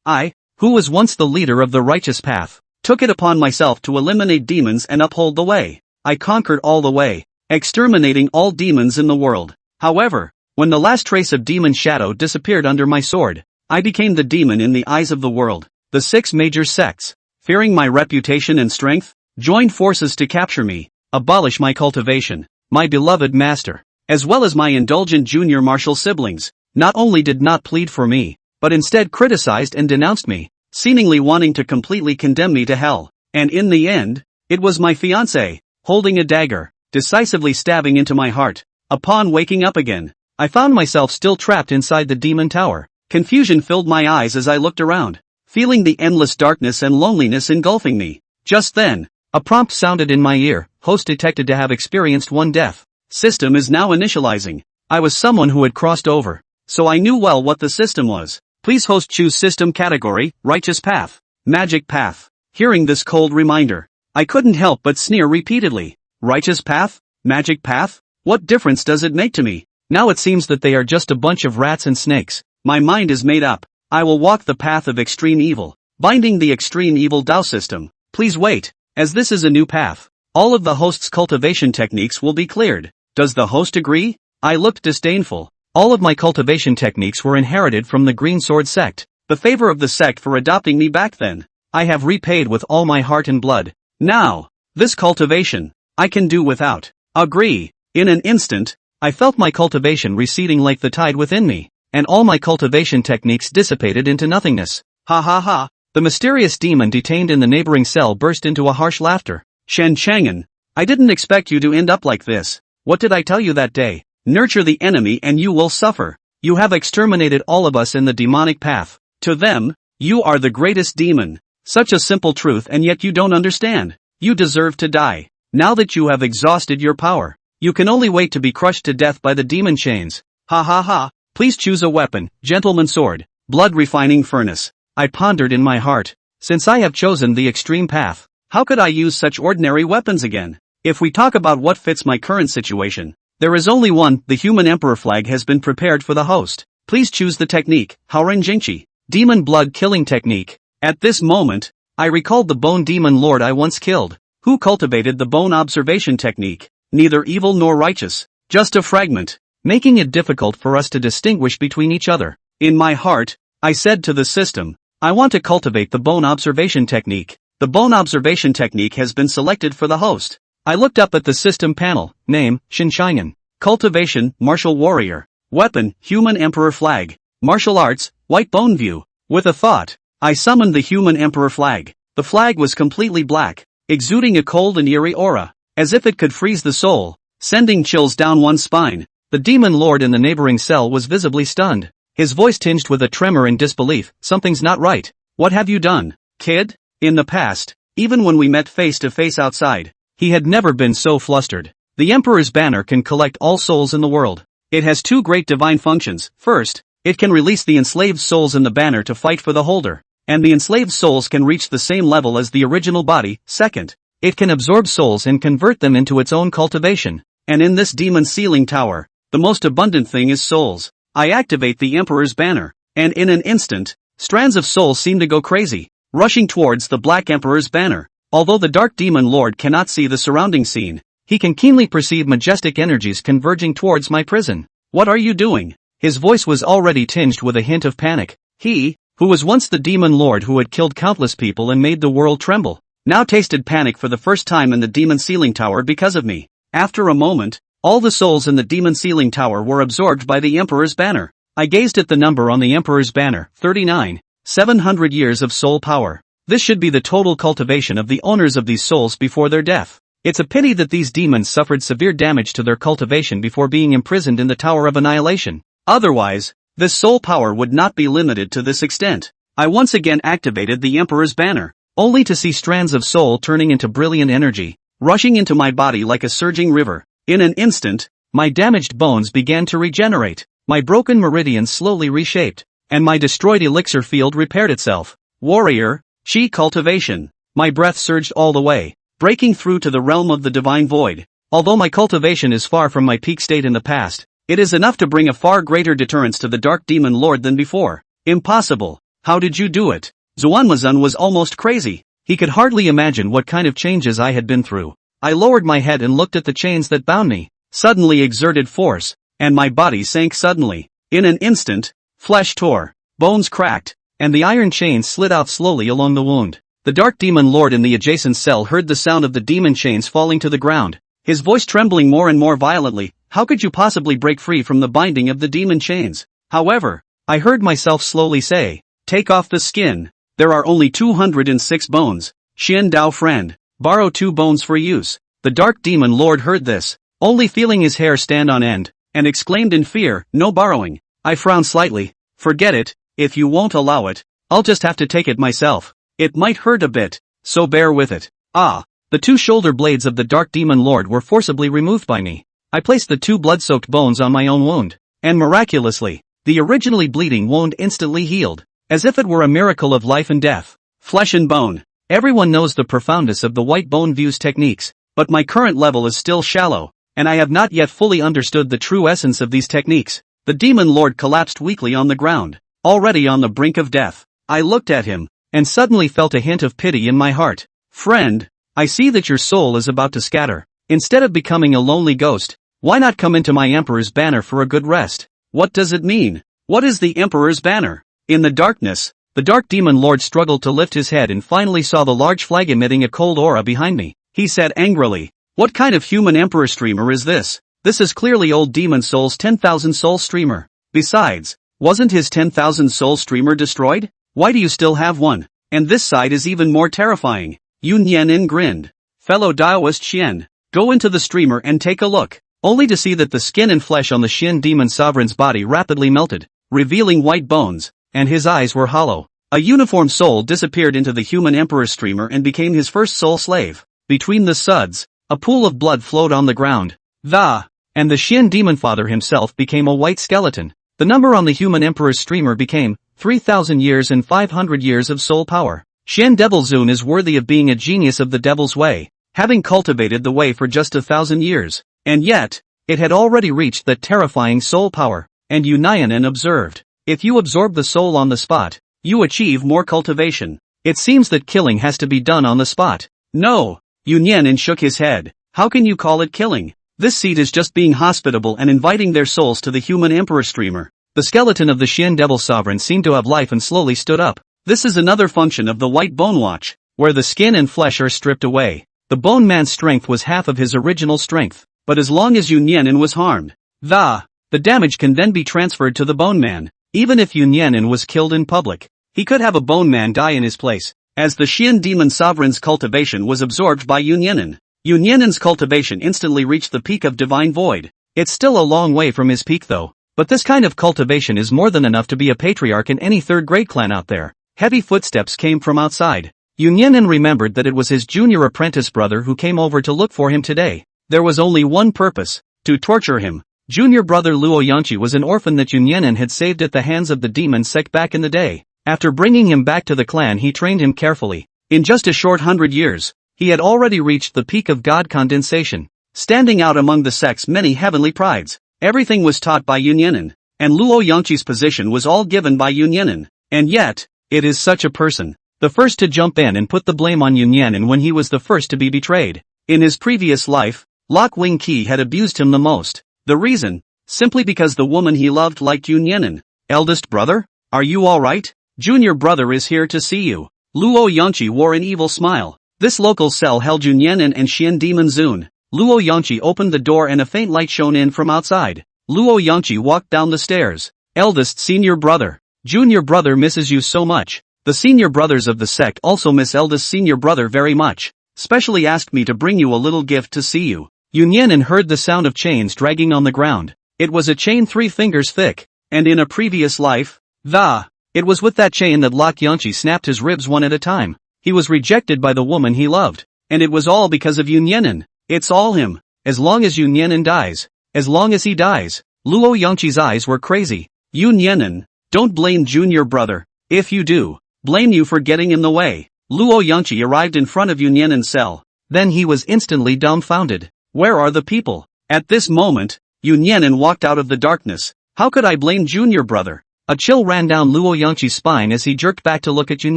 I, who was once the leader of the righteous path, took it upon myself to eliminate demons and uphold the way. I conquered all the way, exterminating all demons in the world. However, when the last trace of demon shadow disappeared under my sword, I became the demon in the eyes of the world. The 6 major sects, fearing my reputation and strength, joined forces to capture me, abolish my cultivation. My beloved master, as well as my indulgent junior martial siblings, not only did not plead for me, but instead criticized and denounced me, seemingly wanting to completely condemn me to hell. And in the end, it was my fiancée, holding a dagger, decisively stabbing into my heart. Upon waking up again, I found myself still trapped inside the demon tower. Confusion filled my eyes as I looked around, feeling the endless darkness and loneliness engulfing me. Just then, a prompt sounded in my ear, host detected to have experienced 1 death. System is now initializing. I was someone who had crossed over, so I knew well what the system was. Please host choose system category, righteous path, magic path. Hearing this cold reminder, I couldn't help but sneer repeatedly. Righteous path? Magic path? What difference does it make to me? Now it seems that they are just a bunch of rats and snakes. My mind is made up. I will walk the path of extreme evil, binding the extreme evil Dao system. Please wait, as this is a new path. All of the host's cultivation techniques will be cleared. Does the host agree? I looked disdainful. All of my cultivation techniques were inherited from the Green Sword Sect, the favor of the sect for adopting me back then. I have repaid with all my heart and blood. Now, this cultivation, I can do without. Agree. In an instant, I felt my cultivation receding like the tide within me, and all my cultivation techniques dissipated into nothingness. Ha ha ha. The mysterious demon detained in the neighboring cell burst into a harsh laughter. Shen Changan, I didn't expect you to end up like this. What did I tell you that day? Nurture the enemy and you will suffer. You have exterminated all of us in the demonic path. To them, you are the greatest demon. Such a simple truth and yet you don't understand. You deserve to die. Now that you have exhausted your power, you can only wait to be crushed to death by the demon chains. Ha ha ha. Please choose a weapon, gentleman sword, blood refining furnace. I pondered in my heart. Since I have chosen the extreme path, how could I use such ordinary weapons again? If we talk about what fits my current situation, there is only one. The human emperor flag has been prepared for the host. Please choose the technique, Haoren Jingqi, demon blood killing technique. At this moment, I recalled the bone demon lord I once killed, who cultivated the bone observation technique, neither evil nor righteous, just a fragment, making it difficult for us to distinguish between each other. In my heart, I said to the system, I want to cultivate the bone observation technique. The bone observation technique has been selected for the host. I looked up at the system panel. Name, Shen Changan. Cultivation, martial warrior. Weapon, human emperor flag. Martial arts, white bone view. With a thought, I summoned the human emperor flag. The flag was completely black, exuding a cold and eerie aura, as if it could freeze the soul, sending chills down one's spine. The demon lord in the neighboring cell was visibly stunned, his voice tinged with a tremor and disbelief. Something's not right. What have you done, kid? In the past, even when we met face to face outside, he had never been so flustered. The Emperor's banner can collect all souls in the world. It has 2 great divine functions. First, it can release the enslaved souls in the banner to fight for the holder, and the enslaved souls can reach the same level as the original body. Second, it can absorb souls and convert them into its own cultivation. And in this demon sealing tower, the most abundant thing is souls. I activate the Emperor's banner, and in an instant, strands of souls seem to go crazy, rushing towards the Black Emperor's banner. Although the Dark Demon Lord cannot see the surrounding scene, he can keenly perceive majestic energies converging towards my prison. What are you doing? His voice was already tinged with a hint of panic. He, who was once the Demon Lord who had killed countless people and made the world tremble, now tasted panic for the first time in the Demon Sealing Tower because of me. After a moment, all the souls in the Demon Sealing Tower were absorbed by the Emperor's banner. I gazed at the number on the Emperor's banner, 39, 700 years of soul power. This should be the total cultivation of the owners of these souls before their death. It's a pity that these demons suffered severe damage to their cultivation before being imprisoned in the Tower of Annihilation. Otherwise, this soul power would not be limited to this extent. I once again activated the Emperor's banner, only to see strands of soul turning into brilliant energy, rushing into my body like a surging river. In an instant, my damaged bones began to regenerate, my broken meridians slowly reshaped, and my destroyed elixir field repaired itself. Warrior, Chi cultivation. My breath surged all the way, breaking through to the realm of the divine void. Although my cultivation is far from my peak state in the past, it is enough to bring a far greater deterrence to the Dark Demon Lord than before. Impossible. How did you do it? Zuanmazun was almost crazy. He could hardly imagine what kind of changes I had been through. I lowered my head and looked at the chains that bound me. Suddenly exerted force, and my body sank suddenly. In an instant, flesh tore, bones cracked, and the iron chains slid out slowly along the wound. The dark demon lord in the adjacent cell heard the sound of the demon chains falling to the ground, his voice trembling more and more violently. How could you possibly break free from the binding of the demon chains? However, I heard myself slowly say, take off the skin. There are only 206 bones. Xian Dao friend, borrow 2 bones for use. The dark demon lord heard this, only feeling his hair stand on end, and exclaimed in fear, no borrowing. I frowned slightly. Forget it, if you won't allow it, I'll just have to take it myself. It might hurt a bit, so bear with it. Ah, the 2 shoulder blades of the dark demon lord were forcibly removed by me. I placed the 2 blood-soaked bones on my own wound, and miraculously, the originally bleeding wound instantly healed, as if it were a miracle of life and death. Flesh and bone. Everyone knows the profoundness of the white bone views techniques, but my current level is still shallow, and I have not yet fully understood the true essence of these techniques. The demon lord collapsed weakly on the ground, already on the brink of death. I looked at him, and suddenly felt a hint of pity in my heart. Friend, I see that your soul is about to scatter. Instead of becoming a lonely ghost, why not come into my Emperor's banner for a good rest? What does it mean? What is the Emperor's banner? In the darkness, the dark demon lord struggled to lift his head and finally saw the large flag emitting a cold aura behind me. He said angrily, what kind of human Emperor streamer is this? This is clearly old Demon Soul's 10,000 soul streamer. Besides, wasn't his 10,000 soul streamer destroyed? Why do you still have one? And this side is even more terrifying. Yun Yan'an grinned. Fellow Daoist Xian, go into the streamer and take a look, only to see that the skin and flesh on the Xian demon sovereign's body rapidly melted, revealing white bones, and his eyes were hollow. A uniform soul disappeared into the human emperor streamer and became his first soul slave. Between the suds, a pool of blood flowed on the ground. And the Xian demon father himself became a white skeleton. The number on the human emperor's streamer became 3,000 years and 500 years of soul power. Xian Devil Zun is worthy of being a genius of the devil's way, having cultivated the way for just 1,000 years. And yet, it had already reached that terrifying soul power. And Yu Nianan observed, if you absorb the soul on the spot, you achieve more cultivation. It seems that killing has to be done on the spot. No, Yu Nianan shook his head. How can you call it killing? This seed is just being hospitable and inviting their souls to the human emperor streamer. The skeleton of the Xian Devil Sovereign seemed to have life and slowly stood up. This is another function of the White Bone Watch, where the skin and flesh are stripped away. The Bone Man's strength was half of his original strength, but as long as Yu Nianan was harmed, the damage can then be transferred to the Bone Man. Even if Yu Nianan was killed in public, he could have a Bone Man die in his place, as the Xian Demon Sovereign's cultivation was absorbed by Yu Nianan. Yu Nianan's cultivation instantly reached the peak of Divine Void. It's still a long way from his peak though, but this kind of cultivation is more than enough to be a patriarch in any third-grade clan out there. Heavy footsteps came from outside. Yu Nianan remembered that it was his junior apprentice brother who came over to look for him today. There was only one purpose, to torture him. Junior brother Luo Yangqi was an orphan that Yu Nianan had saved at the hands of the Demon Sect back in the day. After bringing him back to the clan, he trained him carefully. In just a short 100 years, he had already reached the peak of God condensation, standing out among the sect's many heavenly prides. Everything was taught by Yu Nianan, and Luo Yangqi's position was all given by Yu Nianan. And yet, it is such a person, the first to jump in and put the blame on Yu Nianan when he was the first to be betrayed. In his previous life, Lok Wing Qi had abused him the most. The reason? Simply because the woman he loved liked Yu Nianan. Eldest brother? Are you alright? Junior brother is here to see you. Luo Yangqi wore an evil smile. This local cell held Yu Nianan and Xian Demon Zun. Luo Yangqi opened the door and a faint light shone in from outside. Luo Yangqi walked down the stairs. Eldest senior brother. Junior brother misses you so much. The senior brothers of the sect also miss eldest senior brother very much. Specially asked me to bring you a little gift to see you. Yu Nianan heard the sound of chains dragging on the ground. It was a chain 3 fingers thick. And in a previous life, it was with that chain that Lok Yangqi snapped his ribs one at a time. He was rejected by the woman he loved. And it was all because of Yu Nianan. It's all him. As long as Yu Nianan dies. As long as he dies. Luo Yangqi's eyes were crazy. Yu Nianan, don't blame junior brother. If you do, blame you for getting in the way. Luo Yangqi arrived in front of Yu Nianan's cell. Then he was instantly dumbfounded. Where are the people? At this moment, Yu Nianan walked out of the darkness. How could I blame junior brother? A chill ran down Luo Yangqi's spine as he jerked back to look at Yun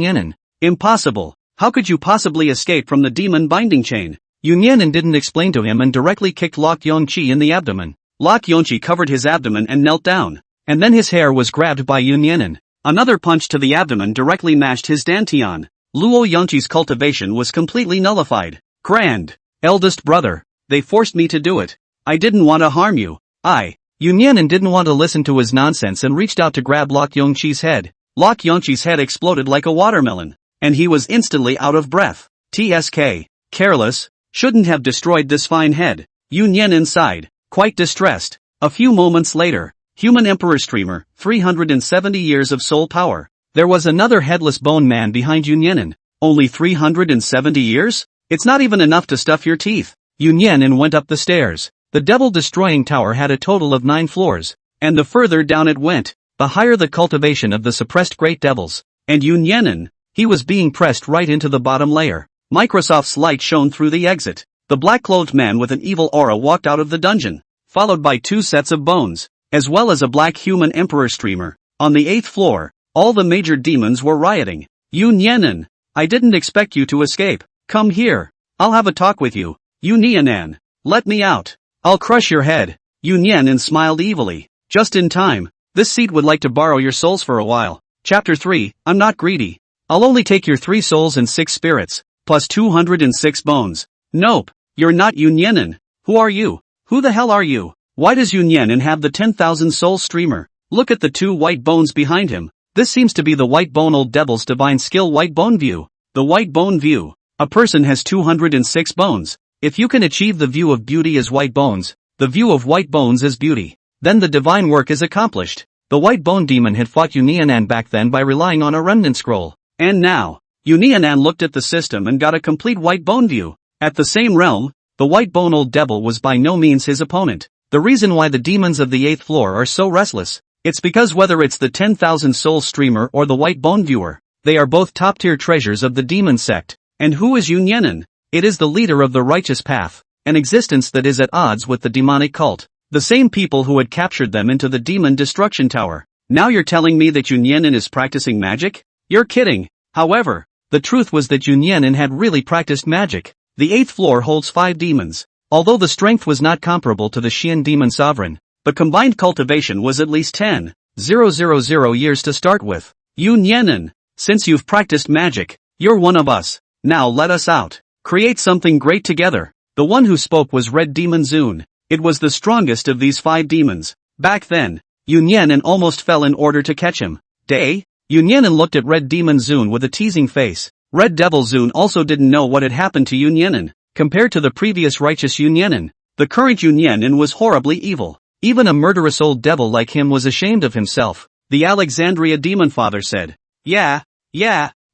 Yan'an. Impossible. How could you possibly escape from the demon binding chain? Yun Yan'an didn't explain to him and directly kicked Lok Yongqi in the abdomen. Lok Yongqi covered his abdomen and knelt down. And then his hair was grabbed by Yun Yan'an. Another punch to the abdomen directly mashed his dantian. Luo Yangqi's cultivation was completely nullified. Grand. Eldest brother. They forced me to do it. I didn't want to harm you. Yun Yan'an didn't want to listen to his nonsense and reached out to grab Lok Yongqi's head. Lok Yongqi's head exploded like a watermelon. And he was instantly out of breath. TSK. Careless. Shouldn't have destroyed this fine head. Yun Yan'an sighed, quite distressed. A few moments later. Human Emperor Streamer, 370 years of soul power. There was another headless bone man behind Yun Yan'an. Only 370 years? It's not even enough to stuff your teeth. Yun Yan'an went up the stairs. The devil-destroying tower had a total of 9 floors. And the further down it went, the higher the cultivation of the suppressed great devils. And Yun Yan'an, he was being pressed right into the bottom layer. Microsoft's light shone through the exit. The black-clothed man with an evil aura walked out of the dungeon, followed by 2 sets of bones, as well as a black human emperor streamer. On the 8th floor, all the major demons were rioting. Yun Yan'an, I didn't expect you to escape. Come here. I'll have a talk with you. Yun Yan'an, let me out. I'll crush your head. Yun Yan'an smiled evilly. Just in time. This seat would like to borrow your souls for a while. Chapter 3, I'm not greedy. I'll only take your 3 souls and 6 spirits, plus 206 bones. Nope, you're not Yun Yan'an. Who are you? Who the hell are you? Why does Yun Yan'an have the 10,000 soul streamer? Look at the 2 white bones behind him. This seems to be the white bone old devil's divine skill white bone view. The white bone view. A person has 206 bones. If you can achieve the view of beauty as white bones, the view of white bones as beauty, then the divine work is accomplished. The white bone demon had fought Yun Yan'an back then by relying on a remnant scroll. And now, Yun Yan'an looked at the system and got a complete white bone view. At the same realm, the white bone old devil was by no means his opponent. The reason why the demons of the 8th floor are so restless, it's because whether it's the 10,000 soul streamer or the white bone viewer, they are both top-tier treasures of the Demon Sect. And who is Yun Yan'an? It is the leader of the righteous path, an existence that is at odds with the demonic cult. The same people who had captured them into the demon destruction tower. Now you're telling me that Yun Yan'an is practicing magic? You're kidding. However, the truth was that Yun Yan'an had really practiced magic. The 8th floor holds 5 demons. Although the strength was not comparable to the Xian demon sovereign, but combined cultivation was at least 10,000 years to start with. Yun Yan'an, since you've practiced magic, you're one of us. Now let us out. Create something great together. The one who spoke was Red Demon Zun. It was the strongest of these 5 demons. Back then, Yun Yan'an almost fell in order to catch him. Yun Yan'an looked at Red Demon Zun with a teasing face. Red Devil Zun also didn't know what had happened to Yun Yan'an. Compared to the previous righteous Yun Yan'an, the current Yun Yan'an was horribly evil. Even a murderous old devil like him was ashamed of himself. The Alexandria Demon Father said. Yeah.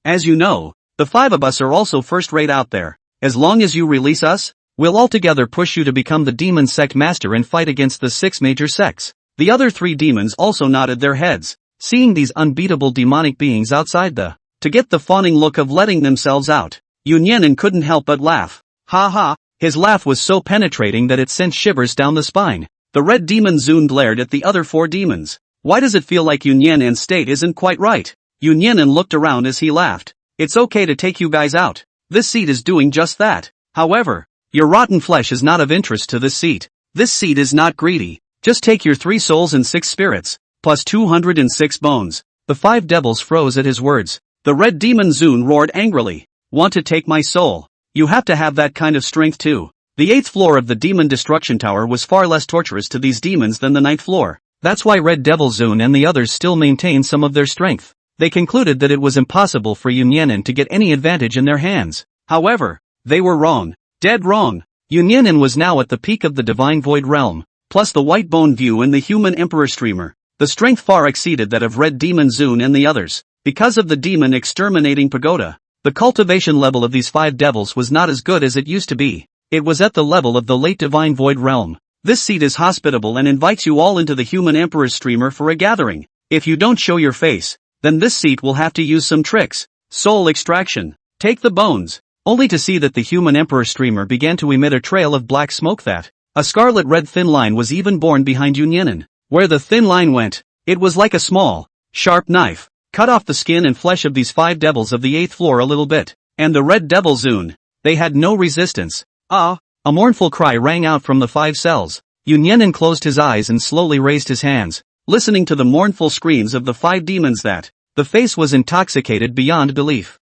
As you know, the 5 of us are also first-rate out there. As long as you release us, we'll altogether push you to become the Demon Sect Master and fight against the 6 major sects. The other 3 demons also nodded their heads, seeing these unbeatable demonic beings outside to get the fawning look of letting themselves out. Yun Yan'an couldn't help but laugh. Ha ha, his laugh was so penetrating that it sent shivers down the spine. The Red Demon Zun glared at the other 4 demons. Why does it feel like Yun Yan'an's state isn't quite right? Yun Yan'an looked around as he laughed. It's okay to take you guys out. This seat is doing just that. However, your rotten flesh is not of interest to this seat. This seat is not greedy. Just take your 3 souls and 6 spirits, plus 206 bones. The 5 devils froze at his words. The Red Demon Zun roared angrily. Want to take my soul? You have to have that kind of strength too. The 8th floor of the Demon Destruction Tower was far less torturous to these demons than the 9th floor. That's why Red Devil Zun and the others still maintained some of their strength. They concluded that it was impossible for Yun Yan'an to get any advantage in their hands. However, they were wrong. Dead wrong. Yun Yan'an was now at the peak of the Divine Void Realm, plus the White Bone View and the Human Emperor Streamer. The strength far exceeded that of Red Demon Zun and the others. Because of the Demon Exterminating Pagoda, the cultivation level of these 5 devils was not as good as it used to be. It was at the level of the late Divine Void Realm. This seat is hospitable and invites you all into the Human Emperor's Streamer for a gathering. If you don't show your face, then this seat will have to use some tricks. Soul extraction. Take the bones. Only to see that the Human Emperor Streamer began to emit a trail of black smoke that a scarlet-red thin line was even born behind Yun Yan'an. Where the thin line went, it was like a small, Sharp knife. Cut off the skin and flesh of these 5 devils of the 8th floor a little bit. And the red devil Zun. They had no resistance. Ah! A mournful cry rang out from the 5 cells. Yun Yan'an closed his eyes and slowly raised his hands, listening to the mournful screams of the 5 demons that, the face was intoxicated beyond belief.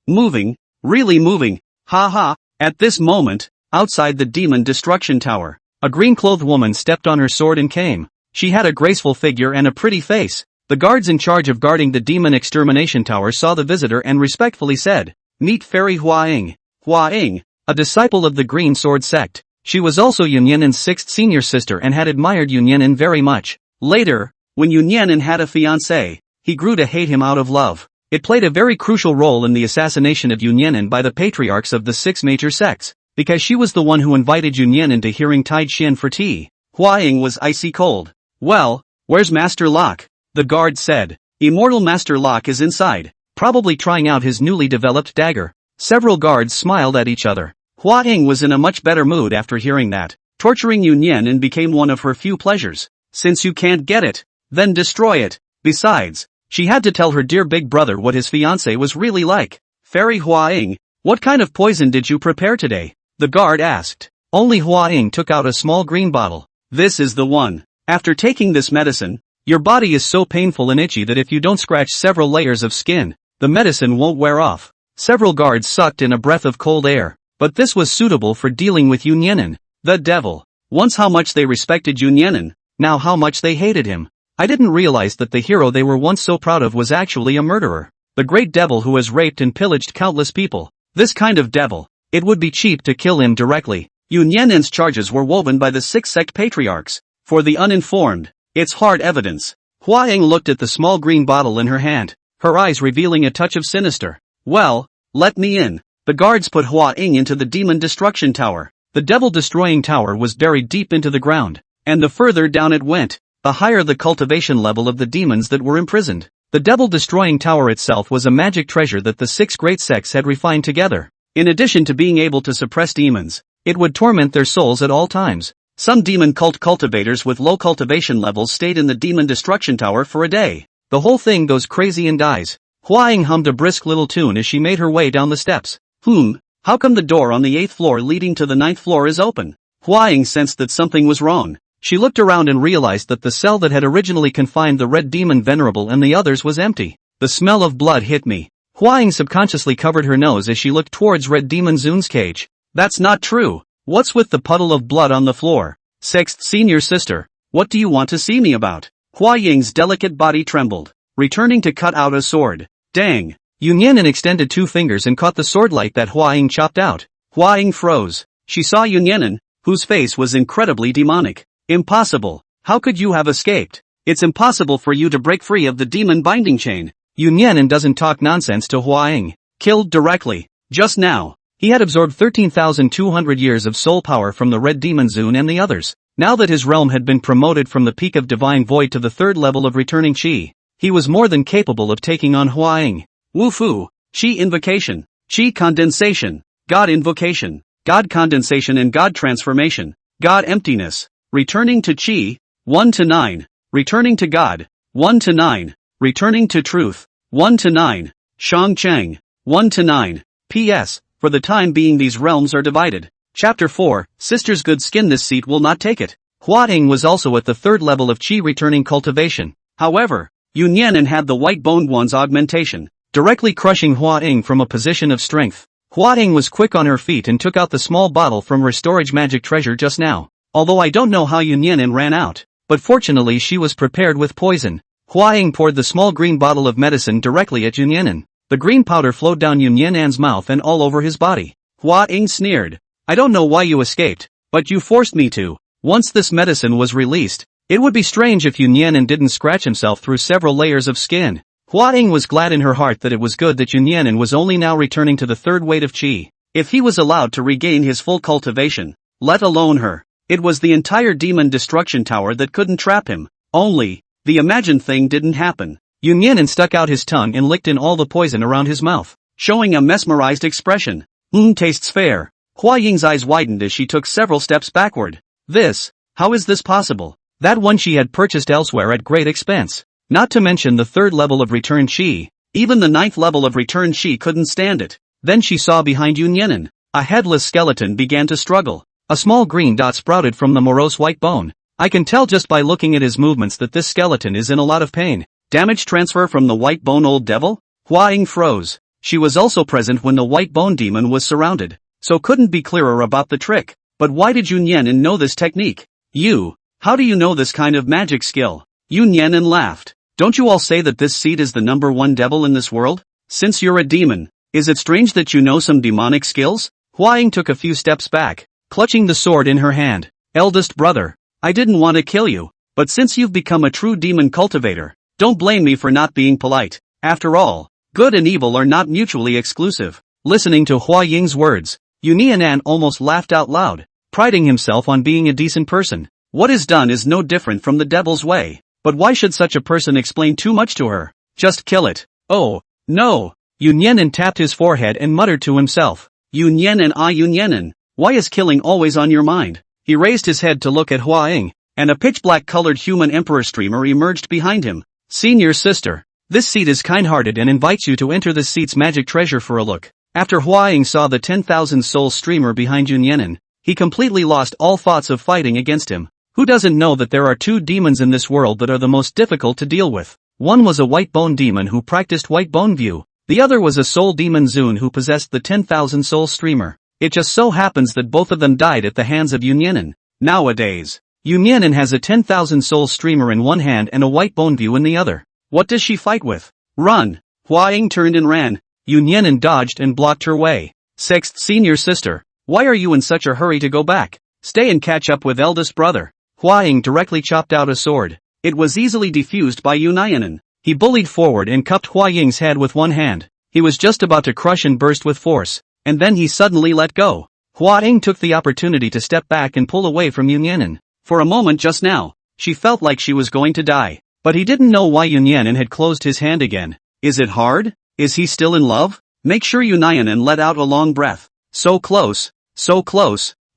Moving, really moving, ha ha. At this moment, outside the Demon Destruction Tower, a green-clothed woman stepped on her sword and came. She had a graceful figure and a pretty face. The guards in charge of guarding the Demon Exterminating Tower saw the visitor and respectfully said, "Meet Fairy Hua Ying." Hua Ying, a disciple of the Green Sword Sect. She was also Yun Yan'an's 6th senior sister and had admired Yun Yan'an very much. Later, when Yun Yan'an had a fiancée, he grew to hate him out of love. It played a very crucial role in the assassination of Yun Yan'an by the patriarchs of the 6 major sects, because she was the one who invited Yun Yan'an to Hearing Tide Shen for tea. Hua Ying was icy cold. "Well, where's Master Locke?" the guard said. "Immortal Master Locke is inside, probably trying out his newly developed dagger." Several guards smiled at each other. Hua Ying was in a much better mood after hearing that. Torturing Yun Yan'an became one of her few pleasures. Since you can't get it, then destroy it. Besides, she had to tell her dear big brother what his fiancé was really like. "Fairy Hua Ying, what kind of poison did you prepare today?" the guard asked. Only Hua Ying took out a small green bottle. "This is the one. After taking this medicine, your body is so painful and itchy that if you don't scratch several layers of skin, the medicine won't wear off." Several guards sucked in a breath of cold air, but this was suitable for dealing with Yun Yan'an. The devil. Once how much they respected Yun Yan'an, now how much they hated him. I didn't realize that the hero they were once so proud of was actually a murderer. The great devil who has raped and pillaged countless people. This kind of devil. It would be cheap to kill him directly. Yun Yan'an's charges were woven by the 6 sect patriarchs. For the uninformed, it's hard evidence. Hua Ying looked at the small green bottle in her hand, her eyes revealing a touch of sinister. "Well, let me in." The guards put Hua Ying into the Demon Destruction Tower. The devil-destroying tower was buried deep into the ground, and the further down it went, the higher the cultivation level of the demons that were imprisoned. The devil-destroying tower itself was a magic treasure that the 6 great sects had refined together. In addition to being able to suppress demons, it would torment their souls at all times. Some demon cult cultivators with low cultivation levels stayed in the Demon Destruction Tower for a day. The whole thing goes crazy and dies. Hua Ying hummed a brisk little tune as she made her way down the steps. How come the door on the 8th floor leading to the 9th floor is open? Hua Ying sensed that something was wrong. She looked around and realized that the cell that had originally confined the red demon venerable and the others was empty. The smell of blood hit me. Hua Ying subconsciously covered her nose as she looked towards Red Demon Zun's cage. "That's not true. What's with the puddle of blood on the floor?" "6th senior sister, what do you want to see me about?" Hua Ying's delicate body trembled, returning to cut out a sword. "Dang." Yun Yan'an extended 2 fingers and caught the swordlight that Hua Ying chopped out. Hua Ying froze. She saw Yun Yan'an, whose face was incredibly demonic. "Impossible. How could you have escaped? It's impossible for you to break free of the demon binding chain." Yun Yan'an doesn't talk nonsense to Hua Ying. Killed directly. Just now. He had absorbed 13,200 years of soul power from the Red Demon Zun and the others. Now that his realm had been promoted from the peak of divine void to the 3rd level of returning chi, he was more than capable of taking on Hua Ying. Wu-fu, chi invocation, chi condensation, God invocation, God condensation and God transformation, God emptiness, returning to chi, 1 to 9, returning to God, 1 to 9, returning to truth, 1 to 9, Shang Cheng, 1 to 9. P.S. For the time being these realms are divided. Chapter 4, Sister's good skin. This seat will not take it. Hua Ying was also at the 3rd level of chi returning cultivation. However, Yun Yan'an had the white-boned one's augmentation, directly crushing Hua Ying from a position of strength. Hua Ying was quick on her feet and took out the small bottle from her storage magic treasure just now. Although I don't know how Yun Yan'an ran out, but fortunately she was prepared with poison. Hua Ying poured the small green bottle of medicine directly at Yun Yan'an. The green powder flowed down Yun Yan'an's mouth and all over his body. Hua Ying sneered. "I don't know why you escaped, but you forced me to." Once this medicine was released, it would be strange if Yun Yan'an didn't scratch himself through several layers of skin. Hua Ying was glad in her heart that it was good that Yun Yan'an was only now returning to the 3rd weight of chi. If he was allowed to regain his full cultivation, let alone her, it was the entire Demon Destruction Tower that couldn't trap him. Only, the imagined thing didn't happen. Yun Yan'an stuck out his tongue and licked in all the poison around his mouth, showing a mesmerized expression. Tastes fair." Hua Ying's eyes widened as she took several steps backward. How is this possible? That one she had purchased elsewhere at great expense. Not to mention the third level of return chi. Even the ninth level of return chi couldn't stand it. Then she saw behind Yunyanin. A headless skeleton began to struggle. A small green dot sprouted from the morose white bone. I can tell just by looking at his movements that this skeleton is in a lot of pain. Damage transfer from the white bone old devil? Hua Ying froze. She was also present when the white bone demon was surrounded, so couldn't be clearer about the trick. But why did Yunyanin know this technique? How do you know this kind of magic skill? Yunyanin laughed. Don't you all say that this seed is the number one devil in this world? Since you're a demon, is it strange that you know some demonic skills? Hua Ying took a few steps back, clutching the sword in her hand. Eldest brother, I didn't want to kill you, but since you've become a true demon cultivator, don't blame me for not being polite. After all, good and evil are not mutually exclusive. Listening to Hua Ying's words, Yunyanin almost laughed out loud, priding himself on being a decent person. What is done is no different from the devil's way. But why should such a person explain too much to her? Just kill it. Oh, no. Yunyanin tapped his forehead and muttered to himself. Yunyanin, why is killing always on your mind? He raised his head to look at Hua Ying, and a pitch-black colored human emperor streamer emerged behind him. Senior sister, this seat is kind-hearted and invites you to enter this seat's magic treasure for a look. After Hua Ying saw the 10,000 soul streamer behind Yunyanin, he completely lost all thoughts of fighting against him. Who doesn't know that there are two demons in this world that are the most difficult to deal with? One was a white bone demon who practiced white bone view. The other was a soul demon Zun who possessed the 10,000 soul streamer. It just so happens that both of them died at the hands of Yunyanin. Nowadays, Yunyanin has a 10,000 soul streamer in one hand and a white bone view in the other. What does she fight with? Run! Hua Ying turned and ran. Yunyanin dodged and blocked her way. Sixth senior sister, why are you in such a hurry to go back? Stay and catch up with eldest brother. Hua Ying directly chopped out a sword. It was easily defused by Yunyanin. He bullied forward and cupped Hua Ying's head with one hand. He was just about to crush and burst with force, and then he suddenly let go. Hua Ying took the opportunity to step back and pull away from Yunyanin. For a moment just now, she felt like she was going to die. But he didn't know why Yunyanin had closed his hand again. Is it hard? Is he still in love? Make sure Yunyanin let out a long breath. So close.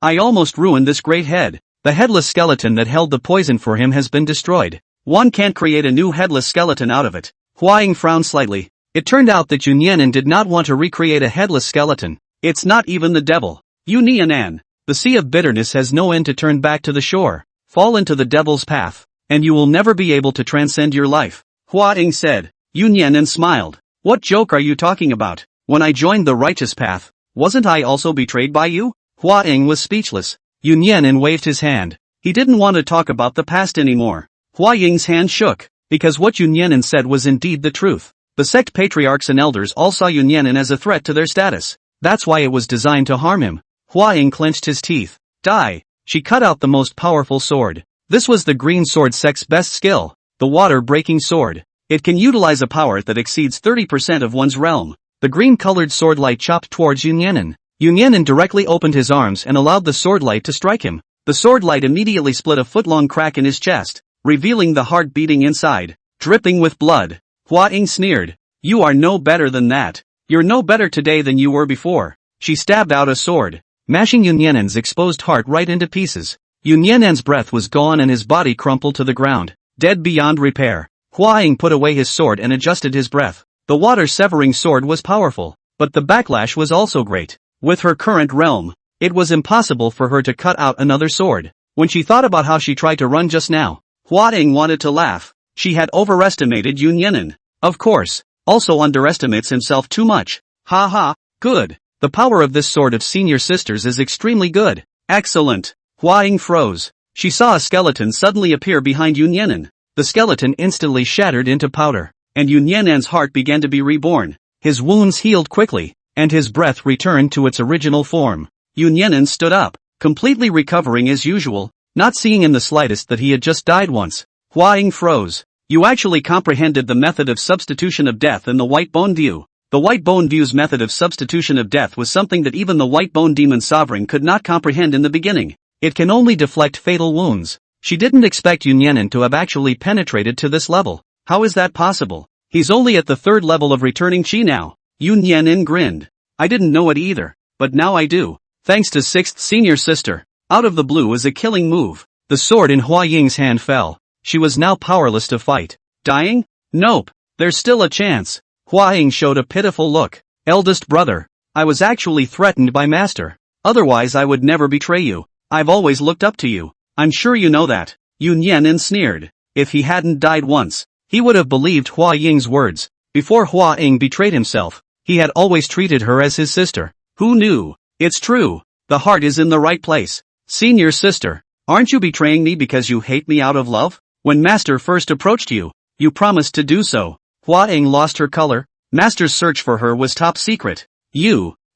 I almost ruined this great head. The headless skeleton that held the poison for him has been destroyed. One can't create a new headless skeleton out of it. Hua Ying frowned slightly. It turned out that Yunyanin did not want to recreate a headless skeleton. It's not even the devil. Yunyanin, the sea of bitterness has no end to turn back to the shore. Fall into the devil's path, and you will never be able to transcend your life. Hua Ying said. Yunyanin smiled. What joke are you talking about? When I joined the righteous path, wasn't I also betrayed by you? Hua Ying was speechless. Yunyanin waved his hand. He didn't want to talk about the past anymore. Hua Ying's hand shook, because what Yunyanin said was indeed the truth. The sect patriarchs and elders all saw Yunyanin as a threat to their status. That's why it was designed to harm him. Hua Ying clenched his teeth. Die! She cut out the most powerful sword. This was the Green Sword Sect's best skill, the water-breaking sword. It can utilize a power that exceeds 30% of one's realm. The green-colored sword light chopped towards Yunyanin. Yunyanin directly opened his arms and allowed the sword light to strike him. The sword light immediately split a foot-long crack in his chest, revealing the heart beating inside, dripping with blood. Hua Ying sneered. You are no better than that. You're no better today than you were before. She stabbed out a sword, mashing Yunyanin's exposed heart right into pieces. Yunyanin's breath was gone and his body crumpled to the ground, dead beyond repair. Hua Ying put away his sword and adjusted his breath. The water-severing sword was powerful, but the backlash was also great. With her current realm, it was impossible for her to cut out another sword. When she thought about how she tried to run just now, Hua Ying wanted to laugh. She had overestimated Yunyanin. Of course, also underestimates himself too much. Ha ha, good. The power of this sword of senior sisters is extremely good. Excellent. Hua Ying froze. She saw a skeleton suddenly appear behind Yunyanin. The skeleton instantly shattered into powder, and Yunyanin's heart began to be reborn. His wounds healed quickly, and his breath returned to its original form. Yunyanin stood up, completely recovering as usual, not seeing in the slightest that he had just died once. Hua Ying froze. You actually comprehended the method of substitution of death in the White Bone View. The White Bone View's method of substitution of death was something that even the White Bone Demon Sovereign could not comprehend in the beginning. It can only deflect fatal wounds. She didn't expect Yunyanin to have actually penetrated to this level. How is that possible? He's only at the 3rd level of returning chi now. Yunyanin grinned. I didn't know it either, but now I do. Thanks to 6th senior sister. Out of the blue is a killing move. The sword in Hua Ying's hand fell. She was now powerless to fight. Dying? Nope. There's still a chance. Hua Ying showed a pitiful look. Eldest brother. I was actually threatened by Master. Otherwise I would never betray you. I've always looked up to you. I'm sure you know that. Yun Yan'an sneered. If he hadn't died once, he would have believed Hua Ying's words. Before Hua Ying betrayed himself, he had always treated her as his sister. Who knew? It's true. The heart is in the right place. Senior sister, aren't you betraying me because you hate me out of love? When Master first approached you, you promised to do so. Hua Ying lost her color. Master's search for her was top secret.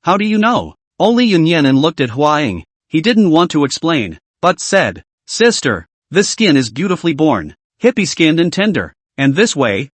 How do you know? Only Yun Yan'an looked at Hua Ying. He didn't want to explain, but said, Sister, this skin is beautifully born, hippie-skinned and tender, and this way,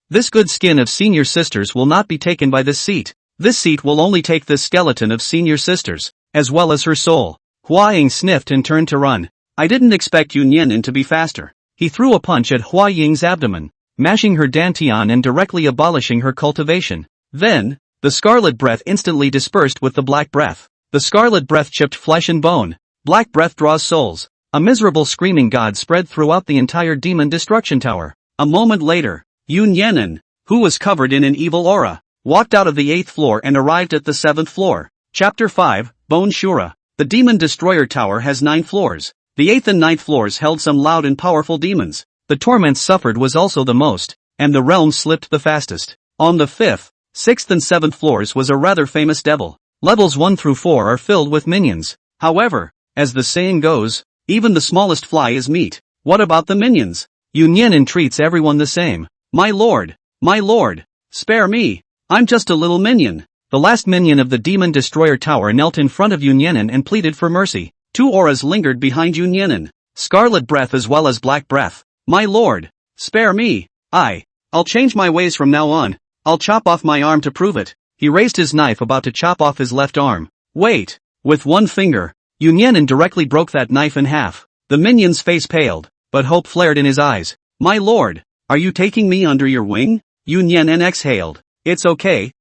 this good skin of senior sisters will not be taken by this seat. This seat will only take this skeleton of senior sisters, as well as her soul. Hua Ying sniffed and turned to run. I didn't expect Yun Yan'an to be faster. He threw a punch at Hua Ying's abdomen, mashing her dantian and directly abolishing her cultivation. Then, the scarlet breath instantly dispersed with the black breath. The scarlet breath chipped flesh and bone. Black breath draws souls. A miserable screaming god spread throughout the entire Demon Destruction Tower. A moment later, Yun Yan'an, who was covered in an evil aura, walked out of the 8th floor and arrived at the 7th floor. Chapter 5, Bone Shura. The Demon Destroyer Tower has 9 floors. The 8th and 9th floors held some loud and powerful demons. The torment suffered was also the most, and the realm slipped the fastest. On the 5th, 6th and 7th floors was a rather famous devil. Levels 1 through 4 are filled with minions. However, as the saying goes, even the smallest fly is meat. What about the minions? Yun Yan'an treats everyone the same. My lord, spare me. I'm just a little minion. The last minion of the Demon Destroyer Tower knelt in front of Yun Yan'an and pleaded for mercy. 2 auras lingered behind Yun Yan'an. Scarlet breath as well as black breath. My lord, spare me. I'll change my ways from now on. I'll chop off my arm to prove it. He raised his knife about to chop off his left arm. Wait. With one finger, Yun Yan'an directly broke that knife in half. The minion's face paled, but hope flared in his eyes. My lord, are you taking me under your wing? Yun Yan'an exhaled. It's okay.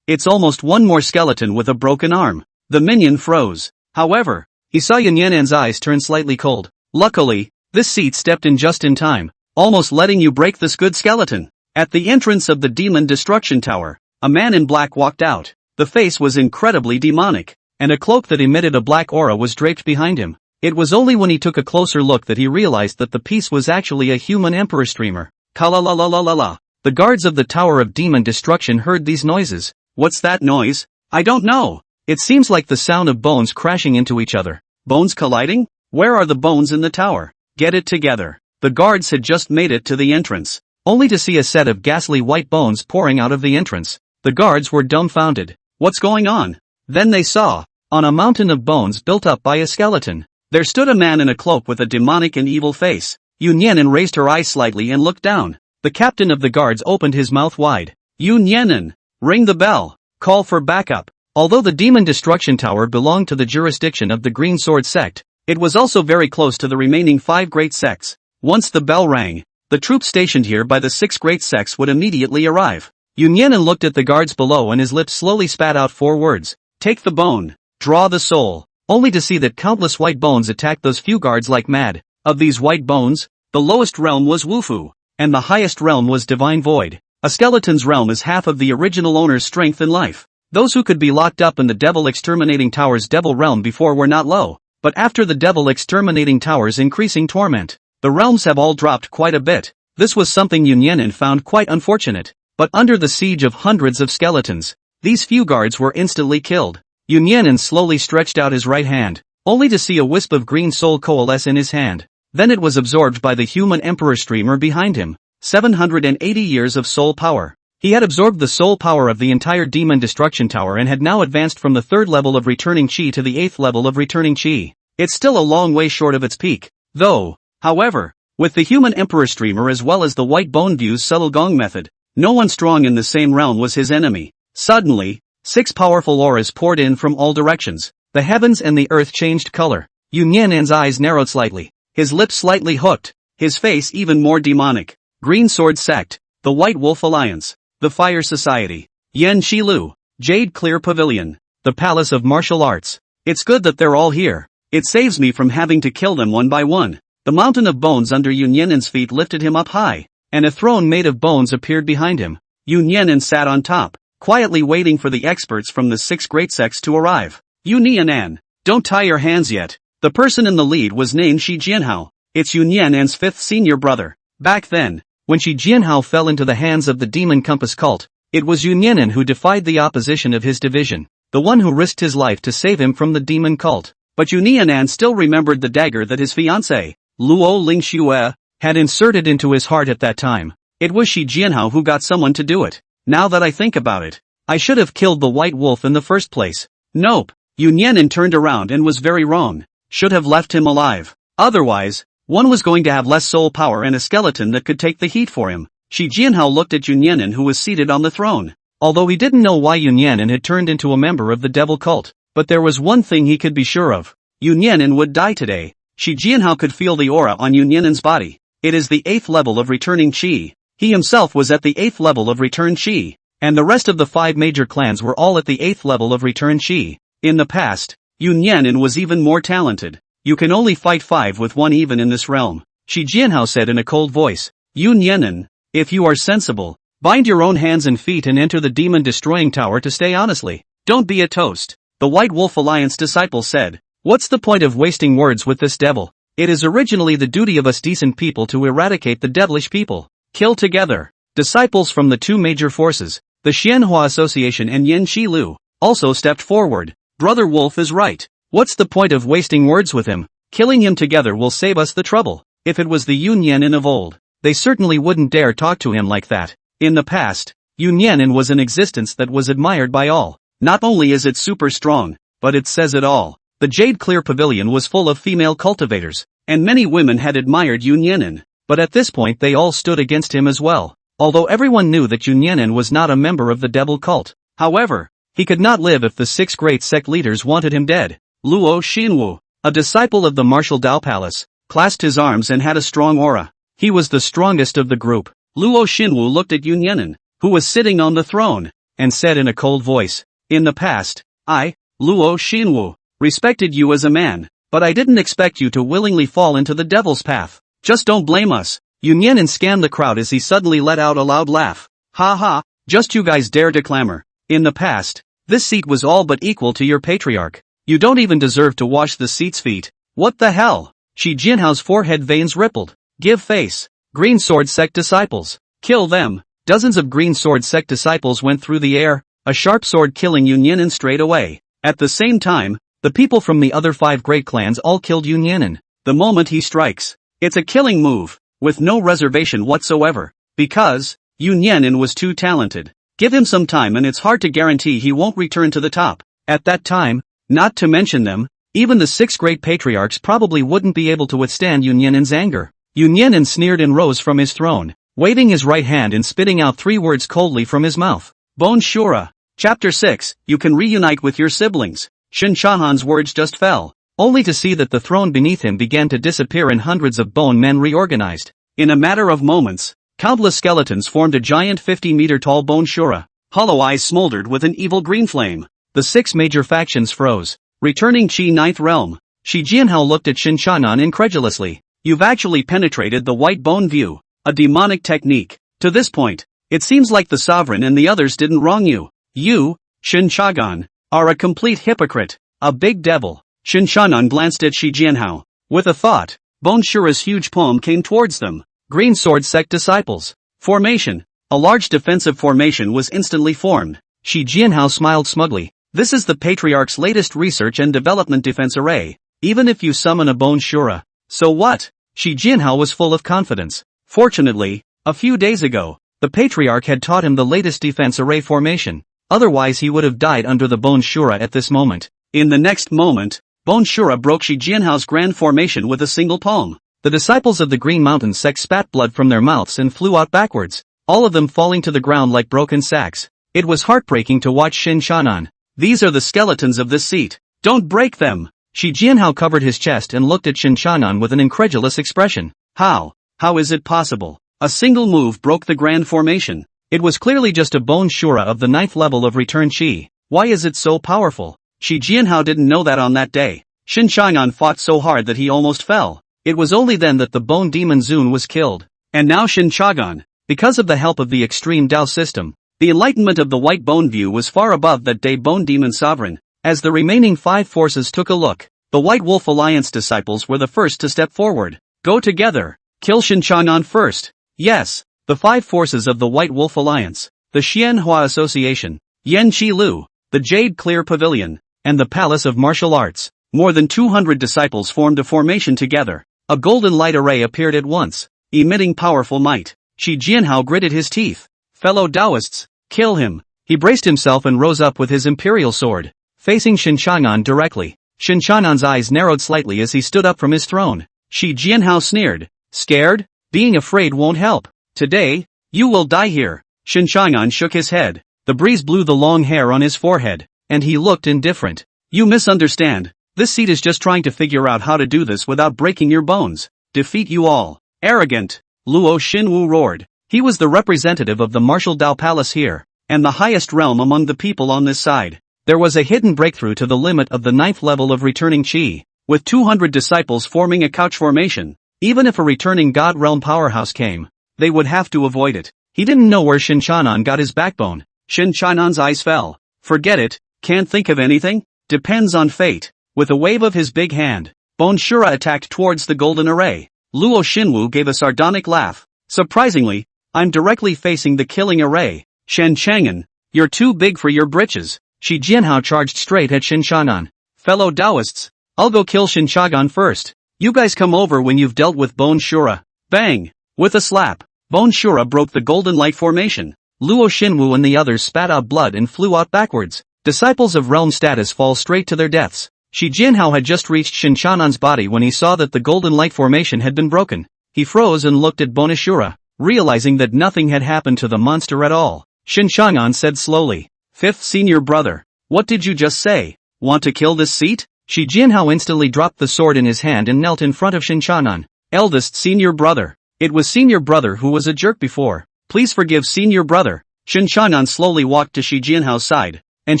It's almost one more skeleton with a broken arm. The minion froze. However, he saw Yun Yan'an's eyes turn slightly cold. Luckily, this seat stepped in just in time, almost letting you break this good skeleton. At the entrance of the Demon Destruction Tower, a man in black walked out. The face was incredibly demonic, and a cloak that emitted a black aura was draped behind him. It was only when he took a closer look that he realized that the piece was actually a human emperor streamer. Kala-la-la-la-la-la. The guards of the Tower of Demon Destruction heard these noises. What's that noise? I don't know. It seems like the sound of bones crashing into each other. Bones colliding? Where are the bones in the tower? Get it together. The guards had just made it to the entrance, only to see a set of ghastly white bones pouring out of the entrance. The guards were dumbfounded. What's going on? Then they saw, on a mountain of bones built up by a skeleton, there stood a man in a cloak with a demonic and evil face. Yun Yan'an raised her eyes slightly and looked down. The captain of the guards opened his mouth wide. Yun Yan'an, ring the bell. Call for backup. Although the Demon Destruction Tower belonged to the jurisdiction of the Green Sword Sect, it was also very close to the remaining 5 great sects. Once the bell rang, the troops stationed here by the 6 great sects would immediately arrive. Yun Yan'an looked at the guards below and his lips slowly spat out 4 words. Take the bone, draw the soul, only to see that countless white bones attacked those few guards like mad. Of these white bones, the lowest realm was Wufu, and the highest realm was Divine Void. A skeleton's realm is half of the original owner's strength and life. Those who could be locked up in the Devil Exterminating Tower's Devil Realm before were not low, but after the Devil Exterminating Tower's increasing torment, the realms have all dropped quite a bit. This was something Yun Yan'an found quite unfortunate, but under the siege of hundreds of skeletons, these few guards were instantly killed. Yun Yan'an slowly stretched out his right hand, only to see a wisp of green soul coalesce in his hand. Then it was absorbed by the human emperor streamer behind him. 780 years of soul power. He had absorbed the soul power of the entire Demon Destruction Tower and had now advanced from the 3rd level of returning chi to the 8th level of returning chi. It's still a long way short of its peak, though. However, with the human emperor streamer as well as the white bone view's subtle gong method, no one strong in the same realm was his enemy. Suddenly, 6 powerful auras poured in from all directions. The heavens and the earth changed color. Yun Yan'an's eyes narrowed slightly, his lips slightly hooked, his face even more demonic. Green Sword Sect, the White Wolf Alliance, the Fire Society, Yen Shilu, Jade Clear Pavilion, the Palace of Martial Arts. It's good that they're all here. It saves me from having to kill them one by one. the mountain of bones under Yun Yan'an's feet lifted him up high, and a throne made of bones appeared behind him. Yun Yan'an sat on top, quietly waiting for the experts from the 6 great sects to arrive. Yun Yan'an, don't tie your hands yet. The person in the lead was named Shi Jianhao. It's Yun Yan'an's 5th senior brother. Back then, when Shi Jianhao fell into the hands of the Demon Compass cult, it was Yun Yan'an who defied the opposition of his division, the one who risked his life to save him from the demon cult. But Yun Yan'an still remembered the dagger that his fiancée, Lu Ling-xue, had inserted into his heart at that time. It was Shi Jianhao who got someone to do it. Now that I think about it, I should have killed the white wolf in the first place. Nope. Yun Yan'an turned around and was very wrong. Should have left him alive. Otherwise, one was going to have less soul power and a skeleton that could take the heat for him. Shi Jianhao looked at Yun Yan'an who was seated on the throne. Although he didn't know why Yun Yan'an had turned into a member of the devil cult, but there was one thing he could be sure of. Yun Yan'an would die today. Shi Jianhao could feel the aura on Yun Yan'an's body. It is the 8th level of returning chi. He himself was at the 8th level of return chi, and the rest of the 5 major clans were all at the 8th level of return chi. In the past, Yun Yan'an was even more talented. You can only fight 5 with 1 even in this realm, Shi Jianhao said in a cold voice. Yun Yan'an, if you are sensible, bind your own hands and feet and enter the demon destroying tower to stay honestly. Don't be a toast. The White Wolf Alliance disciple said. What's the point of wasting words with this devil? It is originally the duty of us decent people to eradicate the devilish people. Kill together. Disciples from the 2 major forces, the Xianhua Association and Yan Shi Lu, also stepped forward. Brother Wolf is right. What's the point of wasting words with him? Killing him together will save us the trouble. If it was the Yun Yan'an of old, they certainly wouldn't dare talk to him like that. In the past, Yun Yan'an was an existence that was admired by all. Not only is it super strong, but it says it all. The Jade Clear Pavilion was full of female cultivators, and many women had admired Yun Yan'an. But at this point they all stood against him as well. Although everyone knew that Yun Yan'an was not a member of the devil cult. However, he could not live if the 6 great sect leaders wanted him dead. Luo Xinwu, a disciple of the martial Dao Palace, clasped his arms and had a strong aura. He was the strongest of the group. Luo Xinwu looked at Yun Yan'an, who was sitting on the throne, and said in a cold voice, in the past, I, Luo Xinwu, respected you as a man, but I didn't expect you to willingly fall into the devil's path. Just don't blame us. Yun Yan'an scanned the crowd as he suddenly let out a loud laugh. Ha ha, just you guys dare to clamor. In the past, this seat was all but equal to your patriarch. You don't even deserve to wash the seat's feet. What the hell? Shi Jianhao's forehead veins rippled. Give face. Green Sword Sect disciples. Kill them. Dozens of Green Sword Sect disciples went through the air, a sharp sword killing Yun Yan'an straight away. At the same time, the people from the other 5 great clans all killed Yun Yan'an. The moment he strikes, it's a killing move, with no reservation whatsoever. Because, Yun Yan'an was too talented. Give him some time and it's hard to guarantee he won't return to the top. At that time, not to mention them, even the 6 great patriarchs probably wouldn't be able to withstand Yun Yan'an's anger. Yun Yan'an sneered and rose from his throne, waving his right hand and spitting out 3 words coldly from his mouth. Bone Shura. Chapter 6, you can reunite with your siblings. Shen Changan's words just fell, only to see that the throne beneath him began to disappear and hundreds of bone men reorganized. In a matter of moments, countless skeletons formed a giant 50-meter-tall bone Shura. Hollow eyes smoldered with an evil green flame. The 6 major factions froze. Returning Chi 9th realm. Shi Jianhao looked at Shen Changan incredulously. You've actually penetrated the white bone view. A demonic technique. To this point, it seems like the sovereign and the others didn't wrong you. You, Shen Changan, are a complete hypocrite. A big devil. Shen Changan glanced at Shi Jianhao. With a thought, Bone Shura's huge palm came towards them. Green Sword Sect disciples. Formation. A large defensive formation was instantly formed. Shi Jianhao smiled smugly. This is the Patriarch's latest research and development defense array. Even if you summon a Bone Shura. So what? Shi Jianhao was full of confidence. Fortunately, a few days ago, the Patriarch had taught him the latest defense array formation. Otherwise he would have died under the Bone Shura at this moment. In the next moment, Bone Shura broke Shi Jianhao's grand formation with a single palm. The disciples of the Green Mountain Sect spat blood from their mouths and flew out backwards, all of them falling to the ground like broken sacks. It was heartbreaking to watch Shen Changan. These are the skeletons of this seat. Don't break them. Shi Jianhao covered his chest and looked at Shen Changan with an incredulous expression. How is it possible? A single move broke the grand formation. It was clearly just a Bone Shura of the 9th level of return chi. Why is it so powerful? Shi Jianhao didn't know that on that day. Shen Changan fought so hard that he almost fell. It was only then that the bone demon Zun was killed. And now Shen Changan, because of the help of the extreme Dao system, the enlightenment of the white bone view was far above that day bone demon sovereign. As the remaining 5 forces took a look, the White Wolf Alliance disciples were the first to step forward. Go together. Kill Shen Changan first. Yes, the 5 forces of the White Wolf Alliance, the Xianhua Association, Yan Qi Lu, the Jade Clear Pavilion, and the Palace of Martial Arts. More than 200 disciples formed a formation together. A golden light array appeared at once, emitting powerful might. Shi Jianhao gritted his teeth. Fellow Daoists, kill him. He braced himself and rose up with his imperial sword, facing Shen Changan directly. Shen Changan's eyes narrowed slightly as he stood up from his throne. Shi Jianhao sneered. Scared? Being afraid won't help. Today, you will die here. Shen Changan shook his head. The breeze blew the long hair on his forehead, and he looked indifferent. You misunderstand. This seat is just trying to figure out how to do this without breaking your bones. Defeat you all. Arrogant. Luo Xinwu roared. He was the representative of the martial Dao Palace here, and the highest realm among the people on this side. There was a hidden breakthrough to the limit of the 9th level of returning Qi, with 200 disciples forming a couch formation. Even if a returning God realm powerhouse came, they would have to avoid it. He didn't know where Shen Changan got his backbone. Shen Changan's eyes fell. Forget it, can't think of anything? Depends on fate. With a wave of his big hand, Bone Shura attacked towards the golden array. Luo Xinwu gave a sardonic laugh. Surprisingly, I'm directly facing the killing array. Shen Changan, you're too big for your britches. Shi Jianhao charged straight at Shen Changan. Fellow Daoists, I'll go kill Shen Changan first. You guys come over when you've dealt with Bone Shura. Bang! With a slap, Bone Shura broke the golden light formation. Luo Xinwu and the others spat out blood and flew out backwards. Disciples of realm status fall straight to their deaths. Shi Jianhao had just reached Shen Changan's body when he saw that the golden light formation had been broken. He froze and looked at Bone Shura, realizing that nothing had happened to the monster at all. Shen Changan said slowly, 5th senior brother, what did you just say? Want to kill this seat? Shi Jianhao instantly dropped the sword in his hand and knelt in front of Shen Changan. Eldest senior brother. It was senior brother who was a jerk before. Please forgive senior brother. Shen Changan slowly walked to Shi Jianhao's side, and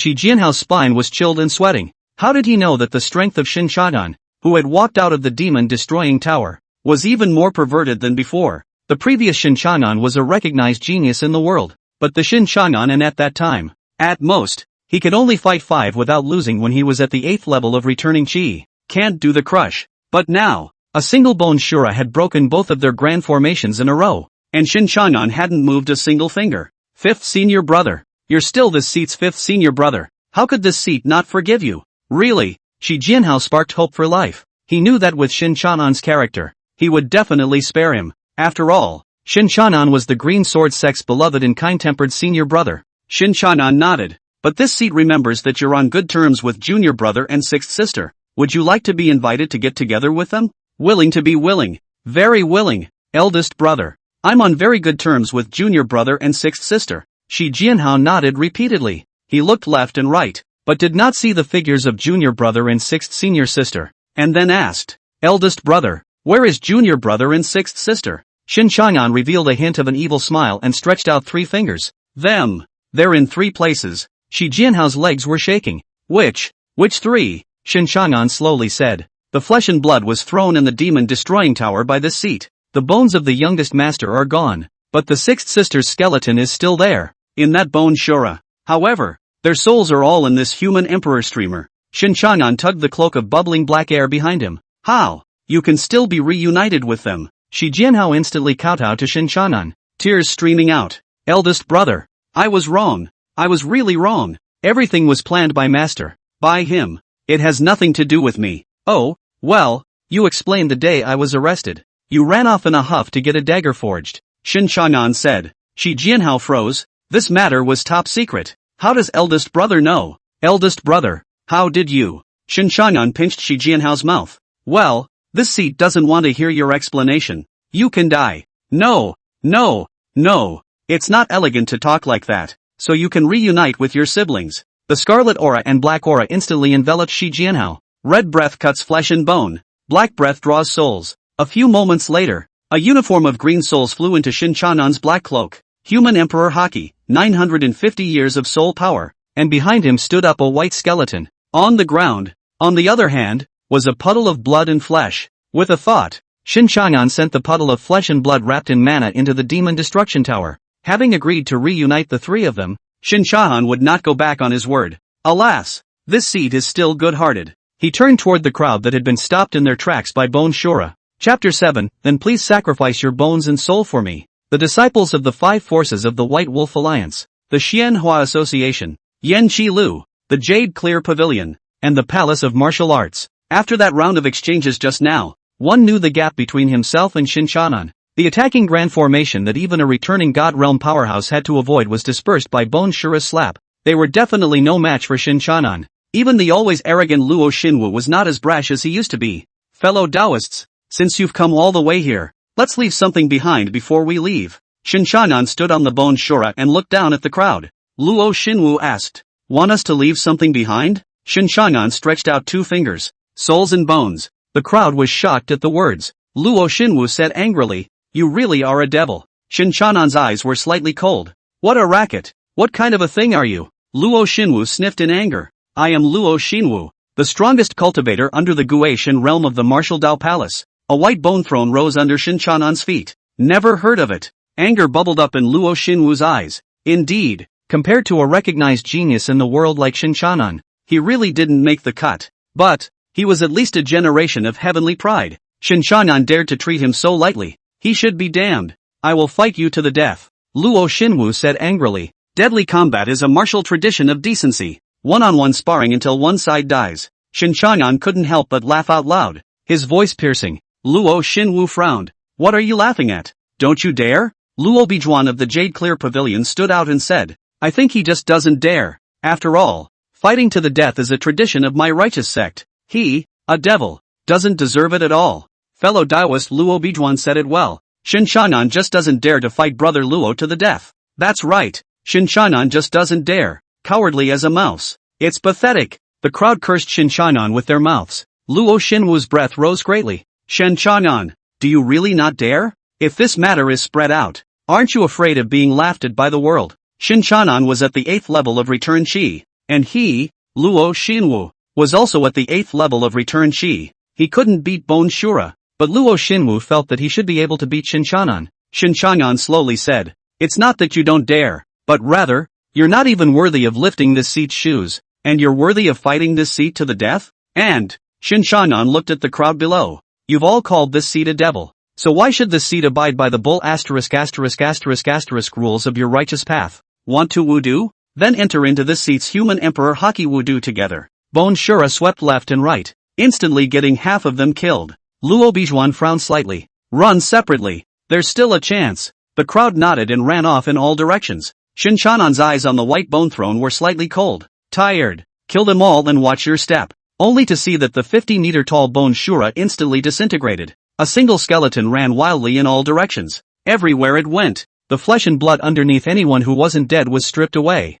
Shi Jianhao's spine was chilled and sweating. How did he know that the strength of Shen Changan, who had walked out of the demon destroying tower, was even more perverted than before? The previous Shen Changan was a recognized genius in the world, but the Shen Changan and at that time, at most, he could only fight 5 without losing when he was at the 8th level of returning Qi. Can't do the crush. But now, a single Bone Shura had broken both of their grand formations in a row, and Shen Changan hadn't moved a single finger. 5th senior brother, you're still this seat's 5th senior brother. How could this seat not forgive you? Really? Shi Jianhao sparked hope for life. He knew that with Shen Changan's character, he would definitely spare him. After all, Shen Changan was the Green Sword Sect's beloved and kind-tempered senior brother. Shen Changan nodded. But this seat remembers that you're on good terms with junior brother and 6th sister. Would you like to be invited to get together with them? Willing to be willing. Very willing. Eldest brother. I'm on very good terms with junior brother and 6th sister. Shi Jianhao nodded repeatedly. He looked left and right, but did not see the figures of junior brother and 6th senior sister, and then asked, Eldest brother, where is junior brother and 6th sister? Shen Changan revealed a hint of an evil smile and stretched out 3 fingers. Them. They're in 3 places. Shi Jianhao's legs were shaking. Which 3? Shen Changan slowly said. The flesh and blood was thrown in the demon destroying tower by this seat. The bones of the youngest master are gone, but the 6th sister's skeleton is still there. In that Bone Shura. However, their souls are all in this human emperor streamer. Shen Changan tugged the cloak of bubbling black air behind him. How? You can still be reunited with them. Shi Jianhao instantly kowtowed to Shen Changan, tears streaming out. Eldest brother, I was wrong. I was really wrong. Everything was planned by master. By him. It has nothing to do with me. Oh, well, you explained the day I was arrested. You ran off in a huff to get a dagger forged, Shen Changan said. Shi Jianhao froze. This matter was top secret. How does eldest brother know? Eldest brother, how did you? Shen Changan pinched Shi Jianhao's mouth. Well, this seat doesn't want to hear your explanation. You can die. No, no, no. It's not elegant to talk like that. So you can reunite with your siblings. The scarlet aura and black aura instantly enveloped Shi Jianhao. Red breath cuts flesh and bone. Black breath draws souls. A few moments later, a uniform of green souls flew into Shen Changan's black cloak. Human Emperor Haki, 950 years of soul power, and behind him stood up a white skeleton. On the ground, on the other hand, was a puddle of blood and flesh. With a thought, Shen Changan sent the puddle of flesh and blood wrapped in mana into the Demon Destruction Tower. Having agreed to reunite the three of them, Shen Changan would not go back on his word. Alas, this seed is still good-hearted. He turned toward the crowd that had been stopped in their tracks by Bone Shura. Chapter 7, Then please sacrifice your bones and soul for me. The disciples of the five forces of the White Wolf Alliance, the Xianhua Association, Yan Qi Lu, the Jade Clear Pavilion, and the Palace of Martial Arts. After that round of exchanges just now, one knew the gap between himself and Shen Changan. The attacking grand formation that even a returning God Realm powerhouse had to avoid was dispersed by Bone Shura's slap. They were definitely no match for Shen Changan. Even the always arrogant Luo Xinwu was not as brash as he used to be. Fellow Daoists, since you've come all the way here, let's leave something behind before we leave. Shen Changan stood on the Bone Shura and looked down at the crowd. Luo Xinwu asked, "Want us to leave something behind?" Shen Changan stretched out two fingers. "Souls and bones." The crowd was shocked at the words. Luo Xinwu said angrily, "You really are a devil." Shen Changan's eyes were slightly cold. "What a racket! What kind of a thing are you?" Luo Xinwu sniffed in anger. "I am Luo Xinwu, the strongest cultivator under the Guishan realm of the Martial Dao Palace." A white bone throne rose under Shen Changan's feet. "Never heard of it." Anger bubbled up in Luo Xinwu's eyes. Indeed, compared to a recognized genius in the world like Shen Changan, he really didn't make the cut. But he was at least a generation of heavenly pride. Shen Changan dared to treat him so lightly. He should be damned. "I will fight you to the death," Luo Xinwu said angrily. "Deadly combat is a martial tradition of decency. One-on-one sparring until one side dies." Shen Changan couldn't help but laugh out loud, his voice piercing. Luo Xinwu frowned. "What are you laughing at? Don't you dare?" Luo Bijuan of the Jade Clear Pavilion stood out and said, "I think he just doesn't dare. After all, fighting to the death is a tradition of my righteous sect. He, a devil, doesn't deserve it at all." Fellow Daoist Luo Bijuan said it well. Shen Changan just doesn't dare to fight brother Luo to the death. That's right, Shen Changan just doesn't dare. Cowardly as a mouse. It's pathetic. The crowd cursed Shen Changan with their mouths. Luo Xinwu's breath rose greatly. "Shen Changan, do you really not dare? If this matter is spread out, aren't you afraid of being laughed at by the world?" Shen Changan was at the 8th level of Return Qi, and he, Luo Xinwu, was also at the 8th level of Return Qi. He couldn't beat Bone Shura, but Luo Xinwu felt that he should be able to beat Shen Changan. Shen Changan slowly said, "It's not that you don't dare, but rather, you're not even worthy of lifting this seat's shoes, and you're worthy of fighting this seat to the death?" And Shen Changan looked at the crowd below. "You've all called this seat a devil. So why should this seat abide by the bull ***** rules of your righteous path? Want to wudu? Then enter into this seat's human emperor Haki wudu together." Bone Shura swept left and right, instantly getting half of them killed. Luo Bijuan frowned slightly. "Run separately. There's still a chance." The crowd nodded and ran off in all directions. Shen Changan's eyes on the white bone throne were slightly cold. Tired. Kill them all and watch your step. Only to see that the 50-meter-tall Bone Shura instantly disintegrated. A single skeleton ran wildly in all directions. Everywhere it went, the flesh and blood underneath anyone who wasn't dead was stripped away.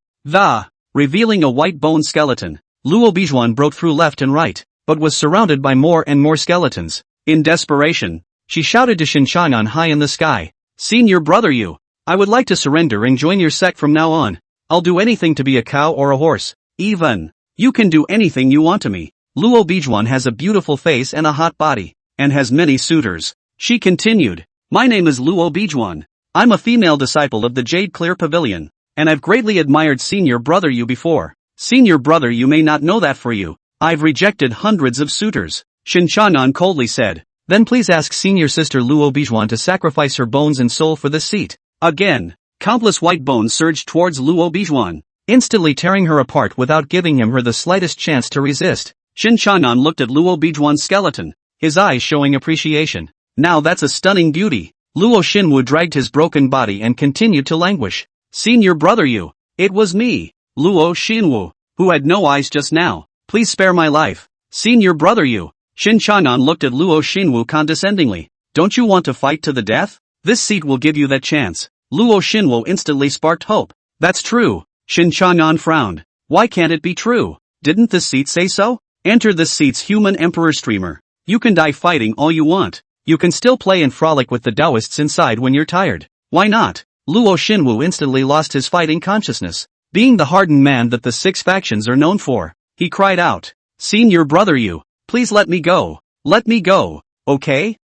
Revealing a white bone skeleton, Luo Bijuan broke through left and right, but was surrounded by more and more skeletons. In desperation, she shouted to Shen Changan high in the sky, "Senior brother you! I would like to surrender and join your sect from now on. I'll do anything to be a cow or a horse. Even, you can do anything you want to me." Luo Bijuan has a beautiful face and a hot body, and has many suitors. She continued, "My name is Luo Bijuan. I'm a female disciple of the Jade Clear Pavilion, and I've greatly admired Senior Brother you before. Senior Brother you may not know that for you, I've rejected hundreds of suitors." Shen Changan coldly said, "Then please ask Senior Sister Luo Bijuan to sacrifice her bones and soul for this seat." Again, countless white bones surged towards Luo Bijuan, instantly tearing her apart without giving her the slightest chance to resist. Shen Changan looked at Luo Bijuan's skeleton, his eyes showing appreciation. "Now that's a stunning beauty." Luo Xinwu dragged his broken body and continued to languish. "Senior brother you, it was me, Luo Xinwu, who had no eyes just now. Please spare my life. Senior brother you." Shen Changan looked at Luo Xinwu condescendingly. "Don't you want to fight to the death? This seat will give you that chance." Luo Xinwu instantly sparked hope. "That's true." Shen Changan frowned. "Why can't it be true? Didn't this seat say so? Enter this seat's human emperor streamer. You can die fighting all you want. You can still play and frolic with the Daoists inside when you're tired. Why not?" Luo Xinwu instantly lost his fighting consciousness. Being the hardened man that the six factions are known for, he cried out, "Senior brother you, please let me go. Let me go, okay?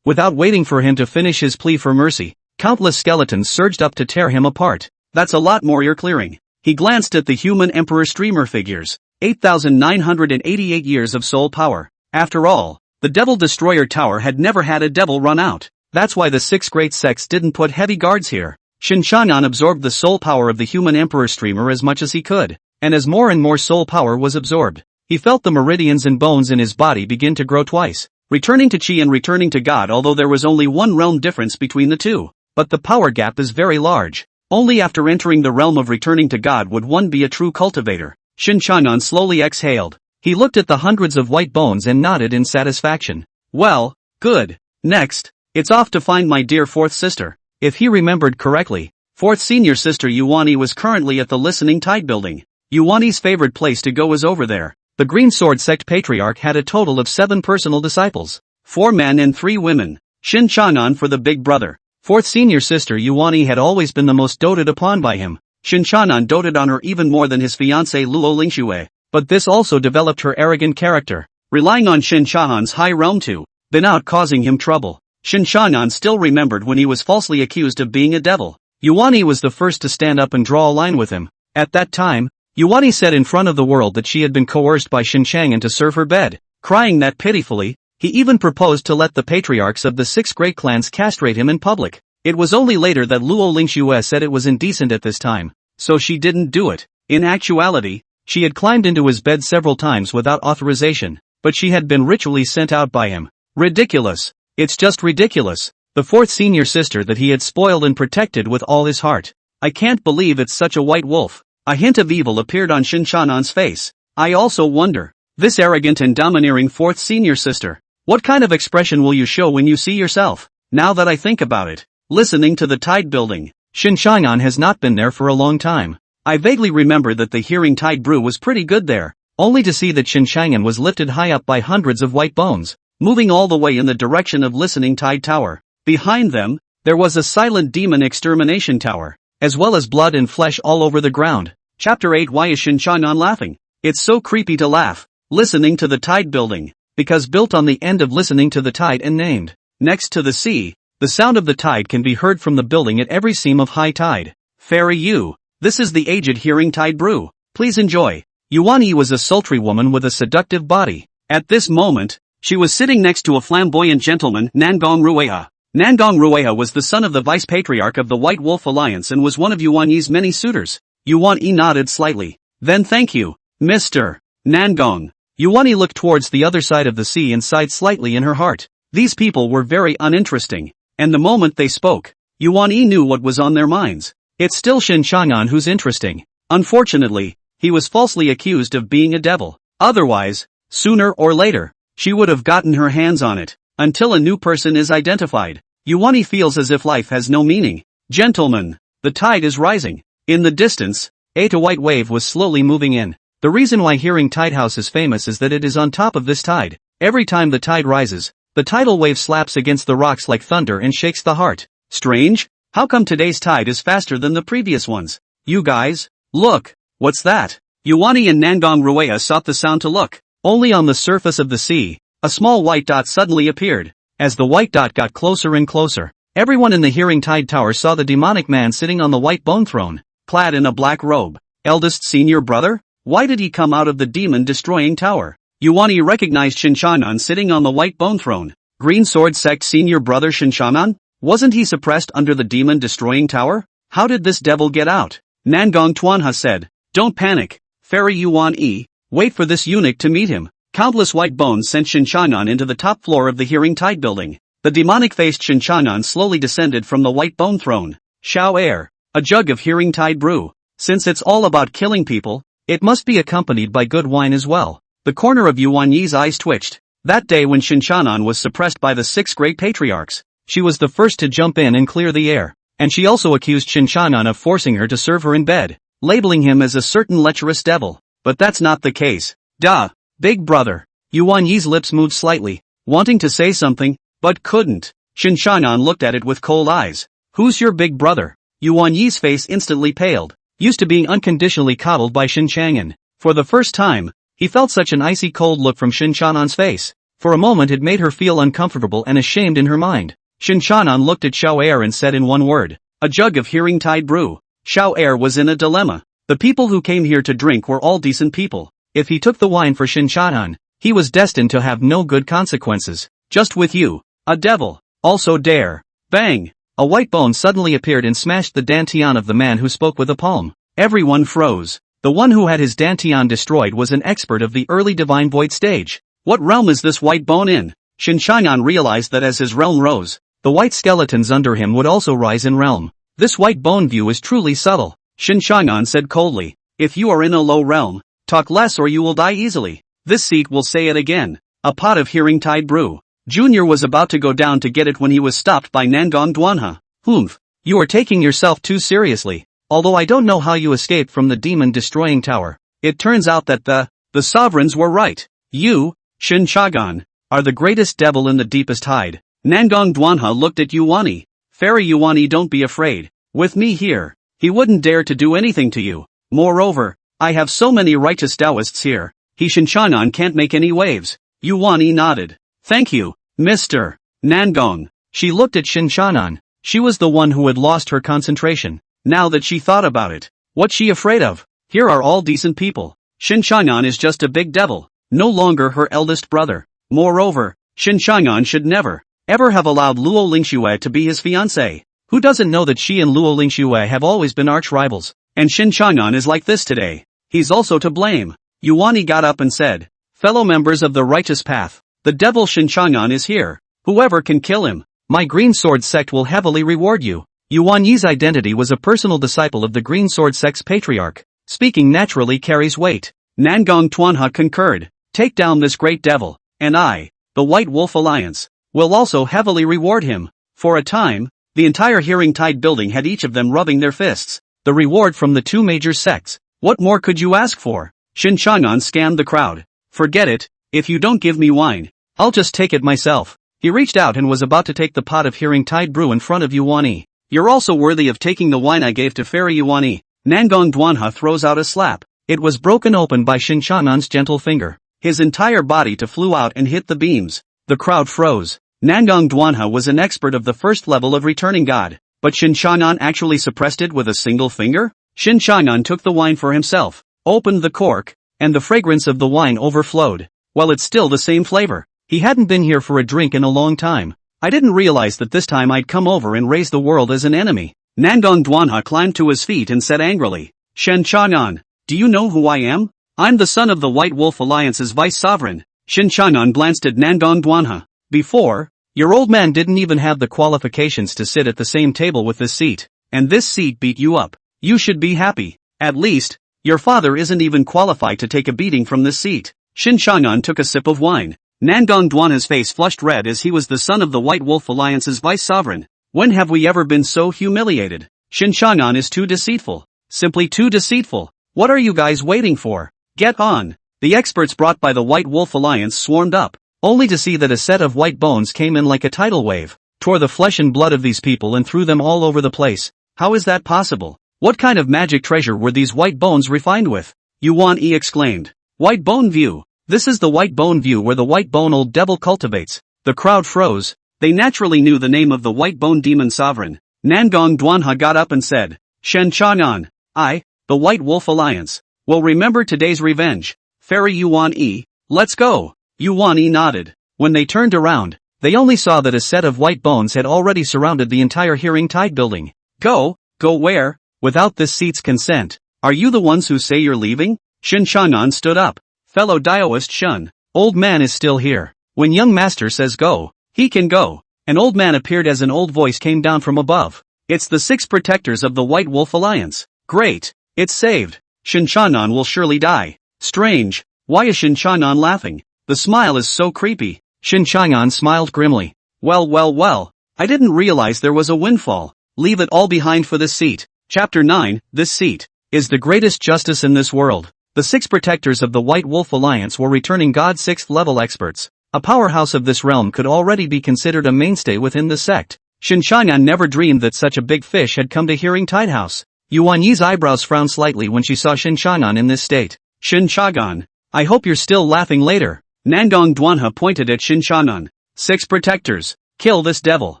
Without waiting for him to finish his plea for mercy, countless skeletons surged up to tear him apart. That's a lot more you're clearing. He glanced at the human emperor streamer figures. 8,988 years of soul power. After all, the Devil Destroyer Tower had never had a devil run out. That's why the 6 great sects didn't put heavy guards here. Shen Changan absorbed the soul power of the human emperor streamer as much as he could, and as more and more soul power was absorbed, he felt the meridians and bones in his body begin to grow twice, returning to Qi and returning to God, although there was only one realm difference between the two. But the power gap is very large. Only after entering the realm of returning to God would one be a true cultivator. Shen Changan slowly exhaled. He looked at the hundreds of white bones and nodded in satisfaction. Well, good. Next, it's off to find my dear fourth sister. If he remembered correctly, fourth senior sister Yuani was currently at the Listening Tide building. Yuani's favorite place to go was over there. The Green Sword Sect patriarch had a total of 7 personal disciples. 4 men and 3 women. Shen Changan for the big brother. Fourth senior sister Yuani had always been the most doted upon by him. Shen Changan doted on her even more than his fiancée Lu Ling-xue. But this also developed her arrogant character, relying on Shen Changan's high realm to been out causing him trouble. Shen Changan still remembered when he was falsely accused of being a devil. Yuani was the first to stand up and draw a line with him. At that time, Yuani said in front of the world that she had been coerced by Shen Changan to serve her bed, crying that pitifully. He even proposed to let the patriarchs of the 6 great clans castrate him in public. It was only later that Lu Ling-xue said it was indecent at this time, so she didn't do it. In actuality, she had climbed into his bed several times without authorization, but she had been ritually sent out by him. Ridiculous. It's just ridiculous. The fourth senior sister that he had spoiled and protected with all his heart. I can't believe it's such a white wolf. A hint of evil appeared on Shen Changan's face. I also wonder, this arrogant and domineering fourth senior sister, what kind of expression will you show when you see yourself? Now that I think about it, listening to the Tide building, Shen Changan has not been there for a long time. I vaguely remember that the Hearing Tide brew was pretty good there, only to see that Shen Changan was lifted high up by hundreds of white bones, moving all the way in the direction of Listening Tide Tower. Behind them, there was a silent Demon Exterminating Tower, as well as blood and flesh all over the ground. Chapter 8. Why is Shen Changan laughing? It's so creepy to laugh. Listening to the Tide building, because built on the end of listening to the tide and named next to the sea, the sound of the tide can be heard from the building at every seam of high tide. Fairy you. This is the aged Hearing Tide brew. Please enjoy. Yuani was a sultry woman with a seductive body. At this moment, she was sitting next to a flamboyant gentleman, Nangong Rueha. Nangong Rueha was the son of the vice-patriarch of the White Wolf Alliance and was one of Yuani's many suitors. Yuani nodded slightly. Then thank you, Mr. Nangong. Yuani looked towards the other side of the sea and sighed slightly in her heart. These people were very uninteresting, and the moment they spoke, Yuani knew what was on their minds. It's still Shen Changan who's interesting. Unfortunately, he was falsely accused of being a devil. Otherwise, sooner or later, she would have gotten her hands on it. Until a new person is identified, Yuani feels as if life has no meaning. Gentlemen, the tide is rising. In the distance, a white wave was slowly moving in. The reason why Hearing Tide House is famous is that it is on top of this tide. Every time the tide rises, the tidal wave slaps against the rocks like thunder and shakes the heart. Strange? How come today's tide is faster than the previous ones? You guys, look, what's that? Yuani and Nangong Rueha sought the sound to look. Only on the surface of the sea, a small white dot suddenly appeared. As the white dot got closer and closer, everyone in the Hearing Tide Tower saw the demonic man sitting on the white bone throne, clad in a black robe. Eldest senior brother? Why did he come out of the demon-destroying tower? Yuani recognized Shen Changan sitting on the white bone throne. Green Sword Sect senior brother Shen Changan? Wasn't he suppressed under the demon-destroying tower? How did this devil get out? Nangong Tuanha said. Don't panic, Fairy Yuan-e. Wait for this eunuch to meet him. Countless white bones sent Shen Changan into the top floor of the Hearing Tide building. The demonic-faced Shen Changan slowly descended from the white bone throne. Xiao air. A jug of Hearing Tide brew. Since it's all about killing people, it must be accompanied by good wine as well. The corner of Yuani's eyes twitched. That day when Shen Changan was suppressed by the 6 great patriarchs, she was the first to jump in and clear the air, and she also accused Shen Changan of forcing her to serve her in bed, labeling him as a certain lecherous devil. But that's not the case. Duh, big brother. Yuani's lips moved slightly, wanting to say something, but couldn't. Shen Changan looked at it with cold eyes. Who's your big brother? Yuani's face instantly paled. Used to being unconditionally coddled by Shen Changan. For the first time, he felt such an icy cold look from Shen Changan's face. For a moment it made her feel uncomfortable and ashamed in her mind. Shen Changan looked at Xiao and said in one word, "A jug of hearing tide brew." Xiao was in a dilemma. The people who came here to drink were all decent people. If he took the wine for Shen Changan, he was destined to have no good consequences. "Just with you, a devil, also dare." Bang! A white bone suddenly appeared and smashed the dantian of the man who spoke with a palm. Everyone froze. The one who had his dantian destroyed was an expert of the early divine void stage. What realm is this white bone in? Shen Changan realized that as his realm rose, the white skeletons under him would also rise in realm. This white bone view is truly subtle. Shen Changan said coldly, "If you are in a low realm, talk less or you will die easily." This seat will say it again. A pot of hearing tide brew. Junior was about to go down to get it when he was stopped by Nangong Duanha. "Humph. You are taking yourself too seriously. Although I don't know how you escaped from the demon destroying tower. It turns out that the sovereigns were right. You, Shen Changan, are the greatest devil in the deepest hide." Nangong Duanha looked at Yuani. "Fairy Yuani, don't be afraid. With me here, he wouldn't dare to do anything to you. Moreover, I have so many righteous Daoists here. Shen Changan can't make any waves." Yuani nodded. "Thank you, Mr. Nangong." She looked at Shen Changan. She was the one who had lost her concentration. Now that she thought about it, what's she afraid of? Here are all decent people. Shen Changan is just a big devil, no longer her eldest brother. Moreover, Shen Changan should never, ever have allowed Lu Ling-xue to be his fiancée. Who doesn't know that she and Lu Ling-xue have always been arch rivals? And Shen Changan is like this today. He's also to blame. Yuani got up and said, "Fellow members of the righteous path, the devil Shen Changan is here. Whoever can kill him, my Green Sword Sect will heavily reward you." Yuani's identity was a personal disciple of the Green Sword Sect's patriarch. Speaking naturally carries weight. Nangong Duanha concurred. "Take down this great devil, and I, the White Wolf Alliance, will also heavily reward him." For a time, the entire Hearing Tide building had each of them rubbing their fists. The reward from the two major sects. What more could you ask for? Shen Changan scanned the crowd. "Forget it. If you don't give me wine, I'll just take it myself." He reached out and was about to take the pot of Hearing Tide brew in front of Yuani. "You're also worthy of taking the wine I gave to Fairy Yuani." Nangong Duanha throws out a slap. It was broken open by Shen Changan's gentle finger. His entire body flew out and hit the beams. The crowd froze. Nangong Duanha was an expert of the first level of returning God, but Shen Changan actually suppressed it with a single finger? Shen Changan took the wine for himself, opened the cork, and the fragrance of the wine overflowed. Well, it's still the same flavor. He hadn't been here for a drink in a long time. I didn't realize that this time I'd come over and raise the world as an enemy. Nangong Duanha climbed to his feet and said angrily, "Shen Changan, do you know who I am? I'm the son of the White Wolf Alliance's vice sovereign." Shen Changan glanced at Nangong Duanha. "Before, your old man didn't even have the qualifications to sit at the same table with this seat, and this seat beat you up. You should be happy. At least, your father isn't even qualified to take a beating from this seat." Shen Changan took a sip of wine. Nangong Duanha's face flushed red as he was the son of the White Wolf Alliance's vice sovereign. When have we ever been so humiliated? Shen Changan is too deceitful. Simply too deceitful. What are you guys waiting for? Get on. The experts brought by the White Wolf Alliance swarmed up, only to see that a set of white bones came in like a tidal wave, tore the flesh and blood of these people and threw them all over the place. How is that possible? What kind of magic treasure were these white bones refined with? Yuan-yi exclaimed. "White bone view. This is the white bone view where the white bone old devil cultivates." The crowd froze. They naturally knew the name of the white bone demon sovereign. Nangong Duanha got up and said, "Shen Changan, I, the White Wolf Alliance, will remember today's revenge. Fairy Yuan-yi, let's go." Yuan-yi nodded. When they turned around, they only saw that a set of white bones had already surrounded the entire Hearing Tide building. Go where? Without this seat's consent. Are you the ones who say you're leaving? Shen Changan stood up. "Fellow Daoist Shun, old man is still here. When young master says go, he can go." An old man appeared as an old voice came down from above. "It's the 6 protectors of the White Wolf Alliance. Great, it's saved. Shen Changan will surely die." Strange, why is Shen Changan laughing? The smile is so creepy. Shen Changan smiled grimly. Well, I didn't realize there was a windfall. Leave it all behind for this seat. Chapter 9, this seat is the greatest justice in this world. The 6 protectors of the White Wolf Alliance were returning God 6th level experts. A powerhouse of this realm could already be considered a mainstay within the sect. Shen Changan never dreamed that such a big fish had come to Hearing Tide House. Yuan-yi's eyebrows frowned slightly when she saw Shen Changan in this state. "Shen Changan, I hope you're still laughing later. Nangong Duanha pointed at Shen Changan. 6 protectors. Kill this devil.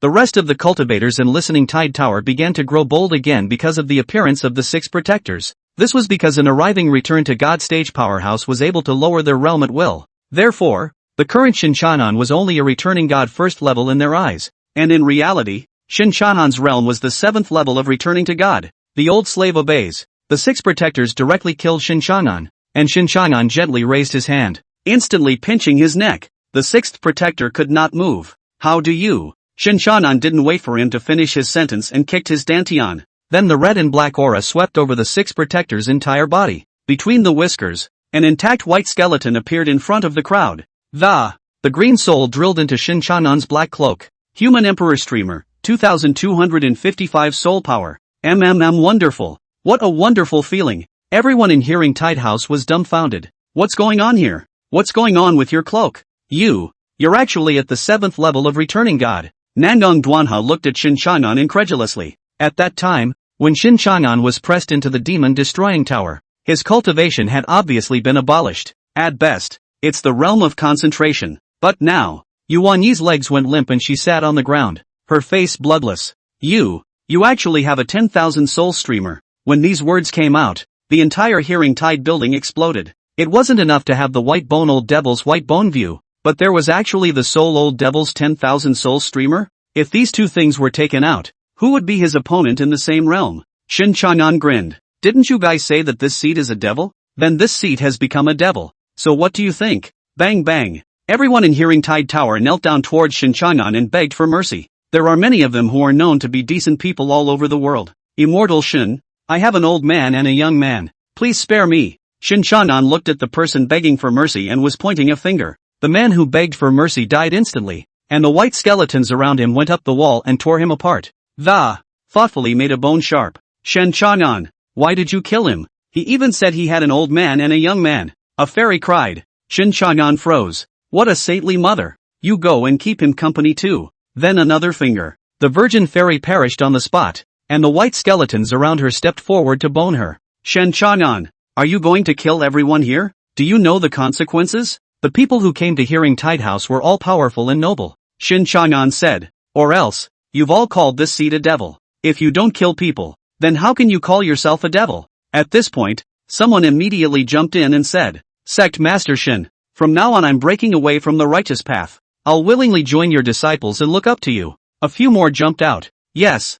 The rest of the cultivators in Listening Tide Tower began to grow bold again because of the appearance of the 6 protectors. This was because an arriving return to God stage powerhouse was able to lower their realm at will. Therefore, the current Shen Changan was only a returning god first level in their eyes. And in reality, Shen Changan's realm was the 7th level of returning to God. The old slave obeys. The 6 protectors directly killed Shen Changan, and Shen Changan gently raised his hand, instantly pinching his neck. The 6th protector could not move. How do you? Shen Changan didn't wait for him to finish his sentence and kicked his dantian. Then the red and black aura swept over the 6 protectors' entire body. Between the whiskers, an intact white skeleton appeared in front of the crowd. The green soul drilled into Shen Changan's black cloak. Human Emperor Streamer, 2255 soul power. Wonderful. What a wonderful feeling. Everyone in Hearing Tide House was dumbfounded. What's going on here? What's going on with your cloak? You're actually at the 7th level of returning god. Nangong Duanha looked at Shen Changan incredulously. At that time, when Shen Changan was pressed into the demon destroying tower, his cultivation had obviously been abolished. At best, it's the realm of concentration. But now, Hua Ying's legs went limp and she sat on the ground, her face bloodless. You actually have a 10,000 soul streamer. When these words came out, the entire Hearing Tide building exploded. It wasn't enough to have the white bone old devil's white bone view, but there was actually the soul old devil's 10,000 soul streamer? If these two things were taken out, who would be his opponent in the same realm? Shen Changan grinned. Didn't you guys say that this seat is a devil? Then this seat has become a devil. So what do you think? Bang bang. Everyone in Hearing Tide Tower knelt down towards Shen Changan and begged for mercy. There are many of them who are known to be decent people all over the world. Immortal Shen, I have an old man and a young man. Please spare me. Shen Changan looked at the person begging for mercy and was pointing a finger. The man who begged for mercy died instantly, and the white skeletons around him went up the wall and tore him apart. Thoughtfully made a bone sharp. Shen Changan, why did you kill him? He even said he had an old man and a young man. A fairy cried. Shen Changan froze. What a saintly mother. You go and keep him company too. Then another finger. The virgin fairy perished on the spot, and the white skeletons around her stepped forward to bone her. Shen Changan, are you going to kill everyone here? Do you know the consequences? The people who came to Hearing Tide House were all powerful and noble. Shen Changan said. Or else, you've all called this seat a devil. If you don't kill people, then how can you call yourself a devil? At this point, someone immediately jumped in and said, Sect Master Shen, from now on I'm breaking away from the righteous path. I'll willingly join your disciples and look up to you. A few more jumped out. Yes.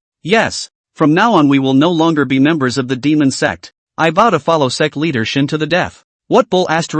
From now on we will no longer be members of the Demon Sect. I vow to follow sect leader Shen to the death. What bull *****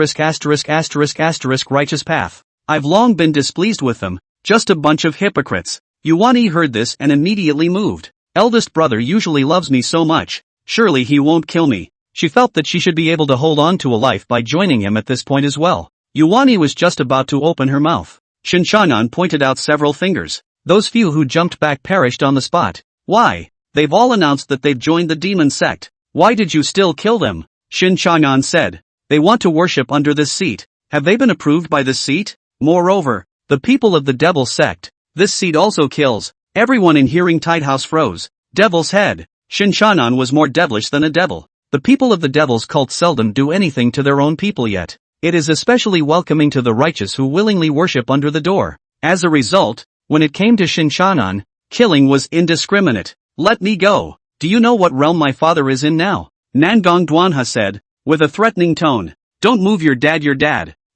righteous path. I've long been displeased with them, just a bunch of hypocrites. Hua Ying heard this and immediately moved. Eldest brother usually loves me so much, surely he won't kill me. She felt that she should be able to hold on to a life by joining him at this point as well. Hua Ying was just about to open her mouth. Shen Changan pointed out several fingers. Those few who jumped back perished on the spot. Why? They've all announced that they've joined the Demon Sect. Why did you still kill them? Shen Changan said. They want to worship under this seat. Have they been approved by this seat? Moreover, the people of the Devil Sect. This seat also kills. Everyone in Hearing Tide House froze. Devil's head. Shen Changan was more devilish than a devil. The people of the Devil's cult seldom do anything to their own people yet. It is especially welcoming to the righteous who willingly worship under the door. As a result, when it came to Shen Changan, killing was indiscriminate. Let me go. Do you know what realm my father is in now? Nangong Duanha said, with a threatening tone. Don't move your dad.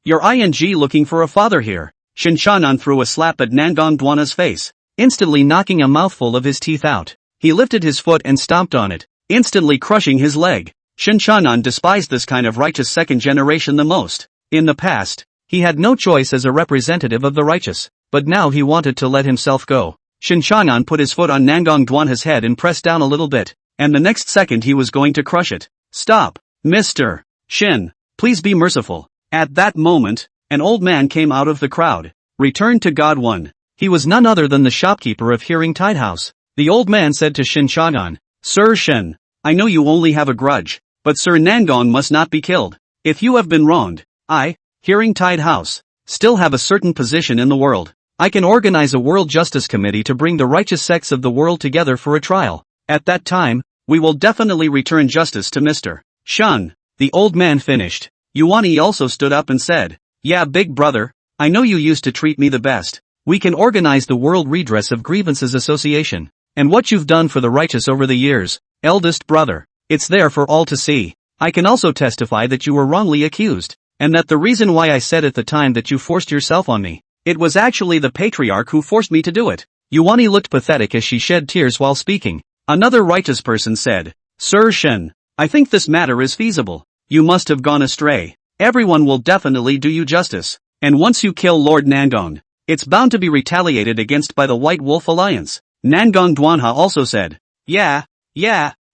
You're looking for a father here. Shen Changan threw a slap at Nangong Duanha's face, instantly knocking a mouthful of his teeth out. He lifted his foot and stomped on it, instantly crushing his leg. Shen Changan despised this kind of righteous second generation the most. In the past, he had no choice as a representative of the righteous, but now he wanted to let himself go. Shen Changan put his foot on Nangong Duanha's head and pressed down a little bit, and the next second he was going to crush it. Stop, Mr. Shen, please be merciful. At that moment, an old man came out of the crowd. Return to God 1. He was none other than the shopkeeper of Hearing Tide House. The old man said to Shen Changan, Sir Shen, I know you only have a grudge, but Sir Nangong must not be killed. If you have been wronged, I, Hearing Tide House, still have a certain position in the world. I can organize a World Justice Committee to bring the righteous sects of the world together for a trial. At that time, we will definitely return justice to Mr. Shen. The old man finished. Hua Ying also stood up and said, Yeah, big brother, I know you used to treat me the best. We can organize the World Redress of Grievances Association. And what you've done for the righteous over the years, eldest brother, it's there for all to see. I can also testify that you were wrongly accused, and that the reason why I said at the time that you forced yourself on me, it was actually the patriarch who forced me to do it. Yuani looked pathetic as she shed tears while speaking. Another righteous person said, Sir Shen, I think this matter is feasible. You must have gone astray. Everyone will definitely do you justice. And once you kill Lord Nangong, it's bound to be retaliated against by the White Wolf Alliance. Nangong Duanha also said, Yeah,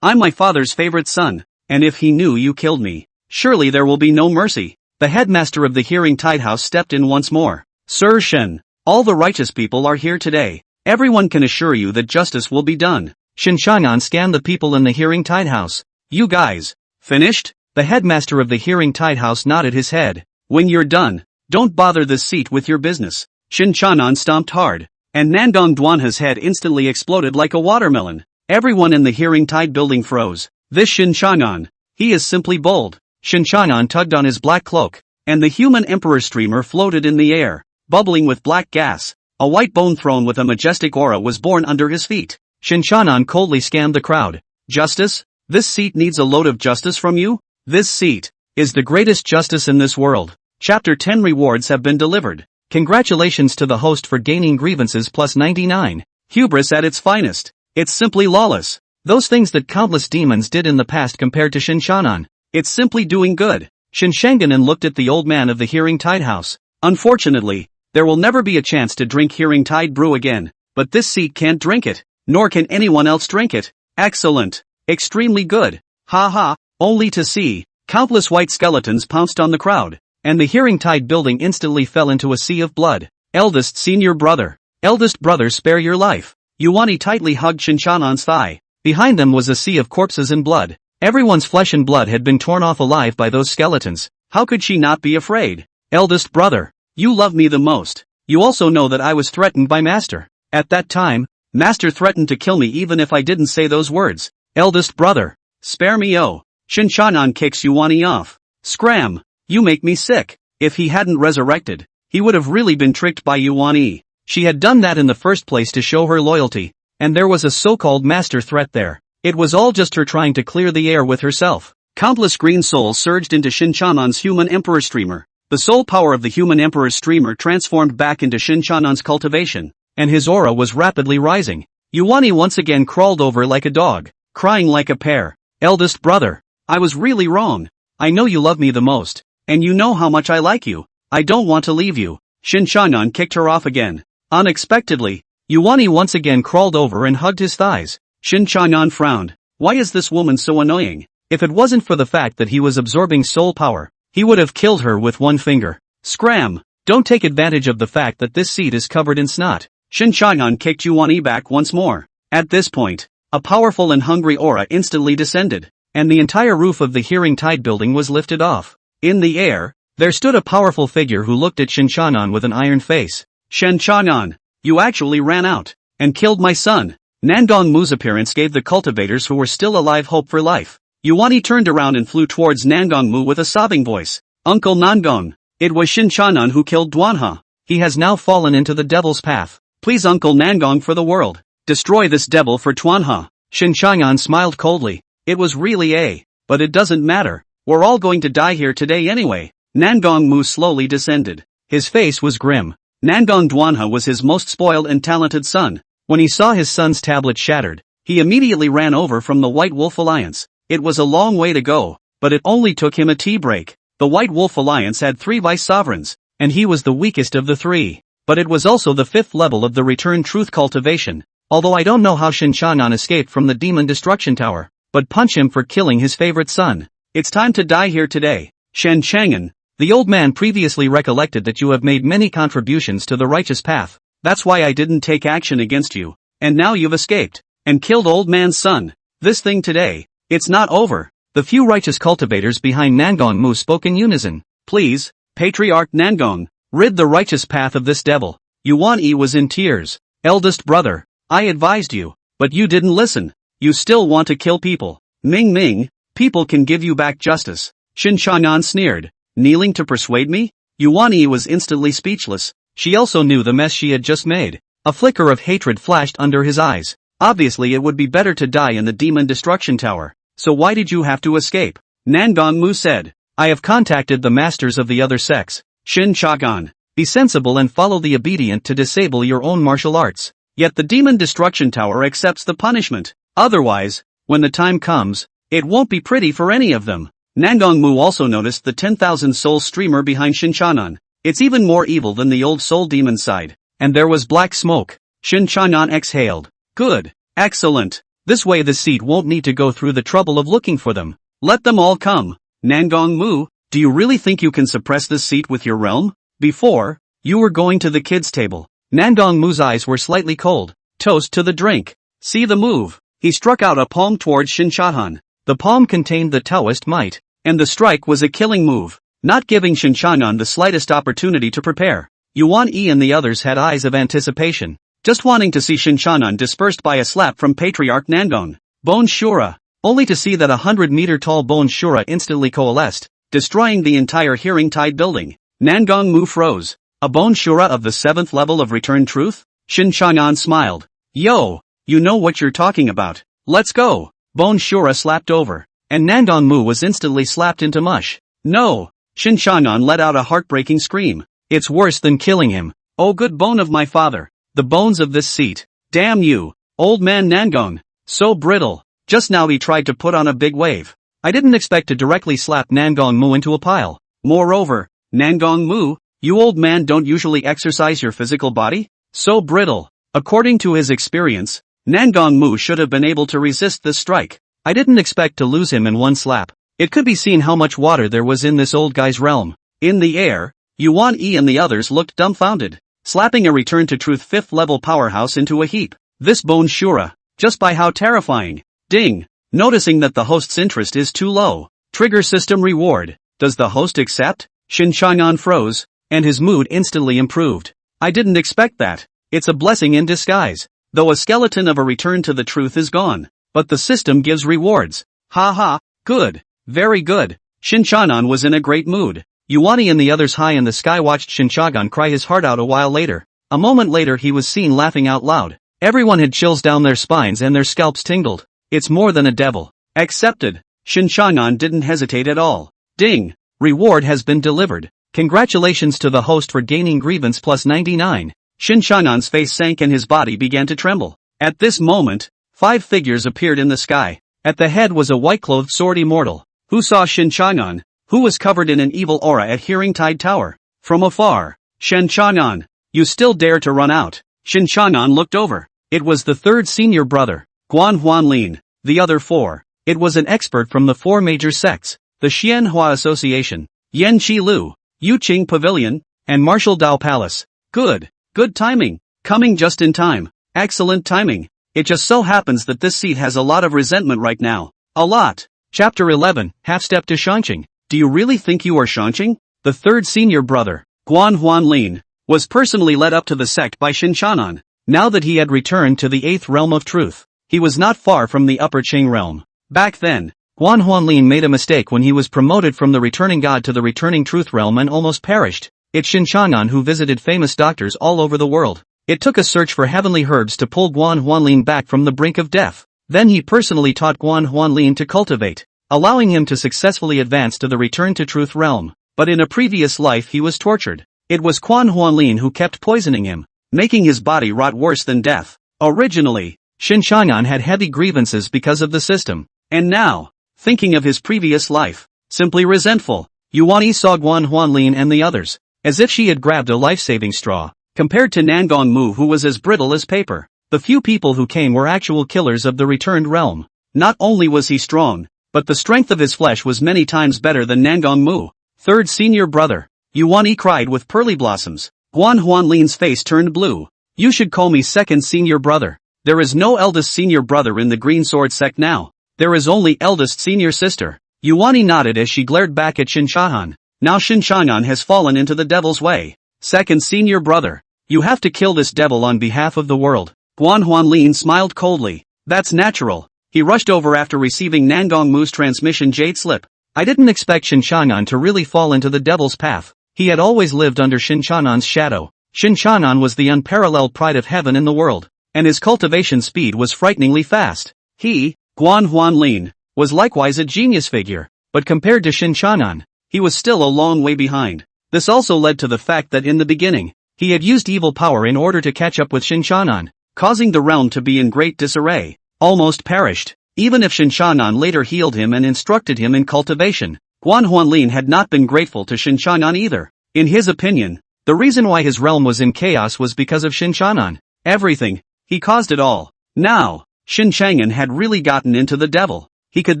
I'm my father's favorite son, and if he knew you killed me, surely there will be no mercy. The headmaster of the Hearing Tide House stepped in once more. Sir Shen, all the righteous people are here today. Everyone can assure you that justice will be done. Shen Changan scanned the people in the Hearing Tide House. You guys, finished? The headmaster of the Hearing Tide House nodded his head. When you're done, don't bother this seat with your business. Shen Changan stomped hard, and Nangong Duanha's head instantly exploded like a watermelon. Everyone in the Hearing Tide building froze. This Shen Changan, he is simply bold. Shen Changan tugged on his black cloak, and the human emperor streamer floated in the air, bubbling with black gas. A white bone throne with a majestic aura was born under his feet. Shen Changan coldly scanned the crowd. Justice? This seat needs a load of justice from you? This seat is the greatest justice in this world. Chapter 10 rewards have been delivered. Congratulations to the host for gaining grievances plus 99. Hubris at its finest. It's simply lawless. Those things that countless demons did in the past compared to Shen Changan. It's simply doing good. Shen Changan looked at the old man of the Hearing Tide House. Unfortunately, there will never be a chance to drink Hearing Tide brew again. But this seat can't drink it. Nor can anyone else drink it. Excellent. Extremely good. Ha ha. Only to see. Countless white skeletons pounced on the crowd, and the Hearing Tide building instantly fell into a sea of blood. Eldest senior brother. Eldest brother, spare your life. Yuani tightly hugged Shen Changan's thigh. Behind them was a sea of corpses and blood. Everyone's flesh and blood had been torn off alive by those skeletons. How could she not be afraid? Eldest brother, you love me the most. You also know that I was threatened by Master. At that time, Master threatened to kill me even if I didn't say those words. Eldest brother, spare me. Oh. Shen Changan kicks Yuani off. Scram. You make me sick. If he hadn't resurrected, he would have really been tricked by Yuani. She had done that in the first place to show her loyalty, and there was a so-called master threat there. It was all just her trying to clear the air with herself. Countless green souls surged into Shen Changan's human emperor streamer. The soul power of the human emperor streamer transformed back into Shen Changan's cultivation, and his aura was rapidly rising. Yuani once again crawled over like a dog, crying like a pear. Eldest brother, I was really wrong. I know you love me the most, and you know how much I like you. I don't want to leave you. Shen Changan kicked her off again. Unexpectedly, Yuani once again crawled over and hugged his thighs. Shen Changan frowned. Why is this woman so annoying? If it wasn't for the fact that he was absorbing soul power, he would have killed her with one finger. Scram! Don't take advantage of the fact that this seat is covered in snot. Shen Changan kicked Yuani back once more. At this point, a powerful and hungry aura instantly descended, and the entire roof of the Hearing Tide building was lifted off. In the air, there stood a powerful figure who looked at Shen Changan with an iron face. Shen Changan, you actually ran out and killed my son. Nangong Mu's appearance gave the cultivators who were still alive hope for life. Yuani turned around and flew towards Nangong Mu with a sobbing voice. Uncle Nangong, it was Shen Changan who killed Duanha. He has now fallen into the devil's path. Please Uncle Nangong for the world, destroy this devil for Duanha. Shen Changan smiled coldly. It was really but it doesn't matter. We're all going to die here today anyway. Nangong Mu slowly descended. His face was grim. Nangong Duanha was his most spoiled and talented son. When he saw his son's tablet shattered, he immediately ran over from the White Wolf Alliance. It was a long way to go, but it only took him a tea break. The White Wolf Alliance had 3 vice sovereigns, and he was the weakest of the 3. But it was also the 5th level of the Return Truth cultivation. Although I don't know how Shen Changan escaped from the Demon Destruction Tower, but punch him for killing his favorite son. It's time to die here today. Shen Changan, the old man previously recollected that you have made many contributions to the righteous path. That's why I didn't take action against you. And now you've escaped, and killed old man's son. This thing today, it's not over. The few righteous cultivators behind Nangong Mu spoke in unison. Please, Patriarch Nangong, rid the righteous path of this devil. Yuan-yi was in tears. Eldest brother, I advised you, but you didn't listen. You still want to kill people. Ming Ming, people can give you back justice. Shen Changan sneered. Kneeling to persuade me? Yuan Yi was instantly speechless. She also knew the mess she had just made. A flicker of hatred flashed under his eyes. Obviously it would be better to die in the Demon Destruction Tower. So why did you have to escape? Nangong Mu said. I have contacted the masters of the other sects. Shen Changan. Be sensible and follow the obedient to disable your own martial arts. Yet the Demon Destruction Tower accepts the punishment. Otherwise, when the time comes, it won't be pretty for any of them. Nangong Mu also noticed the 10,000 soul streamer behind Shen Changan. It's even more evil than the old soul demon side. And there was black smoke. Shen Changan exhaled. Good. Excellent. This way the seat won't need to go through the trouble of looking for them. Let them all come. Nangong Mu, do you really think you can suppress this seat with your realm? Before, you were going to the kids' table. Nangong Mu's eyes were slightly cold. Toast to the drink. See the move. He struck out a palm towards Shen Changan. The palm contained the Daoist might. And the strike was a killing move, not giving Shen Changan the slightest opportunity to prepare. Yuan Yi and the others had eyes of anticipation, just wanting to see Shen Changan dispersed by a slap from Patriarch Nangong. Bone Shura, only to see that 100-meter-tall Bone Shura instantly coalesced, destroying the entire Hearing Tide building. Nangong Mu froze. A Bone Shura of the 7th level of Return Truth? Shen Changan smiled. Yo, you know what you're talking about. Let's go. Bone Shura slapped over, and Nangong Mu was instantly slapped into mush. No. Shen Changan let out a heartbreaking scream. It's worse than killing him. Oh good bone of my father. The bones of this seat. Damn you, old man Nangong. So brittle. Just now he tried to put on a big wave. I didn't expect to directly slap Nangong Mu into a pile. Moreover, Nangong Mu, you old man don't usually exercise your physical body? So brittle. According to his experience, Nangong Mu should have been able to resist this strike. I didn't expect to lose him in one slap. It could be seen how much water there was in this old guy's realm. In the air, Yuan Yi and the others looked dumbfounded, slapping a Return to Truth 5th level powerhouse into a heap. This Bone Shura, just by how terrifying. Ding. Noticing that the host's interest is too low. Trigger system reward. Does the host accept? Shen Changan froze, and his mood instantly improved. I didn't expect that. It's a blessing in disguise. Though a skeleton of a Return to the Truth is gone. But the system gives rewards. Ha ha, good. Very good. Shen Changan was in a great mood. Yuan Yi and the others high in the sky watched Shen Changan cry his heart out a while later. A moment later he was seen laughing out loud. Everyone had chills down their spines and their scalps tingled. It's more than a devil. Accepted. Shen Changan didn't hesitate at all. Ding. Reward has been delivered. Congratulations to the host for gaining grievance plus 99. Shen Changan's face sank and his body began to tremble. At this moment, 5 figures appeared in the sky. At the head was a white-clothed sword immortal, who saw Shen Changan, who was covered in an evil aura at Hearing Tide Tower. From afar, Shen Changan, you still dare to run out? Shen Changan looked over. It was the 3rd senior brother, Guan Huanlin. The other 4. It was an expert from the 4 major sects, the Xianhua Association, Yan Qi Lu, Yu Qing Pavilion, and Martial Dao Palace. Good. Good timing. Coming just in time. Excellent timing. It just so happens that this seat has a lot of resentment right now. A lot. Chapter 11, Half-Step to Shanqing. Do you really think you are Shanqing? The 3rd senior brother, Guan Huanlin, was personally led up to the sect by Shen Changan. Now that he had returned to the 8th realm of truth, he was not far from the upper Qing realm. Back then, Guan Huanlin made a mistake when he was promoted from the returning god to the returning truth realm and almost perished. It's Shen Changan who visited famous doctors all over the world. It took a search for heavenly herbs to pull Guan Huanlin back from the brink of death. Then he personally taught Guan Huanlin to cultivate, allowing him to successfully advance to the return to truth realm. But in a previous life he was tortured. It was Guan Huanlin who kept poisoning him, making his body rot worse than death. Originally, Shen Changan had heavy grievances because of the system. And now, thinking of his previous life, simply resentful, Yuan Yi saw Guan Huanlin and the others, as if she had grabbed a life-saving straw. Compared to Nangong Mu, who was as brittle as paper, the few people who came were actual killers of the returned realm. Not only was he strong, but the strength of his flesh was many times better than Nangong Mu. 3rd senior brother, Yuan Yi cried with pearly blossoms. Guan Huanlin's face turned blue. You should call me 2nd senior brother. There is no eldest senior brother in the Green Sword Sect now. There is only eldest senior sister. Yuan Yi nodded as she glared back at Shen Changan. Now Shen Changan has fallen into the devil's way. 2nd senior brother, you have to kill this devil on behalf of the world. Guan Huanlin smiled coldly. That's natural. He rushed over after receiving Nangong Mu's transmission jade slip. I didn't expect Shen Changan to really fall into the devil's path. He had always lived under Shen Changan's shadow. Shen Changan was the unparalleled pride of heaven in the world, and his cultivation speed was frighteningly fast. He, Guan Huanlin, was likewise a genius figure, but compared to Shen Changan, he was still a long way behind. This also led to the fact that in the beginning, he had used evil power in order to catch up with Shen Changan, causing the realm to be in great disarray, almost perished. Even if Shen Changan later healed him and instructed him in cultivation, Guan Huanlin had not been grateful to Shen Changan either. In his opinion, the reason why his realm was in chaos was because of Shen Changan. Everything, he caused it all. Now, Shen Changan had really gotten into the devil. He could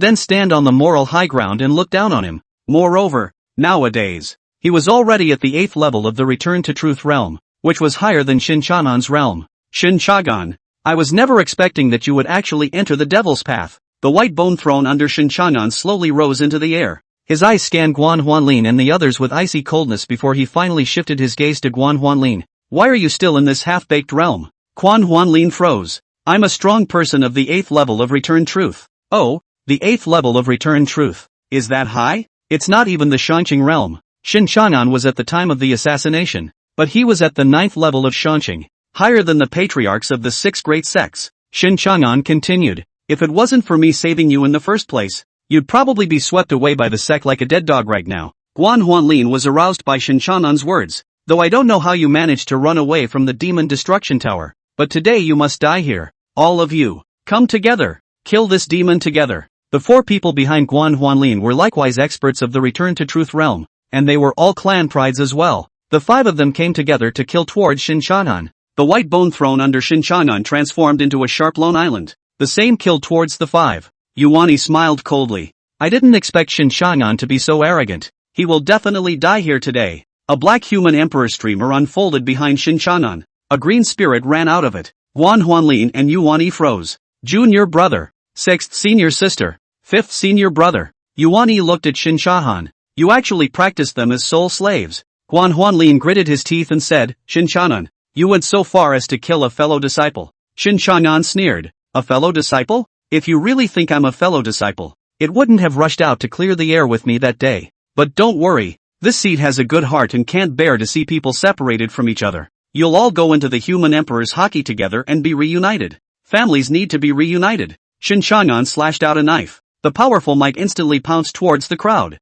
then stand on the moral high ground and look down on him. Moreover, nowadays, he was already at the 8th level of the Return to Truth realm, which was higher than Shen Changan's realm. Shen Changan, I was never expecting that you would actually enter the devil's path. The white bone throne under Shen Changan slowly rose into the air. His eyes scanned Guan Huanlin and the others with icy coldness before he finally shifted his gaze to Guan Huanlin. Why are you still in this half-baked realm? Guan Huanlin froze. I'm a strong person of the 8th level of Return Truth. Oh, the 8th level of Return Truth. Is that high? It's not even the Shanqing realm. Shen Changan was at the time of the assassination, but he was at the 9th level of Shanqing, higher than the patriarchs of the 6 great sects. Shen Changan continued, if it wasn't for me saving you in the first place, you'd probably be swept away by the sect like a dead dog right now. Guan Huanlin was aroused by Shen Changan's words, though I don't know how you managed to run away from the Demon Destruction Tower, but today you must die here. All of you, come together, kill this demon together. The 4 people behind Guan Huanlin were likewise experts of the Return to Truth realm, and they were all clan prides as well. The 5 of them came together to kill towards Shen Changan. The white bone throne under Shen Changan transformed into a sharp lone island. The same killed towards the 5. Yuani smiled coldly. I didn't expect Shen Changan to be so arrogant. He will definitely die here today. A black human emperor streamer unfolded behind Shen Changan. A green spirit ran out of it. Guan Huanlin and Yuani froze. Junior brother. 6th senior sister. 5th senior brother. Yuani looked at Shen Changan. You actually practiced them as soul slaves. Guan Huanlin gritted his teeth and said, Shen Changan, you went so far as to kill a fellow disciple. Shen Changan sneered. A fellow disciple? If you really think I'm a fellow disciple, it wouldn't have rushed out to clear the air with me that day. But don't worry, this seed has a good heart and can't bear to see people separated from each other. You'll all go into the human emperor's hockey together and be reunited. Families need to be reunited. Shen Changan slashed out a knife. The powerful might instantly pounce towards the crowd.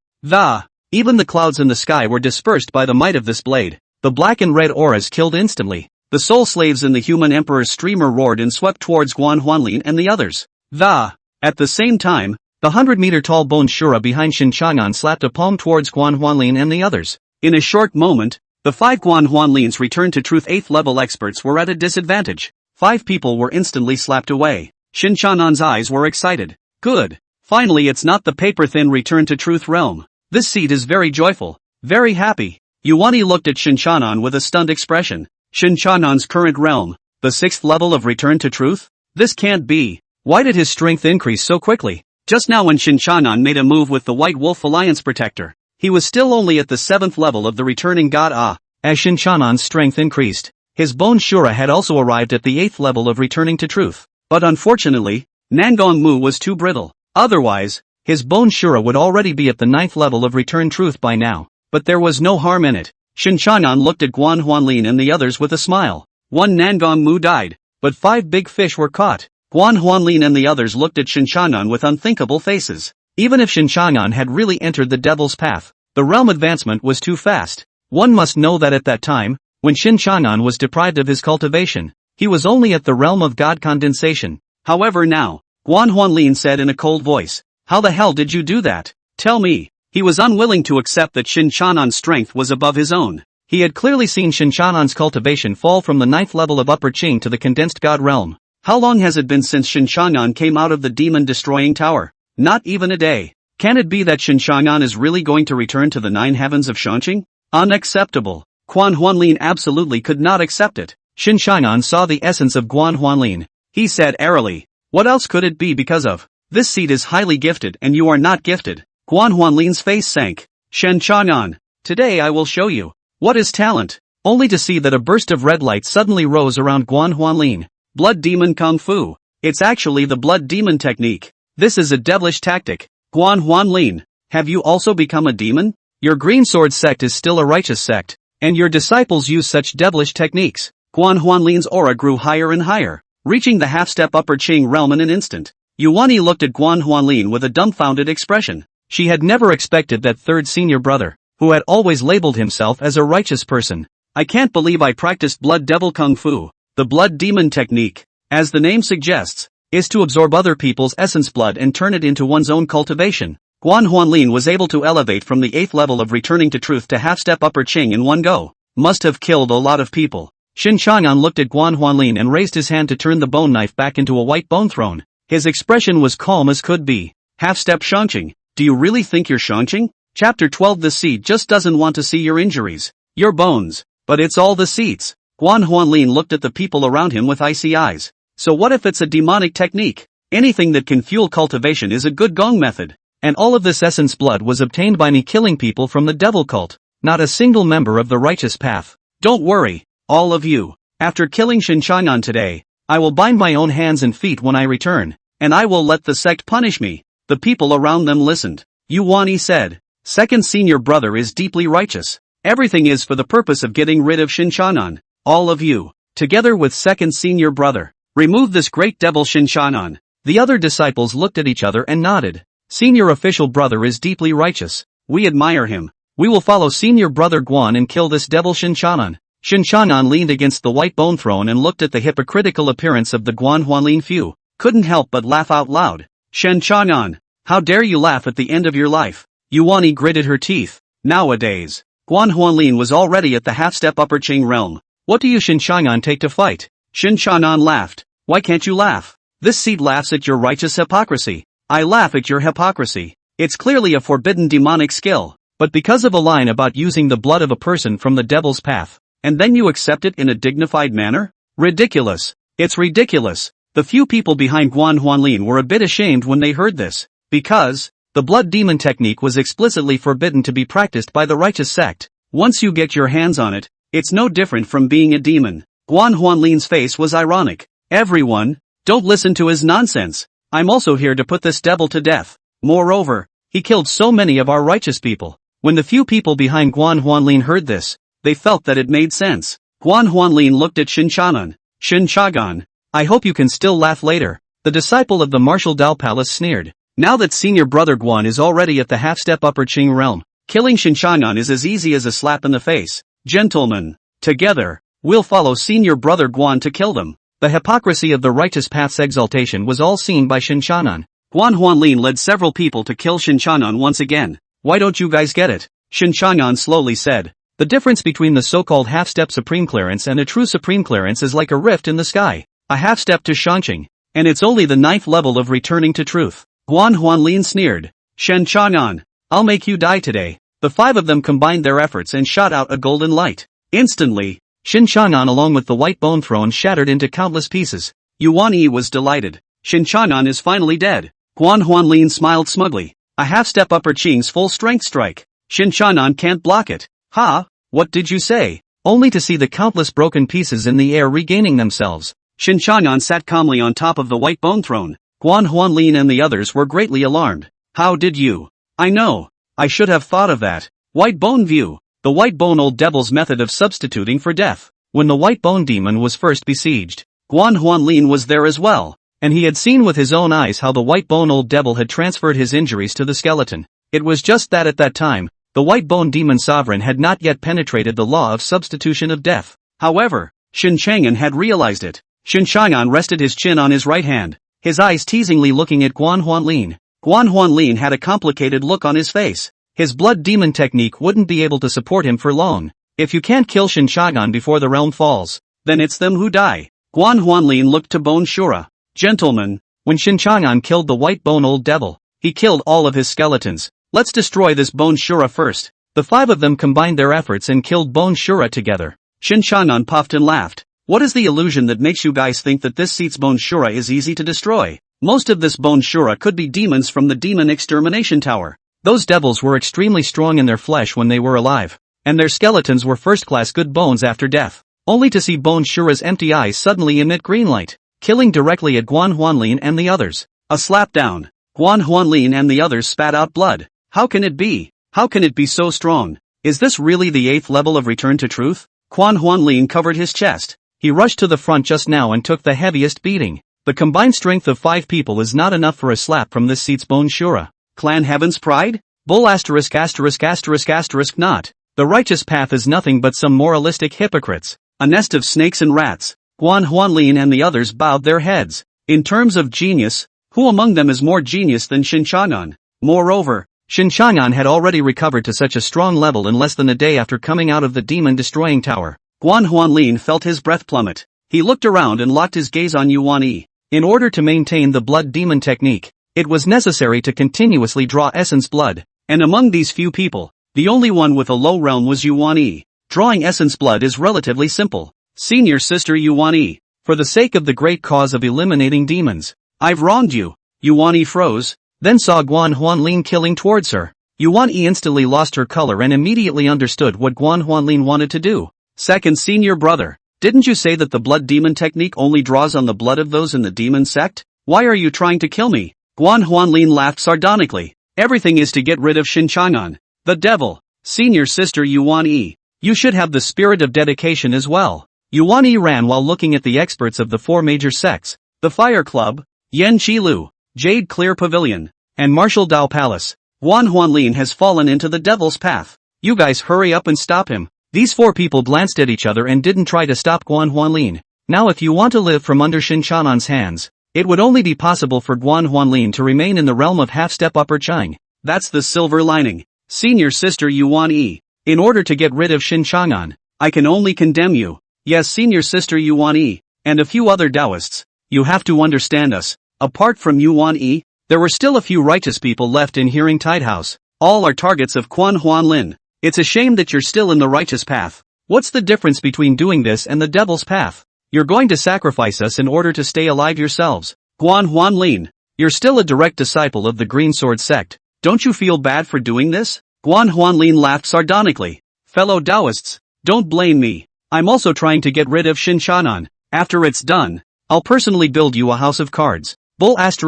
Even the clouds in the sky were dispersed by the might of this blade. The black and red auras killed instantly. The soul slaves in the human emperor's streamer roared and swept towards Guan Huanlin and the others. At the same time, the 100-meter-tall bone Shura behind Shen Changan slapped a palm towards Guan Huanlin and the others. In a short moment, the 5 Guan Huanlins Return to Truth 8th level experts were at a disadvantage. 5 people were instantly slapped away. Shen Changan's eyes were excited. Good. Finally it's not the paper-thin Return to Truth realm. This seed is very joyful, very happy. Yuani looked at Shen Changan with a stunned expression. Shen Changan's current realm, the 6th level of Return to Truth? This can't be. Why did his strength increase so quickly? Just now when Shen Changan made a move with the White Wolf Alliance Protector, he was still only at the 7th level of the Returning God. As Shen Changan's strength increased, his bone Shura had also arrived at the 8th level of Returning to Truth. But unfortunately, Nangong Mu was too brittle. Otherwise, his bone Shura would already be at the 9th level of Return Truth by now. But there was no harm in it. Shen Changan looked at Guan Huanlin and the others with a smile. 1 Nangong Mu died, but 5 big fish were caught. Guan Huanlin and the others looked at Shen Changan with unthinkable faces. Even if Shen Changan had really entered the devil's path, the realm advancement was too fast. One must know that at that time, when Shen Changan was deprived of his cultivation, he was only at the realm of God condensation. However now, Guan Huanlin said in a cold voice, how the hell did you do that? Tell me. He was unwilling to accept that Shen Changan's strength was above his own. He had clearly seen Shen Changan's cultivation fall from the 9th level of Upper Qing to the condensed God realm. How long has it been since Shen Changan came out of the Demon Destroying Tower? Not even a day. Can it be that Shen Changan is really going to return to the 9 heavens of Shanqing? Unacceptable. Guan Huanlin absolutely could not accept it. Shen Changan saw the essence of Guan Huanlin. He said airily, what else could it be because of? This seed is highly gifted and you are not gifted. Guan Huanlin's face sank. Shen Changan, today I will show you. What is talent? Only to see that a burst of red light suddenly rose around Guan Huanlin. Blood Demon Kung Fu. It's actually the Blood Demon technique. This is a devilish tactic. Guan Huanlin, have you also become a demon? Your Green Sword Sect is still a righteous sect, and your disciples use such devilish techniques. Guan Huanlin's aura grew higher and higher, reaching the half-step upper Qing realm in an instant. Yuani looked at Guan Huanlin with a dumbfounded expression. She had never expected that third senior brother, who had always labeled himself as a righteous person. I can't believe I practiced Blood Devil Kung Fu. The Blood Demon technique, as the name suggests, is to absorb other people's essence blood and turn it into one's own cultivation. Guan Huanlin was able to elevate from the 8th level of returning to truth to half-step upper Qing in one go. Must have killed a lot of people. Shen Changan looked at Guan Huanlin and raised his hand to turn the bone knife back into a white bone throne. His expression was calm as could be. Half-step Shangqing, do you really think you're Shangqing? Chapter 12. The seed just doesn't want to see your injuries, your bones, but it's all the seeds. Guan Huanlin looked at the people around him with icy eyes. So what if it's a demonic technique? Anything that can fuel cultivation is a good gong method. And all of this essence blood was obtained by me killing people from the devil cult, not a single member of the righteous path. Don't worry, all of you. After killing Shen Changan today, I will bind my own hands and feet when I return, and I will let the sect punish me. The people around them listened. Yuani said, second senior brother is deeply righteous. Everything is for the purpose of getting rid of Shen Changan. All of you, together with second senior brother, remove this great devil Shen Changan. The other disciples looked at each other and nodded. Senior official brother is deeply righteous. We admire him. We will follow senior brother Guan and kill this devil Shen Changan. Shen Changan leaned against the white bone throne and looked at the hypocritical appearance of the Guan Huanlin few. Couldn't help but laugh out loud. Shen Changan, how dare you laugh at the end of your life? Yuani gritted her teeth. Nowadays, Guan Huanlin was already at the half-step upper Qing realm. What do you Shen Changan take to fight? Shen Changan laughed. Why can't you laugh? This seed laughs at your righteous hypocrisy. I laugh at your hypocrisy. It's clearly a forbidden demonic skill. But because of a line about using the blood of a person from the devil's path, and then you accept it in a dignified manner? Ridiculous. It's ridiculous. The few people behind Guan Huanlin were a bit ashamed when they heard this, because the blood demon technique was explicitly forbidden to be practiced by the righteous sect. Once you get your hands on it, it's no different from being a demon. Guan Huanlin's face was ironic. Everyone, don't listen to his nonsense. I'm also here to put this devil to death. Moreover, he killed so many of our righteous people. When the few people behind Guan Huanlin heard this, they felt that it made sense. Guan Huanlin looked at Shen Changan. Shen Changan, I hope you can still laugh later. The disciple of the martial Dao Palace sneered. Now that senior brother Guan is already at the half-step upper Qing realm, killing Shen Changan is as easy as a slap in the face. Gentlemen, together, we'll follow senior brother Guan to kill them. The hypocrisy of the righteous path's exaltation was all seen by Shen Changan. Guan Huanlin led several people to kill Shen Changan once again. Why don't you guys get it? Shen Changan slowly said. The difference between the so-called half-step supreme clearance and a true supreme clearance is like a rift in the sky. A half-step to Shangqing, and it's only the 9th level of returning to truth. Guan Huanlin sneered. Shen Changan, I'll make you die today. The 5 of them combined their efforts and shot out a golden light. Instantly, Shen Changan along with the white bone throne shattered into countless pieces. Yuani was delighted. Shen Changan is finally dead. Guan Huanlin smiled smugly. A half-step upper Qing's full strength strike. Shen Changan can't block it. Ha, what did you say? Only to see the countless broken pieces in the air regaining themselves. Shen Changan sat calmly on top of the white bone throne. Guan Huanlin and the others were greatly alarmed. How did you? I know. I should have thought of that. White bone view. The white bone old devil's method of substituting for death. When the white bone demon was first besieged, Guan Huanlin was there as well. And he had seen with his own eyes how the white bone old devil had transferred his injuries to the skeleton. It was just that at that time, the white bone demon sovereign had not yet penetrated the law of substitution of death. However, Shen Changan had realized it. Shen Changan rested his chin on his right hand, his eyes teasingly looking at Guan Huanlin. Guan Huanlin had a complicated look on his face. His blood demon technique wouldn't be able to support him for long. If you can't kill Shen Changan before the realm falls, then it's them who die. Guan Huanlin looked to Bone Shura. Gentlemen, when Shen Changan killed the white bone old devil, he killed all of his skeletons. Let's destroy this Bone Shura first. The 5 of them combined their efforts and killed Bone Shura together. Shen Changan puffed and laughed. What is the illusion that makes you guys think that this seat's Bone Shura is easy to destroy? Most of this Bone Shura could be demons from the Demon Exterminating Tower. Those devils were extremely strong in their flesh when they were alive, and their skeletons were first-class good bones after death, only to see Bone Shura's empty eyes suddenly emit green light, killing directly at Guan Huanlin and the others. A slap down. Guan Huanlin and the others spat out blood. How can it be? How can it be so strong? Is this really the 8th level of return to truth? Quan Huanlin covered his chest. He rushed to the front just now and took the heaviest beating. The combined strength of 5 people is not enough for a slap from this seat's bone shura. Clan Heaven's Pride? Bull ****** not. The righteous path is nothing but some moralistic hypocrites. A nest of snakes and rats. Guan Huanlin and the others bowed their heads. In terms of genius, who among them is more genius than Shen Changan? Moreover, Shen Changan had already recovered to such a strong level in less than a day after coming out of the Demon Destroying Tower. Guan Huanlin felt his breath plummet. He looked around and locked his gaze on Yuan Yi. In order to maintain the blood demon technique, it was necessary to continuously draw essence blood, and among these few people, the only one with a low realm was Yuan Yi. Drawing essence blood is relatively simple. Senior sister Yuan Yi, for the sake of the great cause of eliminating demons, I've wronged you. Yuan Yi froze, then saw Guan Huanlin killing towards her. Yuan Yi instantly lost her color and immediately understood what Guan Huanlin wanted to do. Second senior brother, didn't you say that the blood demon technique only draws on the blood of those in the demon sect? Why are you trying to kill me? Guan Huanlin laughed sardonically. Everything is to get rid of Shen Changan. The devil. Senior sister Yuan Yi, you should have the spirit of dedication as well. Yuan Yi ran while looking at the experts of the 4 major sects, the Fire Club, Yan Qi Lu, Jade Clear Pavilion, and Martial Dao Palace. Guan Huanlin has fallen into the devil's path. You guys hurry up and stop him. These 4 people glanced at each other and didn't try to stop Guan Huanlin. Now if you want to live from under Shen Changan's hands, it would only be possible for Guan Huanlin to remain in the realm of half-step upper Chang. That's the silver lining. Senior sister Yuan Yi, in order to get rid of Shen Changan, I can only condemn you. Yes, senior sister Yuan Yi, and a few other Daoists, you have to understand us. Apart from Yuan Yi, there were still a few righteous people left in Hearing Tide House. All are targets of Quan Huanlin. It's a shame that you're still in the righteous path. What's the difference between doing this and the devil's path? You're going to sacrifice us in order to stay alive yourselves. Guan Huanlin, you're still a direct disciple of the Green Sword Sect. Don't you feel bad for doing this? Guan Huanlin laughed sardonically. Fellow Daoists, don't blame me. I'm also trying to get rid of Shen Changan. After it's done, I'll personally build you a house of cards. Bull ***** house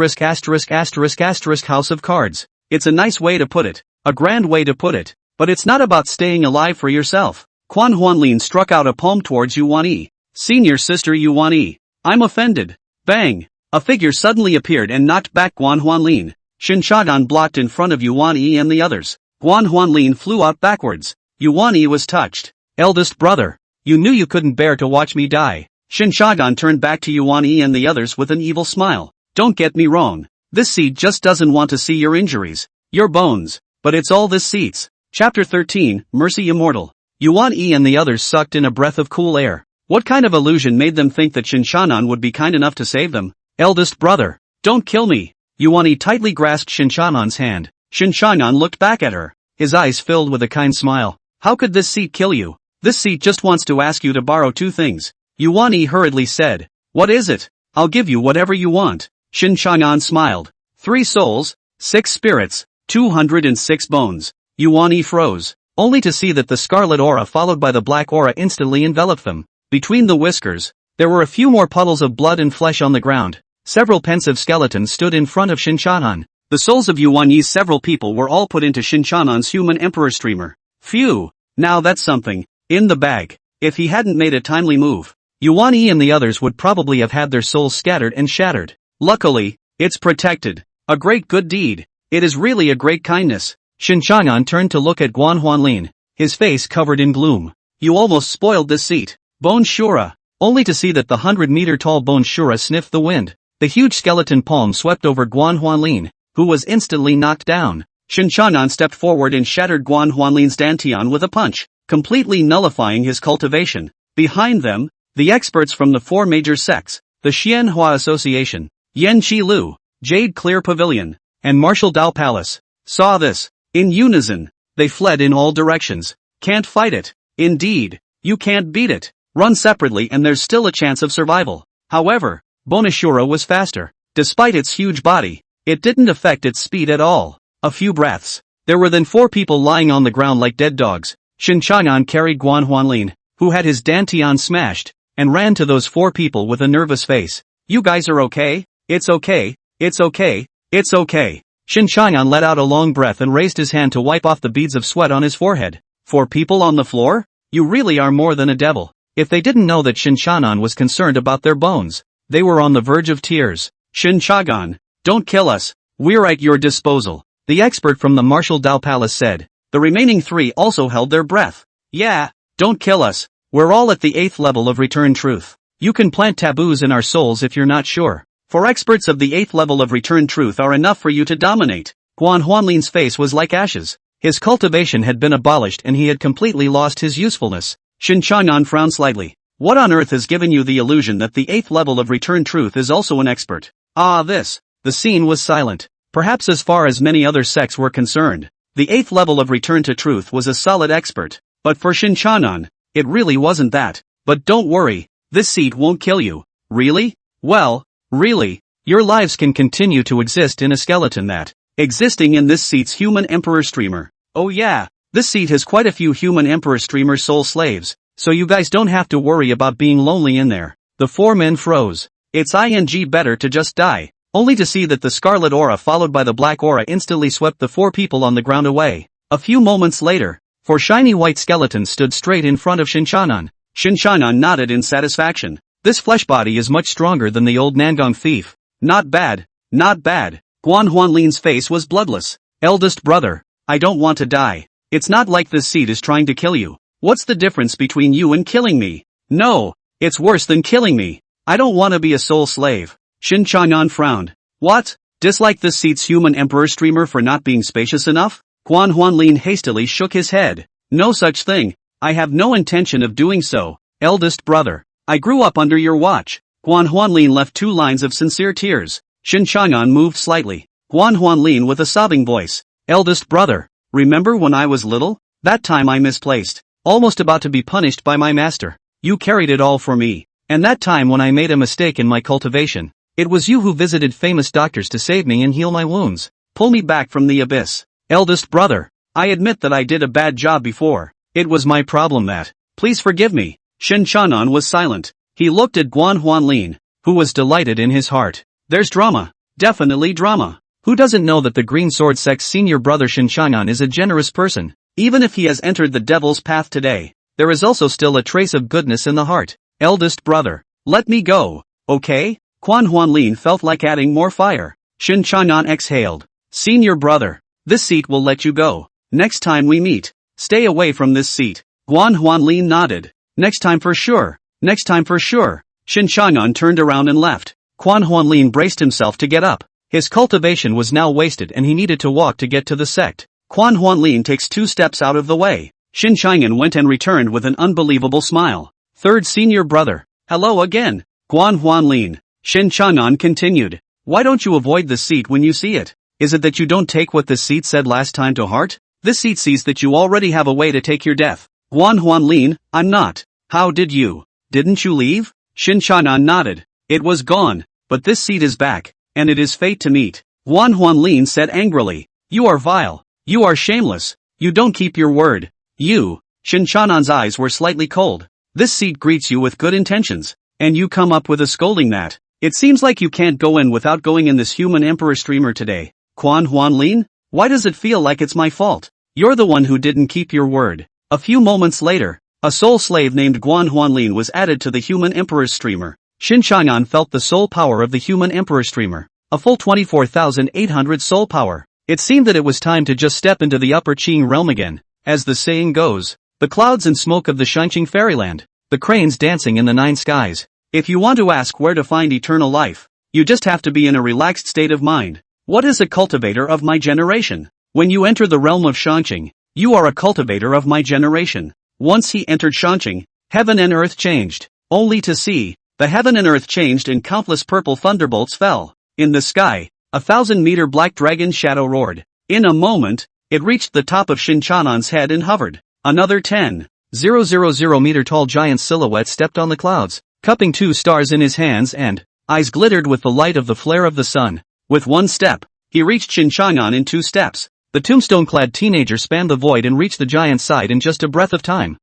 of cards. It's a nice way to put it. A grand way to put it. But it's not about staying alive for yourself. Quan Huanlin struck out a palm towards Yuan Yi. Senior sister Yuan Yi, I'm offended. Bang! A figure suddenly appeared and knocked back Guan Huanlin. Shen Changan blocked in front of Yuan Yi and the others. Guan Huanlin flew out backwards. Yuan Yi was touched. Eldest brother, you knew you couldn't bear to watch me die. Shen Changan turned back to Yuan Yi and the others with an evil smile. Don't get me wrong. This seat just doesn't want to see your injuries. Your bones. But it's all this seat's. Chapter 13, Mercy Immortal. Yuan Yi and the others sucked in a breath of cool air. What kind of illusion made them think that Shen Changan would be kind enough to save them? Eldest brother, don't kill me. Yuan Yi tightly grasped Shen Changan's hand. Shen Changan looked back at her, his eyes filled with a kind smile. How could this seat kill you? This seat just wants to ask you to borrow 2 things. Yuan Yi hurriedly said. What is it? I'll give you whatever you want. Shen Changan smiled. 3 souls, 6 spirits, 206 bones. Yuan Yi froze, only to see that the scarlet aura followed by the black aura instantly enveloped them. Between the whiskers, there were a few more puddles of blood and flesh on the ground. Several pensive skeletons stood in front of Shen Changan. The souls of Yuan Yi's several people were all put into Shen Changan's human emperor streamer. Phew, now that's something. In the bag. If he hadn't made a timely move, Yuan Yi and the others would probably have had their souls scattered and shattered. Luckily, it's protected. A great good deed. It is really a great kindness. Shen Changan turned to look at Guan Huanlin, his face covered in gloom. You almost spoiled this seat. Bone Shura. Only to see that the 100-meter-tall Bone Shura sniffed the wind. The huge skeleton palm swept over Guan Huanlin, who was instantly knocked down. Shen Changan stepped forward and shattered Guan Huanlin's dantian with a punch, completely nullifying his cultivation. Behind them, the experts from the 4 major sects, the Xianhua Association, Yan Qi Lu, Jade Clear Pavilion, and Martial Dao Palace, saw this. In unison, they fled in all directions. Can't fight it. Indeed, you can't beat it. Run separately and there's still a chance of survival. However, Bonashura was faster. Despite its huge body, it didn't affect its speed at all. A few breaths. There were then 4 people lying on the ground like dead dogs. Shen Changan carried Guan Huanlin, who had his dantian smashed, and ran to those 4 people with a nervous face. You guys are okay? It's okay. It's okay. It's okay. Shen Changan let out a long breath and raised his hand to wipe off the beads of sweat on his forehead. 4 people on the floor? You really are more than a devil. If they didn't know that Shen Changan was concerned about their bones, they were on the verge of tears. Shen Changan, don't kill us. We're at your disposal. The expert from the Martial Dao Palace said. The remaining 3 also held their breath. Yeah, don't kill us. We're all at the 8th level of Return Truth. You can plant taboos in our souls if you're not sure. For experts of the 8th level of Return Truth are enough for you to dominate. Huanlin's face was like ashes. His cultivation had been abolished and he had completely lost his usefulness. Shen Changan frowned slightly. What on earth has given you the illusion that the 8th level of Return Truth is also an expert? The scene was silent. Perhaps as far as many other sects were concerned, the 8th level of Return to Truth was a solid expert. But for Shen Changan, it really wasn't that. But don't worry, this seat won't kill you. Really? Well, really, your lives can continue to exist in a skeleton that existing in this seat's human emperor streamer. Oh yeah, this seat has quite a few human emperor streamer soul slaves, so you guys don't have to worry about being lonely in there. The 4 men froze. It's better to just die. Only to see that the scarlet aura followed by the black aura instantly swept the 4 people on the ground away. A few moments later, 4 shiny white skeletons stood straight in front of Shen Changan. Shen Changan nodded in satisfaction. This flesh body is much stronger than the old Nangong thief. Not bad, not bad. Huanlin's face was bloodless. Eldest brother, I don't want to die. It's not like this seat is trying to kill you. What's the difference between you and killing me? No, it's worse than killing me. I don't want to be a soul slave. Shen Changan frowned. What? Dislike this seat's human emperor streamer for not being spacious enough? Huanlin hastily shook his head. No such thing. I have no intention of doing so. Eldest brother, I grew up under your watch. Huanlin left 2 lines of sincere tears. Shen Changan moved slightly. Huanlin with a sobbing voice. Eldest brother, remember when I was little? That time I misplaced. Almost about to be punished by my master. You carried it all for me. And that time when I made a mistake in my cultivation, it was you who visited famous doctors to save me and heal my wounds. Pull me back from the abyss. Eldest brother, I admit that I did a bad job before. It was my problem that. Please forgive me. Shen Changan was silent. He looked at Huanlin, who was delighted in his heart. There's drama. Definitely drama. Who doesn't know that the Green Sword Sect's senior brother Shen Changan is a generous person? Even if he has entered the devil's path today, there is also still a trace of goodness in the heart. Eldest brother, let me go, okay? Huanlin felt like adding more fire. Shen Changan exhaled. Senior brother, this seat will let you go. Next time we meet, stay away from this seat. Huanlin nodded. Next time for sure. Next time for sure. Shen Changan turned around and left. Huanlin braced himself to get up. His cultivation was now wasted and he needed to walk to get to the sect. Huanlin takes 2 steps out of the way. Shen Changan went and returned with an unbelievable smile. Third senior brother. Hello again. Huanlin. Shen Changan continued. Why don't you avoid the seat when you see it? Is it that you don't take what the seat said last time to heart? This seat sees that you already have a way to take your death. Huanlin, I'm not. How did you? Didn't you leave? Shen Changan nodded. It was gone, but this seat is back, and it is fate to meet. Huanlin said angrily. You are vile. You are shameless. You don't keep your word. You. Shen Changan's eyes were slightly cold. This seat greets you with good intentions, and you come up with a scolding that. It seems like you can't go in without going in this human emperor streamer today. Huanlin, why does it feel like it's my fault? You're the one who didn't keep your word. A few moments later, a soul slave named Huanlin was added to the human emperor's streamer. Shen Changan felt the soul power of the human emperor streamer. A full 24,800 soul power. It seemed that it was time to just step into the upper Qing realm again. As the saying goes, the clouds and smoke of the Shanqing fairyland, the cranes dancing in the 9 skies. If you want to ask where to find eternal life, you just have to be in a relaxed state of mind. What is a cultivator of my generation? When you enter the realm of Shanqing, you are a cultivator of my generation. Once he entered Shanqing, heaven and earth changed. Only to see, the heaven and earth changed and countless purple thunderbolts fell. In the sky, 1,000-meter black dragon shadow roared. In a moment, it reached the top of Shen Changan's head and hovered. Another 10,000 meter tall giant silhouette stepped on the clouds, cupping 2 stars in his hands and, eyes glittered with the light of the flare of the sun. With one step, he reached Shen Changan in 2 steps. The tombstone-clad teenager spanned the void and reached the giant's side in just a breath of time.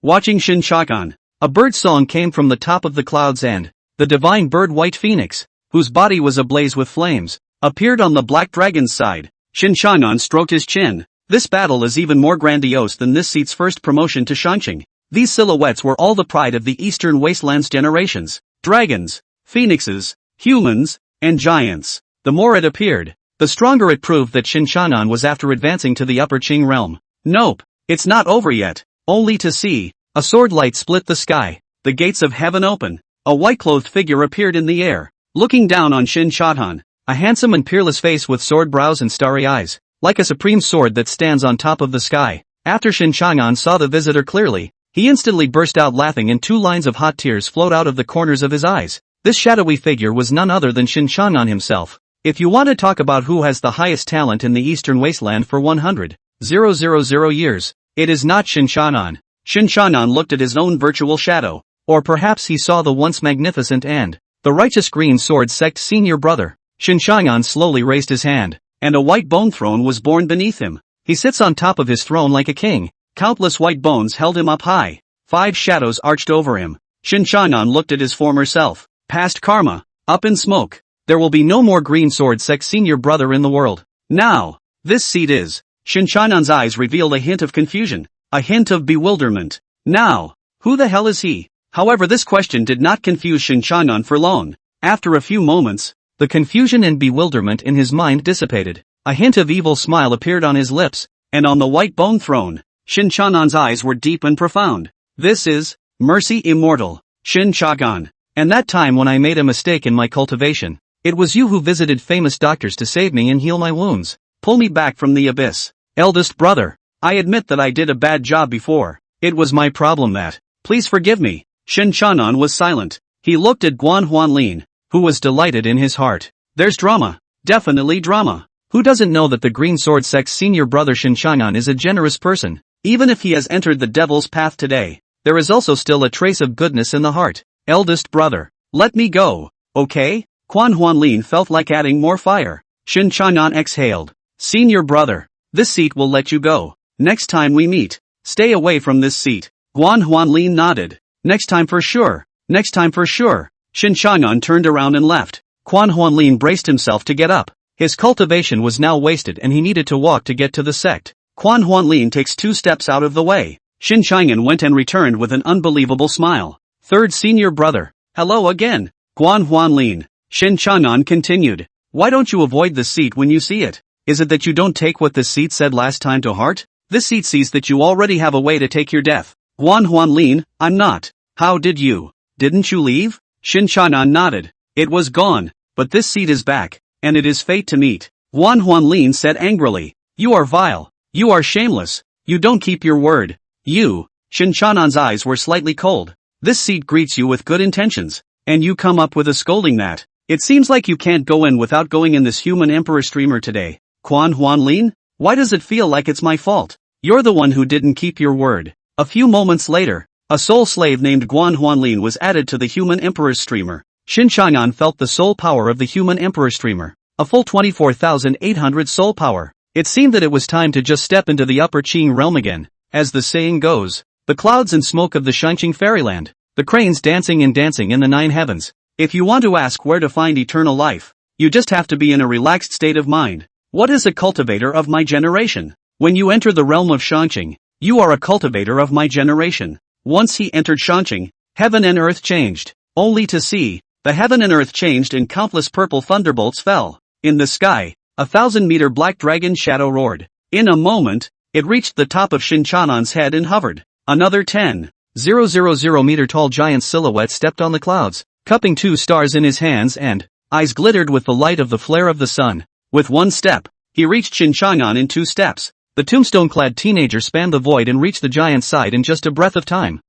Watching Shen Changan, a bird song came from the top of the clouds and, the divine bird White Phoenix, whose body was ablaze with flames, appeared on the Black Dragon's side. Shen Changan stroked his chin. This battle is even more grandiose than this seat's first promotion to Shanqing. These silhouettes were all the pride of the Eastern Wasteland's generations. Dragons, phoenixes, humans, and giants. The more it appeared, the stronger it proved that Shen Changan was after advancing to the upper Qing realm. Nope, it's not over yet. Only to see. A sword light split the sky. The gates of heaven open. A white-clothed figure appeared in the air, looking down on Shen Changan. A handsome and peerless face with sword brows and starry eyes, like a supreme sword that stands on top of the sky. After Shen Changan saw the visitor clearly, he instantly burst out laughing and 2 lines of hot tears flowed out of the corners of his eyes. This shadowy figure was none other than Shen Changan himself. If you want to talk about who has the highest talent in the Eastern Wasteland for 100,000 years, it is not Shen Changan. Shen Changan looked at his own virtual shadow, or perhaps he saw the once magnificent and the righteous Green Sword Sect senior brother. Shen Changan slowly raised his hand, and a white bone throne was born beneath him. He sits on top of his throne like a king. Countless white bones held him up high. 5 shadows arched over him. Shen Changan looked at his former self. Past karma, up in smoke. There will be no more Green Sword Sect senior brother in the world. Now, this seat is. Shen Changan's eyes revealed a hint of confusion, a hint of bewilderment. Now, who the hell is he? However, this question did not confuse Shen Changan for long. After a few moments, the confusion and bewilderment in his mind dissipated. A hint of evil smile appeared on his lips, and on the white bone throne, Shen Changan's eyes were deep and profound. This is Mercy Immortal, Shen Changan. And that time when I made a mistake in my cultivation, it was you who visited famous doctors to save me and heal my wounds. Pull me back from the abyss. Eldest brother, I admit that I did a bad job before. It was my problem that. Please forgive me. Shen Changan was silent. He looked at Guan Huanlin, who was delighted in his heart. There's drama. Definitely drama. Who doesn't know that the Green Sword Sect's senior brother Shen Changan is a generous person? Even if he has entered the devil's path today, there is also still a trace of goodness in the heart. Eldest brother, let me go, okay? Guan Huanlin felt like adding more fire. Shen Changan exhaled. Senior brother, this seat will let you go. Next time we meet, stay away from this seat. Guan Huanlin nodded. Next time for sure. Next time for sure. Shen Changan turned around and left. Guan Huanlin braced himself to get up. His cultivation was now wasted and he needed to walk to get to the sect. Guan Huanlin takes 2 steps out of the way. Shen Changan went and returned with an unbelievable smile. Third senior brother. Hello again. Guan Huanlin. Shen Changan continued. Why don't you avoid the seat when you see it? Is it that you don't take what this seat said last time to heart? This seat sees that you already have a way to take your death. Guan Huanlin, I'm not. How did you? Didn't you leave? Shen Changan nodded. It was gone, but this seat is back, and it is fate to meet. Guan Huanlin said angrily. You are vile. You are shameless. You don't keep your word. You. Shen Changan's eyes were slightly cold. This seat greets you with good intentions, and you come up with a scolding that. It seems like you can't go in without going in this human emperor streamer today. Guan Huanlin? Why does it feel like it's my fault? You're the one who didn't keep your word. A few moments later, a soul slave named Guan Huanlin was added to the human emperor's streamer. Shen Changan felt the soul power of the human emperor streamer. A full 24,800 soul power. It seemed that it was time to just step into the upper Qing realm again. As the saying goes, the clouds and smoke of the Shanqing fairyland. The cranes dancing in the 9 heavens. If you want to ask where to find eternal life, you just have to be in a relaxed state of mind. What is a cultivator of my generation? When you enter the realm of Shanqing, you are a cultivator of my generation. Once he entered Shanqing, heaven and earth changed. Only to see, the heaven and earth changed and countless purple thunderbolts fell. In the sky, 1,000-meter black dragon shadow roared. In a moment, it reached the top of Shen Changan's head and hovered. Another 10,000-meter tall giant silhouette stepped on the clouds, cupping 2 stars in his hands and eyes glittered with the light of the flare of the sun. With one step, he reached Shen Changan in 2 steps. The tombstone-clad teenager spanned the void and reached the giant's side in just a breath of time.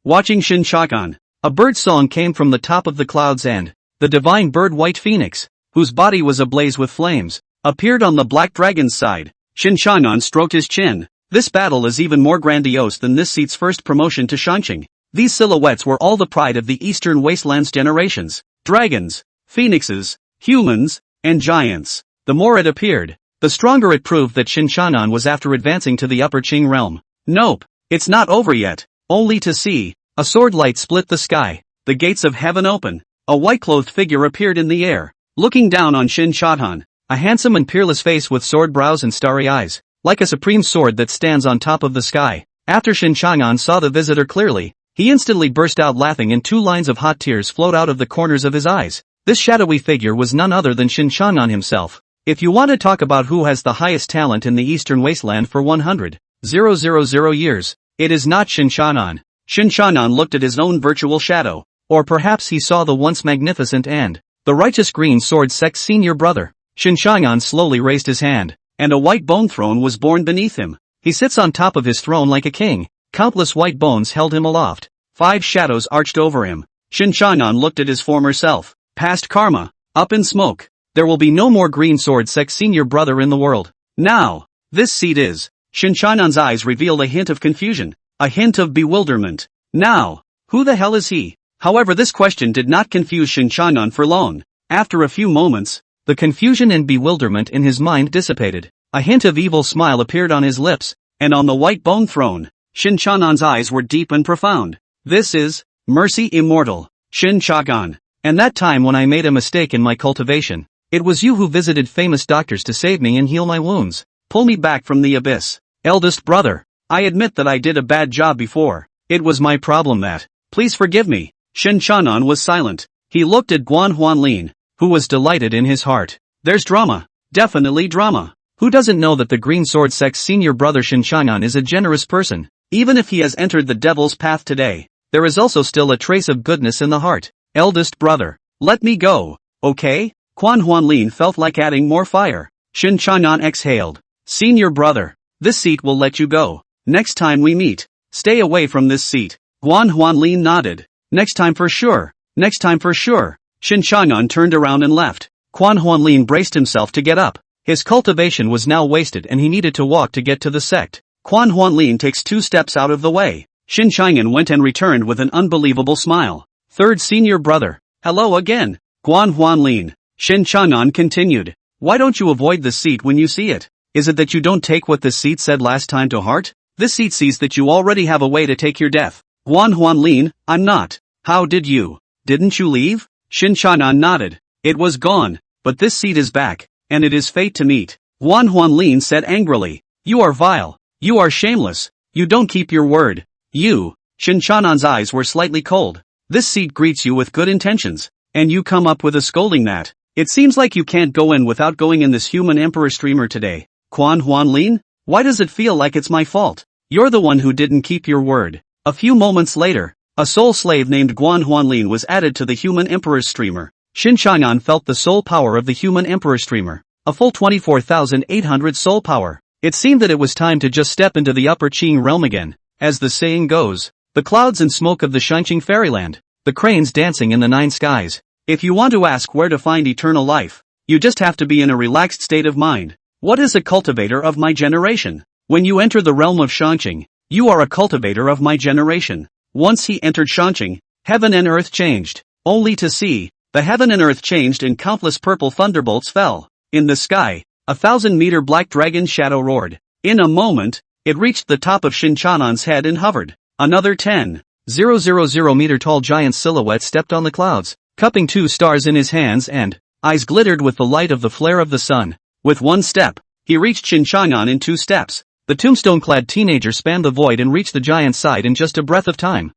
Watching Shen Changan, a bird song came from the top of the clouds and the divine bird White Phoenix, whose body was ablaze with flames, appeared on the black dragon's side. Shen Changan stroked his chin. This battle is even more grandiose than this seat's first promotion to Shanqing. These silhouettes were all the pride of the Eastern Wasteland's generations. Dragons, phoenixes, humans, and giants. The more it appeared, the stronger it proved that Shen Changan was after advancing to the upper Qing realm. Nope, it's not over yet. Only to see, a sword light split the sky. The gates of heaven open. A white-clothed figure appeared in the air, looking down on Shen Changan, a handsome and peerless face with sword brows and starry eyes, like a supreme sword that stands on top of the sky. After Shen Changan saw the visitor clearly, he instantly burst out laughing and 2 lines of hot tears flowed out of the corners of his eyes. This shadowy figure was none other than Shen Changan himself. If you want to talk about who has the highest talent in the Eastern Wasteland for 100,000 years, it is not Shen Changan. Shen Changan looked at his own virtual shadow, or perhaps he saw the once magnificent and the righteous Green Sword Sect senior brother. Shen Changan slowly raised his hand, and a white bone throne was born beneath him. He sits on top of his throne like a king. Countless white bones held him aloft. 5 shadows arched over him. Shen Changan looked at his former self. Past karma, up in smoke. There will be no more Green Sword Sect senior brother in the world. Now, this seat is. Shen Changan's eyes revealed a hint of confusion, a hint of bewilderment. Now, who the hell is he? However, this question did not confuse Shen Changan for long. After a few moments, the confusion and bewilderment in his mind dissipated. A hint of evil smile appeared on his lips, and on the white bone throne, Shen Changan's eyes were deep and profound. This is, mercy immortal, Shen Changan. And that time when I made a mistake in my cultivation, it was you who visited famous doctors to save me and heal my wounds, pull me back from the abyss. Eldest brother, I admit that I did a bad job before. It was my problem that, please forgive me. Shen Changan was silent. He looked at Guan Lin, who was delighted in his heart. There's drama, definitely drama. Who doesn't know that the Green Sword Sect's senior brother Shen Changan is a generous person? Even if he has entered the devil's path today, there is also still a trace of goodness in the heart. Eldest brother, let me go, okay? Guan Lin felt like adding more fire. Shen Changan exhaled. Senior brother, this seat will let you go. Next time we meet, stay away from this seat. Guan Lin nodded. Next time for sure. Next time for sure. Shen Changan turned around and left. Guan Lin braced himself to get up. His cultivation was now wasted and he needed to walk to get to the sect. Guan Lin takes 2 steps out of the way. Shen Changan went and returned with an unbelievable smile. Third senior brother. Hello again. Guan Lin. Shen Changan continued. Why don't you avoid the seat when you see it? Is it that you don't take what this seat said last time to heart? This seat sees that you already have a way to take your death. Guan Lin, I'm not. How did you? Didn't you leave? Shen Changan nodded. It was gone, but this seat is back, and it is fate to meet. Guan Lin said angrily. You are vile. You are shameless. You don't keep your word. You. Shen Changan's eyes were slightly cold. This seat greets you with good intentions, and you come up with a scolding that. It seems like you can't go in without going in this human emperor streamer today. Guan Lin? Why does it feel like it's my fault? You're the one who didn't keep your word. A few moments later, a soul slave named Guan Lin was added to the human emperor's streamer. Shen Changan felt the soul power of the human emperor streamer. A full 24,800 soul power. It seemed that it was time to just step into the upper Qing realm again. As the saying goes, the clouds and smoke of the Shanqing fairyland, the cranes dancing in the 9 skies. If you want to ask where to find eternal life, you just have to be in a relaxed state of mind. What is a cultivator of my generation? When you enter the realm of Shanqing, you are a cultivator of my generation. Once he entered Shanqing, heaven and earth changed, only to see, the heaven and earth changed and countless purple thunderbolts fell. In the sky, 1,000-meter black dragon shadow roared. In a moment, it reached the top of Shen Changan's head and hovered. Another 10,000 meter tall giant silhouette stepped on the clouds, cupping 2 stars in his hands and, eyes glittered with the light of the flare of the sun. With 1 step, he reached Shen Changan in 2 steps. The tombstone-clad teenager spanned the void and reached the giant's side in just a breath of time.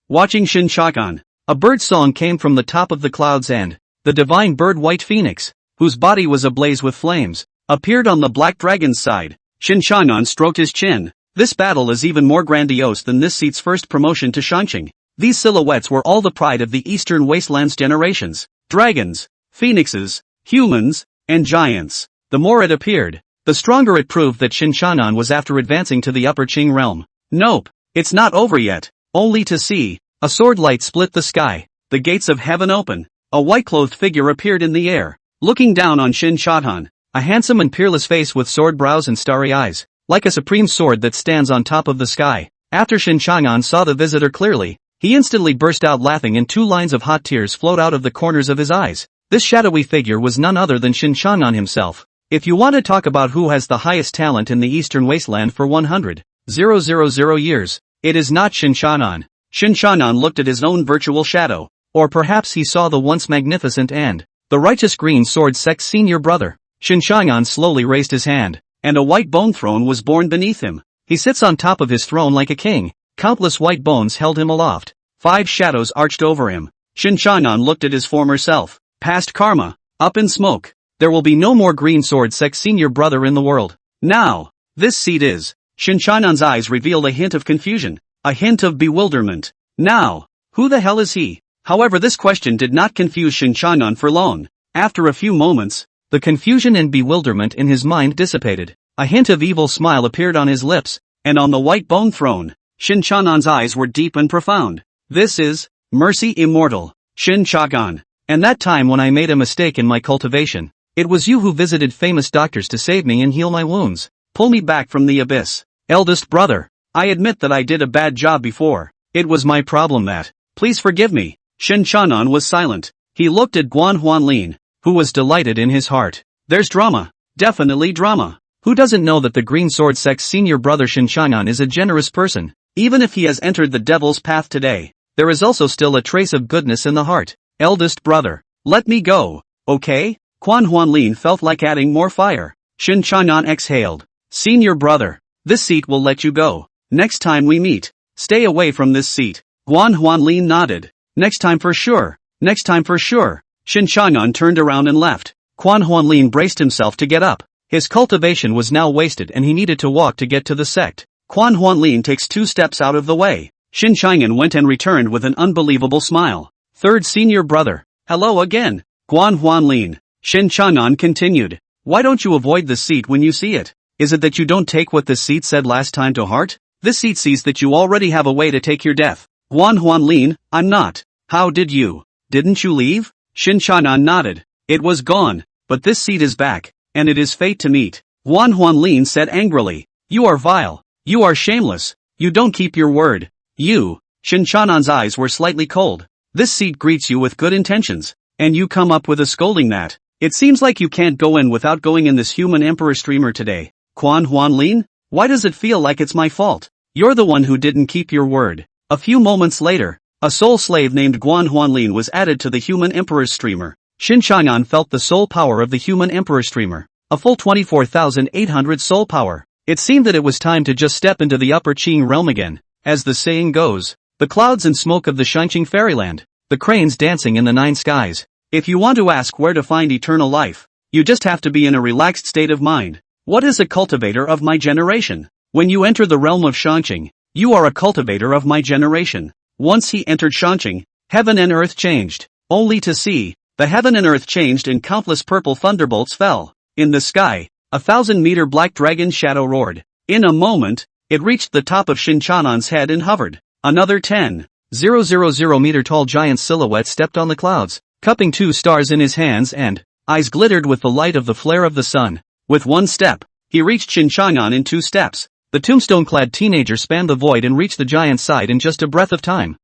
Watching Shen Changan, a bird song came from the top of the clouds and, the divine bird White Phoenix, whose body was ablaze with flames, appeared on the black dragon's side. Shen Changan stroked his chin. This battle is even more grandiose than this seat's first promotion to Shanqing. These silhouettes were all the pride of the Eastern Wasteland's generations. Dragons, phoenixes, humans, and giants. The more it appeared, the stronger it proved that Shen Changan was after advancing to the upper Qing realm. Nope, it's not over yet. Only to see, a sword light split the sky. The gates of heaven open. A white-clothed figure appeared in the air, looking down on Shen Changan. A handsome and peerless face with sword brows and starry eyes, like a supreme sword that stands on top of the sky. After Shen Changan saw the visitor clearly, he instantly burst out laughing and 2 lines of hot tears flowed out of the corners of his eyes. This shadowy figure was none other than Shen Changan himself. If you want to talk about who has the highest talent in the Eastern Wasteland for 100,000 years, it is not Shen Changan. Shen Changan looked at his own virtual shadow, or perhaps he saw the once magnificent and The righteous Green Sword Sect senior brother. Shen Changan slowly raised his hand, and a white bone throne was born beneath him. He sits on top of his throne like a king. Countless white bones held him aloft. 5 shadows arched over him. Shen Changan looked at his former self. Past karma. Up in smoke. There will be no more Green Sword Sect senior brother in the world. Now, this seat is. Shen Changan's eyes revealed a hint of confusion. A hint of bewilderment. Now, who the hell is he? However, this question did not confuse Shen Changan for long. After a few moments, the confusion and bewilderment in his mind dissipated. A hint of evil smile appeared on his lips, and on the white bone throne, Shen Changan's eyes were deep and profound. This is, mercy immortal, Shen Changan. And that time when I made a mistake in my cultivation, it was you who visited famous doctors to save me and heal my wounds. Pull me back from the abyss. Eldest brother, I admit that I did a bad job before. It was my problem that. Please forgive me. Shen Changan was silent. He looked at Guan Lin, who was delighted in his heart. There's drama. Definitely drama. Who doesn't know that the Green Sword Sect's senior brother Shen Changan is a generous person? Even if he has entered the devil's path today, there is also still a trace of goodness in the heart. Eldest brother, let me go, okay? Guan Lin felt like adding more fire. Shen Changan exhaled. Senior brother, this seat will let you go. Next time we meet, stay away from this seat. Guan Lin nodded. Next time for sure. Next time for sure. Shen Changan turned around and left. Guan Lin braced himself to get up. His cultivation was now wasted and he needed to walk to get to the sect. Guan Lin takes 2 steps out of the way. Shen Changan went and returned with an unbelievable smile. Third senior brother. Hello again. Guan Lin. Shen Changan continued. Why don't you avoid the seat when you see it? Is it that you don't take what the seat said last time to heart? This seat sees that you already have a way to take your death. Guan Lin, I'm not. How did you? Didn't you leave? Shen Changan nodded. It was gone, but this seat is back, and it is fate to meet. Guan Lin said angrily. You are vile. You are shameless. You don't keep your word. You. Shen Changan's eyes were slightly cold. This seat greets you with good intentions, and you come up with a scolding that. It seems like you can't go in without going in this human emperor streamer today. Guan Lin, why does it feel like it's my fault? You're the one who didn't keep your word. A few moments later, a soul slave named Guan Lin was added to the human emperor's streamer. Shen Changan felt the soul power of the human emperor streamer. A full 24,800 soul power. It seemed that it was time to just step into the upper Qing realm again. As the saying goes, the clouds and smoke of the Shanqing fairyland. The cranes dancing in the 9 skies. If you want to ask where to find eternal life, you just have to be in a relaxed state of mind. What is a cultivator of my generation? When you enter the realm of Shanqing, you are a cultivator of my generation. Once he entered Shanqing, heaven and earth changed. Only to see, the heaven and earth changed and countless purple thunderbolts fell. In the sky, 1,000-meter black dragon shadow roared. In a moment, it reached the top of Shen Changan's head and hovered. Another 10,000 meter tall giant silhouette stepped on the clouds, cupping 2 stars in his hands and, eyes glittered with the light of the flare of the sun. With one step, he reached Shen Changan in 2 steps. The tombstone-clad teenager spanned the void and reached the giant's side in just a breath of time.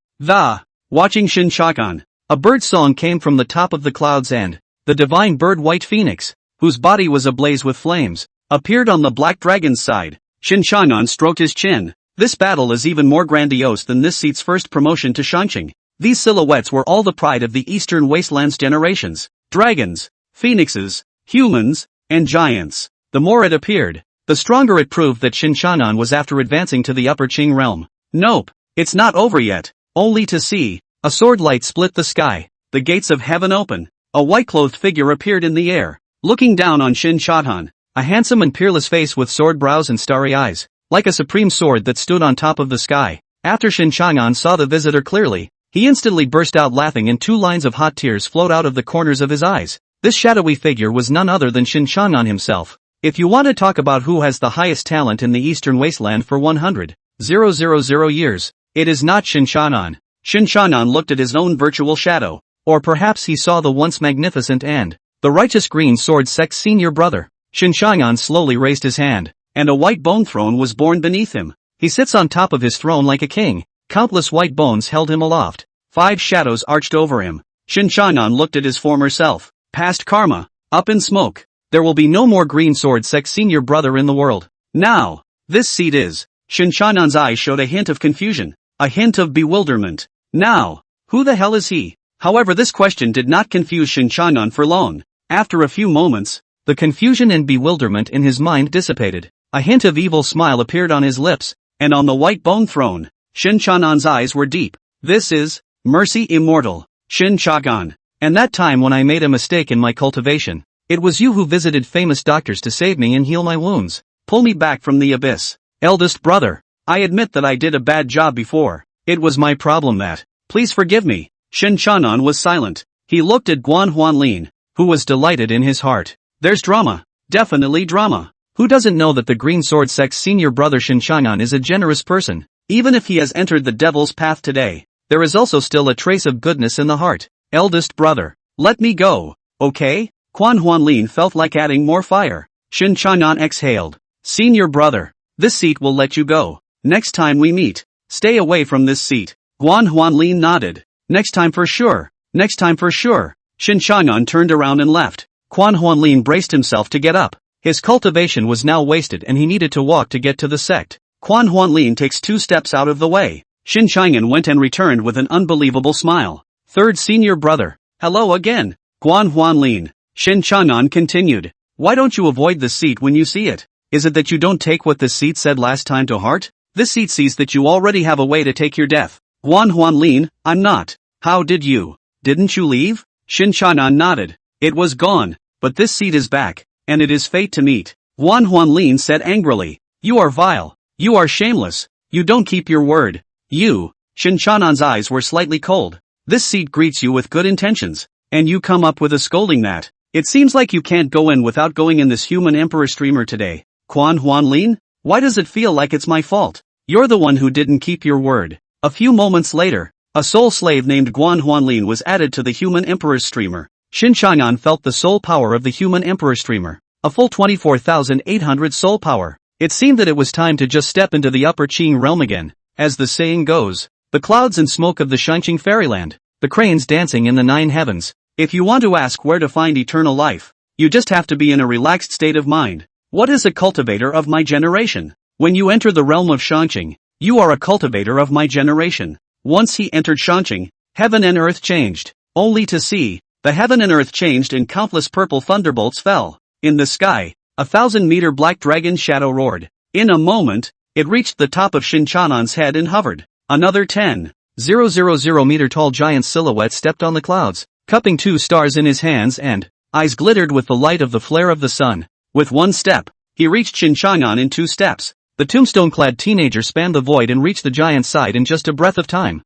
Watching Shen Changan, a bird song came from the top of the clouds and, the divine bird White Phoenix, whose body was ablaze with flames, appeared on the black dragon's side. Shen Changan stroked his chin. This battle is even more grandiose than this seat's first promotion to Shanqing. These silhouettes were all the pride of the Eastern Wasteland's generations. Dragons, phoenixes, humans, and giants. The more it appeared, the stronger it proved that Shen Changan was after advancing to the upper Qing realm. Nope, it's not over yet. Only to see, a sword light split the sky. The gates of heaven open. A white-clothed figure appeared in the air, looking down on Shen Changan. A handsome and peerless face with sword brows and starry eyes, like a supreme sword that stood on top of the sky. After Shen Changan saw the visitor clearly, he instantly burst out laughing and 2 lines of hot tears flowed out of the corners of his eyes. This shadowy figure was none other than Shen Changan himself. If you want to talk about who has the highest talent in the Eastern Wasteland for 100,000 years, it is not Shen Changan. Shen Changan looked at his own virtual shadow. Or perhaps he saw the once magnificent and, the righteous Green Sword Sect senior brother. Shen Changan slowly raised his hand, and a white bone throne was born beneath him. He sits on top of his throne like a king. Countless white bones held him aloft. 5 shadows arched over him. Shen Changan looked at his former self. Past karma. Up in smoke. There will be no more Green Sword Sect senior brother in the world. Now, this seat is. Shen Changan's eyes showed a hint of confusion. A hint of bewilderment. Now, who the hell is he? However, this question did not confuse Shen Changan for long. After a few moments, the confusion and bewilderment in his mind dissipated. A hint of evil smile appeared on his lips, and on the white bone throne, Shen Changan's eyes were deep. This is mercy immortal, Shen Changan. And that time when I made a mistake in my cultivation, it was you who visited famous doctors to save me and heal my wounds. Pull me back from the abyss. Eldest brother, I admit that I did a bad job before. It was my problem that. Please forgive me. Shen Changan was silent. He looked at Guan Lin, who was delighted in his heart. There's drama. Definitely drama. Who doesn't know that the Green Sword Sect's senior brother Shen Changan is a generous person? Even if he has entered the devil's path today, there is also still a trace of goodness in the heart. Eldest brother, let me go, okay? Guan Lin felt like adding more fire. Shen Changan exhaled. Senior brother, this seat will let you go. Next time we meet, stay away from this seat. Guan Lin nodded. Next time for sure. Next time for sure. Shen Changan turned around and left. Guan Lin braced himself to get up. His cultivation was now wasted and he needed to walk to get to the sect. Guan Lin takes 2 steps out of the way. Shen Changan went and returned with an unbelievable smile. Third senior brother. Hello again. Guan Lin. Shen Changan continued. Why don't you avoid this seat when you see it? Is it that you don't take what this seat said last time to heart? This seat sees that you already have a way to take your death. Guan Lin, I'm not. How did you? Didn't you leave? Shen Changan nodded. It was gone, but this seat is back, and it is fate to meet. Guan Lin said angrily. You are vile. You are shameless. You don't keep your word. You. Shen Changan's eyes were slightly cold. This seat greets you with good intentions, and you come up with a scolding that. It seems like you can't go in without going in this human emperor streamer today. Guan Lin, why does it feel like it's my fault? You're the one who didn't keep your word. A few moments later, a soul slave named Guan Lin was added to the human emperor's streamer. Shen Changan felt the soul power of the human emperor streamer. A full 24,800 soul power. It seemed that it was time to just step into the upper Qing realm again. As the saying goes, the clouds and smoke of the Shanqing fairyland, the cranes dancing in the 9 heavens. If you want to ask where to find eternal life, you just have to be in a relaxed state of mind. What is a cultivator of my generation? When you enter the realm of Shanqing, you are a cultivator of my generation. Once he entered Shanqing, heaven and earth changed. Only to see, the heaven and earth changed and countless purple thunderbolts fell. In the sky, 1,000-meter black dragon shadow roared. In a moment, it reached the top of Shen Changan's head and hovered. Another 10,000-meter tall giant silhouette stepped on the clouds, cupping 2 stars in his hands and eyes glittered with the light of the flare of the sun. With one step, he reached Shen Changan in 2 steps. The tombstone-clad teenager spanned the void and reached the giant's side in just a breath of time.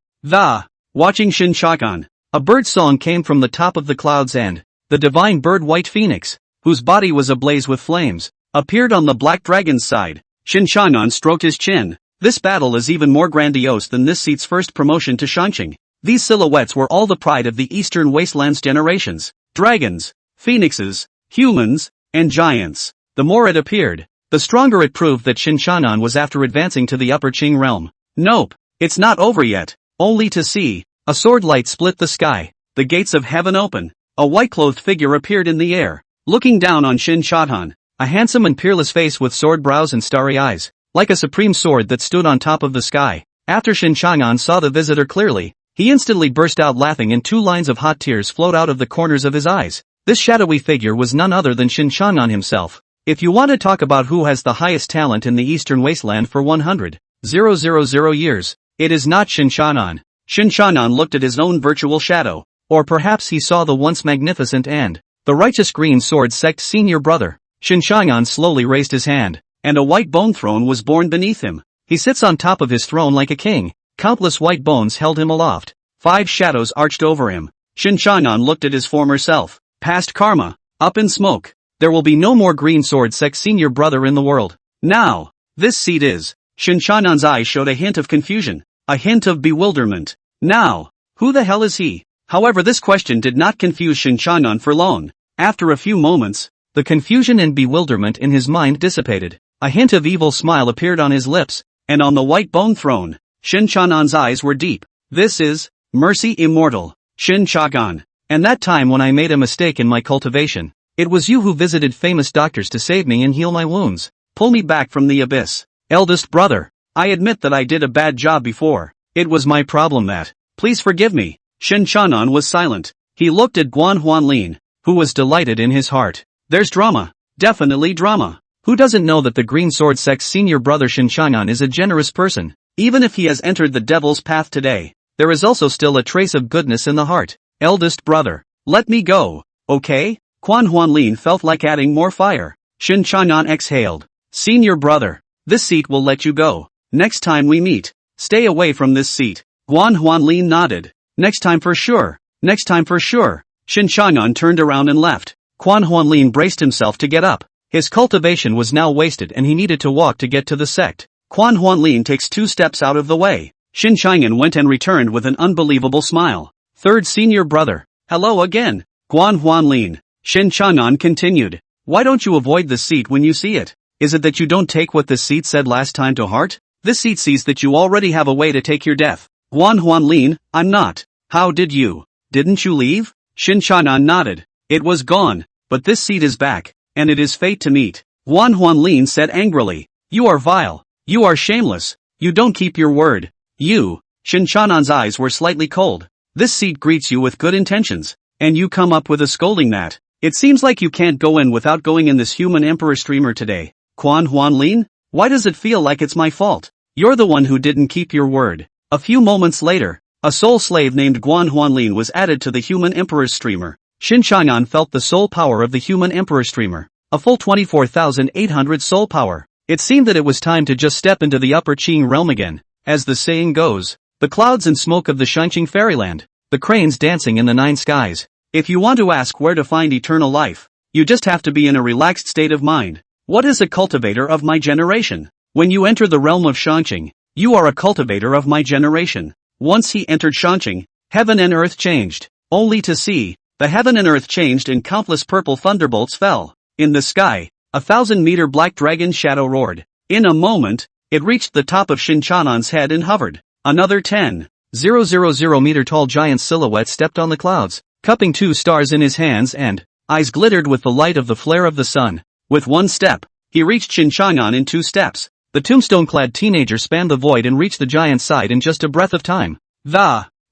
Watching Shen Changan, a bird song came from the top of the clouds and the divine bird White Phoenix, whose body was ablaze with flames, appeared on the black dragon's side. Shen Changan stroked his chin. This battle is even more grandiose than this seat's first promotion to Shanqing. These silhouettes were all the pride of the Eastern Wasteland's generations. Dragons, phoenixes, humans, and giants. The more it appeared, the stronger it proved that Shen Changan was after advancing to the upper Qing realm. Nope, it's not over yet. Only to see, a sword light split the sky. The gates of heaven open. A white-clothed figure appeared in the air, looking down on Shen Changan. A handsome and peerless face with sword brows and starry eyes, like a supreme sword that stood on top of the sky. After Shen Changan saw the visitor clearly, he instantly burst out laughing and 2 lines of hot tears flowed out of the corners of his eyes. This shadowy figure was none other than Shen Changan himself. If you want to talk about who has the highest talent in the Eastern Wasteland for 100,000 years, it is not Shen Changan. Shen Changan looked at his own virtual shadow. Or perhaps he saw the once magnificent and the righteous Green Sword Sect senior brother. Shen Changan slowly raised his hand, and a white bone throne was born beneath him. He sits on top of his throne like a king. Countless white bones held him aloft. 5 shadows arched over him. Shen Changan looked at his former self. Past karma, up in smoke. There will be no more Green Sword Sect senior brother in the world. Now, this seat is. Shen Changan's eyes showed a hint of confusion, a hint of bewilderment. Now, who the hell is he? However, this question did not confuse Shen Changan for long. After a few moments, the confusion and bewilderment in his mind dissipated. A hint of evil smile appeared on his lips, and on the white bone throne, Shen Changan's eyes were deep. This is mercy immortal, Shen Changan. And that time when I made a mistake in my cultivation, it was you who visited famous doctors to save me and heal my wounds. Pull me back from the abyss. Eldest brother, I admit that I did a bad job before. It was my problem that. Please forgive me. Shen Changan was silent. He looked at Guan Huanlin, who was delighted in his heart. There's drama. Definitely drama. Who doesn't know that the Green Sword Sect's senior brother Shen Changan is a generous person? Even if he has entered the devil's path today, there is also still a trace of goodness in the heart. Eldest brother, let me go, okay? Guan Huanlin felt like adding more fire. Shen Changan exhaled. Senior brother, this seat will let you go. Next time we meet, stay away from this seat. Guan Huanlin nodded. Next time for sure. Next time for sure. Shen Changan turned around and left. Guan Huanlin braced himself to get up. His cultivation was now wasted and he needed to walk to get to the sect. Guan Huanlin takes 2 steps out of the way. Shen Changan went and returned with an unbelievable smile. Third senior brother. Hello again. Guan Huanlin. Shen Changan continued. Why don't you avoid the seat when you see it? Is it that you don't take what the seat said last time to heart? This seat sees that you already have a way to take your death. Guan Huanlin, I'm not. How did you? Didn't you leave? Shen Changan nodded. It was gone, but this seat is back, and it is fate to meet. Guan Huanlin said angrily. You are vile. You are shameless. You don't keep your word. You. Shen Changan's eyes were slightly cold. This seat greets you with good intentions, and you come up with a scolding that. It seems like you can't go in without going in this human emperor streamer today. Guan Huanlin? Why does it feel like it's my fault? You're the one who didn't keep your word. A few moments later, a soul slave named Guan Huanlin was added to the human emperor's streamer. Shen Changan felt the soul power of the human emperor streamer. A full 24,800 soul power. It seemed that it was time to just step into the upper Qing realm again. As the saying goes, the clouds and smoke of the Shanqing fairyland, the cranes dancing in the 9 skies. If you want to ask where to find eternal life, you just have to be in a relaxed state of mind. What is a cultivator of my generation? When you enter the realm of Shanqing, you are a cultivator of my generation. Once he entered Shanqing, heaven and earth changed. Only to see, the heaven and earth changed and countless purple thunderbolts fell. In the sky, 1,000-meter black dragon shadow roared. In a moment, it reached the top of Shen Changan's head and hovered. Another 10,000-meter tall giant silhouette stepped on the clouds, cupping 2 stars in his hands and, eyes glittered with the light of the flare of the sun. With one step, he reached Shen Changan in 2 steps. The tombstone-clad teenager spanned the void and reached the giant's side in just a breath of time.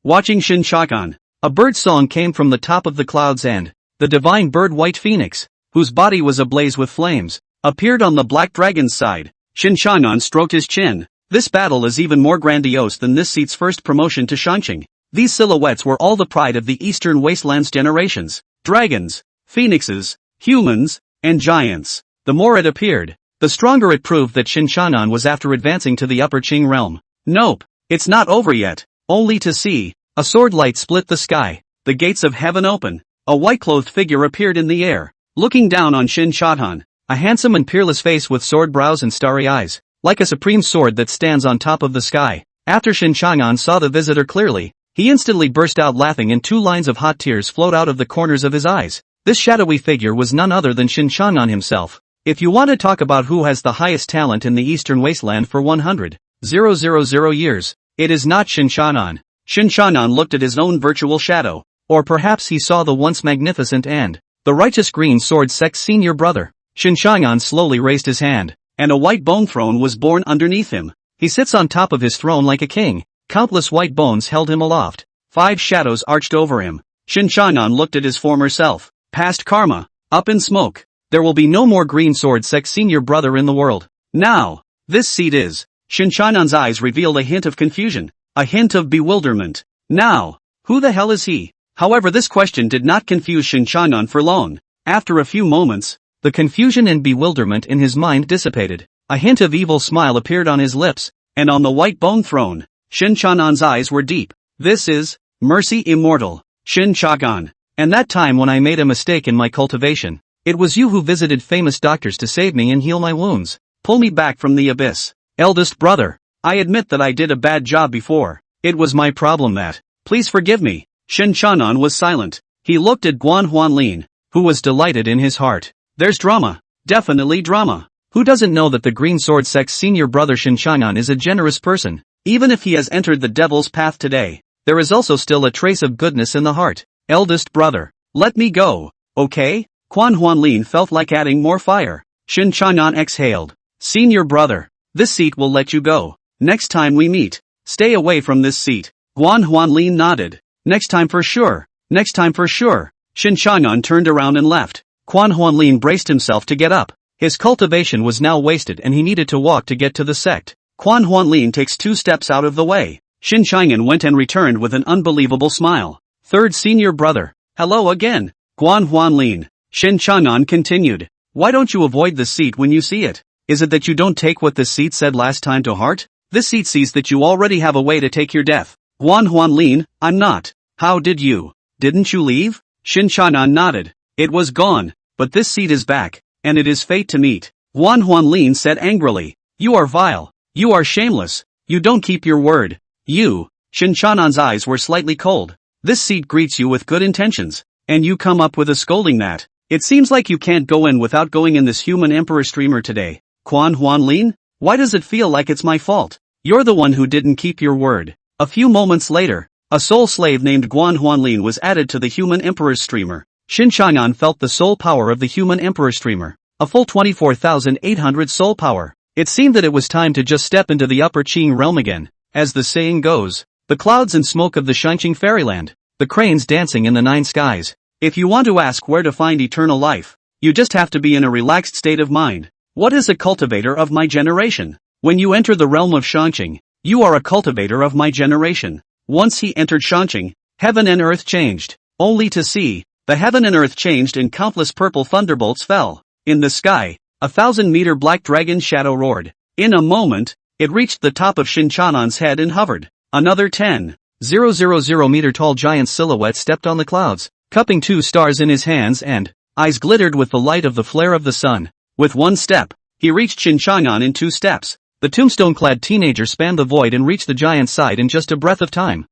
Watching Shen Changan, a bird song came from the top of the clouds and, the divine bird White Phoenix, whose body was ablaze with flames, appeared on the black dragon's side. Shen Changan stroked his chin. This battle is even more grandiose than this seat's first promotion to Shanqing. These silhouettes were all the pride of the Eastern Wasteland's generations. Dragons, phoenixes, humans, and giants. The more it appeared, the stronger it proved that Shen Changan was after advancing to the upper Qing realm. Nope, it's not over yet. Only to see, a sword light split the sky, the gates of heaven open. A white-clothed figure appeared in the air, looking down on Shen Changan, a handsome and peerless face with sword brows and starry eyes, like a supreme sword that stands on top of the sky. After Shen Changan saw the visitor clearly, he instantly burst out laughing and 2 lines of hot tears flowed out of the corners of his eyes. This shadowy figure was none other than Shen Changan himself. If you want to talk about who has the highest talent in the Eastern Wasteland for 100,000 years, it is not Shen Changan. Shen Changan looked at his own virtual shadow, or perhaps he saw the once magnificent and the righteous Green Sword Sect senior brother. Shen Changan slowly raised his hand, and a white bone throne was born underneath him. He sits on top of his throne like a king. Countless white bones held him aloft. 5 shadows arched over him. Shen Changan looked at his former self. Past karma, up in smoke. There will be no more Green Sword Sect senior brother in the world. Now, this seat is. Shen Changan's eyes revealed a hint of confusion, a hint of bewilderment. Now, who the hell is he? However, this question did not confuse Shen Changan for long. After a few moments, the confusion and bewilderment in his mind dissipated. A hint of evil smile appeared on his lips, and on the white bone throne, Shen Changan's eyes were deep. This is mercy immortal, Shen Changan. And that time when I made a mistake in my cultivation, it was you who visited famous doctors to save me and heal my wounds. Pull me back from the abyss. Eldest brother, I admit that I did a bad job before. It was my problem that. Please forgive me. Shen Changan was silent. He looked at Guan Huanlin, who was delighted in his heart. There's drama. Definitely drama. Who doesn't know that the Green Sword Sect's senior brother Shen Changan is a generous person? Even if he has entered the devil's path today, there is also still a trace of goodness in the heart. Eldest brother, let me go, okay? Guan Huanlin felt like adding more fire. Shen Changan exhaled. Senior brother, this seat will let you go. Next time we meet, stay away from this seat. Guan Huanlin nodded. Next time for sure. Next time for sure. Shen Changan turned around and left. Quan Huanlin braced himself to get up. His cultivation was now wasted and he needed to walk to get to the sect. Quan Huanlin takes 2 steps out of the way. Shen Changan went and returned with an unbelievable smile. Third senior brother. Hello again. Quan Huanlin. Shen Changan continued. Why don't you avoid the seat when you see it? Is it that you don't take what this seat said last time to heart? This seat sees that you already have a way to take your death. Quan Huanlin, I'm not. How did you? Didn't you leave? Shen Changan nodded. It was gone, but this seat is back, and it is fate to meet. Quan Huanlin said angrily. You are vile. You are shameless. You don't keep your word. You. Shen Changan's eyes were slightly cold. This seat greets you with good intentions, and you come up with a scolding that. It seems like you can't go in without going in this human emperor streamer today. Quan Huanlin? Why does it feel like it's my fault? You're the one who didn't keep your word. A few moments later, a soul slave named Quan Huanlin was added to the human emperor's streamer. Shen Changan felt the soul power of the human emperor streamer. A full 24,800 soul power. It seemed that it was time to just step into the upper Qing realm again. As the saying goes, the clouds and smoke of the Shanqing fairyland, the cranes dancing in the 9 skies. If you want to ask where to find eternal life, you just have to be in a relaxed state of mind. What is a cultivator of my generation? When you enter the realm of Shanqing, you are a cultivator of my generation. Once he entered Shanqing, heaven and earth changed. Only to see, the heaven and earth changed and countless purple thunderbolts fell. In the sky, 1,000-meter black dragon shadow roared. In a moment, it reached the top of Shen Changan's head and hovered. Another 10,000-meter tall giant silhouette stepped on the clouds, cupping 2 stars in his hands and eyes glittered with the light of the flare of the sun. With one step, he reached Shen Changan in 2 steps. The tombstone-clad teenager spanned the void and reached the giant's side in just a breath of time.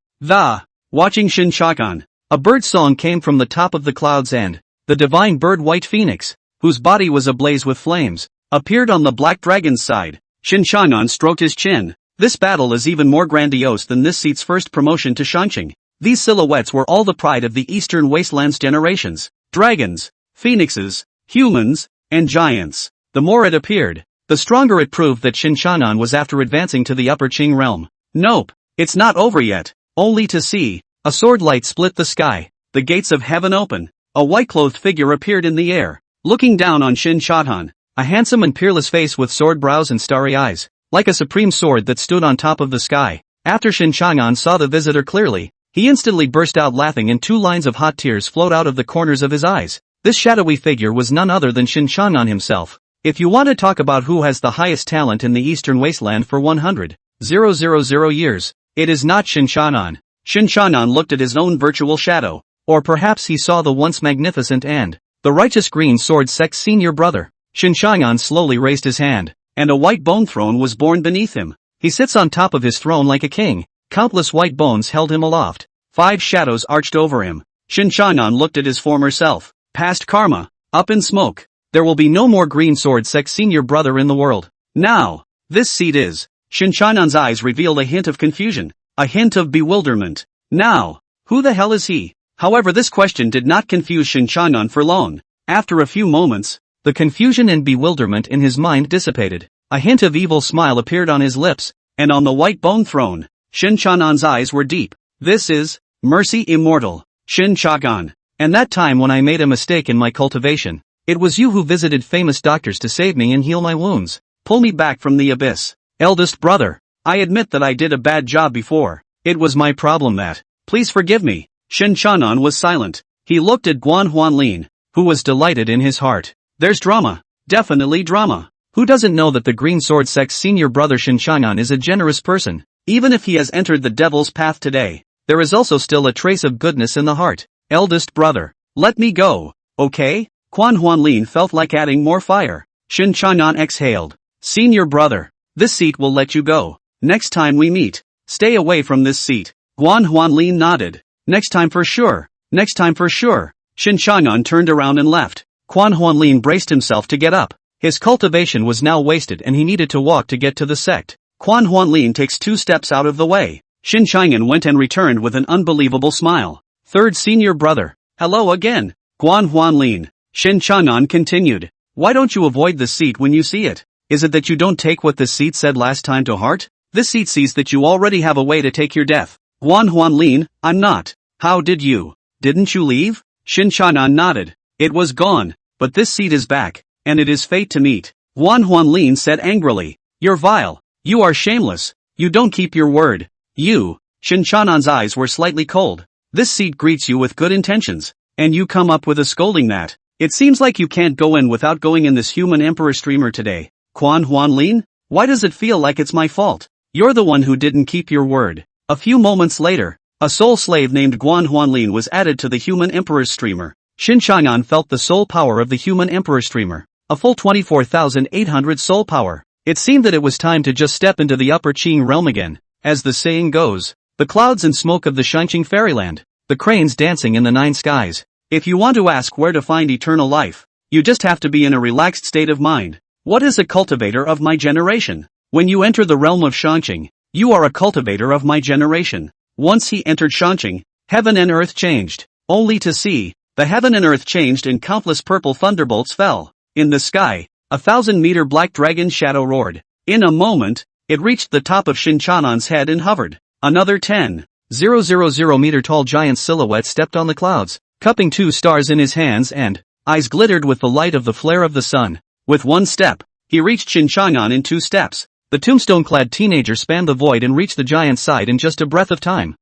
Watching Shen Changan, a bird song came from the top of the clouds and the divine bird White Phoenix, whose body was ablaze with flames, appeared on the black dragon's side. Shen Changan stroked his chin. This battle is even more grandiose than this seat's first promotion to Shanqing. These silhouettes were all the pride of the Eastern Wasteland's generations. Dragons, phoenixes, humans, and giants. The more it appeared, the stronger it proved that Shen Changan was after advancing to the upper Qing realm. Nope, it's not over yet. Only to see, a sword light split the sky, the gates of heaven open. A white-clothed figure appeared in the air, looking down on Shen Changan, a handsome and peerless face with sword brows and starry eyes, like a supreme sword that stood on top of the sky. After Shen Changan saw the visitor clearly, he instantly burst out laughing and 2 lines of hot tears flowed out of the corners of his eyes. This shadowy figure was none other than Shen Changan himself. If you want to talk about who has the highest talent in the Eastern Wasteland for 100,000 years, it is not Shen Changan. Shen Changan looked at his own virtual shadow, or perhaps he saw the once magnificent and the righteous Green Sword Sect senior brother. Shen Changan slowly raised his hand, and a white bone throne was born beneath him. He sits on top of his throne like a king. Countless white bones held him aloft. 5 shadows arched over him. Shen Changan looked at his former self. Past karma, up in smoke. There will be no more Green Sword Sect senior brother in the world. Now, this seat is. Shen Changan's eyes revealed a hint of confusion, a hint of bewilderment. Now, who the hell is he? However, this question did not confuse Shen Changan for long. After a few moments, the confusion and bewilderment in his mind dissipated. A hint of evil smile appeared on his lips, and on the white bone throne, Shen Changan's eyes were deep. This is Mercy Immortal, Shen Changan. And that time when I made a mistake in my cultivation, it was you who visited famous doctors to save me and heal my wounds, pull me back from the abyss. Eldest brother, I admit that I did a bad job before. It was my problem that. Please forgive me. Shen Changan was silent. He looked at Quan Huanlin, who was delighted in his heart. There's drama. Definitely drama. Who doesn't know that the Green Sword Sect's senior brother Shen Changan is a generous person? Even if he has entered the devil's path today, there is also still a trace of goodness in the heart. Eldest brother, let me go, okay? Quan Huanlin felt like adding more fire. Shen Changan exhaled. Senior brother, this seat will let you go. Next time we meet, stay away from this seat. Quan Huanlin nodded. Next time for sure. Next time for sure. Shen Changan turned around and left. Quan Huanlin braced himself to get up. His cultivation was now wasted and he needed to walk to get to the sect. Quan Huanlin takes 2 steps out of the way. Shen Changan went and returned with an unbelievable smile. Third senior brother. Hello again. Quan Huanlin. Shen Changan continued. Why don't you avoid the seat when you see it? Is it that you don't take what this seat said last time to heart? This seat sees that you already have a way to take your death. Quan Huanlin, I'm not. How did you? Didn't you leave? Shen Changan nodded. It was gone, but this seed is back, and it is fate to meet. Guan Huanlin said angrily. You're vile. You are shameless. You don't keep your word. You. Shen Changan's eyes were slightly cold. This seed greets you with good intentions, and you come up with a scolding that. It seems like you can't go in without going in this human emperor streamer today. Guan Huanlin? Why does it feel like it's my fault? You're the one who didn't keep your word. A few moments later, a soul slave named Guan Huanlin was added to the human emperor's streamer. Shen Changan felt the soul power of the human emperor streamer. A full 24,800 soul power. It seemed that it was time to just step into the upper Qing realm again. As the saying goes, the clouds and smoke of the Shanqing fairyland, the cranes dancing in the nine skies. If you want to ask where to find eternal life, you just have to be in a relaxed state of mind. What is a cultivator of my generation? When you enter the realm of Shanqing, you are a cultivator of my generation. Once he entered Shanqing, heaven and earth changed. Only to see, the heaven and earth changed and countless purple thunderbolts fell. In the sky, 1,000-meter black dragon shadow roared. In a moment, it reached the top of Shen Changan's head and hovered. Another 10,000-meter tall giant silhouette stepped on the clouds, cupping 2 stars in his hands and, eyes glittered with the light of the flare of the sun. With one step, he reached Shen Changan in 2 steps. The tombstone-clad teenager spanned the void and reached the giant's side in just a breath of time.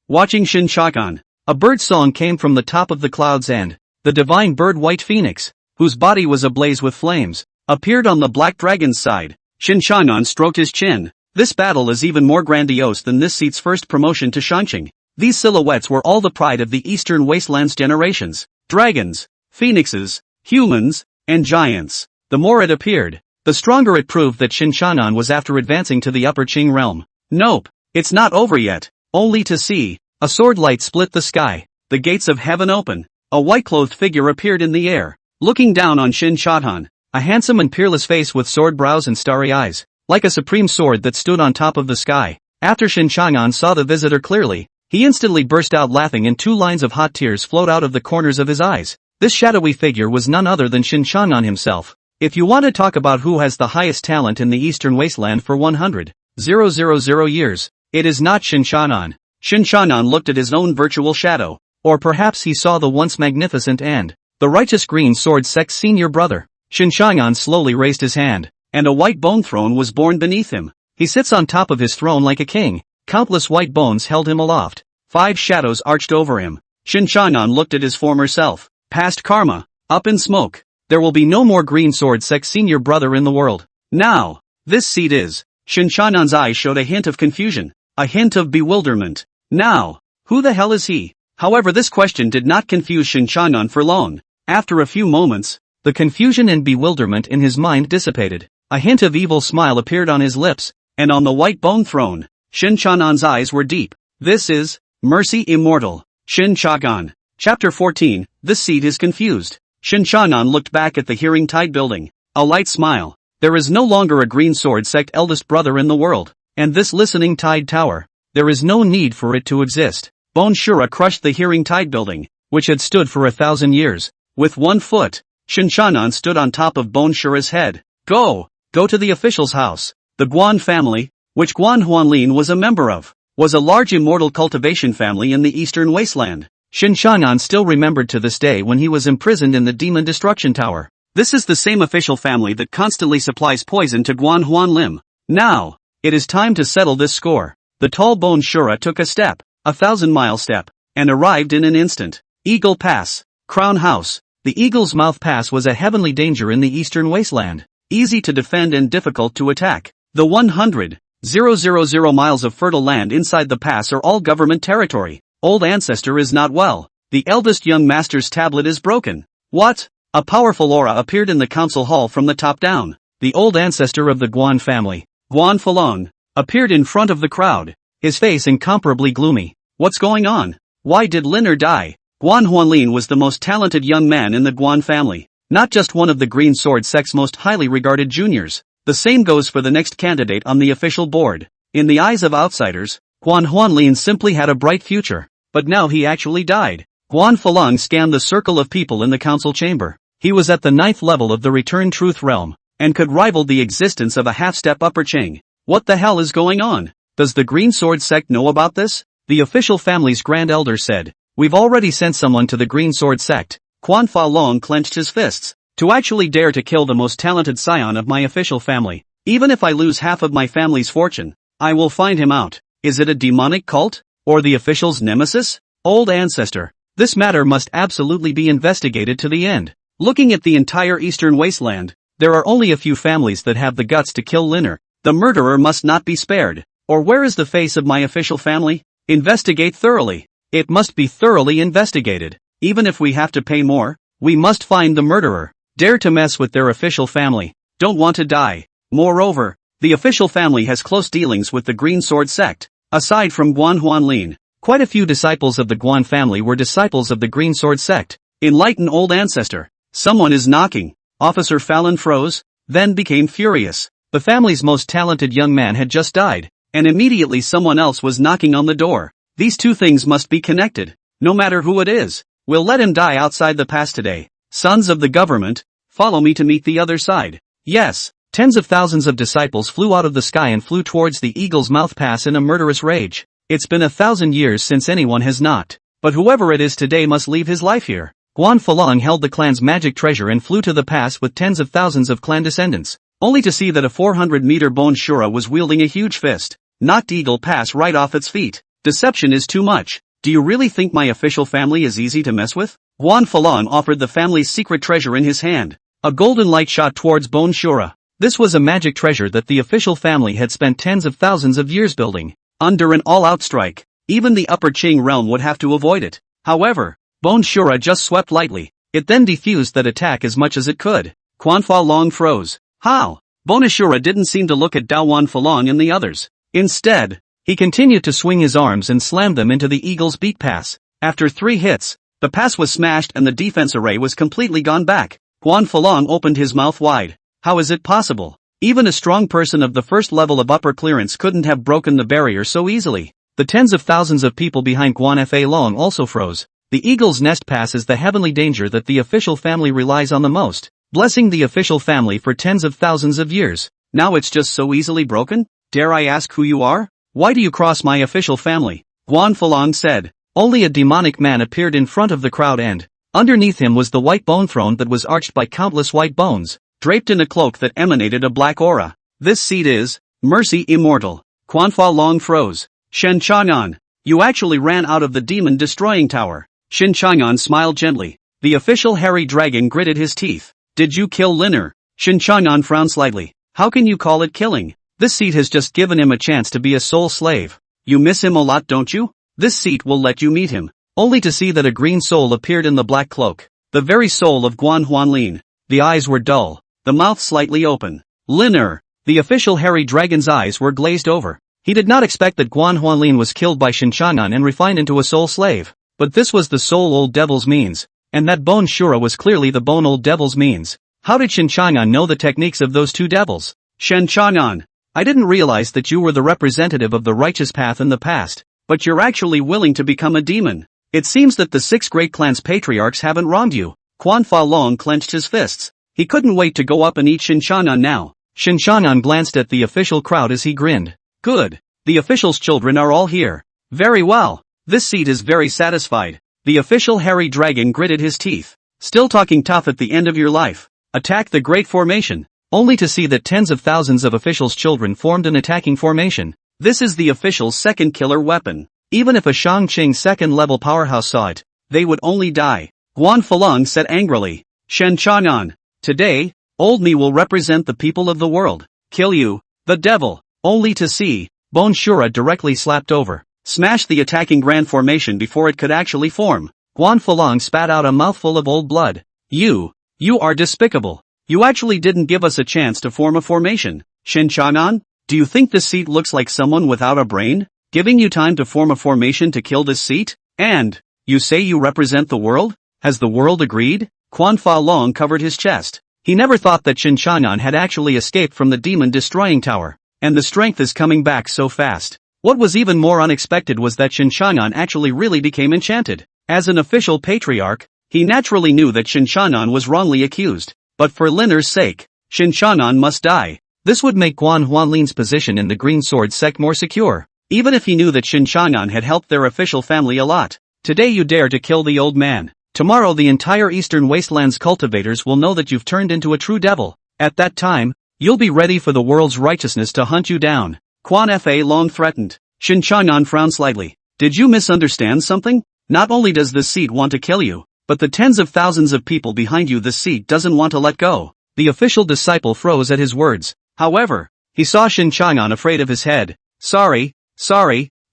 Watching Shen Changan, a bird song came from the top of the clouds and, the divine bird White Phoenix, whose body was ablaze with flames, appeared on the black dragon's side. Shen Changan stroked his chin. This battle is even more grandiose than this seat's first promotion to Shanqing. These silhouettes were all the pride of the Eastern Wasteland's generations. Dragons, phoenixes, humans, and giants. The more it appeared, the stronger it proved that Shen Changan was after advancing to the upper Qing realm. Nope, it's not over yet. Only to see, a sword light split the sky. The gates of heaven open. A white-clothed figure appeared in the air, looking down on Shen Changan. A handsome and peerless face with sword brows and starry eyes, like a supreme sword that stood on top of the sky. After Shen Changan saw the visitor clearly, he instantly burst out laughing and 2 lines of hot tears flowed out of the corners of his eyes. This shadowy figure was none other than Shen Changan himself. If you want to talk about who has the highest talent in the Eastern Wasteland for 100,000 years, it is not Shen Changan. Shen Changan looked at his own virtual shadow, or perhaps he saw the once magnificent and the righteous Green Sword Sect senior brother. Shen Changan slowly raised his hand, and a white bone throne was born beneath him. He sits on top of his throne like a king. Countless white bones held him aloft. 5 shadows arched over him. Shen Changan looked at his former self. Past karma, up in smoke. There will be no more Green Sword Sect senior brother in the world. Now, this seat is. Shen Changan's eyes showed a hint of confusion, a hint of bewilderment. Now, who the hell is he? However, this question did not confuse Shen Changan for long. After a few moments, the confusion and bewilderment in his mind dissipated. A hint of evil smile appeared on his lips, and on the white bone throne, Shen Changan's eyes were deep. This is Mercy Immortal. Shen Changan. Chapter 14. This seat is confused. Shen Changan looked back at the Hearing Tide building. A light smile. There is no longer a Green Sword Sect eldest brother in the world, and this listening Tide Tower. There is no need for it to exist. Bone Shura crushed the Hearing Tide building, which had stood for 1,000 years. With 1 foot, Shen Changan stood on top of Bone Shura's head. Go to the official's house. The Guan family, which Guan Huanlin was a member of, was a large immortal cultivation family in the Eastern Wasteland. Shen Changan still remembered to this day when he was imprisoned in the Demon Destruction Tower. This is the same official family that constantly supplies poison to Guan Huanlim. Now, it is time to settle this score. The tall Bone Shura took a step, 1,000-mile step, and arrived in an instant. Eagle Pass, Crown House. The Eagle's Mouth Pass was a heavenly danger in the Eastern Wasteland. Easy to defend and difficult to attack. The 100,000 miles of fertile land inside the pass are all government territory. Old Ancestor is not well. The eldest young master's tablet is broken. What? A powerful aura appeared in the council hall from the top down. The old ancestor of the Guan family, Guan Falong, appeared in front of the crowd, his face incomparably gloomy. What's going on? Why did Liner die? Guan Huanlin was the most talented young man in the Guan family, not just one of the Green Sword Sect's most highly regarded juniors. The same goes for the next candidate on the official board. In the eyes of outsiders, Guan Huanlin simply had a bright future, but now he actually died. Guan Falong scanned the circle of people in the council chamber. He was at the 9th level of the Return Truth realm, and could rival the existence of a half-step upper Qing. What the hell is going on? Does the Green Sword Sect know about this? the official family's grand elder said. We've already sent someone to the Green Sword Sect. Quan Fa Long clenched his fists. To actually dare to kill the most talented scion of my official family. Even if I lose half of my family's fortune, I will find him out. Is it a demonic cult? Or the official's nemesis? Old ancestor. This matter must absolutely be investigated to the end. Looking at the entire Eastern Wasteland, there are only a few families that have the guts to kill Liner. The murderer must not be spared. Or where is the face of my official family? Investigate thoroughly. It must be thoroughly investigated. Even if we have to pay more, we must find the murderer. Dare to mess with their official family. Don't want to die. Moreover, the official family has close dealings with the Green Sword Sect. Aside from Guan Huanlin, quite a few disciples of the Guan family were disciples of the Green Sword Sect. Enlighten old ancestor. Someone is knocking. Officer Fallon froze, then became furious. The family's most talented young man had just died, and immediately someone else was knocking on the door. These two things must be connected. No matter who it is, we'll let him die outside the pass today. Sons of the government, follow me to meet the other side. Yes. Tens of thousands of disciples flew out of the sky and flew towards the Eagle's Mouth Pass in a murderous rage. It's been 1,000 years since anyone has knocked. But whoever it is today must leave his life here. Guan Falong held the clan's magic treasure and flew to the pass with tens of thousands of clan descendants, only to see that a 400-meter bone Shura was wielding a huge fist. Knocked Eagle Pass right off its feet. Deception is too much. Do you really think my official family is easy to mess with? Guan Falong offered the family's secret treasure in his hand. A golden light shot towards Bone Shura. This was a magic treasure that the official family had spent tens of thousands of years building. Under an all-out strike, even the Upper Qing realm would have to avoid it. However, Bone Shura just swept lightly. It then defused that attack as much as it could. Quan Fa Long froze. How? Bone Shura didn't seem to look at Daowan Falong and the others. Instead, he continued to swing his arms and slammed them into the Eagle's beak pass. After 3 hits, the pass was smashed and the defense array was completely gone back. Quan Falong opened his mouth wide. How is it possible? Even a strong person of the first level of upper clearance couldn't have broken the barrier so easily. The tens of thousands of people behind Guan Fa Long also froze. The Eagle's Nest Pass is the heavenly danger that the official family relies on the most, blessing the official family for tens of thousands of years. Now it's just so easily broken? Dare I ask who you are? Why do you cross my official family? Guan Falong said. Only a demonic man appeared in front of the crowd and, underneath him was the white bone throne that was arched by countless white bones, draped in a cloak that emanated a black aura. This seat is, Mercy Immortal. Quan Fa Long froze. Shen Changan, you actually ran out of the Demon Destroying Tower. Shen Changan smiled gently. The official hairy dragon gritted his teeth. Did you kill Liner? Shen Changan frowned slightly. How can you call it killing? This seat has just given him a chance to be a soul slave. You miss him a lot, don't you? This seat will let you meet him. Only to see that a green soul appeared in the black cloak. The very soul of Guan Huanlin. The eyes were dull. The mouth slightly open. Liner. The official hairy dragon's eyes were glazed over. He did not expect that Guan Huanlin was killed by Shen Changan and refined into a soul slave. But this was the soul old devil's means. And that bone Shura was clearly the bone old devil's means. How did Shen Changan know the techniques of those two devils? Shen Changan, I didn't realize that you were the representative of the righteous path in the past. But you're actually willing to become a demon. It seems that the 6 great clans patriarchs haven't wronged you. Quan Fa Long clenched his fists. He couldn't wait to go up and eat Shen Changan now. Shen Changan glanced at the official crowd as he grinned. Good. The official's children are all here. Very well. This seat is very satisfied. The official hairy dragon gritted his teeth. Still talking tough at the end of your life. Attack the great formation. Only to see that tens of thousands of officials' children formed an attacking formation. This is the official's second killer weapon. Even if a Shangqing second-level powerhouse saw it, they would only die. Guan Falong said angrily. Shen Changan, today, old me will represent the people of the world. Kill you, the devil, only to see. Bone Shura directly slapped over. Smashed the attacking grand formation before it could actually form. Guan Falong spat out a mouthful of old blood. You are despicable. You actually didn't give us a chance to form a formation. Shen Changan, do you think this seat looks like someone without a brain? Giving you time to form a formation to kill this seat? And, you say you represent the world? Has the world agreed? Quan Fa Long covered his chest. He never thought that Shen Changan had actually escaped from the Demon Destroying Tower. And the strength is coming back so fast. What was even more unexpected was that Shen Changan actually really became enchanted. As an official patriarch, he naturally knew that Shen Changan was wrongly accused. But for Liner's sake, Shen Changan must die. This would make Guan Huanlin's position in the Green Sword Sect more secure. Even if he knew that Shen Changan had helped their official family a lot. Today you dare to kill the old man. Tomorrow the entire Eastern Wasteland's cultivators will know that you've turned into a true devil. At that time, you'll be ready for the world's righteousness to hunt you down. Quan Fa Long threatened. Shen Changan frowned slightly. Did you misunderstand something? Not only does this seat want to kill you, but the tens of thousands of people behind you this seat doesn't want to let go. The official disciple froze at his words. However, he saw Shen Changan afraid of his head. Sorry,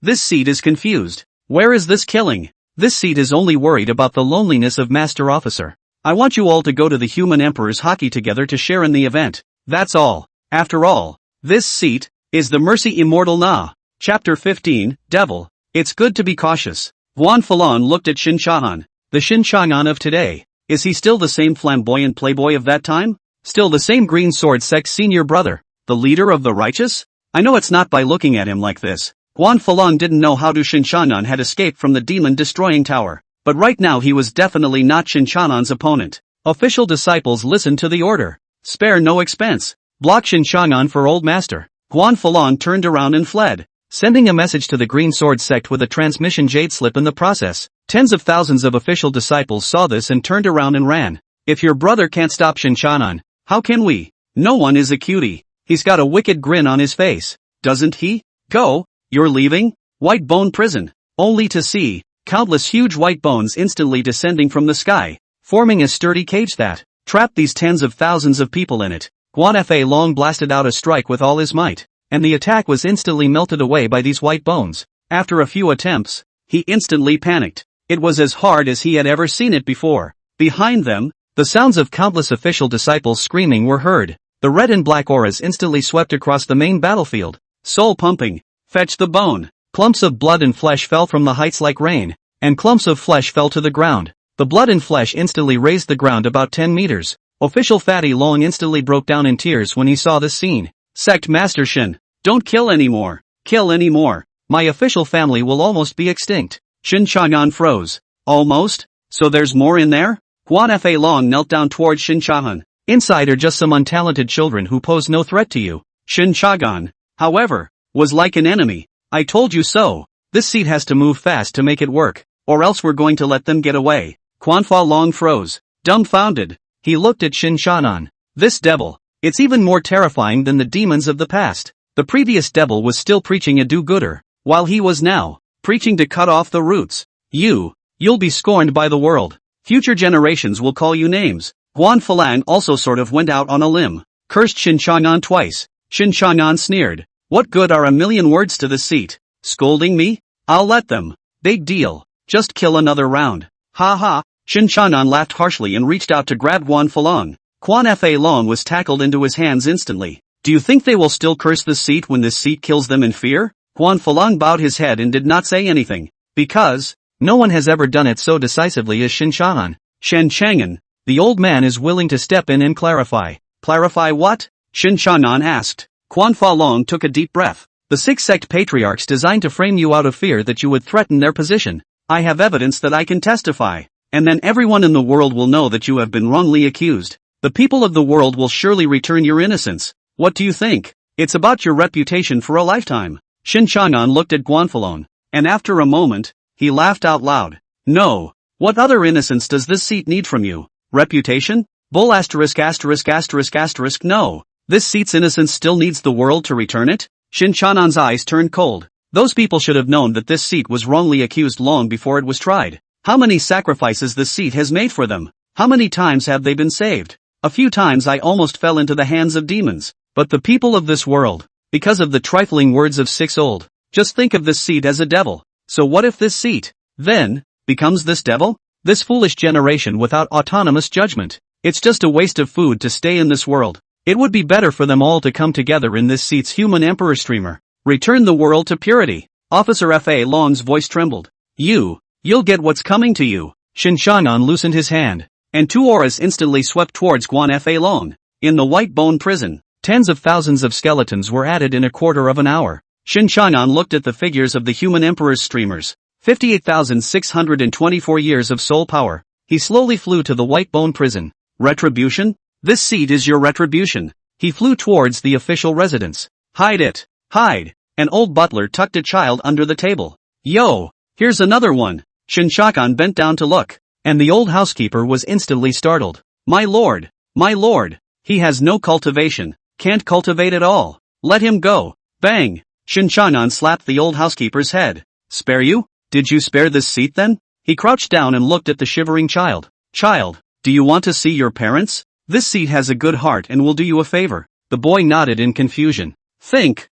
this seat is confused. Where is this killing? This seat is only worried about the loneliness of Master Officer. I want you all to go to the Human Emperor's hockey together to share in the event. That's all. After all, this seat is the Mercy Immortal Na. Chapter 15, Devil. It's good to be cautious. Guan Falon looked at Shen Changan. The Shen Changan of today. Is he still the same flamboyant playboy of that time? Still the same Green Sword Sect senior brother? The leader of the righteous? I know it's not by looking at him like this. Guan Falon didn't know how Shen Changan had escaped from the demon destroying tower. But right now he was definitely not Shen Changan's opponent. Official disciples listened to the order. Spare no expense. Block Shen Changan for old master. Guan Falon turned around and fled, sending a message to the Green Sword Sect with a transmission jade slip in the process. Tens of thousands of official disciples saw this and turned around and ran. If your brother can't stop Shen Changan, how can we? No one is a cutie. He's got a wicked grin on his face. Doesn't he? Go, you're leaving? White Bone Prison. Only to see countless huge white bones instantly descending from the sky, forming a sturdy cage that trapped these tens of thousands of people in it. Guan Fa Long blasted out a strike with all his might, and the attack was instantly melted away by these white bones. After a few attempts, he instantly panicked. It was as hard as he had ever seen it before. Behind them, the sounds of countless official disciples screaming were heard. The red and black auras instantly swept across the main battlefield. Soul pumping. Fetch the bone. Clumps of blood and flesh fell from the heights like rain, and clumps of flesh fell to the ground. The blood and flesh instantly raised the ground about 10 meters. Official Fatty Long instantly broke down in tears when he saw this scene. Sect Master Shen, don't kill anymore. Kill anymore. My official family will almost be extinct. Shen Changan froze. Almost? So there's more in there? Guan Fa Long knelt down towards Shen Changan. Inside are just some untalented children who pose no threat to you. Shen Changan, however, was like an enemy. I told you so. This seat has to move fast to make it work, or else we're going to let them get away. Guan Fa Long froze, dumbfounded. He looked at Shen Changan. This devil. It's even more terrifying than the demons of the past. The previous devil was still preaching a do-gooder, while he was now preaching to cut off the roots. You'll be scorned by the world. Future generations will call you names. Guan Falang also sort of went out on a limb. Cursed Shen Changan twice. Shen Changan sneered. What good are a million words to the seat? Scolding me? I'll let them. Big deal. Just kill another round. Ha ha. Shen Changan laughed harshly and reached out to grab Guan Falong. Guan Fa Long was tackled into his hands instantly. Do you think they will still curse this seat when this seat kills them in fear? Guan Falong bowed his head and did not say anything. Because no one has ever done it so decisively as Shen Changan. Shen Changan, the old man is willing to step in and clarify. Clarify what? Shen Changan asked. Guan Falong took a deep breath. The 6 sect patriarchs designed to frame you out of fear that you would threaten their position. I have evidence that I can testify. And then everyone in the world will know that you have been wrongly accused. The people of the world will surely return your innocence. What do you think? It's about your reputation for a lifetime. Shen Changan looked at Guan Falong, and after a moment, he laughed out loud. No. What other innocence does this seat need from you? Reputation? Bull asterisk asterisk asterisk asterisk no. This seat's innocence still needs the world to return it? Shen Changan's eyes turned cold. Those people should have known that this seat was wrongly accused long before it was tried. How many sacrifices this seat has made for them? How many times have they been saved? A few times I almost fell into the hands of demons. But the people of this world, because of the trifling words of 6 old, just think of this seat as a devil. So what if this seat, then, becomes this devil? This foolish generation without autonomous judgment. It's just a waste of food to stay in this world. It would be better for them all to come together in this seat's human emperor streamer. Return the world to purity. Officer Fa Long's voice trembled. You'll get what's coming to you. Shen Changan loosened his hand, and 2 auras instantly swept towards Guan Fa Long. In the White Bone Prison, tens of thousands of skeletons were added in a quarter of an hour. Shen Changan looked at the figures of the human emperor's streamers. 58,624 years of soul power. He slowly flew to the White Bone Prison. Retribution? This seat is your retribution. He flew towards the official residence. Hide it. Hide. An old butler tucked a child under the table. Yo! Here's another one! Shen Changan bent down to look, and the old housekeeper was instantly startled. My lord! My lord! He has no cultivation, can't cultivate at all. Let him go! Bang! Shen Changan slapped the old housekeeper's head. Spare you? Did you spare this seat then? He crouched down and looked at the shivering child. Child, do you want to see your parents? This seat has a good heart and will do you a favor. The boy nodded in confusion. Think.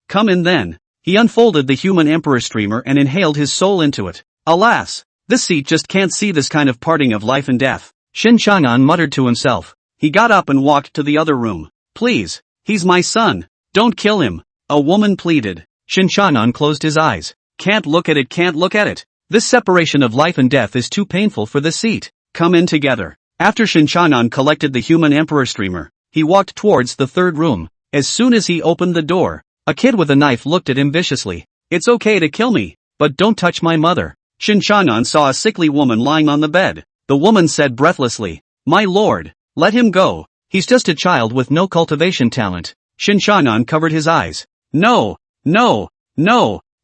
Come in then. He unfolded the human emperor streamer and inhaled his soul into it. Alas! This seat just can't see this kind of parting of life and death. Shen Changan muttered to himself. He got up and walked to the other room. Please, he's my son. Don't kill him. A woman pleaded. Shen Changan closed his eyes. Can't look at it. This separation of life and death is too painful for this seat. Come in together. After Shen Changan collected the human emperor streamer, he walked towards the third room. As soon as he opened the door, a kid with a knife looked at him viciously. It's okay to kill me, but don't touch my mother. Shen Changan saw a sickly woman lying on the bed. The woman said breathlessly, My lord, let him go. He's just a child with no cultivation talent. Shen Changan covered his eyes. No.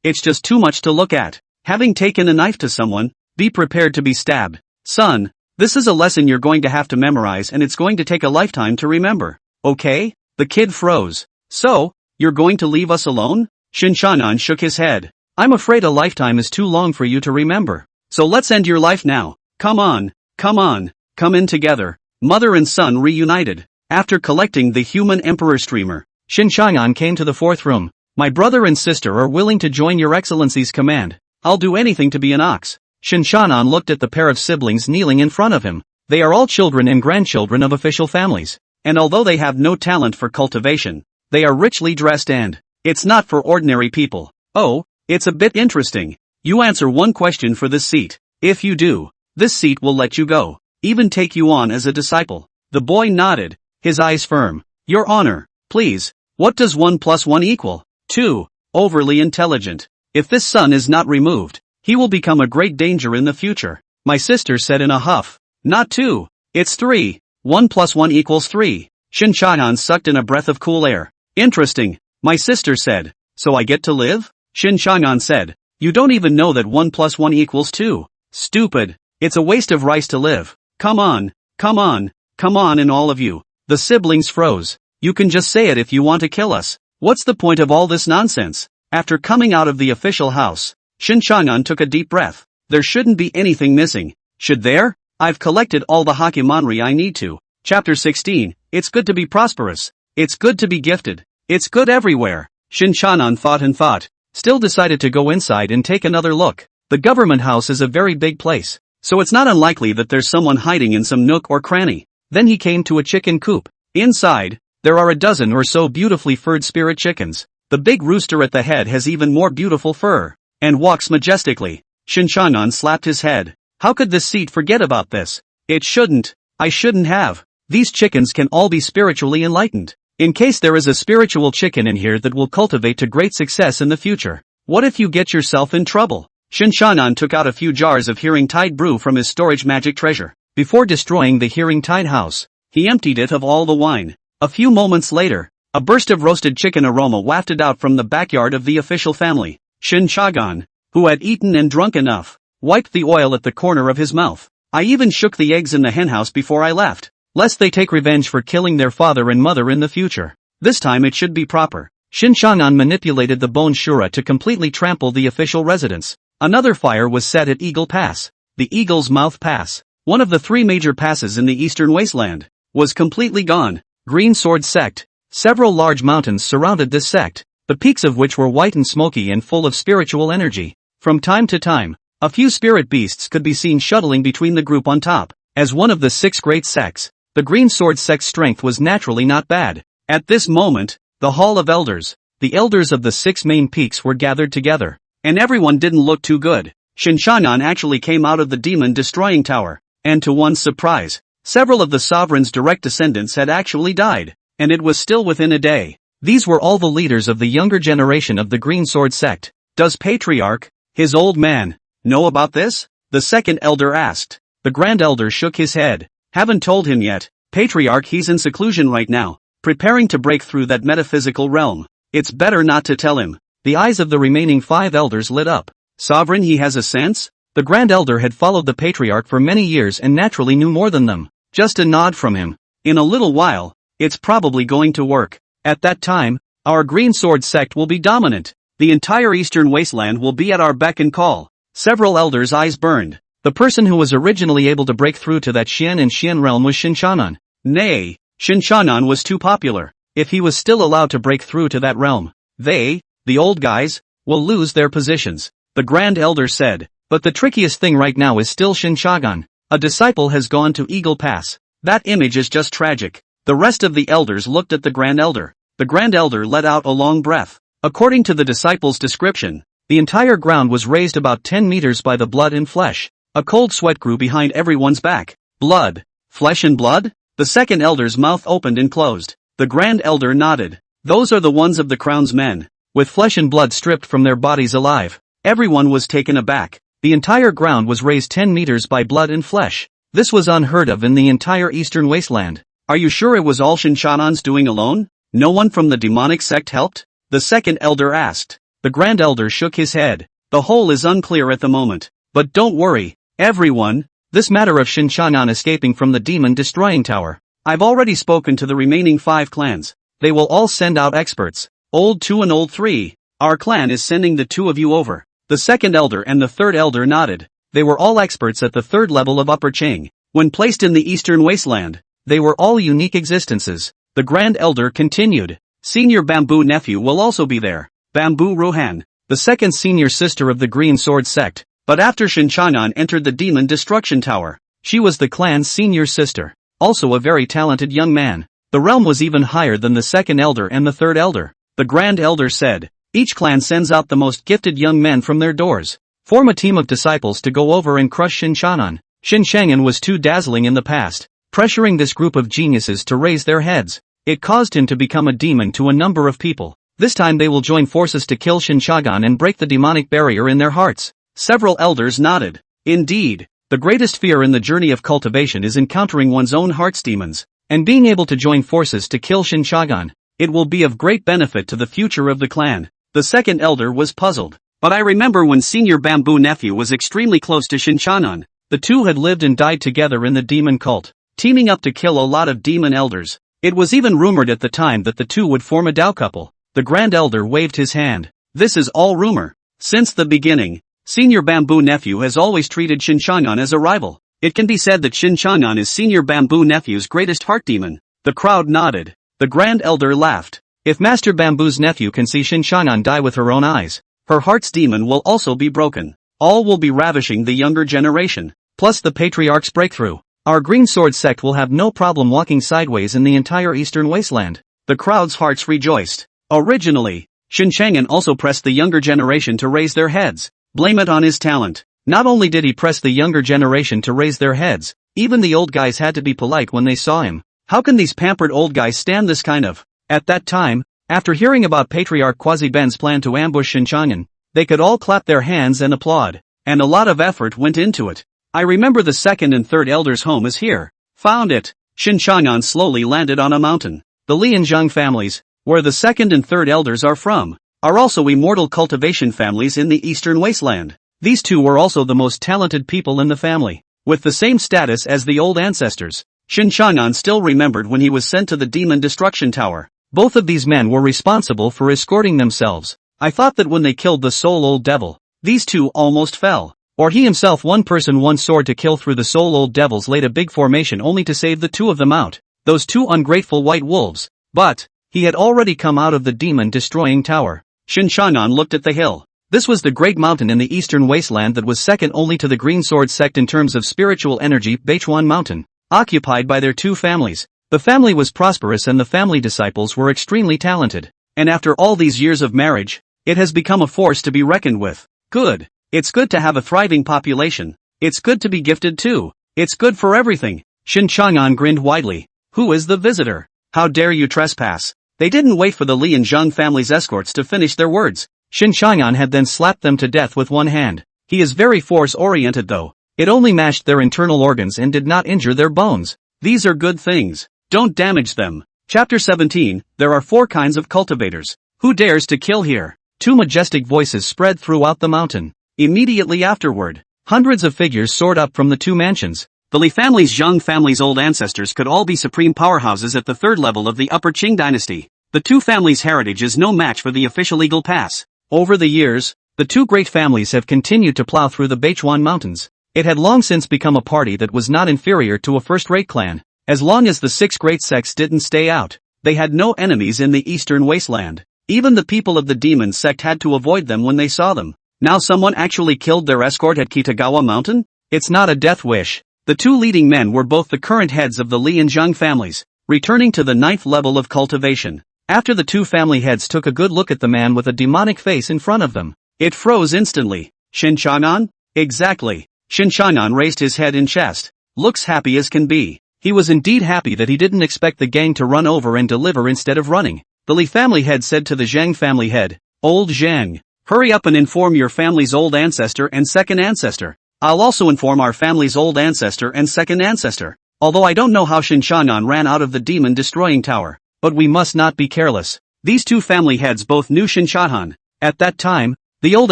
It's just too much to look at. Having taken a knife to someone, be prepared to be stabbed. Son, this is a lesson you're going to have to memorize and it's going to take a lifetime to remember. Okay? The kid froze. So, you're going to leave us alone? Shen Changan shook his head. I'm afraid a lifetime is too long for you to remember. So let's end your life now. Come on. Come in together. Mother and son reunited. After collecting the human emperor streamer, Shen Changan came to the fourth room. My brother and sister are willing to join your excellency's command. I'll do anything to be an ox. Shen Changan looked at the pair of siblings kneeling in front of him. They are all children and grandchildren of official families. And although they have no talent for cultivation, they are richly dressed and it's not for ordinary people. Oh, it's a bit interesting. You answer one question for this seat. If you do, this seat will let you go. Even take you on as a disciple. The boy nodded, his eyes firm. Your honor, please. What does 1 + 1 equal? 2. Overly intelligent. If this son is not removed, he will become a great danger in the future. My sister said in a huff. Not 2. It's 3. 1 + 1 equals 3. Shen Changan sucked in a breath of cool air. Interesting, my sister said. So I get to live? Shen Changan said. You don't even know that 1 + 1 equals 2. Stupid. It's a waste of rice to live. Come on, and all of you. The siblings froze. You can just say it if you want to kill us. What's the point of all this nonsense? After coming out of the official house, Shen Changan took a deep breath. There shouldn't be anything missing. Should there? I've collected all the Hakimanri I need to. Chapter 16, It's good to be prosperous. It's good to be gifted. It's good everywhere. Shen Changan thought, still decided to go inside and take another look. The government house is a very big place, so it's not unlikely that there's someone hiding in some nook or cranny. Then he came to a chicken coop. Inside, there are a dozen or so beautifully furred spirit chickens. The big rooster at the head has even more beautiful fur, and walks majestically. Shen Changan slapped his head. How could this seat forget about this? I shouldn't have. These chickens can all be spiritually enlightened. In case there is a spiritual chicken in here that will cultivate to great success in the future. What if you get yourself in trouble? Shen Changan took out a few jars of hearing tide brew from his storage magic treasure. Before destroying the hearing tide house, he emptied it of all the wine. A few moments later, a burst of roasted chicken aroma wafted out from the backyard of the official family. Shen Changan, who had eaten and drunk enough, wiped the oil at the corner of his mouth. I even shook the eggs in the henhouse before I left, lest they take revenge for killing their father and mother in the future. This time it should be proper. Shen Changan manipulated the bone shura to completely trample the official residence. Another fire was set at Eagle Pass. The Eagle's Mouth Pass, one of the 3 major passes in the Eastern Wasteland, was completely gone. Green Sword Sect. Several large mountains surrounded this sect, the peaks of which were white and smoky and full of spiritual energy. From time to time, a few spirit beasts could be seen shuttling between the group on top. As one of the 6 great sects, the Green Sword Sect's strength was naturally not bad. At this moment, the Hall of Elders, the elders of the 6 main peaks were gathered together, and everyone didn't look too good. Shen Changan actually came out of the Demon Destroying Tower, and to one's surprise, several of the sovereign's direct descendants had actually died, and it was still within a day. These were all the leaders of the younger generation of the Green Sword Sect. Does Patriarch, his old man, know about this? The second elder asked. The Grand Elder shook his head. Haven't told him yet. Patriarch, he's in seclusion right now, preparing to break through that metaphysical realm. It's better not to tell him. The eyes of the remaining 5 elders lit up. Sovereign, he has a sense? The Grand Elder had followed the Patriarch for many years and naturally knew more than them. Just a nod from him. In a little while, it's probably going to work. At that time, our Green Sword Sect will be dominant. The entire Eastern Wasteland will be at our beck and call. Several elders' eyes burned. The person who was originally able to break through to that Xian and Xian realm was Shen Changan. Nay, Shen Changan was too popular. If he was still allowed to break through to that realm, they, the old guys, will lose their positions, the Grand Elder said. But the trickiest thing right now is still Shen Changan. A disciple has gone to Eagle Pass. That image is just tragic. The rest of the elders looked at the Grand Elder. The Grand Elder let out a long breath. According to the disciple's description, the entire ground was raised about 10 meters by the blood and flesh. A cold sweat grew behind everyone's back. Blood. Flesh and blood? The second elder's mouth opened and closed. The Grand Elder nodded. Those are the ones of the crown's men, with flesh and blood stripped from their bodies alive. Everyone was taken aback. The entire ground was raised 10 meters by blood and flesh. This was unheard of in the entire Eastern Wasteland. Are you sure it was all Shen Changan's doing alone? No one from the demonic sect helped? The second elder asked. The Grand Elder shook his head. The whole is unclear at the moment. But don't worry, everyone. This matter of Shen Changan escaping from the Demon Destroying Tower. I've already spoken to the remaining 5 clans. They will all send out experts. Old 2 and Old 3. Our clan is sending the 2 of you over. The second elder and the third elder nodded. They were all experts at the 3rd level of Upper Chang. When placed in the Eastern Wasteland, they were all unique existences. The Grand Elder continued. Senior Bamboo nephew will also be there. Bamboo Rohan, the second senior sister of the Green Sword Sect. But after Shen Changan entered the Demon Destruction Tower, she was the clan's senior sister. Also a very talented young man. The realm was even higher than the second elder and the third elder. The Grand Elder said. Each clan sends out the most gifted young men from their doors. Form a team of disciples to go over and crush Shen Changan. Shen Changan was too dazzling in the past, pressuring this group of geniuses to raise their heads. It caused him to become a demon to a number of people. This time they will join forces to kill Shen Changan and break the demonic barrier in their hearts. Several elders nodded. Indeed, the greatest fear in the journey of cultivation is encountering one's own heart's demons, and being able to join forces to kill Shen Changan. It will be of great benefit to the future of the clan. The second elder was puzzled. But I remember when senior Bamboo nephew was extremely close to Shen Changan. The two had lived and died together in the demon cult, teaming up to kill a lot of demon elders. It was even rumored at the time that the two would form a Dao couple. The Grand Elder waved his hand. This is all rumor. Since the beginning, senior Bamboo nephew has always treated Shen Changan as a rival. It can be said that Shen Changan is senior Bamboo nephew's greatest heart demon. The crowd nodded. The Grand Elder laughed. If Master Bamboo's nephew can see Shen Changan die with her own eyes, her heart's demon will also be broken. All will be ravishing the younger generation. Plus the Patriarch's breakthrough. Our Green Sword Sect will have no problem walking sideways in the entire Eastern Wasteland. The crowd's hearts rejoiced. Originally, Shen Changan also pressed the younger generation to raise their heads. Blame it on his talent. Not only did he press the younger generation to raise their heads, even the old guys had to be polite when they saw him. How can these pampered old guys stand this kind of? At that time, after hearing about Patriarch Quasi-Ben's plan to ambush Shen Changan, they could all clap their hands and applaud. And a lot of effort went into it. I remember the second and third elders' home is here. Found it. Shen Changan slowly landed on a mountain. The Li and Zhang families, where the second and third elders are from, are also immortal cultivation families in the Eastern Wasteland. These two were also the most talented people in the family, with the same status as the old ancestors. Shen Changan still remembered when he was sent to the Demon Destruction Tower. Both of these men were responsible for escorting themselves. I thought that when they killed the soul old devil, these two almost fell. Or he himself, one person, one sword to kill through the soul old devils, laid a big formation only to save the two of them out. Those two ungrateful white wolves. But he had already come out of the Demon Destroying Tower. Shen Changan looked at the hill. This was the great mountain in the Eastern Wasteland that was second only to the Green Sword Sect in terms of spiritual energy, Beichuan Mountain, occupied by their two families. The family was prosperous and the family disciples were extremely talented. And after all these years of marriage, it has become a force to be reckoned with. Good. It's good to have a thriving population. It's good to be gifted too. It's good for everything. Shen Changan grinned widely. Who is the visitor? How dare you trespass? They didn't wait for the Li and Zhang family's escorts to finish their words. Shen Changan had then slapped them to death with one hand. He is very force-oriented though. It only mashed their internal organs and did not injure their bones. These are good things. Don't damage them. Chapter 17, there are 4 kinds of cultivators. Who dares to kill here? Two majestic voices spread throughout the mountain. Immediately afterward, hundreds of figures soared up from the two mansions. The Li family's Zheng family's old ancestors could all be supreme powerhouses at the third level of the Upper Qing dynasty. The two families' heritage is no match for the official Eagle Pass. Over the years, the two great families have continued to plow through the Beichuan Mountains. It had long since become a party that was not inferior to a first-rate clan. As long as the six great sects didn't stay out, they had no enemies in the Eastern Wasteland. Even the people of the Demon Sect had to avoid them when they saw them. Now someone actually killed their escort at Kitagawa Mountain? It's not a death wish. The two leading men were both the current heads of the Li and Zheng families, returning to the 9th level of cultivation. After the two family heads took a good look at the man with a demonic face in front of them, it froze instantly. Shen Changan? Exactly. Shen Changan raised his head in chest. Looks happy as can be. He was indeed happy that he didn't expect the gang to run over and deliver instead of running. The Li family head said to the Zheng family head, "Old Zheng, hurry up and inform your family's old ancestor and second ancestor. I'll also inform our family's old ancestor and second ancestor. Although I don't know how Shen Changan ran out of the demon destroying tower, but we must not be careless." These two family heads both knew Shen Changan. At that time, the old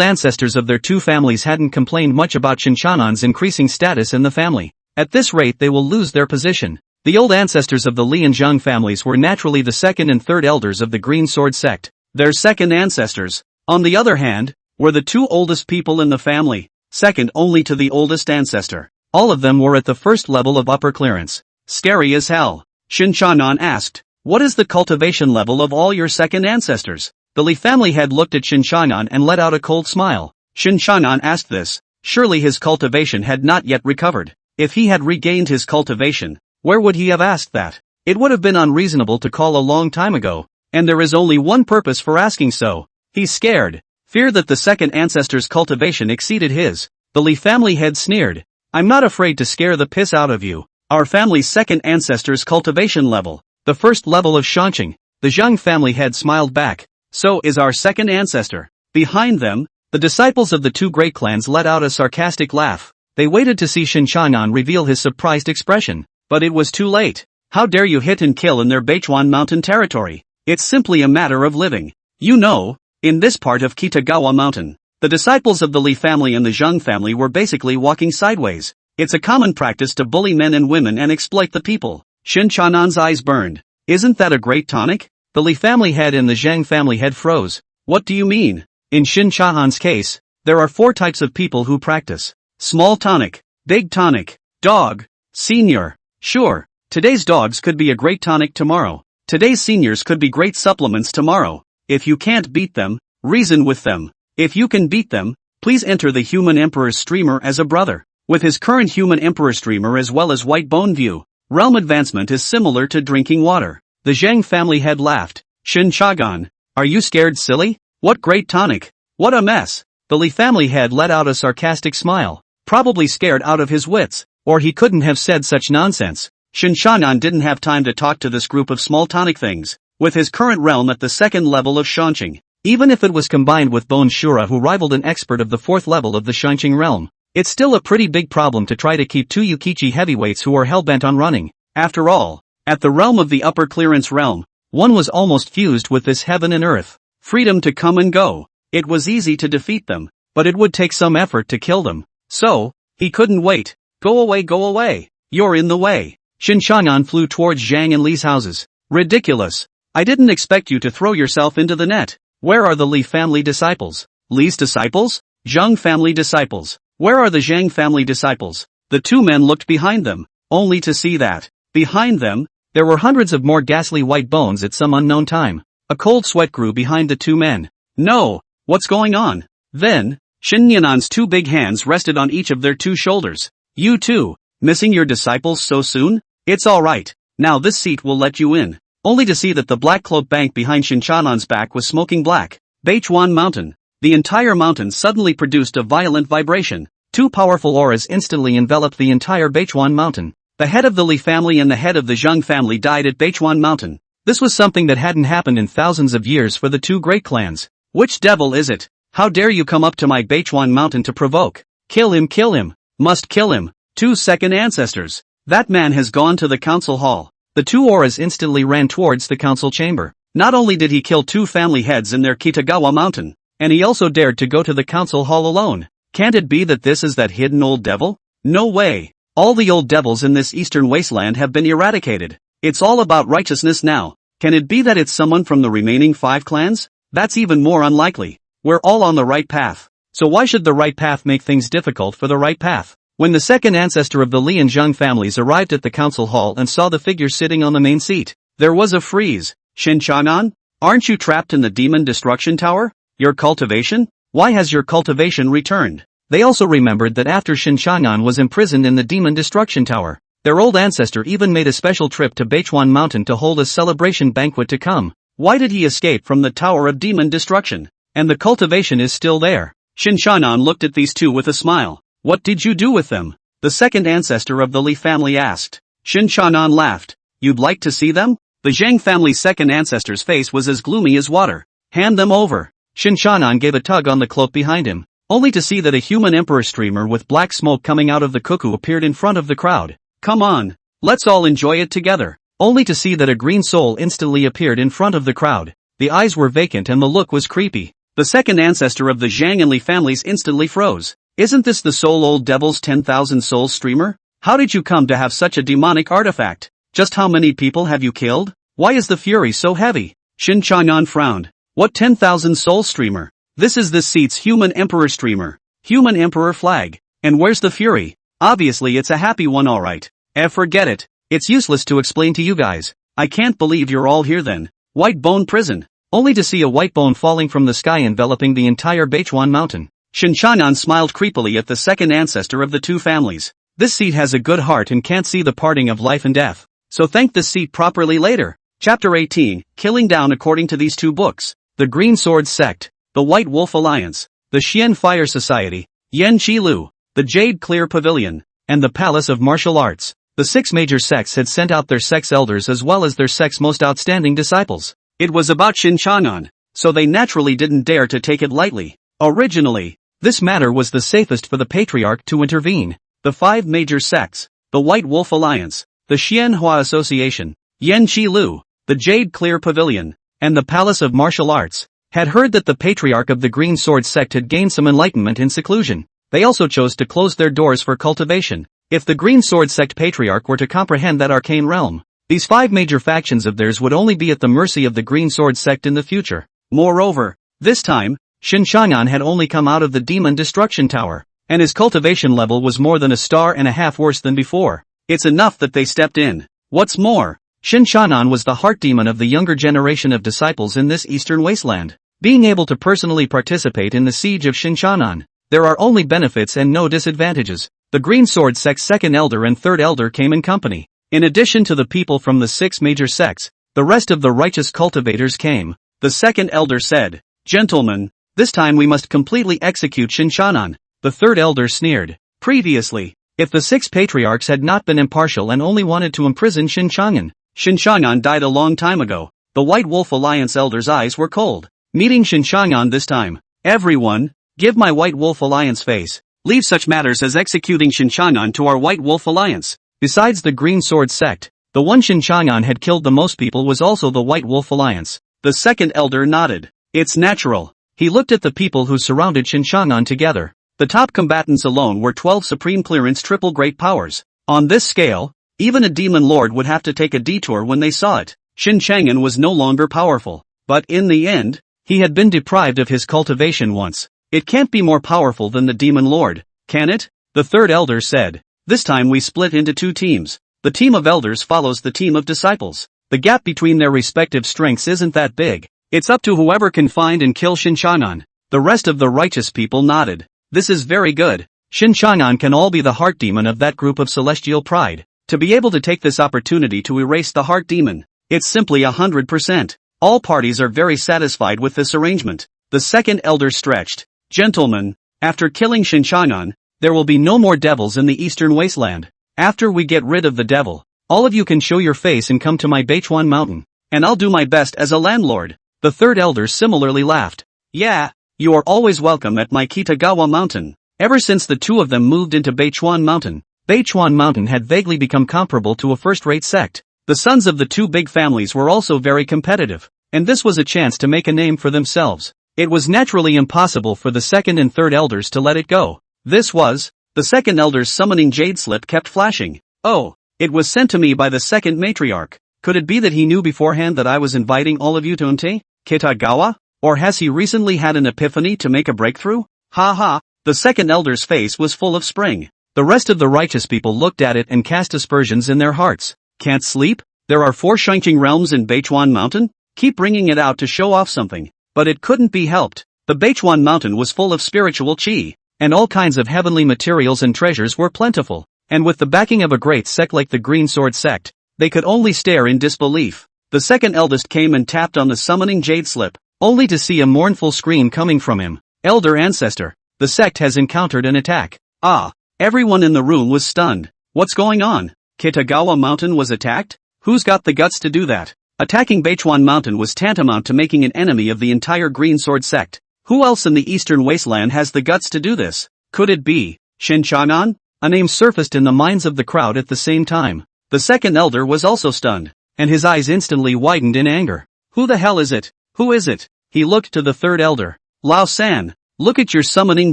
ancestors of their two families hadn't complained much about Shen Changan's increasing status in the family. At this rate they will lose their position. The old ancestors of the Li and Zheng families were naturally the second and third elders of the Green Sword Sect. Their second ancestors, on the other hand, were the two oldest people in the family, second only to the oldest ancestor. All of them were at the first level of upper clearance. Scary as hell. Shen Changan asked, "What is the cultivation level of all your second ancestors?" The Li family head looked at Shen Changan and let out a cold smile. Shen Changan asked this. Surely his cultivation had not yet recovered. If he had regained his cultivation, where would he have asked that? It would have been unreasonable to call a long time ago, and there is only one purpose for asking so. He's scared. Fear that the second ancestor's cultivation exceeded his. The Li family head sneered. "I'm not afraid to scare the piss out of you. Our family's second ancestor's cultivation level, the first level of Shanqing." The Zheng family head smiled back. "So is our second ancestor." Behind them, the disciples of the two great clans let out a sarcastic laugh. They waited to see Shen Changan reveal his surprised expression. But it was too late. How dare you hit and kill in their Beichuan Mountain territory? It's simply a matter of living. You know, in this part of Kitagawa Mountain, the disciples of the Li family and the Zheng family were basically walking sideways. It's a common practice to bully men and women and exploit the people. Shen Chanan's eyes burned. Isn't that a great tonic? The Li family head and the Zheng family head froze. What do you mean? In Shen Changan's case, there are 4 types of people who practice. Small tonic, big tonic, dog, senior. Sure, today's dogs could be a great tonic tomorrow. Today's seniors could be great supplements tomorrow. If you can't beat them, reason with them. If you can beat them, please enter the Human Emperor's streamer as a brother. With his current Human Emperor streamer as well as White Bone View, realm advancement is similar to drinking water. The Zheng family head laughed. Shen Changan, are you scared silly? What great tonic? What a mess. The Li family head let out a sarcastic smile. Probably scared out of his wits. Or he couldn't have said such nonsense. Shen Changan didn't have time to talk to this group of small tonic things. With his current realm at the second level of Shanqing, even if it was combined with Bone Shura who rivaled an expert of the 4th level of the Shanqing realm, it's still a pretty big problem to try to keep 2 Yukichi heavyweights who are hell-bent on running. After all, at the realm of the upper clearance realm, one was almost fused with this heaven and earth. Freedom to come and go. It was easy to defeat them, but it would take some effort to kill them. So, he couldn't wait. Go away. You're in the way. Shen Changan flew towards Zhang and Li's houses. Ridiculous. I didn't expect you to throw yourself into the net. Where are the Li family disciples? Li's disciples? Zheng family disciples. Where are the Zhang family disciples? The two men looked behind them, only to see that, behind them, there were hundreds of more ghastly white bones at some unknown time. A cold sweat grew behind the two men. No, what's going on? Then, Shen Yanan's 2 big hands rested on each of their 2 shoulders. You too, missing your disciples so soon? It's alright, now this seat will let you in. Only to see that the black cloak bank behind Shen Chanan's back was smoking black. Beichuan Mountain. The entire mountain suddenly produced a violent vibration. 2 powerful auras instantly enveloped the entire Beichuan Mountain. The head of the Li family and the head of the Zheng family died at Beichuan Mountain. This was something that hadn't happened in thousands of years for the 2 great clans. Which devil is it? How dare you come up to my Beichuan Mountain to provoke? Kill him. Must kill him. 2 second ancestors. That man has gone to the council hall. The 2 auras instantly ran towards the council chamber. Not only did he kill 2 family heads in their Kitagawa mountain, and he also dared to go to the council hall alone. Can't it be that this is that hidden old devil? No way. All the old devils in this Eastern Wasteland have been eradicated. It's all about righteousness now. Can it be that it's someone from the remaining 5 clans? That's even more unlikely. We're all on the right path. So why should the right path make things difficult for the right path? When the second ancestor of the Li and Zhang families arrived at the council hall and saw the figure sitting on the main seat, there was a freeze. Shen Changan? Aren't you trapped in the Demon Destruction Tower? Your cultivation? Why has your cultivation returned? They also remembered that after Shen Changan was imprisoned in the Demon Destruction Tower, their old ancestor even made a special trip to Beichuan Mountain to hold a celebration banquet to come. Why did he escape from the Tower of Demon Destruction? And the cultivation is still there. Shen Changan looked at these two with a smile. What did you do with them? The second ancestor of the Li family asked. Shen Changan laughed. You'd like to see them? The Zhang family's second ancestor's face was as gloomy as water. Hand them over. Shen Changan gave a tug on the cloak behind him, only to see that a human emperor streamer with black smoke coming out of the cuckoo appeared in front of the crowd. Come on, let's all enjoy it together. Only to see that a green soul instantly appeared in front of the crowd. The eyes were vacant and the look was creepy. The second ancestor of the Zhang and Li families instantly froze. Isn't this the soul old devil's 10,000 souls streamer? How did you come to have such a demonic artifact? Just how many people have you killed? Why is the fury so heavy? Shen Changan frowned. What 10,000 soul streamer? This is this seat's human emperor streamer. Human emperor flag. And where's the fury? Obviously it's a happy one alright. Forget it. It's useless to explain to you guys. I can't believe you're all here then. White Bone Prison. Only to see a white bone falling from the sky enveloping the entire Beichuan mountain. Shen Changan smiled creepily at the second ancestor of the two families. This seat has a good heart and can't see the parting of life and death. So thank this seat properly later. Chapter 18, Killing Down according to these two books. The Green Sword Sect, the White Wolf Alliance, the Xian Fire Society, Yan Chi Lu, the Jade Clear Pavilion, and the Palace of Martial Arts. The 6 major sects had sent out their sect's elders as well as their sect's most outstanding disciples. It was about Shen Changan, so they naturally didn't dare to take it lightly. Originally, this matter was the safest for the Patriarch to intervene. The 5 major sects, the White Wolf Alliance, the Xian Hua Association, Yan Chi Lu, the Jade Clear Pavilion, and the Palace of Martial Arts, had heard that the Patriarch of the Green Sword Sect had gained some enlightenment in seclusion. They also chose to close their doors for cultivation. If the Green Sword Sect Patriarch were to comprehend that arcane realm, these 5 major factions of theirs would only be at the mercy of the Green Sword Sect in the future. Moreover, this time, Shen Changan had only come out of the Demon Destruction Tower, and his cultivation level was more than a star and a half worse than before. It's enough that they stepped in. What's more, Shen Changan was the heart demon of the younger generation of disciples in this Eastern Wasteland. Being able to personally participate in the siege of Shen Changan, there are only benefits and no disadvantages. The Green Sword Sect's second elder and third elder came in company. In addition to the people from the 6 major sects, the rest of the righteous cultivators came. The second elder said, Gentlemen, this time we must completely execute Shen Changan. The third elder sneered. Previously, if the 6 patriarchs had not been impartial and only wanted to imprison Shen Changan died a long time ago. The White Wolf Alliance elders' eyes were cold. Meeting Shen Changan this time. Everyone, give my White Wolf Alliance face. Leave such matters as executing Shen Changan to our White Wolf Alliance. Besides the Green Sword Sect, the one Shen Changan had killed the most people was also the White Wolf Alliance. The second elder nodded. It's natural. He looked at the people who surrounded Shen Changan together. The top combatants alone were 12 supreme clearance triple great powers. On this scale, even a demon lord would have to take a detour when they saw it. Shen Changan was no longer powerful. But in the end, he had been deprived of his cultivation once. It can't be more powerful than the demon lord, can it? The third elder said. This time we split into 2 teams. The team of elders follows the team of disciples. The gap between their respective strengths isn't that big. It's up to whoever can find and kill Shen Changan. The rest of the righteous people nodded. This is very good. Shen Changan can all be the heart demon of that group of celestial pride. To be able to take this opportunity to erase the heart demon, it's simply 100%. All parties are very satisfied with this arrangement. The second elder stretched. Gentlemen, after killing Shen Changan, there will be no more devils in the Eastern Wasteland. After we get rid of the devil, all of you can show your face and come to my Beichuan mountain, and I'll do my best as a landlord. The third elder similarly laughed. Yeah, you are always welcome at my Kitagawa mountain. Ever since the two of them moved into Beichuan mountain had vaguely become comparable to a first-rate sect. The sons of the 2 big families were also very competitive. and this was a chance to make a name for themselves. It was naturally impossible for the second and third elders to let it go. The second elder's summoning jade slip kept flashing. Oh, it was sent to me by the second matriarch. Could it be that he knew beforehand that I was inviting all of you to Mte Kitagawa? Or has he recently had an epiphany to make a breakthrough? Ha ha, the second elder's face was full of spring. The rest of the righteous people looked at it and cast aspersions in their hearts. Can't sleep? There are 4 Shangqing realms in Beichuan Mountain? Keep bringing it out to show off something. But it couldn't be helped. The Beichuan Mountain was full of spiritual qi, and all kinds of heavenly materials and treasures were plentiful. And with the backing of a great sect like the Green Sword Sect, they could only stare in disbelief. The second eldest came and tapped on the summoning jade slip, only to see a mournful scream coming from him. Elder Ancestor, the sect has encountered an attack. Ah! Everyone in the room was stunned. What's going on? Kitagawa Mountain was attacked? Who's got the guts to do that? Attacking Beichuan Mountain was tantamount to making an enemy of the entire Green Sword Sect. Who else in the Eastern Wasteland has the guts to do this? Could it be Shen Changan? A name surfaced in the minds of the crowd at the same time. The second elder was also stunned, and his eyes instantly widened in anger. Who the hell is it? Who is it? He looked to the third elder. Lao San, look at your summoning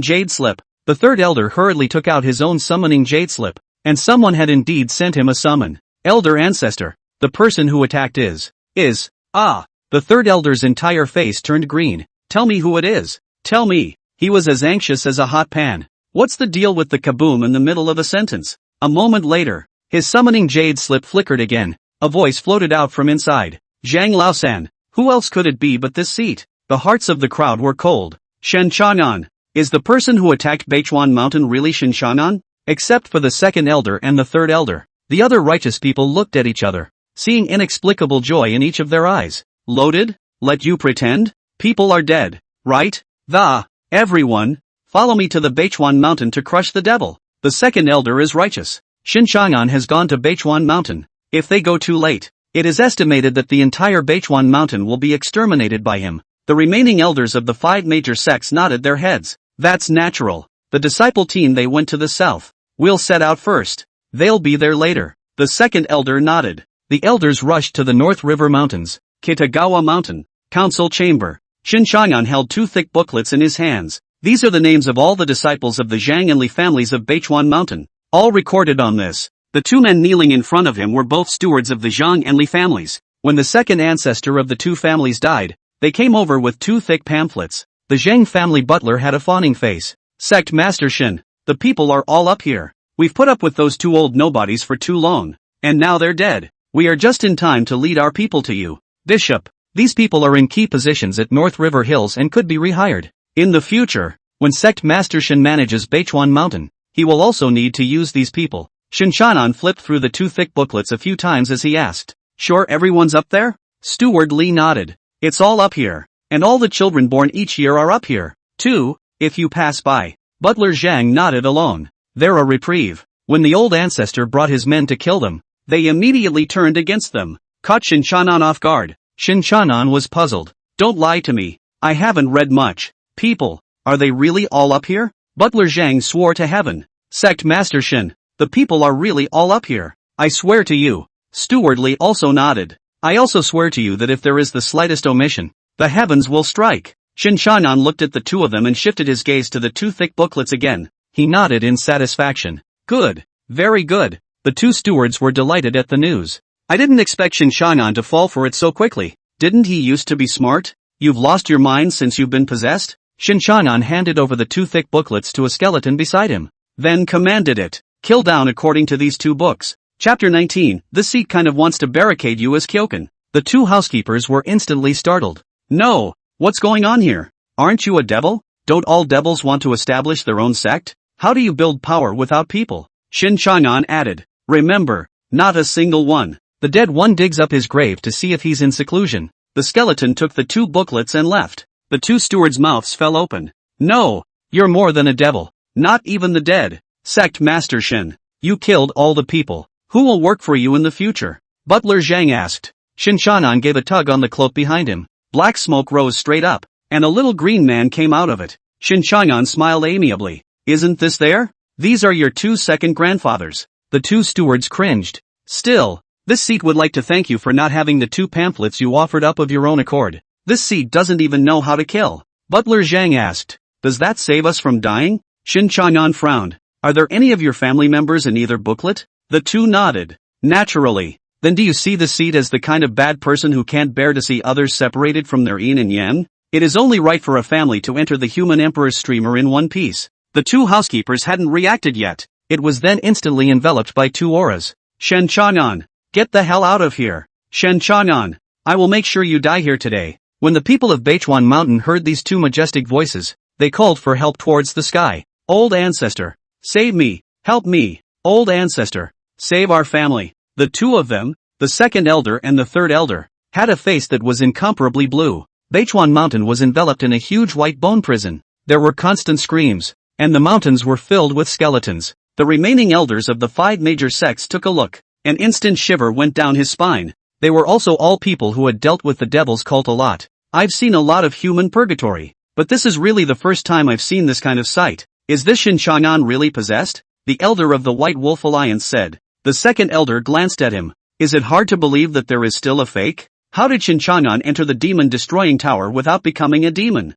jade slip. The third elder hurriedly took out his own summoning jade slip, and someone had indeed sent him a summon. Elder Ancestor, the person who attacked is. The third elder's entire face turned green. Tell me who it is. Tell me. He was as anxious as a hot pan. What's the deal with the kaboom in the middle of a sentence? A moment later, his summoning jade slip flickered again. A voice floated out from inside. Zhang Laosan. Who else could it be but this seat? The hearts of the crowd were cold. Shen Changan. Is the person who attacked Beichuan Mountain really Shen Changan? Except for the second elder and the third elder, the other righteous people looked at each other, seeing inexplicable joy in each of their eyes. Loaded? Let you pretend? People are dead, right? Everyone, follow me to the Beichuan Mountain to crush the devil. The second elder is righteous. Shen Changan has gone to Beichuan Mountain. If they go too late, it is estimated that the entire Beichuan Mountain will be exterminated by him. The remaining elders of the 5 major sects nodded their heads. That's natural. The disciple team they went to the south. We'll set out first. They'll be there later. The second elder nodded. The elders rushed to the North River Mountains. Kitagawa Mountain. Council Chamber. Shen Changan held 2 thick booklets in his hands. These are the names of all the disciples of the Zhang and Li families of Beichuan Mountain. All recorded on this. The 2 men kneeling in front of him were both stewards of the Zhang and Li families. When the second ancestor of the 2 families died, they came over with 2 thick pamphlets. The Zhang family butler had a fawning face. Sect Master Shen, the people are all up here. We've put up with those 2 old nobodies for too long, and now they're dead. We are just in time to lead our people to you. Bishop, these people are in key positions at North River Hills and could be rehired. In the future, when Sect Master Shen manages Beichuan Mountain, he will also need to use these people. Shen Changan flipped through the 2 thick booklets a few times as he asked, Sure everyone's up there? Steward Li nodded. It's all up here. And all the children born each year are up here, too, if you pass by. Butler Zhang nodded alone. They're a reprieve. When the old ancestor brought his men to kill them, they immediately turned against them. Caught Shen Changan off guard. Shen Changan was puzzled. Don't lie to me. I haven't read much. People, are they really all up here? Butler Zhang swore to heaven. Sect Master Shen, the people are really all up here. I swear to you. Steward Li also nodded. I also swear to you that if there is the slightest omission, the heavens will strike. Shen Changan looked at the 2 of them and shifted his gaze to the 2 thick booklets again. He nodded in satisfaction. Good. Very good. The 2 stewards were delighted at the news. I didn't expect Shen Changan to fall for it so quickly. Didn't he used to be smart? You've lost your mind since you've been possessed? Shen Changan handed over the 2 thick booklets to a skeleton beside him. Then commanded it. Kill down according to these 2 books. Chapter 19. This seat kind of wants to barricade you as Kyokan. The 2 housekeepers were instantly startled. No, what's going on here? Aren't you a devil? Don't all devils want to establish their own sect? How do you build power without people? Shen Changan added. Remember, not a single one. The dead one digs up his grave to see if he's in seclusion. The skeleton took the 2 booklets and left. The 2 stewards' mouths fell open. No, you're more than a devil. Not even the dead. Sect Master Shen, you killed all the people. Who will work for you in the future? Butler Zhang asked. Shen Changan gave a tug on the cloak behind him. Black smoke rose straight up, and a little green man came out of it. Shen Changan smiled amiably. Isn't this there? These are your 2 second grandfathers. The 2 stewards cringed. Still, This seat would like to thank you for not having the 2 pamphlets you offered up of your own accord. This seat doesn't even know how to kill. Butler Zhang asked. Does that save us from dying? Shen Changan frowned. Are there any of your family members in either booklet? The 2 nodded. Naturally. Then do you see the seat as the kind of bad person who can't bear to see others separated from their yin and yang? It is only right for a family to enter the human emperor's streamer in one piece. The 2 housekeepers hadn't reacted yet. It was then instantly enveloped by 2 auras. Shen Changan. Get the hell out of here. Shen Changan. I will make sure you die here today. When the people of Beichuan Mountain heard these 2 majestic voices, they called for help towards the sky. Old ancestor. Save me. Help me. Old ancestor. Save our family. The 2 of them, the 2nd elder and the 3rd elder, had a face that was incomparably blue. Beichuan Mountain was enveloped in a huge white bone prison. There were constant screams, and the mountains were filled with skeletons. The remaining elders of the 5 major sects took a look. An instant shiver went down his spine. They were also all people who had dealt with the devil's cult a lot. I've seen a lot of human purgatory, but this is really the first time I've seen this kind of sight. Is this Shen Changan really possessed? The elder of the White Wolf Alliance said. The 2nd elder glanced at him. Is it hard to believe that there is still a fake? How did Shen Changan enter the demon destroying tower without becoming a demon?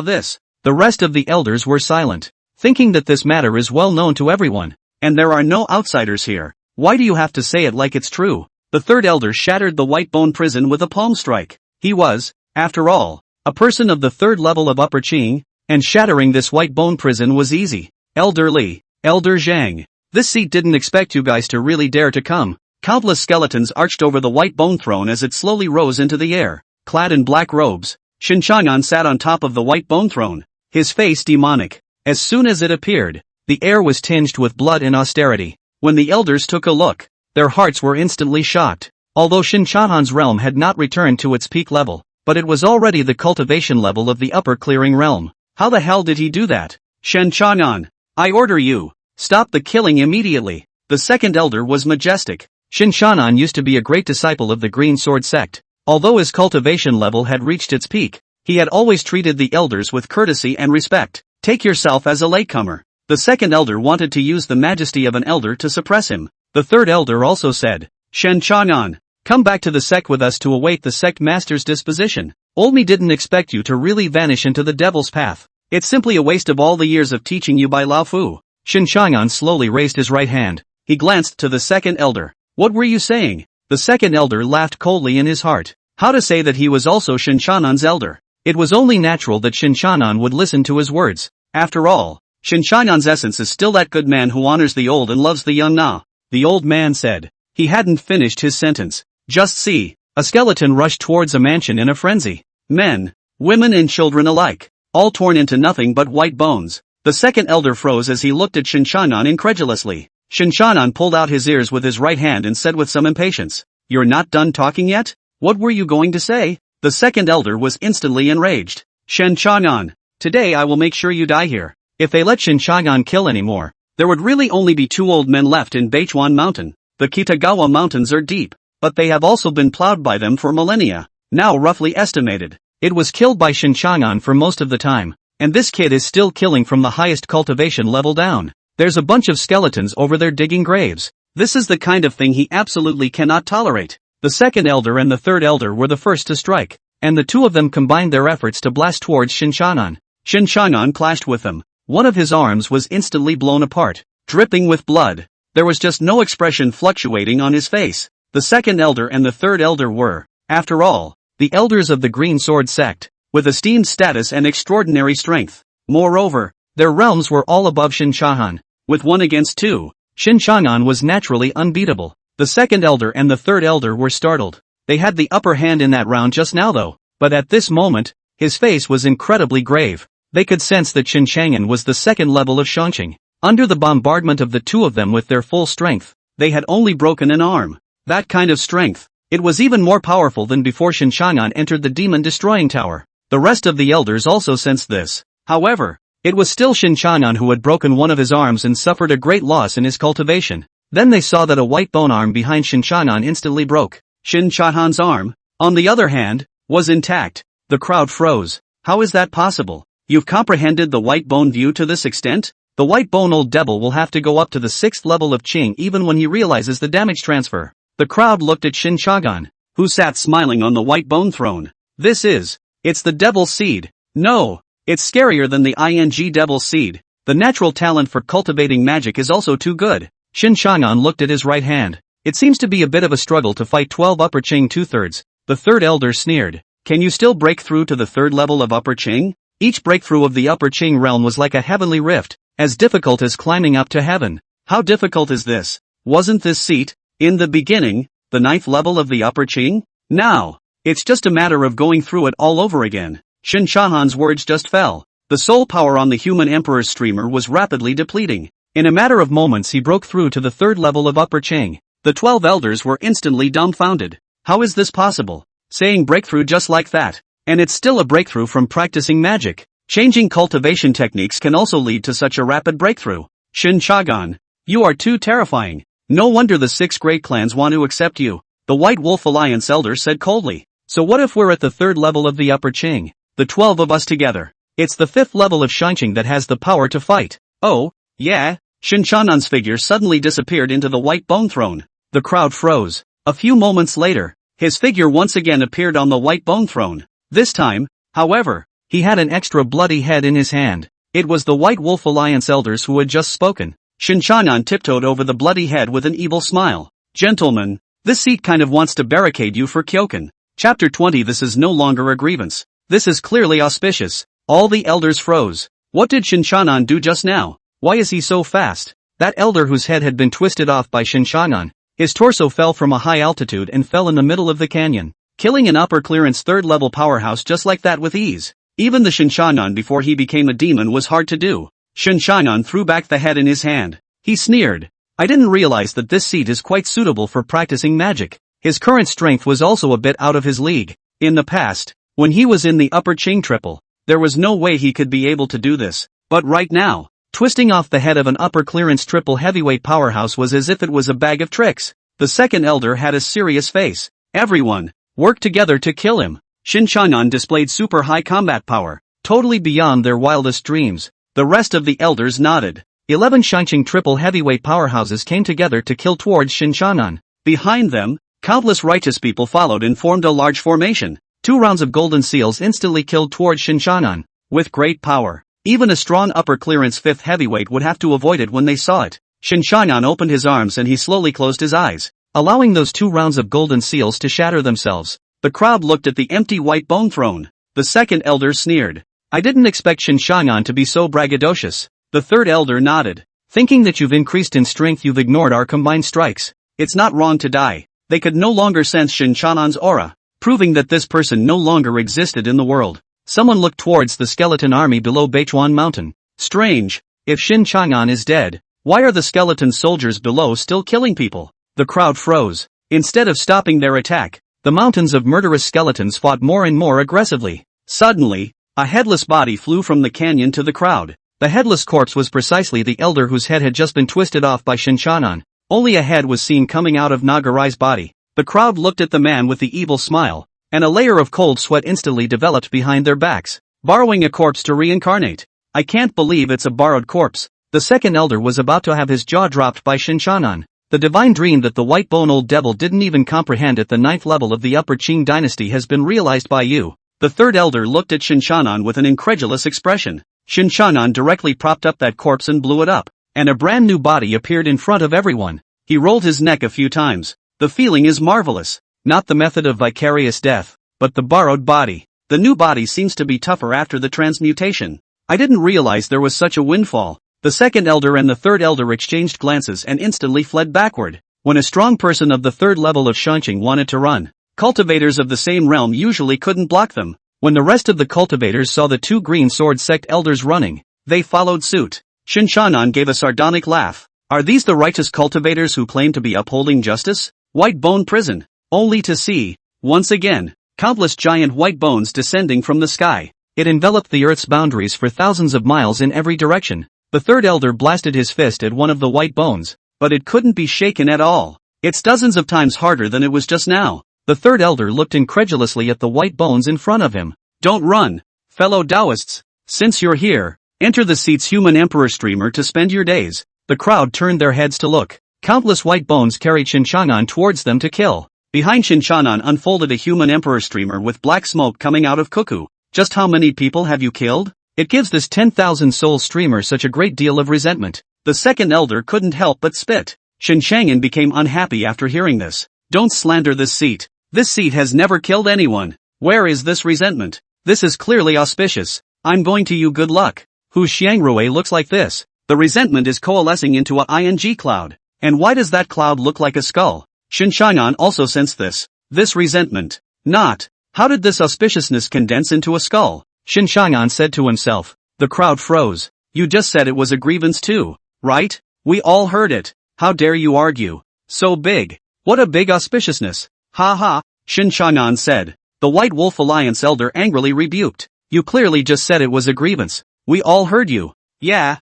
This. The rest of the elders were silent, thinking that this matter is well known to everyone. And there are no outsiders here. Why do you have to say it like it's true? The 3rd elder shattered the white bone prison with a palm strike. He was, after all, a person of the 3rd level of Upper Qing, and shattering this white bone prison was easy. Elder Li, Elder Zhang. This seat didn't expect you guys to really dare to come. Countless skeletons arched over the white bone throne as it slowly rose into the air. Clad in black robes, Shen Changan sat on top of the white bone throne, his face demonic. As soon as it appeared, the air was tinged with blood and austerity. When the elders took a look, their hearts were instantly shocked. Although Shen Changan's realm had not returned to its peak level, but it was already the cultivation level of the upper clearing realm. How the hell did he do that? Shen Changan, I order you, stop the killing immediately. The 2nd elder was majestic. Shen Changan used to be a great disciple of the Green Sword Sect. Although his cultivation level had reached its peak, he had always treated the elders with courtesy and respect. Take yourself as a latecomer. The 2nd elder wanted to use the majesty of an elder to suppress him. The 3rd elder also said, Shen Changan, come back to the sect with us to await the sect master's disposition. Olmi didn't expect you to really vanish into the devil's path. It's simply a waste of all the years of teaching you by Lao Fu. Shen Changan slowly raised his right hand. He glanced to the 2nd elder. What were you saying? The 2nd elder laughed coldly in his heart. How to say that he was also Shen Changan's elder? It was only natural that Shen Changan would listen to his words. After all, Shen Changan's essence is still that good man who honors the old and loves the young now. The old man said. He hadn't finished his sentence. Just see. A skeleton rushed towards a mansion in a frenzy. Men, women and children alike, all torn into nothing but white bones. The 2nd elder froze as he looked at Shen Changan incredulously. Shen Changan pulled out his ears with his right hand and said with some impatience, You're not done talking yet? What were you going to say? The 2nd elder was instantly enraged. Shen Changan, today I will make sure you die here. If they let Shen Changan kill anymore, there would really only be 2 old men left in Beichuan Mountain. The Kitagawa Mountains are deep, but they have also been plowed by them for millennia. Now roughly estimated. It was killed by Shen Changan for most of the time, and this kid is still killing from the highest cultivation level down. There's a bunch of skeletons over there digging graves. This is the kind of thing he absolutely cannot tolerate. The 2nd elder and the 3rd elder were the first to strike, and the 2 of them combined their efforts to blast towards Shen Changan. Shen Changan clashed with them. One of his arms was instantly blown apart, dripping with blood. There was just no expression fluctuating on his face. The 2nd elder and the 3rd elder were, after all, the elders of the Green Sword Sect, with esteemed status and extraordinary strength. Moreover, their realms were all above Shen Changan. With 1 against 2, Shen Changan was naturally unbeatable. The 2nd elder and the 3rd elder were startled. They had the upper hand in that round just now though, but at this moment, his face was incredibly grave. They could sense that Shen Changan was the 2nd level of Shangqing. Under the bombardment of the 2 of them with their full strength, they had only broken an arm. That kind of strength, it was even more powerful than before Shen Changan entered the demon destroying tower. The rest of the elders also sensed this. However, it was still Shen Changan who had broken one of his arms and suffered a great loss in his cultivation. Then they saw that a white bone arm behind Shen Changan instantly broke. Shen Changan's arm, on the other hand, was intact. The crowd froze. How is that possible? You've comprehended the white bone view to this extent? The white bone old devil will have to go up to the 6th level of Qing even when he realizes the damage transfer. The crowd looked at Shen Changan, who sat smiling on the white bone throne. It's the devil's seed. No, it's scarier than the devil's seed. The natural talent for cultivating magic is also too good. Shen Changan looked at his right hand. It seems to be a bit of a struggle to fight 12 upper Qing 2/3. The third elder sneered. Can you still break through to the third level of upper Qing? Each breakthrough of the upper Qing realm was like a heavenly rift, as difficult as climbing up to heaven. How difficult is this? Wasn't this seat, in the beginning, the 9th level of the upper Qing? Now, it's just a matter of going through it all over again. Shen Changan's words just fell. The soul power on the human emperor's streamer was rapidly depleting. In a matter of moments he broke through to the third level of upper Qing. The 12 elders were instantly dumbfounded. How is this possible? Saying breakthrough just like that. And it's still a breakthrough from practicing magic. Changing cultivation techniques can also lead to such a rapid breakthrough. Shen Changan, you are too terrifying. No wonder the 6 great clans want to accept you. The White Wolf Alliance elder said coldly. So what if we're at the third level of the upper Qing? The 12 of us together. It's the 5th level of Shanqing that has the power to fight. Oh, yeah? Shen Changan's figure suddenly disappeared into the white bone throne. The crowd froze. A few moments later, his figure once again appeared on the white bone throne. This time, however, he had an extra bloody head in his hand. It was the White Wolf Alliance elders who had just spoken. Shen Changan tiptoed over the bloody head with an evil smile. Gentlemen, this seat kind of wants to barricade you for Kyokan. Chapter 20. This is no longer a grievance. This is clearly auspicious. All the elders froze. What did Shen Changan do just now? Why is he so fast? That elder whose head had been twisted off by Shen Changan, his torso fell from a high altitude and fell in the middle of the canyon, killing an upper clearance third level powerhouse just like that with ease. Even the Shen Changan before he became a demon was hard to do. Shen Changan threw back the head in his hand. He sneered. I didn't realize that this seat is quite suitable for practicing magic. His current strength was also a bit out of his league. In the past, when he was in the upper Qing triple, there was no way he could be able to do this. But right now, twisting off the head of an upper clearance triple heavyweight powerhouse was as if it was a bag of tricks. The second elder had a serious face. Everyone, work together to kill him. Shen Changan displayed super high combat power, totally beyond their wildest dreams. The rest of the elders nodded. 11 Shanqing triple heavyweight powerhouses came together to kill towards Shen Changan. Behind them, countless righteous people followed and formed a large formation. 2 rounds of golden seals instantly killed towards Shen Changan. With great power, even a strong upper clearance 5th heavyweight would have to avoid it when they saw it. Shen Changan opened his arms and he slowly closed his eyes, allowing those 2 rounds of golden seals to shatter themselves. The crowd looked at the empty white bone throne. The second elder sneered. I didn't expect Shen Changan to be so braggadocious. The third elder nodded. Thinking that you've increased in strength, you've ignored our combined strikes. It's not wrong to die. They could no longer sense Shen Changan's aura, proving that this person no longer existed in the world. Someone looked towards the skeleton army below Beichuan Mountain. Strange. If Shen Changan is dead, why are the skeleton soldiers below still killing people? The crowd froze. Instead of stopping their attack, the mountains of murderous skeletons fought more and more aggressively. Suddenly, a headless body flew from the canyon to the crowd. The headless corpse was precisely the elder whose head had just been twisted off by Shen Changan. Only a head was seen coming out of Nagarai's body. The crowd looked at the man with the evil smile, and a layer of cold sweat instantly developed behind their backs. Borrowing a corpse to reincarnate. I can't believe it's a borrowed corpse. The second elder was about to have his jaw dropped by Shen Changan. The divine dream that the white bone old devil didn't even comprehend at the 9th level of the upper Qing dynasty has been realized by you. The third elder looked at Shen Changan with an incredulous expression. Shen Changan directly propped up that corpse and blew it up, and a brand new body appeared in front of everyone. He rolled his neck a few times. The feeling is marvelous. Not the method of vicarious death, but the borrowed body. The new body seems to be tougher after the transmutation. I didn't realize there was such a windfall. The second elder and the third elder exchanged glances and instantly fled backward. When a strong person of the third level of Shanqing wanted to run, cultivators of the same realm usually couldn't block them. When the rest of the cultivators saw the 2 Green Sword Sect elders running, they followed suit. Shen Changan gave a sardonic laugh. Are these the righteous cultivators who claim to be upholding justice? White bone prison. Only to see, once again, countless giant white bones descending from the sky. It enveloped the earth's boundaries for thousands of miles in every direction. The third elder blasted his fist at one of the white bones, but it couldn't be shaken at all. It's dozens of times harder than it was just now. The third elder looked incredulously at the white bones in front of him. Don't run, fellow Daoists. Since you're here, enter the seat's human emperor streamer to spend your days. The crowd turned their heads to look. Countless white bones carried Shen Changan towards them to kill. Behind Shen Changan unfolded a human emperor streamer with black smoke coming out of cuckoo. Just how many people have you killed? It gives this 10,000 soul streamer such a great deal of resentment. The second elder couldn't help but spit. Shen Changan became unhappy after hearing this. Don't slander this seat. This seat has never killed anyone. Where is this resentment? This is clearly auspicious. I'm going to you good luck. Whose Xiangrui looks like this? The resentment is coalescing into a ing cloud. And why does that cloud look like a skull? Shen Changan also sensed this. This resentment. Not. How did this auspiciousness condense into a skull? Shen Changan said to himself. The crowd froze. You just said it was a grievance too, right? We all heard it. How dare you argue? So big. What a big auspiciousness. Ha ha, Shen Changan said. The White Wolf Alliance elder angrily rebuked. You clearly just said it was a grievance. We all heard you. Yeah,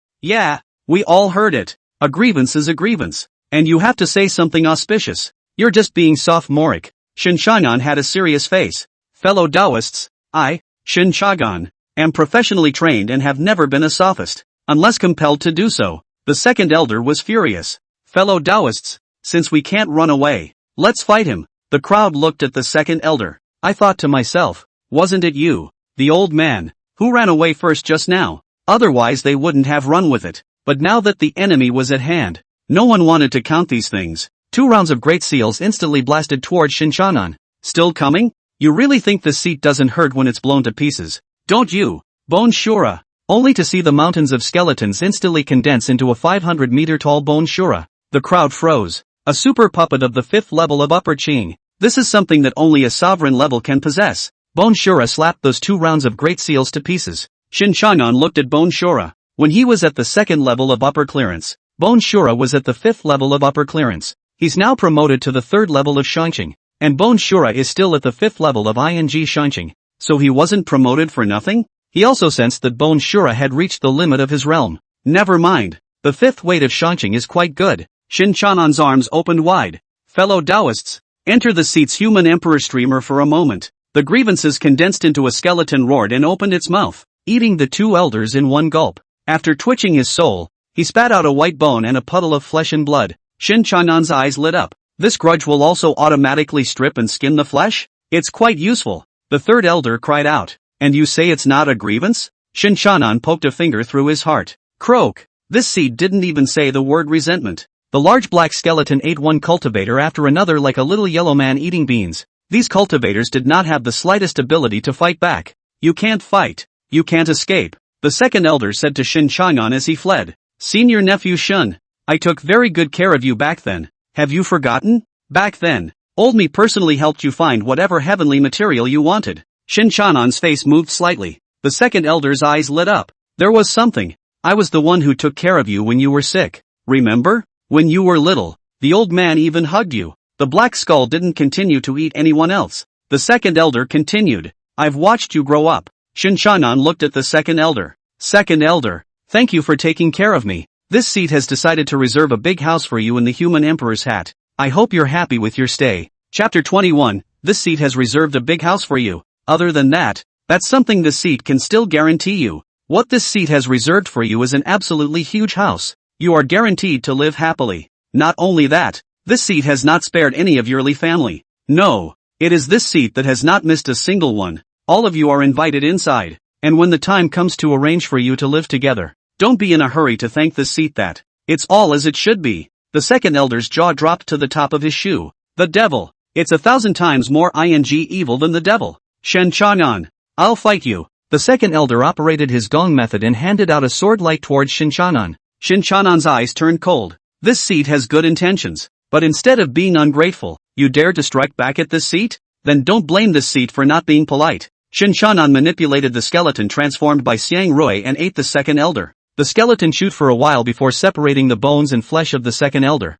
we all heard it. A grievance is a grievance. And you have to say something auspicious. You're just being sophomoric. Shen Changan had a serious face. Fellow Daoists, I, Shen Changan, am professionally trained and have never been a sophist, unless compelled to do so. The second elder was furious. Fellow Daoists, since we can't run away, let's fight him. The crowd looked at the second elder. I thought to myself, wasn't it you, the old man, who ran away first just now? Otherwise they wouldn't have run with it. But now that the enemy was at hand, no one wanted to count these things. 2 rounds of great seals instantly blasted towards Shen Changan. Still coming? You really think the seat doesn't hurt when it's blown to pieces? Don't you? Bone Shura. Only to see the mountains of skeletons instantly condense into a 500-meter-tall Bone Shura. The crowd froze. A super puppet of the 5th level of Upper Qing. This is something that only a sovereign level can possess. Bone Shura slapped those 2 rounds of great seals to pieces. Shen Changan looked at Bone Shura. When he was at the 2nd level of Upper Clearance, Bone Shura was at the 5th level of Upper Clearance. He's now promoted to the 3rd level of Shanqing. And Bone Shura is still at the 5th level of Ing Shanqing. So he wasn't promoted for nothing? He also sensed that Bone Shura had reached the limit of his realm. Never mind. The 5th weight of Shanqing is quite good. Shen Changan's arms opened wide. Fellow Daoists, enter the seat's human emperor streamer for a moment. The grievances condensed into a skeleton roared and opened its mouth, eating the 2 elders in one gulp. After twitching his soul, he spat out a white bone and a puddle of flesh and blood. Shen Changan's eyes lit up. This grudge will also automatically strip and skin the flesh? It's quite useful. The 3rd elder cried out. And you say it's not a grievance? Shen Changan poked a finger through his heart. Croak. This seed didn't even say the word resentment. The large black skeleton ate one cultivator after another like a little yellow man eating beans. These cultivators did not have the slightest ability to fight back. You can't fight. You can't escape. The 2nd elder said to Shen Changan as he fled. Senior nephew Shen, I took very good care of you back then. Have you forgotten? Back then, old me personally helped you find whatever heavenly material you wanted. Shen Changan's face moved slightly. The 2nd elder's eyes lit up. There was something. I was the one who took care of you when you were sick. Remember? When you were little, the old man even hugged you. The black skull didn't continue to eat anyone else. The 2nd elder continued. I've watched you grow up. Shen Changan looked at the 2nd elder. 2nd elder, thank you for taking care of me. This seat has decided to reserve a big house for you in the human emperor's hat. I hope you're happy with your stay. Chapter 21, this seat has reserved a big house for you. Other than that, that's something this seat can still guarantee you. What this seat has reserved for you is an absolutely huge house. You are guaranteed to live happily. Not only that, this seat has not spared any of your Li family. No, it is this seat that has not missed a single one. All of you are invited inside. And when the time comes to arrange for you to live together, don't be in a hurry to thank this seat that. It's all as it should be. The 2nd elder's jaw dropped to the top of his shoe. The devil. It's 1,000 times more evil than the devil. Shen Changan, I'll fight you. The 2nd elder operated his gong method and handed out a sword light towards Shen Changan. Shen Changan's eyes turned cold. This seat has good intentions, but instead of being ungrateful, you dare to strike back at this seat? Then don't blame this seat for not being polite. Shen Changan manipulated the skeleton transformed by Xiang Rui and ate the 2nd elder. The skeleton chewed for a while before separating the bones and flesh of the 2nd elder.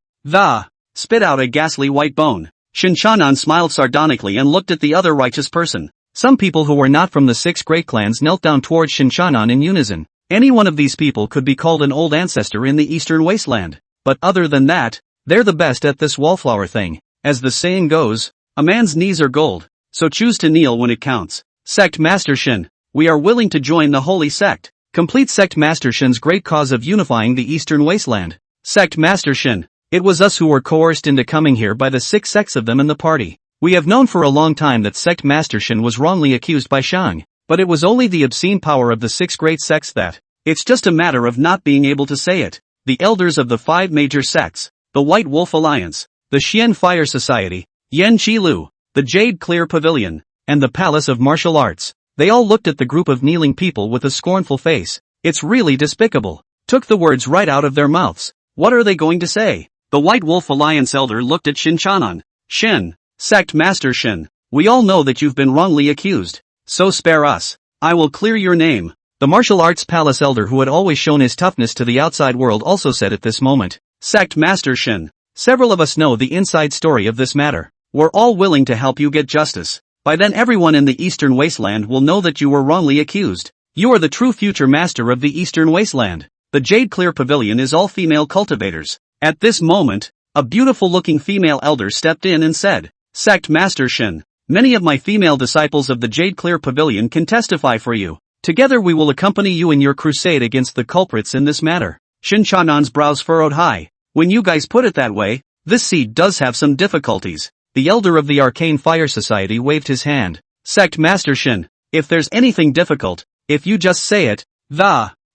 Spit out a ghastly white bone. Shen Changan smiled sardonically and looked at the other righteous person. Some people who were not from the 6 great clans knelt down towards Shen Changan in unison. Any one of these people could be called an old ancestor in the Eastern Wasteland. But other than that, they're the best at this wallflower thing. As the saying goes, a man's knees are gold, so choose to kneel when it counts. Sect Master Shen, we are willing to join the Holy Sect. Complete Sect Master Shen's great cause of unifying the Eastern Wasteland. Sect Master Shen, It was us who were coerced into coming here by the 6 sects of them in the party. We have known for a long time that Sect Master Shen was wrongly accused by Shang, but it was only the obscene power of the 6 great sects that. It's just a matter of not being able to say it. The elders of the 5 major sects, the White Wolf Alliance, the Xian Fire Society, Yan Chi Lu, the Jade Clear Pavilion, and the Palace of Martial Arts. They all looked at the group of kneeling people with a scornful face. It's really despicable. Took the words right out of their mouths. What are they going to say? The White Wolf Alliance elder looked at Shen Changan. Shen, Sect Master Shen, we all know that you've been wrongly accused. So spare us. I will clear your name. The Martial Arts Palace elder who had always shown his toughness to the outside world also said at this moment. Sect Master Shen, several of us know the inside story of this matter. We're all willing to help you get justice. By then everyone in the Eastern Wasteland will know that you were wrongly accused. You are the true future master of the Eastern Wasteland. The Jade Clear Pavilion is all female cultivators. At this moment, a beautiful-looking female elder stepped in and said, Sect Master Shen, many of my female disciples of the Jade Clear Pavilion can testify for you. Together we will accompany you in your crusade against the culprits in this matter. Shen Changan's brows furrowed high. When you guys put it that way, this seed does have some difficulties. The elder of the Arcane Fire Society waved his hand. Sect Master Shen, if there's anything difficult, if you just say it,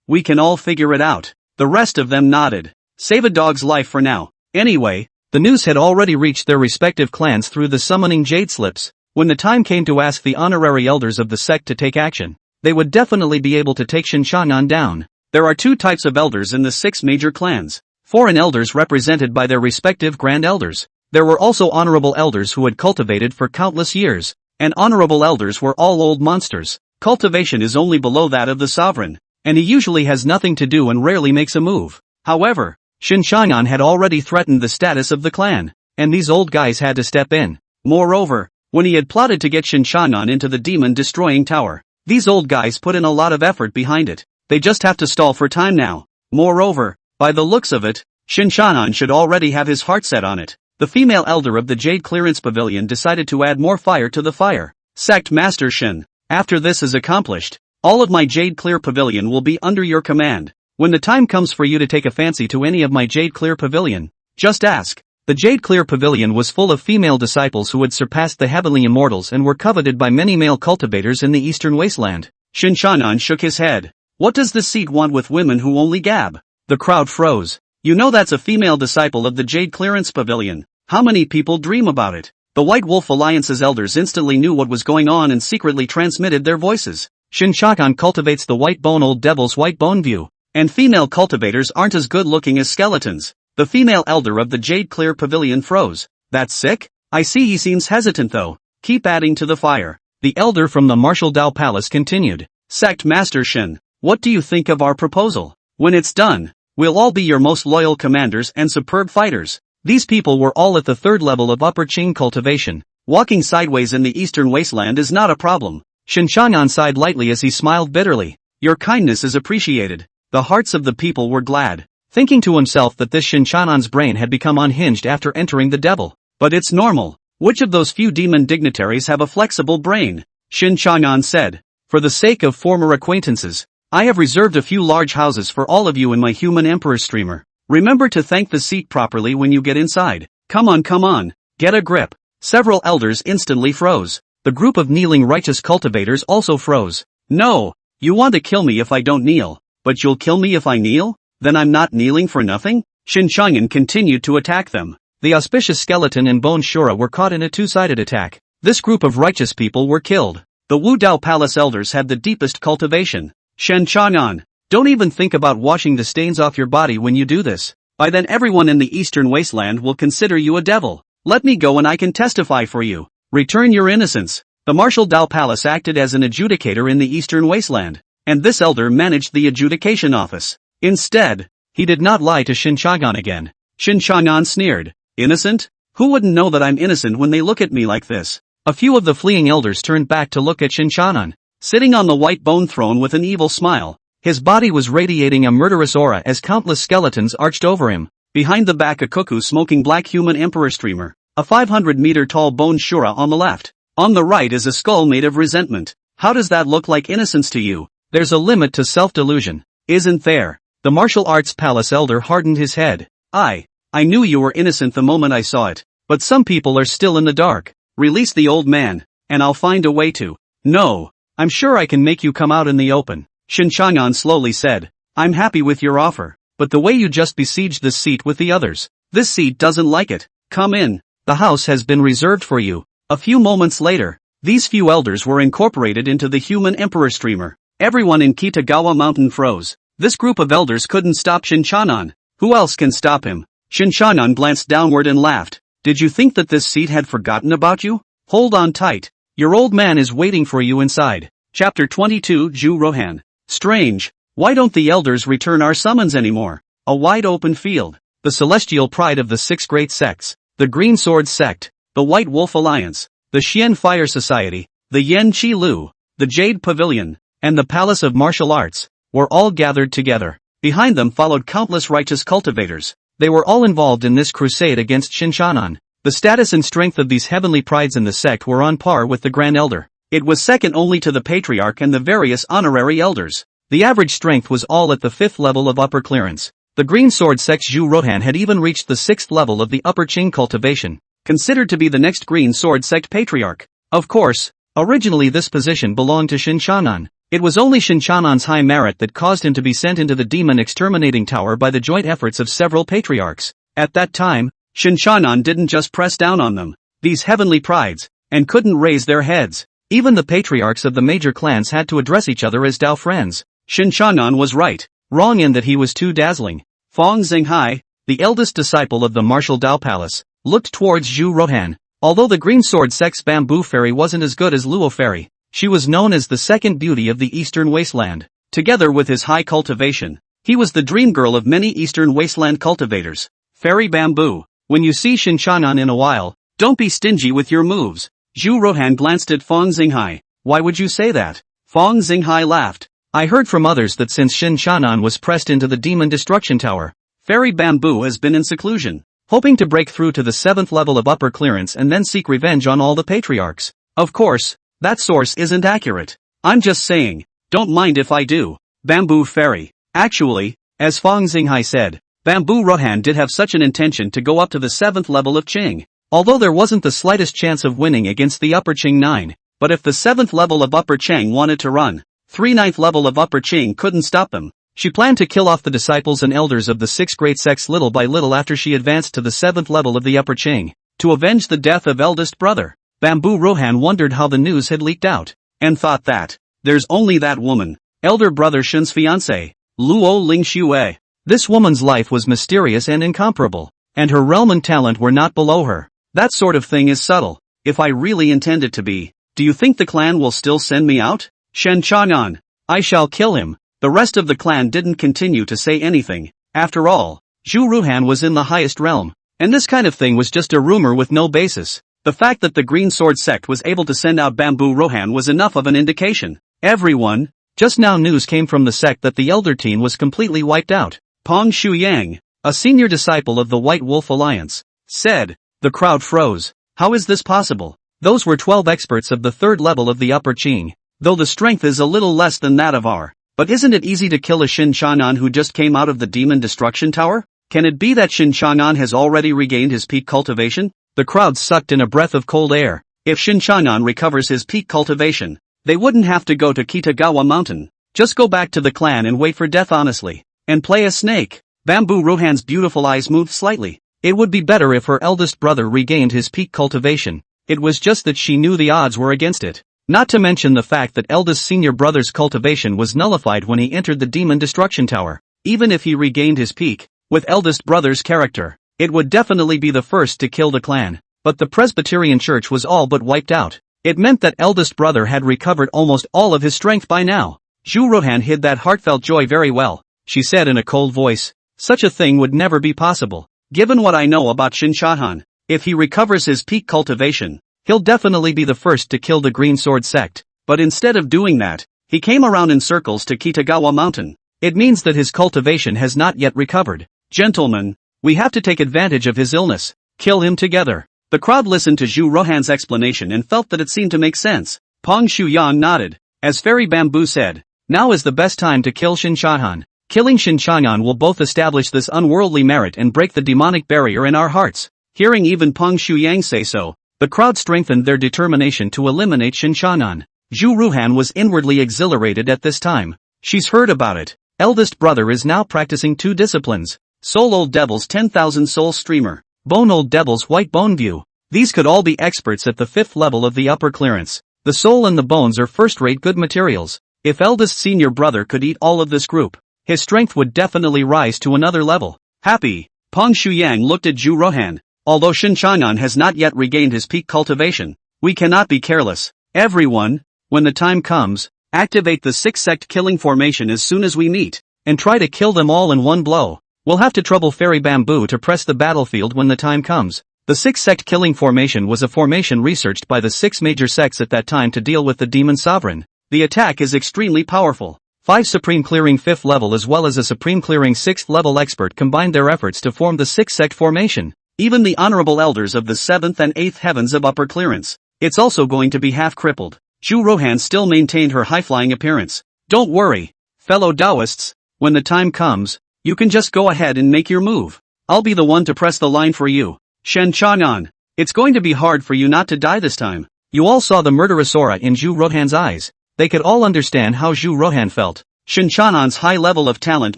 we can all figure it out. The rest of them nodded. Save a dog's life for now. Anyway, the news had already reached their respective clans through the summoning jade slips. When the time came to ask the honorary elders of the sect to take action, they would definitely be able to take Shen Changan down. There are 2 types of elders in the 6 major clans. Foreign elders represented by their respective grand elders. There were also honorable elders who had cultivated for countless years, and honorable elders were all old monsters. Cultivation is only below that of the sovereign, and he usually has nothing to do and rarely makes a move. However, Shen Changan had already threatened the status of the clan, and these old guys had to step in. Moreover, when he had plotted to get Shen Changan into the Demon Destroying Tower, these old guys put in a lot of effort behind it. They just have to stall for time now. Moreover, by the looks of it, Shen Changan should already have his heart set on it. The female elder of the Jade Clearance Pavilion decided to add more fire to the fire. Sect Master Shen, after this is accomplished, all of my Jade Clear Pavilion will be under your command. When the time comes for you to take a fancy to any of my Jade Clear Pavilion, just ask. The Jade Clear Pavilion was full of female disciples who had surpassed the heavenly immortals and were coveted by many male cultivators in the Eastern Wasteland. Shen Changan shook his head. What does this seat want with women who only gab? The crowd froze. You know that's a female disciple of the Jade Clearance Pavilion. How many people dream about it? The White Wolf Alliance's elders instantly knew what was going on and secretly transmitted their voices. Shen Changan cultivates the white bone old devil's white bone view. And female cultivators aren't as good looking as skeletons. The female elder of the Jade Clear Pavilion froze. That's sick? I see he seems hesitant though. Keep adding to the fire. The elder from the Martial Dao Palace continued. Sect Master Shen, what do you think of our proposal? When it's done, we'll all be your most loyal commanders and superb fighters. These people were all at the 3rd level of upper chain cultivation. Walking sideways in the Eastern Wasteland is not a problem. Shen Changan sighed lightly as he smiled bitterly. Your kindness is appreciated. The hearts of the people were glad, thinking to himself that this Shen Changan's brain had become unhinged after entering the devil. But it's normal. Which of those few demon dignitaries have a flexible brain? Shen Changan said. For the sake of former acquaintances, I have reserved a few large houses for all of you in my human emperor streamer. Remember to thank the seat properly when you get inside. Come on, get a grip. Several elders instantly froze. The group of kneeling righteous cultivators also froze. No, you want to kill me if I don't kneel. But you'll kill me if I kneel? Then I'm not kneeling for nothing? Shen Changan continued to attack them. The auspicious skeleton and bone Shura were caught in a 2-sided attack. This group of righteous people were killed. The Wu Dao Palace elders had the deepest cultivation. Shen Changan, don't even think about washing the stains off your body when you do this. By then everyone in the Eastern Wasteland will consider you a devil. Let me go and I can testify for you. Return your innocence. The Martial Dao Palace acted as an adjudicator in the Eastern Wasteland, and this elder managed the adjudication office. Instead, he did not lie to Shen Changan again. Shen Changan sneered. Innocent? Who wouldn't know that I'm innocent when they look at me like this? A few of the fleeing elders turned back to look at Shen Changan, sitting on the white bone throne with an evil smile. His body was radiating a murderous aura as countless skeletons arched over him. Behind the back a cuckoo smoking black human emperor streamer, a 500-meter tall bone Shura on the left. On the right is a skull made of resentment. How does that look like innocence to you? There's a limit to self-delusion, isn't there? The martial arts palace elder hardened his head. I I knew you were innocent the moment I saw it, but some people are still in the dark. Release the old man, and I'll find a way to. No, I'm sure I can make you come out in the open, Shen Changan slowly said. I'm happy with your offer, but the way you just besieged this seat with the others. This seat doesn't like it. Come in. The house has been reserved for you. A few moments later, these few elders were incorporated into the human emperor streamer. Everyone in Kitagawa Mountain froze. This group of elders couldn't stop Shen Changan. Who else can stop him? Shen Changan glanced downward and laughed. Did you think that this seat had forgotten about you? Hold on tight. Your old man is waiting for you inside. Chapter 22 Zhu Rohan. Strange. Why don't the elders return our summons anymore? A wide open field. The celestial pride of the 6 great sects. The Green Sword Sect. The White Wolf Alliance. The Xian Fire Society. The Yen Chi Lu. The Jade Pavilion. And the Palace of Martial Arts. Were all gathered together. Behind them followed countless righteous cultivators. They were all involved in this crusade against Shen Changan. The status and strength of these heavenly prides in the sect were on par with the Grand Elder. It was second only to the Patriarch and the various honorary elders. The average strength was all at the 5th level of upper clearance. The Green Sword Sect's Zhu Rohan had even reached the 6th level of the upper Qing cultivation, considered to be the next Green Sword Sect Patriarch. Of course, originally this position belonged to Shen Changan. It was only Shen Changan's high merit that caused him to be sent into the Demon Exterminating Tower by the joint efforts of several patriarchs. At that time, Shen Changan didn't just press down on them, these heavenly prides, and couldn't raise their heads. Even the patriarchs of the major clans had to address each other as Dao friends. Shen Changan was right, wrong in that he was too dazzling. Fong Xinghai, the eldest disciple of the martial Dao Palace, looked towards Zhu Rohan. Although the Green Sword Sect's bamboo fairy wasn't as good as Luo Fairy, she was known as the second beauty of the Eastern Wasteland. Together with his high cultivation, he was the dream girl of many Eastern Wasteland cultivators. Fairy Bamboo, when you see Shen Changan in a while, don't be stingy with your moves. Zhu Rohan glanced at Fong Xinghai. Why would you say that? Fong Xinghai laughed. I heard from others that since Shen Changan was pressed into the Demon Destruction Tower, Fairy Bamboo has been in seclusion, hoping to break through to the 7th level of upper clearance and then seek revenge on all the patriarchs. Of course, that source isn't accurate. I'm just saying, don't mind if I do. Bamboo Fairy. Actually, as Fong Xinghai said, Bamboo Rohan did have such an intention to go up to the 7th level of Qing. Although there wasn't the slightest chance of winning against the upper Qing 9, but if the 7th level of upper Qing wanted to run, 9th level of upper Qing couldn't stop them. She planned to kill off the disciples and elders of the 6 great sects little by little after she advanced to the 7th level of the upper Qing, to avenge the death of eldest brother. Bamboo Rohan wondered how the news had leaked out, and thought that, there's only that woman, elder brother Shen's fiancée, Lu Ling-xue. This woman's life was mysterious and incomparable, and her realm and talent were not below her. That sort of thing is subtle. If I really intend it to be, do you think the clan will still send me out? Shen Changan. I shall kill him. The rest of the clan didn't continue to say anything. After all, Zhu Rohan was in the highest realm, and this kind of thing was just a rumor with no basis. The fact that the Green Sword Sect was able to send out Bamboo Rohan was enough of an indication. Everyone, just now news came from the sect that the elder team was completely wiped out. Pong Shuyang, a senior disciple of the White Wolf Alliance, said. The crowd froze. How is this possible? Those were 12 experts of the 3rd level of the upper Qing, though the strength is a little less than that of our. But isn't it easy to kill a Shen Changan who just came out of the Demon Destruction Tower? Can it be that Shen Changan has already regained his peak cultivation? The crowd sucked in a breath of cold air. If Shen Changan recovers his peak cultivation, they wouldn't have to go to Kitagawa Mountain. Just go back to the clan and wait for death honestly. And play a snake. Bamboo Rohan's beautiful eyes moved slightly. It would be better if her eldest brother regained his peak cultivation. It was just that she knew the odds were against it. Not to mention the fact that eldest senior brother's cultivation was nullified when he entered the Demon Destruction Tower. Even if he regained his peak, with eldest brother's character, it would definitely be the first to kill the clan. But the Presbyterian Church was all but wiped out. It meant that eldest brother had recovered almost all of his strength by now. Zhu Rohan hid that heartfelt joy very well. She said in a cold voice, such a thing would never be possible. Given what I know about Shen Changan, if he recovers his peak cultivation, he'll definitely be the first to kill the Green Sword Sect. But instead of doing that, he came around in circles to Kitagawa Mountain. It means that his cultivation has not yet recovered. Gentlemen, we have to take advantage of his illness. Kill him together. The crowd listened to Zhu Rohan's explanation and felt that it seemed to make sense. Pong Shuyang nodded. As Fairy Bamboo said, now is the best time to kill Shen Changan. Killing Shen Changan will both establish this unworldly merit and break the demonic barrier in our hearts. Hearing even Peng Shuyang say so, the crowd strengthened their determination to eliminate Shen Changan. Zhu Ruhan was inwardly exhilarated at this time. She's heard about it. Eldest brother is now practicing 2 disciplines. Soul Old Devil's 10,000 Soul Streamer, Bone Old Devil's White Bone View. These could all be experts at the 5th level of the upper clearance. The soul and the bones are first-rate good materials. If eldest senior brother could eat all of this group, his strength would definitely rise to another level. Happy, Peng Shuyang looked at Zhu Ruhan. Although Shen Changan has not yet regained his peak cultivation, we cannot be careless. Everyone, when the time comes, activate the 6 sect killing formation as soon as we meet, and try to kill them all in one blow. We'll have to trouble Fairy Bamboo to press the battlefield when the time comes. The 6 sect killing formation was a formation researched by the 6 major sects at that time to deal with the demon sovereign. The attack is extremely powerful. 5 supreme clearing 5th level as well as a supreme clearing 6th level expert combined their efforts to form the 6 sect formation. Even the honourable elders of the 7th and 8th heavens of upper clearance. It's also going to be half crippled. Zhu Ruhan still maintained her high-flying appearance. Don't worry, fellow Daoists, when the time comes, you can just go ahead and make your move. I'll be the one to press the line for you. Shen Changan, it's going to be hard for you not to die this time. You all saw the murderous aura in Zhu Ruhan's eyes. They could all understand how Zhu Ruhan felt. Shen Changan's high level of talent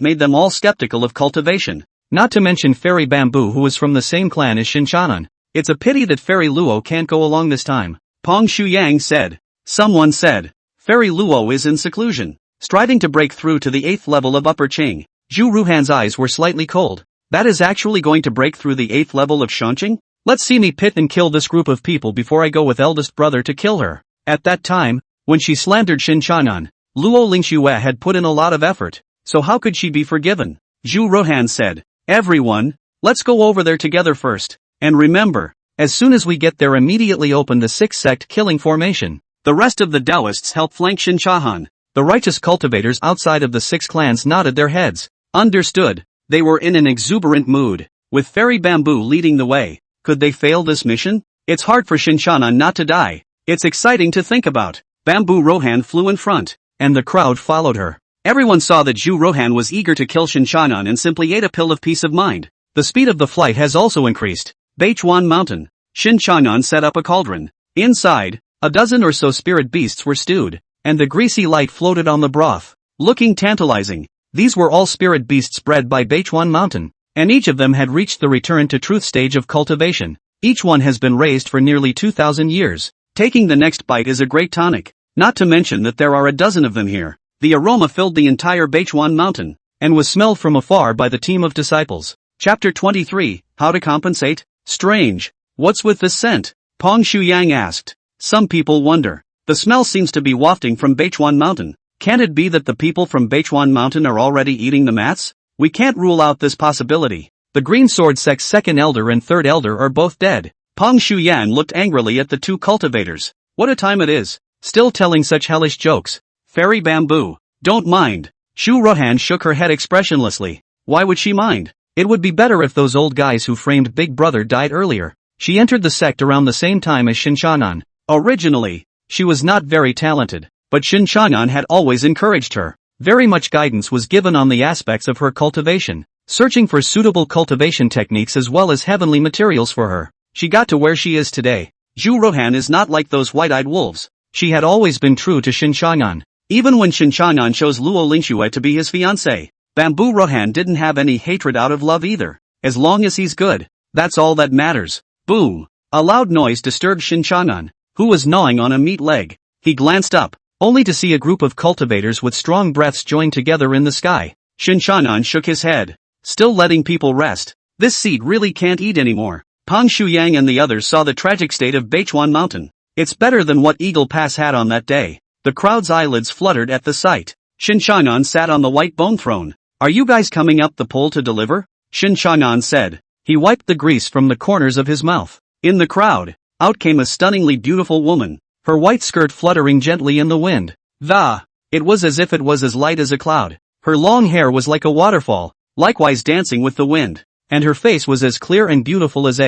made them all skeptical of cultivation. Not to mention Fairy Bamboo who was from the same clan as Shen Changan. It's a pity that Fairy Luo can't go along this time. Peng Shuyang said. Someone said. Fairy Luo is in seclusion, striving to break through to the 8th level of Upper Qing. Zhu Ruhan's eyes were slightly cold. That is actually going to break through the 8th level of Shanqing? Let's see me pit and kill this group of people before I go with eldest brother to kill her. At that time, when she slandered Shen Changan, Lu Ling-xue had put in a lot of effort, so how could she be forgiven? Zhu Ruhan said. Everyone, let's go over there together first. And remember, as soon as we get there immediately open the 6 sect killing formation. The rest of the Daoists helped flank Shen Changan. The righteous cultivators outside of the 6 clans nodded their heads. Understood. They were in an exuberant mood, with Fairy Bamboo leading the way. Could they fail this mission? It's hard for Shen Changan not to die. It's exciting to think about. Bamboo Rohan flew in front, and the crowd followed her. Everyone saw that Zhu Ruhan was eager to kill Shen Changan and simply ate a pill of peace of mind. The speed of the flight has also increased. Beichuan Mountain. Shen Changan set up a cauldron. Inside, a dozen or so spirit beasts were stewed, and the greasy light floated on the broth, looking tantalizing. These were all spirit beasts bred by Beichuan Mountain, and each of them had reached the return to truth stage of cultivation. Each one has been raised for nearly 2,000 years. Taking the next bite is a great tonic, not to mention that there are a dozen of them here. The aroma filled the entire Beichuan Mountain, and was smelled from afar by the team of disciples. Chapter 23, How to Compensate? Strange. What's with this scent? Peng Shuyang asked. Some people wonder. The smell seems to be wafting from Beichuan Mountain. Can it be that the people from Beichuan Mountain are already eating the mats? We can't rule out this possibility. The Green Sword Sect's 2nd elder and 3rd elder are both dead. Peng Shuyang looked angrily at the 2 cultivators. What a time it is. Still telling such hellish jokes. Fairy Bamboo. Don't mind. Zhu Ruhan shook her head expressionlessly. Why would she mind? It would be better if those old guys who framed Big Brother died earlier. She entered the sect around the same time as Shen Changan. Originally, she was not very talented, but Shen Changan had always encouraged her. Very much guidance was given on the aspects of her cultivation, searching for suitable cultivation techniques as well as heavenly materials for her. She got to where she is today. Zhu Ruhan is not like those white-eyed wolves. She had always been true to Shen Changan. Even when Shen Changan chose Lu Ling-xue to be his fiancée, Bamboo Rohan didn't have any hatred out of love either. As long as he's good, that's all that matters. Boom! A loud noise disturbed Shen Changan, who was gnawing on a meat leg. He glanced up, only to see a group of cultivators with strong breaths joined together in the sky. Shen Changan shook his head. Still letting people rest. This seed really can't eat anymore. Peng Shuyang and the others saw the tragic state of Beichuan Mountain. It's better than what Eagle Pass had on that day. The crowd's eyelids fluttered at the sight. Shen Changan sat on the white bone throne. Are you guys coming up the pole to deliver? Shen Changan said. He wiped the grease from the corners of his mouth. In the crowd, out came a stunningly beautiful woman, her white skirt fluttering gently in the wind. It was as if it was as light as a cloud. Her long hair was like a waterfall, likewise dancing with the wind, and her face was as clear and beautiful as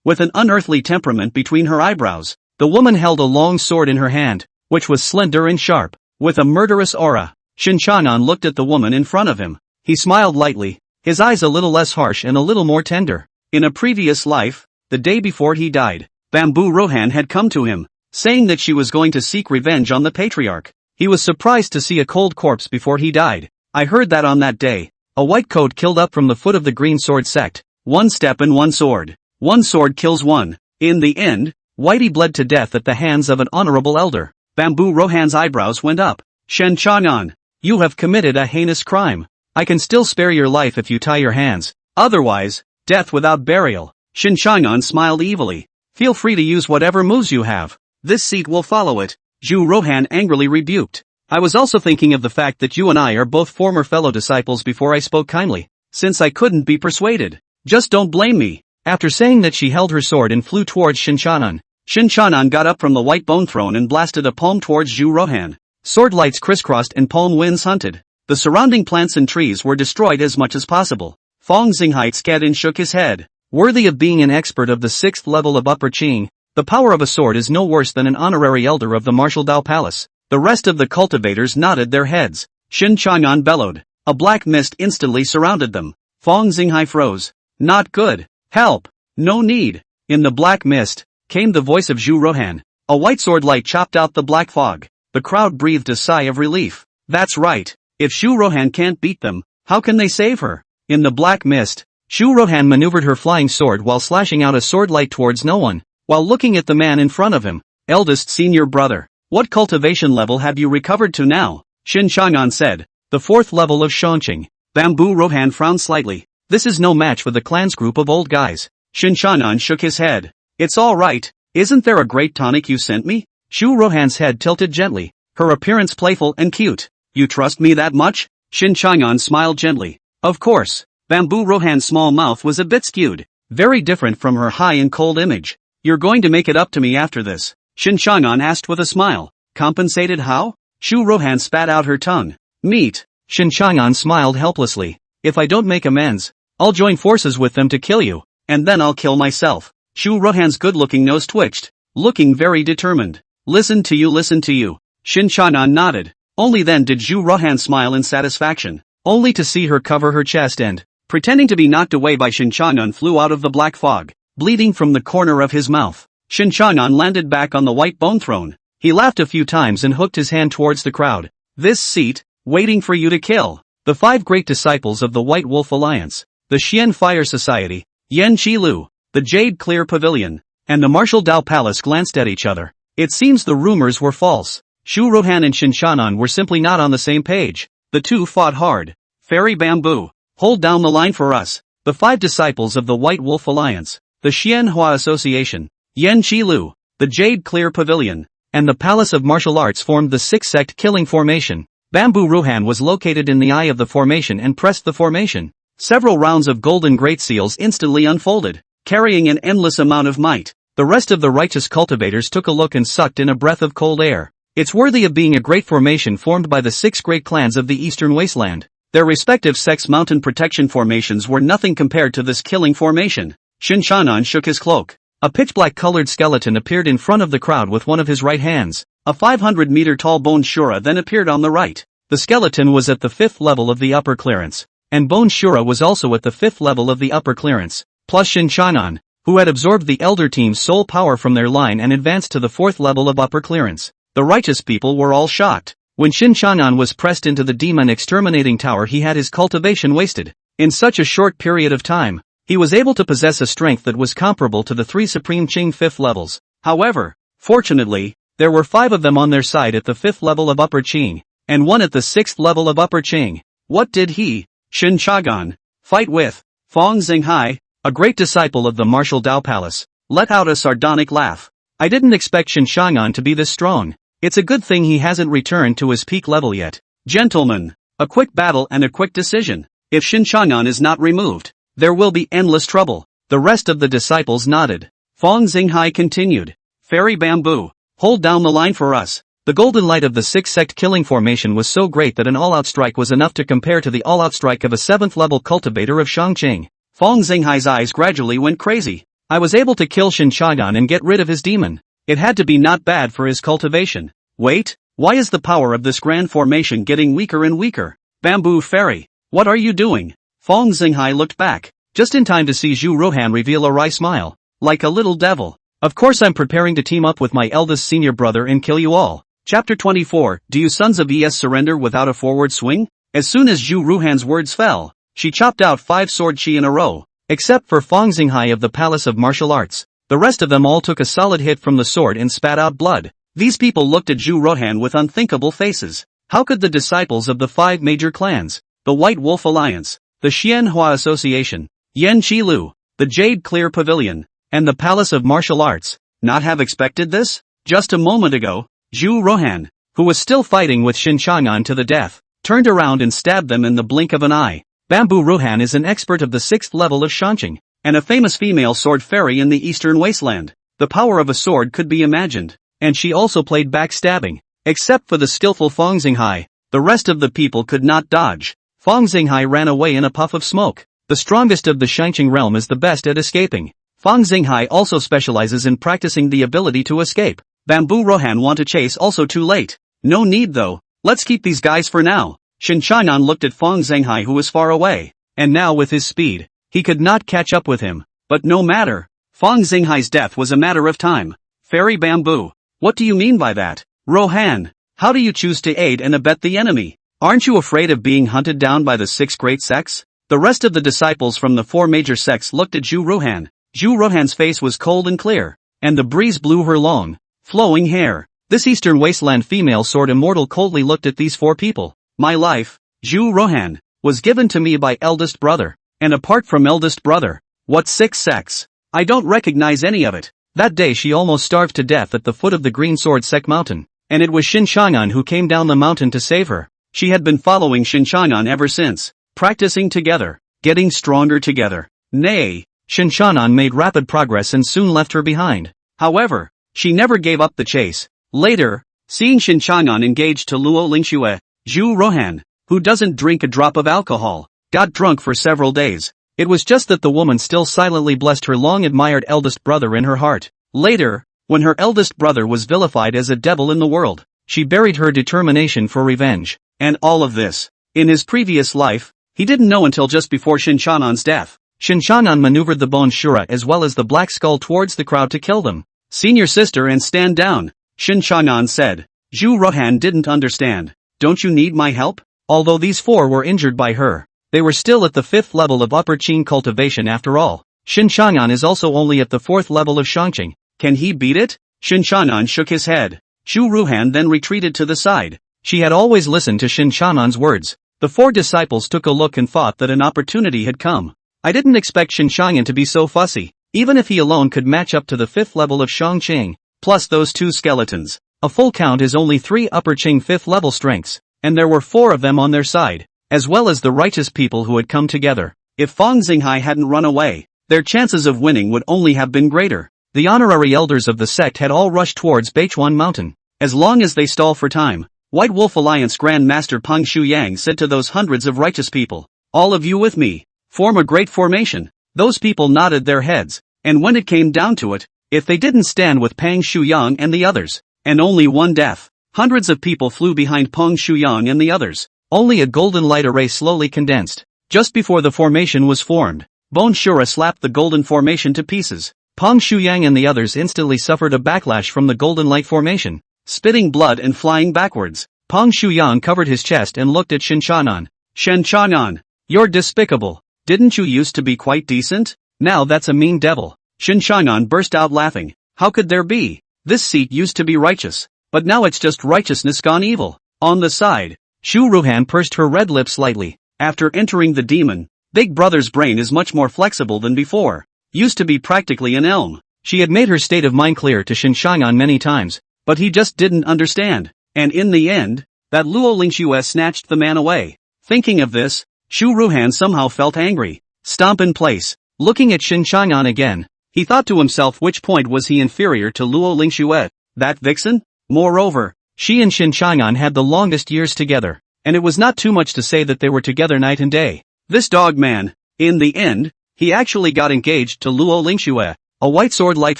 with an unearthly temperament between her eyebrows. The woman held a long sword in her hand, which was slender and sharp, with a murderous aura. Shen Changan looked at the woman in front of him. He smiled lightly, his eyes a little less harsh and a little more tender. In a previous life, the day before he died, Bamboo Rohan had come to him, saying that she was going to seek revenge on the patriarch. He was surprised to see a cold corpse before he died. I heard that on that day, a white coat killed up from the foot of the Green Sword Sect. One step and one sword. One sword kills one. In the end, Whitey bled to death at the hands of an honourable elder. Bamboo Rohan's eyebrows went up. Shen Changan, you have committed a heinous crime. I can still spare your life if you tie your hands. Otherwise, death without burial. Shen Changan smiled evilly. Feel free to use whatever moves you have. This seat will follow it. Zhu Rohan angrily rebuked. I was also thinking of the fact that you and I are both former fellow disciples before I spoke kindly. Since I couldn't be persuaded. Just don't blame me. After saying that, she held her sword and flew towards Shen Changan. Shen Changan got up from the white bone throne and blasted a palm towards Zhu Rohan. Sword lights crisscrossed and palm winds hunted. The surrounding plants and trees were destroyed as much as possible. Fong Xinghai scared and shook his head. Worthy of being an expert of the 6th level of Upper Qing, the power of a sword is no worse than an honorary elder of the martial Dao Palace. The rest of the cultivators nodded their heads. Shen Changan bellowed. A black mist instantly surrounded them. Fong Xinghai froze. Not good. Help. No need. In the black mist, came the voice of Zhu Rohan. A white sword light chopped out the black fog. The crowd breathed a sigh of relief. That's right. If Zhu Rohan can't beat them, how can they save her? In the black mist, Zhu Rohan maneuvered her flying sword while slashing out a sword light towards no one, while looking at the man in front of him. Eldest senior brother, what cultivation level have you recovered to now? Shen Changan said. The 4th level of Shangqing. Bamboo Rohan frowned slightly. This is no match for the clan's group of old guys. Shen Changan shook his head. It's all right. Isn't there a great tonic you sent me? Zhu Rohan's head tilted gently, her appearance playful and cute. You trust me that much? Shen Changan smiled gently. Of course. Bamboo Rohan's small mouth was a bit skewed, very different from her high and cold image. You're going to make it up to me after this? Shen Changan asked with a smile. Compensated how? Zhu Rohan spat out her tongue. Meat. Shen Changan smiled helplessly. If I don't make amends, I'll join forces with them to kill you. And then I'll kill myself. Zhu Rohan's good-looking nose twitched, looking very determined. Listen to you. Shen Changan nodded. Only then did Zhu Rohan smile in satisfaction, only to see her cover her chest and, pretending to be knocked away by Shen Changan, flew out of the black fog, bleeding from the corner of his mouth. Shen Changan landed back on the white bone throne. He laughed a few times and hooked his hand towards the crowd. This seat, waiting for you to kill. The 5 great disciples of the White Wolf Alliance, the Xian Fire Society, Yan Qi Lu, the Jade Clear Pavilion, and the Martial Dao Palace glanced at each other. It seems the rumors were false. Zhu Rohan and Shen Changan were simply not on the same page. The two fought hard. Fairy Bamboo, hold down the line for us. The 5 disciples of the White Wolf Alliance, the Xian Hua Association, Yan Qi Lu, the Jade Clear Pavilion, and the Palace of Martial Arts formed the 6th sect killing formation. Bamboo Rohan was located in the eye of the formation and pressed the formation. Several rounds of golden great seals instantly unfolded, carrying an endless amount of might. The rest of the righteous cultivators took a look and sucked in a breath of cold air. It's worthy of being a great formation formed by the 6 great clans of the Eastern Wasteland. Their respective sects' mountain protection formations were nothing compared to this killing formation. Shen Changan shook his cloak. A pitch-black colored skeleton appeared in front of the crowd with one of his right hands. A 500-meter-tall bone Shura then appeared on the right. The skeleton was at the 5th level of the upper clearance, and Bone Shura was also at the 5th level of the upper clearance, plus Shen Changan, who had absorbed the elder team's soul power from their line and advanced to the 4th level of upper clearance. The righteous people were all shocked. When Shen Changan was pressed into the Demon Exterminating Tower, he had his cultivation wasted. In such a short period of time, he was able to possess a strength that was comparable to the 3 Supreme Qing 5th levels. However, fortunately, there were 5 of them on their side at the 5th level of Upper Qing, and 1 at the 6th level of Upper Qing. What did he, Shen Changan, fight with? Fong Xinghai, a great disciple of the martial Dao Palace, let out a sardonic laugh. I didn't expect Shen Changan to be this strong. It's a good thing he hasn't returned to his peak level yet. Gentlemen, a quick battle and a quick decision. If Shen Changan is not removed, there will be endless trouble. The rest of the disciples nodded. Fong Xinghai continued. Fairy Bamboo, hold down the line for us. The golden light of the 6th sect killing formation was so great that an all-out strike was enough to compare to the all-out strike of a 7th level cultivator of Shangqing. Fong Xinghai's eyes gradually went crazy. I was able to kill Shen Changan and get rid of his demon. It had to be not bad for his cultivation. Wait, why is the power of this grand formation getting weaker and weaker? Bamboo Fairy, What are you doing? Fong Xinghai looked back, just in time to see Zhu Ruhan reveal a wry smile, like a little devil. Of course I'm preparing to team up with my eldest senior brother and kill you all. Chapter 24, Do you sons of Es surrender without a forward swing? As soon as Zhu Ruhan's words fell, she chopped out 5 sword chi in a row, except for Fong Xinghai of the Palace of Martial Arts. The rest of them all took a solid hit from the sword and spat out blood. These people looked at Zhu Ruhan with unthinkable faces. How could the disciples of the 5 major clans, the White Wolf Alliance, the Xianhua Association, Yan Qi Lu, the Jade Clear Pavilion, and the Palace of Martial Arts, not have expected this? Just a moment ago, Zhu Ruhan, who was still fighting with Shen Changan to the death, turned around and stabbed them in the blink of an eye. Bamboo Ruhan is an expert of the 6th level of Shangqing, and a famous female sword fairy in the Eastern Wasteland. The power of a sword could be imagined, and she also played backstabbing. Except for the skillful Fong Xinghai, the rest of the people could not dodge. Fong Xinghai ran away in a puff of smoke. The strongest of the Shangqing realm is the best at escaping. Fong Xinghai also specializes in practicing the ability to escape. Bamboo Ruhan want to chase also too late. No need though, let's keep these guys for now. Shen Changan looked at Fong Xinghai who was far away, and now with his speed, he could not catch up with him. But no matter, Fong Xinghai's death was a matter of time. Fairy Bamboo, what do you mean by that? Ruhan, how do you choose to aid and abet the enemy? Aren't you afraid of being hunted down by the 6 great sects? The rest of the disciples from the 4 major sects looked at Zhu Ruhan. Zhu Ruhan's face was cold and clear, and the breeze blew her long, flowing hair. This Eastern Wasteland female sword immortal coldly looked at these 4 people. My life, Zhu Ruhan, was given to me by eldest brother, and apart from eldest brother, what 6 sects? I don't recognize any of it. That day she almost starved to death at the foot of the Green Sword Sect mountain, and it was Shen Changan who came down the mountain to save her. She had been following Shen Changan ever since, practicing together, getting stronger together. Nay, Shen Changan made rapid progress and soon left her behind. However, she never gave up the chase. Later, seeing Shen Changan engaged to Lu Ling-xue, Zhu Ruhan, who doesn't drink a drop of alcohol, got drunk for several days. It was just that the woman still silently blessed her long-admired eldest brother in her heart. Later, when her eldest brother was vilified as a devil in the world, she buried her determination for revenge. And all of this, in his previous life, he didn't know until just before Shen Changan's death. Shen Changan maneuvered the bone Shura as well as the black skull towards the crowd to kill them. Senior sister and stand down, Shen Changan said. Zhu Ruhan didn't understand. Don't you need my help? Although these 4 were injured by her, they were still at the 5th level of upper Qing cultivation after all. Shen Changan is also only at the 4th level of Shangqing. Can he beat it? Shen Changan shook his head. Zhu Ruhan then retreated to the side. She had always listened to Shen Changan's words. The 4 disciples took a look and thought that an opportunity had come. I didn't expect Shen Changan to be so fussy, even if he alone could match up to the 5th level of Shangqing, plus those 2 skeletons. A full count is only 3 upper Qing 5th level strengths, and there were 4 of them on their side, as well as the righteous people who had come together. If Fong Xinghai hadn't run away, their chances of winning would only have been greater. The honorary elders of the sect had all rushed towards Beichuan Mountain. As long as they stall for time, White Wolf Alliance Grand Master Peng Shuyang said to those hundreds of righteous people, all of you with me, form a great formation. Those people nodded their heads, and when it came down to it, if they didn't stand with Peng Shuyang and the others, and only one death, hundreds of people flew behind Peng Shuyang and the others. Only a golden light array slowly condensed. Just before the formation was formed, Bone Shura slapped the golden formation to pieces. Peng Shuyang and the others instantly suffered a backlash from the golden light formation, spitting blood and flying backwards. Peng Shuyang covered his chest and looked at Shen Changan. Shen Changan, you're despicable. Didn't you used to be quite decent? Now that's a mean devil. Shen Changan burst out laughing. How could there be? This seat used to be righteous, but now it's just righteousness gone evil. On the side, Zhu Ruhan pursed her red lips slightly. After entering the demon, Big Brother's brain is much more flexible than before. Used to be practically an elm. She had made her state of mind clear to Shen Changan many times, but he just didn't understand. And in the end, that Lu Ling-xue snatched the man away. Thinking of this, Zhu Ruhan somehow felt angry. Stomp in place. Looking at Shen Changan again, he thought to himself which point was he inferior to Lu Ling-xue, that vixen? Moreover, she and Shen Changan had the longest years together, and it was not too much to say that they were together night and day. This dog man, in the end, he actually got engaged to Lu Ling-xue. A white sword light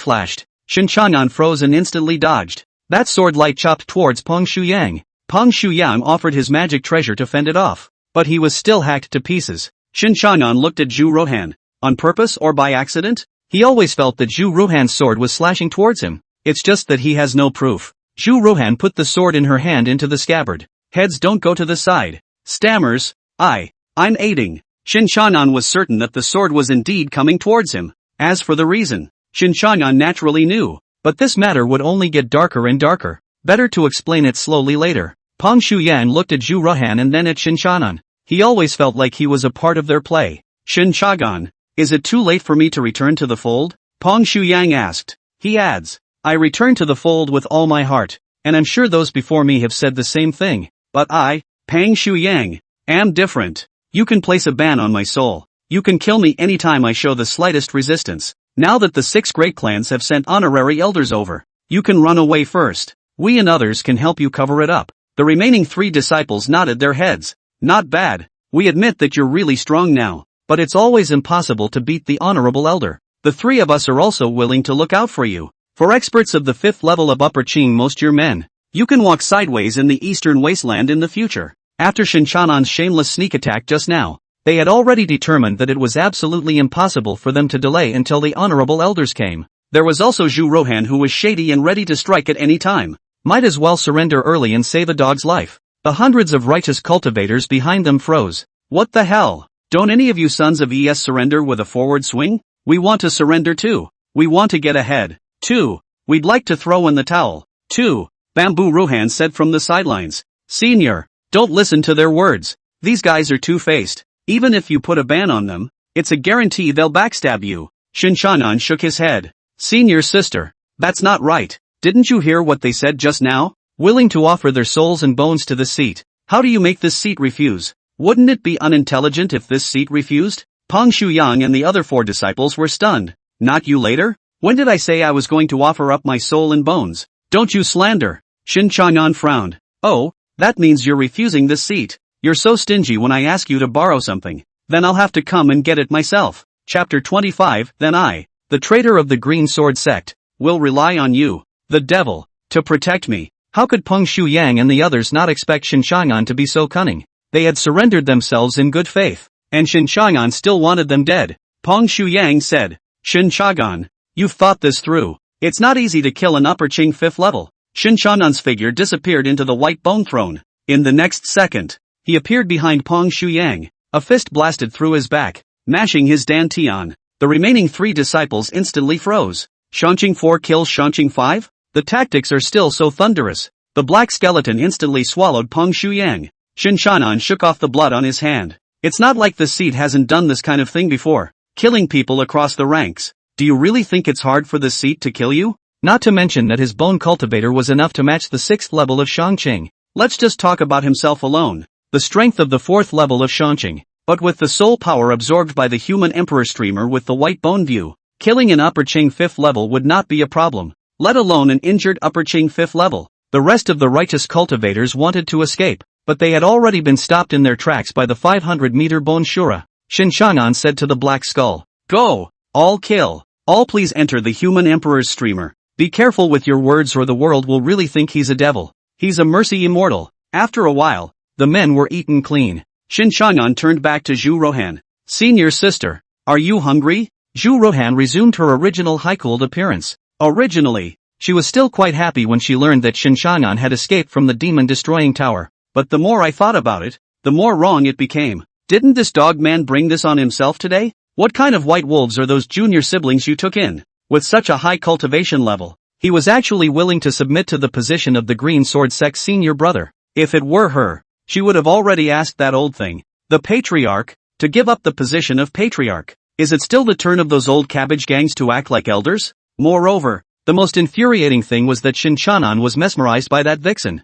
flashed. Shen Changan froze and instantly dodged. That sword light chopped towards Peng Shuyang. Peng Shuyang offered his magic treasure to fend it off. but he was still hacked to pieces. Shen Changan looked at Zhu Rohan. On purpose or by accident? He always felt that Zhu Rohan's sword was slashing towards him. It's just that he has no proof. Zhu Rohan put the sword in her hand into the scabbard. Heads don't go to the side. Stammers, I'm aiding. Shen Changan was certain that the sword was indeed coming towards him. As for the reason, Shen Changan naturally knew. But this matter would only get darker and darker. Better to explain it slowly later. Peng Shuyan looked at Zhu Rohan and then at Shen Changan. He always felt like he was a part of their play. Shen Changan, is it too late for me to return to the fold? Peng Shuyang asked. He adds, I return to the fold with all my heart, and I'm sure those before me have said the same thing. But I, Peng Shuyang, am different. You can place a ban on my soul. You can kill me anytime I show the slightest resistance. Now that the 6 great clans have sent honorary elders over, you can run away first. We and others can help you cover it up. The remaining 3 disciples nodded their heads. Not bad. We admit that you're really strong now, but it's always impossible to beat the honorable elder. The 3 of us are also willing to look out for you. For experts of the 5th level of Upper Qing, most your men, you can walk sideways in the Eastern Wasteland in the future. After Shen Changan's shameless sneak attack just now, they had already determined that it was absolutely impossible for them to delay until the honorable elders came. There was also Zhu Rohan, who was shady and ready to strike at any time. Might as well surrender early and save a dog's life. The hundreds of righteous cultivators behind them froze. What the hell? Don't any of you sons of ES surrender with a forward swing? We want to surrender too. We want to get ahead. 2. We'd like to throw in the towel. 2. Bamboo Rohan said from the sidelines. Senior, don't listen to their words. These guys are two-faced. Even if you put a ban on them, it's a guarantee they'll backstab you. Shen Changan shook his head. Senior sister, that's not right. Didn't you hear what they said just now? Willing to offer their souls and bones to the seat. How do you make this seat refuse? Wouldn't it be unintelligent if this seat refused? Peng Shuyang and the other 4 disciples were stunned. Not you later? When did I say I was going to offer up my soul and bones? Don't you slander. Shen Changan frowned. Oh, that means you're refusing this seat. You're so stingy when I ask you to borrow something. Then I'll have to come and get it myself. Chapter 25. Then I, the traitor of the Green Sword Sect, will rely on you, the devil, to protect me. How could Peng Shuyang and the others not expect Shen Changan to be so cunning? They had surrendered themselves in good faith, and Shen Changan still wanted them dead. Peng Shuyang said, Shen Changan, you've thought this through. It's not easy to kill an Upper Qing 5th level. Shen Changan's figure disappeared into the white bone throne. In the next second, he appeared behind Peng Shuyang. A fist blasted through his back, mashing his dantian. The remaining 3 disciples instantly froze. Shanqing 4 kills Shanqing 5? The tactics are still so thunderous. The black skeleton instantly swallowed Peng Shuyang. Shen Changan shook off the blood on his hand. It's not like the seat hasn't done this kind of thing before, killing people across the ranks. Do you really think it's hard for the seat to kill you? Not to mention that his bone cultivator was enough to match the 6th level of Shangqing. Let's just talk about himself alone. The strength of the 4th level of Shangqing, but with the soul power absorbed by the human emperor streamer with the white bone view, killing an Upper Qing 5th level would not be a problem, let alone an injured Upper Qing 5th level. The rest of the righteous cultivators wanted to escape, but they had already been stopped in their tracks by the 500-meter bone shura. Shen Changan said to the black skull, Go! All kill! All please enter the human emperor's streamer. Be careful with your words or the world will really think he's a devil. He's a mercy immortal. After a while, the men were eaten clean. Shen Changan turned back to Zhu Rohan. Senior sister, are you hungry? Zhu Rohan resumed her original high-cooled appearance. Originally, she was still quite happy when she learned that Shen Changan had escaped from the demon-destroying tower. But the more I thought about it, the more wrong it became. Didn't this dog man bring this on himself today? What kind of white wolves are those junior siblings you took in? With such a high cultivation level, he was actually willing to submit to the position of the Green Sword Sect senior brother. If it were her, she would have already asked that old thing, the patriarch, to give up the position of patriarch. Is it still the turn of those old cabbage gangs to act like elders? Moreover, the most infuriating thing was that Shen Changan was mesmerized by that vixen.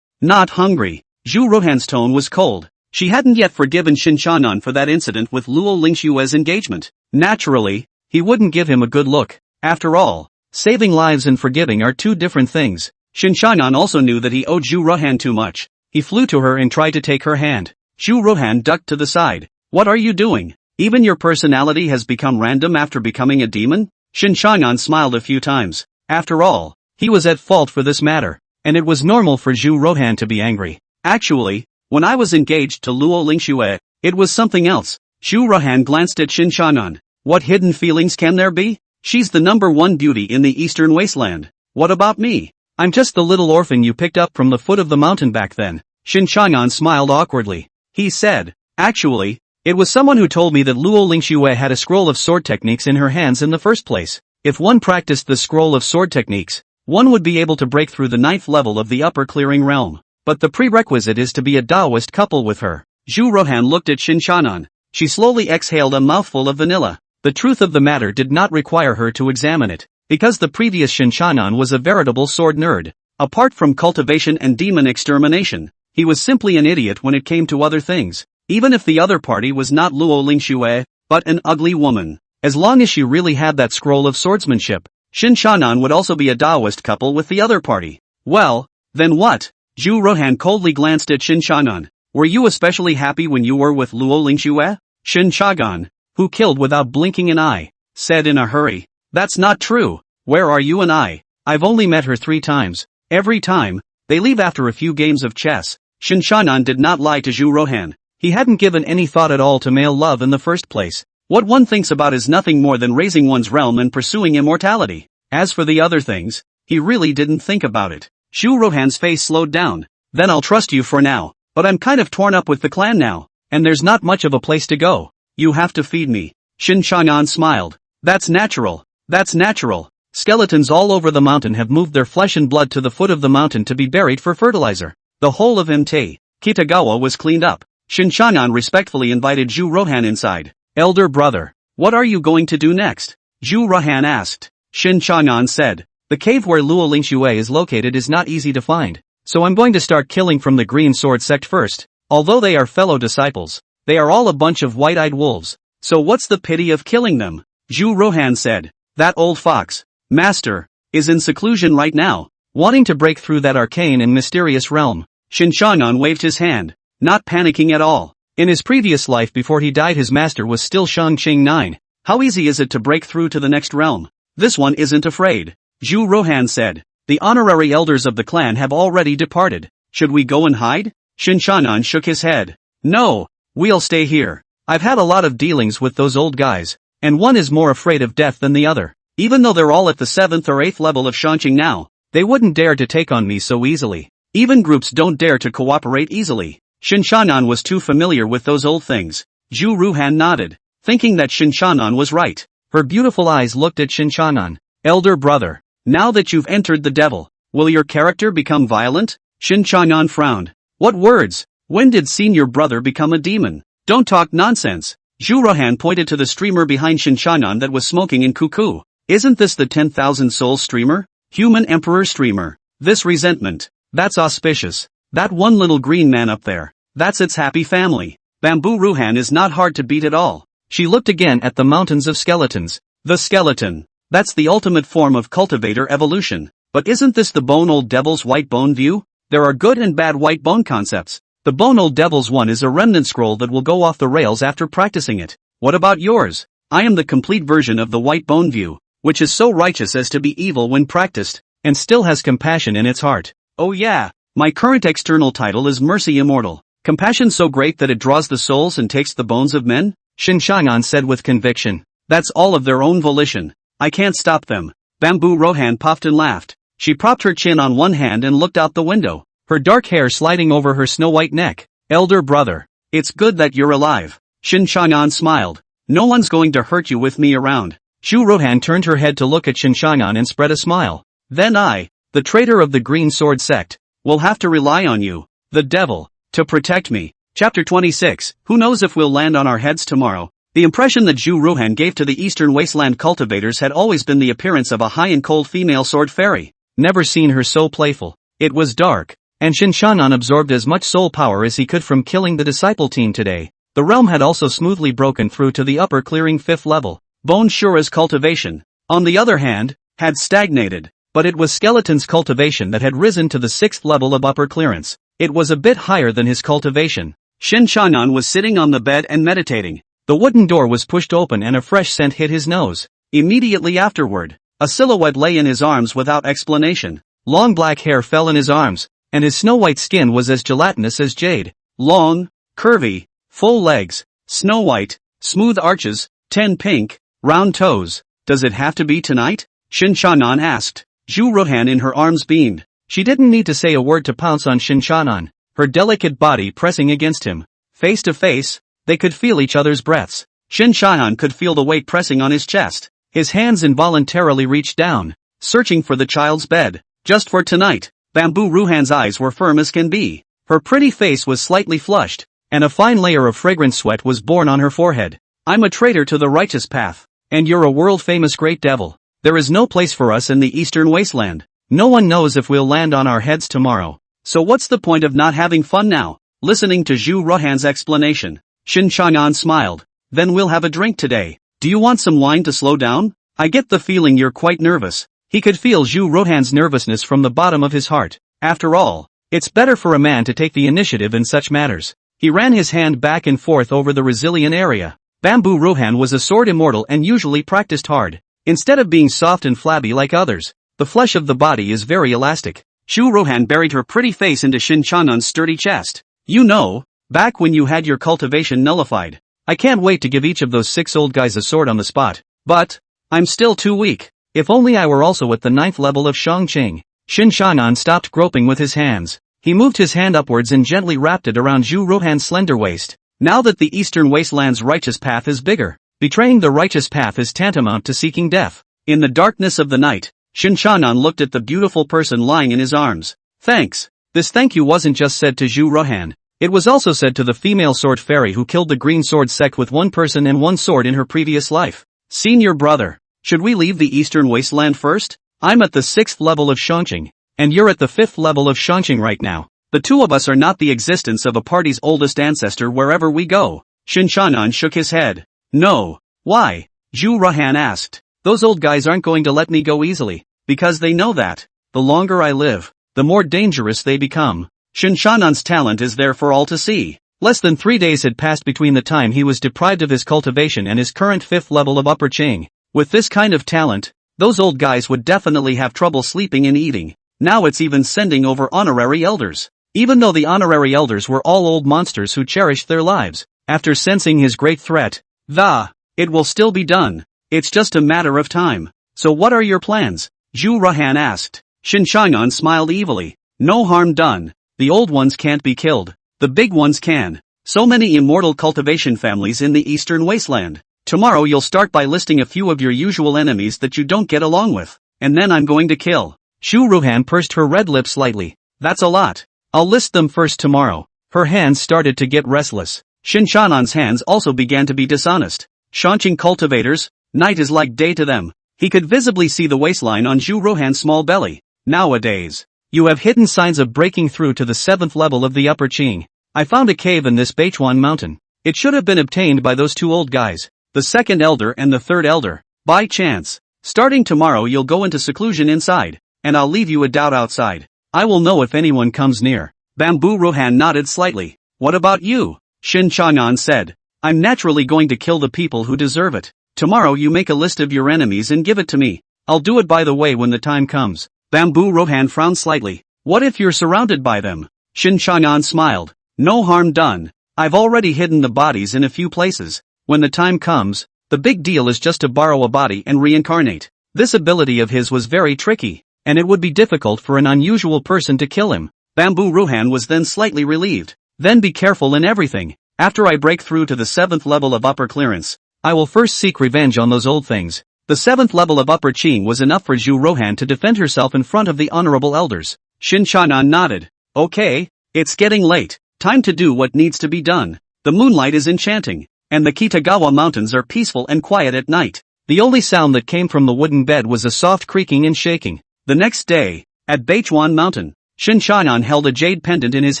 Not hungry. Zhu Rohan's tone was cold. She hadn't yet forgiven Shen Changan for that incident with Lu Ling-xue's engagement. Naturally, he wouldn't give him a good look. After all, saving lives and forgiving are 2 different things. Shen Changan also knew that he owed Zhu Rohan too much. He flew to her and tried to take her hand. Zhu Rohan ducked to the side. What are you doing? Even your personality has become random after becoming a demon? Shen Changan smiled a few times. After all, he was at fault for this matter, and it was normal for Zhu Rohan to be angry. Actually, When I was engaged to Lu Ling-xue, it was something else. Zhu Ruhan glanced at Shen Changan. What hidden feelings can there be? She's the #1 beauty in the Eastern Wasteland. What about me? I'm just the little orphan you picked up from the foot of the mountain back then. Shen Changan smiled awkwardly. He said, actually, it was someone who told me that Lu Ling-xue had a scroll of sword techniques in her hands in the first place. If one practiced the scroll of sword techniques, one would be able to break through the 9th level of the upper clearing realm. But the prerequisite is to be a Daoist couple with her. Zhu Ruhan looked at Shen Changan. She slowly exhaled a mouthful of vanilla. The truth of the matter did not require her to examine it, because the previous Shen Changan was a veritable sword nerd. Apart from cultivation and demon extermination, he was simply an idiot when it came to other things. Even if the other party was not Lu Ling-xue, but an ugly woman. As long as she really had that scroll of swordsmanship, Shen Changan would also be a Daoist couple with the other party. Well, then what? Zhu Ruhan coldly glanced at Shen Changan. Were you especially happy when you were with Lu Ling-xue? Shen Changan, who killed without blinking an eye, said in a hurry. That's not true. Where are you and I? I've only met her 3 times. Every time, they leave after a few games of chess. Shen Changan did not lie to Zhu Ruhan. He hadn't given any thought at all to male love in the first place. What one thinks about is nothing more than raising one's realm and pursuing immortality. As for the other things, he really didn't think about it. Zhu Ruhan's face slowed down. Then I'll trust you for now, but I'm kind of torn up with the clan now, and there's not much of a place to go. You have to feed me. Shen Changan smiled. That's natural. That's natural. Skeletons all over the mountain have moved their flesh and blood to the foot of the mountain to be buried for fertilizer. The whole of Mt. Kitagawa was cleaned up. Shen Changan respectfully invited Zhu Ruhan inside. Elder brother, what are you going to do next? Zhu Ruhan asked. Shen Changan said, the cave where Lu Ling-xue is located is not easy to find, so I'm going to start killing from the Green Sword Sect first. Although they are fellow disciples, they are all a bunch of white-eyed wolves, so what's the pity of killing them? Zhu Ruhan said, that old fox, master, is in seclusion right now, wanting to break through that arcane and mysterious realm. Shen Changan waved his hand, not panicking at all. In his previous life before he died his master was still Shangqing 9. How easy is it to break through to the next realm? This one isn't afraid. Zhu Ruhan said, the honorary elders of the clan have already departed. Should we go and hide? Shen Changan shook his head. No, we'll stay here. I've had a lot of dealings with those old guys, and one is more afraid of death than the other. Even though they're all at the 7th or 8th level of Shangqing now, they wouldn't dare to take on me so easily. Even groups don't dare to cooperate easily. Shen Changan was too familiar with those old things. Zhu Ruhan nodded, thinking that Shen Changan was right. Her beautiful eyes looked at Shen Changan. Elder brother, now that you've entered the devil, will your character become violent? Shen Changan frowned. What words? When did senior brother become a demon? Don't talk nonsense. Zhu Ruhan pointed to the streamer behind Shen Changan that was smoking in cuckoo. Isn't this the 10,000 soul streamer? Human emperor streamer. This resentment. That's auspicious. That one little green man up there. That's its happy family. Bamboo Ruhan is not hard to beat at all. She looked again at the mountains of skeletons. The skeleton. That's the ultimate form of cultivator evolution. But isn't this the Bone Old Devil's white bone view? There are good and bad white bone concepts. The Bone Old Devil's one is a remnant scroll that will go off the rails after practicing it. What about yours? I am the complete version of the white bone view, which is so righteous as to be evil when practiced, and still has compassion in its heart. Oh yeah, my current external title is Mercy Immortal. Compassion so great that it draws the souls and takes the bones of men? Shen Changan said with conviction. That's all of their own volition. I can't stop them. Bamboo Ruhan puffed and laughed. She propped her chin on one hand and looked out the window, her dark hair sliding over her snow-white neck. Elder brother, it's good that you're alive. Shen Changan smiled. No one's going to hurt you with me around. Zhu Ruhan turned her head to look at Shen Changan and spread a smile. Then I, the traitor of the Green Sword Sect, will have to rely on you, the devil, to protect me. Chapter 26, who knows if we'll land on our heads tomorrow? The impression that Zhu Ruhan gave to the Eastern Wasteland cultivators had always been the appearance of a high and cold female sword fairy. Never seen her so playful. It was dark, and Shen Changan absorbed as much soul power as he could from killing the disciple team today. The realm had also smoothly broken through to the upper clearing 5th level. Bone Shura's cultivation, on the other hand, had stagnated, but it was Skeleton's cultivation that had risen to the 6th level of upper clearance. It was a bit higher than his cultivation. Shen Changan was sitting on the bed and meditating. The wooden door was pushed open and a fresh scent hit his nose. Immediately afterward, a silhouette lay in his arms without explanation. Long black hair fell in his arms, and his snow-white skin was as gelatinous as jade. long, curvy, full legs, snow white, smooth arches, 10 pink, round toes. Does it have to be tonight? Shen Changan asked. Zhu Ruhan in her arms beamed. She didn't need to say a word to pounce on Shen Changan, her delicate body pressing against him. Face to face, they could feel each other's breaths. Shen Changan could feel the weight pressing on his chest. His hands involuntarily reached down, searching for the child's bed. Just for tonight. Bamboo Ruhan's eyes were firm as can be. Her pretty face was slightly flushed, and a fine layer of fragrant sweat was born on her forehead. I'm a traitor to the righteous path, and you're a world-famous great devil. There is no place for us in the Eastern Wasteland. No one knows if we'll land on our heads tomorrow. So what's the point of not having fun now? Listening to Zhu Ruhan's explanation, Shen Changan smiled. Then we'll have a drink today. Do you want some wine to slow down? I get the feeling you're quite nervous. He could feel Zhu Ruhan's nervousness from the bottom of his heart. After all, it's better for a man to take the initiative in such matters. He ran his hand back and forth over the resilient area. Bamboo Ruhan was a sword immortal and usually practiced hard. Instead of being soft and flabby like others, the flesh of the body is very elastic. Zhu Ruhan buried her pretty face into Shen Changan's sturdy chest. You know, back when you had your cultivation nullified. I can't wait to give each of those 6 old guys a sword on the spot. But I'm still too weak. If only I were also at the 9th level of Shangqing. Shen Changan stopped groping with his hands. He moved his hand upwards and gently wrapped it around Zhu Ruhan's slender waist. Now that the Eastern Wasteland's righteous path is bigger, betraying the righteous path is tantamount to seeking death. In the darkness of the night, Shen Changan looked at the beautiful person lying in his arms. Thanks. This thank you wasn't just said to Zhu Ruhan. It was also said to the female sword fairy who killed the Green Sword Sect with one person and one sword in her previous life. Senior brother, should we leave the Eastern Wasteland first? I'm at the 6th level of Shangqing, and you're at the 5th level of Shangqing right now. The two of us are not the existence of a party's oldest ancestor wherever we go. Shen Changan shook his head. No. Why? Zhu Ruhan asked. Those old guys aren't going to let me go easily, because they know that, the longer I live, the more dangerous they become. Shen Changan's talent is there for all to see. Less than 3 days had passed between the time he was deprived of his cultivation and his current 5th level of Upper Qing. With this kind of talent, those old guys would definitely have trouble sleeping and eating. Now it's even sending over honorary elders. Even though the honorary elders were all old monsters who cherished their lives, after sensing his great threat, it will still be done. It's just a matter of time. So what are your plans? Zhu Ruhan asked. Shen Changan smiled evilly. No harm done. The old ones can't be killed. The big ones can. So many immortal cultivation families in the Eastern Wasteland. Tomorrow you'll start by listing a few of your usual enemies that you don't get along with. And then I'm going to kill. Zhu Ruhan pursed her red lips slightly. That's a lot. I'll list them first tomorrow. Her hands started to get restless. Shen Changan's hands also began to be dishonest. Shangqing cultivators, night is like day to them. He could visibly see the waistline on Zhu Ruhan's small belly. Nowadays, you have hidden signs of breaking through to the 7th level of the Upper Qing. I found a cave in this Beichuan mountain. It should have been obtained by those 2 old guys, the 2nd elder and the 3rd elder, by chance. Starting tomorrow you'll go into seclusion inside, and I'll leave you a doubt outside. I will know if anyone comes near. Bamboo Ruhan nodded slightly. What about you? Shen Changan said. I'm naturally going to kill the people who deserve it. Tomorrow you make a list of your enemies and give it to me. I'll do it by the way when the time comes. Bamboo Ruhan frowned slightly. What if you're surrounded by them? Shen Changan smiled. No harm done. I've already hidden the bodies in a few places. When the time comes, the big deal is just to borrow a body and reincarnate. This ability of his was very tricky, and it would be difficult for an unusual person to kill him. Bamboo Ruhan was then slightly relieved. Then be careful in everything. After I break through to the 7th level of upper clearance, I will first seek revenge on those old things. The 7th level of Upper Qing was enough for Zhu Ruhan to defend herself in front of the honorable elders. Shen Changan nodded. Okay, it's getting late. Time to do what needs to be done. The moonlight is enchanting, and the Kitagawa mountains are peaceful and quiet at night. The only sound that came from the wooden bed was a soft creaking and shaking. The next day, at Beichuan Mountain, Shen Changan held a jade pendant in his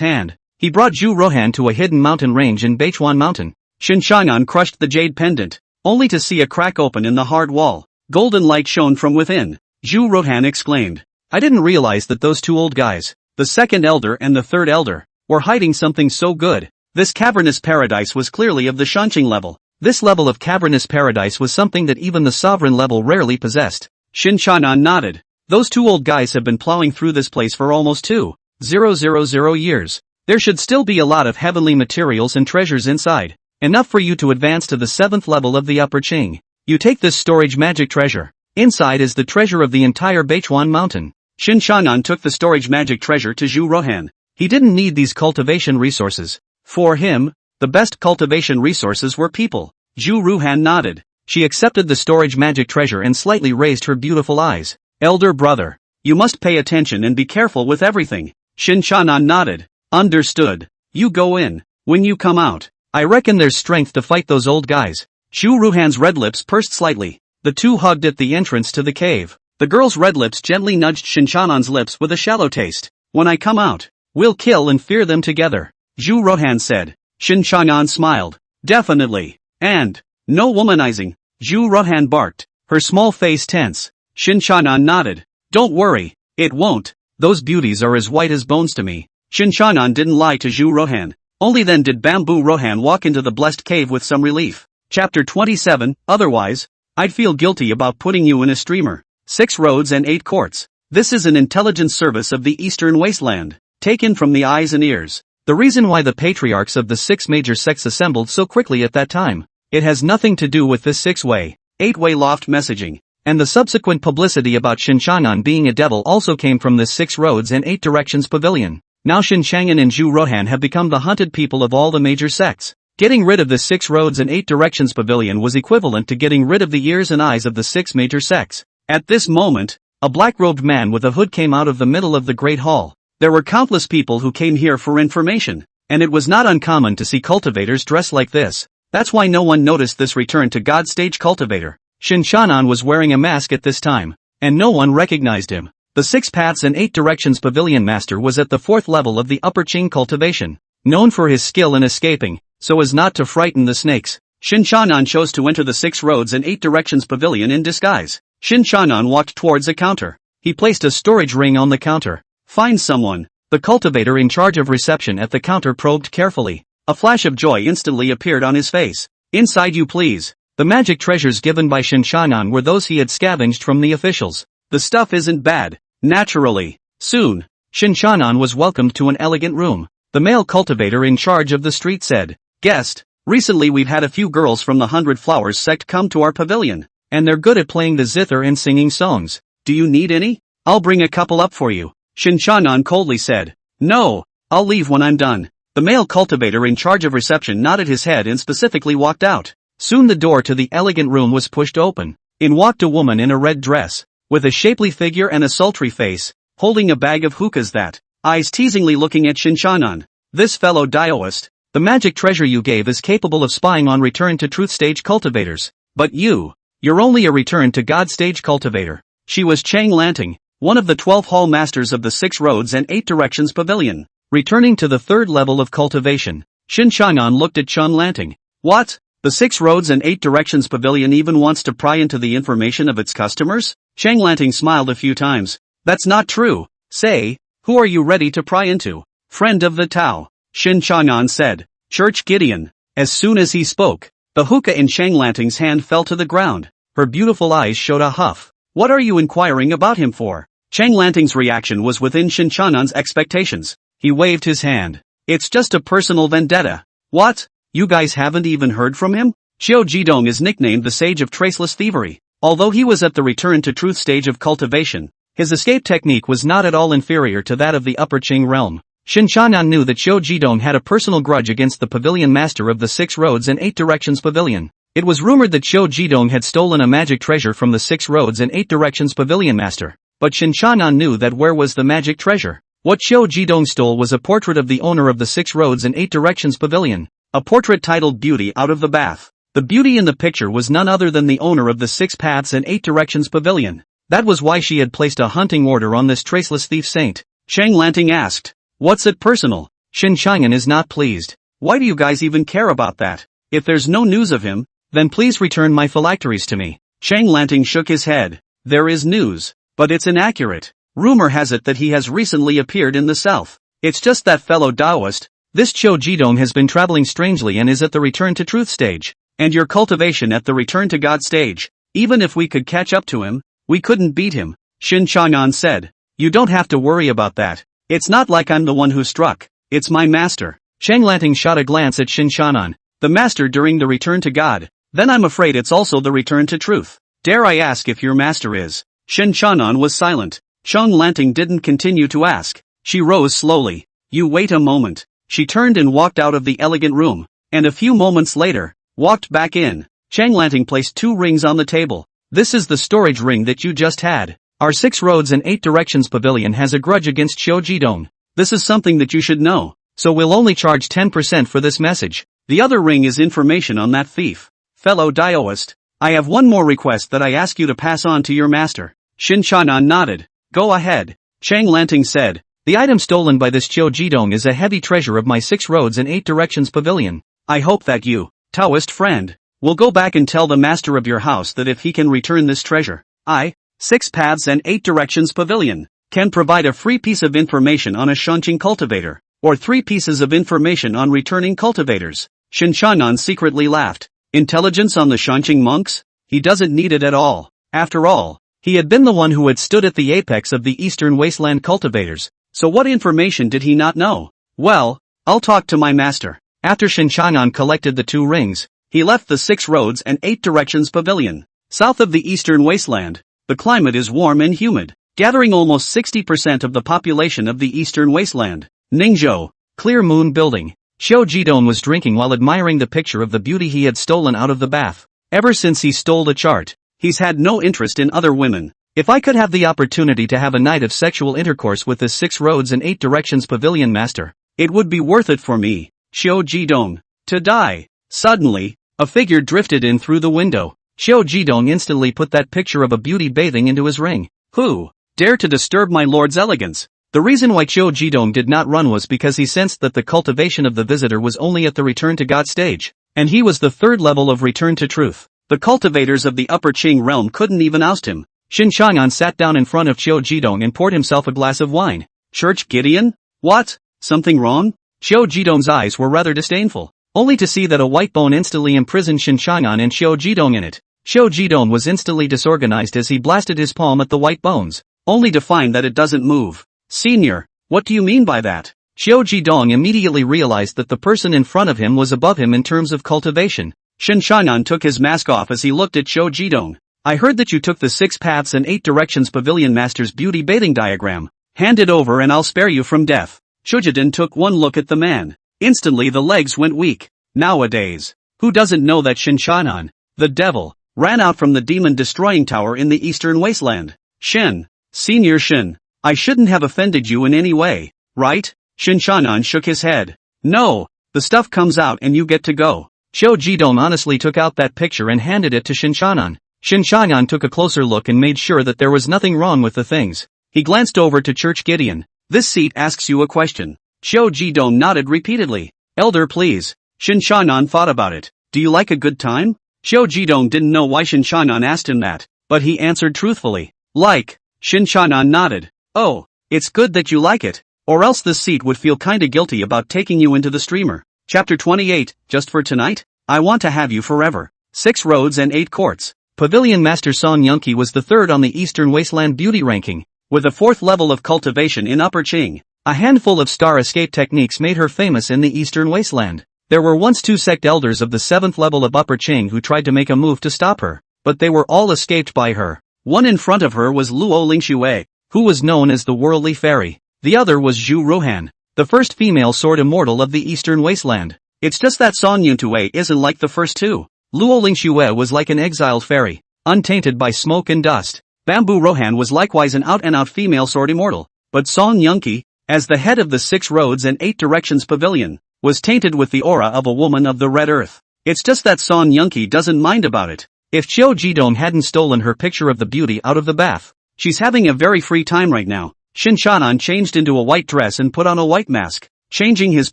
hand. He brought Zhu Ruhan to a hidden mountain range in Beichuan Mountain. Shen Changan crushed the jade pendant, only to see a crack open in the hard wall. Golden light shone from within. Zhu Ruhan exclaimed. I didn't realize that those 2 old guys, the 2nd elder and the 3rd elder, were hiding something so good. This cavernous paradise was clearly of the Shangqing level. This level of cavernous paradise was something that even the sovereign level rarely possessed. Shen Changan nodded. Those 2 old guys have been plowing through this place for almost 2,000 years. There should still be a lot of heavenly materials and treasures inside. Enough for you to advance to the 7th level of the Upper Qing. You take this storage magic treasure. Inside is the treasure of the entire Beichuan mountain. Shen Changan took the storage magic treasure to Zhu Rohan. He didn't need these cultivation resources. For him, the best cultivation resources were people. Zhu Rohan nodded. She accepted the storage magic treasure and slightly raised her beautiful eyes. Elder brother, you must pay attention and be careful with everything. Shen Changan nodded. Understood. You go in. When you come out, I reckon there's strength to fight those old guys. Zhu Rohan's red lips pursed slightly. The two hugged at the entrance to the cave. The girl's red lips gently nudged Shen Changan's lips with a shallow taste. When I come out, we'll kill and fear them together, Zhu Rohan said. Shen Changan smiled. Definitely. And, no womanizing, Zhu Rohan barked, her small face tense. Shen Changan nodded. Don't worry, it won't. Those beauties are as white as bones to me. Shen Changan didn't lie to Zhu Rohan. Only then did Bamboo Rohan walk into the blessed cave with some relief. Chapter 27, otherwise, I'd feel guilty about putting you in a streamer. 6 roads and 8 courts. This is an intelligence service of the Eastern Wasteland, taken from the eyes and ears. The reason why the patriarchs of the 6 major sects assembled so quickly at that time. It has nothing to do with this 6-way, 8-way loft messaging. And the subsequent publicity about Shen Changan being a devil also came from this 6 roads and 8 directions pavilion. Now Shen Changan and Zhu Rohan have become the hunted people of all the major sects. Getting rid of the 6 roads and 8 directions pavilion was equivalent to getting rid of the ears and eyes of the 6 major sects. At this moment, a black-robed man with a hood came out of the middle of the Great Hall. There were countless people who came here for information, and it was not uncommon to see cultivators dressed like this. That's why no one noticed this return to God stage cultivator. Shen Changan was wearing a mask at this time, and no one recognized him. The 6 paths and 8 directions pavilion master was at the 4th level of the Upper Qing cultivation, known for his skill in escaping, so as not to frighten the snakes. Shen Changan chose to enter the 6 roads and 8 directions pavilion in disguise. Shen Changan walked towards a counter. He placed a storage ring on the counter. Find someone. The cultivator in charge of reception at the counter probed carefully. A flash of joy instantly appeared on his face. Inside you please. The magic treasures given by Shen Changan were those he had scavenged from the officials. The stuff isn't bad. Naturally. Soon. Shen Changan was welcomed to an elegant room. The male cultivator in charge of the street said, Guest, recently we've had a few girls from the 100 Flowers sect come to our pavilion. And they're good at playing the zither and singing songs. Do you need any? I'll bring a couple up for you. Shen Changan coldly said. No, I'll leave when I'm done. The male cultivator in charge of reception nodded his head and specifically walked out. Soon the door to the elegant room was pushed open. In walked a woman in a red dress, with a shapely figure and a sultry face, holding a bag of hookahs that, eyes teasingly looking at Shen Changan. This fellow Daoist, the magic treasure you gave is capable of spying on return to truth stage cultivators. But you're only a return to God stage cultivator. She was Chang Lanting, one of the 12 hall masters of the 6 roads and 8 directions pavilion. Returning to the 3rd level of cultivation, Shen Changan looked at Chun Lanting. What? The 6 roads and 8 directions pavilion even wants to pry into the information of its customers? Chang Lanting smiled a few times. That's not true. Say, who are you ready to pry into? Friend of the Tao, Shen Changan said. Church Gideon. As soon as he spoke, the hookah in Chang Lanting's hand fell to the ground. Her beautiful eyes showed a huff. What are you inquiring about him for? Chang Lanting's reaction was within Shen Changan's expectations. He waved his hand. It's just a personal vendetta. What? You guys haven't even heard from him? Xiao Jidong is nicknamed the Sage of Traceless Thievery. Although he was at the return to truth stage of cultivation, his escape technique was not at all inferior to that of the Upper Qing realm. Shen Changan knew that Xiao Jidong had a personal grudge against the pavilion master of the 6 roads and 8 directions pavilion. It was rumored that Xiao Jidong had stolen a magic treasure from the 6 roads and 8 directions pavilion master. But Shen Changan knew that where was the magic treasure? What Xiao Jidong stole was a portrait of the owner of the 6 roads and 8 directions pavilion. A portrait titled Beauty Out of the Bath. The beauty in the picture was none other than the owner of the 6 paths and 8 directions pavilion. That was why she had placed a hunting order on this traceless thief saint. Chang Lanting asked. What's it personal? Shen Changan is not pleased. Why do you guys even care about that? If there's no news of him, then please return my phylacteries to me. Chang Lanting shook his head. There is news, but it's inaccurate. Rumor has it that he has recently appeared in the south. It's just that fellow Daoist. This Xiao Jidong has been traveling strangely and is at the return to truth stage. And your cultivation at the return to God stage. Even if we could catch up to him, we couldn't beat him, Shen Changan said. You don't have to worry about that. It's not like I'm the one who struck. It's my master. Chang Lanting shot a glance at Shen Changan. The master during the return to God. Then I'm afraid it's also the return to truth. Dare I ask if your master is? Shen Changan was silent. Chang Lanting didn't continue to ask. She rose slowly. You wait a moment. She turned and walked out of the elegant room, and a few moments later, walked back in. Chang Lanting placed 2 rings on the table. This is the storage ring that you just had. Our 6 roads and 8 directions pavilion has a grudge against Xiao Jidong. This is something that you should know. So we'll only charge 10% for this message. The other ring is information on that thief. Fellow Daoist, I have one more request that I ask you to pass on to your master. Shen Changan nodded. Go ahead. Chang Lanting said. The item stolen by this Xiao Jidong is a heavy treasure of my 6 roads and 8 directions pavilion. I hope that you, Taoist friend, will go back and tell the master of your house that if he can return this treasure, I, 6 paths and 8 directions pavilion, can provide a free piece of information on a Shanqing cultivator, or 3 pieces of information on returning cultivators. Shen Changan secretly laughed. Intelligence on the Shanqing monks? He doesn't need it at all. After all, he had been the one who had stood at the apex of the Eastern Wasteland cultivators, so what information did he not know? Well, I'll talk to my master. After Shen Changan collected the 2 rings, he left the 6 roads and 8 directions pavilion. South of the Eastern Wasteland, the climate is warm and humid, gathering almost 60% of the population of the Eastern Wasteland. Ningzhou, Clear Moon Building. Xiao Jidong was drinking while admiring the picture of the beauty he had stolen out of the bath. Ever since he stole the chart, he's had no interest in other women. If I could have the opportunity to have a night of sexual intercourse with this 6 roads and 8 directions pavilion master, it would be worth it for me, Xiao Jidong, to die. Suddenly, a figure drifted in through the window. Xiao Jidong instantly put that picture of a beauty bathing into his ring. Who dare to disturb my lord's elegance? The reason why Xiao Jidong did not run was because he sensed that the cultivation of the visitor was only at the return to God stage, and he was the 3rd level of return to truth. The cultivators of the Upper Qing realm couldn't even oust him. Shen Changan sat down in front of Xiao Jidong and poured himself a glass of wine. Church Gideon? What? Something wrong? Xiao Jidong's eyes were rather disdainful, only to see that a white bone instantly imprisoned Shen Changan and Xiao Jidong in it. Xiao Jidong was instantly disorganized as he blasted his palm at the white bones, only to find that it doesn't move. Senior, what do you mean by that? Xiao Jidong immediately realized that the person in front of him was above him in terms of cultivation. Shen Changan took his mask off as he looked at Xiao Jidong. I heard that you took the 6 paths and 8 directions pavilion master's beauty bathing diagram. Hand it over and I'll spare you from death. Shujiden took one look at the man. Instantly the legs went weak. Nowadays, who doesn't know that Shen Changan, the devil, ran out from the demon destroying tower in the Eastern Wasteland? Shen, Senior Shen, I shouldn't have offended you in any way, right? Shen Changan shook his head. No, the stuff comes out and you get to go. Xiao Jidong honestly took out that picture and handed it to Shen Changan. Shen Changan took a closer look and made sure that there was nothing wrong with the things. He glanced over to Church Gideon. This seat asks you a question. Xiao Jidong nodded repeatedly. Elder please. Shen Changan thought about it. Do you like a good time? Xiao Jidong didn't know why Shen Changan asked him that, but he answered truthfully. Like. Shen Changan nodded. Oh, it's good that you like it, or else this seat would feel kinda guilty about taking you into the streamer. Chapter 28, just for tonight? I want to have you forever. 6 roads and 8 courts. Pavilion Master Song Yunqi was the 3rd on the Eastern Wasteland beauty ranking, with a 4th level of cultivation in Upper Qing. A handful of star escape techniques made her famous in the Eastern Wasteland. There were once 2 sect elders of the 7th level of Upper Qing who tried to make a move to stop her, but they were all escaped by her. One in front of her was Lu Ling-xue, who was known as the Worldly Fairy. The other was Zhu Ruhan, the first female sword immortal of the Eastern Wasteland. It's just that Song Yunque isn't like the first 2. Lu Ling-xue was like an exiled fairy, untainted by smoke and dust. Bamboo Rohan was likewise an out-and-out female sword immortal, but Song Yunqi, as the head of the 6 roads and 8 directions pavilion, was tainted with the aura of a woman of the Red Earth. It's just that Song Yunqi doesn't mind about it. If Xiao Jidong hadn't stolen her picture of the beauty out of the bath, she's having a very free time right now. Shen Changan changed into a white dress and put on a white mask, changing his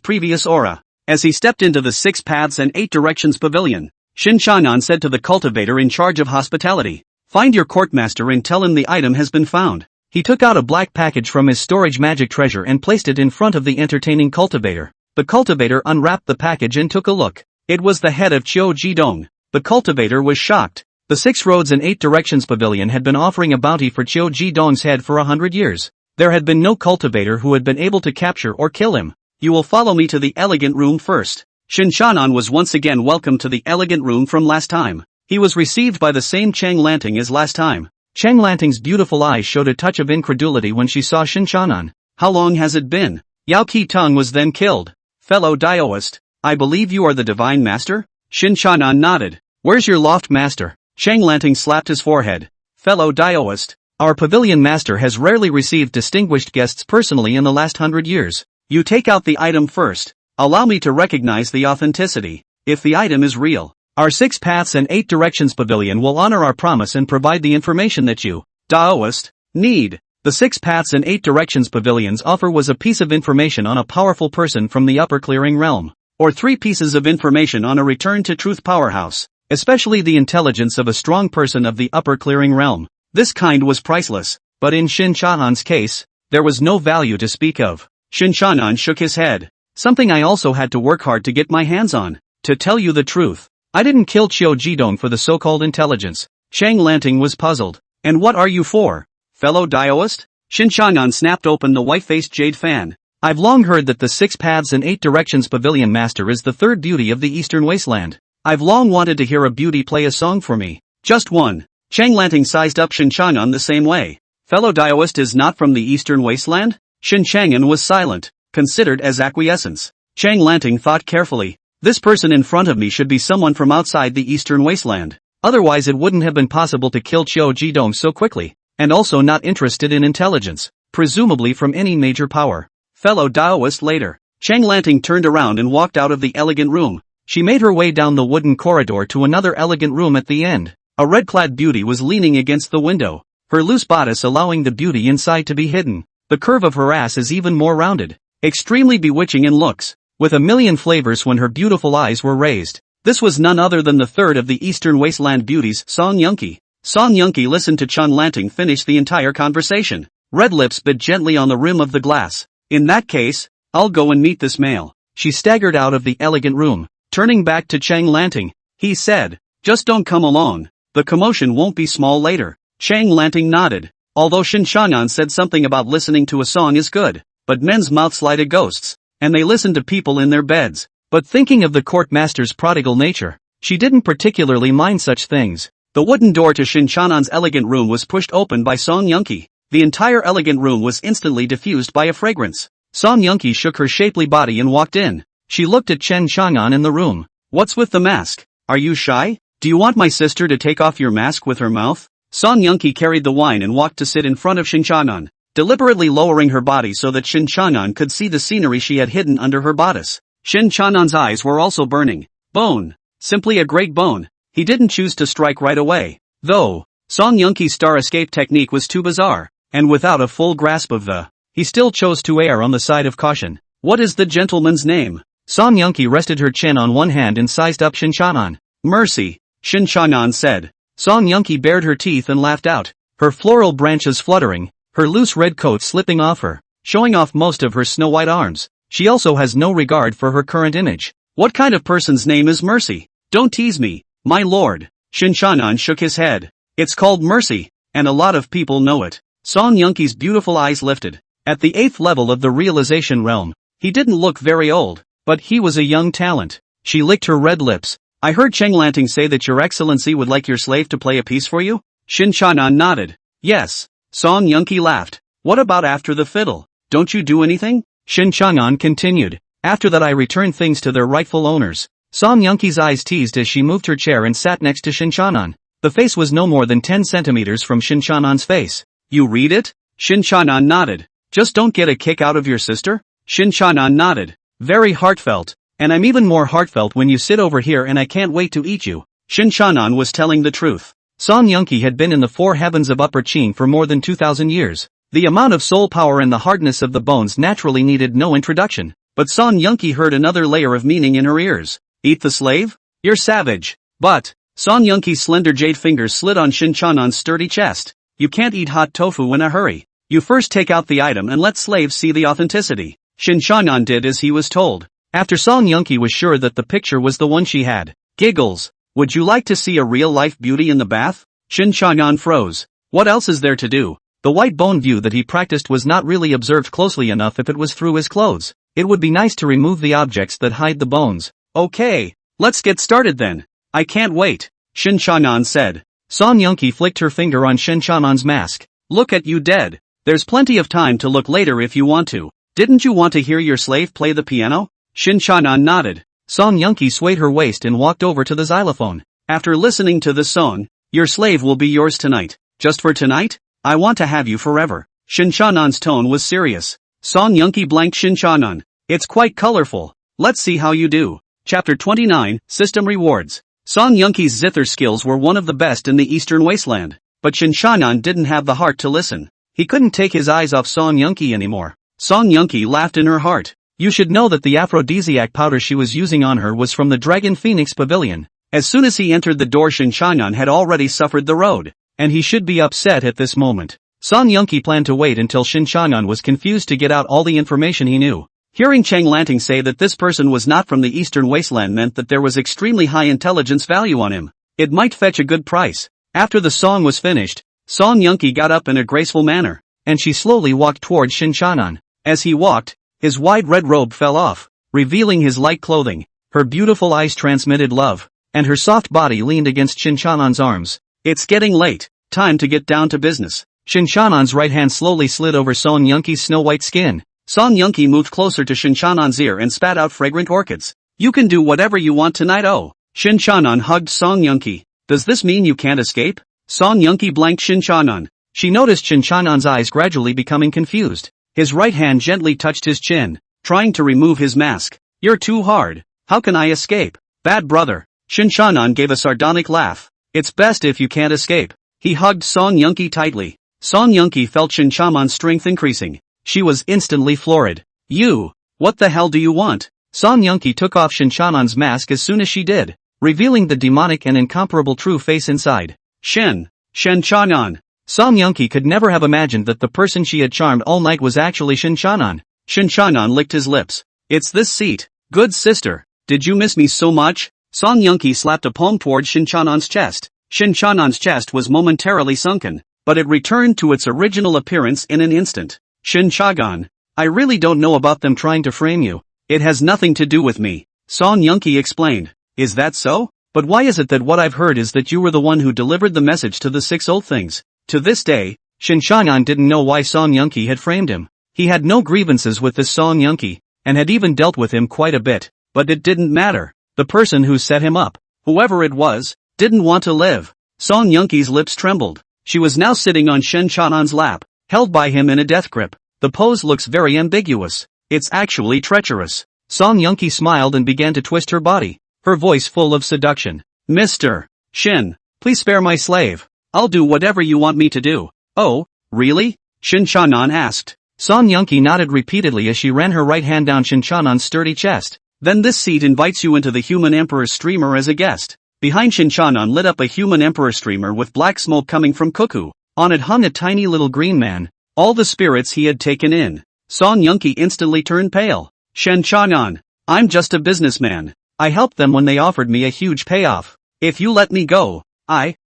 previous aura. As he stepped into the 6 paths and 8 directions pavilion, Shen Changan said to the cultivator in charge of hospitality, "Find your courtmaster and tell him the item has been found." He took out a black package from his storage magic treasure and placed it in front of the entertaining cultivator. The cultivator unwrapped the package and took a look. It was the head of Xiao Jidong. The cultivator was shocked. The 6 roads and 8 directions pavilion had been offering a bounty for Xiao Jidong's head for 100 years. There had been no cultivator who had been able to capture or kill him. You will follow me to the elegant room first. Shen Changan was once again welcomed to the elegant room from last time. He was received by the same Chang Lanting as last time. Chang Lanting's beautiful eyes showed a touch of incredulity when she saw Shen Changan. How long has it been? Yao Qi-tung was then killed. Fellow Daoist, I believe you are the divine master? Shen Changan nodded. Where's your loft master? Chang Lanting slapped his forehead. Fellow Daoist, our pavilion master has rarely received distinguished guests personally in the last 100 years. You take out the item first. Allow me to recognize the authenticity. If the item is real, our 6 paths and 8 directions pavilion will honor our promise and provide the information that you, Daoist, need. The 6 paths and 8 directions pavilion's offer was a piece of information on a powerful person from the upper clearing realm, or 3 pieces of information on a return to truth powerhouse, especially the intelligence of a strong person of the upper clearing realm. This kind was priceless, but in Shen Changan's case, there was no value to speak of. Shen Changan shook his head. Something I also had to work hard to get my hands on. To tell you the truth, I didn't kill Xiao Jidong for the so-called intelligence. Chang Lanting was puzzled. And what are you for? Fellow Daoist? Shen Changan snapped open the white-faced jade fan. I've long heard that the 6 paths and 8 directions pavilion master is the third beauty of the Eastern Wasteland. I've long wanted to hear a beauty play a song for me. Just one. Chang Lanting sized up Shen Changan the same way. Fellow Daoist is not from the Eastern Wasteland? Shen Changan was silent, considered as acquiescence. Chang Lanting thought carefully. This person in front of me should be someone from outside the Eastern Wasteland. Otherwise it wouldn't have been possible to kill Xiao Jidong so quickly, and also not interested in intelligence, presumably from any major power. Fellow Daoist later. Chang Lanting turned around and walked out of the elegant room. She made her way down the wooden corridor to another elegant room at the end. A red-clad beauty was leaning against the window, her loose bodice allowing the beauty inside to be hidden. The curve of her ass is even more rounded, extremely bewitching in looks, with a million flavors when her beautiful eyes were raised. This was none other than the third of the Eastern Wasteland beauties, Song Yunqi. Song Yunqi listened to Chang Lanting finish the entire conversation. Red lips bit gently on the rim of the glass. In that case, I'll go and meet this male. She staggered out of the elegant room. Turning back to Chang Lanting, he said, just don't come along. The commotion won't be small later. Chang Lanting nodded. Although Shen Changan said something about listening to a song is good, but men's mouths lie to ghosts, and they listen to people in their beds. But thinking of the court master's prodigal nature, she didn't particularly mind such things. The wooden door to Shen Changan's elegant room was pushed open by Song Yunqi. The entire elegant room was instantly diffused by a fragrance. Song Yunqi shook her shapely body and walked in. She looked at Shen Changan in the room. What's with the mask? Are you shy? Do you want my sister to take off your mask with her mouth? Song Yunqi carried the wine and walked to sit in front of Shen Changan, deliberately lowering her body so that Shen Changan could see the scenery she had hidden under her bodice. Shen Changan's eyes were also burning. Bone. Simply a great bone. He didn't choose to strike right away, though. Song Yunqi's star escape technique was too bizarre, and without a full grasp of he still chose to err on the side of caution. What is the gentleman's name? Song Yunqi rested her chin on one hand and sized up Shen Changan. Mercy, Shen Changan said. Song Yunqi bared her teeth and laughed out, her floral branches fluttering, her loose red coat slipping off her, showing off most of her snow-white arms. She also has no regard for her current image. What kind of person's name is Mercy? Don't tease me, my lord. Shen Changan shook his head. It's called Mercy, and a lot of people know it. Song Yunqi's beautiful eyes lifted. At the 8th level of the realization realm, he didn't look very old, but he was a young talent. She licked her red lips. I heard Chang Lanting say that your excellency would like your slave to play a piece for you? Shen Changan nodded. Yes. Song Yunqi laughed. What about after the fiddle? Don't you do anything? Shen Changan continued. After that I return things to their rightful owners. Song Yunqi's eyes teased as she moved her chair and sat next to Shen Changan. The face was no more than 10 centimeters from Shen Changan's face. You read it? Shen Changan nodded. Just don't get a kick out of your sister? Shen Changan nodded. Very heartfelt. And I'm even more heartfelt when you sit over here and I can't wait to eat you. Shen Changan was telling the truth. Song Yunqi had been in the 4 heavens of Upper Qing for more than 2,000 years. The amount of soul power and the hardness of the bones naturally needed no introduction. But Song Yunqi heard another layer of meaning in her ears. Eat the slave? You're savage. But, Song Yunqi's slender jade fingers slid on Shen Changan's sturdy chest. You can't eat hot tofu in a hurry. You first take out the item and let slaves see the authenticity. Shen Changan did as he was told. After Song Yunqi was sure that the picture was the one she had. Giggles. Would you like to see a real-life beauty in the bath? Shen Changan froze. What else is there to do? The white bone view that he practiced was not really observed closely enough if it was through his clothes. It would be nice to remove the objects that hide the bones. Okay, let's get started then. I can't wait, Shen Changan said. Song Yunqi flicked her finger on Shen Changan's mask. Look at you dead. There's plenty of time to look later if you want to. Didn't you want to hear your slave play the piano? Shen Changan nodded. Song Yunqi swayed her waist and walked over to the xylophone. After listening to the song, your slave will be yours tonight. Just for tonight? I want to have you forever. Shen Changan's tone was serious. Song Yunqi blanked Shen Changan. It's quite colorful. Let's see how you do. Chapter 29, System Rewards. Song Yunqi's zither skills were one of the best in the Eastern Wasteland, but Shen Changan didn't have the heart to listen. He couldn't take his eyes off Song Yunqi anymore. Song Yunqi laughed in her heart. You should know that the aphrodisiac powder she was using on her was from the Dragon Phoenix Pavilion. As soon as he entered the door, Shen Changan had already suffered the road, and he should be upset at this moment. Song Yunqi planned to wait until Shen Changan was confused to get out all the information he knew. Hearing Cheng Lanting say that this person was not from the Eastern Wasteland meant that there was extremely high intelligence value on him. It might fetch a good price. After the song was finished, Song Yunqi got up in a graceful manner, and she slowly walked towards Shen Changan. As he walked, his wide red robe fell off, revealing his light clothing. Her beautiful eyes transmitted love, and her soft body leaned against Shen Changan's arms. It's getting late, time to get down to business. Shen Changan's right hand slowly slid over Song Yunqi's snow-white skin. Song Yunqi moved closer to Shen Changan's ear and spat out fragrant orchids. You can do whatever you want tonight. Oh. Shen Changan hugged Song Yunqi. Does this mean you can't escape? Song Yunqi blanked Shen Changan. She noticed Shen Changan's eyes gradually becoming confused. His right hand gently touched his chin, trying to remove his mask. You're too hard. How can I escape? Bad brother. Shen Changan gave a sardonic laugh. It's best if you can't escape. He hugged Song Yunqi tightly. Song Yunqi felt Shen Changan's strength increasing. She was instantly floored. You! What the hell do you want? Song Yunqi took off Shen Changan's mask as soon as she did, revealing the demonic and incomparable true face inside. Shen Changan. Song Yunqi could never have imagined that the person she had charmed all night was actually Shen Changan. Shen Changan licked his lips. It's this seat. Good sister. Did you miss me so much? Song Yunqi slapped a palm towards Shen Changan's chest. Shen Changan's chest was momentarily sunken, but it returned to its original appearance in an instant. Shen Changan, I really don't know about them trying to frame you. It has nothing to do with me. Song Yunqi explained. Is that so? But why is it that what I've heard is that you were the one who delivered the message to the 6 old things? To this day, Shen Changan didn't know why Song Yunqi had framed him. He had no grievances with this Song Yunqi, and had even dealt with him quite a bit. But it didn't matter. The person who set him up, whoever it was, didn't want to live. Song Yunqi's lips trembled. She was now sitting on Shen Changan's lap, held by him in a death grip. The pose looks very ambiguous. It's actually treacherous. Song Yunqi smiled and began to twist her body, her voice full of seduction. Mr. Shen, please spare my slave. I'll do whatever you want me to do. Oh, really? Shen Changan asked. Song Yunqi nodded repeatedly as she ran her right hand down Shen Changan's sturdy chest. Then this seat invites you into the Human Emperor's streamer as a guest. Behind Shen Changan lit up a Human Emperor streamer with black smoke coming from cuckoo. On it hung a tiny little green man, all the spirits he had taken in. Song Yunqi instantly turned pale. Shen Changan, I'm just a businessman. I helped them when they offered me a huge payoff. If you let me go,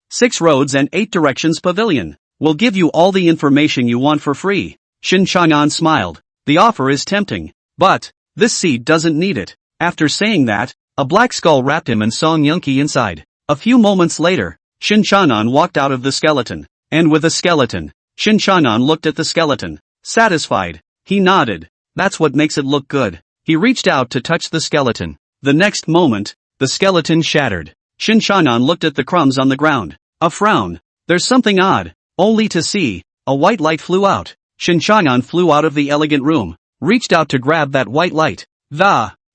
6 roads and 8 directions pavilion, will give you all the information you want for free. Shen Changan smiled. The offer is tempting, but this seed doesn't need it. After saying that, a black skull wrapped him and Song Yunqi inside. A few moments later, Shen Changan walked out of the skeleton, and with a skeleton, Shen Changan looked at the skeleton. Satisfied, he nodded. That's what makes it look good. He reached out to touch the skeleton. The next moment, the skeleton shattered. Shen Changan looked at the crumbs on the ground. A frown. There's something odd. Only to see, a white light flew out. Shen Changan flew out of the elegant room, reached out to grab that white light.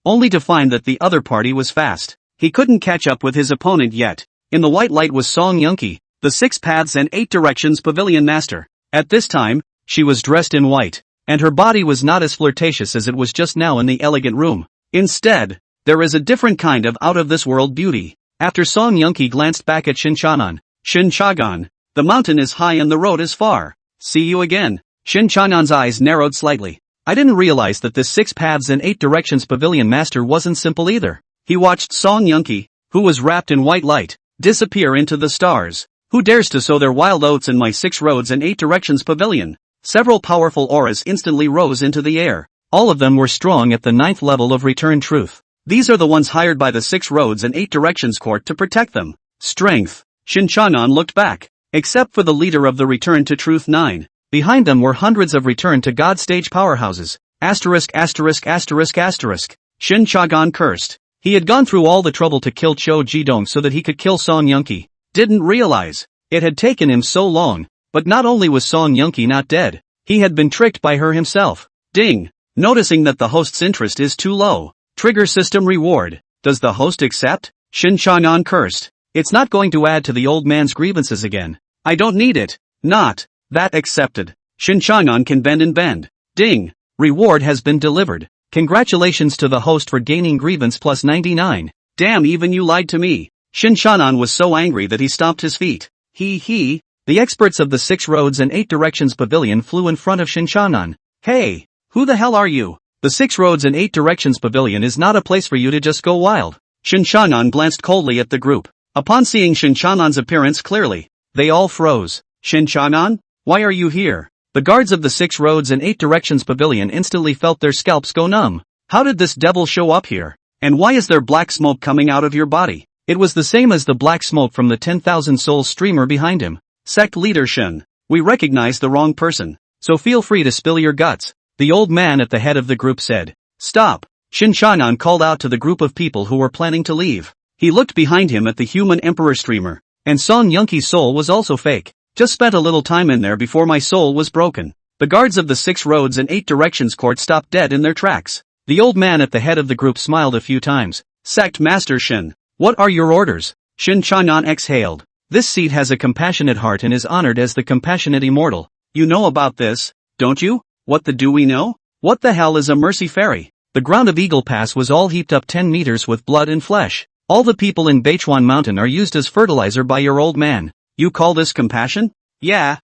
Only to find that the other party was fast. He couldn't catch up with his opponent yet. In the white light was Song Yunqi, the 6 paths and 8 directions pavilion master. At this time, she was dressed in white, and her body was not as flirtatious as it was just now in the elegant room. Instead, there is a different kind of out-of-this-world beauty. After Song Yunqi glanced back at Shen Changan, the mountain is high and the road is far. See you again. Shen Changan's eyes narrowed slightly. I didn't realize that this 6 paths and 8 directions pavilion master wasn't simple either. He watched Song Yunqi, who was wrapped in white light, disappear into the stars. Who dares to sow their wild oats in my 6 roads and 8 directions pavilion? Several powerful auras instantly rose into the air. All of them were strong at the 9th level of Return Truth. These are the ones hired by the 6 Roads and 8 Directions Court to protect them. Strength. Shen Changan looked back. Except for the leader of the Return to Truth 9. Behind them were hundreds of Return to God stage powerhouses. Asterisk asterisk asterisk asterisk. Shen Changan cursed. He had gone through all the trouble to kill Cho Jidong so that he could kill Song Yunqi. Didn't realize. It had taken him so long. But not only was Song Yunqi not dead, he had been tricked by her himself. Ding. Noticing that the host's interest is too low. Trigger system reward. Does the host accept? Shen Changan cursed. It's not going to add to the old man's grievances again. I don't need it. Not. That accepted. Shen Changan can bend and bend. Ding. Reward has been delivered. Congratulations to the host for gaining grievance plus 99. Damn, even you lied to me. Shen Changan was so angry that he stomped his feet. He. The experts of the 6 Roads and 8 Directions Pavilion flew in front of Shen Changan. Hey, who the hell are you? The 6 Roads and 8 Directions Pavilion is not a place for you to just go wild. Shen Changan glanced coldly at the group. Upon seeing Shen Changan's appearance clearly, they all froze. Shen Changan? Why are you here? The guards of the 6 Roads and 8 Directions Pavilion instantly felt their scalps go numb. How did this devil show up here? And why is there black smoke coming out of your body? It was the same as the black smoke from the 10,000 soul streamer behind him. Sect leader Shen, we recognize the wrong person, so feel free to spill your guts, the old man at the head of the group said. Stop. Shen Changan called out to the group of people who were planning to leave. He looked behind him at the human emperor streamer. And Song Yunqi's soul was also fake. Just spent a little time in there before my soul was broken. The guards of the 6 Roads and 8 Directions Court stopped dead in their tracks. The old man at the head of the group smiled a few times. Sect Master Shen, what are your orders? Shen Changan exhaled. This seat has a compassionate heart and is honored as the compassionate immortal. You know about this, don't you? What the do we know? What the hell is a mercy fairy? The ground of Eagle Pass was all heaped up 10 meters with blood and flesh. All the people in Beichuan Mountain are used as fertilizer by your old man. You call this compassion? Yeah,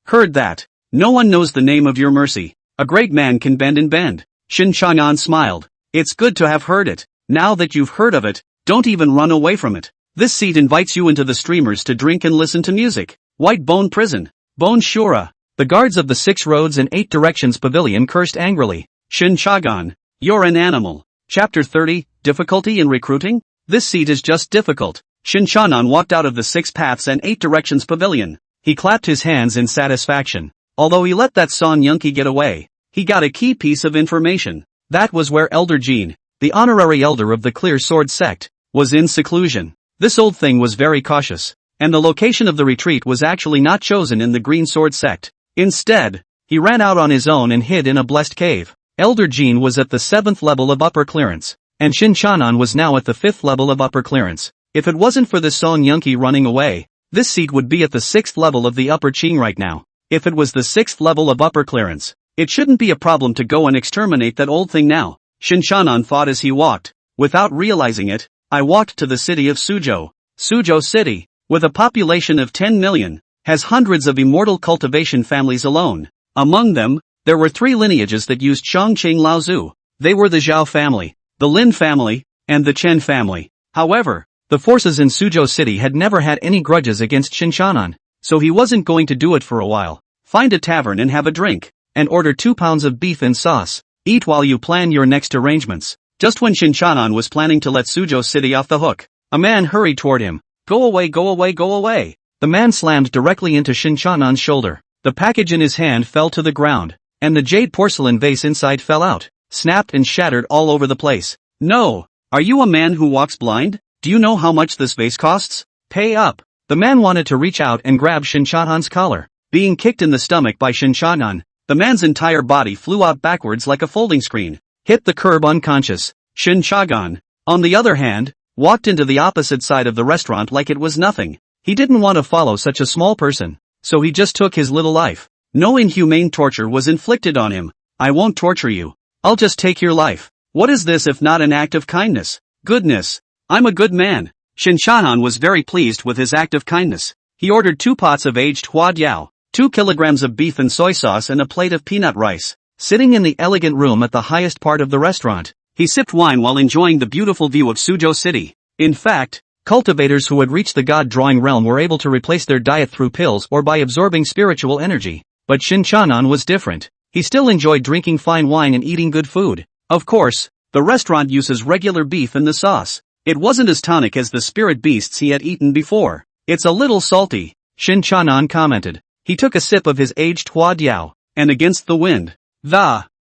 heard that. No one knows the name of your mercy. A great man can bend and bend. Shen Changan smiled. It's good to have heard it. Now that you've heard of it, don't even run away from it. This seat invites you into the streamers to drink and listen to music. White Bone Prison. Bone Shura. The guards of the 6 Roads and 8 Directions Pavilion cursed angrily. Shen Changan, you're an animal. Chapter 30, Difficulty in Recruiting? This seat is just difficult. Shen Changan walked out of the 6 Paths and 8 Directions Pavilion. He clapped his hands in satisfaction. Although he let that Song Yunqi get away, he got a key piece of information. That was where Elder Jean, the honorary elder of the Clear Sword Sect, was in seclusion. This old thing was very cautious, and the location of the retreat was actually not chosen in the Green Sword Sect. Instead, he ran out on his own and hid in a blessed cave. Elder Jean was at the 7th level of upper clearance, and Shen Changan was now at the 5th level of upper clearance. If it wasn't for the Song Yunqi running away, this seat would be at the 6th level of the upper Qing right now. If it was the 6th level of upper clearance, it shouldn't be a problem to go and exterminate that old thing now. Shen Changan thought as he walked. Without realizing it, I walked to the city of Suzhou. Soju City, with a population of 10 million, has hundreds of immortal cultivation families alone. Among them, there were 3 lineages that used Chongqing Laozu. They were the Xiao family, the Lin family, and the Chen family. However, the forces in Suzhou City had never had any grudges against Shen Changan, so he wasn't going to do it for a while. Find a tavern and have a drink, and order 2 pounds of beef and sauce. Eat while you plan your next arrangements. Just when Shen Changan was planning to let Suzhou City off the hook, a man hurried toward him. Go away, go away, go away. The man slammed directly into Shen Changan's shoulder. The package in his hand fell to the ground, and the jade porcelain vase inside fell out, snapped and shattered all over the place. No! Are you a man who walks blind? Do you know how much this vase costs? Pay up! The man wanted to reach out and grab Shen Changan's collar. Being kicked in the stomach by Shen Changan, the man's entire body flew out backwards like a folding screen. Hit the curb unconscious. Shen Changan, on the other hand, walked into the opposite side of the restaurant like it was nothing. He didn't want to follow such a small person, so he just took his little life. No inhumane torture was inflicted on him. I won't torture you. I'll just take your life. What is this if not an act of kindness? Goodness. I'm a good man. Shen Changan was very pleased with his act of kindness. He ordered 2 pots of aged Hua Ying, 2 kilograms of beef and soy sauce and a plate of peanut rice. Sitting in the elegant room at the highest part of the restaurant, he sipped wine while enjoying the beautiful view of Suzhou City. In fact, cultivators who had reached the god-drawing realm were able to replace their diet through pills or by absorbing spiritual energy. But Shen Changan was different. He still enjoyed drinking fine wine and eating good food. Of course, the restaurant uses regular beef in the sauce. It wasn't as tonic as the spirit beasts he had eaten before. It's a little salty, Shen Changan commented. He took a sip of his aged Hua Ying. And against the wind.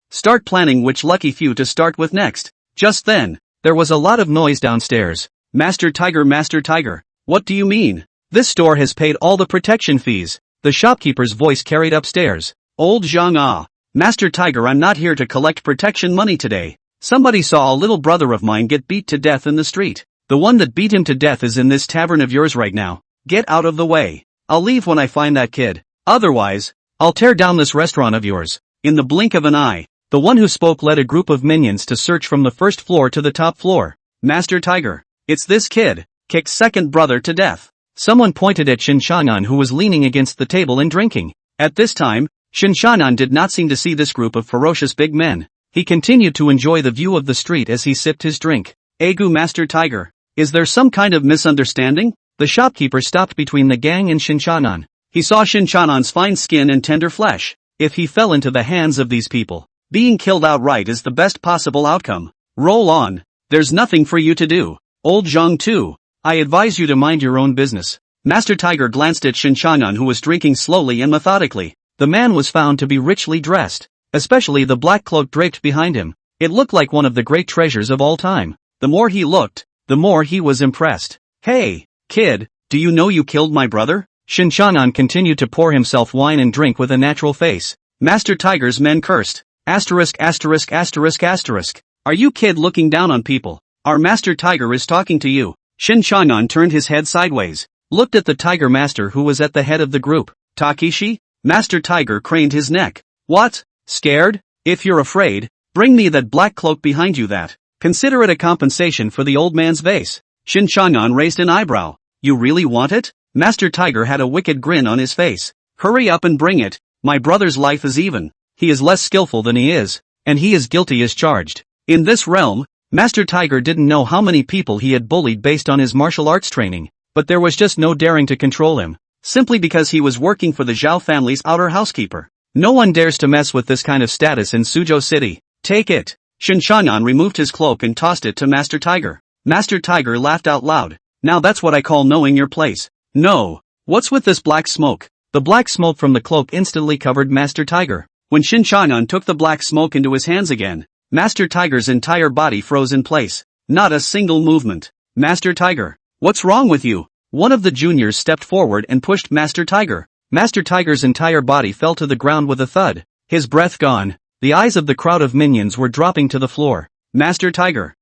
Start planning which lucky few to start with next. Just then, there was a lot of noise downstairs. Master Tiger, what do you mean? This store has paid all the protection fees, the shopkeeper's voice carried upstairs. Old Zhang. Master Tiger, I'm not here to collect protection money today. Somebody saw a little brother of mine get beat to death in the street. The one that beat him to death is in this tavern of yours right now. Get out of the way. I'll leave when I find that kid. Otherwise, I'll tear down this restaurant of yours. In the blink of an eye, the one who spoke led a group of minions to search from the first floor to the top floor. Master Tiger, it's this kid, kicked second brother to death. Someone pointed at Shen Changan, who was leaning against the table and drinking. At this time, Shen Changan did not seem to see this group of ferocious big men. He continued to enjoy the view of the street as he sipped his drink. Egu Master Tiger, is there some kind of misunderstanding? The shopkeeper stopped between the gang and Shen Changan. He saw Shen Changan's fine skin and tender flesh. If he fell into the hands of these people, being killed outright is the best possible outcome. Roll on. There's nothing for you to do. Old Zhang too. I advise you to mind your own business. Master Tiger glanced at Shen Changan, who was drinking slowly and methodically. The man was found to be richly dressed, especially the black cloak draped behind him. It looked like one of the great treasures of all time. The more he looked, the more he was impressed. Hey, kid, do you know you killed my brother? Shen Changan continued to pour himself wine and drink with a natural face. Master Tiger's men cursed. Are you kid looking down on people? Our Master Tiger is talking to you. Shen Changan turned his head sideways, looked at the Tiger Master who was at the head of the group. Takeshi? Master Tiger craned his neck. What? Scared? If you're afraid, bring me that black cloak behind you. Consider it a compensation for the old man's vase. Shen Changan raised an eyebrow. You really want it? Master Tiger had a wicked grin on his face. Hurry up and bring it. My brother's life is even. He is less skillful than he is, and he is guilty as charged. In this realm, Master Tiger didn't know how many people he had bullied based on his martial arts training, but there was just no daring to control him, simply because he was working for the Xiao family's outer housekeeper. No one dares to mess with this kind of status in Soju City. Take it. Shen Changan removed his cloak and tossed it to Master Tiger. Master Tiger laughed out loud. Now that's what I call knowing your place. No. What's with this black smoke? The black smoke from the cloak instantly covered Master Tiger. When Shen Changan took the black smoke into his hands again, Master Tiger's entire body froze in place. Not a single movement. Master Tiger, what's wrong with you? One of the juniors stepped forward and pushed Master Tiger. Master Tiger's entire body fell to the ground with a thud. His breath gone. The eyes of the crowd of minions were dropping to the floor. Master Tiger,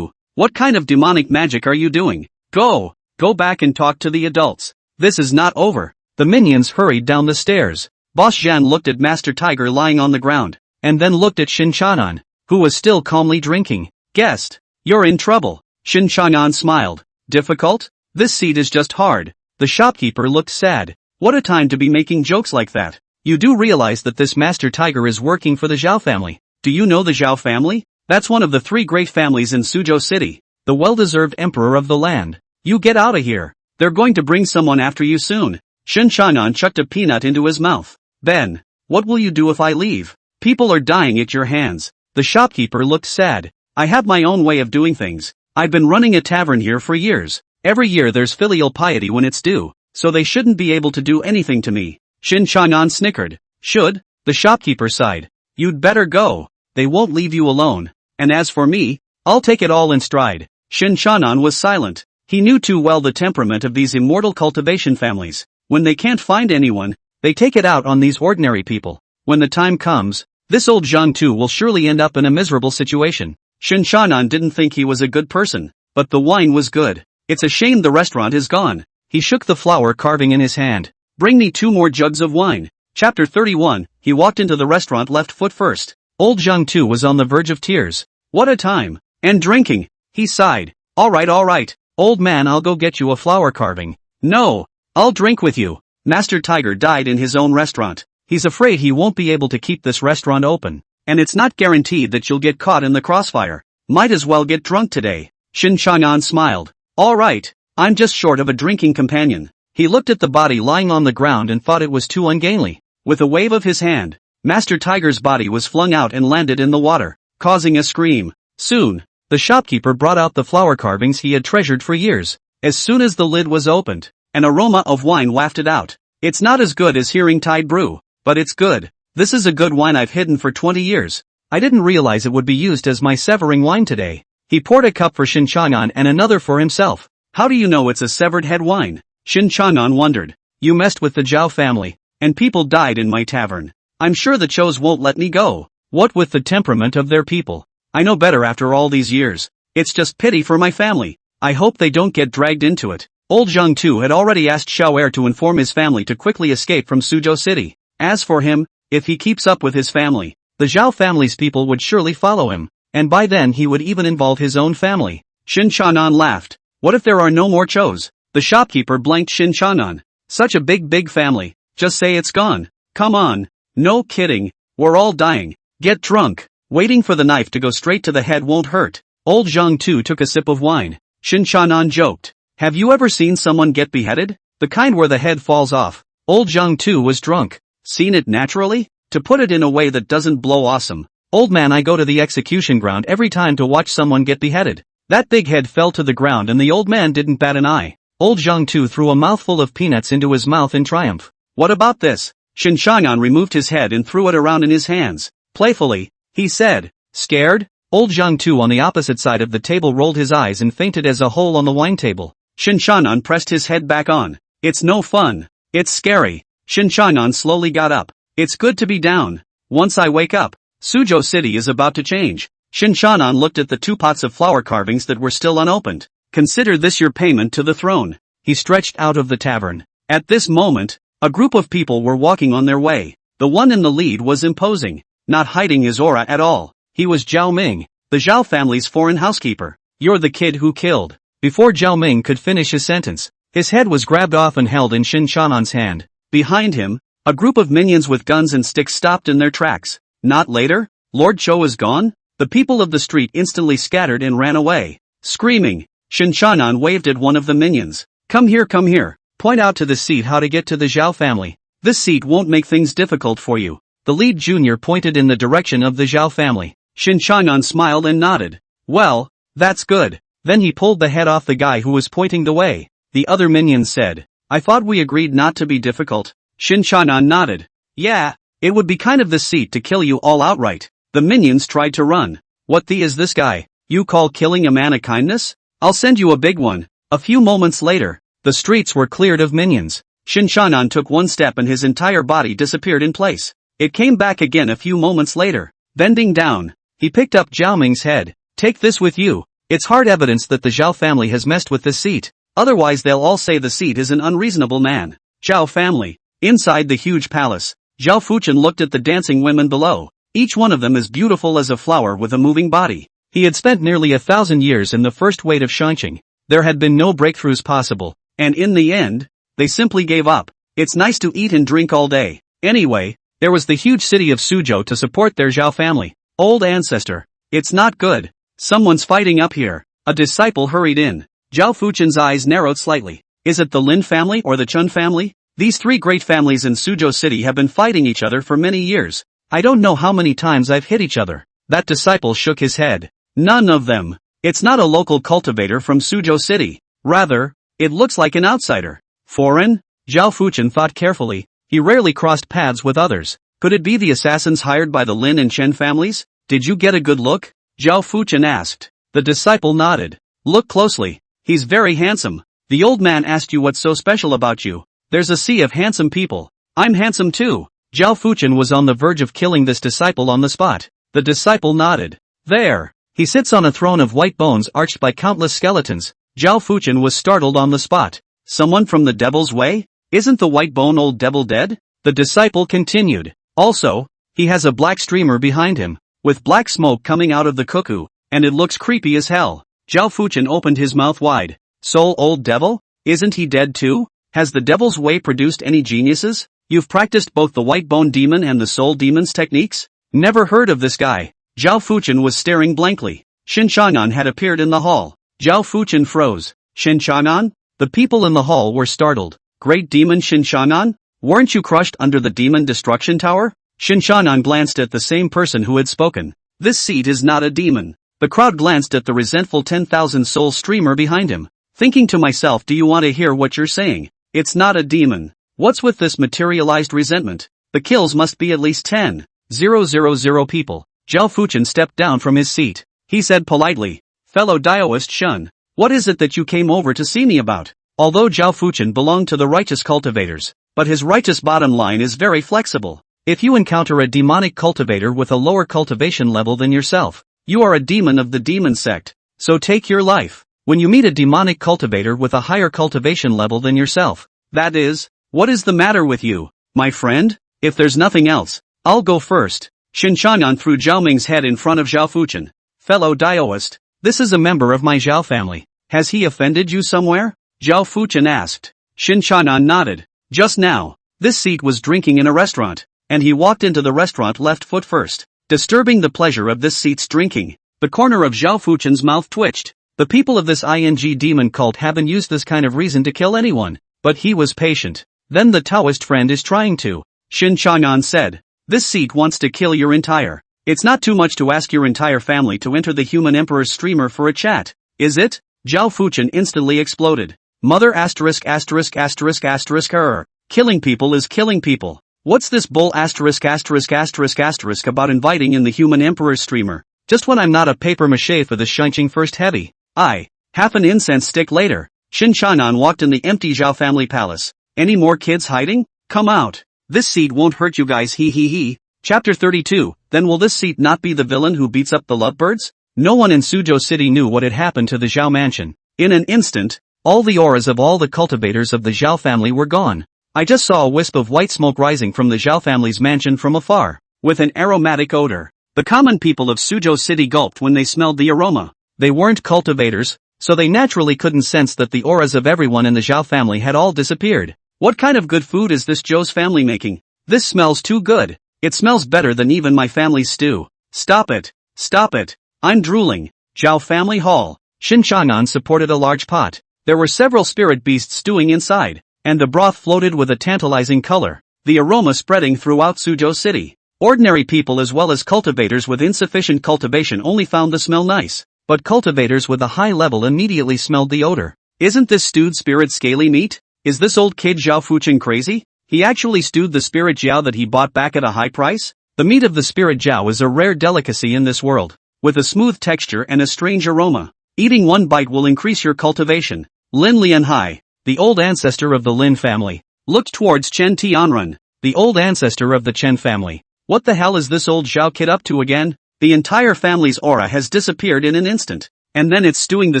what kind of demonic magic are you doing? Go back and talk to the adults. This is not over. The minions hurried down the stairs. Boss Zhan looked at Master Tiger lying on the ground, and then looked at Shen Changan, who was still calmly drinking. Guest, you're in trouble. Shen Changan smiled. Difficult? This seat is just hard. The shopkeeper looked sad. What a time to be making jokes like that. You do realize that this Master Tiger is working for the Xiao family. Do you know the Xiao family? That's one of the 3 great families in Soju City. The well-deserved emperor of the land. You get out of here. They're going to bring someone after you soon. Shen Changan chucked a peanut into his mouth. Ben, what will you do if I leave? People are dying at your hands. The shopkeeper looked sad. I have my own way of doing things. I've been running a tavern here for years. Every year there's filial piety when it's due, so they shouldn't be able to do anything to me. Shen Changan snickered. Should? The shopkeeper sighed. You'd better go. They won't leave you alone. And as for me, I'll take it all in stride. Shen Changan was silent. He knew too well the temperament of these immortal cultivation families. When they can't find anyone, they take it out on these ordinary people. When the time comes, this old Zhang too will surely end up in a miserable situation. Shen Changan didn't think he was a good person, but the wine was good. It's a shame the restaurant is gone. He shook the flower carving in his hand. Bring me 2 more jugs of wine. Chapter 31, he walked into the restaurant left foot first. Old Zhang too was on the verge of tears. What a time. And drinking. He sighed. All right. Old man, I'll go get you a flower carving. No. I'll drink with you. Master Tiger died in his own restaurant. He's afraid he won't be able to keep this restaurant open. And it's not guaranteed that you'll get caught in the crossfire. Might as well get drunk today. Shen Changan smiled. All right. I'm just short of a drinking companion. He looked at the body lying on the ground and thought it was too ungainly. With a wave of his hand, Master Tiger's body was flung out and landed in the water, causing a scream. Soon, the shopkeeper brought out the flower carvings he had treasured for years. As soon as the lid was opened, an aroma of wine wafted out. It's not as good as hearing Tide brew, but it's good. This is a good wine I've hidden for 20 years. I didn't realize it would be used as my severing wine today. He poured a cup for Shen Changan and another for himself. How do you know it's a severed head wine? Shen Changan wondered. You messed with the Xiao family, and people died in my tavern. I'm sure the Chos won't let me go. What with the temperament of their people? I know better after all these years. It's just pity for my family. I hope they don't get dragged into it. Old Zhang Tu had already asked Xiao to inform his family to quickly escape from Soju City. As for him, if he keeps up with his family, the Xiao family's people would surely follow him, and by then he would even involve his own family. Shen Changan laughed. What if there are no more Chos? The shopkeeper blanked Shen Changan. Such a big family. Just say it's gone. Come on. No kidding. We're all dying. Get drunk. Waiting for the knife to go straight to the head won't hurt. Old Zhang Tu took a sip of wine. Shen Changan joked. Have you ever seen someone get beheaded? The kind where the head falls off. Old Zhang Tu was drunk. Seen it naturally? To put it in a way that doesn't blow awesome. Old man, I go to the execution ground every time to watch someone get beheaded. That big head fell to the ground and the old man didn't bat an eye. Old Zhang Tu threw a mouthful of peanuts into his mouth in triumph. What about this? Shen Changan removed his head and threw it around in his hands. Playfully, he said, scared? Old Zhang Tu on the opposite side of the table rolled his eyes and fainted as a hole on the wine table. Shen Changan pressed his head back on. It's no fun. It's scary. Shen Changan slowly got up. It's good to be down. Once I wake up, Soju City is about to change. Shen Changan looked at the 2 pots of flower carvings that were still unopened. Consider this your payment to the throne. He stretched out of the tavern. At this moment, a group of people were walking on their way. The one in the lead was imposing, not hiding his aura at all. He was Zhao Ming, the Xiao family's foreign housekeeper. You're the kid who killed. Before Zhao Ming could finish his sentence, his head was grabbed off and held in Shen Changan's hand. Behind him, a group of minions with guns and sticks stopped in their tracks. Not later? Lord Zhou is gone? The people of the street instantly scattered and ran away. Screaming, Shen Changan waved at one of the minions. Come here, come here. Point out to this seat how to get to the Xiao family. This seat won't make things difficult for you. The lead junior pointed in the direction of the Xiao family. Shen Changan smiled and nodded. Well, that's good. Then he pulled the head off the guy who was pointing the way. The other minions said, I thought we agreed not to be difficult. Shen Changan nodded. Yeah, it would be kind of the seat to kill you all outright. The minions tried to run. What the is this guy? You call killing a man a kindness? I'll send you a big one. A few moments later, the streets were cleared of minions. Shen Changan took one step and his entire body disappeared in place. It came back again a few moments later. Bending down, he picked up Zhao Ming's head. Take this with you. It's hard evidence that the Xiao family has messed with this seat. Otherwise they'll all say the seat is an unreasonable man. Xiao family. Inside the huge palace, Zhao Fuchen looked at the dancing women below. Each one of them as beautiful as a flower with a moving body. He had spent nearly 1,000 years in the first weight of Shanqing. There had been no breakthroughs possible, and in the end, they simply gave up. It's nice to eat and drink all day. Anyway, there was the huge city of Suzhou to support their Xiao family. Old ancestor. It's not good. Someone's fighting up here. A disciple hurried in. Zhao Fuchen's eyes narrowed slightly. Is it the Lin family or the Chun family? These 3 great families in Soju City have been fighting each other for many years. I don't know how many times I've hit each other. That disciple shook his head. None of them. It's not a local cultivator from Soju City. Rather, it looks like an outsider. Foreign? Zhao Fuchen thought carefully. He rarely crossed paths with others. Could it be the assassins hired by the Lin and Chen families? Did you get a good look? Zhao Fuchen asked. The disciple nodded. Look closely. He's very handsome. The old man asked you what's so special about you. There's a sea of handsome people. I'm handsome too. Zhao Fuchen was on the verge of killing this disciple on the spot. The disciple nodded. There. He sits on a throne of white bones arched by countless skeletons. Zhao Fuchen was startled on the spot. Someone from the Devil's Way? Isn't the white bone old devil dead? The disciple continued. Also, he has a black streamer behind him, with black smoke coming out of the cuckoo, and it looks creepy as hell. Zhao Fuchen opened his mouth wide. Soul old devil? Isn't he dead too? Has the Devil's Way produced any geniuses? You've practiced both the white bone demon and the soul demon's techniques? Never heard of this guy. Zhao Fuchen was staring blankly. Shen Changan had appeared in the hall. Zhao Fuchen froze. Shen Changan? The people in the hall were startled. Great demon Shen Changan? Weren't you crushed under the demon destruction tower? Shen Changan glanced at the same person who had spoken. This seat is not a demon. The crowd glanced at the resentful 10,000 soul streamer behind him. Thinking to myself, do you want to hear what you're saying? It's not a demon. What's with this materialized resentment? The kills must be at least 10,000 people. Zhao Fuchen stepped down from his seat. He said politely, fellow Daoist Shun, what is it that you came over to see me about? Although Zhao Fuchen belonged to the righteous cultivators, but his righteous bottom line is very flexible. If you encounter a demonic cultivator with a lower cultivation level than yourself, you are a demon of the Demon Sect, so take your life. When you meet a demonic cultivator with a higher cultivation level than yourself, that is, what is the matter with you, my friend? If there's nothing else, I'll go first. Shen Changan threw Zhao Ming's head in front of Zhao Fuchen. Fellow Daoist, this is a member of my Xiao family. Has he offended you somewhere? Zhao Fuchen asked. Shen Changan nodded. Just now, this seat was drinking in a restaurant, and he walked into the restaurant left foot first, disturbing the pleasure of this seat's drinking. The corner of Zhao Fuchen's mouth twitched. The people of this ING demon cult haven't used this kind of reason to kill anyone, but he was patient. Then the Taoist friend is trying to. Shen Changan said. This seat wants to kill your entire. It's not too much to ask your entire family to enter the human emperor's streamer for a chat, is it? Zhao Fuchen instantly exploded. Mother asterisk asterisk asterisk asterisk error. Killing people is killing people. What's this bull asterisk asterisk asterisk asterisk about inviting in the human emperor's streamer? Just when I'm not a paper mache for the Shunqing first heavy. Half an incense stick later, Shen Changan walked in the empty Zhao family palace. Any more kids hiding? Come out. This seat won't hurt you guys, he he he. Chapter 32, then will this seat not be the villain who beats up the lovebirds? No one in Soju City knew what had happened to the Xiao mansion. In an instant, all the auras of all the cultivators of the Xiao family were gone. I just saw a wisp of white smoke rising from the Xiao family's mansion from afar, with an aromatic odor. The common people of Soju City gulped when they smelled the aroma. They weren't cultivators, so they naturally couldn't sense that the auras of everyone in the Xiao family had all disappeared. What kind of good food is this Zhou's family making? This smells too good. It smells better than even my family's stew. Stop it. Stop it. I'm drooling. Zhao family hall. Shen Changan supported a large pot. There were several spirit beasts stewing inside, and the broth floated with a tantalizing color, the aroma spreading throughout Soju City. Ordinary people as well as cultivators with insufficient cultivation only found the smell nice, but cultivators with a high level immediately smelled the odor. Isn't this stewed spirit scaly meat? Is this old kid Zhao Fuchen crazy? He actually stewed the spirit Xiao that he bought back at a high price? The meat of the spirit Xiao is a rare delicacy in this world, with a smooth texture and a strange aroma. Eating one bite will increase your cultivation. Lin Lianhai, the old ancestor of the Lin family, looked towards Chen Tianrun, the old ancestor of the Chen family. What the hell is this old Xiao kid up to again? The entire family's aura has disappeared in an instant, and then it's stewing the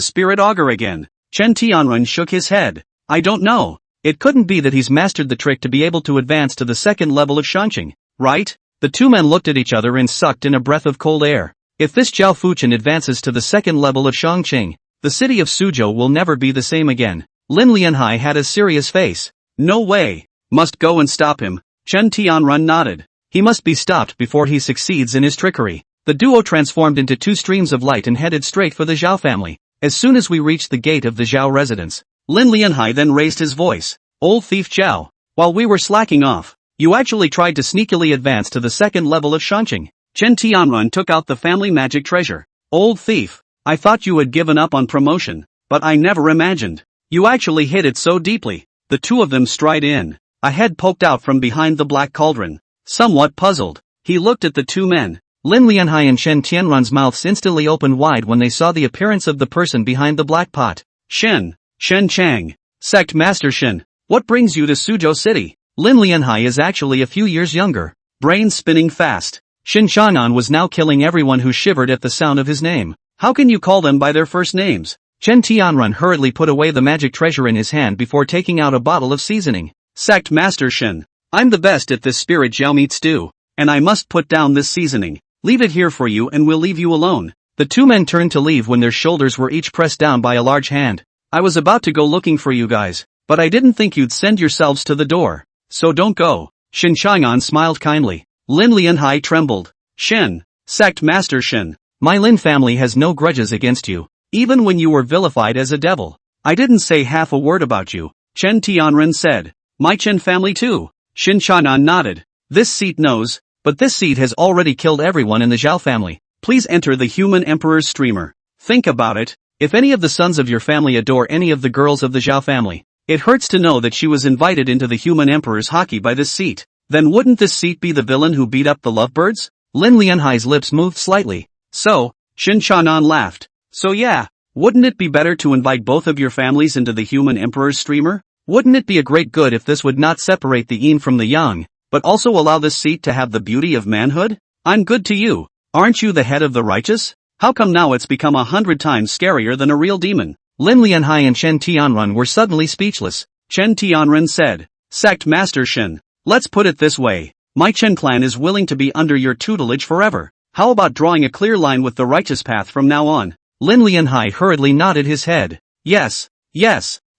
spirit auger again. Chen Tianrun shook his head. I don't know. It couldn't be that he's mastered the trick to be able to advance to the second level of Shunqing, right? The two men looked at each other and sucked in a breath of cold air. If this Zhao Fuchen advances to the second level of Shangqing, the city of Suzhou will never be the same again. Lin Lianhai had a serious face. No way. Must go and stop him. Chen Tianrun nodded. He must be stopped before he succeeds in his trickery. The duo transformed into two streams of light and headed straight for the Xiao family. As soon as we reached the gate of the Xiao residence, Lin Lianhai then raised his voice. Old thief Xiao, while we were slacking off, you actually tried to sneakily advance to the second level of Shunqing. Chen Tianrun took out the family magic treasure. Old thief, I thought you had given up on promotion, but I never imagined you actually hid it so deeply. The two of them stride in. A head poked out from behind the black cauldron. Somewhat puzzled, he looked at the two men. Lin Lianhai and Shen Tianrun's mouths instantly opened wide when they saw the appearance of the person behind the black pot. Shen Chang, Sect Master Shen, what brings you to Soju City? Lin Lianhai is actually a few years younger. Brain spinning fast. Shen Changan was now killing everyone who shivered at the sound of his name. How can you call them by their first names? Chen Tianrun hurriedly put away the magic treasure in his hand before taking out a bottle of seasoning. Sect Master Shen, I'm the best at this spirit Xiao meat stew, and I must put down this seasoning. Leave it here for you and we'll leave you alone. The two men turned to leave when their shoulders were each pressed down by a large hand. I was about to go looking for you guys, but I didn't think you'd send yourselves to the door. So don't go. Shen Changan smiled kindly. Lin Lianhai trembled. Shen, Sect Master Shen, my Lin family has no grudges against you, even when you were vilified as a devil. I didn't say half a word about you, Chen Tianrun said. My Chen family too. Shen Changan nodded. This seat knows. but this seat has already killed everyone in the Xiao family. Please enter the human emperor's streamer. Think about it. If any of the sons of your family adore any of the girls of the Xiao family, it hurts to know that she was invited into the human emperor's hockey by this seat. Then wouldn't this seat be the villain who beat up the lovebirds? Lin Lianhai's lips moved slightly. So, Shen Changan laughed. So yeah, wouldn't it be better to invite both of your families into the human emperor's streamer? Wouldn't it be a great good if this would not separate the yin from the yang, but also allow this seat to have the beauty of manhood? I'm good to you. Aren't you the head of the righteous? How come now it's become 100 times scarier than a real demon? Lin Lianhai and Chen Tianren were suddenly speechless. Chen Tianren said, Sect Master Shen, let's put it this way. My Chen clan is willing to be under your tutelage forever. How about drawing a clear line with the righteous path from now on? Lin Lianhai hurriedly nodded his head. Yes,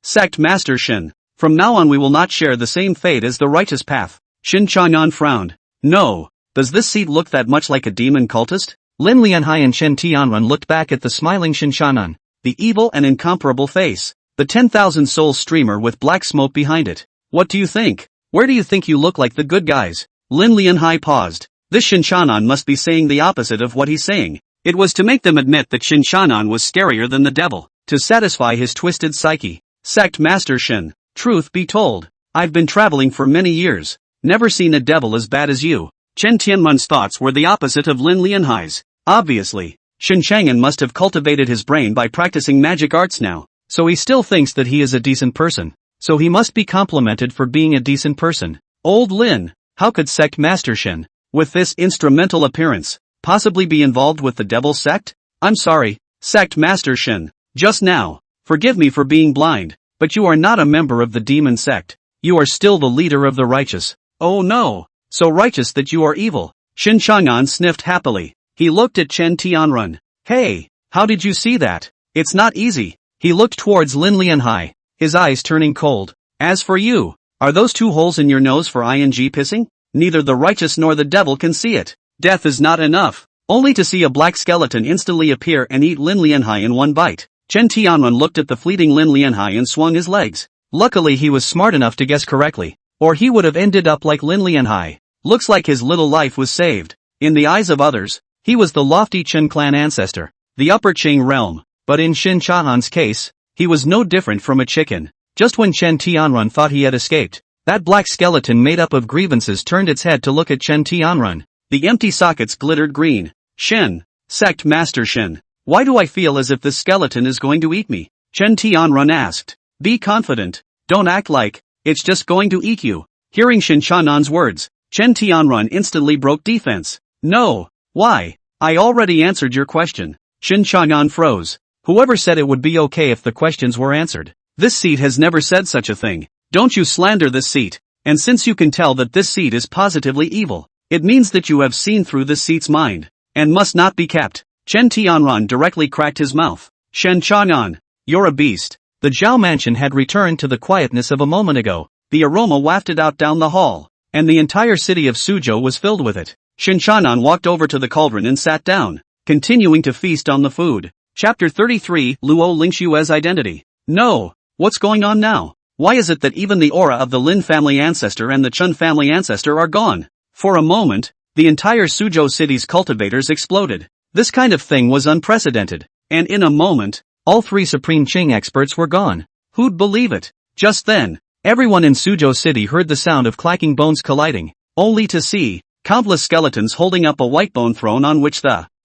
Sect Master Shen. From now on we will not share the same fate as the righteous path. Shen Changan frowned. No, does this seat look that much like a demon cultist? Lin Lianhai and Chen Tianren looked back at the smiling Shen Changan. The evil and incomparable face. The 10,000 soul streamer with black smoke behind it. What do you think? Where do you think you look like the good guys? Lin Lianhai paused. This Shen Changan must be saying the opposite of what he's saying. It was to make them admit that Shen Changan was scarier than the devil, to satisfy his twisted psyche. Sect Master Shen, truth be told, I've been traveling for many years, never seen a devil as bad as you. Chen Tianmen's thoughts were the opposite of Lin Lianhai's. Obviously, Shen Changan must have cultivated his brain by practicing magic arts now, so he still thinks that he is a decent person. So he must be complimented for being a decent person. Old Lin, how could Sect Master Shen, with this instrumental appearance, possibly be involved with the Devil Sect? I'm sorry, Sect Master Shen, just now. Forgive me for being blind, but you are not a member of the Demon Sect. You are still the leader of the righteous. Oh no, so righteous that you are evil. Shen Changan sniffed happily. He looked at Chen Tianren. Hey, how did you see that? It's not easy. He looked towards Lin Lianhai, his eyes turning cold. As for you, are those two holes in your nose for ing pissing? Neither the righteous nor the devil can see it. Death is not enough. Only to see a black skeleton instantly appear and eat Lin Lianhai in one bite. Chen Tianren looked at the fleeting Lin Lianhai and swung his legs. Luckily he was smart enough to guess correctly, or he would have ended up like Lin Lianhai. Looks like his little life was saved. In the eyes of others, he was the lofty Chen clan ancestor, the upper Qing realm, but in Shen Changan's case, he was no different from a chicken. Just when Chen Tianren thought he had escaped, that black skeleton made up of grievances turned its head to look at Chen Tianren. The empty sockets glittered green. Shen, Sect Master Shen, why do I feel as if this skeleton is going to eat me? Chen Tianren asked. Be confident. Don't act like it's just going to eat you. Hearing Shen Changan's words, Chen Tianren instantly broke defense. No, why? I already answered your question. Shen Changan froze. Whoever said it would be okay if the questions were answered? This seat has never said such a thing. Don't you slander this seat. And since you can tell that this seat is positively evil, it means that you have seen through this seat's mind, and must not be kept. Chen Tianren directly cracked his mouth. Shen Changan, you're a beast. The Zhao mansion had returned to the quietness of a moment ago. The aroma wafted out down the hall, and the entire city of Suzhou was filled with it. Shen Changan walked over to the cauldron and sat down, continuing to feast on the food. Chapter 33, Lu Ling-xue's identity. No, what's going on now? Why is it that even the aura of the Lin family ancestor and the Chen family ancestor are gone? For a moment, the entire Suzhou city's cultivators exploded. This kind of thing was unprecedented, and in a moment, all three Supreme Qing experts were gone. Who'd believe it? Just then, everyone in Suzhou City heard the sound of clacking bones colliding, only to see countless skeletons holding up a white bone throne on which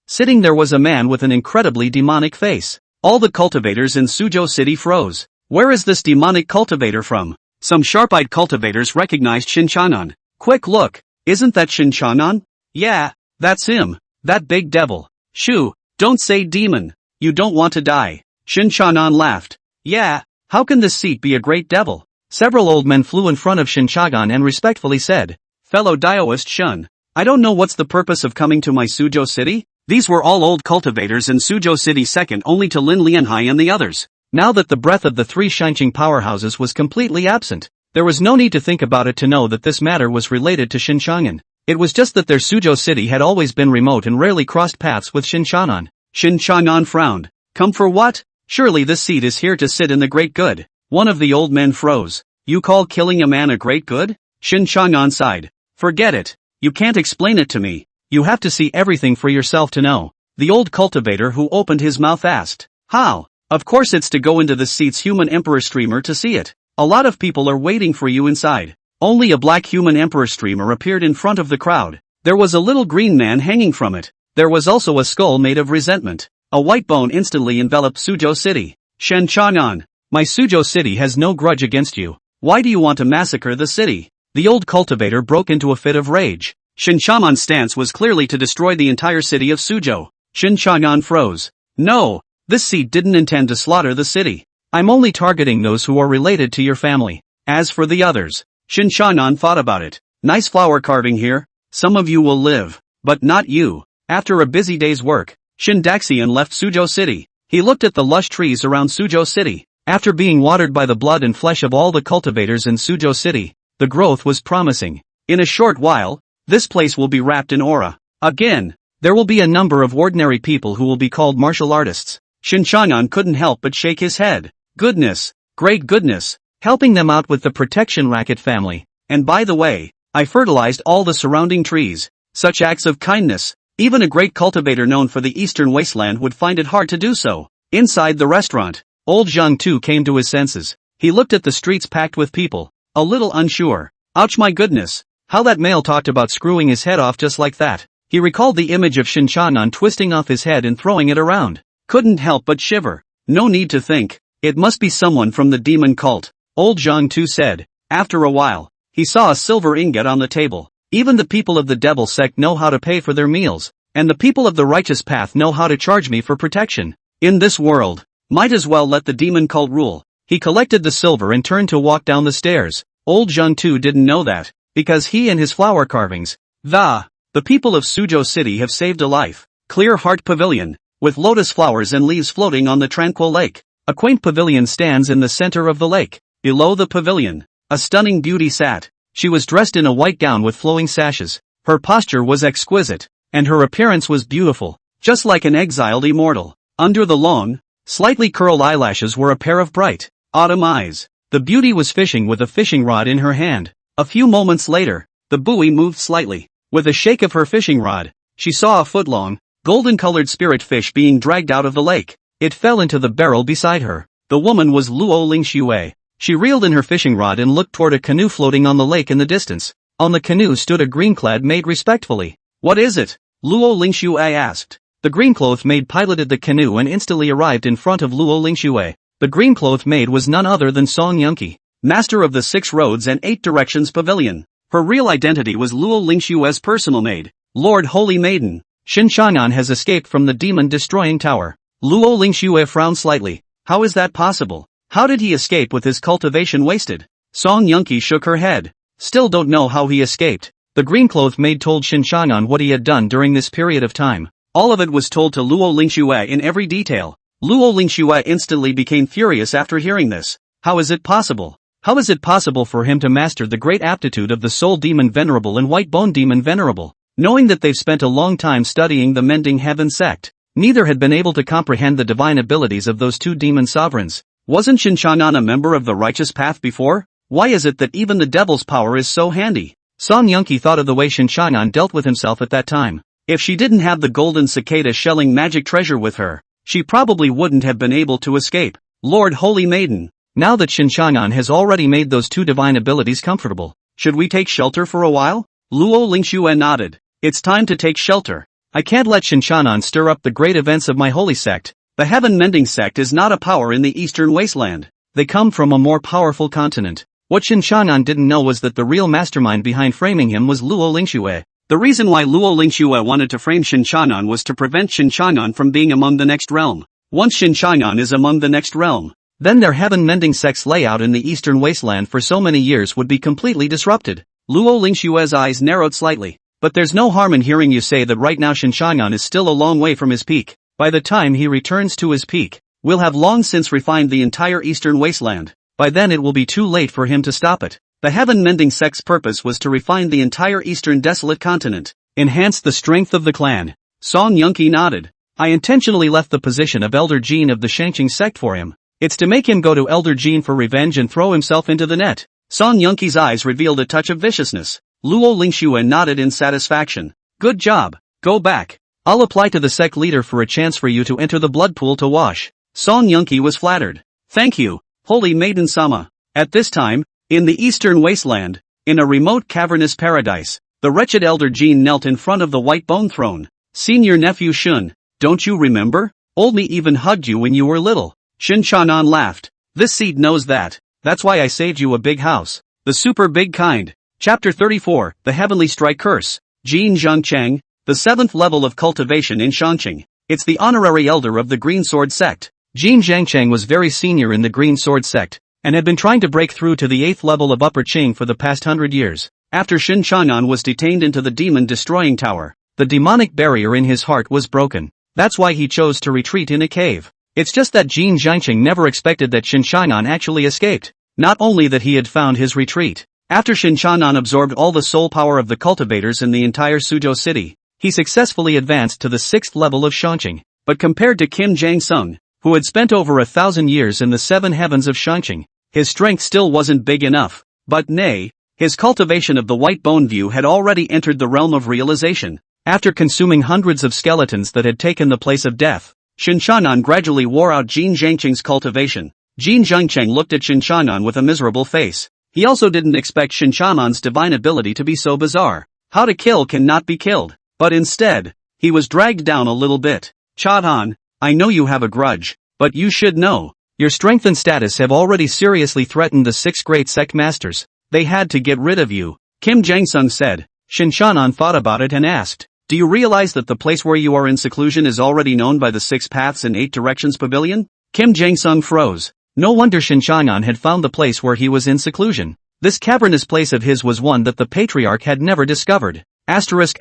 sitting there was a man with an incredibly demonic face. All the cultivators in Suzhou City froze. Where is this demonic cultivator from? Some sharp-eyed cultivators recognized Shen Changan. Quick look, isn't that Shen Changan? Yeah, that's him, that big devil. Shoo, don't say demon. You don't want to die. Shen Changan laughed. Yeah, how can this seat be a great devil? Several old men flew in front of Shen Changan and respectfully said, Fellow Daoist Shen, I don't know what's the purpose of coming to my Suzhou City? These were all old cultivators in Suzhou City second only to Lin Lianhai and the others. Now that the breath of the three Shanqing powerhouses was completely absent, there was no need to think about it to know that this matter was related to Shen Changan. It was just that their Suzhou City had always been remote and rarely crossed paths with Shen Changan. Shen Changan frowned. Come for what? Surely this seat is here to sit in the great good. One of the old men froze. You call killing a man a great good? Shen Changan sighed. Forget it. You can't explain it to me. You have to see everything for yourself to know. The old cultivator who opened his mouth asked. How? Of course it's to go into the seat's human emperor streamer to see it. A lot of people are waiting for you inside. Only a black human emperor streamer appeared in front of the crowd. There was a little green man hanging from it. There was also a skull made of resentment. A white bone instantly enveloped Soju City. Shen Changan. My Soju City has no grudge against you. Why do you want to massacre the city? The old cultivator broke into a fit of rage. Shen Changan's stance was clearly to destroy the entire city of Soju. Shen Changan froze. No, this seat didn't intend to slaughter the city. I'm only targeting those who are related to your family. As for the others, Shen Changan thought about it. Nice flower carving here. Some of you will live, but not you. After a busy day's work, Shen Daxian left Soju City. He looked at the lush trees around Soju City. After being watered by the blood and flesh of all the cultivators in Soju City, the growth was promising. In a short while, this place will be wrapped in aura. Again, there will be a number of ordinary people who will be called martial artists. Shen Changan couldn't help but shake his head. Goodness, great goodness, helping them out with the protection racket family. And by the way, I fertilized all the surrounding trees. Such acts of kindness, even a great cultivator known for the Eastern Wasteland would find it hard to do so. Inside the restaurant, old Zhang too came to his senses. He looked at the streets packed with people, a little unsure. Ouch, my goodness, how that male talked about screwing his head off just like that. He recalled the image of Shen Changan twisting off his head and throwing it around. Couldn't help but shiver. No need to think. It must be someone from the demon cult. Old Zhang too said. After a while, he saw a silver ingot on the table. Even the people of the devil sect know how to pay for their meals, and the people of the righteous path know how to charge me for protection. In this world, might as well let the demon cult rule. He collected the silver and turned to walk down the stairs. Old Zhang too didn't know that, because he and his flower carvings, the people of Soju City have saved a life. Clear Heart Pavilion, with lotus flowers and leaves floating on the tranquil lake. A quaint pavilion stands in the center of the lake. Below the pavilion, a stunning beauty sat. She was dressed in a white gown with flowing sashes. Her posture was exquisite, and her appearance was beautiful, just like an exiled immortal. Under the long, slightly curled eyelashes were a pair of bright, autumn eyes. The beauty was fishing with a fishing rod in her hand. A few moments later, the buoy moved slightly. With a shake of her fishing rod, she saw a foot-long, golden-colored spirit fish being dragged out of the lake. It fell into the barrel beside her. The woman was Lu Ling-xue. She reeled in her fishing rod and looked toward a canoe floating on the lake in the distance. On the canoe stood a green-clad maid respectfully. What is it? Lu Ling-xue asked. The green-clothed maid piloted the canoe and instantly arrived in front of Lu Ling-xue. The green-clothed maid was none other than Song Yunqi, master of the 6 Roads and 8 Directions Pavilion. Her real identity was Lu Ling-xue's personal maid, Lord Holy Maiden. Shen Changan has escaped from the demon-destroying tower. Lu Ling-xue frowned slightly. How is that possible? How did he escape with his cultivation wasted? Song Yunqi shook her head. Still don't know how he escaped. The green-clothed maid told Shen Changan what he had done during this period of time. All of it was told to Lu Ling-xue in every detail. Lu Ling-xue instantly became furious after hearing this. How is it possible? How is it possible for him to master the great aptitude of the Soul Demon Venerable and White Bone Demon Venerable? Knowing that they've spent a long time studying the Mending Heaven sect, neither had been able to comprehend the divine abilities of those two demon sovereigns. Wasn't Shen Changan a member of the righteous path before? Why is it that even the devil's power is so handy? Song Yunqi thought of the way Shen Changan dealt with himself at that time. If she didn't have the golden cicada shelling magic treasure with her, she probably wouldn't have been able to escape. Lord Holy Maiden. Now that Shen Changan has already made those two divine abilities comfortable, should we take shelter for a while? Lu Ling-xue nodded. It's time to take shelter. I can't let Shen Changan stir up the great events of my holy sect. The Heaven Mending Sect is not a power in the Eastern Wasteland. They come from a more powerful continent. What Shen Changan didn't know was that the real mastermind behind framing him was Lu Ling-xue. The reason why Lu Ling-xue wanted to frame Shen Changan was to prevent Shen Changan from being among the next realm. Once Shen Changan is among the next realm, then their heaven-mending sect's layout in the Eastern Wasteland for so many years would be completely disrupted. Lu Ling-xue's eyes narrowed slightly. But there's no harm in hearing you say that right now Shen Changan is still a long way from his peak. By the time he returns to his peak, we'll have long since refined the entire Eastern Wasteland. By then it will be too late for him to stop it. The heaven-mending sect's purpose was to refine the entire Eastern Desolate Continent, enhance the strength of the clan. Song Yunqi nodded. I intentionally left the position of Elder Gene of the Shangqing sect for him. It's to make him go to Elder Gene for revenge and throw himself into the net. Song Yunqi's eyes revealed a touch of viciousness. Lu Ling-xue nodded in satisfaction. Good job. Go back. I'll apply to the sect leader for a chance for you to enter the blood pool to wash. Song Yunqi was flattered. Thank you, Holy Maiden Sama. At this time, in the Eastern Wasteland, in a remote cavernous paradise, the wretched elder Jin knelt in front of the white bone throne. Senior nephew Shun, don't you remember? Old me even hugged you when you were little. Shen Changan laughed. This seed knows that. That's why I saved you a big house. The super big kind. Chapter 34, The Heavenly Strike Curse. Jin Zhangcheng, the 7th level of cultivation in Shanqing. It's the honorary elder of the Green Sword Sect. Jin Zhangcheng was very senior in the Green Sword Sect, and had been trying to break through to the 8th level of Upper Qing for the past 100 years. After Shen Changan was detained into the Demon Destroying Tower, the demonic barrier in his heart was broken. That's why he chose to retreat in a cave. It's just that Jin Zhangcheng never expected that Shen Changan actually escaped. Not only that he had found his retreat. After Shen Changan absorbed all the soul power of the cultivators in the entire Soju City, he successfully advanced to the 6th level of Shanqing. But compared to Kim Jang-sung, who had spent over 1,000 years in the 7 heavens of Shanqing, his strength still wasn't big enough. But nay, his cultivation of the white bone view had already entered the realm of realization. After consuming hundreds of skeletons that had taken the place of death, Shen Changan gradually wore out Jin Zhangcheng's cultivation. Jin Zhangcheng looked at Shen Changan with a miserable face. He also didn't expect Shen Changan's divine ability to be so bizarre. How to kill cannot be killed. But instead, he was dragged down a little bit. Chadan, I know you have a grudge, but you should know. Your strength and status have already seriously threatened the 6 great sect masters. They had to get rid of you. Kim Jang-sung said. Shen Changan thought about it and asked. Do you realize that the place where you are in seclusion is already known by the 6 Paths and 8 Directions Pavilion? Kim Jang-sung froze. No wonder Shen Changan had found the place where he was in seclusion. This cavernous place of his was one that the patriarch had never discovered. Asterisk.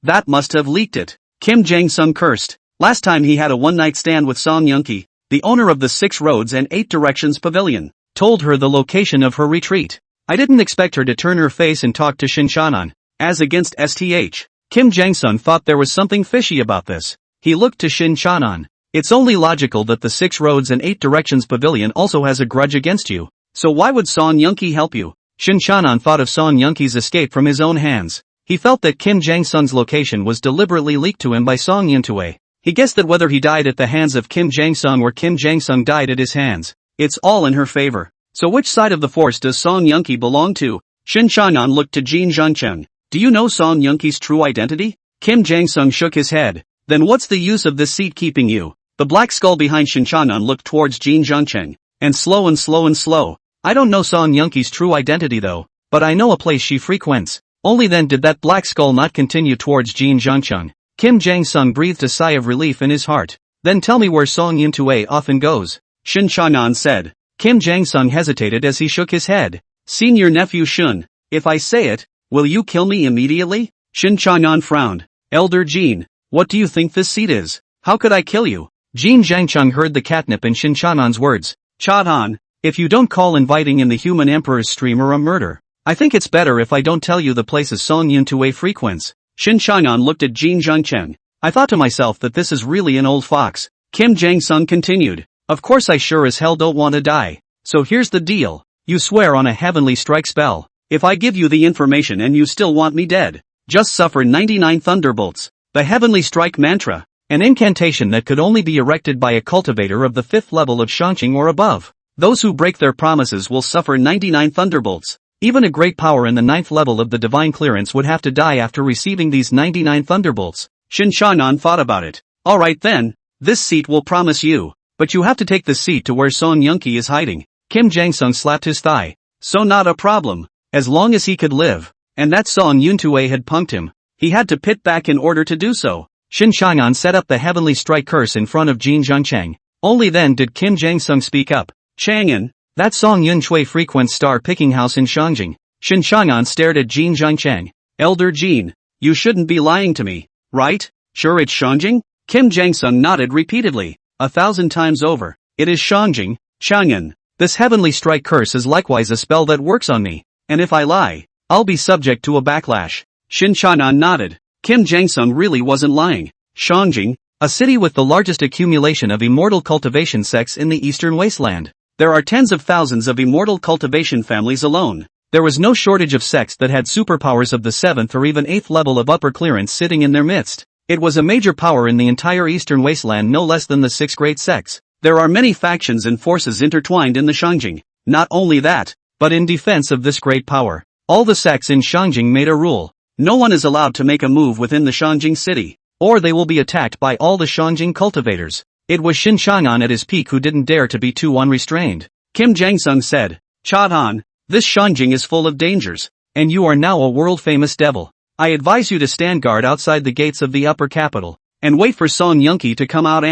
That must have leaked it. Kim Jang-sung cursed. Last time he had a one-night stand with Song Yunqi, the owner of the 6 Roads and 8 Directions Pavilion. Told her the location of her retreat. I didn't expect her to turn her face and talk to Shen Changan. As against STH. Kim Jang-sung thought there was something fishy about this. He looked to Shen Changan. It's only logical that the 6 Roads and 8 Directions Pavilion also has a grudge against you. So why would Song Yunqi help you? Shen Changan thought of Song Yunqi's escape from his own hands. He felt that Kim Jang-sung's location was deliberately leaked to him by Song Yunque. He guessed that whether he died at the hands of Kim Jang-sung or Kim Jang-sung died at his hands, it's all in her favor. So which side of the force does Song Yunqi belong to? Shen Changan looked to Jin Zhangcheng. Do you know Song Yunqi's true identity? Kim Jang-sung shook his head. Then what's the use of this seat keeping you? The black skull behind Shen Changan looked towards Jin Zhangcheng. And slow. I don't know Song Yunqi's true identity though, but I know a place she frequents. Only then did that black skull not continue towards Jin Zhangcheng. Kim Jang-sung breathed a sigh of relief in his heart. Then tell me where Song Yunque often goes. Shen Changan said. Kim Jang-sung hesitated as he shook his head. Senior nephew Shun, if I say it, will you kill me immediately? Shen Changan frowned. Elder Jin, what do you think this seat is? How could I kill you? Jin Zhangcheng heard the catnip in Shen Changan's words. Chadan, if you don't call inviting in the human emperor's streamer a murder, I think it's better if I don't tell you the places Song Yunque frequents. Shen Changan looked at Jin Zhangcheng. I thought to myself that this is really an old fox. Kim Jang-sung continued. Of course I sure as hell don't want to die. So here's the deal. You swear on a heavenly strike spell. If I give you the information and you still want me dead, just suffer 99 thunderbolts. The heavenly strike mantra. An incantation that could only be erected by a cultivator of the 5th level of Shanqing or above. Those who break their promises will suffer 99 thunderbolts. Even a great power in the 9th level of the divine clearance would have to die after receiving these 99 thunderbolts. Shen Changan thought about it. Alright then, this seat will promise you, but you have to take the seat to where Song Yunqi is hiding. Kim Jang-sung slapped his thigh. So not a problem, as long as he could live. And that Song Yunque had punked him. He had to pit back in order to do so. Shen Changan set up the heavenly strike curse in front of Jin Zhangcheng. Only then did Kim Jang-sung speak up. Changan, that Song Yunque frequents star picking house in Shangjing. Shen Changan stared at Jin Zhangcheng. Elder Jin, you shouldn't be lying to me, right? Sure it's Shangjing? Kim Jang-sung nodded repeatedly. 1,000 times over. It is Shangjing, Changan. This heavenly strike curse is likewise a spell that works on me. And if I lie, I'll be subject to a backlash. Shen Changan nodded. Kim Jang-sung really wasn't lying. Shangjing, a city with the largest accumulation of immortal cultivation sects in the Eastern Wasteland. There are tens of thousands of immortal cultivation families alone. There was no shortage of sects that had superpowers of the 7th or even 8th level of upper clearance sitting in their midst. It was a major power in the entire Eastern Wasteland, no less than the 6 great sects. There are many factions and forces intertwined in the Shangjing. Not only that, but in defense of this great power, all the sects in Shangjing made a rule. No one is allowed to make a move within the Shangjing city, or they will be attacked by all the Shangjing cultivators. It was Shen Changan at his peak who didn't dare to be too unrestrained. Kim Jangsung said, "Chadan, this Shangjing is full of dangers, and you are now a world-famous devil. I advise you to stand guard outside the gates of the upper capital, and wait for Song Yunqi to come out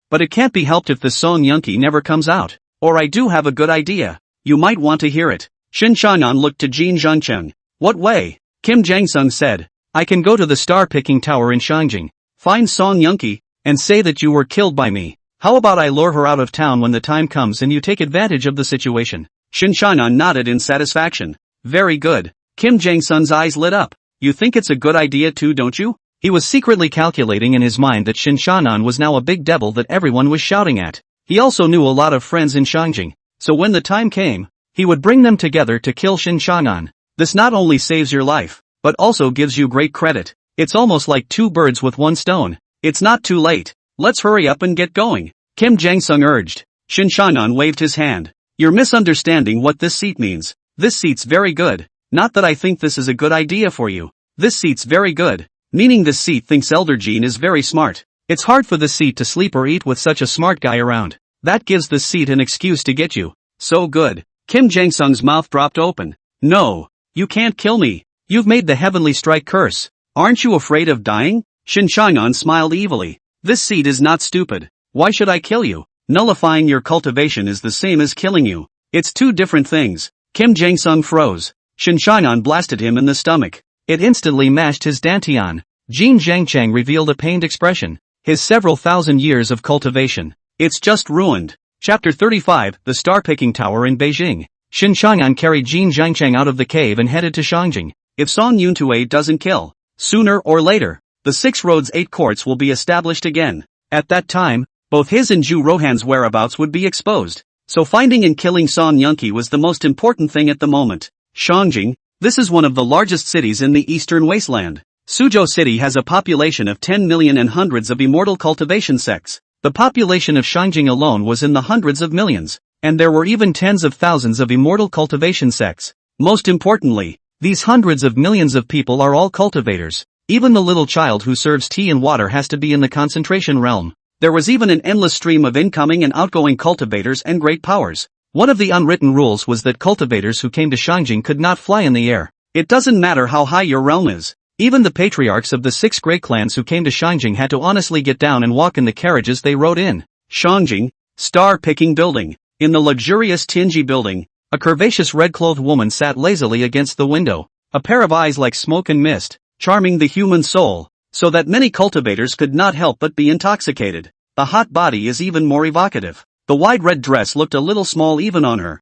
but it can't be helped if the Song Yunqi never comes out. Or I do have a good idea. You might want to hear it." Shen Changan looked to Jin Zhangcheng. "What way?" Kim Jangsung said. "I can go to the star-picking tower in Shangjing, find Song Yunqi, and say that you were killed by me. How about I lure her out of town when the time comes and you take advantage of the situation?" Shen Changan nodded in satisfaction. "Very good." Kim Jangsung's eyes lit up. "You think it's a good idea too, don't you?" He was secretly calculating in his mind that Shen Changan was now a big devil that everyone was shouting at. He also knew a lot of friends in Shangjing, so when the time came, he would bring them together to kill Shen Changan. This not only saves your life, but also gives you great credit. It's almost like 2 birds with 1 stone. It's not too late. Let's hurry up and get going," Kim Jangsung urged. Shen Changan waved his hand. "You're misunderstanding what this seat means. This seat's very good. Not that I think this is a good idea for you. This seat's very good. Meaning this seat thinks Elder Jean is very smart. It's hard for this seat to sleep or eat with such a smart guy around. That gives this seat an excuse to get you." "So good." Kim Jangsung's mouth dropped open. "No. You can't kill me. You've made the heavenly strike curse. Aren't you afraid of dying?" Shen Changan smiled evilly. "This seat is not stupid. Why should I kill you? Nullifying your cultivation is the same as killing you. It's 2 different things." Kim Jangsung froze. Shen Changan blasted him in the stomach. It instantly mashed his dantian. Jin Zhangcheng revealed a pained expression. His several thousand years of cultivation. It's just ruined. Chapter 35, The Star-Picking Tower in Beijing. Shen Changan carried Jin Zhangcheng out of the cave and headed to Shangjing. If Song Yuntue doesn't kill, sooner or later, the 6 roads 8 courts will be established again. At that time, both his and Zhu Rohan's whereabouts would be exposed. So finding and killing Song Yunqi was the most important thing at the moment. Shangjing, this is one of the largest cities in the Eastern Wasteland. Soju City has a population of 10 million and hundreds of immortal cultivation sects. The population of Shangjing alone was in the hundreds of millions, and there were even tens of thousands of immortal cultivation sects. Most importantly, these hundreds of millions of people are all cultivators. Even the little child who serves tea and water has to be in the concentration realm. There was even an endless stream of incoming and outgoing cultivators and great powers. One of the unwritten rules was that cultivators who came to Shangjing could not fly in the air. It doesn't matter how high your realm is. Even the patriarchs of the 6 great clans who came to Shangjing had to honestly get down and walk in the carriages they rode in. Shangjing, star-picking building. In the luxurious Tianji building, a curvaceous red-clothed woman sat lazily against the window, a pair of eyes like smoke and mist, charming the human soul, so that many cultivators could not help but be intoxicated. The hot body is even more evocative. The wide red dress looked a little small even on her.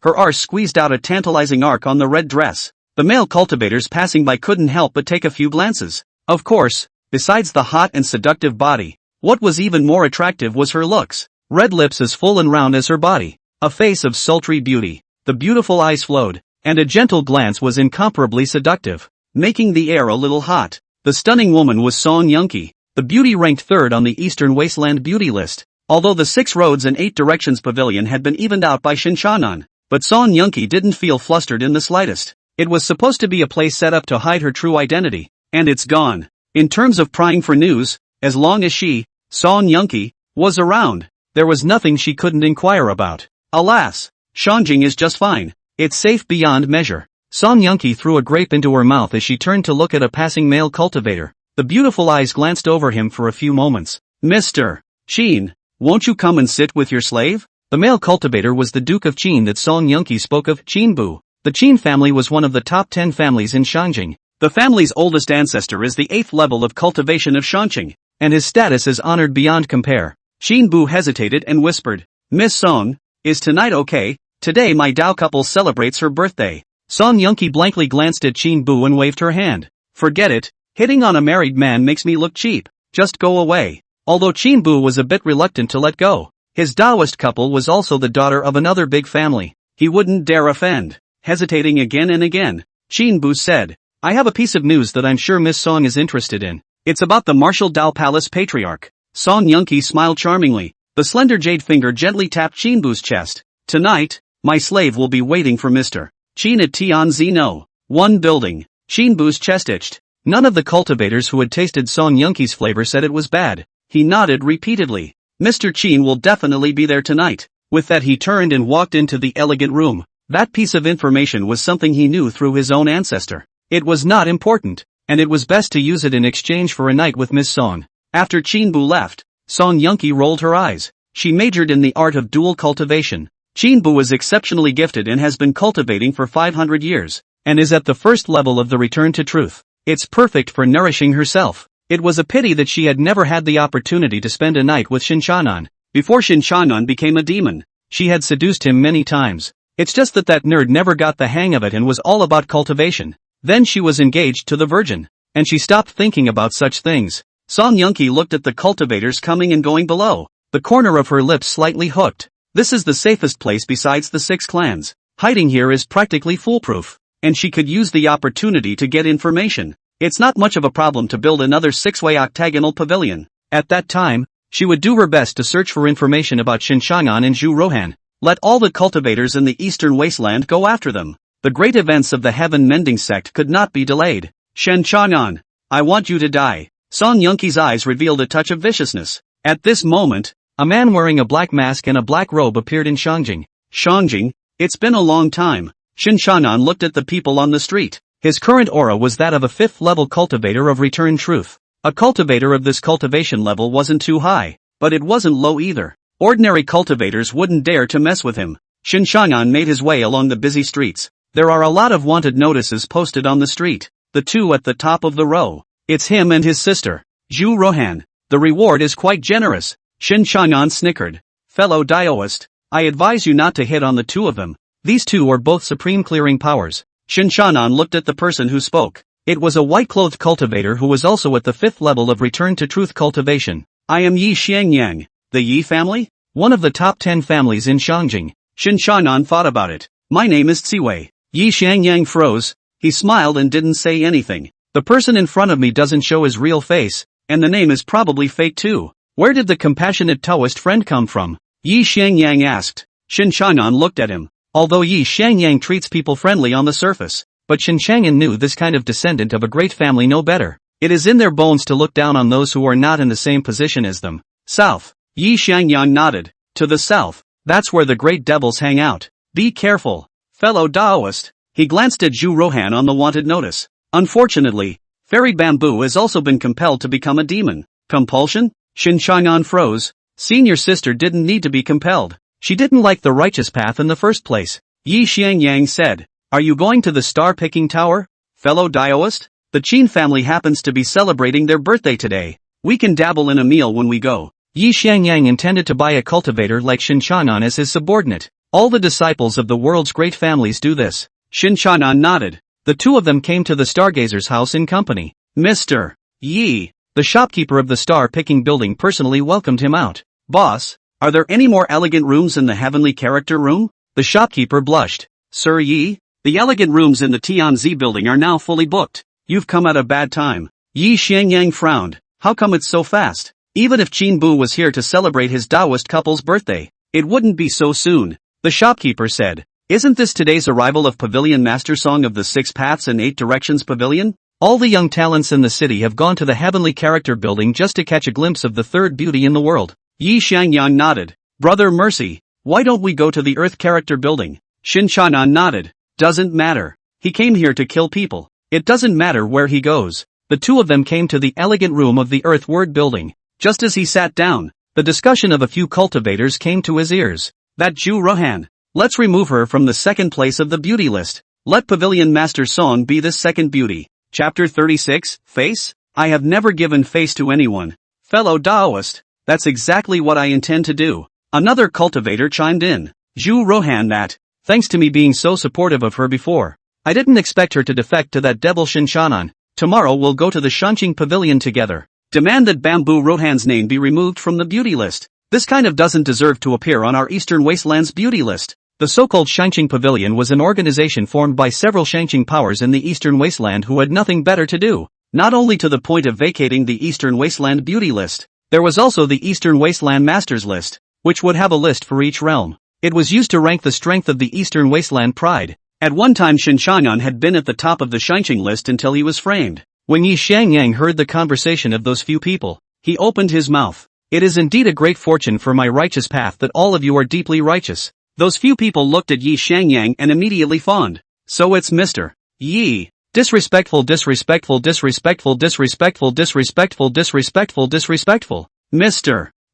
Her arse squeezed out a tantalizing arc on the red dress. The male cultivators passing by couldn't help but take a few glances. Of course, besides the hot and seductive body, what was even more attractive was her looks. Red lips as full and round as her body, a face of sultry beauty, the beautiful eyes flowed, and a gentle glance was incomparably seductive, making the air a little hot. The stunning woman was Song Yunqi, the beauty ranked 3rd on the Eastern Wasteland beauty list. Although the 6 roads and 8 directions pavilion had been evened out by Shen Changan, but Song Yunqi didn't feel flustered in the slightest. It was supposed to be a place set up to hide her true identity, and it's gone. In terms of prying for news, as long as she, Song Yunqi, was around, there was nothing she couldn't inquire about. Alas, Shangjing is just fine. It's safe beyond measure. Song Yunqi threw a grape into her mouth as she turned to look at a passing male cultivator. The beautiful eyes glanced over him for a few moments. "Mr. Qin, won't you come and sit with your slave?" The male cultivator was the Duke of Qin that Song Yunqi spoke of, Qin Bu. The Qin family was one of the top 10 families in Shangjing. The family's oldest ancestor is the 8th level of cultivation of Shangjing, and his status is honored beyond compare. Qin Bu hesitated and whispered, "Miss Song, is tonight okay? Today my Dao couple celebrates her birthday." Song Yunqi blankly glanced at Qin Bu and waved her hand. "Forget it, hitting on a married man makes me look cheap, just go away." Although Qin Bu was a bit reluctant to let go, his Daoist couple was also the daughter of another big family. He wouldn't dare offend. hesitating again and again. Qin Bu said, I have a piece of news that I'm sure Miss Song is interested in. It's about the martial Dao Palace Patriarch. Song Yunqi smiled charmingly. The slender jade finger gently tapped Qin Bu's chest. Tonight, my slave will be waiting for Mr. Qin at Tianzi No. 1 building. Qin Bu's chest itched. None of the cultivators who had tasted Song Yunqi's flavor said it was bad. He nodded repeatedly. Mr. Qin will definitely be there tonight. With that he turned and walked into the elegant room. That piece of information was something he knew through his own ancestor. It was not important, and it was best to use it in exchange for a night with Miss Song. After Qin Bu left, Song Yunqi rolled her eyes. She majored in the art of dual cultivation. Qin Bu is exceptionally gifted and has been cultivating for 500 years, and is at the first level of the return to truth. It's perfect for nourishing herself. It was a pity that she had never had the opportunity to spend a night with Shen Changan. Before Shen Changan became a demon, she had seduced him many times. It's just that nerd never got the hang of it and was all about cultivation. Then she was engaged to the virgin, and she stopped thinking about such things. Song Yunqi looked at the cultivators coming and going below, the corner of her lips slightly hooked. This is the safest place besides the 6 clans. Hiding here is practically foolproof, and she could use the opportunity to get information. It's not much of a problem to build another 6-way octagonal pavilion. At that time, she would do her best to search for information about Shen Changan and Zhu Rohan. Let all the cultivators in the Eastern Wasteland go after them. The great events of the Heaven Mending Sect could not be delayed. Shen Changan, I want you to die. Song Yunqi's eyes revealed a touch of viciousness. At this moment, a man wearing a black mask and a black robe appeared in Shangjing. Shangjing, it's been a long time. Shen Changan looked at the people on the street. His current aura was that of a 5th-level cultivator of return truth. A cultivator of this cultivation level wasn't too high, but it wasn't low either. Ordinary cultivators wouldn't dare to mess with him. Shen Changan made his way along the busy streets. There are a lot of wanted notices posted on the street. The two at the top of the row. It's him and his sister, Zhu Rohan. The reward is quite generous. Shen Changan snickered. Fellow Daoist, I advise you not to hit on the two of them. These two are both supreme clearing powers. Shen Changan looked at the person who spoke. It was a white-clothed cultivator who was also at the 5th level of return to truth cultivation. I am Yi Xiangyang. The Yi family? One of the top 10 families in Shangjing. Shen Changan thought about it. My name is Ziwei. Yi Xiangyang froze. He smiled and didn't say anything. The person in front of me doesn't show his real face, and the name is probably fake too. Where did the compassionate Daoist friend come from? Yi Xiangyang asked. Shen Changan looked at him. Although Yi Xiangyang treats people friendly on the surface, but Shen Changan knew this kind of descendant of a great family no better. It is in their bones to look down on those who are not in the same position as them. South. Yi Xiangyang nodded. To the south. That's where the great devils hang out. Be careful, fellow Daoist. He glanced at Zhu Rohan on the wanted notice. Unfortunately, Fairy Bamboo has also been compelled to become a demon. Compulsion? Shen Changan froze. Senior sister didn't need to be compelled. She didn't like the righteous path in the first place. Yi Xiangyang said, Are you going to the star-picking tower, fellow Daoist? The Qin family happens to be celebrating their birthday today. We can dabble in a meal when we go. Yi Xiangyang intended to buy a cultivator like Shen Changan as his subordinate. All the disciples of the world's great families do this. Shen Changan nodded. The two of them came to the Stargazer's house in company. Mr. Yi, the shopkeeper of the star-picking building, personally welcomed him out. Boss, are there any more elegant rooms in the heavenly character room? The shopkeeper blushed. Sir Yi, the elegant rooms in the Tianzi building are now fully booked. You've come at a bad time. Yi Xiangyang frowned. How come it's so fast? Even if Qin Bu was here to celebrate his Daoist couple's birthday, it wouldn't be so soon. The shopkeeper said. Isn't this today's arrival of Pavilion Master Song of the 6 Paths and 8 Directions Pavilion? All the young talents in the city have gone to the heavenly character building just to catch a glimpse of the third beauty in the world. Yi Xiangyang nodded. Brother Mercy, why don't we go to the Earth character building? Shen Changan nodded. Doesn't matter. He came here to kill people. It doesn't matter where he goes. The two of them came to the elegant room of the Earth Word building. Just as he sat down, the discussion of a few cultivators came to his ears. That Zhu Rohan. Let's remove her from the second place of the beauty list. Let Pavilion Master Song be this second beauty. Chapter 36, Face? I have never given face to anyone. Fellow Daoist, that's exactly what I intend to do. Another cultivator chimed in. Zhu Rohan, that, thanks to me being so supportive of her before. I didn't expect her to defect to that devil Shen Changan. Tomorrow we'll go to the Shanqing Pavilion together. Demand that Bamboo Rohan's name be removed from the beauty list. This kind of doesn't deserve to appear on our Eastern Wasteland's beauty list. The so-called Shanqing Pavilion was an organization formed by several Shanqing powers in the Eastern Wasteland who had nothing better to do. Not only to the point of vacating the Eastern Wasteland beauty list, there was also the Eastern Wasteland Masters list, which would have a list for each realm. It was used to rank the strength of the Eastern Wasteland pride. At one time Shen Changan had been at the top of the Shanqing list until he was framed. When Yi Xiangyang heard the conversation of those few people, he opened his mouth. It is indeed a great fortune for my righteous path that all of you are deeply righteous. Those few people looked at Yi Xiangyang and immediately fawned. So it's Mr. Yi. Disrespectful. Mr.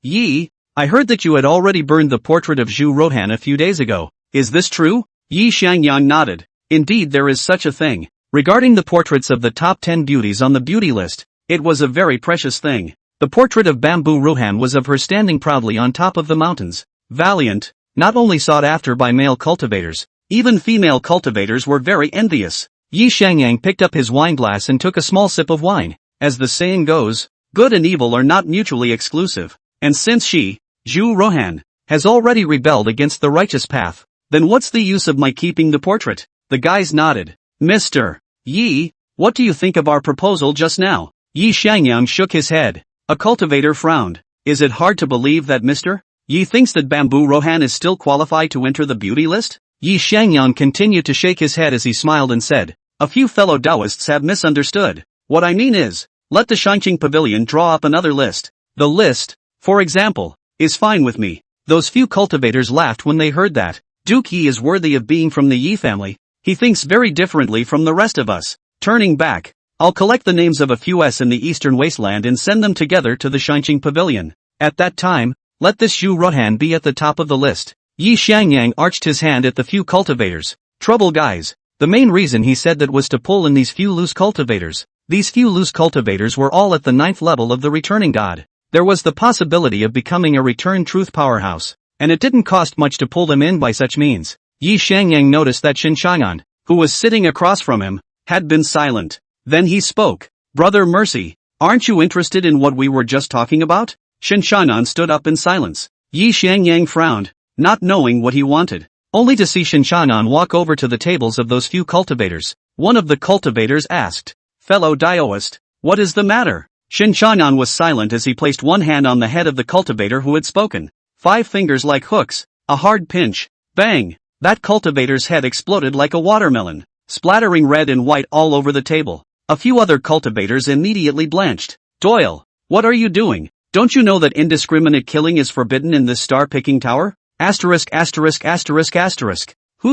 Yi, I heard that you had already burned the portrait of Zhu Rohan a few days ago. Is this true? Yi Xiangyang nodded. Indeed there is such a thing. Regarding the portraits of the top 10 beauties on the beauty list, it was a very precious thing. The portrait of Bamboo Rohan was of her standing proudly on top of the mountains. Valiant, not only sought after by male cultivators, even female cultivators were very envious. Yi Xiangyang picked up his wineglass and took a small sip of wine. As the saying goes, good and evil are not mutually exclusive. And since she, Zhu Rohan, has already rebelled against the righteous path, then what's the use of my keeping the portrait? The guys nodded. Mr. Yi, what do you think of our proposal just now? Yi Xiangyang shook his head. A cultivator frowned. Is it hard to believe that Mr. Yi thinks that Bamboo Rohan is still qualified to enter the beauty list? Yi Xiangyang continued to shake his head as he smiled and said, a few fellow Daoists have misunderstood. What I mean is, let the Shanqing Pavilion draw up another list. The list, for example, is fine with me. Those few cultivators laughed when they heard that. Duke Yi is worthy of being from the Yi family. He thinks very differently from the rest of us. Turning back, I'll collect the names of a few S in the Eastern Wasteland and send them together to the Shanqing Pavilion. At that time, let this Zhu Rohan be at the top of the list. Yi Xiangyang arched his hand at the few cultivators. Trouble guys. The main reason he said that was to pull in these few loose cultivators. These few loose cultivators were all at the 9th level of the returning god. There was the possibility of becoming a return truth powerhouse, and it didn't cost much to pull them in by such means. Yi Xiangyang noticed that Shen Changan, who was sitting across from him, had been silent. Then he spoke. Brother Mercy, aren't you interested in what we were just talking about? Shen Changan stood up in silence. Yi Xiangyang frowned, not knowing what he wanted, only to see Shen Changan walk over to the tables of those few cultivators. One of the cultivators asked, fellow Daoist, what is the matter? Shen Changan was silent as he placed one hand on the head of the cultivator who had spoken. 5 fingers like hooks, a hard pinch, bang! That cultivator's head exploded like a watermelon, splattering red and white all over the table. A few other cultivators immediately blanched. Doyle, what are you doing? Don't you know that indiscriminate killing is forbidden in this star-picking tower? Who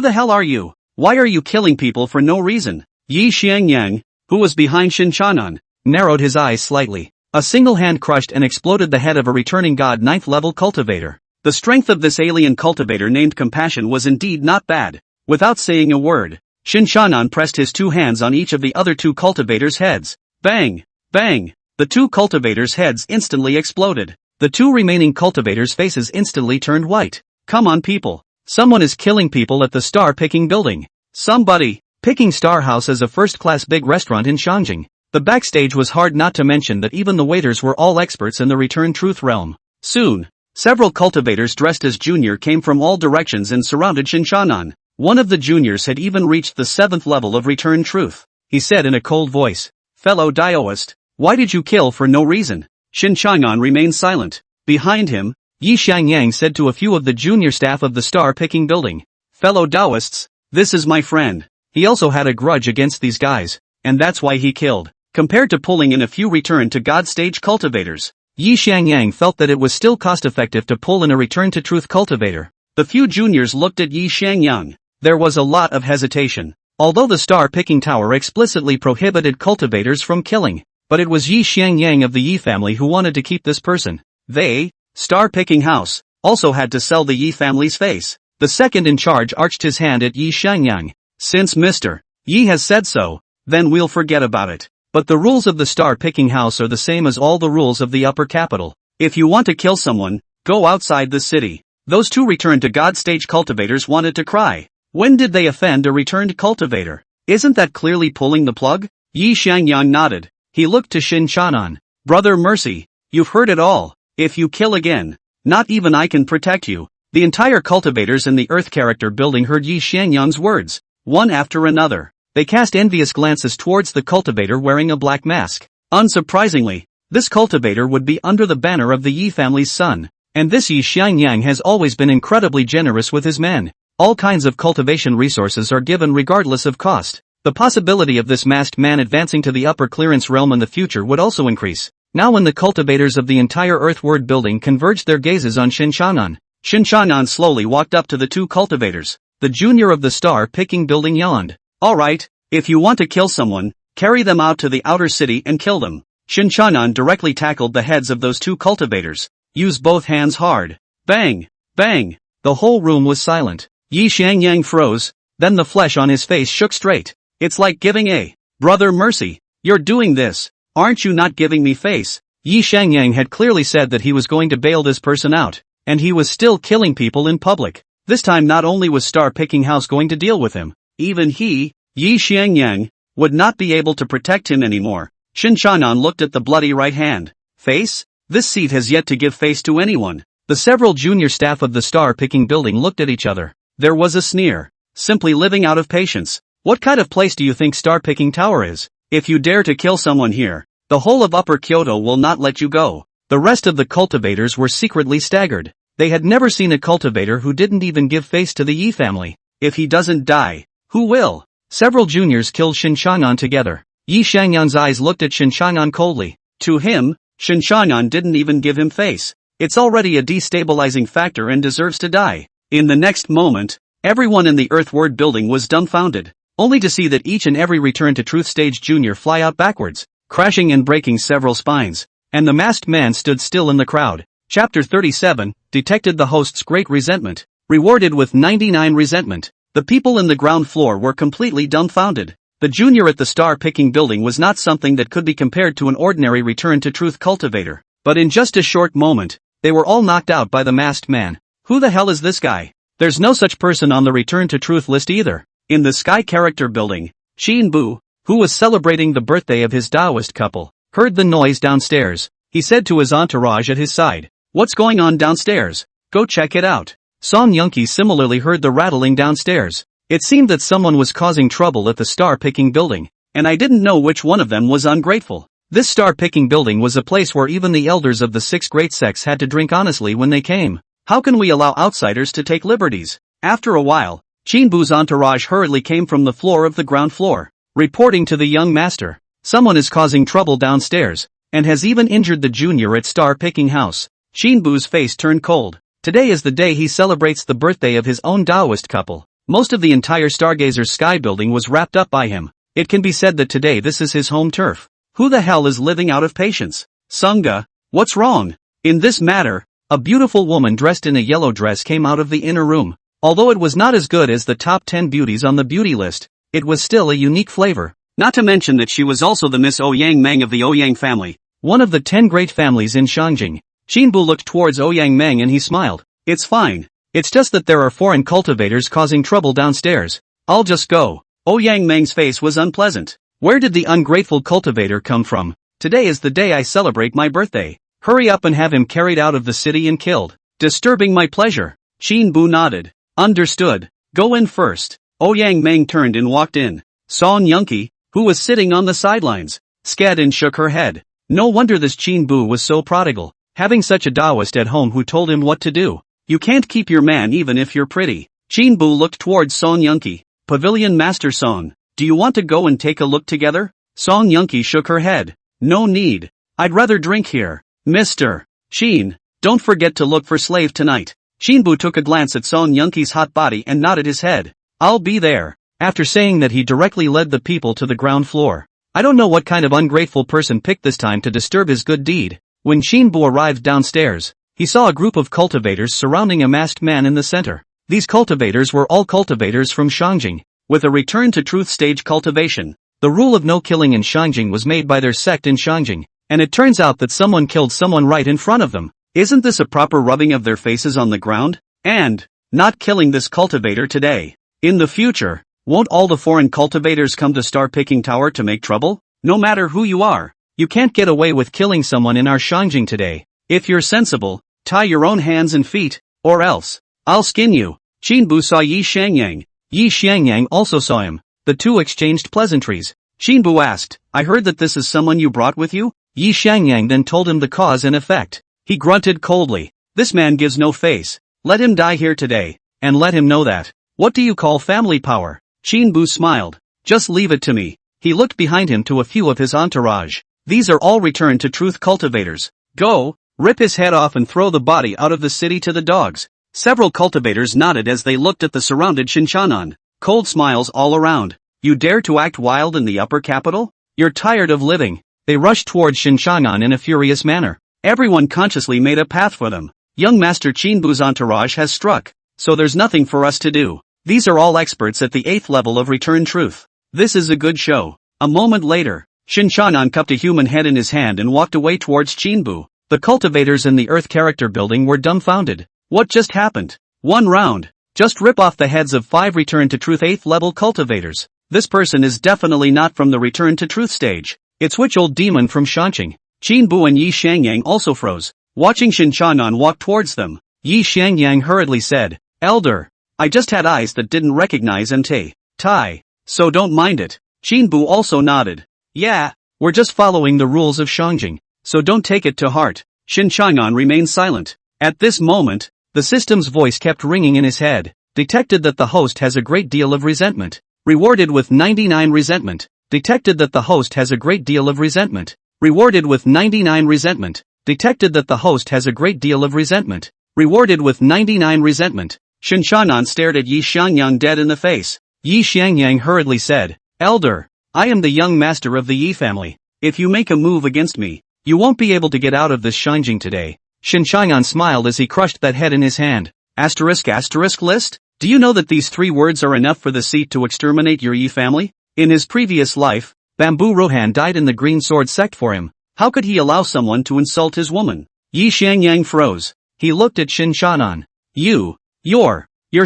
the hell are you? Why are you killing people for no reason? Yi Xiangyang, who was behind Shen Changan, narrowed his eyes slightly. A single hand crushed and exploded the head of a returning god 9th level cultivator. The strength of this alien cultivator named Compassion was indeed not bad. Without saying a word, Shen Changan pressed his 2 hands on each of the other 2 cultivators' heads. Bang! Bang! The 2 cultivators' heads instantly exploded. The 2 remaining cultivators' faces instantly turned white. Come on people. Someone is killing people at the star-picking building. Somebody. Picking Star House is a first-class big restaurant in Shangjing. The backstage was hard not to mention that even the waiters were all experts in the Return Truth realm. Soon, several cultivators dressed as junior came from all directions and surrounded Shen Changan. One of the juniors had even reached the 7th level of Return Truth. He said in a cold voice, fellow Daoist, why did you kill for no reason? Shen Changan remained silent. Behind him, Yi Xiangyang said to a few of the junior staff of the star-picking building, fellow Daoists, this is my friend. He also had a grudge against these guys, and that's why he killed. Compared to pulling in a few Return to God stage cultivators, Yi Xiangyang felt that it was still cost-effective to pull in a Return to Truth cultivator. The few juniors looked at Yi Xiangyang. There was a lot of hesitation. Although the star-picking tower explicitly prohibited cultivators from killing, but it was Yi Xiangyang of the Yi family who wanted to keep this person. They, star-picking house, also had to sell the Yi family's face. The second in charge arched his hand at Yi Xiangyang. Since Mr. Yi has said so, then we'll forget about it. But the rules of the star-picking house are the same as all the rules of the upper capital. If you want to kill someone, go outside the city. Those 2 Return to God stage cultivators wanted to cry. When did they offend a returned cultivator? Isn't that clearly pulling the plug? Yi Xiangyang nodded. He looked to Shen Changan. Brother Mercy, you've heard it all. If you kill again, not even I can protect you. The entire cultivators in the Earth character building heard Yi Xianyang's words, one after another. They cast envious glances towards the cultivator wearing a black mask. Unsurprisingly, this cultivator would be under the banner of the Yi family's son, and this Yi Xianyang has always been incredibly generous with his men. All kinds of cultivation resources are given regardless of cost. The possibility of this masked man advancing to the upper clearance realm in the future would also increase. Now when the cultivators of the entire Earthward building converged their gazes on Shen Changan, Shen Changan slowly walked up to the two cultivators. The junior of the star-picking building yawned. Alright, if you want to kill someone, carry them out to the outer city and kill them. Shen Changan directly tackled the heads of those two cultivators. Use both hands hard. Bang! Bang! The whole room was silent. Yi Xianyang froze, then the flesh on his face shook straight. It's like giving a brother mercy. You're doing this. Aren't you not giving me face? Yi Xianyang had clearly said that he was going to bail this person out, and he was still killing people in public. This time not only was Star Picking House going to deal with him, even he, Yi Xianyang, would not be able to protect him anymore. Shen Changan looked at the bloody right hand. Face? This seat has yet to give face to anyone. The several junior staff of the Star Picking building looked at each other. There was a sneer. Simply living out of patience. What kind of place do you think Star Picking Tower is? If you dare to kill someone here, the whole of Upper Kyoto will not let you go. The rest of the cultivators were secretly staggered. They had never seen a cultivator who didn't even give face to the Yi family. If he doesn't die, who will? Several juniors killed Shen Changan together. Yi Xianyang's eyes looked at Shen Changan coldly. To him, Shen Changan didn't even give him face. It's already a destabilizing factor and deserves to die. In the next moment, everyone in the Earthward building was dumbfounded, only to see that each and every Return to Truth stage junior fly out backwards, crashing and breaking several spines, and the masked man stood still in the crowd. Chapter 37, detected the host's great resentment, rewarded with 99 resentment. The people in the ground floor were completely dumbfounded. The junior at the Star Picking building was not something that could be compared to an ordinary Return to Truth cultivator, but in just a short moment, they were all knocked out by the masked man. Who the hell is this guy? There's no such person on the Return to Truth list either. In the Sky Character building, Xin Bu, who was celebrating the birthday of his Daoist couple, heard the noise downstairs. He said to his entourage at his side, "What's going on downstairs? Go check it out." Song Yunqi similarly heard the rattling downstairs. It seemed that someone was causing trouble at the Star Picking building, and I didn't know which one of them was ungrateful. This Star Picking building was a place where even the elders of the 6 great sects had to drink honestly when they came. How can we allow outsiders to take liberties? After a while, Qinbu's entourage hurriedly came from the floor of the ground floor, reporting to the young master. Someone is causing trouble downstairs, and has even injured the junior at Star Picking House. Qinbu's face turned cold. Today is the day he celebrates the birthday of his own Daoist couple. Most of the entire Stargazer's sky building was wrapped up by him. It can be said that today this is his home turf. Who the hell is living out of patience? Sunga, what's wrong? In this matter, a beautiful woman dressed in a yellow dress came out of the inner room. Although it was not as good as the top 10 beauties on the beauty list, it was still a unique flavor. Not to mention that she was also the Miss Ouyang Meng of the Ouyang family, one of the 10 great families in Shangjing. Qinbu looked towards Ouyang Meng and he smiled. It's fine. It's just that there are foreign cultivators causing trouble downstairs. I'll just go. Ouyang Meng's face was unpleasant. Where did the ungrateful cultivator come from? Today is the day I celebrate my birthday. Hurry up and have him carried out of the city and killed. Disturbing my pleasure. Qinbu nodded. Understood. Go in first. Ouyang Meng turned and walked in. Song Yunqi, who was sitting on the sidelines, scad and shook her head. No wonder this Qinbu was so prodigal, having such a Daoist at home who told him what to do. You can't keep your man even if you're pretty. Qinbu looked towards Song Yunqi. Pavilion Master Song, do you want to go and take a look together? Song Yunqi shook her head. No need. I'd rather drink here. Mr. Shen, don't forget to look for slave tonight. Qinbu took a glance at Song Yunqi's hot body and nodded his head. I'll be there. After saying that, he directly led the people to the ground floor. I don't know what kind of ungrateful person picked this time to disturb his good deed. When Qinbu arrived downstairs, he saw a group of cultivators surrounding a masked man in the center. These cultivators were all cultivators from Shangjing, with a Return to Truth stage cultivation. The rule of no killing in Shangjing was made by their sect in Shangjing, and it turns out that someone killed someone right in front of them. Isn't this a proper rubbing of their faces on the ground? And not killing this cultivator today. In the future, won't all the foreign cultivators come to Star Picking Tower to make trouble? No matter who you are, you can't get away with killing someone in our Shangjing today. If you're sensible, tie your own hands and feet, or else. I'll skin you. Qinbu saw Yi Xiangyang. Yi Xiangyang also saw him. The two exchanged pleasantries. Qinbu asked, I heard that this is someone you brought with you? Yi Xiangyang then told him the cause and effect. He grunted coldly. This man gives no face. Let him die here today. And let him know that. What do you call family power? Qinbu smiled. Just leave it to me. He looked behind him to a few of his entourage. These are all return to truth cultivators. Go, rip his head off and throw the body out of the city to the dogs. Several cultivators nodded as they looked at the surrounded Shen Changan. Cold smiles all around. You dare to act wild in the upper capital? You're tired of living. They rushed towards Shen Changan in a furious manner. Everyone consciously made a path for them. Young Master Qinbu's entourage has struck. So there's nothing for us to do. These are all experts at the 8th level of Return Truth. This is a good show. A moment later, Shen Changan cupped a human head in his hand and walked away towards Qinbu. The cultivators in the Earth character building were dumbfounded. What just happened? One round. Just rip off the heads of 5 Return to Truth 8th level cultivators. This person is definitely not from the Return to Truth stage. It's which old demon from Shanqing? Qinbu and Yi Xiangyang also froze, watching Shen Changan walk towards them. Yi Xiangyang hurriedly said, Elder, I just had eyes that didn't recognize MT. Tai. So don't mind it. Qinbu also nodded. Yeah, we're just following the rules of Shanqing, so don't take it to heart. Shen Changan remained silent. At this moment, the system's voice kept ringing in his head. Detected that the host has a great deal of resentment. Rewarded with 99 resentment. Detected that the host has a great deal of resentment. Rewarded with 99 resentment. Detected that the host has a great deal of resentment. Rewarded with 99 resentment. Shen Changan stared at Yi Xiangyang dead in the face. Yi Xiangyang hurriedly said, Elder, I am the young master of the Yi family. If you make a move against me, you won't be able to get out of this Shanqing today. Shen Changan smiled as he crushed that head in his hand. Asterisk list? Do you know that these 3 words are enough for the seat to exterminate your Yi family? In his previous life, Bamboo Rohan died in the Green Sword Sect for him. How could he allow someone to insult his woman? Yi Xiangyang froze. He looked at Shen Changan. You're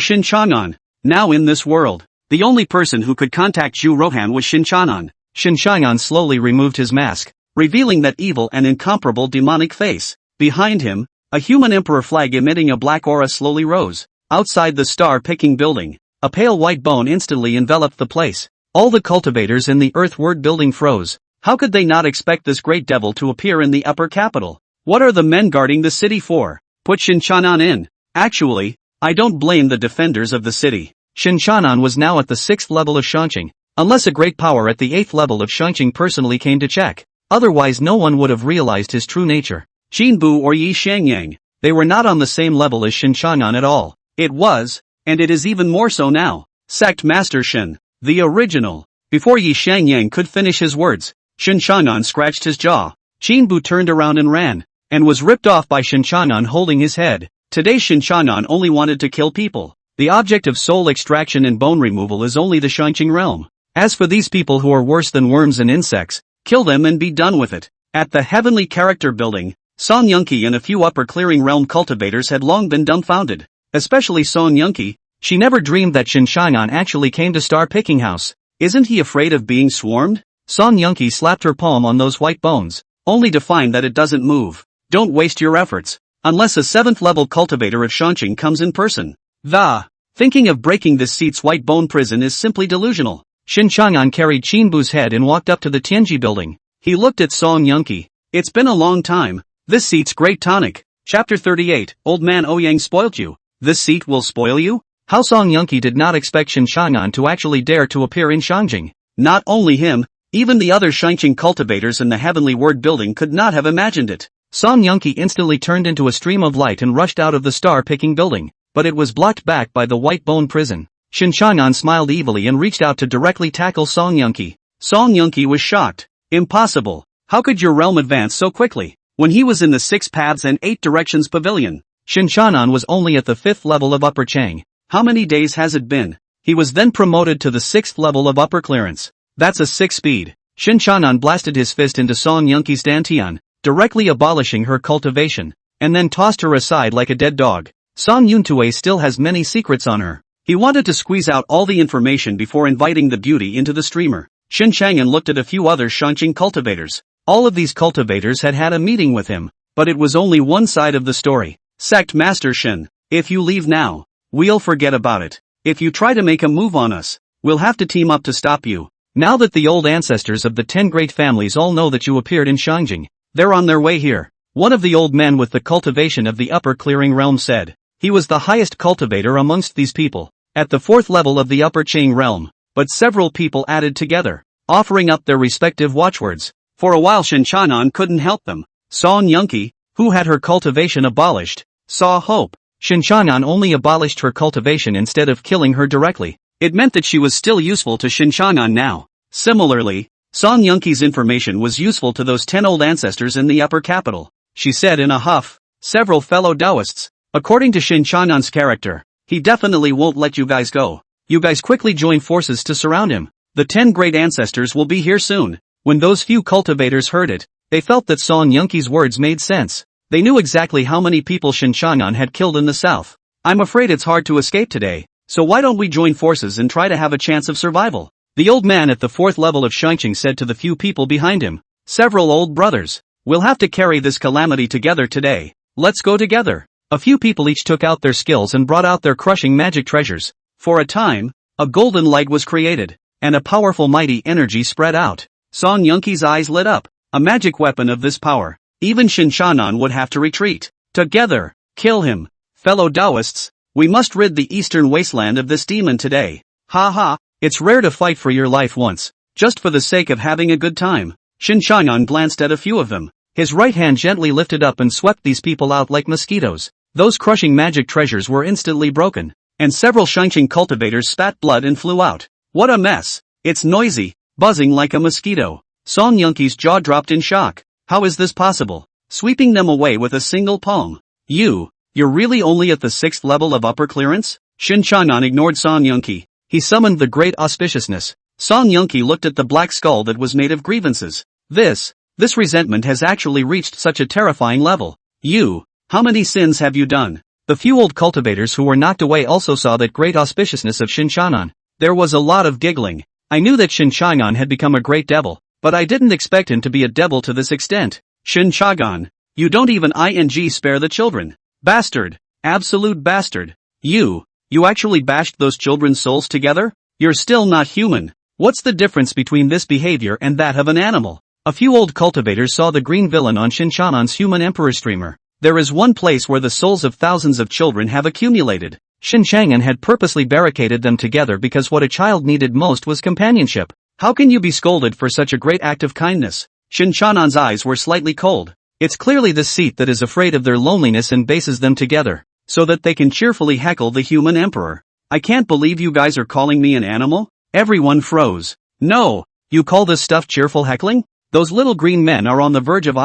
Shen Changan. Now in this world, the only person who could contact Zhu Rohan was Shen Changan. Shen Changan slowly removed his mask, revealing that evil and incomparable demonic face. Behind him, a human emperor flag emitting a black aura slowly rose. Outside the star-picking building, a pale white bone instantly enveloped the place. All the cultivators in the Earthward building froze. How could they not expect this great devil to appear in the upper capital? What are the men guarding the city for? Put Shen Changan in. Actually, I don't blame the defenders of the city. Shen Changan was now at the 6th level of Shanqing. Unless a great power at the 8th level of Shanqing personally came to check. Otherwise no one would have realized his true nature. Qinbu or Yi Xiangyang. They were not on the same level as Shen Changan at all. It was, and it is even more so now, Sect Master Shen, the original. Before Yi Xiangyang could finish his words, Shen Changan scratched his jaw. Qinbu turned around and ran, and was ripped off by Shen Changan holding his head. Today Shen Changan only wanted to kill people. The object of soul extraction and bone removal is only the Shanqing realm. As for these people who are worse than worms and insects, kill them and be done with it. At the heavenly character building, Song Yunqi and a few upper clearing realm cultivators had long been dumbfounded. Especially Song Yunqi. She never dreamed that Shen Changan actually came to Star Picking House. Isn't he afraid of being swarmed? Song Yunqi slapped her palm on those white bones, only to find that it doesn't move. Don't waste your efforts. Unless a 7th level cultivator of Shanqing comes in person. Thinking of breaking this seat's white bone prison is simply delusional. Shen Changan carried Qinbu's head and walked up to the Tianji building. He looked at Song Yunqi. It's been a long time. This seat's great tonic. Chapter 38, Old Man Ouyang spoilt you. This seat will spoil you? How Song Yunqi did not expect Shen Changan to actually dare to appear in Shanqing. Not only him, even the other Shanqing cultivators in the Heavenly Word building could not have imagined it. Song Yunqi instantly turned into a stream of light and rushed out of the star-picking building, but it was blocked back by the white bone prison. Shen Changan smiled evilly and reached out to directly tackle Song Yunqi. Song Yunqi was shocked. Impossible. How could your realm advance so quickly? When he was in the 6 paths and 8 directions pavilion. Shen Changan was only at the 5th level of Upper Chang. How many days has it been? He was then promoted to the 6th level of Upper Clearance. That's a 6 speed. Shen Changan blasted his fist into Song Yunqi's dantian, directly abolishing her cultivation, and then tossed her aside like a dead dog. Song Yuntue still has many secrets on her. He wanted to squeeze out all the information before inviting the beauty into the streamer. Shen Changan looked at a few other Shanqing cultivators. All of these cultivators had had a meeting with him, but it was only one side of the story. Sect Master Shen, if you leave now, we'll forget about it. If you try to make a move on us, we'll have to team up to stop you. Now that the old ancestors of the 10 great families all know that you appeared in Shangjing, they're on their way here. One of the old men with the cultivation of the upper clearing realm said. He was the highest cultivator amongst these people, at the 4th level of the upper Qing realm, but several people added together, offering up their respective watchwords. For a while Shen Changan couldn't help them. Song Yunqi, who had her cultivation abolished, saw hope. Shen Changan only abolished her cultivation instead of killing her directly. It meant that she was still useful to Shen Changan now. Similarly, Song Yunqi's information was useful to those 10 old ancestors in the upper capital. She said in a huff, several fellow Daoists, according to Shen Changan's character, he definitely won't let you guys go. You guys quickly join forces to surround him. The 10 great ancestors will be here soon. When those few cultivators heard it, they felt that Song Yunqi's words made sense. They knew exactly how many people Shen Changan had killed in the south. I'm afraid it's hard to escape today, so why don't we join forces and try to have a chance of survival? The old man at the 4th level of Shangjing said to the few people behind him. Several old brothers. We'll have to carry this calamity together today. Let's go together. A few people each took out their skills and brought out their crushing magic treasures. For a time, a golden light was created, and a powerful mighty energy spread out. Song Yunqi's eyes lit up. A magic weapon of this power. Even Shen Changan would have to retreat. Together, kill him. Fellow Daoists, we must rid the Eastern Wasteland of this demon today. Ha ha, it's rare to fight for your life once, just for the sake of having a good time. Shen Changan glanced at a few of them. His right hand gently lifted up and swept these people out like mosquitoes. Those crushing magic treasures were instantly broken, and several Shangjing cultivators spat blood and flew out. What a mess! It's noisy, buzzing like a mosquito. Song Yunqi's jaw dropped in shock. How is this possible? Sweeping them away with a single palm. You're really only at the 6th level of upper clearance? Shen Changan ignored Song Yunqi. He summoned the great auspiciousness. Song Yunqi looked at the black skull that was made of grievances. This resentment has actually reached such a terrifying level. How many sins have you done? The few old cultivators who were knocked away also saw that great auspiciousness of Shen Changan. There was a lot of giggling. I knew that Shen Changan had become a great devil, but I didn't expect him to be a devil to this extent. Shen Changan, you don't even spare the children. Bastard. Absolute bastard. You actually bashed those children's souls together? You're still not human. What's the difference between this behavior and that of an animal? A few old cultivators saw the green villain on Shen Changan's human emperor streamer. There is one place where the souls of thousands of children have accumulated. Shen Changan had purposely barricaded them together because what a child needed most was companionship. How can you be scolded for such a great act of kindness? Shen Changan's eyes were slightly cold. It's clearly this seat that is afraid of their loneliness and bases them together, so that they can cheerfully heckle the human emperor. I can't believe you guys are calling me an animal? Everyone froze. No, you call this stuff cheerful heckling? Those little green men are on the verge of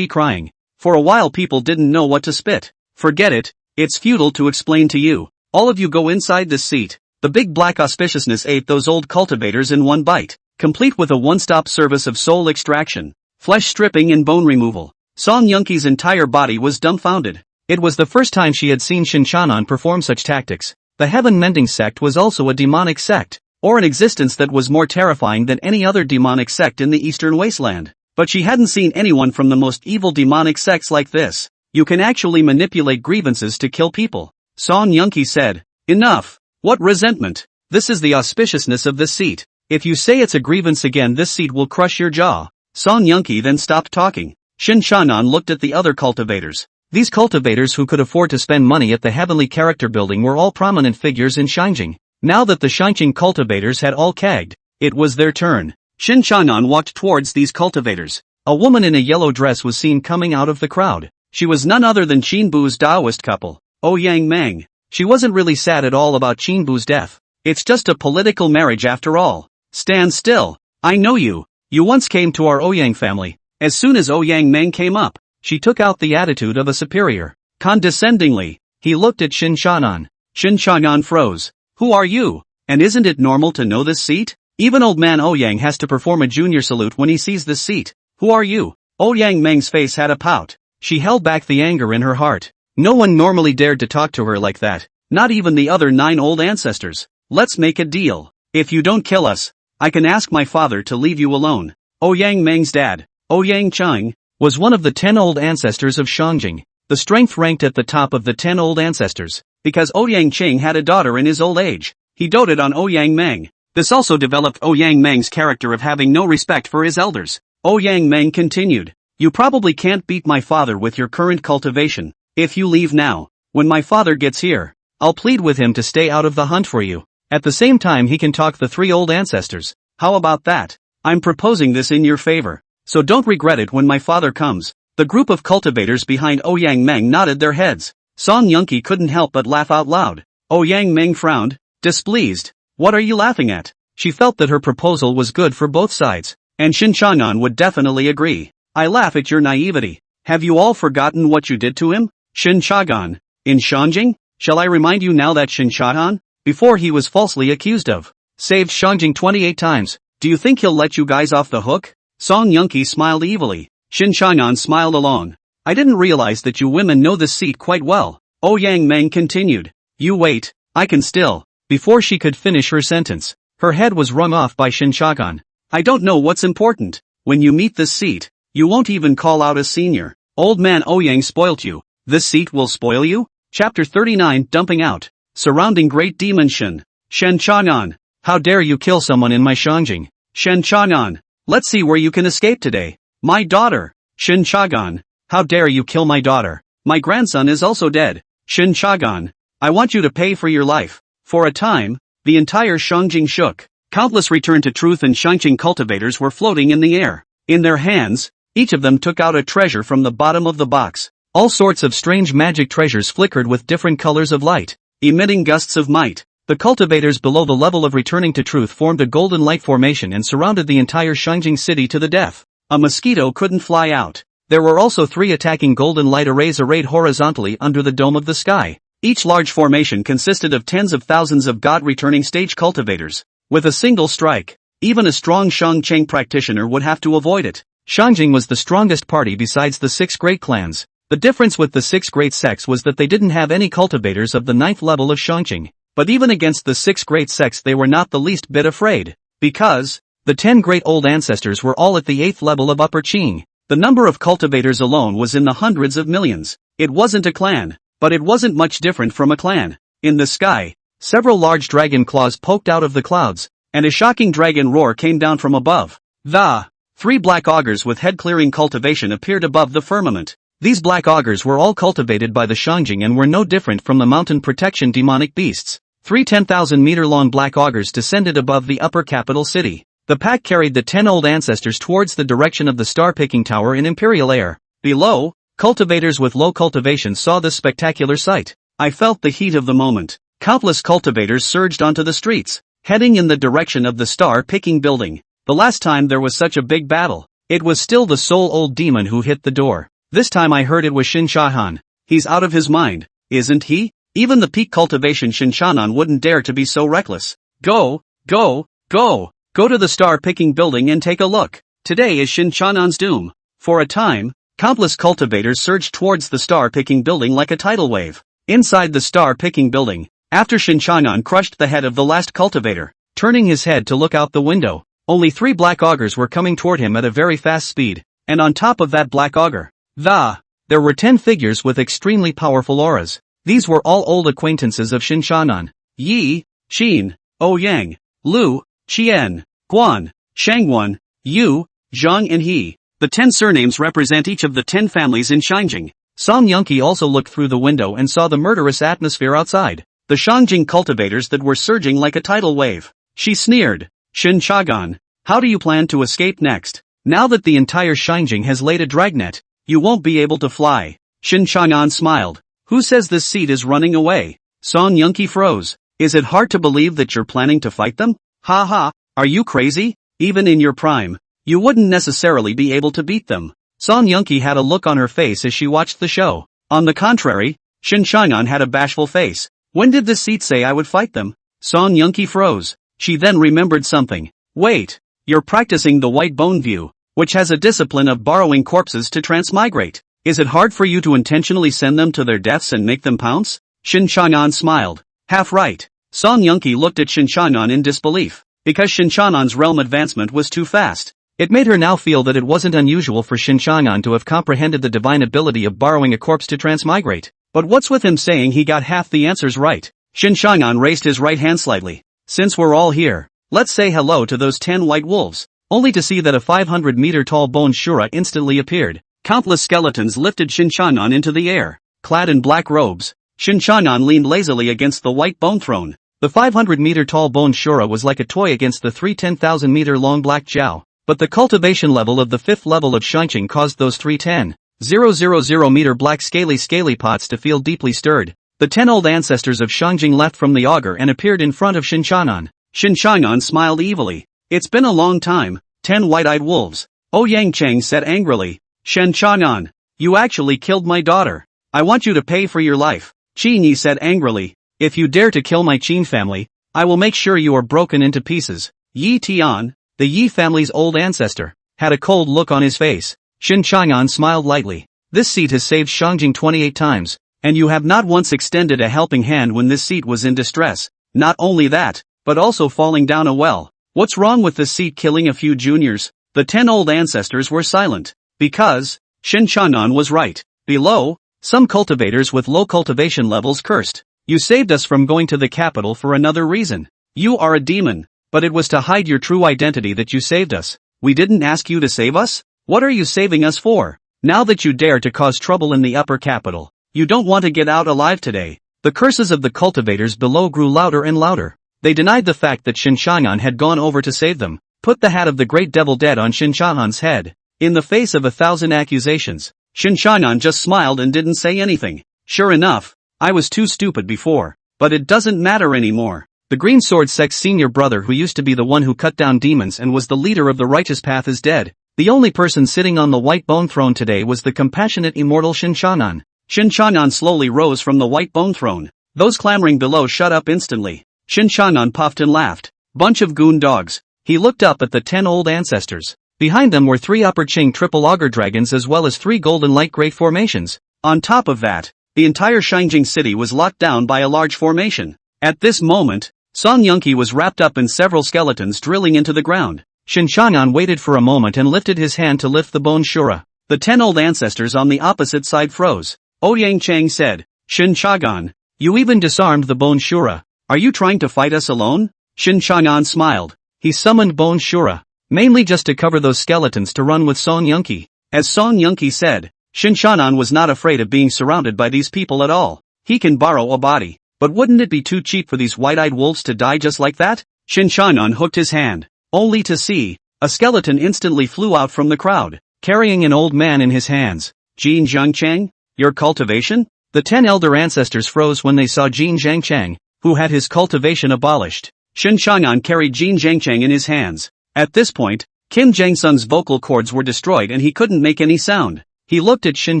crying. For a while people didn't know what to spit. Forget it, it's futile to explain to you. All of you go inside this seat. The big black auspiciousness ate those old cultivators in one bite, complete with a one-stop service of soul extraction, flesh stripping and bone removal. Song Yunqi's entire body was dumbfounded. It was the first time she had seen Shen Changan perform such tactics. The Heaven-Mending Sect was also a demonic sect, or an existence that was more terrifying than any other demonic sect in the Eastern Wasteland. But she hadn't seen anyone from the most evil demonic sects like this. You can actually manipulate grievances to kill people. Song Yunqi said. Enough. What resentment? This is the auspiciousness of this seat. If you say it's a grievance again, this seat will crush your jaw. Song Yunqi then stopped talking. Shen Changan looked at the other cultivators. These cultivators who could afford to spend money at the Heavenly Character Building were all prominent figures in Shangjing. Now that the Shangjing cultivators had all cagged, it was their turn. Shen Changan walked towards these cultivators. A woman in a yellow dress was seen coming out of the crowd. She was none other than Qin Bu's Daoist couple, Ouyang Meng. She wasn't really sad at all about Qin Bu's death. It's just a political marriage after all. Stand still. I know you. You once came to our Ouyang family. As soon as Ouyang Meng came up, she took out the attitude of a superior. Condescendingly, he looked at Shen Changan. Shen Changan froze. Who are you? And isn't it normal to know this seat? Even old man Ouyang has to perform a junior salute when he sees this seat. Who are you? Ouyang Meng's face had a pout. She held back the anger in her heart. No one normally dared to talk to her like that. Not even the other 9 old ancestors. Let's make a deal. If you don't kill us, I can ask my father to leave you alone. Ouyang Meng's dad, Ouyang Cheng, was one of the 10 old ancestors of Shangjing. The strength ranked at the top of the 10 old ancestors. because Ouyang Qing had a daughter in his old age. He doted on Ouyang Meng. This also developed Ouyang Meng's character of having no respect for his elders. Ouyang Meng continued, "You probably can't beat my father with your current cultivation. If you leave now, when my father gets here, I'll plead with him to stay out of the hunt for you. At the same time he can talk the 3 old ancestors. How about that? I'm proposing this in your favor, so don't regret it when my father comes." The group of cultivators behind Ouyang Meng nodded their heads. Song Yunqi couldn't help but laugh out loud. Ouyang Meng frowned, displeased. "What are you laughing at?" She felt that her proposal was good for both sides, and Shen Changan would definitely agree. "I laugh at your naivety. Have you all forgotten what you did to him? Shen Changan, in Shangjing? Shall I remind you now that Shen Changan, before he was falsely accused of, saved Shangjing 28 times. Do you think he'll let you guys off the hook?" Song Yunqi smiled evilly. Shen Changan smiled along. "I didn't realize that you women know this seat quite well." Ouyang Meng continued. "You wait, I can still." Before she could finish her sentence, her head was wrung off by Shen Changan. "I don't know what's important. When you meet this seat, you won't even call out as senior. Old man Ouyang spoilt you. This seat will spoil you?" Chapter 39 Dumping Out. Surrounding Great Demon Shen. Shen Changan. "How dare you kill someone in my Shangjing?" Shen Changan. "Let's see where you can escape today." "My daughter." Shen Changan. "How dare you kill my daughter? My grandson is also dead." Shen Changan. "I want you to pay for your life." For a time, the entire Shangjing shook. Countless return to truth and Shangjing cultivators were floating in the air. In their hands, each of them took out a treasure from the bottom of the box. All sorts of strange magic treasures flickered with different colors of light, emitting gusts of might. The cultivators below the level of returning to truth formed a golden light formation and surrounded the entire Shangjing city to the death. A mosquito couldn't fly out. There were also 3 attacking golden light arrays arrayed horizontally under the dome of the sky. Each large formation consisted of tens of thousands of god-returning stage cultivators. With a single strike, even a strong Shangcheng practitioner would have to avoid it. Shangjing was the strongest party besides the 6 great clans. The difference with the 6 great sects was that they didn't have any cultivators of the 9th level of Shangjing. But even against the 6 great sects they were not the least bit afraid. Because the 10 great old ancestors were all at the 8th level of Upper Qing. The number of cultivators alone was in the hundreds of millions. It wasn't a clan, but it wasn't much different from a clan. In the sky, several large dragon claws poked out of the clouds, and a shocking dragon roar came down from above. The 3 black augurs with head-clearing cultivation appeared above the firmament. These black augurs were all cultivated by the Shangjing and were no different from the mountain protection demonic beasts. 3 10,000-meter-long black augurs descended above the upper capital city. The pack carried the 10 old ancestors towards the direction of the star-picking tower in imperial air. Below, cultivators with low cultivation saw this spectacular sight. I felt the heat of the moment. Countless cultivators surged onto the streets, heading in the direction of the star-picking building. The last time there was such a big battle, it was still the sole old demon who hit the door. This time I heard it was Shen Changan. He's out of his mind, isn't he? Even the peak cultivation Shen Changan wouldn't dare to be so reckless. Go, go, go, go to the star-picking building and take a look. Today is Shen Changan's doom. For a time, countless cultivators surged towards the star-picking building like a tidal wave. Inside the star-picking building, after Shen Changan crushed the head of the last cultivator, turning his head to look out the window, only 3 black augurs were coming toward him at a very fast speed, and on top of that black augur, there were 10 figures with extremely powerful auras. These were all old acquaintances of Shen Changan. Yi, Qin, Ouyang, Lu, Qian, Guan, Shangwan, Yu, Zhang and He. The 10 surnames represent each of the 10 families in Shangjing. Song Yunqi also looked through the window and saw the murderous atmosphere outside. The Shangjing cultivators that were surging like a tidal wave. She sneered. Shen Changan, how do you plan to escape next? Now that the entire Shangjing has laid a dragnet, you won't be able to fly. Shen Changan smiled. Who says this seed is running away? Song Yunqi froze. Is it hard to believe that you're planning to fight them? Ha ha, are you crazy? Even in your prime, you wouldn't necessarily be able to beat them. Song Yunqi had a look on her face as she watched the show. On the contrary, Shen Changan had a bashful face. When did this seed say I would fight them? Song Yunqi froze. She then remembered something. Wait, you're practicing the white bone view, which has a discipline of borrowing corpses to transmigrate. Is it hard for you to intentionally send them to their deaths and make them pounce? Shen Changan smiled. Half right. Song Yunqi looked at Shen Changan in disbelief. Because Shen Changan's realm advancement was too fast. It made her now feel that it wasn't unusual for Shen Changan to have comprehended the divine ability of borrowing a corpse to transmigrate. But what's with him saying he got half the answers right? Shen Changan raised his right hand slightly. Since we're all here, let's say hello to those 10 white wolves. Only to see that a 500-meter tall bone Shura instantly appeared. Countless skeletons lifted Shen Changan into the air. Clad in black robes, Shen Changan leaned lazily against the white bone throne. The 500-meter tall bone Shura was like a toy against the 3 10,000-meter long black Xiao. But the cultivation level of the 5th level of Shangqing caused those 3 10,000-meter black scaly pots to feel deeply stirred. The 10 old ancestors of Shangqing left from the auger and appeared in front of Shen Changan. Shen Changan smiled evilly. It's been a long time, 10 white-eyed wolves. Hua Ying said angrily. Shen Changan, you actually killed my daughter. I want you to pay for your life. Qin Yi said angrily. If you dare to kill my Qin family, I will make sure you are broken into pieces. Yi Tian, the Yi family's old ancestor, had a cold look on his face. Shen Changan smiled lightly. This seat has saved Shangqing 28 times, and you have not once extended a helping hand when this seat was in distress. Not only that, but also falling down a well. What's wrong with this seat killing a few juniors? The 10 old ancestors were silent. Because, Shen Changan was right. Below, some cultivators with low cultivation levels cursed. You saved us from going to the capital for another reason. You are a demon, but it was to hide your true identity that you saved us. We didn't ask you to save us? What are you saving us for? Now that you dare to cause trouble in the upper capital, you don't want to get out alive today. The curses of the cultivators below grew louder and louder. They denied the fact that Shen Changan had gone over to save them, put the hat of the great devil dead on Shen Changan's head. In the face of 1,000 accusations, Shen Changan just smiled and didn't say anything. Sure enough, I was too stupid before, but it doesn't matter anymore. The Green Sword Sect's senior brother, who used to be the one who cut down demons and was the leader of the righteous path, is dead. The only person sitting on the white bone throne today was the compassionate immortal Shen Changan. Shen Changan slowly rose from the white bone throne. Those clamoring below shut up instantly. Shen Changan puffed and laughed. Bunch of goon dogs. He looked up at the 10 old ancestors. Behind them were 3 upper Qing triple auger dragons as well as 3 golden light great formations. On top of that, the entire Shangqing city was locked down by a large formation. At this moment, Song Yunqi was wrapped up in several skeletons drilling into the ground. Shen Changan waited for a moment and lifted his hand to lift the bone Shura. The 10 old ancestors on the opposite side froze. Hua Ying said, Shen Changan, you even disarmed the bone Shura. Are you trying to fight us alone? Shen Changan smiled. He summoned bone Shura, mainly just to cover those skeletons to run with Song Yunqi. As Song Yunqi said, Shen Changan was not afraid of being surrounded by these people at all. He can borrow a body, but wouldn't it be too cheap for these white-eyed wolves to die just like that? Shen Changan hooked his hand, only to see, a skeleton instantly flew out from the crowd, carrying an old man in his hands. Jin Zhangchang, your cultivation? The 10 elder ancestors froze when they saw Jin Zhangchang, who had his cultivation abolished. Shen Changan carried Jin Zhangchang in his hands. At this point, Kim Jangsung's vocal cords were destroyed and he couldn't make any sound. He looked at Shen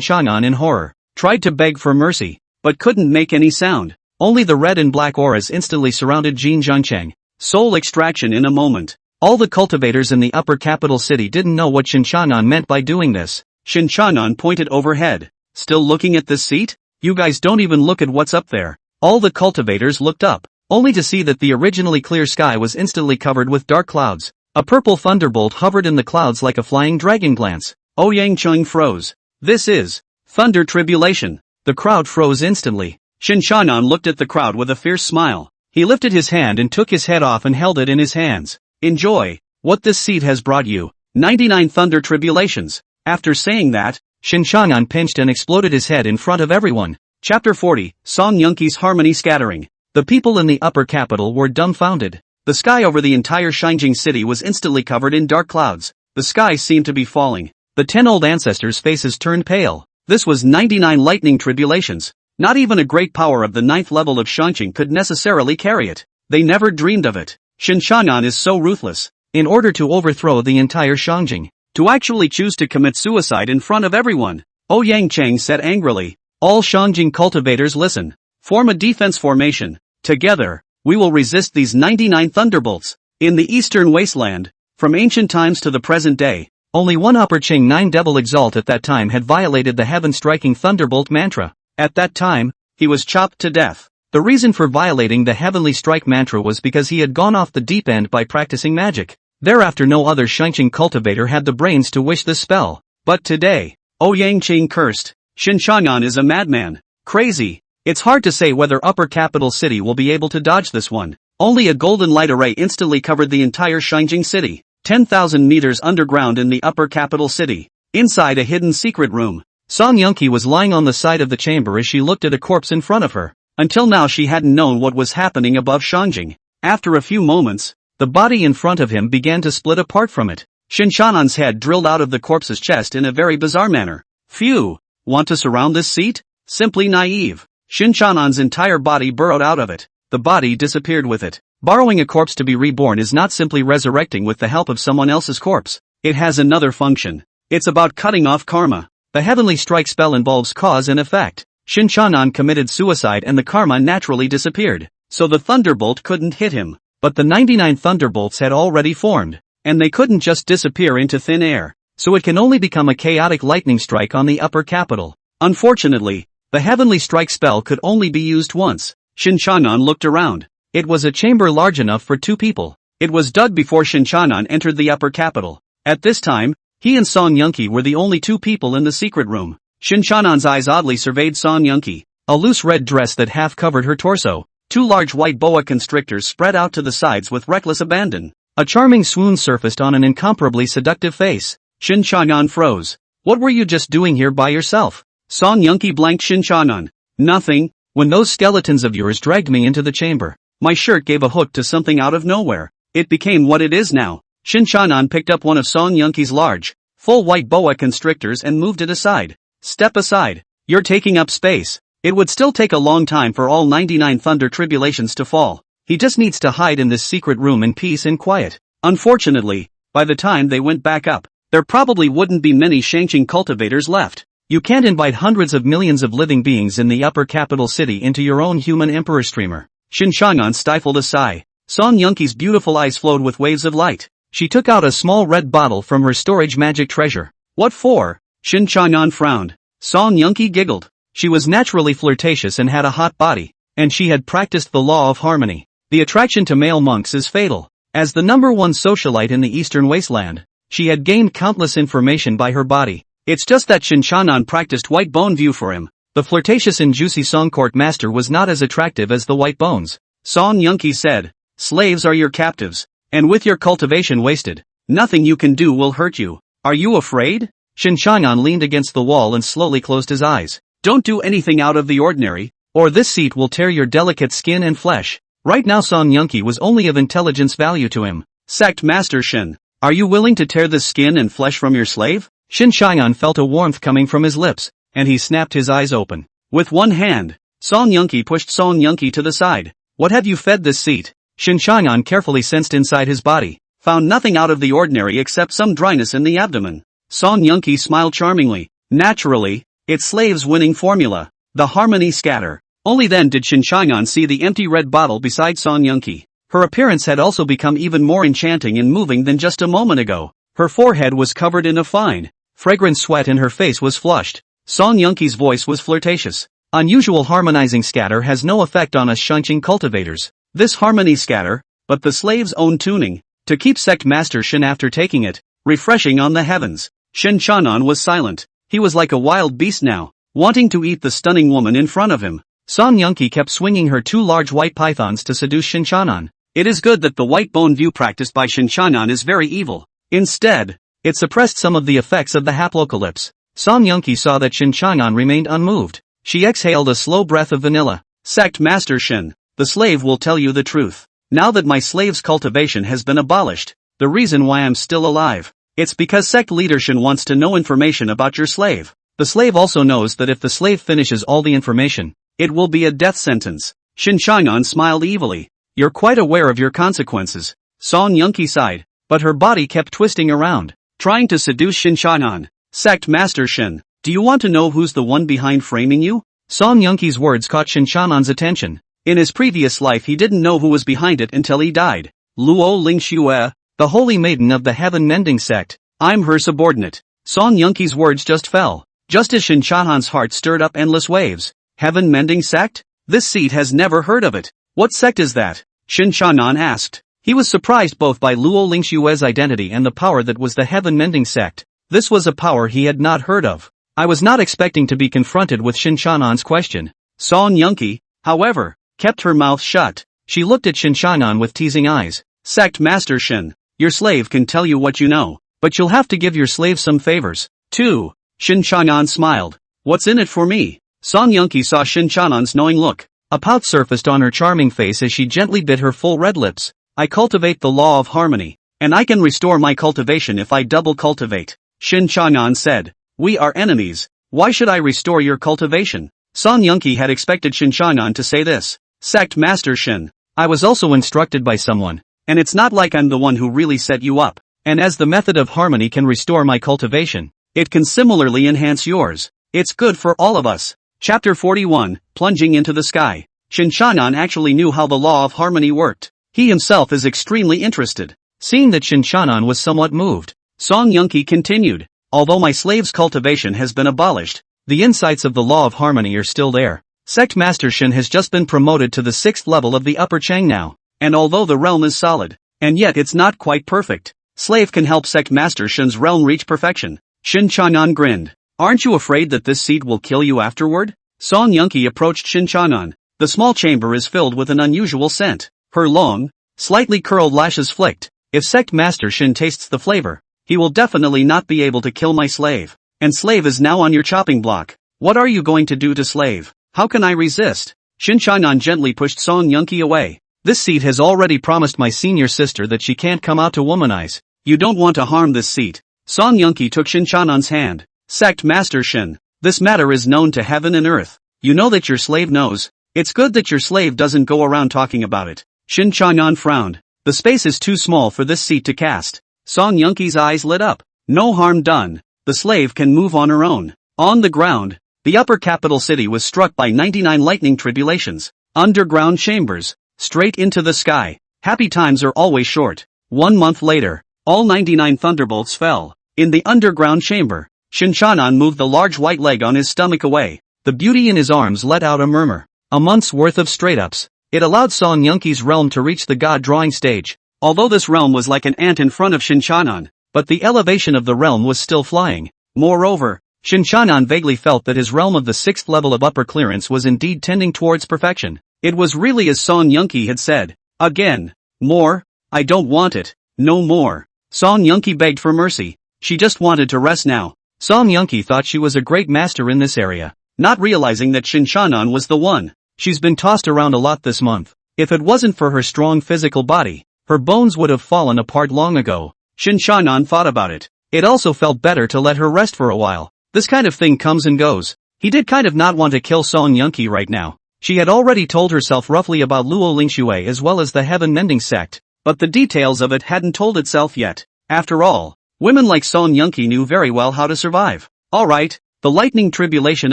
Changan in horror, tried to beg for mercy, but couldn't make any sound. Only the red and black auras instantly surrounded Jin Zhangchang. Soul extraction in a moment. All the cultivators in the upper capital city didn't know what Shen Changan meant by doing this. Shen Changan pointed overhead. Still looking at this seat? You guys don't even look at what's up there. All the cultivators looked up, only to see that the originally clear sky was instantly covered with dark clouds. A purple thunderbolt hovered in the clouds like a flying dragon glance. Hua Ying froze. This is thunder tribulation. The crowd froze instantly. Shen Changan looked at the crowd with a fierce smile. He lifted his hand and took his head off and held it in his hands. Enjoy what this seat has brought you. 99 thunder tribulations. After saying that, Shen Changan pinched and exploded his head in front of everyone. Chapter 40, Song Yunqi's harmony scattering. The people in the upper capital were dumbfounded. The sky over the entire Shangqing city was instantly covered in dark clouds. The sky seemed to be falling. The 10 old ancestors' faces turned pale. This was 99 lightning tribulations. Not even a great power of the 9th level of Shangqing could necessarily carry it. They never dreamed of it. Shen Changan is so ruthless. In order to overthrow the entire Shangqing, to actually choose to commit suicide in front of everyone. Hua Ying said angrily. All Shangqing cultivators listen. Form a defense formation. Together, we will resist these 99 thunderbolts. In the Eastern Wasteland, from ancient times to the present day, only one upper Qing 9 devil exalt at that time had violated the heaven-striking thunderbolt mantra. At that time, he was chopped to death. The reason for violating the heavenly strike mantra was because he had gone off the deep end by practicing magic. Thereafter no other Shangqing cultivator had the brains to wish this spell. But today, Hua Ying cursed. Shen Changan is a madman. Crazy. It's hard to say whether Upper Capital City will be able to dodge this one. Only a golden light array instantly covered the entire Shenjing City, 10,000 meters underground in the Upper Capital City. Inside a hidden secret room, Song Yunqi was lying on the side of the chamber as she looked at a corpse in front of her. Until now she hadn't known what was happening above Shenjing. After a few moments, the body in front of him began to split apart from it. Shen Changan's head drilled out of the corpse's chest in a very bizarre manner. Phew! Want to surround this seat? Simply naive. Shen Changan's entire body burrowed out of it. The body disappeared with it. Borrowing a corpse to be reborn is not simply resurrecting with the help of someone else's corpse. It has another function. It's about cutting off karma. The heavenly strike spell involves cause and effect. Shen Changan committed suicide and the karma naturally disappeared, so the thunderbolt couldn't hit him. But the 99 thunderbolts had already formed, and they couldn't just disappear into thin air, so it can only become a chaotic lightning strike on the upper capital. Unfortunately, the heavenly strike spell could only be used once. Shen Changan looked around. It was a chamber large enough for 2 people. It was dug before Shen Changan entered the upper capital. At this time, he and Song Yunqi were the only 2 people in the secret room. Shen Changan's eyes oddly surveyed Song Yunqi. A loose red dress that half covered her torso. 2 large white boa constrictors spread out to the sides with reckless abandon. A charming swoon surfaced on an incomparably seductive face. Shen Changan froze. What were you just doing here by yourself? Song Yunqi blanked Shen Changan. Nothing. When those skeletons of yours dragged me into the chamber, my shirt gave a hook to something out of nowhere. It became what it is now. Shen Changan picked up one of Song Yunqi's large, full white boa constrictors and moved it aside. Step aside. You're taking up space. It would still take a long time for all 99 thunder tribulations to fall. He just needs to hide in this secret room in peace and quiet. Unfortunately, by the time they went back up, there probably wouldn't be many Shenjing cultivators left. You can't invite hundreds of millions of living beings in the upper capital city into your own human emperor streamer. Shen Changan stifled a sigh. Song Yunqi's beautiful eyes flowed with waves of light. She took out a small red bottle from her storage magic treasure. What for? Shen Changan frowned. Song Yunqi giggled. She was naturally flirtatious and had a hot body, and she had practiced the law of harmony. The attraction to male monks is fatal. As the #1 socialite in the Eastern Wasteland, she had gained countless information by her body. It's just that Shen Changan practiced white bone view for him. The flirtatious and juicy Song Court master was not as attractive as the white bones. Song Yunqi said, slaves are your captives, and with your cultivation wasted, nothing you can do will hurt you. Are you afraid? Shen Changan leaned against the wall and slowly closed his eyes. Don't do anything out of the ordinary, or this seat will tear your delicate skin and flesh. Right now Song Yunqi was only of intelligence value to him. Sect Master Shen, are you willing to tear the skin and flesh from your slave? Shen Changan felt a warmth coming from his lips, and he snapped his eyes open. With one hand, Song Yunqi pushed Song Yunqi to the side. What have you fed this seat? Shen Changan carefully sensed inside his body, found nothing out of the ordinary except some dryness in the abdomen. Song Yunqi smiled charmingly. Naturally, it's slave's winning formula, the harmony scatter. Only then did Shen Changan see the empty red bottle beside Song Yunqi. Her appearance had also become even more enchanting and moving than just a moment ago. Her forehead was covered in a fine, fragrant sweat and her face was flushed. Song Yunqi's voice was flirtatious. Unusual harmonizing scatter has no effect on us Shenjing cultivators. This harmony scatter, but the slave's own tuning, to keep Sect Master Shen after taking it, refreshing on the heavens. Shen Changan was silent. He was like a wild beast now, wanting to eat the stunning woman in front of him. Song Yunqi kept swinging her 2 large white pythons to seduce Shen Changan. It is good that the white bone view practiced by Shen Changan is very evil. Instead, it suppressed some of the effects of the haplocalypse. Song Yunqi saw that Shen Changan remained unmoved. She exhaled a slow breath of vanilla. Sect Master Shen, the slave will tell you the truth. Now that my slave's cultivation has been abolished, the reason why I'm still alive, it's because sect leader Shen wants to know information about your slave. The slave also knows that if the slave finishes all the information, it will be a death sentence. Shen Changan smiled evilly. You're quite aware of your consequences. Song Yunqi sighed, but her body kept twisting around, trying to seduce Shen Changan. Sect Master Shen, do you want to know who's the one behind framing you? Song Yunqi's words caught Shen Changan's attention. In his previous life he didn't know who was behind it until he died. Lu Ling-xue, the holy maiden of the Heaven Mending Sect. I'm her subordinate. Song Yunqi's words just fell, just as Shen Changan's heart stirred up endless waves. Heaven Mending Sect? This seat has never heard of it. What sect is that? Shen Changan asked. He was surprised both by Lu Ling-xue's identity and the power that was the Heaven Mending Sect. This was a power he had not heard of. I was not expecting to be confronted with Shen Changan's question. Song Yunqi, however, kept her mouth shut. She looked at Shen Changan with teasing eyes. Sect Master Shen, your slave can tell you what you know, but you'll have to give your slave some favors, too. Shen Changan smiled. What's in it for me? Song Yunqi saw Shen Changan's knowing look. A pout surfaced on her charming face as she gently bit her full red lips. I cultivate the law of harmony, and I can restore my cultivation if I double cultivate. Shen Changan said. We are enemies. Why should I restore your cultivation? Song Yunqi had expected Shen Changan to say this. Sect Master Shen. I was also instructed by someone. And it's not like I'm the one who really set you up. And as the method of harmony can restore my cultivation, it can similarly enhance yours. It's good for all of us. Chapter 41, Plunging into the Sky. Shen Changan actually knew how the law of harmony worked. He himself is extremely interested. Seeing that Shen Changan was somewhat moved, Song Yunqi continued. Although my slave's cultivation has been abolished, the insights of the law of harmony are still there. Sect Master Shen has just been promoted to the 6th level of the upper Chang now. And although the realm is solid, and yet it's not quite perfect, slave can help Sect Master Shen's realm reach perfection. Shen Changan grinned. Aren't you afraid that this seed will kill you afterward? Song Yunqi approached Shen Changan. The small chamber is filled with an unusual scent. Her long, slightly curled lashes flicked. If Sect Master Shen tastes the flavor, he will definitely not be able to kill my slave. And slave is now on your chopping block. What are you going to do to slave? How can I resist? Shen Changan gently pushed Song Yunqi away. This seat has already promised my senior sister that she can't come out to womanize. You don't want to harm this seat. Song Yunqi took Shen Changan's hand. Sect Master Shen, this matter is known to heaven and earth. You know that your slave knows. It's good that your slave doesn't go around talking about it. Shen Changan frowned. The space is too small for this seat to cast. Song Yunqi's eyes lit up. No harm done. The slave can move on her own. On the ground, the upper capital city was struck by 99 lightning tribulations. Underground chambers. Straight into the sky. Happy times are always short. 1 month later, all 99 thunderbolts fell. In the underground chamber, Shen Changan moved the large white leg on his stomach away. The beauty in his arms let out a murmur. A month's worth of straight-ups. It allowed Song Yunqi's realm to reach the god-drawing stage. Although this realm was like an ant in front of Shen Changan, but the elevation of the realm was still flying. Moreover, Shen Changan vaguely felt that his realm of the 6th level of upper clearance was indeed tending towards perfection. It was really as Song Yunqi had said. Again. More? I don't want it. No more. Song Yunqi begged for mercy. She just wanted to rest now. Song Yunqi thought she was a great master in this area, not realizing that Shen Changan was the one. She's been tossed around a lot this month. If it wasn't for her strong physical body, her bones would have fallen apart long ago. Shen Changan thought about it. It also felt better to let her rest for a while. This kind of thing comes and goes. He did kind of not want to kill Song Yunqi right now. She had already told herself roughly about Lu Ling-xue as well as the Heaven Mending Sect, but the details of it hadn't told itself yet. After all, women like Song Yunqi knew very well how to survive. Alright, the lightning tribulation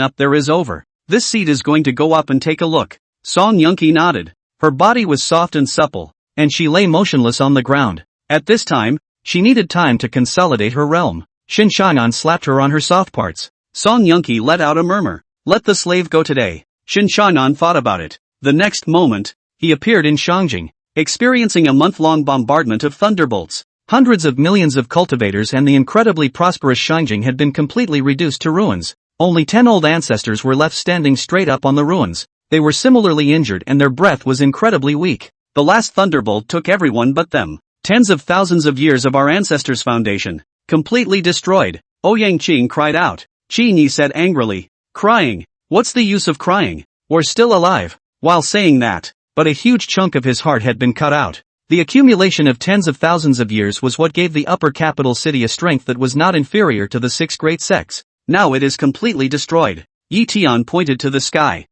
up there is over. This seed is going to go up and take a look. Song Yunqi nodded. Her body was soft and supple, and she lay motionless on the ground. At this time, she needed time to consolidate her realm. Shen Changan slapped her on her soft parts. Song Yunqi let out a murmur. Let the slave go today. Shen Changan thought about it. The next moment, he appeared in Shangjing, experiencing a month-long bombardment of thunderbolts. Hundreds of millions of cultivators and the incredibly prosperous Shangjing had been completely reduced to ruins. Only 10 old ancestors were left standing straight up on the ruins. They were similarly injured and their breath was incredibly weak. The last thunderbolt took everyone but them. Tens of thousands of years of our ancestors' foundation, completely destroyed. Ouyang Qing cried out. Qi Ni said angrily. Crying. What's the use of crying? We're still alive. While saying that, but a huge chunk of his heart had been cut out. The accumulation of tens of thousands of years was what gave the upper capital city a strength that was not inferior to the 6 great sects. Now it is completely destroyed. Yi Tian pointed to the sky.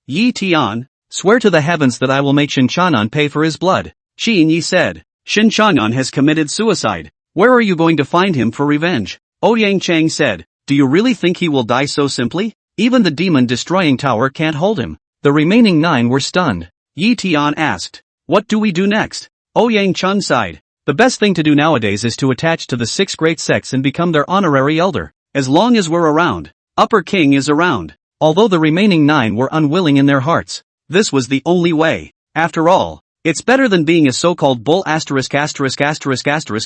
Yi Tian, swear to the heavens that I will make Shen Changan pay for his blood. Qi Ni said. Shen Changan has committed suicide. Where are you going to find him for revenge? Ouyang Chang said. Do you really think he will die so simply? Even the demon destroying tower can't hold him. The remaining 9 were stunned. Yi Tian asked. What do we do next? Ouyang Chun sighed. The best thing to do nowadays is to attach to the 6 great sects and become their honorary elder. As long as we're around. Upper King is around. Although the remaining 9 were unwilling in their hearts. This was the only way. After all, it's better than being a so-called bull ******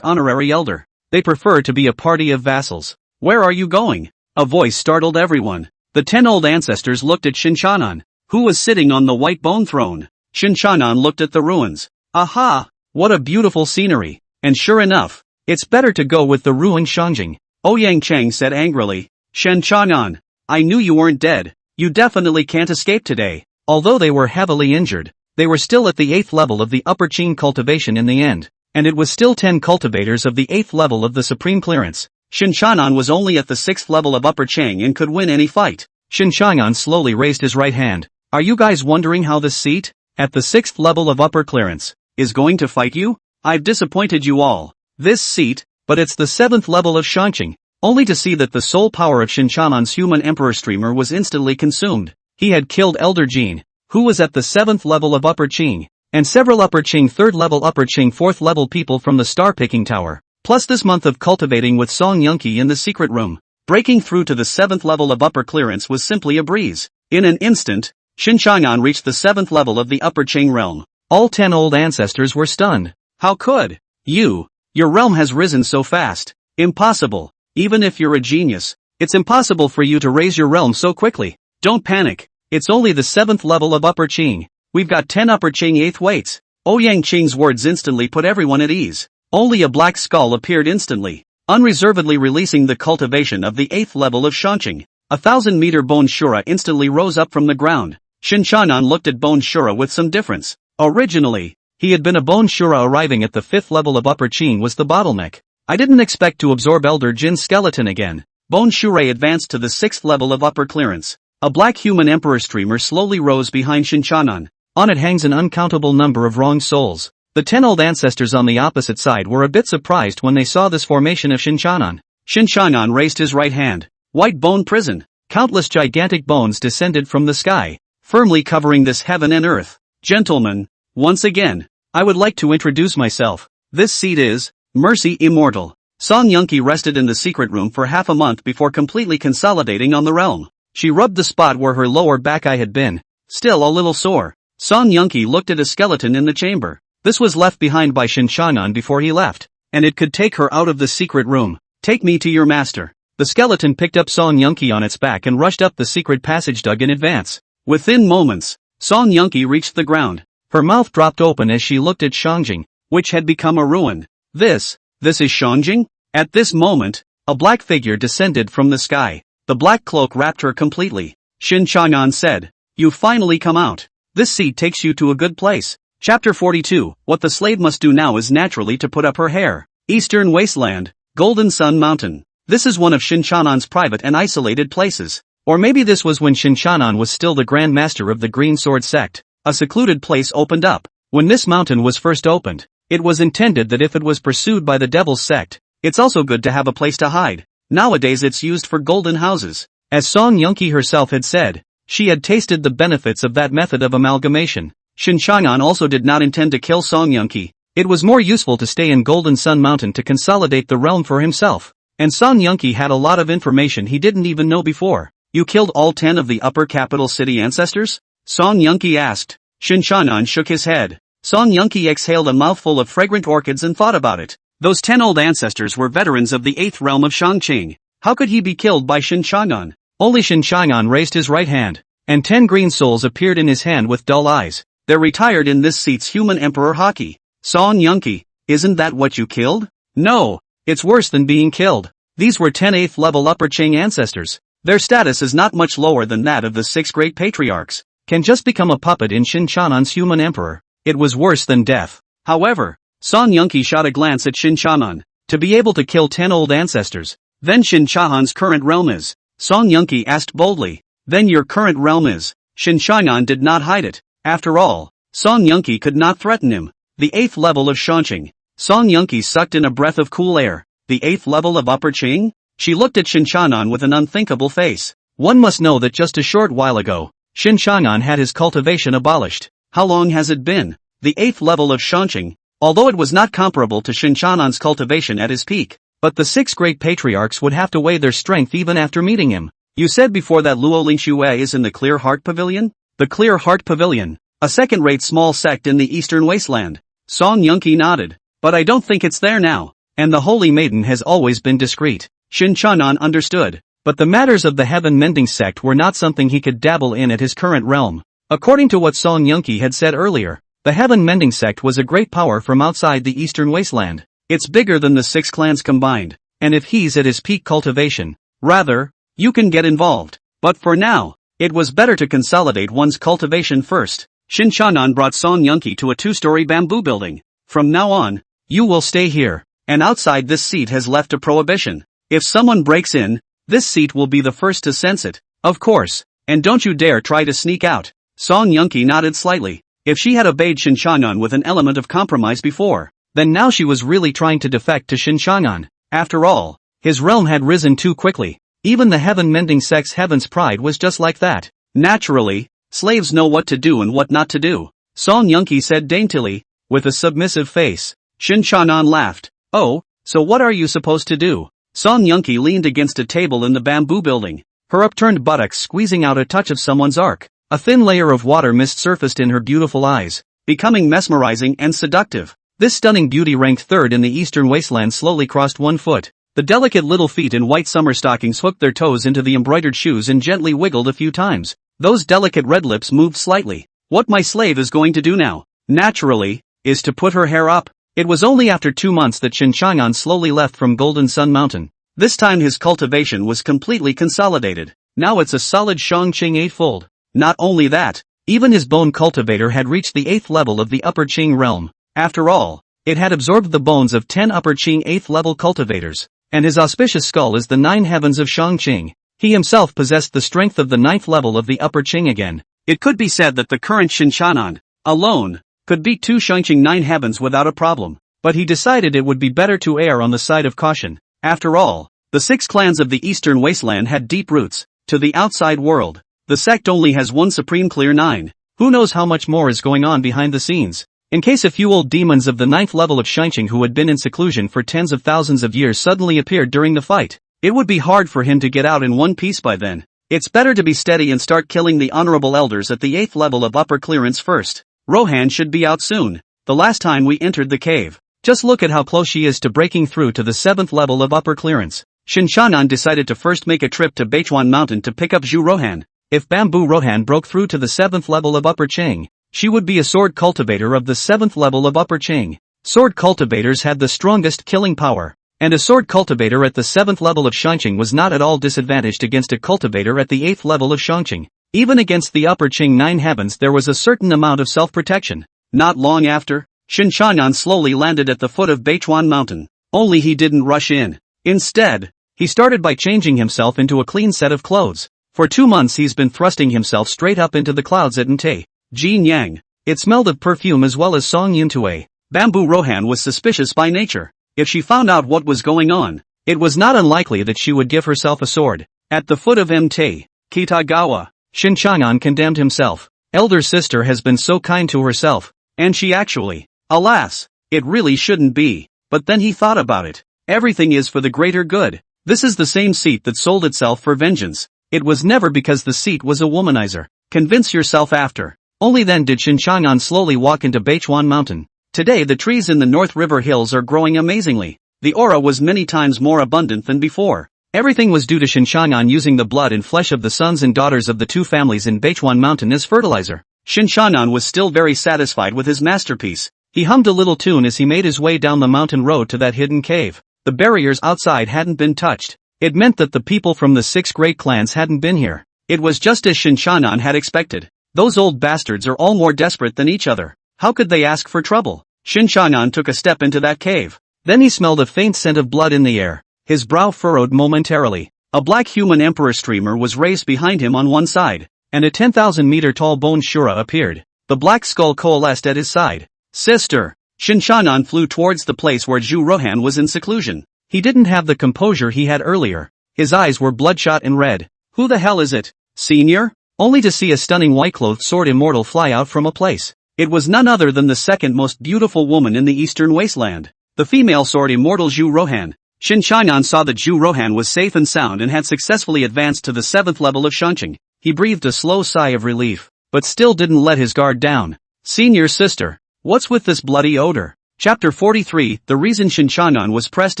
honorary elder. They prefer to be a party of vassals. Where are you going? A voice startled everyone. The 10 old ancestors looked at Shen Changan, who was sitting on the white bone throne. Shen Changan looked at the ruins. Aha! What a beautiful scenery. And sure enough, it's better to go with the ruined Shangjing. Ouyang Cheng said angrily. Shen Changan, I knew you weren't dead. You definitely can't escape today. Although they were heavily injured, they were still at the 8th level of the upper Qing cultivation in the end. And it was still 10 cultivators of the 8th level of the supreme clearance. Shen Changan was only at the 6th level of upper Qing and could win any fight. Shen Changan slowly raised his right hand. Are you guys wondering how this seat, at the 6th level of upper clearance, is going to fight you? I've disappointed you all. This seat, but it's the 7th level of Shanqing, only to see that the soul power of Shen Changan's human emperor streamer was instantly consumed. He had killed Elder Jin, who was at the 7th level of upper Qing, and several upper Qing 3rd level upper Qing 4th level people from the star-picking tower, plus this month of cultivating with Song Yunqi in the secret room. Breaking through to the 7th level of upper clearance was simply a breeze. In an instant, Shen Changan reached the 7th level of the upper Qing realm. All 10 old ancestors were stunned. How could you? Your realm has risen so fast. Impossible. Even if you're a genius, it's impossible for you to raise your realm so quickly. Don't panic. It's only the 7th level of upper Qing. We've got 10 upper Qing 8th weights. Ouyang Qing's words instantly put everyone at ease. Only a black skull appeared instantly, unreservedly releasing the cultivation of the 8th level of Shanqing. 1,000-meter Bone Shura instantly rose up from the ground. Shen Changan looked at Bone Shura with some difference. Originally, he had been a Bone Shura arriving at the 5th level of upper Qing was the bottleneck. I didn't expect to absorb Elder Jin's skeleton again. Bone Shura advanced to the 6th level of upper clearance. A black human emperor streamer slowly rose behind Shen Changan. On it hangs an uncountable number of wronged souls. The 10 old ancestors on the opposite side were a bit surprised when they saw this formation of Shen Changan. Shen Changan raised his right hand. White bone prison. Countless gigantic bones descended from the sky, firmly covering this heaven and earth. Gentlemen, once again, I would like to introduce myself. This seat is Mercy Immortal. Song Yunqi rested in the secret room for half a month before completely consolidating on the realm. She rubbed the spot where her lower back eye had been, still a little sore. Song Yunqi looked at a skeleton in the chamber. This was left behind by Shen Changan before he left, and it could take her out of the secret room. Take me to your master. The skeleton picked up Song Yunqi on its back and rushed up the secret passage dug in advance. Within moments, Song Yunqi reached the ground. Her mouth dropped open as she looked at Shangjing, which had become a ruin. This is Shangjing? At this moment, a black figure descended from the sky. The black cloak wrapped her completely. Shen Changan said, "You've finally come out. This seat takes you to a good place." Chapter 42, What the slave must do now is naturally to put up her hair. Eastern Wasteland, Golden Sun Mountain. This is one of Shen Changan's private and isolated places. Or maybe this was when Shen Changan was still the Grand Master of the Green Sword Sect. A secluded place opened up. When this mountain was first opened, it was intended that if it was pursued by the Devil's Sect, it's also good to have a place to hide. Nowadays it's used for golden houses. As Song Yunqi herself had said, she had tasted the benefits of that method of amalgamation. Shen Changan also did not intend to kill Song Yunqi. It was more useful to stay in Golden Sun Mountain to consolidate the realm for himself. And Song Yunqi had a lot of information he didn't even know before. You killed all 10 of the upper capital city ancestors? Song Yunqi asked. Shen Changan shook his head. Song Yunqi exhaled a mouthful of fragrant orchids and thought about it. Those 10 old ancestors were veterans of the 8th realm of Shangqing. How could he be killed by Shen Changan? Only Shen Changan raised his right hand, and 10 green souls appeared in his hand with dull eyes. They're retired in this seat's human emperor hockey. Song Yunqi, isn't that what you killed? No, it's worse than being killed. These were 10 8th level upper Qing ancestors. Their status is not much lower than that of the 6 great patriarchs. Can just become a puppet in Shen Changan's human emperor. It was worse than death. However, Song Yunqi shot a glance at Shen Changan. To be able to kill 10 old ancestors, then Shen Changan's current realm is. Song Yunqi asked boldly. Then your current realm is. Shen Changan did not hide it. After all, Song Yunqi could not threaten him. The 8th level of Shanqing. Song Yunqi sucked in a breath of cool air. The 8th level of upper Qing? She looked at Shen Changan with an unthinkable face. One must know that just a short while ago, Shen Changan had his cultivation abolished. How long has it been? The 8th level of Shanqing, although it was not comparable to Shen Changan's cultivation at his peak, but the 6 great patriarchs would have to weigh their strength even after meeting him. You said before that Lu Ling-xue is in the Clear Heart Pavilion? The Clear Heart Pavilion, a second-rate small sect in the Eastern Wasteland. Song Yunqi nodded. But I don't think it's there now. And the Holy Maiden has always been discreet. Shen Changan understood. But the matters of the heaven-mending sect were not something he could dabble in at his current realm. According to what Song Yunqi had said earlier, the heaven-mending sect was a great power from outside the Eastern Wasteland. It's bigger than the 6 clans combined, and if he's at his peak cultivation, rather, you can get involved. But for now, it was better to consolidate one's cultivation first. Shen Changan brought Song Yunqi to a 2-story bamboo building. From now on, you will stay here, and outside this seat has left a prohibition. If someone breaks in, this seat will be the first to sense it, of course, and don't you dare try to sneak out. Song Yunqi nodded slightly. If she had obeyed Shen Changan with an element of compromise before, then now she was really trying to defect to Shen Changan. After all, his realm had risen too quickly. Even the heaven-mending sect's heaven's pride was just like that. Naturally, slaves know what to do and what not to do, Song Yunqi said daintily, with a submissive face. Shen Changan laughed. Oh, so what are you supposed to do? Song Yunqi leaned against a table in the bamboo building, her upturned buttocks squeezing out a touch of someone's arc. A thin layer of water mist surfaced in her beautiful eyes, becoming mesmerizing and seductive. This stunning beauty ranked 3rd in the Eastern Wasteland slowly crossed 1 foot. The delicate little feet in white summer stockings hooked their toes into the embroidered shoes and gently wiggled a few times. Those delicate red lips moved slightly. What my slave is going to do now, naturally, is to put her hair up. It was only after 2 months that Shen Changan slowly left from Golden Sun Mountain. This time his cultivation was completely consolidated. Now it's a solid Shangqing 8-fold. Not only that, even his bone cultivator had reached the 8th level of the Upper Qing realm. After all, it had absorbed the bones of 10 Upper Qing 8th level cultivators, and his auspicious skull is the 9 heavens of Shangqing. He himself possessed the strength of the 9th level of the Upper Qing again. It could be said that the current Shen Changan, alone, could beat 2 Shangqing 9 heavens without a problem, but he decided it would be better to err on the side of caution. After all, the 6 clans of the Eastern Wasteland had deep roots to the outside world. The sect only has one supreme clear 9. Who knows how much more is going on behind the scenes? In case a few old demons of the 9th level of Shangqing who had been in seclusion for tens of thousands of years suddenly appeared during the fight, it would be hard for him to get out in one piece by then. It's better to be steady and start killing the honourable elders at the 8th level of upper clearance first. Rohan should be out soon. The last time we entered the cave, just look at how close she is to breaking through to the 7th level of upper clearance. Shen Changan decided to first make a trip to Beichuan Mountain to pick up Zhu Rohan. If Bamboo Rohan broke through to the 7th level of Upper Qing, she would be a sword cultivator of the 7th level of Upper Qing. Sword cultivators had the strongest killing power, and a sword cultivator at the 7th level of Shangqing was not at all disadvantaged against a cultivator at the 8th level of Shangqing. Even against the Upper Qing 9 heavens there was a certain amount of self-protection. Not long after, Shen Changan slowly landed at the foot of Beichuan Mountain. Only he didn't rush in. Instead, he started by changing himself into a clean set of clothes. For 2 months he's been thrusting himself straight up into the clouds at Ntei, Jin Yang. It smelled of perfume as well as Song Yuntue. Bamboo Rohan was suspicious by nature. If she found out what was going on, it was not unlikely that she would give herself a sword. At the foot of Ntei, Kitagawa, Shen Changan condemned himself. Elder sister has been so kind to herself, and she actually, alas, it really shouldn't be. But then he thought about it. Everything is for the greater good. This is the same seat that sold itself for vengeance. It was never because the seat was a womanizer. Convince yourself after. Only then did Shen Changan slowly walk into Beichuan Mountain. Today the trees in the North River Hills are growing amazingly. The aura was many times more abundant than before. Everything was due to Shen Changan using the blood and flesh of the sons and daughters of the 2 families in Beichuan Mountain as fertilizer. Shen Changan was still very satisfied with his masterpiece. He hummed a little tune as he made his way down the mountain road to that hidden cave. The barriers outside hadn't been touched. It meant that the people from the 6 great clans hadn't been here. It was just as Shen Changan had expected. Those old bastards are all more desperate than each other. How could they ask for trouble? Shen Changan took a step into that cave. Then he smelled a faint scent of blood in the air. His brow furrowed momentarily. A black human emperor streamer was raised behind him on one side, and a 10,000-meter tall bone Shura appeared. The black skull coalesced at his side. Sister! Shen Changan flew towards the place where Zhu Rohan was in seclusion. He didn't have the composure he had earlier. His eyes were bloodshot and red. Who the hell is it, senior? Only to see a stunning white-clothed sword immortal fly out from a place. It was none other than the second most beautiful woman in the Eastern Wasteland. The female sword immortal Zhu Rohan. Shen Changan saw that Zhu Rohan was safe and sound and had successfully advanced to the 7th level of Shangqing. He breathed a slow sigh of relief, but still didn't let his guard down. Senior sister, what's with this bloody odor? Chapter 43, The reason Shen Changan was pressed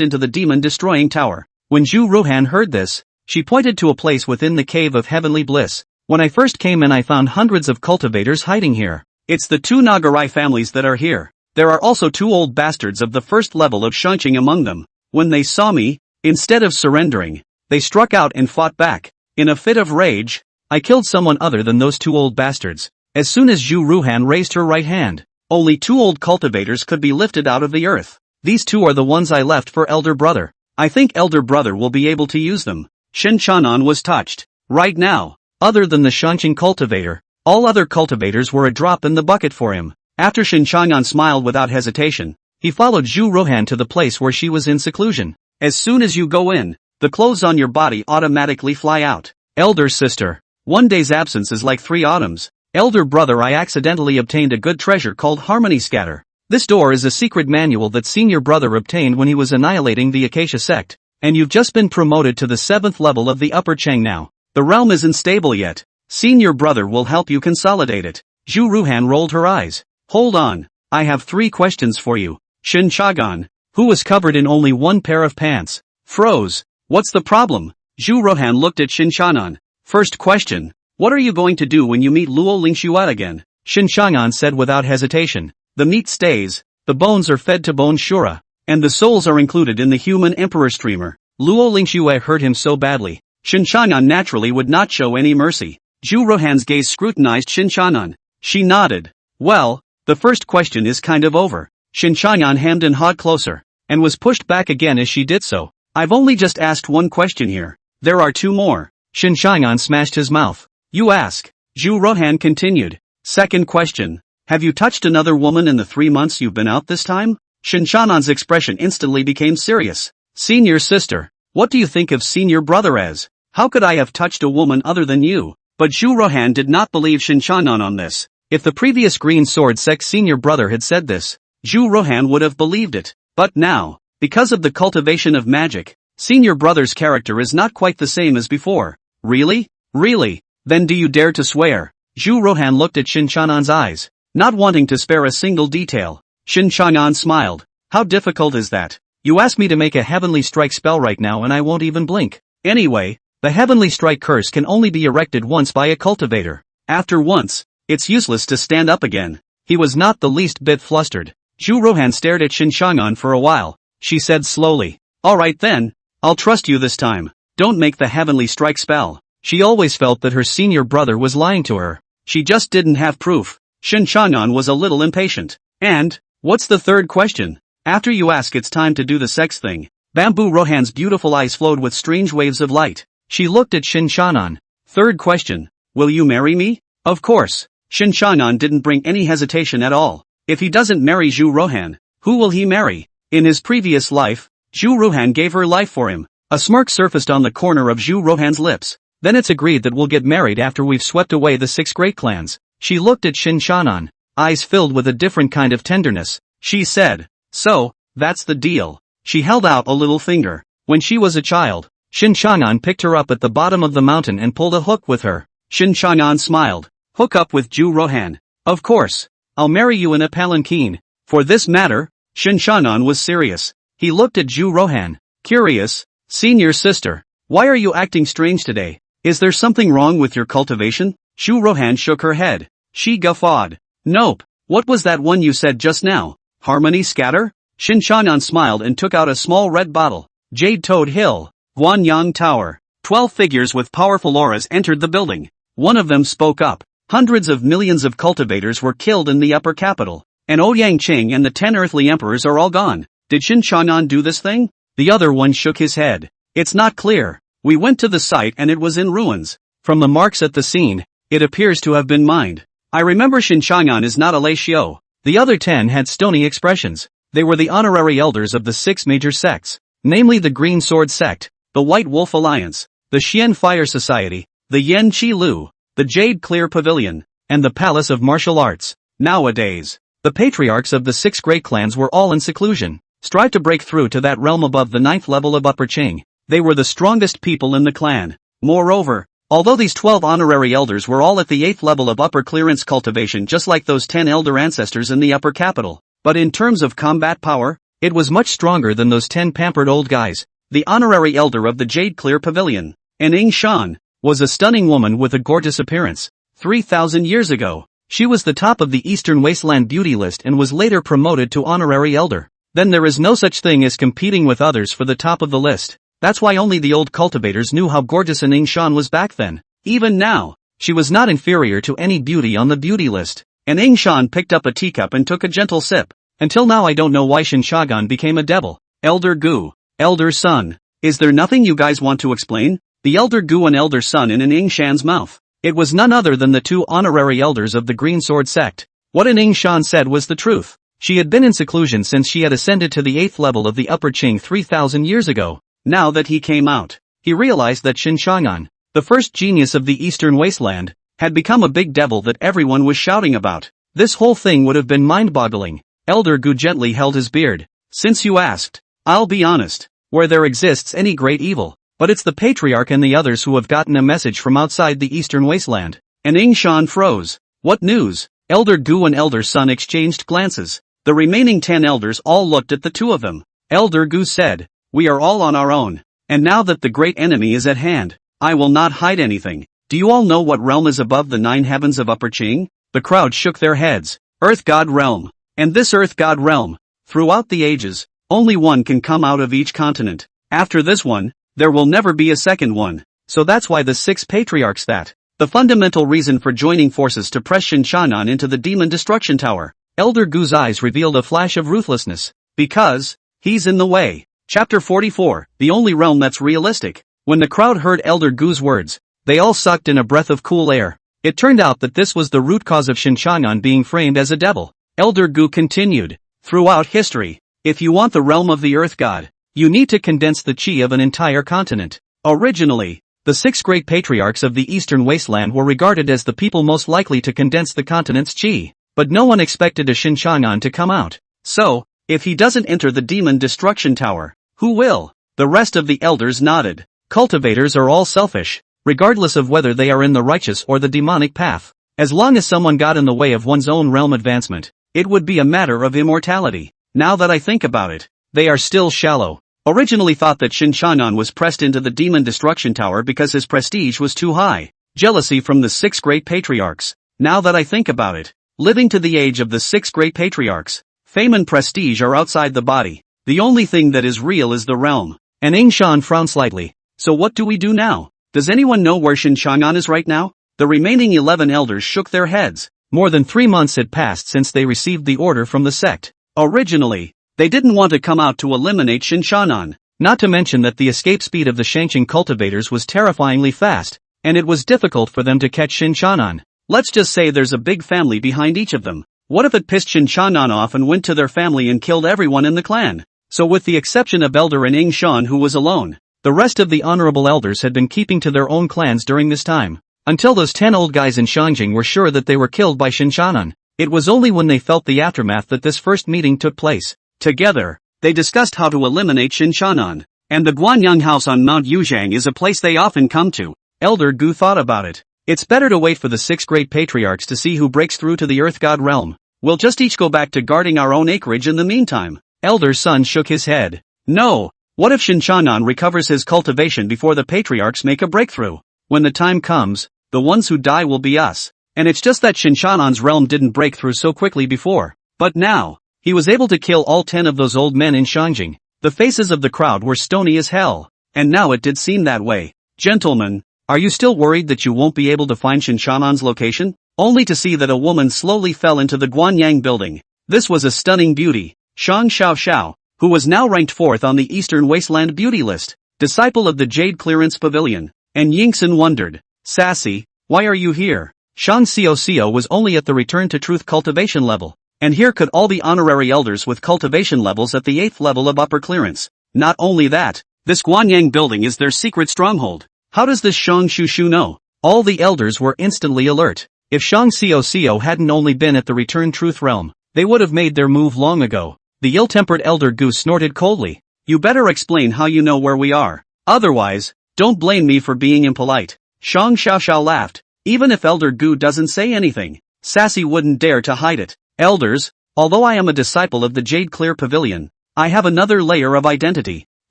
into the demon destroying tower. When Zhu Rohan heard this, She pointed to a place within the Cave of Heavenly Bliss. When I first came in I found hundreds of cultivators hiding here. It's the 2 Nagarai families that are here. There are also 2 old bastards of the first level of Shenqing among them. When they saw me, instead of surrendering, they struck out and fought back. In a fit of rage, I killed someone other than those 2 old bastards. As soon as Zhu Ruhan raised her right hand, only 2 old cultivators could be lifted out of the earth. These 2 are the ones I left for elder brother. I think elder brother will be able to use them. Shen Changan was touched. Right now, other than the Shenqing cultivator, all other cultivators were a drop in the bucket for him. After Shen Changan smiled without hesitation, he followed Zhu Ruhan to the place where she was in seclusion. As soon as you go in, the clothes on your body automatically fly out. Elder sister, 1 day's absence is like 3 autumns. Elder brother, I accidentally obtained a good treasure called Harmony Scatter. This door is a secret manual that senior brother obtained when he was annihilating the Acacia sect, and you've just been promoted to the 7th level of the upper Chang now. The realm isn't stable yet. Senior brother will help you consolidate it. Zhu Ruhan rolled her eyes. Hold on, I have 3 questions for you. Shen Changan, who was covered in only 1 pair of pants, froze. What's the problem? Zhu Ruhan looked at Shen Changan. First question, what are you going to do when you meet Lu Ling-xue again? Shen Changan said without hesitation. The meat stays, the bones are fed to Bone Shura, and the souls are included in the human emperor streamer. Lu Ling-xue hurt him so badly, Shen Changan naturally would not show any mercy. Zhu Ruhan's gaze scrutinized Shen Changan. She nodded. Well, the first question is kind of over. Shen Changan hemmed and hawed closer, and was pushed back again as she did so. I've only just asked 1 question here. There are 2 more. Shen Changan smashed his mouth. You ask. Zhu Ruhan continued. Second question. Have you touched another woman in the 3 months you've been out this time? Shen Changan's expression instantly became serious. Senior sister, what do you think of senior brother as? How could I have touched a woman other than you? But Zhu Ruhan did not believe Shen Changan on this. If the previous Green Sword Sect senior brother had said this, Zhu Ruhan would have believed it. But now, because of the cultivation of magic, senior brother's character is not quite the same as before. Really? Really? Then do you dare to swear? Zhu Ruhan looked at Shen Changan's eyes, not wanting to spare a single detail. Shen Changan smiled. How difficult is that? You ask me to make a heavenly strike spell right now and I won't even blink. Anyway, the heavenly strike curse can only be erected once by a cultivator. After once, it's useless to stand up again. He was not the least bit flustered. Zhu Ruhan stared at Shen Changan for a while. She said slowly, alright then, I'll trust you this time. Don't make the heavenly strike spell. She always felt that her senior brother was lying to her. She just didn't have proof. Shen Changan was a little impatient. And, what's the third question? After you ask it's time to do the sex thing. Bamboo Rohan's beautiful eyes flowed with strange waves of light. She looked at Shen Changan. Third question. Will you marry me? Of course. Shen Changan didn't bring any hesitation at all. If he doesn't marry Zhu Ruhan, who will he marry? In his previous life, Zhu Ruhan gave her life for him. A smirk surfaced on the corner of Zhu Ruhan's lips. Then it's agreed that we'll get married after we've swept away the 6 great clans. She looked at Shen Changan, eyes filled with a different kind of tenderness. She said, so, that's the deal. She held out a little finger. When she was a child, Shen Changan picked her up at the bottom of the mountain and pulled a hook with her. Shen Changan smiled. Hook up with Zhu Ruhan. Of course. I'll marry you in a palanquin. For this matter, Shen Changan was serious. He looked at Zhu Ruhan. Curious. Senior sister, why are you acting strange today? Is there something wrong with your cultivation? Zhu Ruhan shook her head. She guffawed. Nope. What was that one you said just now? Harmony Scatter? Shen Changan smiled and took out a small red bottle. Jade Toad Hill. Guanyang Tower. 12 figures with powerful auras entered the building. One of them spoke up. Hundreds of millions of cultivators were killed in the upper capital. And Ouyang Qing and the 10 earthly emperors are all gone. Did Shen Changan do this thing? The other one shook his head. It's not clear. We went to the site and it was in ruins. From the marks at the scene, it appears to have been mined. I remember Shen Changan is not a Xiao. The other 10 had stony expressions. They were the honorary elders of the 6 major sects, namely the Green Sword Sect, the White Wolf Alliance, the Xian Fire Society, the Yen Qi Lu, the Jade Clear Pavilion, and the Palace of Martial Arts. Nowadays, the patriarchs of the 6 great clans were all in seclusion, strive to break through to that realm above the 9th level of Upper Qing. They were the strongest people in the clan. Moreover, although these 12 honorary elders were all at the 8th level of upper clearance cultivation just like those 10 elder ancestors in the upper capital, but in terms of combat power, it was much stronger than those 10 pampered old guys. The honorary elder of the Jade Clear Pavilion, and Ing Shan was a stunning woman with a gorgeous appearance. 3,000 years ago, she was the top of the Eastern Wasteland beauty list and was later promoted to honorary elder. Then there is no such thing as competing with others for the top of the list. That's why only the old cultivators knew how gorgeous an Ing Shan was back then. Even now, she was not inferior to any beauty on the beauty list. And Ing Shan picked up a teacup and took a gentle sip. Until now I don't know why Shen Changan became a devil. Elder Gu, Elder Son. Is there nothing you guys want to explain? The Elder Gu and Elder Son in an Ing Shan's mouth. It was none other than the two honorary elders of the Green Sword Sect. What an Ing Shan said was the truth. She had been in seclusion since she had ascended to the 8th level of the Upper Qing 3,000 years ago. Now that he came out, he realized that Shen Changan, the first genius of the Eastern Wasteland, had become a big devil that everyone was shouting about. This whole thing would have been mind-boggling. Elder Gu gently held his beard. Since you asked, I'll be honest, where there exists any great evil, but it's the Patriarch and the others who have gotten a message from outside the Eastern Wasteland. And Ing Shan froze. What news? Elder Gu and Elder Son exchanged glances. The remaining 10 elders all looked at the two of them. Elder Gu said, we are all on our own. And now that the great enemy is at hand, I will not hide anything. Do you all know what realm is above the 9 heavens of Upper Qing? The crowd shook their heads. Earth God Realm. And this Earth God Realm, throughout the ages, only one can come out of each continent. After this one, there will never be a second one. So that's why the 6 patriarchs the fundamental reason for joining forces to press Shen Changan into the Demon Destruction Tower. Elder Gu's eyes revealed a flash of ruthlessness. Because he's in the way. Chapter 44, the only realm that's realistic. When the crowd heard Elder Gu's words, they all sucked in a breath of cool air. It turned out that this was the root cause of Shen Changan being framed as a devil. Elder Gu continued, throughout history, if you want the realm of the Earth God, you need to condense the qi of an entire continent. Originally, the 6 great patriarchs of the Eastern Wasteland were regarded as the people most likely to condense the continent's qi. But no one expected a Shen Changan to come out. So, if he doesn't enter the Demon Destruction Tower, who will? The rest of the elders nodded. Cultivators are all selfish, regardless of whether they are in the righteous or the demonic path. As long as someone got in the way of one's own realm advancement, it would be a matter of immortality. Now that I think about it, they are still shallow. Originally thought that Shen Changan was pressed into the Demon Destruction Tower because his prestige was too high. Jealousy from the 6 great patriarchs. Now that I think about it, living to the age of the 6 great patriarchs, fame and prestige are outside the body. The only thing that is real is the realm. And Ing Shan frowned slightly. So what do we do now? Does anyone know where Shen Changan is right now? The remaining 11 elders shook their heads. More than 3 months had passed since they received the order from the sect. Originally, they didn't want to come out to eliminate Shen Changan. Not to mention that the escape speed of the Shangqing cultivators was terrifyingly fast, and it was difficult for them to catch Shen Changan. Let's just say there's a big family behind each of them. What if it pissed Shen Changan off and went to their family and killed everyone in the clan? So with the exception of Elder and Ing Shan who was alone, the rest of the honorable elders had been keeping to their own clans during this time. Until those 10 old guys in Shangjing were sure that they were killed by Shen Changan. It was only when they felt the aftermath that this first meeting took place. Together, they discussed how to eliminate Shen Changan. And the Guanyang house on Mount Yuzhang is a place they often come to. Elder Gu thought about it. It's better to wait for the 6 great patriarchs to see who breaks through to the Earth God realm. We'll just each go back to guarding our own acreage in the meantime. Elder Son shook his head. No. What if Shen Changan recovers his cultivation before the patriarchs make a breakthrough? When the time comes, the ones who die will be us. And it's just that Shen Changan's realm didn't break through so quickly before. But now, he was able to kill all 10 of those old men in Shangjing. The faces of the crowd were stony as hell. And now it did seem that way. Gentlemen, are you still worried that you won't be able to find Shen Changan's location? Only to see that a woman slowly fell into the Guanyang building. This was a stunning beauty, Shang Xiao, who was now ranked 4th on the Eastern Wasteland beauty list, disciple of the Jade Clearance Pavilion. And Yingxin wondered, Sassy, why are you here? Shang Xiao was only at the Return to Truth cultivation level. And here could all the honorary elders with cultivation levels at the 8th level of upper clearance. Not only that, this Guanyang building is their secret stronghold. How does this Shang Shushu know? All the elders were instantly alert. If Shang Xiao hadn't only been at the Return Truth realm, they would have made their move long ago. The ill-tempered Elder Goose snorted coldly. You better explain how you know where we are. Otherwise, don't blame me for being impolite. Shang Xiao laughed. Even if Elder Gu doesn't say anything, Sassy wouldn't dare to hide it. Elders, although I am a disciple of the Jade Clear Pavilion, I have another layer of identity.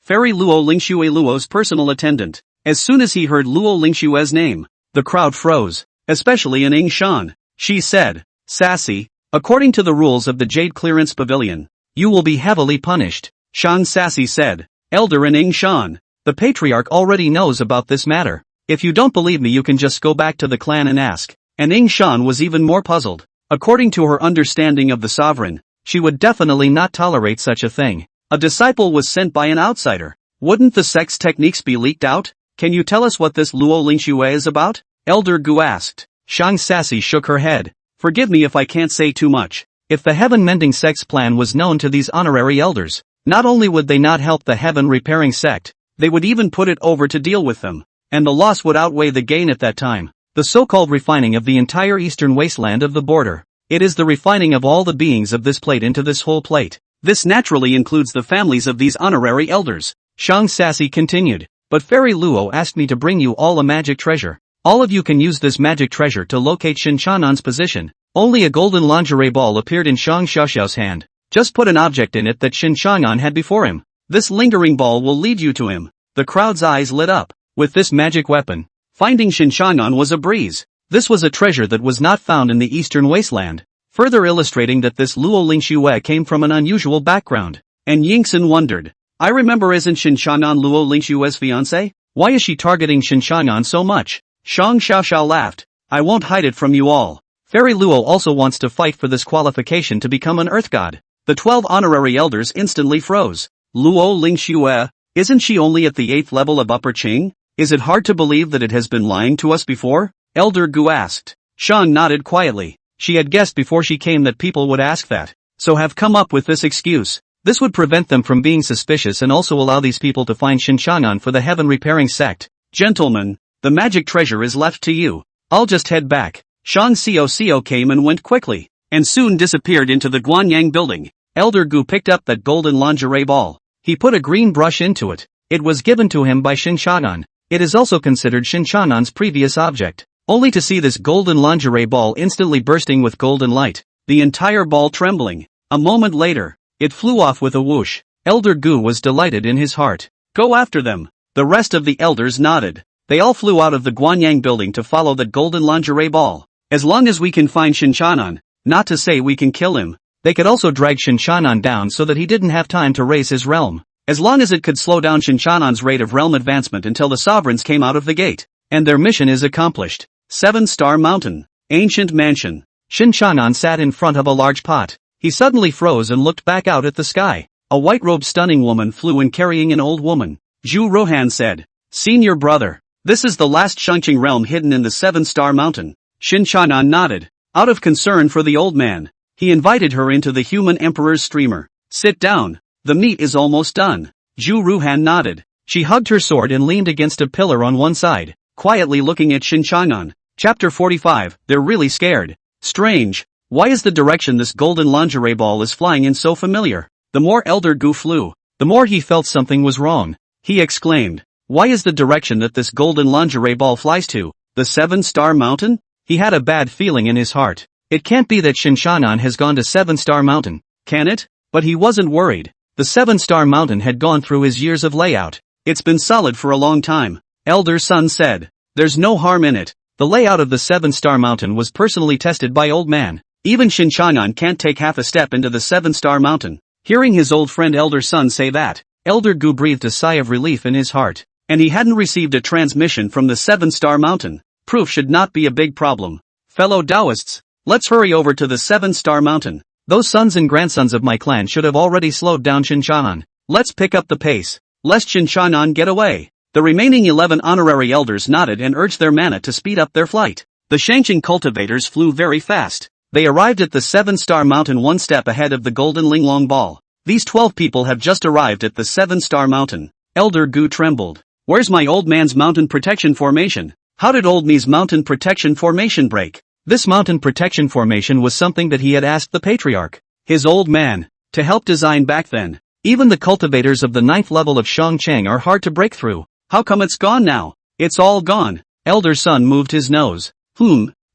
Fairy Luo Ling-xue Luo's personal attendant. As soon as he heard Lu Ling-xue's name, the crowd froze, especially in Ying Shan. She said, "Sassy, according to the rules of the Jade Clearance Pavilion, you will be heavily punished." Shang Sassy said, "Elder in Ying Shan, the patriarch already knows about this matter. If you don't believe me, you can just go back to the clan and ask." And Ying Shan was even more puzzled. According to her understanding of the sovereign, she would definitely not tolerate such a thing. A disciple was sent by an outsider. Wouldn't the sect's techniques be leaked out? "Can you tell us what this Lu Ling-xue is about?" Elder Gu asked. Shang Sassy shook her head. "Forgive me if I can't say too much. If the heaven-mending sect's plan was known to these honorary elders, not only would they not help the heaven-repairing sect, they would even put it over to deal with them. And the loss would outweigh the gain at that time. The so-called refining of the entire Eastern Wasteland of the border. It is the refining of all the beings of this plate into this whole plate. This naturally includes the families of these honorary elders." Shang Sassy continued. "But Fairy Luo asked me to bring you all a magic treasure. All of you can use this magic treasure to locate Shen Changan's position." Only a golden lingerie ball appeared in Shang Xiaoxiao's hand. "Just put an object in it that Shen Changan had before him. This lingering ball will lead you to him." The crowd's eyes lit up. With this magic weapon, finding Shen Changan was a breeze. This was a treasure that was not found in the Eastern Wasteland, further illustrating that this Lu Ling-xue came from an unusual background. And Yingxin wondered, "I remember, isn't Shen Changan Lu Ling-xue's fiancée? Why is she targeting Shen Changan so much?" Shang Xiaoxiao laughed. "I won't hide it from you all. Fairy Luo also wants to fight for this qualification to become an earth god." The 12 honorary elders instantly froze. Lu Ling-xue, isn't she only at the 8th level of Upper Qing? Is it hard to believe that it has been lying to us before? Elder Gu asked. Shang nodded quietly. She had guessed before she came that people would ask that, so have come up with this excuse. This would prevent them from being suspicious and also allow these people to find Shen Changan for the heaven-repairing sect. "Gentlemen, the magic treasure is left to you. I'll just head back." Shang Xiao came and went quickly, and soon disappeared into the Guanyang building. Elder Gu picked up that golden lingerie ball. He put a green brush into it. It was given to him by Shen Changan. It is also considered Shen Changan's previous object. Only to see this golden lingerie ball instantly bursting with golden light, the entire ball trembling. A moment later, it flew off with a whoosh. Elder Gu was delighted in his heart. "Go after them." The rest of the elders nodded. They all flew out of the Guanyang building to follow that golden lingerie ball. As long as we can find Shen Changan, not to say we can kill him. They could also drag Shen Changan down so that he didn't have time to raise his realm. As long as it could slow down Shen Changan's rate of realm advancement until the sovereigns came out of the gate. And their mission is accomplished. 7-Star Mountain. Ancient Mansion. Shen Changan sat in front of a large pot. He suddenly froze and looked back out at the sky. A white-robed stunning woman flew in carrying an old woman. Zhu Rohan said, "Senior brother, this is the last Shangqing realm hidden in the 7-Star Mountain." Shen Changan nodded. Out of concern for the old man, he invited her into the human emperor's steamer. "Sit down. The meat is almost done." Zhu Ruhan nodded. She hugged her sword and leaned against a pillar on one side, quietly looking at Shen Changan. Chapter 45, They're really scared. Strange. Why is the direction this golden lingerie ball is flying in so familiar? The more Elder Gu flew, the more he felt something was wrong. He exclaimed, "Why is the direction that this golden lingerie ball flies to? The 7-Star Mountain?" He had a bad feeling in his heart. It can't be that Shen Changan has gone to 7-Star Mountain, can it? But he wasn't worried. The 7-Star Mountain had gone through his years of layout. It's been solid for a long time. Elder Sun said, "There's no harm in it." The layout of the 7-Star Mountain was personally tested by Old Man. Even Shen Changan can't take half a step into the 7-Star Mountain. Hearing his old friend Elder Sun say that, Elder Gu breathed a sigh of relief in his heart. And he hadn't received a transmission from the 7-Star Mountain. Proof should not be a big problem. Fellow Daoists, let's hurry over to the 7-Star Mountain. Those sons and grandsons of my clan should have already slowed down Shen Changan. Let's pick up the pace, lest Shen Changan get away. The remaining 11 honorary elders nodded and urged their mana to speed up their flight. The Shangqing cultivators flew very fast. They arrived at the 7-Star Mountain one step ahead of the golden Linglong ball. These 12 people have just arrived at the 7-Star Mountain. Elder Gu trembled. Where's my old man's mountain protection formation? How did old me's mountain protection formation break? This mountain protection formation was something that he had asked the patriarch, his old man, to help design back then. Even the cultivators of the 9th level of Shangcheng are hard to break through. How come it's gone now? It's all gone. Elder Sun moved his nose.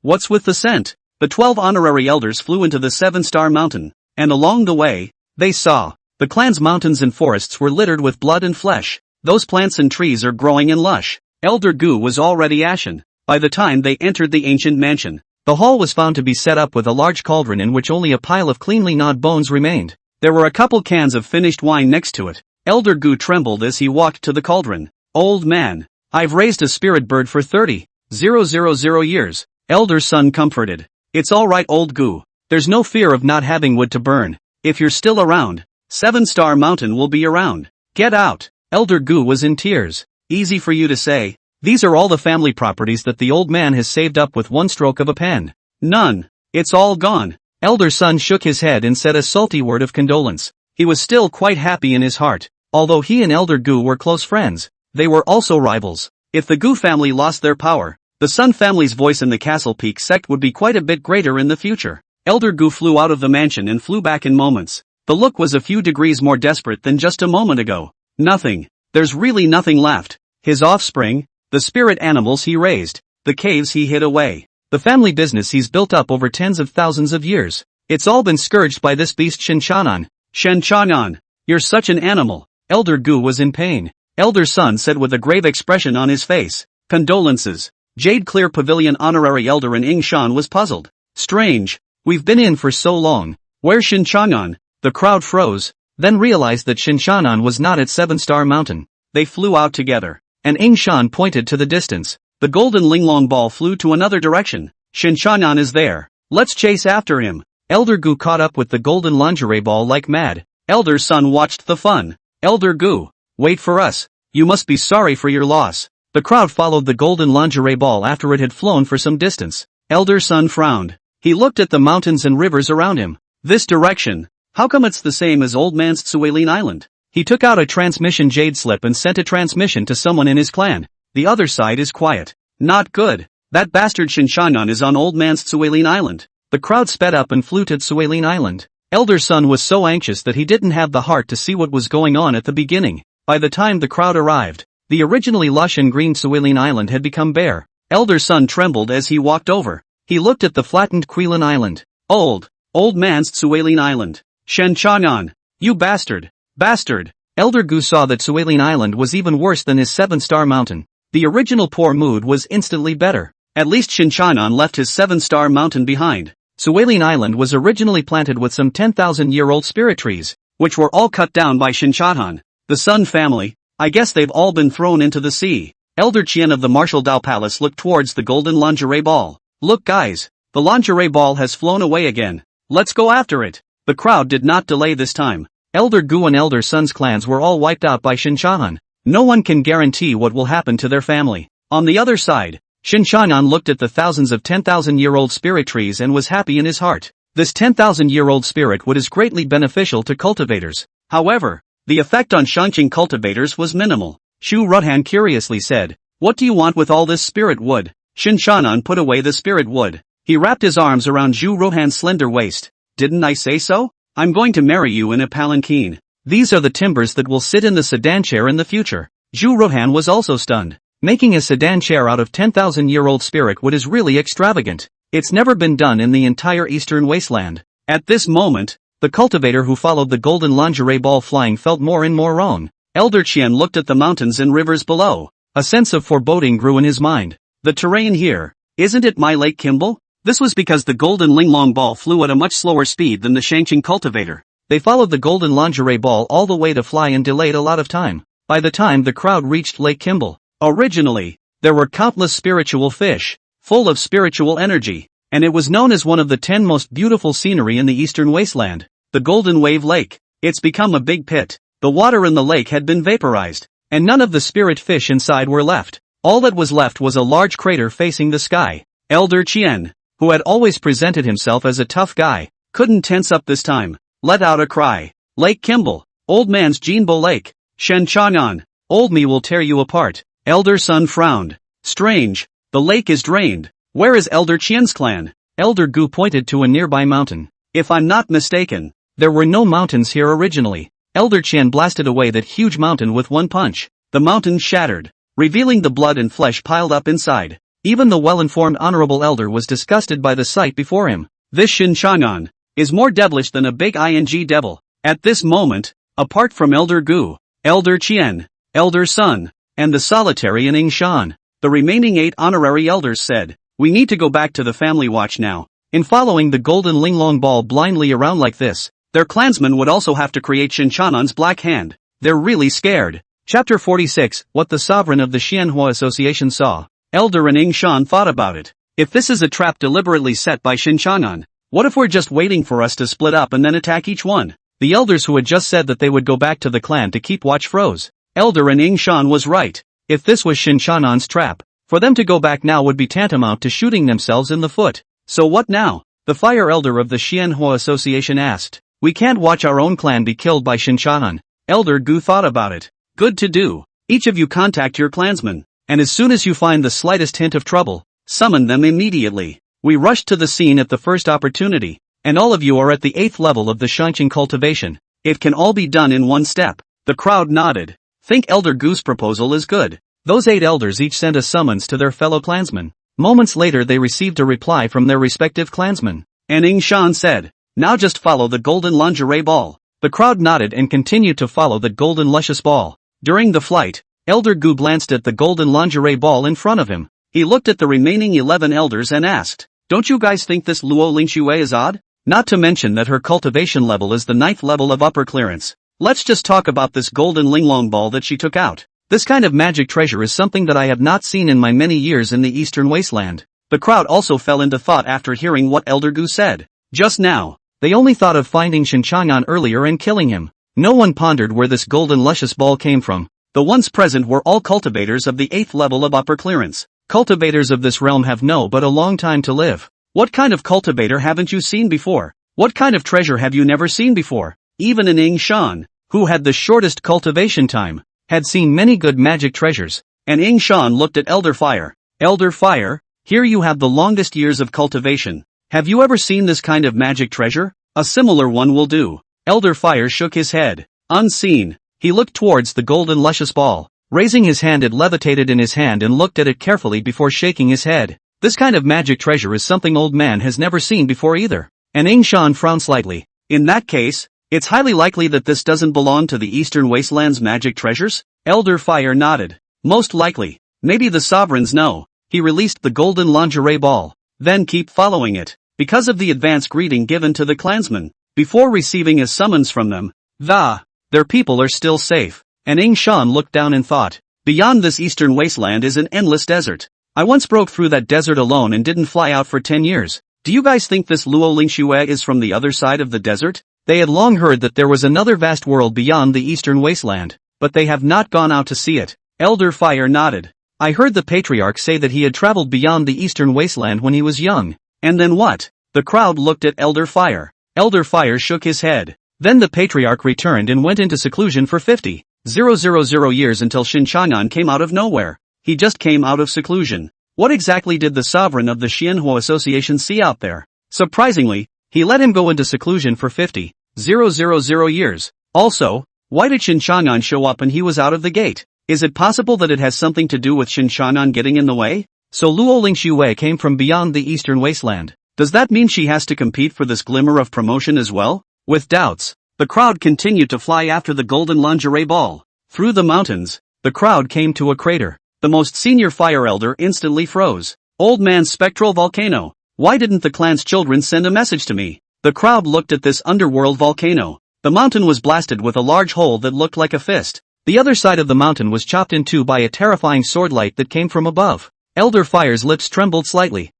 What's with the scent? The 12 honorary elders flew into the 7-Star Mountain, and along the way, they saw, the clan's mountains and forests were littered with blood and flesh. Those plants and trees are growing and lush. Elder Gu was already ashen by the time they entered the ancient mansion. The hall was found to be set up with a large cauldron in which only a pile of cleanly gnawed bones remained. There were a couple cans of finished wine next to it. Elder Gu trembled as he walked to the cauldron. Old man, I've raised a spirit bird for 30,000 years. Elder Sun comforted. It's alright old Gu. There's no fear of not having wood to burn. If you're still around, 7-Star Mountain will be around. Get out. Elder Gu was in tears. Easy for you to say. These are all the family properties that the old man has saved up with one stroke of a pen. None. It's all gone. Elder Sun shook his head and said a salty word of condolence. He was still quite happy in his heart. Although he and Elder Gu were close friends, they were also rivals. If the Gu family lost their power, the Sun family's voice in the Castle Peak sect would be quite a bit greater in the future. Elder Gu flew out of the mansion and flew back in moments. The look was a few degrees more desperate than just a moment ago. Nothing. There's really nothing left. His offspring, the spirit animals he raised, the caves he hid away, the family business he's built up over tens of thousands of years. It's all been scourged by this beast Shen Changan. Shen Changan, you're such an animal. Elder Gu was in pain. Elder Sun said with a grave expression on his face. Condolences. Jade Clear Pavilion Honorary Elder and Ying Shan was puzzled. Strange. We've been in for so long. Where's Shen Changan? The crowd froze, then realized that Shen Changan was not at 7-Star Mountain. They flew out together. And Ying Shan pointed to the distance. The golden linglong ball flew to another direction. Shen Changan is there. Let's chase after him. Elder Gu caught up with the golden lingerie ball like mad. Elder Sun watched the fun. Elder Gu, wait for us. You must be sorry for your loss. The crowd followed the golden lingerie ball after it had flown for some distance. Elder Sun frowned. He looked at the mountains and rivers around him. This direction. How come it's the same as Old Man's Tsuelin Island? He took out a transmission jade slip and sent a transmission to someone in his clan. The other side is quiet. Not good. That bastard Shen Changan is on Old Man's Tsuelin Island. The crowd sped up and flew to Tsuelin Island. Elder Sun was so anxious that he didn't have the heart to see what was going on at the beginning. By the time the crowd arrived, the originally lush and green Tsuelin Island had become bare. Elder Sun trembled as he walked over. He looked at the flattened Quilin Island. Old Man's Tsuelin Island. Shen Changan. You bastard. Bastard. Elder Gu saw that Tsuelin Island was even worse than his 7-Star Mountain. The original poor mood was instantly better. At least Shen Changan left his 7-Star Mountain behind. Tsuelin Island was originally planted with some 10,000-year-old spirit trees, which were all cut down by Shen Changan. The Sun family, I guess they've all been thrown into the sea. Elder Qian of the Martial Dao Palace looked towards the golden lingerie ball. Look guys, the lingerie ball has flown away again. Let's go after it. The crowd did not delay this time. Elder Gu and Elder Sun's clans were all wiped out by Shen Changan. No one can guarantee what will happen to their family. On the other side, Shen Changan looked at the thousands of 10,000-year-old spirit trees and was happy in his heart. This 10,000-year-old spirit wood is greatly beneficial to cultivators. However, the effect on Shangqing cultivators was minimal. Shu Ruhan curiously said, what do you want with all this spirit wood? Shen Changan put away the spirit wood. He wrapped his arms around Zhu Rohan's slender waist. Didn't I say so? I'm going to marry you in a palanquin. These are the timbers that will sit in the sedan chair in the future. Zhu Rohan was also stunned. Making a sedan chair out of 10,000-year-old spirit wood is really extravagant. It's never been done in the entire Eastern Wasteland. At this moment, the cultivator who followed the golden lingerie ball flying felt more and more wrong. Elder Qian looked at the mountains and rivers below. A sense of foreboding grew in his mind. The terrain here, isn't it my Lake Kimball? This was because the golden linglong ball flew at a much slower speed than the Shangqing cultivator. They followed the golden lingerie ball all the way to fly and delayed a lot of time. By the time the crowd reached Lake Kimball, originally, there were countless spiritual fish, full of spiritual energy, and it was known as one of the 10 most beautiful scenery in the Eastern Wasteland, the Golden Wave Lake. It's become a big pit. The water in the lake had been vaporized, and none of the spirit fish inside were left. All that was left was a large crater facing the sky. Elder Qian, who had always presented himself as a tough guy, couldn't tense up this time. Let out a cry. Lake Kimball, Old Man's Jinbo Lake. Shen Changan, Old Me will tear you apart. Elder Sun frowned. Strange, the lake is drained. Where is Elder Qian's clan? Elder Gu pointed to a nearby mountain. If I'm not mistaken, there were no mountains here originally. Elder Qian blasted away that huge mountain with one punch. The mountain shattered, revealing the blood and flesh piled up inside. Even the well-informed honorable elder was disgusted by the sight before him. This Shen Changan is more devilish than a big ing devil. At this moment, apart from Elder Gu, Elder Qian, Elder Sun, and the solitary and Ying Shan. The remaining 8 honorary elders said, "We need to go back to the family watch now." In following the golden linglong ball blindly around like this, their clansmen would also have to create Shen Changan's black hand. They're really scared. Chapter 46, What the Sovereign of the Xianhua Association Saw. Elder and Ying Shan thought about it. If this is a trap deliberately set by Shen Changan, what if we're just waiting for us to split up and then attack each one? The elders who had just said that they would go back to the clan to keep watch froze. Elder and Ying Shan was right. If this was Shen Changan's trap, for them to go back now would be tantamount to shooting themselves in the foot. So what now? The fire elder of the Xianhua Association asked. We can't watch our own clan be killed by Shen Changan. Elder Gu thought about it. Good to do. Each of you contact your clansmen, and as soon as you find the slightest hint of trouble, summon them immediately. We rushed to the scene at the first opportunity, and all of you are at the 8th level of the Shangqing cultivation. It can all be done in one step. The crowd nodded. Think Elder Gu's proposal is good. Those 8 elders each sent a summons to their fellow clansmen. Moments later they received a reply from their respective clansmen. And Ying Shan said, now just follow the golden lingerie ball. The crowd nodded and continued to follow the golden luscious ball. During the flight, Elder Gu glanced at the golden lingerie ball in front of him. He looked at the remaining 11 elders and asked, don't you guys think this Lu Ling-xue is odd? Not to mention that her cultivation level is the 9th level of upper clearance. Let's just talk about this golden linglong ball that she took out. This kind of magic treasure is something that I have not seen in my many years in the Eastern Wasteland. The crowd also fell into thought after hearing what Elder Gu said. Just now, they only thought of finding Shen Changan earlier and killing him. No one pondered where this golden luscious ball came from. The ones present were all cultivators of the 8th level of upper clearance. Cultivators of this realm have no but a long time to live. What kind of cultivator haven't you seen before? What kind of treasure have you never seen before? Even an Ying Shan, who had the shortest cultivation time, had seen many good magic treasures. And Ying Shan looked at Elder Fire. Elder Fire, here you have the longest years of cultivation. Have you ever seen this kind of magic treasure? A similar one will do. Elder Fire shook his head. Unseen, he looked towards the golden luscious ball. Raising his hand, it levitated in his hand and looked at it carefully before shaking his head. This kind of magic treasure is something old man has never seen before either. And Ying Shan frowned slightly. In that case, it's highly likely that this doesn't belong to the Eastern Wasteland's magic treasures? Elder Fire nodded. Most likely. Maybe the sovereigns know. He released the golden lingerie ball. Then keep following it. Because of the advance greeting given to the clansmen, before receiving a summons from them, their people are still safe. And Ying Shan looked down and thought, beyond this Eastern Wasteland is an endless desert. I once broke through that desert alone and didn't fly out for 10 years. Do you guys think this Lu Ling-xue is from the other side of the desert? They had long heard that there was another vast world beyond the Eastern Wasteland, but they have not gone out to see it. Elder Fire nodded. I heard the Patriarch say that he had traveled beyond the Eastern Wasteland when he was young. And then what? The crowd looked at Elder Fire. Elder Fire shook his head. Then the Patriarch returned and went into seclusion for 50,000 years until Shen Changan came out of nowhere. He just came out of seclusion. What exactly did the sovereign of the Xianhua Association see out there? Surprisingly, he let him go into seclusion for 50,000 years. Also, why did Shen Changan show up and he was out of the gate? Is it possible that it has something to do with Shen Changan getting in the way? So Lu Ling-xue came from beyond the Eastern Wasteland. Does that mean she has to compete for this glimmer of promotion as well? With doubts, the crowd continued to fly after the golden lingerie ball. Through the mountains, the crowd came to a crater. The most senior fire elder instantly froze. Old man's spectral volcano. Why didn't the clan's children send a message to me? The crowd looked at this underworld volcano. The mountain was blasted with a large hole that looked like a fist. The other side of the mountain was chopped in two by a terrifying swordlight that came from above. Elder Fire's lips trembled slightly.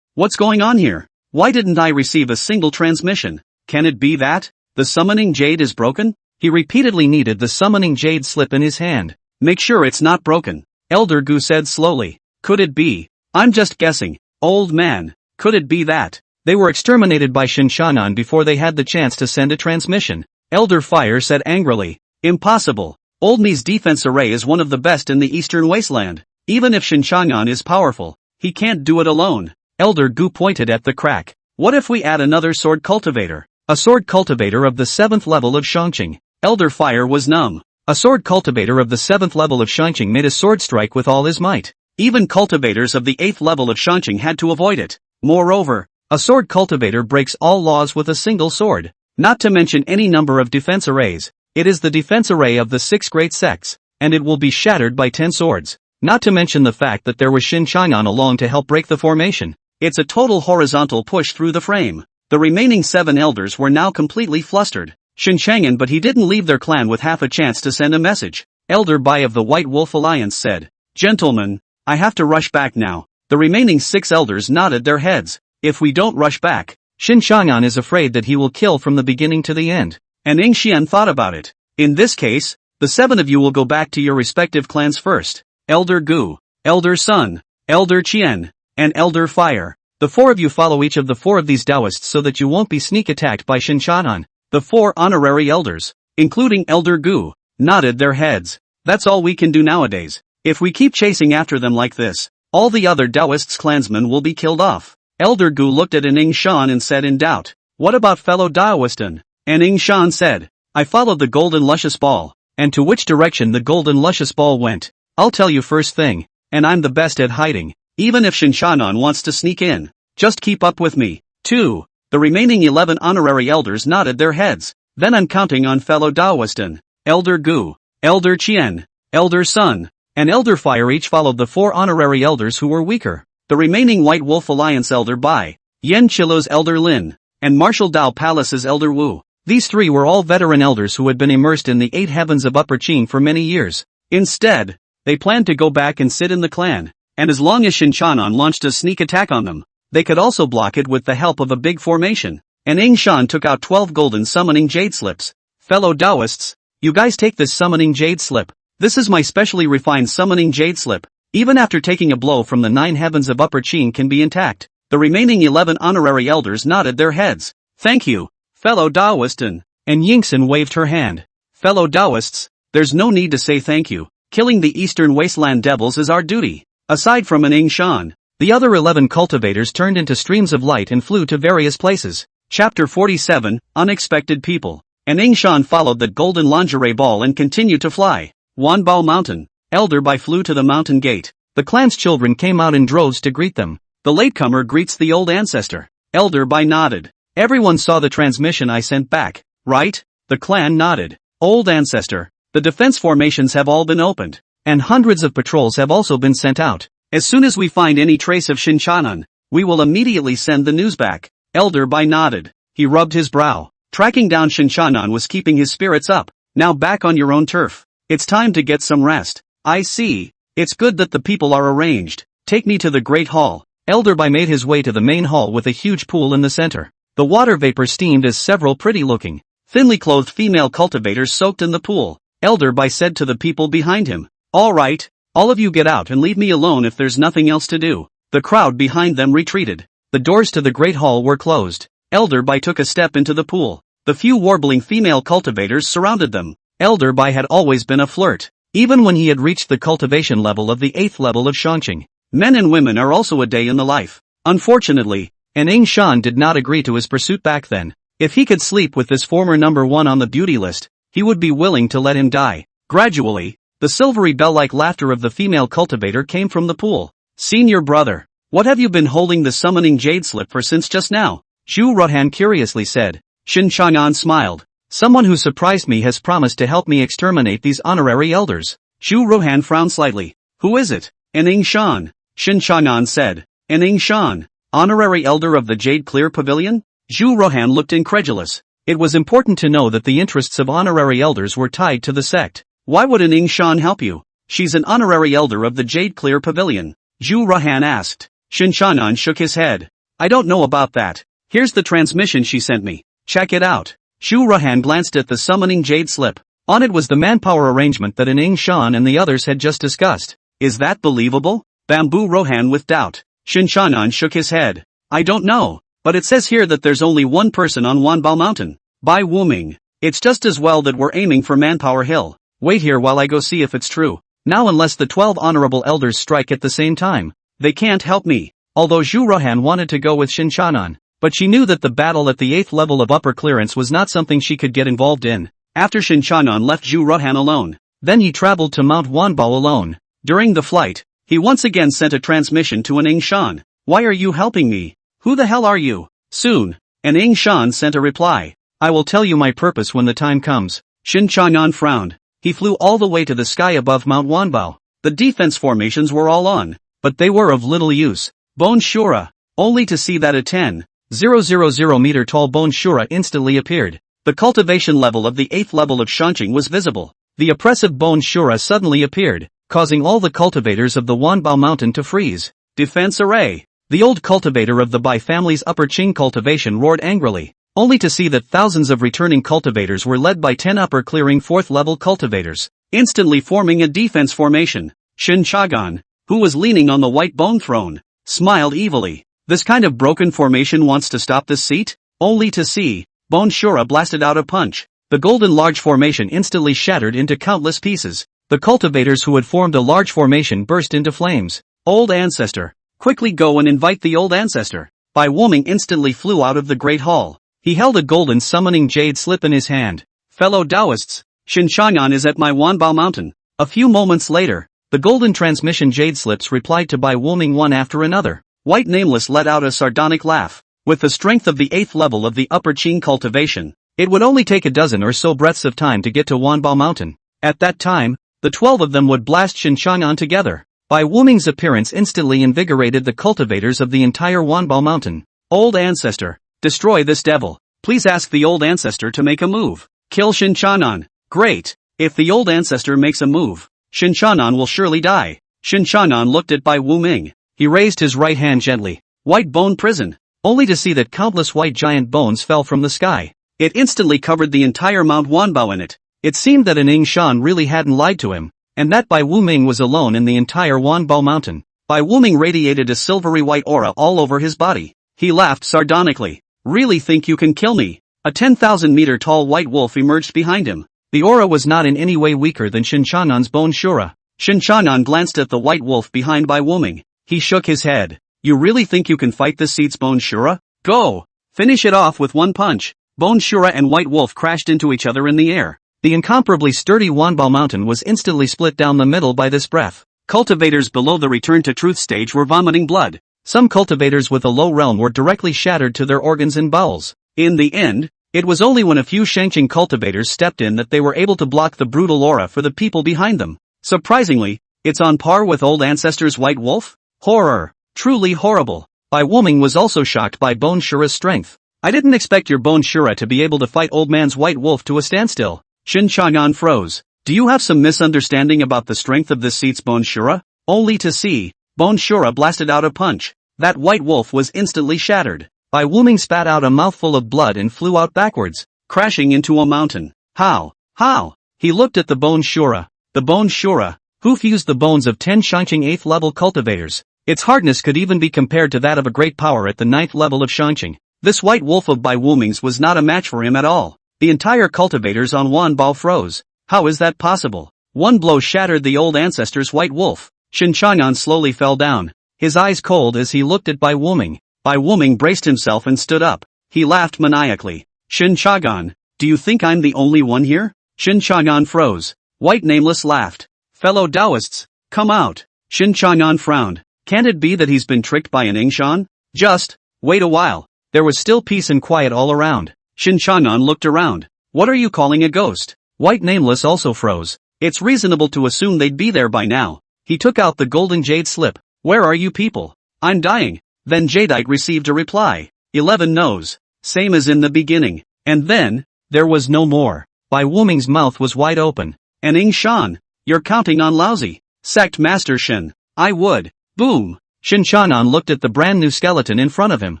What's going on here? Why didn't I receive a single transmission? Can it be that the summoning jade is broken? He repeatedly kneaded the summoning jade slip in his hand. Make sure it's not broken, Elder Gu said slowly. Could it be? I'm just guessing. Old man, could it be that they were exterminated by Shen Changan before they had the chance to send a transmission? Elder Fire said angrily. Impossible. Old me's defense array is one of the best in the Eastern Wasteland. Even if Shen Changan is powerful, he can't do it alone. Elder Gu pointed at the crack. What if we add another sword cultivator? A sword cultivator of the 7th level of Shangqing. Elder Fire was numb. A sword cultivator of the 7th level of Shangqing made a sword strike with all his might. Even cultivators of the 8th level of Shangqing had to avoid it. Moreover, a sword cultivator breaks all laws with a single sword. Not to mention any number of defense arrays. It is the defense array of the 6 great sects, and it will be shattered by 10 swords. Not to mention the fact that there was Shen Changan along to help break the formation. It's a total horizontal push through the frame. The remaining 7 elders were now completely flustered. Shen Changan, but he didn't leave their clan with half a chance to send a message. Elder Bai of the White Wolf Alliance said, "Gentlemen, I have to rush back now." The remaining 6 elders nodded their heads. "If we don't rush back, Shen Changan is afraid that he will kill from the beginning to the end." And Ing Xian thought about it. "In this case, the 7 of you will go back to your respective clans first. Elder Gu, Elder Sun, Elder Qian, and Elder Fire. The 4 of you follow each of the 4 of these Daoists so that you won't be sneak attacked by Shen Changan." The 4 honorary elders, including Elder Gu, nodded their heads. "That's all we can do nowadays. If we keep chasing after them like this, all the other Daoists' clansmen will be killed off." Elder Gu looked at Ing Shan and said in doubt, "What about fellow Daoistan?" And Ing Shan said, "I followed the golden luscious ball." "And to which direction the golden luscious ball went? I'll tell you first thing, and I'm the best at hiding. Even if Shen Changan wants to sneak in, just keep up with me." 2. The remaining 11 honorary elders nodded their heads. "Then I'm counting on fellow Daoistan. Elder Gu, Elder Qian, Elder Sun, and Elder Fire each followed the 4 honorary elders who were weaker. The remaining White Wolf Alliance Elder Bai, Yen Chilo's Elder Lin, and Martial Dao Palace's Elder Wu. These 3 were all veteran elders who had been immersed in the 8 heavens of Upper Qing for many years. Instead, they planned to go back and sit in the clan, and as long as Shen Changan launched a sneak attack on them, they could also block it with the help of a big formation. And Ing Shan took out 12 golden summoning jade slips. "Fellow Daoists, you guys take this summoning jade slip. This is my specially refined summoning jade slip. Even after taking a blow from the 9 heavens of Upper Qing can be intact." The remaining 11 honorary elders nodded their heads. "Thank you, fellow Daoistan." And Yingxin waved her hand. "Fellow Daoists, there's no need to say thank you. Killing the Eastern Wasteland devils is our duty." Aside from an Ing Shan, the other 11 cultivators turned into streams of light and flew to various places. Chapter 47, Unexpected People. And Ing Shan followed the golden lingerie ball and continued to fly. Wanbao Mountain. Elder Bai flew to the mountain gate. The clan's children came out in droves to greet them. The latecomer greets the old ancestor. Elder Bai nodded. "Everyone saw the transmission I sent back, right?" The clan nodded. "Old ancestor, the defense formations have all been opened, and hundreds of patrols have also been sent out. As soon as we find any trace of Shen Changan, we will immediately send the news back." Elder Bai nodded. He rubbed his brow. Tracking down Shen Changan was keeping his spirits up. "Now back on your own turf. It's time to get some rest." "I see. It's good that the people are arranged. Take me to the Great Hall." Elder Bai made his way to the main hall with a huge pool in the center. The water vapor steamed as several pretty-looking, thinly clothed female cultivators soaked in the pool. Elder Bai said to the people behind him, "All right, all of you get out and leave me alone if there's nothing else to do." The crowd behind them retreated. The doors to the Great Hall were closed. Elder Bai took a step into the pool. The few warbling female cultivators surrounded them. Elder Bai had always been a flirt, even when he had reached the cultivation level of the 8th level of Shangqing. Men and women are also a day in the life. Unfortunately, and Ing Shan did not agree to his pursuit back then. If he could sleep with this former number 1 on the beauty list, he would be willing to let him die. Gradually, the silvery bell-like laughter of the female cultivator came from the pool. "Senior brother, what have you been holding the summoning jade slip for since just now?" Zhu Ruhan curiously said. Shen Changan smiled. "Someone who surprised me has promised to help me exterminate these honorary elders." Zhu Ruhan frowned slightly. "Who is it?" "An Ing Shan," Shen Changan said. "An Ing Shan, honorary elder of the Jade Clear Pavilion?" Zhu Ruhan looked incredulous. It was important to know that the interests of honorary elders were tied to the sect. "Why would an Ing Shan help you? She's an honorary elder of the Jade Clear Pavilion," Zhu Ruhan asked. Shen Changan shook his head. "I don't know about that. Here's the transmission she sent me. Check it out." Zhu Ruhan glanced at the summoning jade slip. On it was the manpower arrangement that an Ing Shan and the others had just discussed. "Is that believable?" Bamboo Rohan with doubt. Shen Changan shook his head. "I don't know, but it says here that there's only one person on Wanbao Mountain. Bai Wuming. It's just as well that we're aiming for Manpower Hill. Wait here while I go see if it's true." Now unless the 12 honorable elders strike at the same time, they can't help me. Although Zhu Ruhan wanted to go with Shen Changan, but she knew that the battle at the 8th level of upper clearance was not something she could get involved in. After Shen Changan left Zhu Ruhan alone, then he traveled to Mount Wanbao alone. During the flight, he once again sent a transmission to an Ing Shan. "Why are you helping me? Who the hell are you?" Soon, an Ing Shan sent a reply. "I will tell you my purpose when the time comes." Shen Changan frowned. He flew all the way to the sky above Mount Wanbao. The defense formations were all on, but they were of little use. Bone Shura, only to see that a 10,000 meter tall Bone Shura instantly appeared. The cultivation level of the 8th level of Shanqing was visible. The oppressive Bone Shura suddenly appeared, causing all the cultivators of the Wanbao mountain to freeze. Defense array. The old cultivator of the Bai family's upper Qing cultivation roared angrily, only to see that thousands of returning cultivators were led by 10 upper clearing 4th level cultivators, instantly forming a defense formation. Shen Changan, who was leaning on the white bone throne, smiled evilly. This kind of broken formation wants to stop this seat? Only to see, Bone Shura blasted out a punch. The golden large formation instantly shattered into countless pieces. The cultivators who had formed a large formation burst into flames. Old ancestor, quickly go and invite the old ancestor. Bai Wuming instantly flew out of the great hall. He held a golden summoning jade slip in his hand. Fellow Daoists, Shen Changan is at my Wanbao mountain. A few moments later, the golden transmission jade slips replied to Bai Wuming one after another. White Nameless let out a sardonic laugh. With the strength of the 8th level of the upper Qing cultivation, it would only take a dozen or so breaths of time to get to Wanbao mountain. At that time, the 12 of them would blast Shen Changan together. Bai Wuming's appearance instantly invigorated the cultivators of the entire Wanbao mountain. Old ancestor, destroy this devil. Please ask the old ancestor to make a move. Kill Shen Changan. Great. If the old ancestor makes a move, Shen Changan will surely die. Shen Changan looked at Bai Wuming. He raised his right hand gently. White bone prison. Only to see that countless white giant bones fell from the sky. It instantly covered the entire Mount Wanbao in it. It seemed that Ning Shan really hadn't lied to him, and that Bai Wuming was alone in the entire Wanbao mountain. Bai Wuming radiated a silvery white aura all over his body. He laughed sardonically. Really think you can kill me? A 10,000 meter tall white wolf emerged behind him. The aura was not in any way weaker than Shen Changan's Bone Shura. Shen Changan glanced at the white wolf behind Bai Wuming. He shook his head. You really think you can fight this seat's Bone Shura? Go! Finish it off with one punch. Bone Shura and White Wolf crashed into each other in the air. The incomparably sturdy Wanbao mountain was instantly split down the middle by this breath. Cultivators below the return to truth stage were vomiting blood. Some cultivators with a low realm were directly shattered to their organs and bowels. In the end, it was only when a few Shangqing cultivators stepped in that they were able to block the brutal aura for the people behind them. Surprisingly, it's on par with old ancestors' White Wolf? Horror. Truly horrible. Bai Wuming was also shocked by Bone Shura's strength. I didn't expect your Bone Shura to be able to fight old man's White Wolf to a standstill. Shen Changan froze. Do you have some misunderstanding about the strength of this seat's Bone Shura? Only to see, Bone Shura blasted out a punch. That White Wolf was instantly shattered. Bai Wuming spat out a mouthful of blood and flew out backwards, crashing into a mountain. How? How? He looked at the Bone Shura. The Bone Shura, who fused the bones of 10 Shangqing 8th level cultivators. Its hardness could even be compared to that of a great power at the 9th level of Shangqing. This White Wolf of Bai Wuming's was not a match for him at all. The entire cultivators on Wanbao froze. How is that possible? One blow shattered the old ancestor's White Wolf. Shen Changan slowly fell down, his eyes cold as he looked at Bai Wuming. Bai Wuming braced himself and stood up. He laughed maniacally. Shen Changan, do you think I'm the only one here? Shen Changan froze. White Nameless laughed. Fellow Daoists, come out. Shen Changan frowned. Can't it be that he's been tricked by an Ingshan? Just wait a while. There was still peace and quiet all around. Shen Changan looked around. What are you calling a ghost? White Nameless also froze. It's reasonable to assume they'd be there by now. He took out the golden jade slip. Where are you people? I'm dying. Then Jadeite received a reply. 11 no's. Same as in the beginning. And then, there was no more. Bai Wuming's mouth was wide open. And Ingshan, you're counting on lousy sect master Shen. I would. Boom! Shen Changan looked at the brand new skeleton in front of him.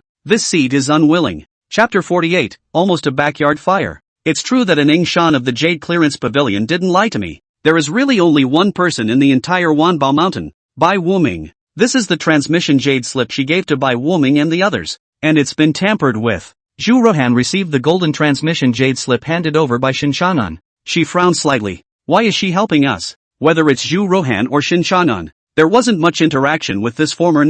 This seed is unwilling. Chapter 48, almost a backyard fire. It's true that an Ingshan of the Jade Clearance Pavilion didn't lie to me. There is really only one person in the entire Wanbao mountain. Bai Wuming. This is the transmission jade slip she gave to Bai Wuming and the others. And it's been tampered with. Zhu Rohan received the golden transmission jade slip handed over by Shen Changan. She frowned slightly. Why is she helping us? Whether it's Zhu Rohan or Shen Changan, there wasn't much interaction with this former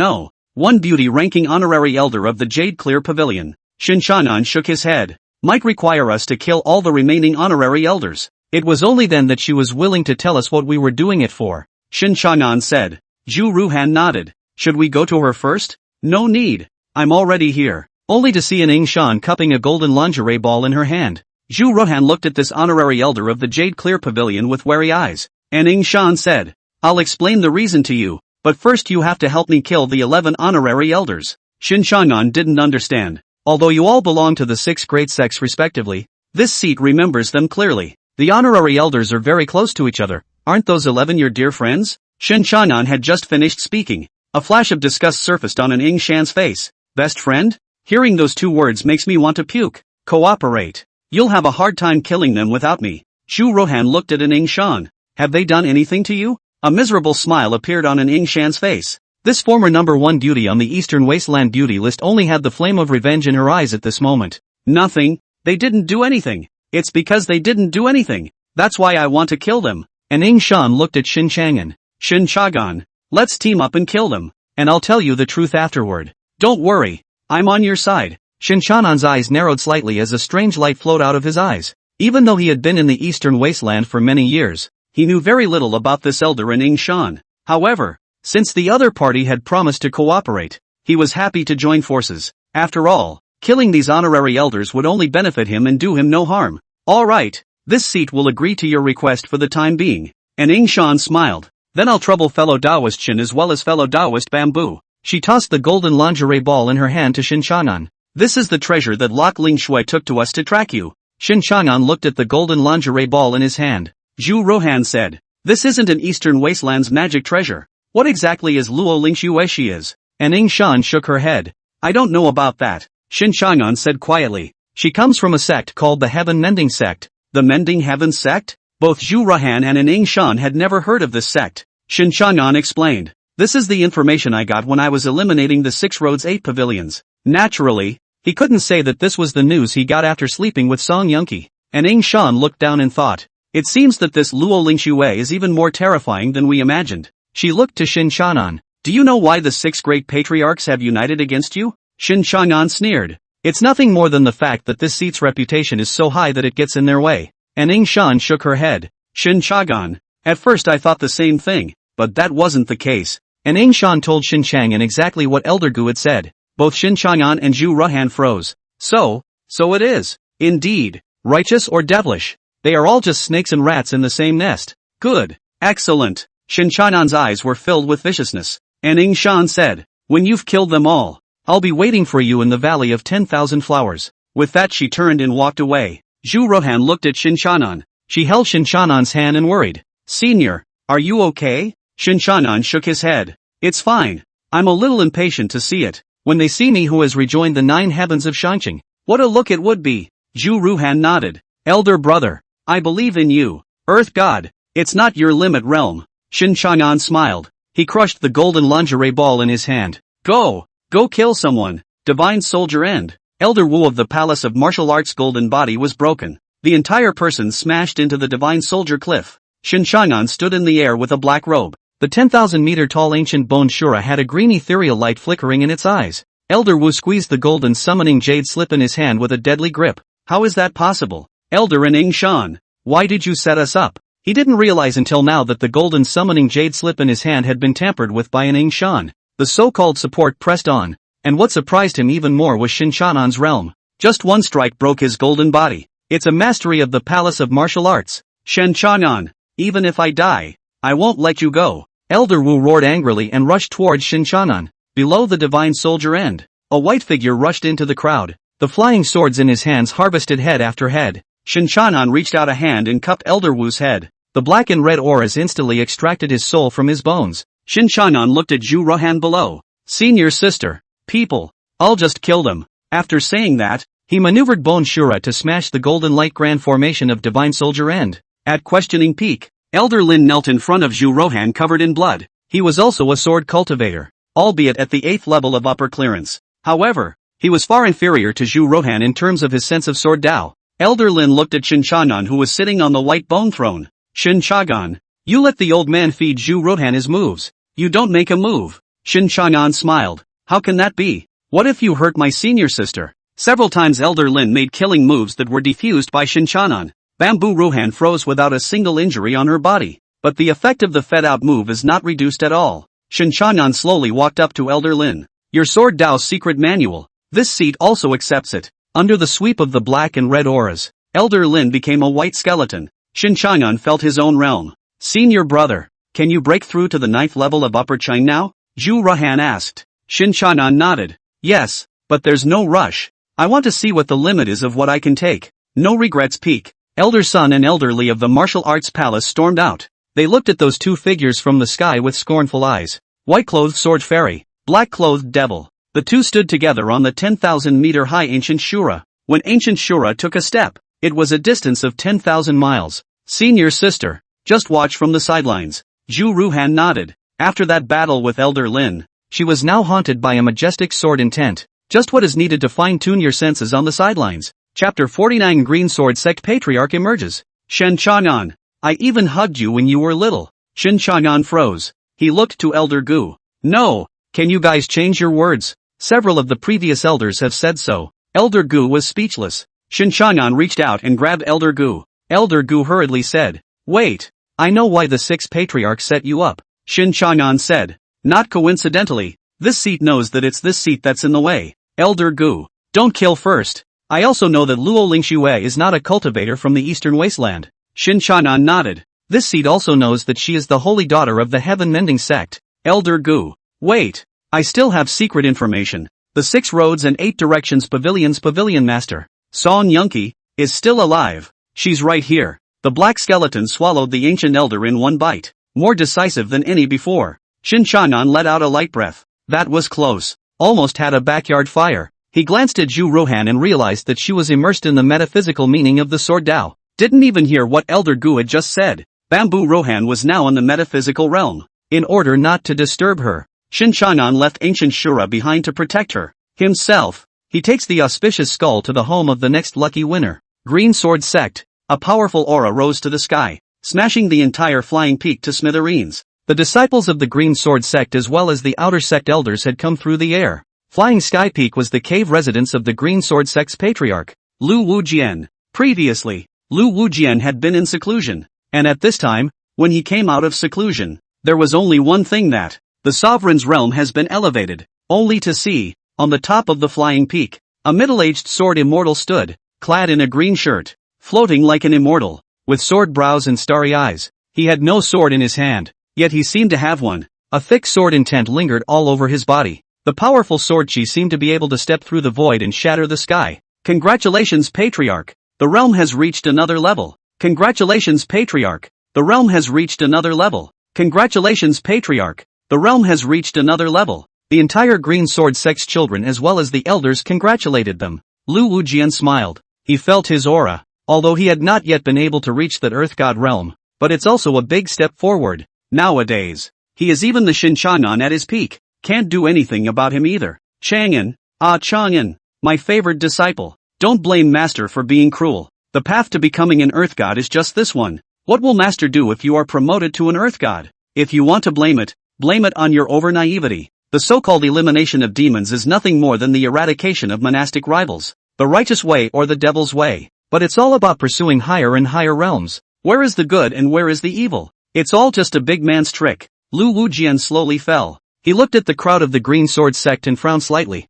one beauty ranking honorary elder of the Jade Clear Pavilion. Shen Changan shook his head. Might require us to kill all the remaining honorary elders. It was only then that she was willing to tell us what we were doing it for. Shen Changan said. Zhu Ruhan nodded. Should we go to her first? No need. I'm already here. Only to see an Ingshan cupping a golden lingerie ball in her hand. Zhu Rohan looked at this honorary elder of the Jade Clear Pavilion with wary eyes. And Ning Shan said, I'll explain the reason to you, but first you have to help me kill the 11 honorary elders. Shen Changan didn't understand. Although you all belong to the 6 great sects respectively, this seat remembers them clearly. The honorary elders are very close to each other. Aren't those 11 your dear friends? Shen Changan had just finished speaking. A flash of disgust surfaced on an Ning Shan's face. Best friend? Hearing those 2 words makes me want to puke. Cooperate. You'll have a hard time killing them without me. Zhu Rohan looked at an Ning Shan. Have they done anything to you? A miserable smile appeared on an Ning Shan's face. This former number 1 duty on the Eastern Wasteland duty list only had the flame of revenge in her eyes at this moment. Nothing. They didn't do anything. It's because they didn't do anything. That's why I want to kill them. And Ning Shan looked at Shen Changan. Shen Changan. Let's team up and kill them. And I'll tell you the truth afterward. Don't worry. I'm on your side. Shen Changan's eyes narrowed slightly as a strange light flowed out of his eyes. Even though he had been in the Eastern Wasteland for many years, he knew very little about this elder in Ning Shan. However, since the other party had promised to cooperate, he was happy to join forces. After all, killing these honorary elders would only benefit him and do him no harm. All right, this seat will agree to your request for the time being. And Ning Shan smiled. Then I'll trouble fellow Daoist Shen as well as fellow Daoist Bamboo. She tossed the golden lingerie ball in her hand to Shen Changan. This is the treasure that Lu Ling-xue took to us to track you. Shen Changan looked at the golden lingerie ball in his hand. Zhu Rohan said, this isn't an Eastern Wasteland's magic treasure. What exactly is Lu Ling-xue she is? And Ning Shan shook her head. I don't know about that. Shen Changan said quietly. She comes from a sect called the Heaven Mending Sect. The Mending Heaven Sect? Both Zhu Rohan and Ning Shan had never heard of this sect. Shen Changan explained. This is the information I got when I was eliminating the 6 Roads 8 pavilions. Naturally, he couldn't say that this was the news he got after sleeping with Song Yunqi. And Ning Shan looked down and thought, it seems that this Lu Ling-xue is even more terrifying than we imagined. She looked to Shen Changan. Do you know why the 6 great patriarchs have united against you? Shen Changan sneered. It's nothing more than the fact that this seat's reputation is so high that it gets in their way. And Ning Shan shook her head. Shen Changan. At first I thought the same thing, but that wasn't the case. And Ning Shan told Shen Changan exactly what Elder Gu had said. Both Shen Changan and Zhu Rohan froze. So it is. Indeed. Righteous or devilish. They are all just snakes and rats in the same nest. Good. Excellent. Shen Changan's eyes were filled with viciousness. And Ning Shan said, when you've killed them all, I'll be waiting for you in the Valley of 10,000 Flowers. With that she turned and walked away. Zhu Rohan looked at Shen Changan. She held Shen Changan's hand and worried. Senior, are you okay? Shen Changan shook his head. It's fine. I'm a little impatient to see it. When they see me who has rejoined the 9 heavens of Shangqing. What a look it would be. Zhu Rohan nodded. Elder brother, I believe in you. Earth God, it's not your limit realm. Shen Changan smiled. He crushed the golden lingerie ball in his hand. Go kill someone. Divine Soldier End. Elder Wu of the Palace of Martial Arts' golden body was broken. The entire person smashed into the Divine Soldier cliff. Shen Changan stood in the air with a black robe. The 10,000-meter tall ancient bone Shura had a green ethereal light flickering in its eyes. Elder Wu squeezed the golden summoning jade slip in his hand with a deadly grip. How is that possible? Elder Ning Shan, why did you set us up? He didn't realize until now that the golden summoning jade slip in his hand had been tampered with by Ning Shan. The so-called support pressed on, and what surprised him even more was Shen Changan's realm. Just one strike broke his golden body. It's a mastery of the Palace of Martial Arts. Shen Changan, even if I die, I won't let you go. Elder Wu roared angrily and rushed towards Shen Changan. Below the Divine Soldier End, a white figure rushed into the crowd. The flying swords in his hands harvested head after head. Shen Changan reached out a hand and cupped Elder Wu's head. The black and red auras instantly extracted his soul from his bones. Shen Changan looked at Zhu Rohan below. Senior sister. People. I'll just kill them. After saying that, he maneuvered Bone Shura to smash the golden light grand formation of Divine Soldier End. At questioning peak, Elder Lin knelt in front of Zhu Rohan covered in blood. He was also a sword cultivator, albeit at the 8th level of upper clearance. However, he was far inferior to Zhu Rohan in terms of his sense of sword Dao. Elder Lin looked at Shen Changan who was sitting on the white bone throne. Shen Changan, you let the old man feed Zhu Rohan his moves. You don't make a move. Shen Changan smiled. How can that be? What if you hurt my senior sister? Several times Elder Lin made killing moves that were defused by Shen Changan. Bamboo Rohan froze without a single injury on her body. But the effect of the fed-out move is not reduced at all. Shen Changan slowly walked up to Elder Lin. Your Sword Dao's secret manual. This seat also accepts it. Under the sweep of the black and red auras, Elder Lin became a white skeleton. Shen Changan felt his own realm. Senior brother, can you break through to the 9th level of Upper Chang now? Zhu Ruhan asked. Shen Changan nodded. Yes, but there's no rush. I want to see what the limit is of what I can take. No regrets peak. Elder Sun and Elder Li of the Martial Arts Palace stormed out. They looked at those two figures from the sky with scornful eyes. White-clothed sword fairy, black-clothed devil. The two stood together on the 10,000-meter-high ancient Shura. When ancient Shura took a step, it was a distance of 10,000 miles. Senior sister, just watch from the sidelines. Zhu Ruhan nodded. After that battle with Elder Lin, she was now haunted by a majestic sword intent. Just what is needed to fine-tune your senses on the sidelines. Chapter 49 Green Sword Sect Patriarch emerges. Shen Changan, I even hugged you when you were little. Shen Changan froze. He looked to Elder Gu. No, can you guys change your words? Several of the previous elders have said so. Elder Gu was speechless. Shen Changan reached out and grabbed Elder Gu. Elder Gu hurriedly said, wait, I know why the 6 patriarchs set you up. Shen Changan said, not coincidentally, this seat knows that it's this seat that's in the way. Elder Gu, don't kill first. I also know that Lu Ling-xue is not a cultivator from the Eastern Wasteland. Shen Changan nodded. This seat also knows that she is the holy daughter of the Heaven-Mending Sect. Elder Gu, wait, I still have secret information. The 6 Roads and 8 Directions Pavilion's Pavilion Master, Song Yunqi, is still alive. She's right here. The black skeleton swallowed the ancient elder in one bite, more decisive than any before. Shen Changan let out a light breath. That was close. Almost had a backyard fire. He glanced at Zhu Ruhan and realized that she was immersed in the metaphysical meaning of the sword Dao. Didn't even hear what Elder Gu had just said. Bamboo Rohan was now in the metaphysical realm. In order not to disturb her, Shen Changan left ancient Shura behind to protect her. Himself, he takes the auspicious skull to the home of the next lucky winner. Green Sword Sect. A powerful aura rose to the sky, smashing the entire flying peak to smithereens. The disciples of the Green Sword Sect as well as the outer sect elders had come through the air. Flying Sky Peak was the cave residence of the Green Sword Sect's patriarch, Lu Wujian. Previously, Lu Wujian had been in seclusion, and at this time, when he came out of seclusion, there was only one thing that, the sovereign's realm has been elevated, only to see, on the top of the flying peak, a middle-aged sword immortal stood, clad in a green shirt, floating like an immortal, with sword brows and starry eyes. He had no sword in his hand, yet he seemed to have one. A thick sword intent lingered all over his body. The powerful sword chi seemed to be able to step through the void and shatter the sky. Congratulations, Patriarch! The realm has reached another level. Congratulations, Patriarch! The realm has reached another level. Congratulations, Patriarch! The realm has reached another level. The entire Green Sword Sect's children as well as the elders congratulated them. Lu Wujian smiled. He felt his aura. Although he had not yet been able to reach that Earth God realm, but it's also a big step forward. Nowadays, he is even the Shen Changan at his peak. Can't do anything about him either. Changan, Changan, my favored disciple. Don't blame Master for being cruel. The path to becoming an Earth God is just this one. What will Master do if you are promoted to an Earth God? If you want to blame it on your over-naivety. The so-called elimination of demons is nothing more than the eradication of monastic rivals. The righteous way or the devil's way. But it's all about pursuing higher and higher realms. Where is the good and where is the evil? It's all just a big man's trick. Lu Wujian slowly fell. He looked at the crowd of the Green Sword Sect and frowned slightly.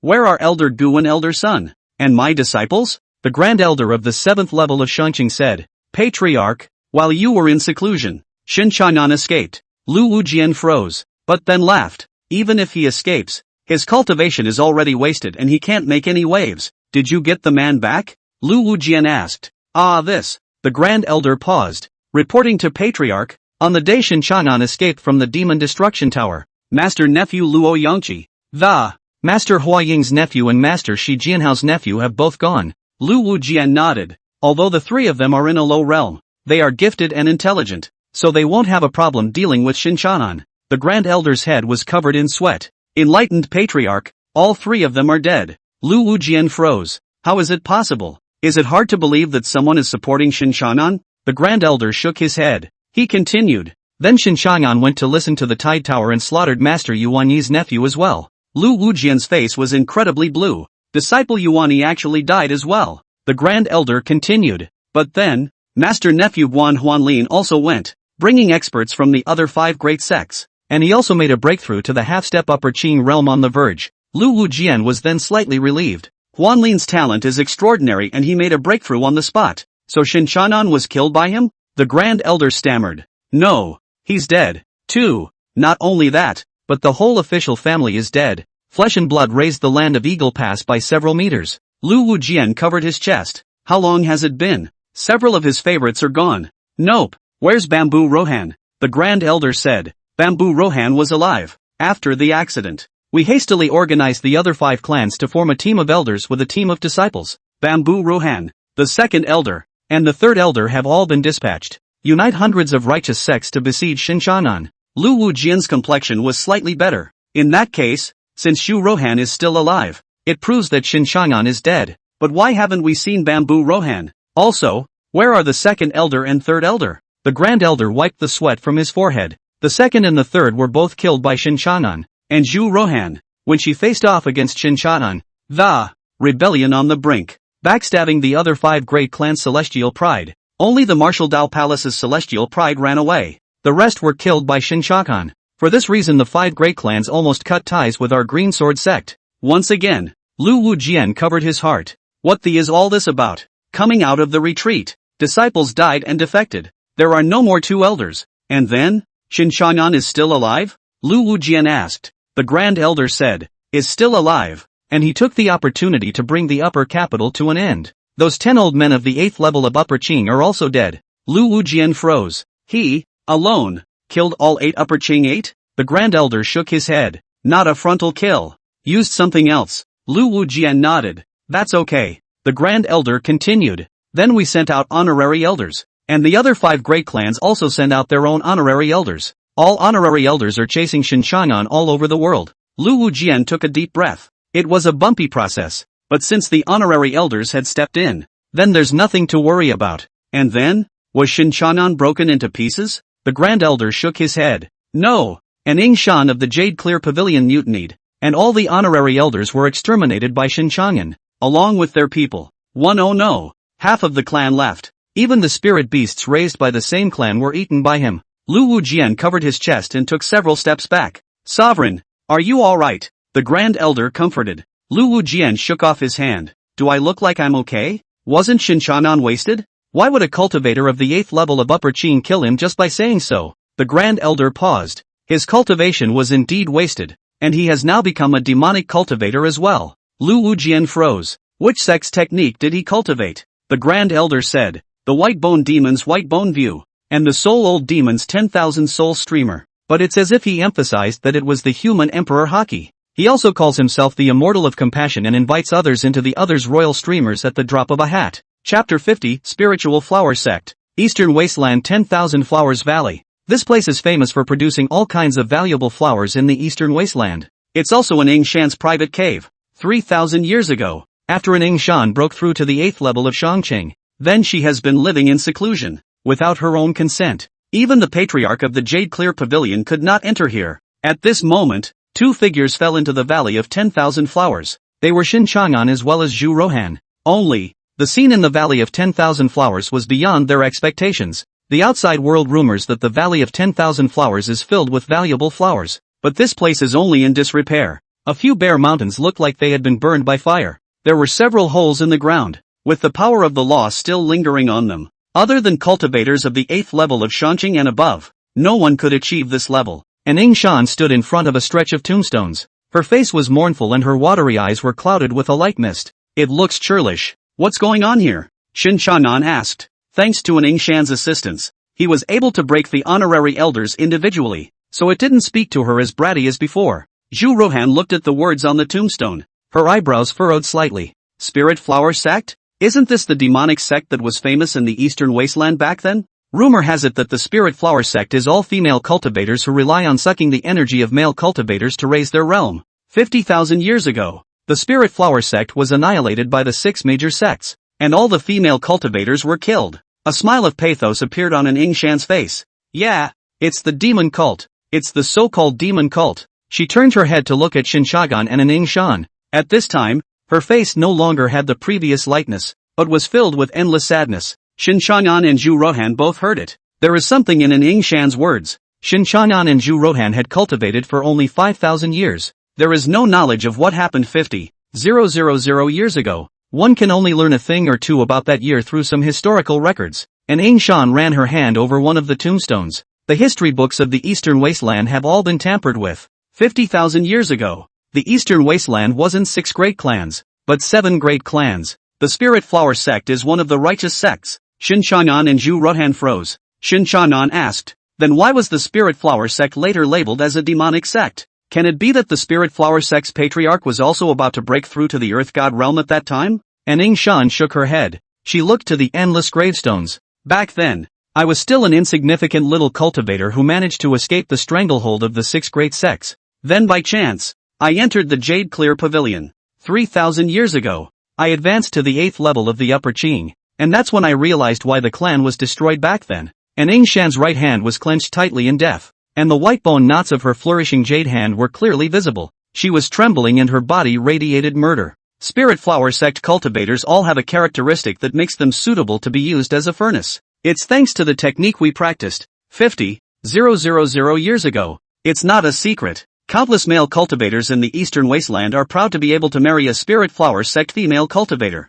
Where are Elder Gu and Elder Sun? And my disciples? The Grand Elder of the 7th level of Shanqing said. Patriarch, while you were in seclusion, Shen Changan escaped. Lu Wujian froze, but then laughed. Even if he escapes, his cultivation is already wasted and he can't make any waves. Did you get the man back? Lu Wujian asked. The Grand Elder paused. Reporting to Patriarch, on the day Shen Changan escaped from the Demon Destruction Tower, Master Nephew Luo Yangqi, the Master Hua Ying's nephew and Master Shi Jianhao's nephew have both gone. Lu Wujian nodded. Although the 3 of them are in a low realm, they are gifted and intelligent, so they won't have a problem dealing with Shen Changan. The Grand Elder's head was covered in sweat. Enlightened Patriarch, all 3 of them are dead. Lu Wujian froze. How is it possible? Is it hard to believe that someone is supporting Shen Changan? The Grand Elder shook his head. He continued. Then Shen Changan went to listen to the Tide Tower and slaughtered Master Yuanyi's nephew as well. Lu Wujian's face was incredibly blue. Disciple Yuanyi actually died as well. The Grand Elder continued. But then, Master Nephew Guan Huanlin also went, bringing experts from the other 5 great sects. And he also made a breakthrough to the half-step Upper Qing realm on the verge. Lu Wujian was then slightly relieved. Huanlin's talent is extraordinary and he made a breakthrough on the spot. So Shen Changan was killed by him? The Grand Elder stammered. No. He's dead. Too. Not only that, but the whole official family is dead. Flesh and blood raised the land of Eagle Pass by several meters. Lu Wujian covered his chest. How long has it been? Several of his favorites are gone. Nope. Where's Bamboo Rohan? The Grand Elder said. Bamboo Rohan was alive. After the accident, we hastily organized the other 5 clans to form a team of elders with a team of disciples. Bamboo Rohan, the second elder, and the third elder have all been dispatched. Unite hundreds of righteous sects to besiege Shen Changan. Lu Wujian's complexion was slightly better. In that case, since Shu Rohan is still alive, it proves that Shen Changan is dead. But why haven't we seen Bamboo Rohan? Also, where are the second elder and third elder? The Grand Elder wiped the sweat from his forehead. The second and the third were both killed by Shen Changan. And Zhu Rohan, when she faced off against Shen Changan, the rebellion on the brink, backstabbing the other 5 great clans' celestial pride. Only the Martial Dao Palace's celestial pride ran away. The rest were killed by Shen Changan. For this reason the 5 great clans almost cut ties with our Green Sword Sect. Once again, Lu Wujian covered his heart. What the is all this about? Coming out of the retreat, disciples died and defected. There are no more 2 elders. And then, Shen Changan is still alive? Lu Wujian asked. The Grand Elder said, is still alive, and he took the opportunity to bring the upper capital to an end. Those 10 old men of the 8th level of Upper Qing are also dead. Lu Wujian froze. He, alone, killed all 8 Upper Qing 8? The Grand Elder shook his head. Not a frontal kill. Used something else. Lu Wujian nodded. That's okay. The Grand Elder continued. Then we sent out honorary elders. And the other 5 great clans also sent out their own honorary elders. All honorary elders are chasing Shen Changan all over the world. Lu Wujian took a deep breath. It was a bumpy process, but since the honorary elders had stepped in, then there's nothing to worry about. And then, was Shen Changan broken into pieces? The Grand Elder shook his head. No, an Yingshan of the Jade Clear Pavilion mutinied, and all the honorary elders were exterminated by Shen Changan, along with their people. Oh no, half of the clan left. Even the spirit beasts raised by the same clan were eaten by him. Lu Wujian covered his chest and took several steps back. Sovereign, are you alright? The Grand Elder comforted. Lu Wujian shook off his hand. Do I look like I'm okay? Wasn't Shen Changan wasted? Why would a cultivator of the 8th level of Upper Qing kill him just by saying so? The Grand Elder paused. His cultivation was indeed wasted, and he has now become a demonic cultivator as well. Lu Wujian froze. Which sect's technique did he cultivate? The Grand Elder said, the White Bone Demon's White Bone View, and the Soul Old Demon's 10,000 Soul Streamer. But it's as if he emphasized that it was the human Emperor Haki. He also calls himself the Immortal of Compassion and invites others into the others' royal streamers at the drop of a hat. Chapter 50, Spiritual Flower Sect. Eastern Wasteland 10,000 Flowers Valley. This place is famous for producing all kinds of valuable flowers in the Eastern Wasteland. It's also an Yingshan's private cave. 3,000 years ago, after an Yingshan broke through to the 8th level of Shangqing, then she has been living in seclusion, without her own consent. Even the patriarch of the Jade Clear Pavilion could not enter here. At this moment, 2 figures fell into the Valley of 10,000 Flowers. They were Shen Changan as well as Zhu Rohan. Only, the scene in the Valley of 10,000 Flowers was beyond their expectations. The outside world rumors that the Valley of 10,000 Flowers is filled with valuable flowers. But this place is only in disrepair. A few bare mountains looked like they had been burned by fire. There were several holes in the ground, with the power of the law still lingering on them. Other than cultivators of the 8th level of Shangqing and above, no one could achieve this level. An Yingshan stood in front of a stretch of tombstones. Her face was mournful and her watery eyes were clouded with a light mist. It looks churlish. What's going on here? Shen Changan asked. Thanks to an Yingshan's assistance, he was able to break the honorary elders individually, so it didn't speak to her as bratty as before. Zhu Rohan looked at the words on the tombstone. Her eyebrows furrowed slightly. Spirit Flower Sect? Isn't this the demonic sect that was famous in the Eastern Wasteland back then? Rumor has it that the Spirit Flower Sect is all female cultivators who rely on sucking the energy of male cultivators to raise their realm. 50,000 years ago, the Spirit Flower Sect was annihilated by the 6 major sects, and all the female cultivators were killed. A smile of pathos appeared on an Yingshan's face. Yeah, it's the demon cult. It's the so-called demon cult. She turned her head to look at Shen Changan and an Yingshan. At this time, her face no longer had the previous lightness, but was filled with endless sadness. Shen Changan and Zhu Rohan both heard it. There is something in an Yingshan's words. Shen Changan and Zhu Rohan had cultivated for only 5,000 years. There is no knowledge of what happened 50, 000 years ago. One can only learn a thing or two about that year through some historical records. And Ing Shan ran her hand over one of the tombstones. The history books of the Eastern Wasteland have all been tampered with. 50,000 years ago, the Eastern Wasteland wasn't 6 great clans, but 7 great clans. The Spirit Flower Sect is one of the righteous sects. Shen Changan and Zhu Ruhan froze. Shen Changan asked, then why was the Spirit Flower Sect later labeled as a demonic sect? Can it be that the Spirit Flower Sect's patriarch was also about to break through to the Earth God realm at that time? And Ing Shan shook her head. She looked to the endless gravestones. Back then, I was still an insignificant little cultivator who managed to escape the stranglehold of the 6 great sects. Then by chance, I entered the Jade Clear Pavilion. 3,000 years ago, I advanced to the 8th level of the Upper Qing, and that's when I realized why the clan was destroyed back then. And Ing Shan's right hand was clenched tightly in death, and the white bone knots of her flourishing jade hand were clearly visible. She was trembling and her body radiated murder. Spirit Flower Sect cultivators all have a characteristic that makes them suitable to be used as a furnace. It's thanks to the technique we practiced 50,000 years ago. It's not a secret. Countless male cultivators in the Eastern Wasteland are proud to be able to marry a Spirit Flower Sect female cultivator.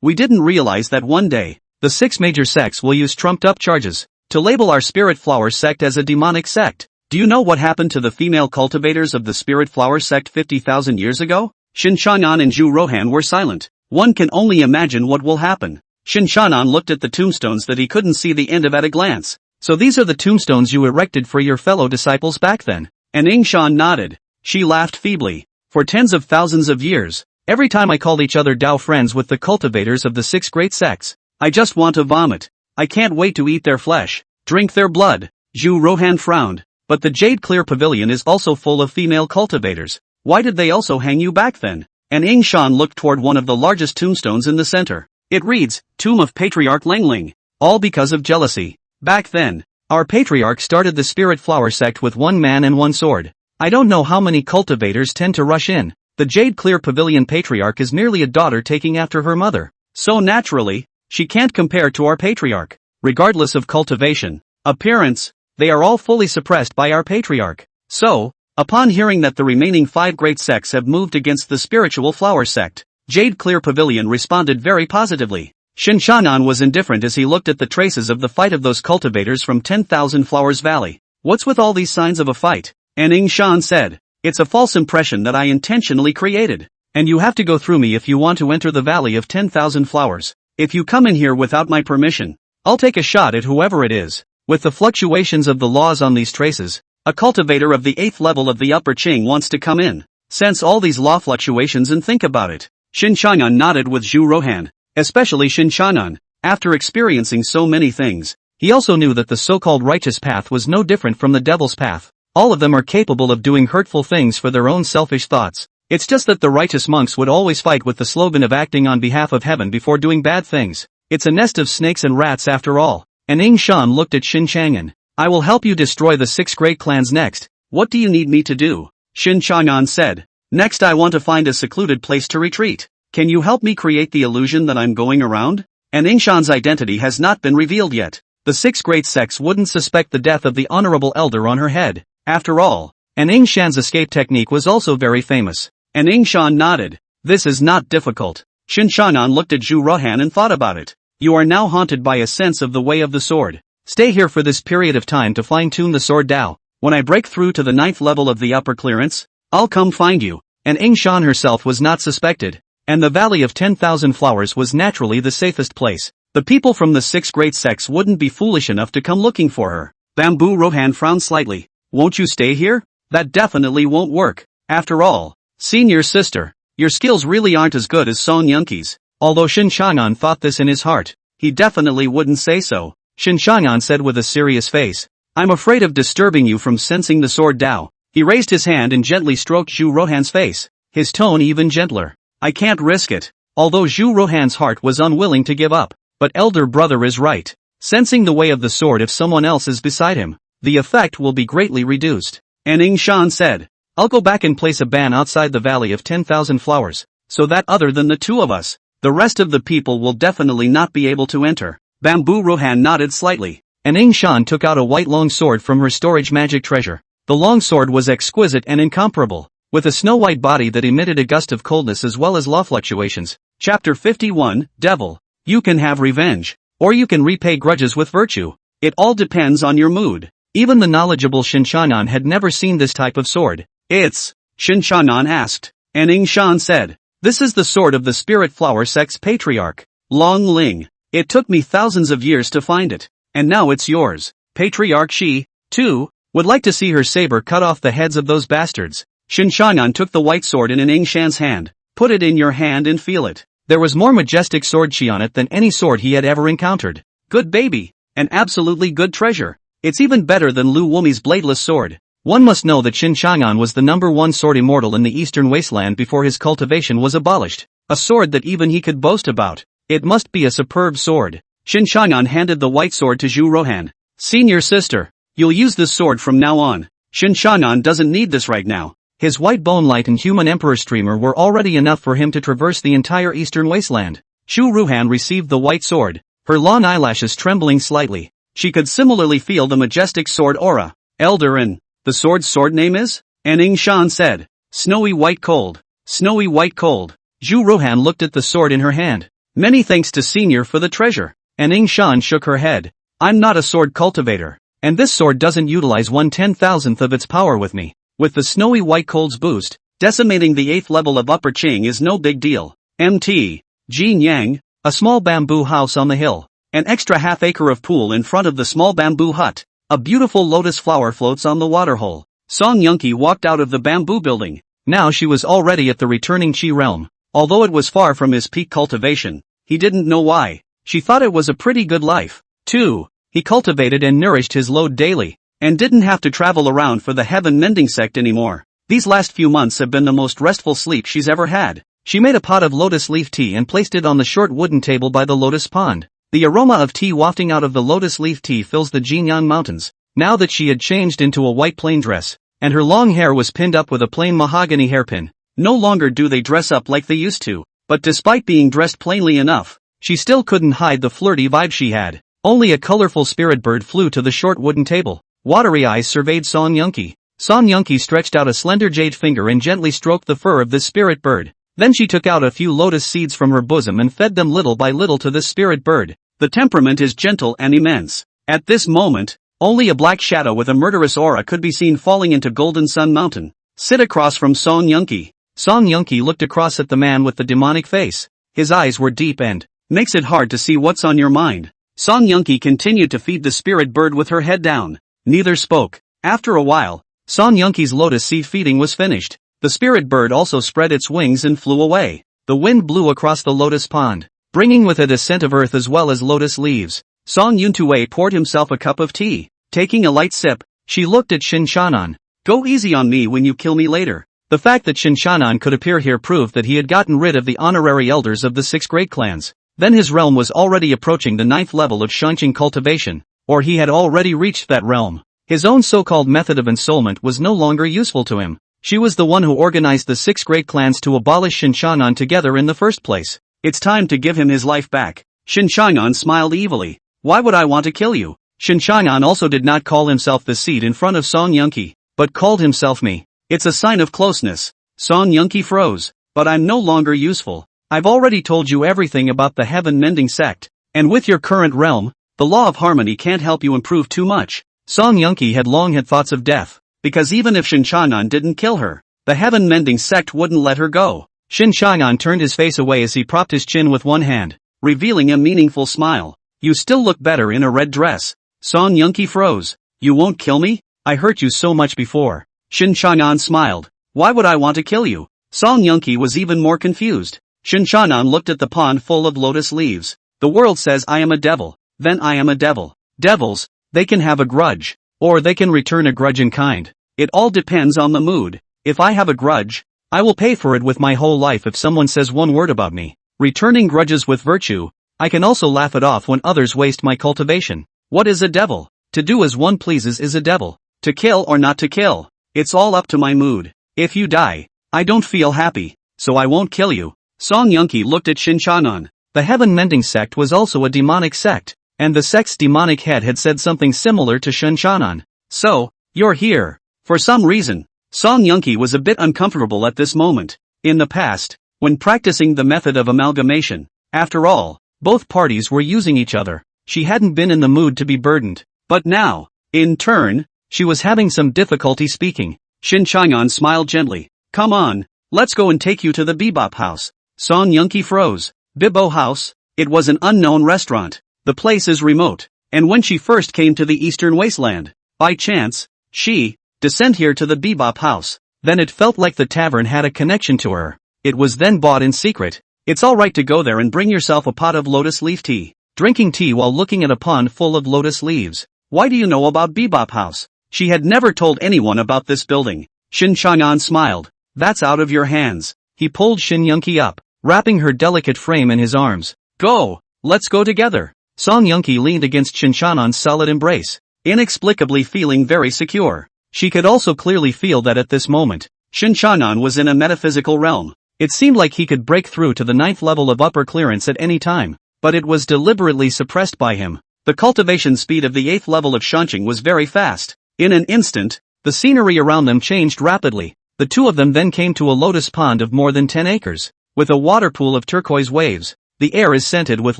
We didn't realize that one day, the 6 major sects will use trumped-up charges to label our Spirit Flower Sect as a demonic sect. Do you know what happened to the female cultivators of the Spirit Flower Sect 50,000 years ago? Shen Changan and Zhu Ruhan were silent. One can only imagine what will happen. Shen Changan looked at the tombstones that he couldn't see the end of at a glance. So these are the tombstones you erected for your fellow disciples back then? And Ing Shan nodded. She laughed feebly. For tens of thousands of years, every time I called each other Dao friends with the cultivators of the 6 great sects, I just want to vomit. I can't wait to eat their flesh, drink their blood. Zhu Ruhan frowned. But the Jade Clear Pavilion is also full of female cultivators. Why did they also hang you back then? And Ing Shan looked toward one of the largest tombstones in the center. It reads, Tomb of Patriarch Lengling. All because of jealousy. Back then, our patriarch started the Spirit Flower Sect with 1 man and 1 sword. I don't know how many cultivators tend to rush in. The Jade Clear Pavilion patriarch is merely a daughter taking after her mother. So naturally, she can't compare to our patriarch. Regardless of cultivation, appearance, they are all fully suppressed by our patriarch. So, upon hearing that the remaining 5 great sects have moved against the Spiritual Flower Sect, Jade Clear Pavilion responded very positively. Shen Changan was indifferent as he looked at the traces of the fight of those cultivators from 10,000 Flowers Valley. What's with all these signs of a fight? And Ing Shan said, it's a false impression that I intentionally created. And you have to go through me if you want to enter the Valley of 10,000 Flowers. If you come in here without my permission, I'll take a shot at whoever it is. With the fluctuations of the laws on these traces, a cultivator of the 8th level of the Upper Qing wants to come in. Sense all these law fluctuations and think about it. Shen Changan nodded with Zhu Ruhan. Especially Shen Changan, after experiencing so many things, he also knew that the so-called righteous path was no different from the devil's path. All of them are capable of doing hurtful things for their own selfish thoughts. It's just that the righteous monks would always fight with the slogan of acting on behalf of heaven before doing bad things. It's a nest of snakes and rats after all. And Ing Shan looked at Shen Changan. I will help you destroy the 6 great clans next. What do you need me to do? Shen Changan said. Next I want to find a secluded place to retreat. Can you help me create the illusion that I'm going around? And Ing Shan's identity has not been revealed yet. The 6 great sects wouldn't suspect the death of the honourable elder on her head. After all, and Ing Shan's escape technique was also very famous. And Ing Shan nodded. This is not difficult. Shen Changan looked at Zhu Ruhan and thought about it. You are now haunted by a sense of the way of the sword. Stay here for this period of time to fine-tune the sword Dao. When I break through to the 9th level of the upper clearance, I'll come find you. And Ing Shan herself was not suspected. And the Valley of 10,000 Flowers was naturally the safest place. The people from the 6 great sects wouldn't be foolish enough to come looking for her. Bamboo Ruhan frowned slightly. Won't you stay here? That definitely won't work. After all, senior sister, your skills really aren't as good as Song Yunqi's. Although Shen Changan thought this in his heart, he definitely wouldn't say so. Shen Changan said with a serious face, I'm afraid of disturbing you from sensing the sword Dao. He raised his hand and gently stroked Zhu Ruhan's face, his tone even gentler. I can't risk it. Although Zhu Ruhan's heart was unwilling to give up. But elder brother is right. Sensing the way of the sword if someone else is beside him, the effect will be greatly reduced. And Ing Shan said, I'll go back and place a ban outside the Valley of 10,000 Flowers, so that other than the 2 of us, the rest of the people will definitely not be able to enter. Bamboo Ruhan nodded slightly. And Ing Shan took out a white long sword from her storage magic treasure. The long sword was exquisite and incomparable. with a snow-white body that emitted a gust of coldness as well as law fluctuations. Chapter 51, Devil. You can have revenge, or you can repay grudges with virtue. It all depends on your mood. Even the knowledgeable Shen Changan had never seen this type of sword. It's, Shen Changan asked, and Ing Shan said, this is the sword of the Spirit Flower Sect's patriarch, Long Ling. It took me thousands of years to find it, and now it's yours. Patriarch she, too, would like to see her saber cut off the heads of those bastards. Shen Changan took the white sword in Ing Shan's hand. Put it in your hand and feel it. There was more majestic swordshi on it than any sword he had ever encountered. Good baby. An absolutely good treasure. It's even better than Lu Wumi's bladeless sword. One must know that Shen Changan was the #1 sword immortal in the Eastern Wasteland before his cultivation was abolished. A sword that even he could boast about. It must be a superb sword. Shen Changan handed the white sword to Zhu Rohan. Senior sister, you'll use this sword from now on. Shen Changan doesn't need this right now. His white bone light and human emperor streamer were already enough for him to traverse the entire Eastern Wasteland. Zhu Rohan received the white sword, her long eyelashes trembling slightly. She could similarly feel the majestic sword aura. Elder and the sword name is? And Ing Shan said, Snowy White Cold. Snowy White Cold. Zhu Rohan looked at the sword in her hand. Many thanks to Senior for the treasure. And Ing Shan shook her head. I'm not a sword cultivator. And this sword doesn't utilize 1/10,000th of its power with me. With the Snowy White Cold's boost, decimating the 8th level of Upper Qing is no big deal. Mt. Jin Yang, a small bamboo house on the hill. An extra half-acre of pool in front of the small bamboo hut. A beautiful lotus flower floats on the waterhole. Song Yunqi walked out of the bamboo building. Now she was already at the returning Qi realm. Although it was far from his peak cultivation, he didn't know why. She thought it was a pretty good life. Too, he cultivated and nourished his load daily, and didn't have to travel around for the Heaven Mending Sect anymore. These last few months have been the most restful sleep she's ever had. She made a pot of lotus leaf tea and placed it on the short wooden table by the lotus pond. The aroma of tea wafting out of the lotus leaf tea fills the Jinyang Mountains. Now that she had changed into a white plain dress, and her long hair was pinned up with a plain mahogany hairpin. No longer do they dress up like they used to, but despite being dressed plainly enough, she still couldn't hide the flirty vibe she had. Only a colorful spirit bird flew to the short wooden table. Watery eyes surveyed Song Yunqi. Song Yunqi stretched out a slender jade finger and gently stroked the fur of this spirit bird. Then she took out a few lotus seeds from her bosom and fed them little by little to this spirit bird. The temperament is gentle and immense. At this moment, only a black shadow with a murderous aura could be seen falling into Golden Sun Mountain. Sit across from Song Yunqi. Song Yunqi looked across at the man with the demonic face. His eyes were deep and makes it hard to see what's on your mind. Song Yunqi continued to feed the spirit bird with her head down. Neither spoke. After a while, Song Yunqi's lotus seed feeding was finished. The spirit bird also spread its wings and flew away. The wind blew across the lotus pond, bringing with it a scent of earth as well as lotus leaves. Song Yuntue poured himself a cup of tea. Taking a light sip, she looked at Shen Changan. Go easy on me when you kill me later. The fact that Shen Changan could appear here proved that he had gotten rid of the honorary elders of the 6 great clans. Then his realm was already approaching the 9th level of Shanqing cultivation, or he had already reached that realm. His own so-called method of ensoulment was no longer useful to him. She was the one who organized the 6 great clans to abolish Shen Changan together in the first place. It's time to give him his life back. Shen Changan smiled evilly. Why would I want to kill you? Shen Changan also did not call himself the seed in front of Song Yunqi, but called himself me. It's a sign of closeness. Song Yunqi froze. But I'm no longer useful. I've already told you everything about the Heaven Mending Sect, and with your current realm, the law of harmony can't help you improve too much. Song Yunqi had long had thoughts of death, because even if Shen Changan didn't kill her, the Heaven Mending Sect wouldn't let her go. Shen Changan turned his face away as he propped his chin with one hand, revealing a meaningful smile. You still look better in a red dress. Song Yunqi froze. You won't kill me? I hurt you so much before. Shen Changan smiled. Why would I want to kill you? Song Yunqi was even more confused. Shen Changan looked at the pond full of lotus leaves. The world says I am a devil, then I am a devil. Devils, they can have a grudge, or they can return a grudge in kind. It all depends on the mood. If I have a grudge, I will pay for it with my whole life if someone says one word about me. Returning grudges with virtue, I can also laugh it off when others waste my cultivation. What is a devil? To do as one pleases is a devil. To kill or not to kill, it's all up to my mood. If you die, I don't feel happy, so I won't kill you. Song Yunqi looked at Shen Changan. The Heaven Mending Sect was also a demonic sect, and the sect's demonic head had said something similar to Shen Changan. So, you're here. For some reason, Song Yunqi was a bit uncomfortable at this moment. In the past, when practicing the method of amalgamation, after all, both parties were using each other, she hadn't been in the mood to be burdened. But now, in turn, she was having some difficulty speaking. Shen Changan smiled gently. Come on, let's go and take you to the Bebop house. Song Yunqi froze. Bibo house? It was an unknown restaurant. The place is remote. And when she first came to the Eastern Wasteland, by chance, she descended here to the Bebop house. Then it felt like the tavern had a connection to her. It was then bought in secret. It's alright to go there and bring yourself a pot of lotus leaf tea. Drinking tea while looking at a pond full of lotus leaves. Why do you know about Bebop house? She had never told anyone about this building. Shen Changan smiled. That's out of your hands. He pulled Shen Yunqi up, wrapping her delicate frame in his arms. Go, let's go together. Song Yunqi leaned against Shen Changan's solid embrace, inexplicably feeling very secure. She could also clearly feel that at this moment, Shen Changan was in a metaphysical realm. It seemed like he could break through to the 9th level of upper clearance at any time, but it was deliberately suppressed by him. The cultivation speed of the 8th level of Shanqing was very fast. In an instant, the scenery around them changed rapidly. The two of them then came to a lotus pond of more than 10 acres, with a water pool of turquoise waves. The air is scented with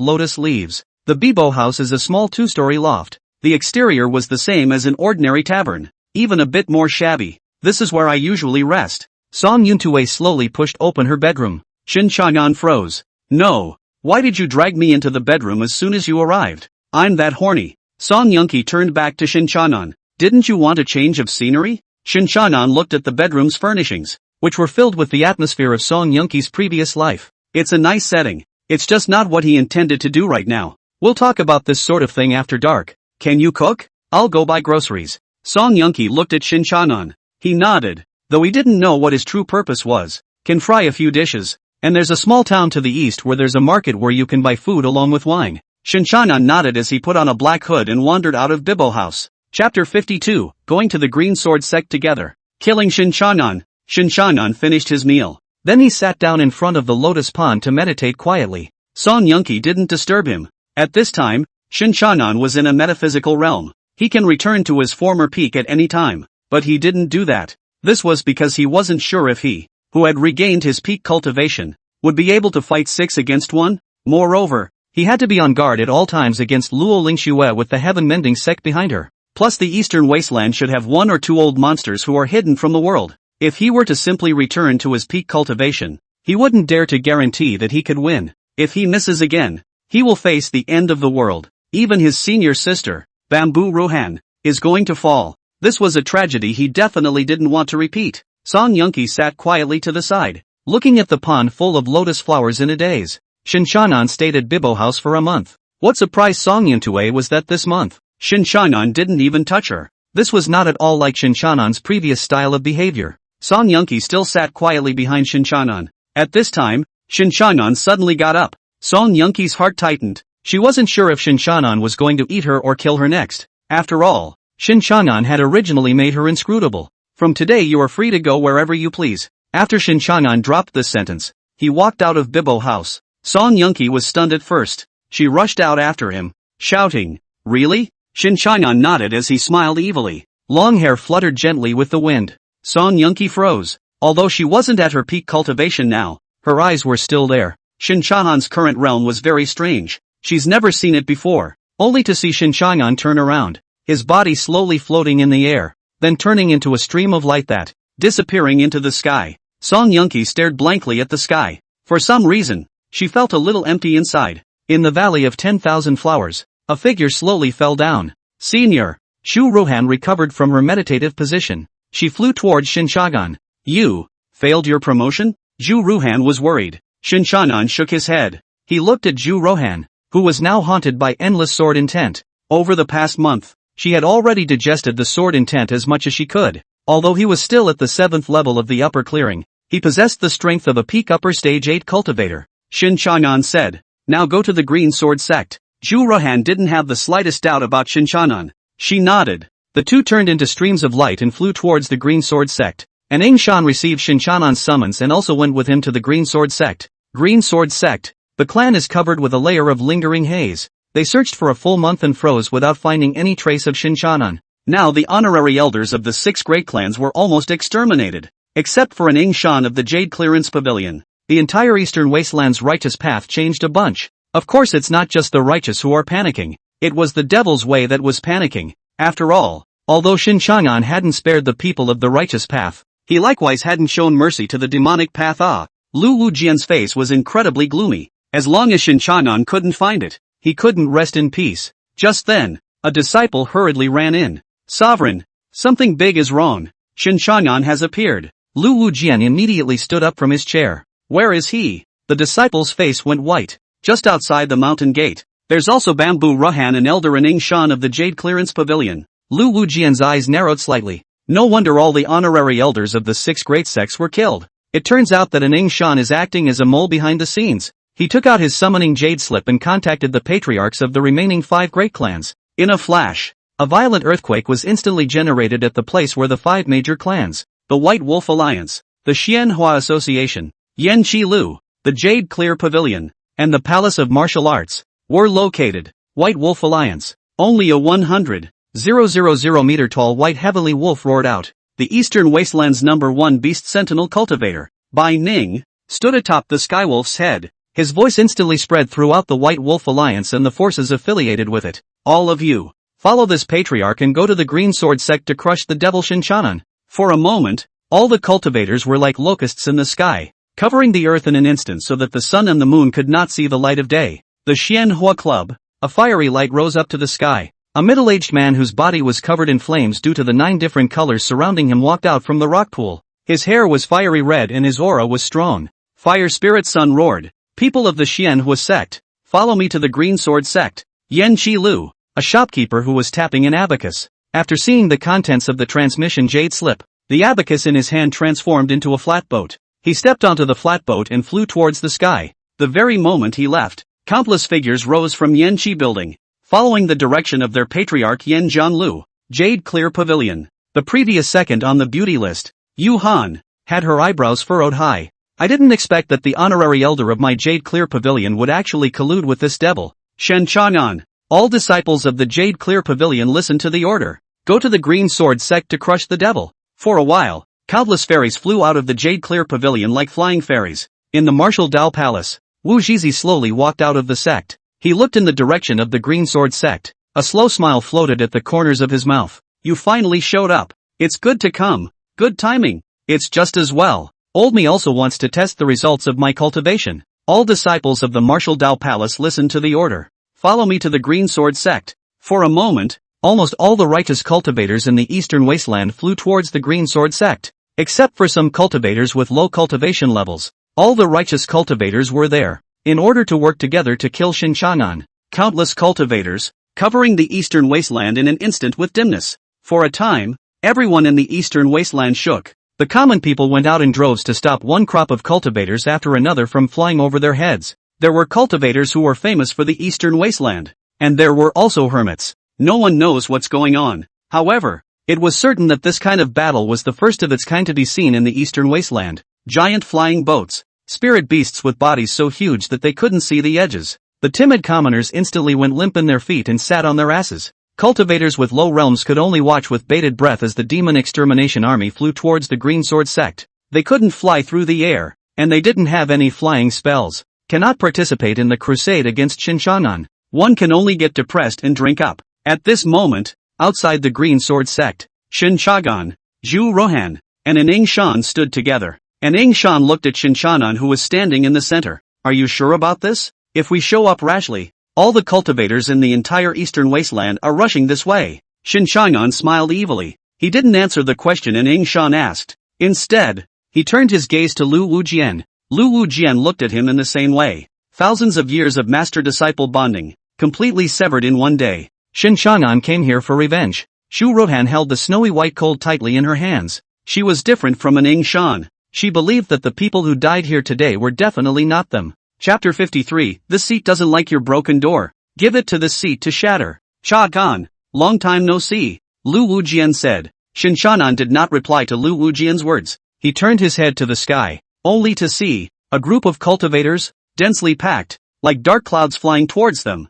lotus leaves. The Bibo house is a small 2-story loft. The exterior was the same as an ordinary tavern, even a bit more shabby. This is where I usually rest. Song Yunqi slowly pushed open her bedroom. Shen Changan froze. No. Why did you drag me into the bedroom as soon as you arrived? I'm that horny. Song Yunqi turned back to Shen Changan. Didn't you want a change of scenery? Shen Changan looked at the bedroom's furnishings, which were filled with the atmosphere of Song Yunqi's previous life. It's a nice setting. It's just not what he intended to do right now. We'll talk about this sort of thing after dark. Can you cook? I'll go buy groceries. Song Yunqi looked at Shen Changan. He nodded, though he didn't know what his true purpose was. Can fry a few dishes. And there's a small town to the east where there's a market where you can buy food along with wine. Shen Changan nodded as he put on a black hood and wandered out of Bibo house. Chapter 52, Going to the Green Sword Sect together. Killing Shen Changan. Shen Changan finished his meal. Then he sat down in front of the lotus pond to meditate quietly. Song Yunqi didn't disturb him. At this time, Shen Changan was in a metaphysical realm. He can return to his former peak at any time, but he didn't do that. This was because he wasn't sure if he, who had regained his peak cultivation, would be able to fight 6 against 1. Moreover, he had to be on guard at all times against Lu Ling-xue with the heaven-mending sect behind her. Plus the Eastern Wasteland should have 1 or 2 old monsters who are hidden from the world. If he were to simply return to his peak cultivation, he wouldn't dare to guarantee that he could win. If he misses again, he will face the end of the world. Even his senior sister, Bamboo Ruhan, is going to fall. This was a tragedy he definitely didn't want to repeat. Song Yunqi sat quietly to the side, looking at the pond full of lotus flowers in a daze. Shen Changan stayed at Bibo house for a month. What surprised Song Yunqi was that this month, Shen Changan didn't even touch her. This was not at all like Shen Changan's previous style of behavior. Song Yunqi still sat quietly behind Shen Changan. At this time, Shen Changan suddenly got up. Song Yunqi's heart tightened. She wasn't sure if Shen Changan was going to eat her or kill her next. After all, Shen Changan had originally made her inscrutable. From today you are free to go wherever you please. After Shen Changan dropped this sentence, he walked out of Bibo house. Song Yunqi was stunned at first. She rushed out after him, shouting, "Really?" Shen Changan nodded as he smiled evilly. Long hair fluttered gently with the wind. Song Yunqi froze. Although she wasn't at her peak cultivation now, her eyes were still there. Shen Changan's current realm was very strange. She's never seen it before, only to see Shen Changan turn around, his body slowly floating in the air, then turning into a stream of light that, disappearing into the sky. Song Yunqi stared blankly at the sky. For some reason, she felt a little empty inside. In the Valley of 10,000 Flowers, a figure slowly fell down. Senior, Shu Ruhan recovered from her meditative position. She flew towards Shen Changan. You failed your promotion? Zhu Ruhan was worried. Shen Changan shook his head. He looked at Zhu Ruhan, who was now haunted by endless sword intent. Over the past month, she had already digested the sword intent as much as she could. Although he was still at the 7th level of the upper clearing, he possessed the strength of a peak upper stage 8 cultivator. Shen Changan said, "Now go to the Green Sword Sect." Zhu Ruhan didn't have the slightest doubt about Shen Changan. She nodded. The two turned into streams of light and flew towards the Green Sword Sect. And Ing Shan received Shen Changan's summons and also went with him to the Green Sword Sect. Green Sword Sect. The clan is covered with a layer of lingering haze. They searched for a full month and froze without finding any trace of Shen Changan. Now the honorary elders of the 6 great clans were almost exterminated. Except for an Ing Shan of the Jade Clearance Pavilion. The entire Eastern Wasteland's righteous path changed a bunch. Of course it's not just the righteous who are panicking. It was the devil's way that was panicking. After all, although Shen Changan hadn't spared the people of the righteous path, he likewise hadn't shown mercy to the demonic path. Lu Wujian's face was incredibly gloomy. As long as Shen Changan couldn't find it, he couldn't rest in peace. Just then, a disciple hurriedly ran in. Sovereign, something big is wrong. Shen Changan has appeared. Lu Wujian immediately stood up from his chair. Where is he? The disciple's face went white. Just outside the mountain gate. There's also Bamboo Ruhan, an elder and Ing Shan of the Jade Clearance Pavilion. Lu Wujian's eyes narrowed slightly. No wonder all the honorary elders of the 6 great sects were killed. It turns out that an Ing Shan is acting as a mole behind the scenes. He took out his summoning jade slip and contacted the patriarchs of the remaining 5 great clans. In a flash, a violent earthquake was instantly generated at the place where the 5 major clans, the White Wolf Alliance, the Xianhua Association, Yan Qi Lu, the Jade Clear Pavilion, and the Palace of Martial Arts, were located. White Wolf Alliance. Only a 100,000 meter tall white heavily wolf roared out. The Eastern Wasteland's #1 beast sentinel cultivator, Bai Ning, stood atop the Skywolf's head. His voice instantly spread throughout the White Wolf Alliance and the forces affiliated with it. All of you, follow this patriarch and go to the Green Sword Sect to crush the devil Shen Changan. For a moment, all the cultivators were like locusts in the sky, covering the earth in an instant so that the sun and the moon could not see the light of day. The Xianhua Club, a fiery light rose up to the sky. A middle-aged man whose body was covered in flames due to the 9 different colors surrounding him walked out from the rock pool. His hair was fiery red and his aura was strong. Fire Spirit Sun roared. People of the Xianhua sect, follow me to the Green Sword Sect. Yan Qi Lu, a shopkeeper who was tapping an abacus. After seeing the contents of the transmission jade slip, the abacus in his hand transformed into a flatboat. He stepped onto the flatboat and flew towards the sky. The very moment he left, countless figures rose from Yanqi building, following the direction of their patriarch Yan Jianlu, Jade Clear Pavilion. The previous second on the beauty list, Yu Han, had her eyebrows furrowed high. I didn't expect that the honorary elder of my Jade Clear Pavilion would actually collude with this devil. Shen Changan. All disciples of the Jade Clear Pavilion listen to the order. Go to the Green Sword Sect to crush the devil. For a while, countless fairies flew out of the Jade Clear Pavilion like flying fairies. In the Martial Dao Palace, Wu Jizi slowly walked out of the sect. He looked in the direction of the Green Sword Sect. A slow smile floated at the corners of his mouth. You finally showed up. It's good to come. Good timing. It's just as well. Old me also wants to test the results of my cultivation. All disciples of the Martial Dao Palace listened to the order. Follow me to the Green Sword Sect. For a moment, almost all the righteous cultivators in the Eastern Wasteland flew towards the Green Sword Sect. Except for some cultivators with low cultivation levels, all the righteous cultivators were there, in order to work together to kill Shen Changan. Countless cultivators, covering the Eastern Wasteland in an instant with dimness. For a time, everyone in the Eastern Wasteland shook. The common people went out in droves to stop one crop of cultivators after another from flying over their heads. There were cultivators who were famous for the Eastern Wasteland. And there were also hermits. No one knows what's going on. However, it was certain that this kind of battle was the first of its kind to be seen in the Eastern Wasteland. Giant flying boats, spirit beasts with bodies so huge that they couldn't see the edges. The timid commoners instantly went limp in their feet and sat on their asses. Cultivators with low realms could only watch with bated breath as the Demon Extermination army flew towards the Green Sword Sect. They couldn't fly through the air, and they didn't have any flying spells. Cannot participate in the crusade against Shen Changan. One can only get depressed and drink up. At this moment, outside the Green Sword Sect, Shen Changan, Zhu Rohan, and an Ing Shan stood together. An Ing Shan looked at Shen Changan who was standing in the center. Are you sure about this? If we show up rashly, all the cultivators in the entire Eastern Wasteland are rushing this way. Shen Changan smiled evilly. He didn't answer the question an Ing Shan asked. Instead, he turned his gaze to Lu Wujian. Lu Wujian looked at him in the same way. Thousands of years of master-disciple bonding, completely severed in one day. Shen Changan came here for revenge. Zhu Rohan held the snowy white cold tightly in her hands. She was different from an Ing Shan. She believed that the people who died here today were definitely not them. Chapter 53, This seat doesn't like your broken door. Give it to this seat to shatter. Changan, long time no see, Lu Wujian said. Shen Changan did not reply to Lu Wujian's words. He turned his head to the sky, only to see a group of cultivators, densely packed, like dark clouds flying towards them.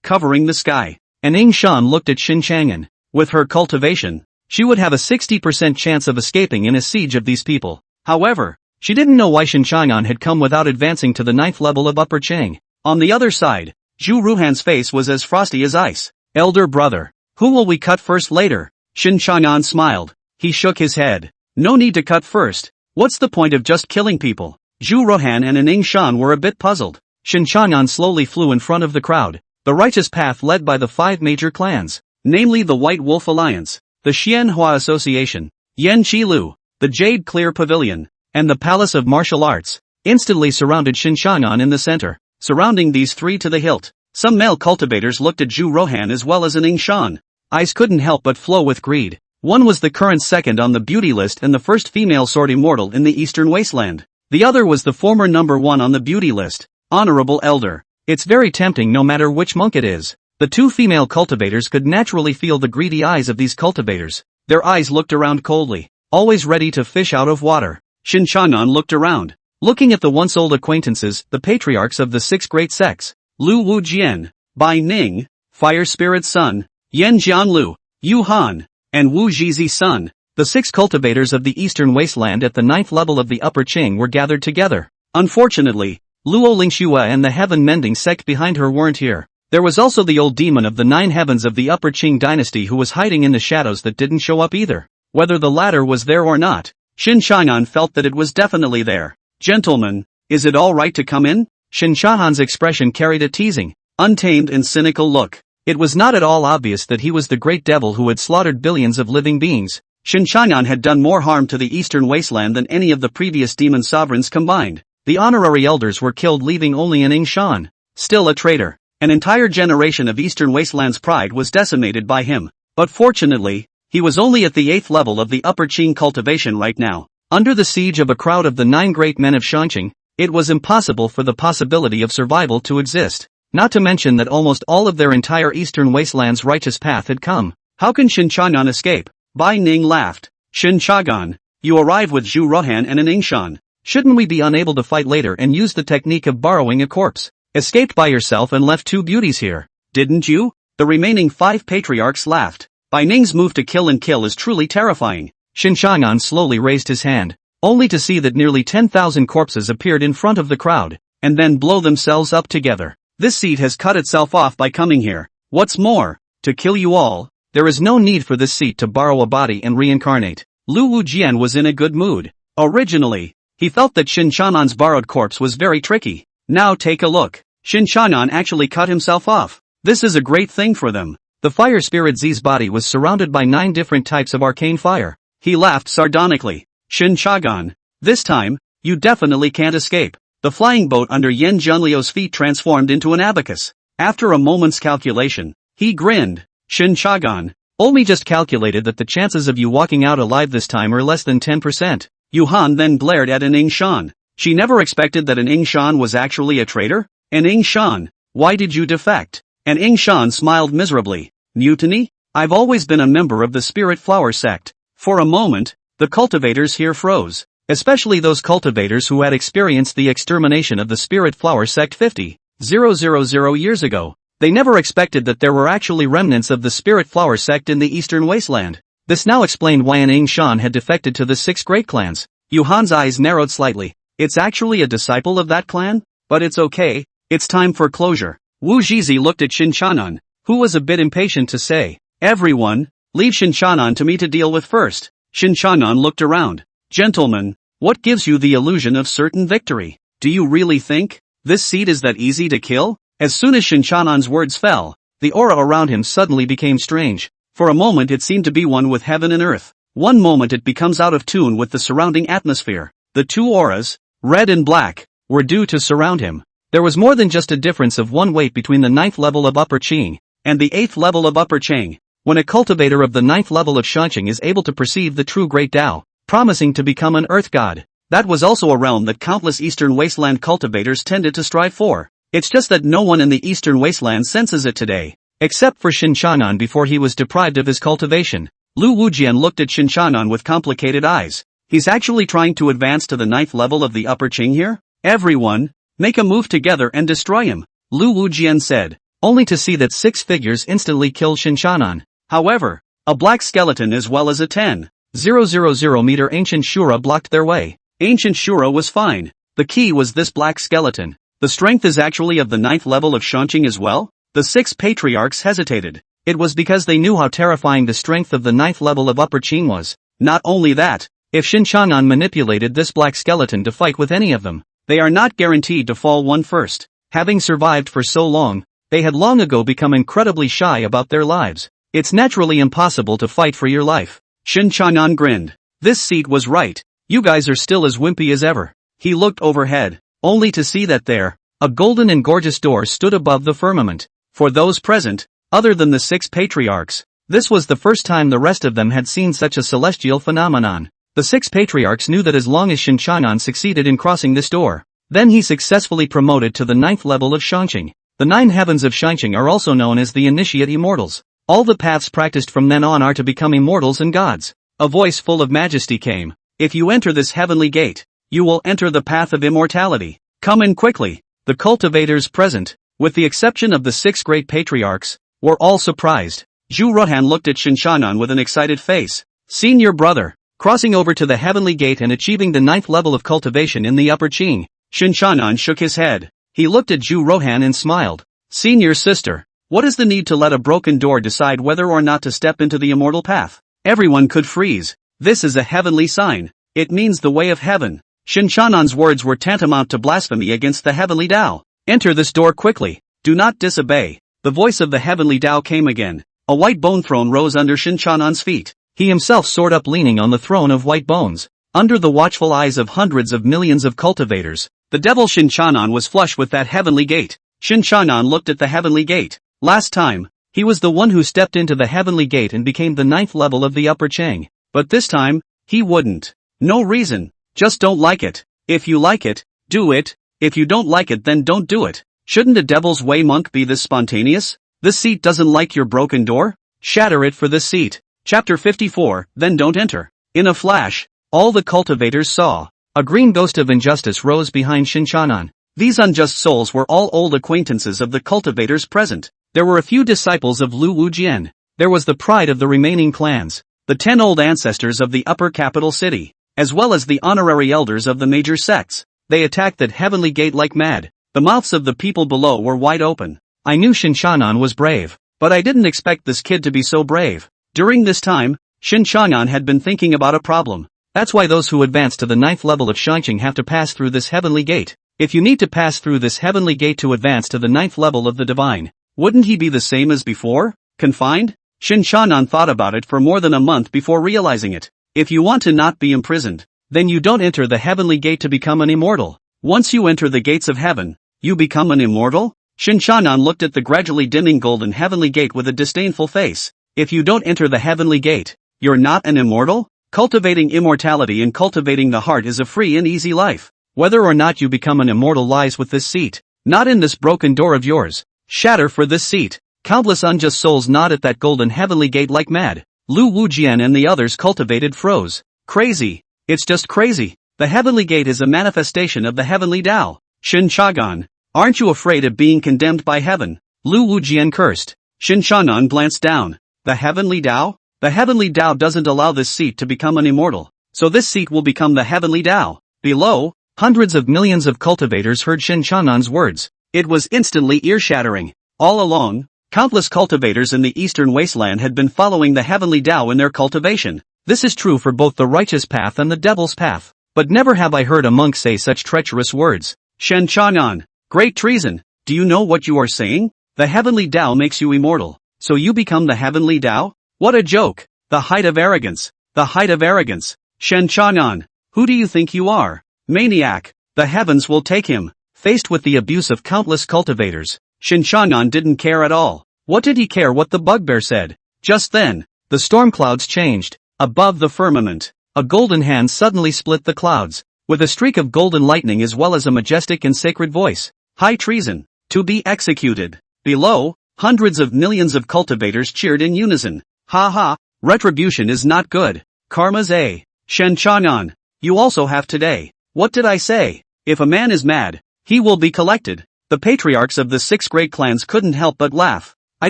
Covering the sky. And Ing Shan looked at Shen Changan. With her cultivation, she would have a 60% chance of escaping in a siege of these people. However, she didn't know why Shen Changan had come without advancing to the 9th level of Upper Chang. On the other side, Zhu Ruhan's face was as frosty as ice. Elder brother, who will we cut first later? Shen Changan smiled. He shook his head. No need to cut first. What's the point of just killing people? Zhu Ruhan and Ning Shan were a bit puzzled. Shen Changan slowly flew in front of the crowd. The righteous path led by the 5 major clans, namely the White Wolf Alliance, the Xianhua Association, Yan Chi Lu, the Jade Clear Pavilion, and the Palace of Martial Arts, instantly surrounded Shen Changan in the center. Surrounding these 3 to the hilt, some male cultivators looked at Zhu Ruhan as well as Ning Shan. Eyes couldn't help but flow with greed. One was the current second on the beauty list and the first female sword immortal in the Eastern Wasteland. The other was the former number 1 on the beauty list, Honourable Elder. It's very tempting no matter which monk it is. The 2 female cultivators could naturally feel the greedy eyes of these cultivators. Their eyes looked around coldly, always ready to fish out of water. Shen Changan looked around, looking at the once old acquaintances, the patriarchs of the 6 great sects, Lu Wujian, Bai Ning, Fire Spirit's son, Yan Jianlu, Yu Han, and Wu Jizi's son. The 6 cultivators of the Eastern Wasteland at the 9th level of the Upper Qing were gathered together. Unfortunately, Lu Ling-xue and the heaven-mending sect behind her weren't here. There was also the old demon of the 9 heavens of the Upper Qing dynasty who was hiding in the shadows that didn't show up either. Whether the latter was there or not, Shen Changan felt that it was definitely there. Gentlemen, is it all right to come in? Shen Changan's expression carried a teasing, untamed and cynical look. It was not at all obvious that he was the great devil who had slaughtered billions of living beings. Shen Changan had done more harm to the Eastern Wasteland than any of the previous demon sovereigns combined. The honorary elders were killed, leaving only Ning Shan, still a traitor. An entire generation of Eastern Wasteland's pride was decimated by him. But fortunately, he was only at the 8th level of the Upper Qing cultivation right now. Under the siege of a crowd of the 9 great men of Shanqing, it was impossible for the possibility of survival to exist. Not to mention that almost all of their entire Eastern Wasteland's righteous path had come. How can Shen Changan escape? Bai Ning laughed. Shen Changan, you arrive with Zhu Ruhan and Ning Shan. Shouldn't we be unable to fight later and use the technique of borrowing a corpse? Escaped by yourself and left 2 beauties here, didn't you? The remaining 5 patriarchs laughed. Bai Ning's move to kill and kill is truly terrifying. Shen Changan slowly raised his hand, only to see that nearly 10,000 corpses appeared in front of the crowd, and then blow themselves up together. This seed has cut itself off by coming here. What's more, to kill you all, there is no need for this seed to borrow a body and reincarnate. Lu Wujian was in a good mood. Originally, he felt that Shen Changan's borrowed corpse was very tricky. Now take a look. Shen Changan actually cut himself off. This is a great thing for them. The fire spirit Z's body was surrounded by 9 different types of arcane fire. He laughed sardonically. Shen Changan, this time, you definitely can't escape. The flying boat under Yan Jianliu's feet transformed into an abacus. After a moment's calculation, he grinned. Shen Changan, only just calculated that the chances of you walking out alive this time are less than 10%. Yu Han then glared at Ning Shan. She never expected that Ning Shan was actually a traitor. Ning Shan, why did you defect? Ning Shan smiled miserably. Mutiny? I've always been a member of the Spirit Flower Sect. For a moment, the cultivators here froze, especially those cultivators who had experienced the extermination of the Spirit Flower Sect 50,000 years ago. They never expected that there were actually remnants of the Spirit Flower Sect in the Eastern Wasteland. This now explained why Ning Shan had defected to the 6 great clans. Yu Han's eyes narrowed slightly. It's actually a disciple of that clan? But it's okay, it's time for closure. Wu Jizi looked at Shen Changan, who was a bit impatient to say, everyone, leave Shen Changan to me to deal with first. Shen Changan looked around. Gentlemen, what gives you the illusion of certain victory? Do you really think this seed is that easy to kill? As soon as Shen Changan's words fell, the aura around him suddenly became strange. For a moment it seemed to be one with heaven and earth. One moment it becomes out of tune with the surrounding atmosphere. The 2 auras, red and black, were due to surround him. There was more than just a difference of 1 weight between the 9th level of Upper Qing and the 8th level of Upper Chang. When a cultivator of the 9th level of Shanqing is able to perceive the true great Tao, promising to become an earth god, that was also a realm that countless Eastern Wasteland cultivators tended to strive for. It's just that no one in the Eastern Wasteland senses it today, except for Shen Changan before he was deprived of his cultivation. Lu Wujian looked at Shen Changan with complicated eyes. He's actually trying to advance to the 9th level of the Upper Qing here? Everyone, make a move together and destroy him, Lu Wujian said, only to see that 6 figures instantly killed Shen Changan. However, A black skeleton as well as a 10,000 meter ancient Shura blocked their way. Ancient Shura was fine. The key was this black skeleton. The strength is actually of the 9th level of Shanqing as well? The 6 patriarchs hesitated. It was because they knew how terrifying the strength of the 9th level of Upper Qing was. Not only that, if Shen Changan manipulated this black skeleton to fight with any of them, they are not guaranteed to fall one first. Having survived for so long, they had long ago become incredibly shy about their lives. It's naturally impossible to fight for your life. Shen Changan grinned. This seat was right. You guys are still as wimpy as ever. He looked overhead, only to see that there, a golden and gorgeous door stood above the firmament. For those present, other than the 6 patriarchs, this was the first time the rest of them had seen such a celestial phenomenon. The 6 patriarchs knew that as long as Shen Changan succeeded in crossing this door, then he successfully promoted to the 9th level of Shanqing. The 9 heavens of Shanqing are also known as the initiate immortals. All the paths practiced from then on are to become immortals and gods. A voice full of majesty came. If you enter this heavenly gate, you will enter the path of immortality. Come in quickly. The cultivators present, with the exception of the 6 great patriarchs, were all surprised. Zhu Ruhan looked at Shen Changan with an excited face. Senior brother, crossing over to the heavenly gate and achieving the 9th level of cultivation in the Upper Qing. Shen Changan shook his head. He looked at Zhu Ruhan and smiled. Senior sister, what is the need to let a broken door decide whether or not to step into the immortal path? Everyone could freeze. This is a heavenly sign. It means the way of heaven. Shen Changan's words were tantamount to blasphemy against the heavenly Tao. Enter this door quickly. Do not disobey. The voice of the heavenly Tao came again. A white bone throne rose under Shen Changan's feet. He himself soared up leaning on the throne of white bones. Under the watchful eyes of hundreds of millions of cultivators, the devil Shen Changan was flush with that heavenly gate. Shen Changan looked at the heavenly gate. Last time, he was the one who stepped into the heavenly gate and became the 9th level of the Upper Qing. But this time, he wouldn't. No reason. Just don't like it. If you like it, do it. If you don't like it, then don't do it. Shouldn't a devil's way monk be this spontaneous? This seat doesn't like your broken door? Shatter it for this seat. Chapter 54, Then don't enter. In a flash, all the cultivators saw. A green ghost of injustice rose behind Shen Changan. These unjust souls were all old acquaintances of the cultivators present. There were a few disciples of Lu Wujian. There was the pride of the remaining clans, the 10 old ancestors of the upper capital city, as well as the honorary elders of the major sects. They attacked that heavenly gate like mad. The mouths of the people below were wide open. I knew Shen Changan was brave, but I didn't expect this kid to be so brave. During this time, Shen Changan had been thinking about a problem. That's why those who advance to the 9th level of Shanqing have to pass through this heavenly gate. If you need to pass through this heavenly gate to advance to the 9th level of the divine, wouldn't he be the same as before? Confined? Shen Changan thought about it for more than a month before realizing it. If you want to not be imprisoned, then you don't enter the heavenly gate to become an immortal. Once you enter the gates of heaven, you become an immortal? Shen Changan looked at the gradually dimming golden heavenly gate with a disdainful face. If you don't enter the heavenly gate, you're not an immortal? Cultivating immortality and cultivating the heart is a free and easy life. Whether or not you become an immortal lies with this seat, not in this broken door of yours. Shatter for this seat. Countless unjust souls gnawed at that golden heavenly gate like mad. Lu Wujian and the others cultivated froze. Crazy. It's just crazy. The heavenly gate is a manifestation of the heavenly Tao. Shen Changan, aren't you afraid of being condemned by heaven? Lu Wujian cursed. Shen Changan glanced down. The heavenly Tao? The heavenly Tao doesn't allow this seat to become an immortal, so this seat will become the heavenly Tao. Below, hundreds of millions of cultivators heard Shen Changan's words. It was instantly ear-shattering. All along, countless cultivators in the Eastern Wasteland had been following the heavenly Tao in their cultivation. This is true for both the righteous path and the devil's path. But never have I heard a monk say such treacherous words. Shen Changan, great treason. Do you know what you are saying? The heavenly Tao makes you immortal, so you become the heavenly Tao? What a joke! The height of arrogance. The height of arrogance. Shen Changan, who do you think you are? Maniac. The heavens will take him. Faced with the abuse of countless cultivators, Shen Changan didn't care at all. What did he care what the bugbear said? Just then, the storm clouds changed. Above the firmament, a golden hand suddenly split the clouds, with a streak of golden lightning as well as a majestic and sacred voice. High treason, to be executed. Below, hundreds of millions of cultivators cheered in unison. Ha ha, retribution is not good. Karma's a. Shen Changan, you also have today. What did I say? If a man is mad, he will be collected. The patriarchs of the 6 great clans couldn't help but laugh. I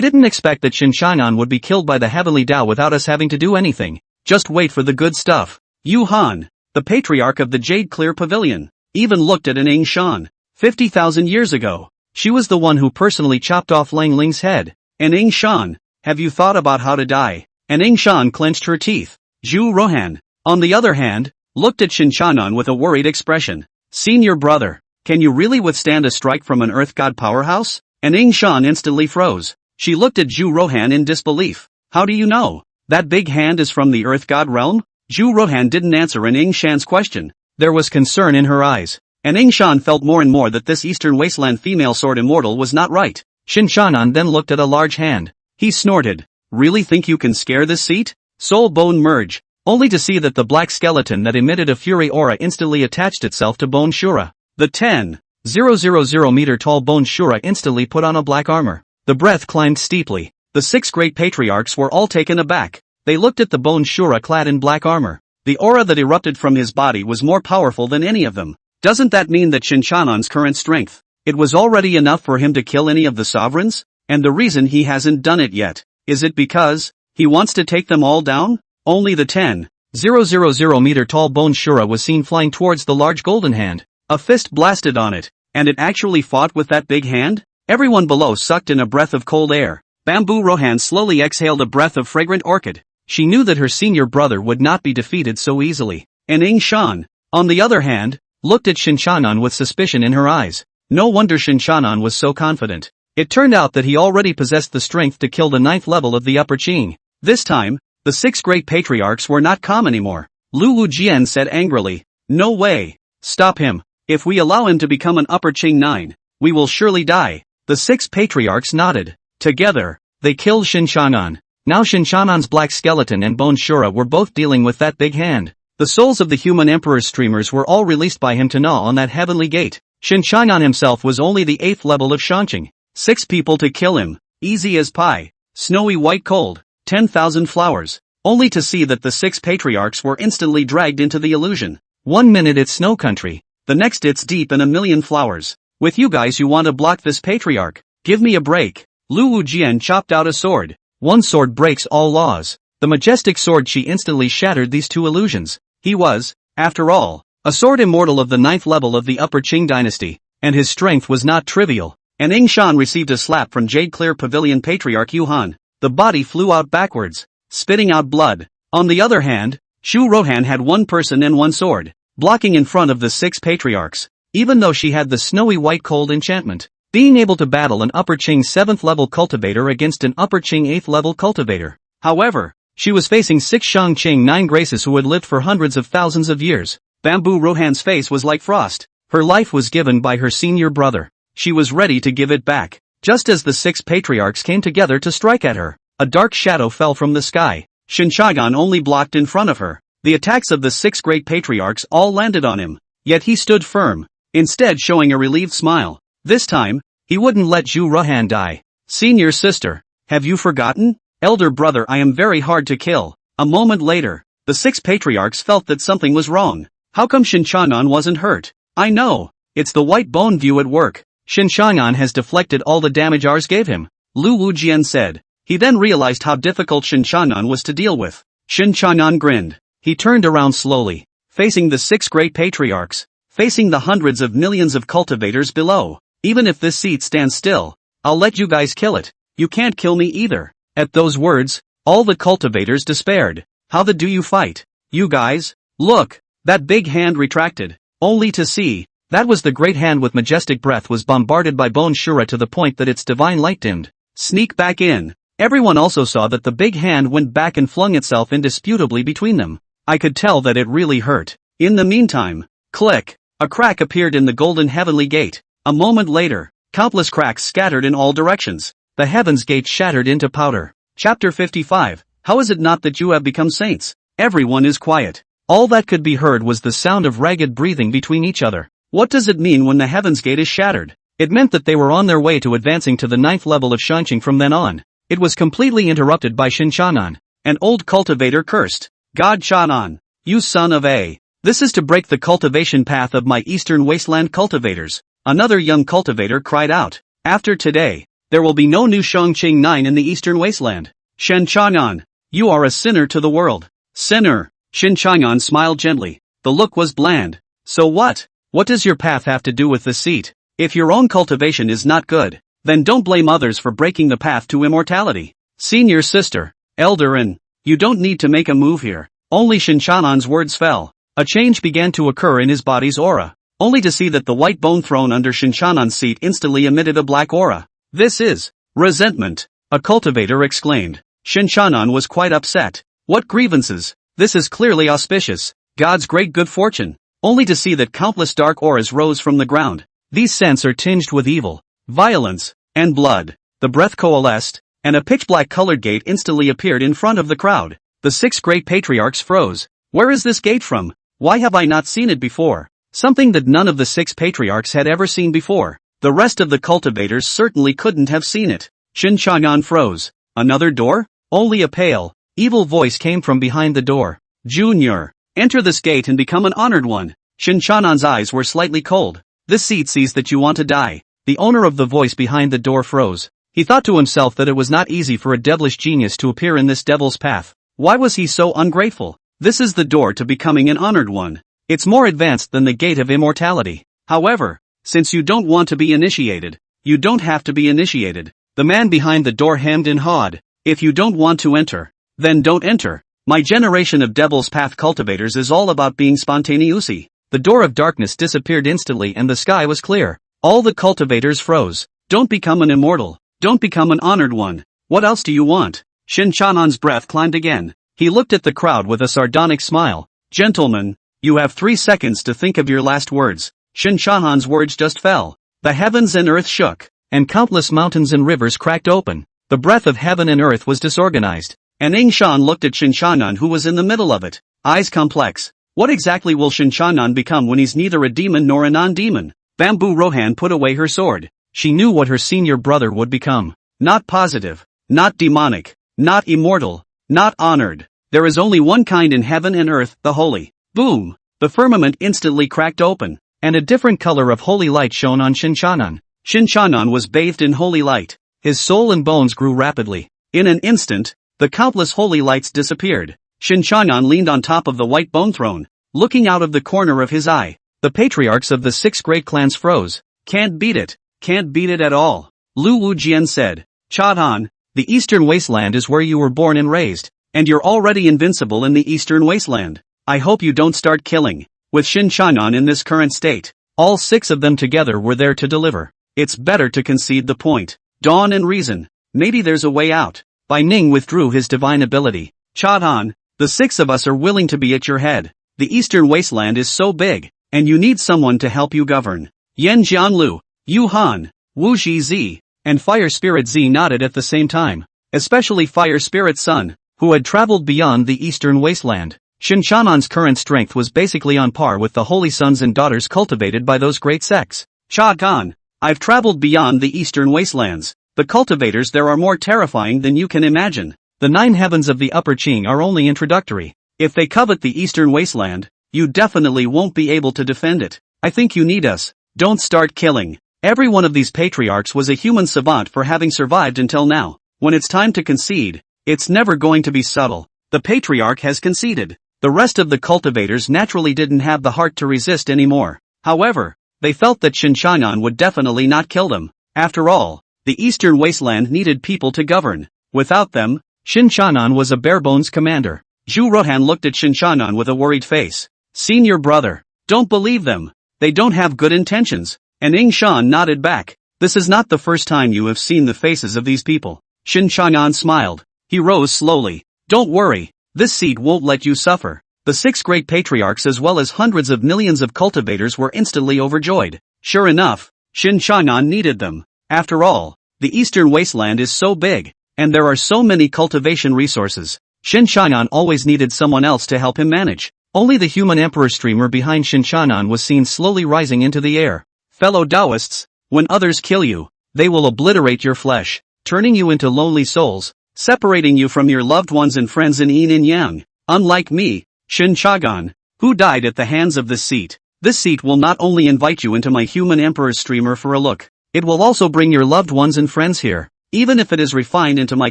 didn't expect that Shen Changan would be killed by the heavenly Dao without us having to do anything. Just wait for the good stuff. Yu Han, the patriarch of the Jade Clear Pavilion, even looked at an Ing Shan. 50,000 years ago. She was the one who personally chopped off Lang Ling's head. And Ing Shan, have you thought about how to die? And Ing Shan clenched her teeth. Zhu Rohan, on the other hand, looked at Shen Changan with a worried expression. Senior brother, can you really withstand a strike from an Earth God powerhouse? And Ing Shan instantly froze. She looked at Zhu Rohan in disbelief. How do you know? That big hand is from the Earth God realm? Zhu Rohan didn't answer an Ing Shan's question. There was concern in her eyes. And Ing Shan felt more and more that this Eastern Wasteland female sword immortal was not right. Shen Changan then looked at a large hand. He snorted. Really think you can scare this seat? Soul bone merge. Only to see that the black skeleton that emitted a fury aura instantly attached itself to Bone Shura. The 10,000 meter tall Bone Shura instantly put on a black armor. The breath climbed steeply. The 6 great patriarchs were all taken aback. They looked at the Bone Shura clad in black armor. The aura that erupted from his body was more powerful than any of them. Doesn't that mean that Shen Changan's current strength, it was already enough for him to kill any of the sovereigns? And the reason he hasn't done it yet, is it because he wants to take them all down? Only the 10,000 meter tall Bone Shura was seen flying towards the large golden hand. A fist blasted on it, and it actually fought with that big hand? Everyone below sucked in a breath of cold air. Bamboo Rohan slowly exhaled a breath of fragrant orchid. She knew that her senior brother would not be defeated so easily. And Ing Shan, on the other hand, looked at Shen Changan with suspicion in her eyes. No wonder Shen Changan was so confident. It turned out that he already possessed the strength to kill the 9th level of the upper Qing. This time, the 6 great patriarchs were not calm anymore. Lu Wujian said angrily, "No way. Stop him. If we allow him to become an upper Qing 9, we will surely die." The 6 patriarchs nodded. Together, they killed Shen Changan. Now Shen Changan's black skeleton and Bone Shura were both dealing with that big hand. The souls of the human emperor's streamers were all released by him to gnaw on that heavenly gate. Shen Changan himself was only the 8th level of Shanqing. 6 people to kill him. Easy as pie. Snowy white cold. 10,000 flowers. Only to see that the 6 patriarchs were instantly dragged into the illusion. 1 minute it's snow country. The next it's deep in a million flowers. With you guys you want to block this patriarch. Give me a break. Lu Wujian chopped out a sword. One sword breaks all laws. The majestic sword she instantly shattered these 2 illusions. He was, after all, a sword immortal of the 9th level of the upper Qing dynasty, and his strength was not trivial. And Ing Shan received a slap from Jade Clear Pavilion patriarch Yu Han. The body flew out backwards, spitting out blood. On the other hand, Zhu Rohan had 1 person and 1 sword, blocking in front of the 6 patriarchs. Even though she had the snowy white cold enchantment, being able to battle an upper Qing 7th level cultivator against an upper Qing 8th level cultivator. However, she was facing 6 Shang Qing 9 graces who had lived for hundreds of thousands of years. Bamboo Rohan's face was like frost. Her life was given by her senior brother. She was ready to give it back. Just as the 6 patriarchs came together to strike at her, a dark shadow fell from the sky. Shen Changan only blocked in front of her. The attacks of the 6 great patriarchs all landed on him. Yet he stood firm, instead showing a relieved smile. This time, he wouldn't let Zhu Rohan die. Senior sister, have you forgotten? Elder brother, I am very hard to kill. A moment later, the 6 patriarchs felt that something was wrong. How come Shen Changan wasn't hurt? I know. It's the white bone view at work. Shen Changan has deflected all the damage ours gave him. Lu Wujian said. He then realized how difficult Shen Changan was to deal with. Shen Changan grinned. He turned around slowly, facing the 6 great patriarchs, facing the hundreds of millions of cultivators below. Even if this seat stands still, I'll let you guys kill it. You can't kill me either. At those words, all the cultivators despaired. How the do you fight? You guys? Look, that big hand retracted, only to see, that was the great hand with majestic breath was bombarded by Bone Shura to the point that its divine light dimmed. Sneak back in. Everyone also saw that the big hand went back and flung itself indisputably between them. I could tell that it really hurt. In the meantime, click, a crack appeared in the golden heavenly gate. A moment later, countless cracks scattered in all directions. The heavens gate shattered into powder. Chapter 55, How is it not that you have become saints? Everyone is quiet. All that could be heard was the sound of ragged breathing between each other. What does it mean when the heavens gate is shattered? It meant that they were on their way to advancing to the 9th level of Shanqing from then on. It was completely interrupted by Shen Changan. An old cultivator cursed. God Changan, you son of a. This is to break the cultivation path of my Eastern Wasteland cultivators. Another young cultivator cried out. After today, there will be no new Shangqing 9 in the Eastern Wasteland. Shen Changan, you are a sinner to the world. Sinner. Shen Changan smiled gently. The look was bland. So what? What does your path have to do with the seat? If your own cultivation is not good, then don't blame others for breaking the path to immortality. Senior sister, elder and, you don't need to make a move here. Only Shen Changan's words fell. A change began to occur in his body's aura, only to see that the white bone throne under Shen Changan's seat instantly emitted a black aura. This is resentment, a cultivator exclaimed. Shen Changan was quite upset. What grievances? This is clearly auspicious, God's great good fortune, only to see that countless dark auras rose from the ground. These scents are tinged with evil, violence, and blood. The breath coalesced, and a pitch-black colored gate instantly appeared in front of the crowd. The 6 great patriarchs froze. Where is this gate from? Why have I not seen it before? Something that none of the 6 patriarchs had ever seen before. The rest of the cultivators certainly couldn't have seen it. Shen Changan froze. Another door? Only a pale, evil voice came from behind the door. Junior, enter this gate and become an honored one. Shen Changan's eyes were slightly cold. This seat sees that you want to die. The owner of the voice behind the door froze. He thought to himself that it was not easy for a devilish genius to appear in this devil's path. Why was he so ungrateful? This is the door to becoming an honored one. It's more advanced than the gate of immortality. However, since you don't want to be initiated, you don't have to be initiated. The man behind the door hemmed and hawed. If you don't want to enter, then don't enter. My generation of Devil's Path cultivators is all about being spontaneous. The door of darkness disappeared instantly and the sky was clear. All the cultivators froze. Don't become an immortal. Don't become an honored one. What else do you want? Shen Changan's breath climbed again. He looked at the crowd with a sardonic smile. Gentlemen, you have 3 seconds to think of your last words. Shen Changan's words just fell. The heavens and earth shook, and countless mountains and rivers cracked open. The breath of heaven and earth was disorganized. And Ing Shan looked at Shen Changan who was in the middle of it. Eyes complex. What exactly will Shen Changan become when he's neither a demon nor a non-demon? Bamboo Rohan put away her sword. She knew what her senior brother would become. Not positive. Not demonic. Not immortal. Not honored. There is only one kind in heaven and earth, the holy. Boom! The firmament instantly cracked open, and a different color of holy light shone on Shen Changan. Shen Changan was bathed in holy light. His soul and bones grew rapidly. In an instant, the countless holy lights disappeared. Shen Changan leaned on top of the white bone throne, looking out of the corner of his eye. The patriarchs of the 6 great clans froze. Can't beat it. Can't beat it at all. Lu Wujian said. Chadan, the Eastern Wasteland is where you were born and raised, and you're already invincible in the Eastern Wasteland. I hope you don't start killing. With Shen Changan in this current state, all 6 of them together were there to deliver. It's better to concede the point. Dawn and reason. Maybe there's a way out. Bai Ning withdrew his divine ability. Chadan, the 6 of us are willing to be at your head. The Eastern Wasteland is so big, and you need someone to help you govern. Yan Jianlu, Yu Han, Wu Zi, and Fire Spirit Z nodded at the same time. Especially Fire Spirit Sun, who had traveled beyond the Eastern Wasteland. Shen Changan's current strength was basically on par with the holy sons and daughters cultivated by those great sects. Chagan, I've traveled beyond the Eastern Wastelands. The cultivators there are more terrifying than you can imagine. The 9 heavens of the Upper Qing are only introductory. If they covet the Eastern Wasteland, you definitely won't be able to defend it. I think you need us. Don't start killing. Every one of these patriarchs was a human savant for having survived until now. When it's time to concede, it's never going to be subtle. The patriarch has conceded. The rest of the cultivators naturally didn't have the heart to resist anymore. However, they felt that Shen Changan would definitely not kill them. After all, the Eastern Wasteland needed people to govern. Without them, Shen Changan was a bare-bones commander. Zhu Rohan looked at Shen Changan with a worried face. Senior brother, don't believe them. They don't have good intentions. And Ing Shan nodded back. This is not the first time you have seen the faces of these people. Shen Changan smiled. He rose slowly. Don't worry, this seed won't let you suffer. The 6 great patriarchs as well as hundreds of millions of cultivators were instantly overjoyed. Sure enough, Shen Changan needed them. After all, the Eastern Wasteland is so big, and there are so many cultivation resources. Shen Changan always needed someone else to help him manage. Only the human emperor streamer behind Shen Changan was seen slowly rising into the air. Fellow Daoists, when others kill you, they will obliterate your flesh, turning you into lonely souls, separating you from your loved ones and friends in yin and yang. Unlike me, Shen Changan, who died at the hands of this seat will not only invite you into my human emperor streamer for a look, It will also bring your loved ones and friends here, even if it is refined into my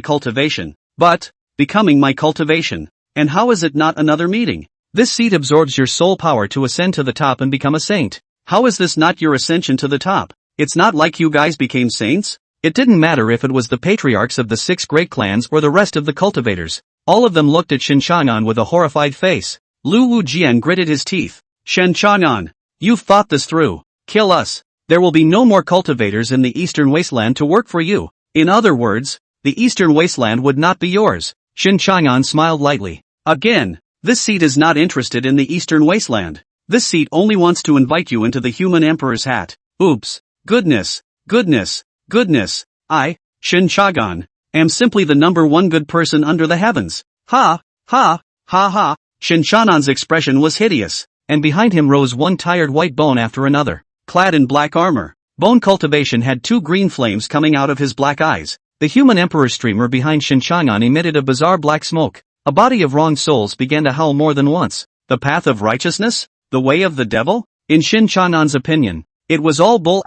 cultivation. But, becoming my cultivation. And how is it not another meeting? This seat absorbs your soul power to ascend to the top and become a saint. How is this not your ascension to the top? It's not like you guys became saints? It didn't matter if it was the patriarchs of the 6 great clans or the rest of the cultivators. All of them looked at Shen Changan with a horrified face. Lu Wujian gritted his teeth. Shen Changan, you've thought this through. Kill us. There will be no more cultivators in the Eastern Wasteland to work for you. In other words, the Eastern Wasteland would not be yours. Shen Changan smiled lightly. Again, this seat is not interested in the Eastern Wasteland. This seat only wants to invite you into the human emperor's hat. Oops. Goodness. Goodness. Goodness. I, Shen Changan, am simply the #1 good person under the heavens. Ha, ha, ha ha. Shen Changan's expression was hideous, and behind him rose one tired white bone after another, clad in black armor. Bone cultivation had 2 green flames coming out of his black eyes. The human emperor streamer behind Shen Changan emitted a bizarre black smoke. A body of wronged souls began to howl more than once. The path of righteousness? The way of the devil? In Shen Changan's opinion, it was all bull ********.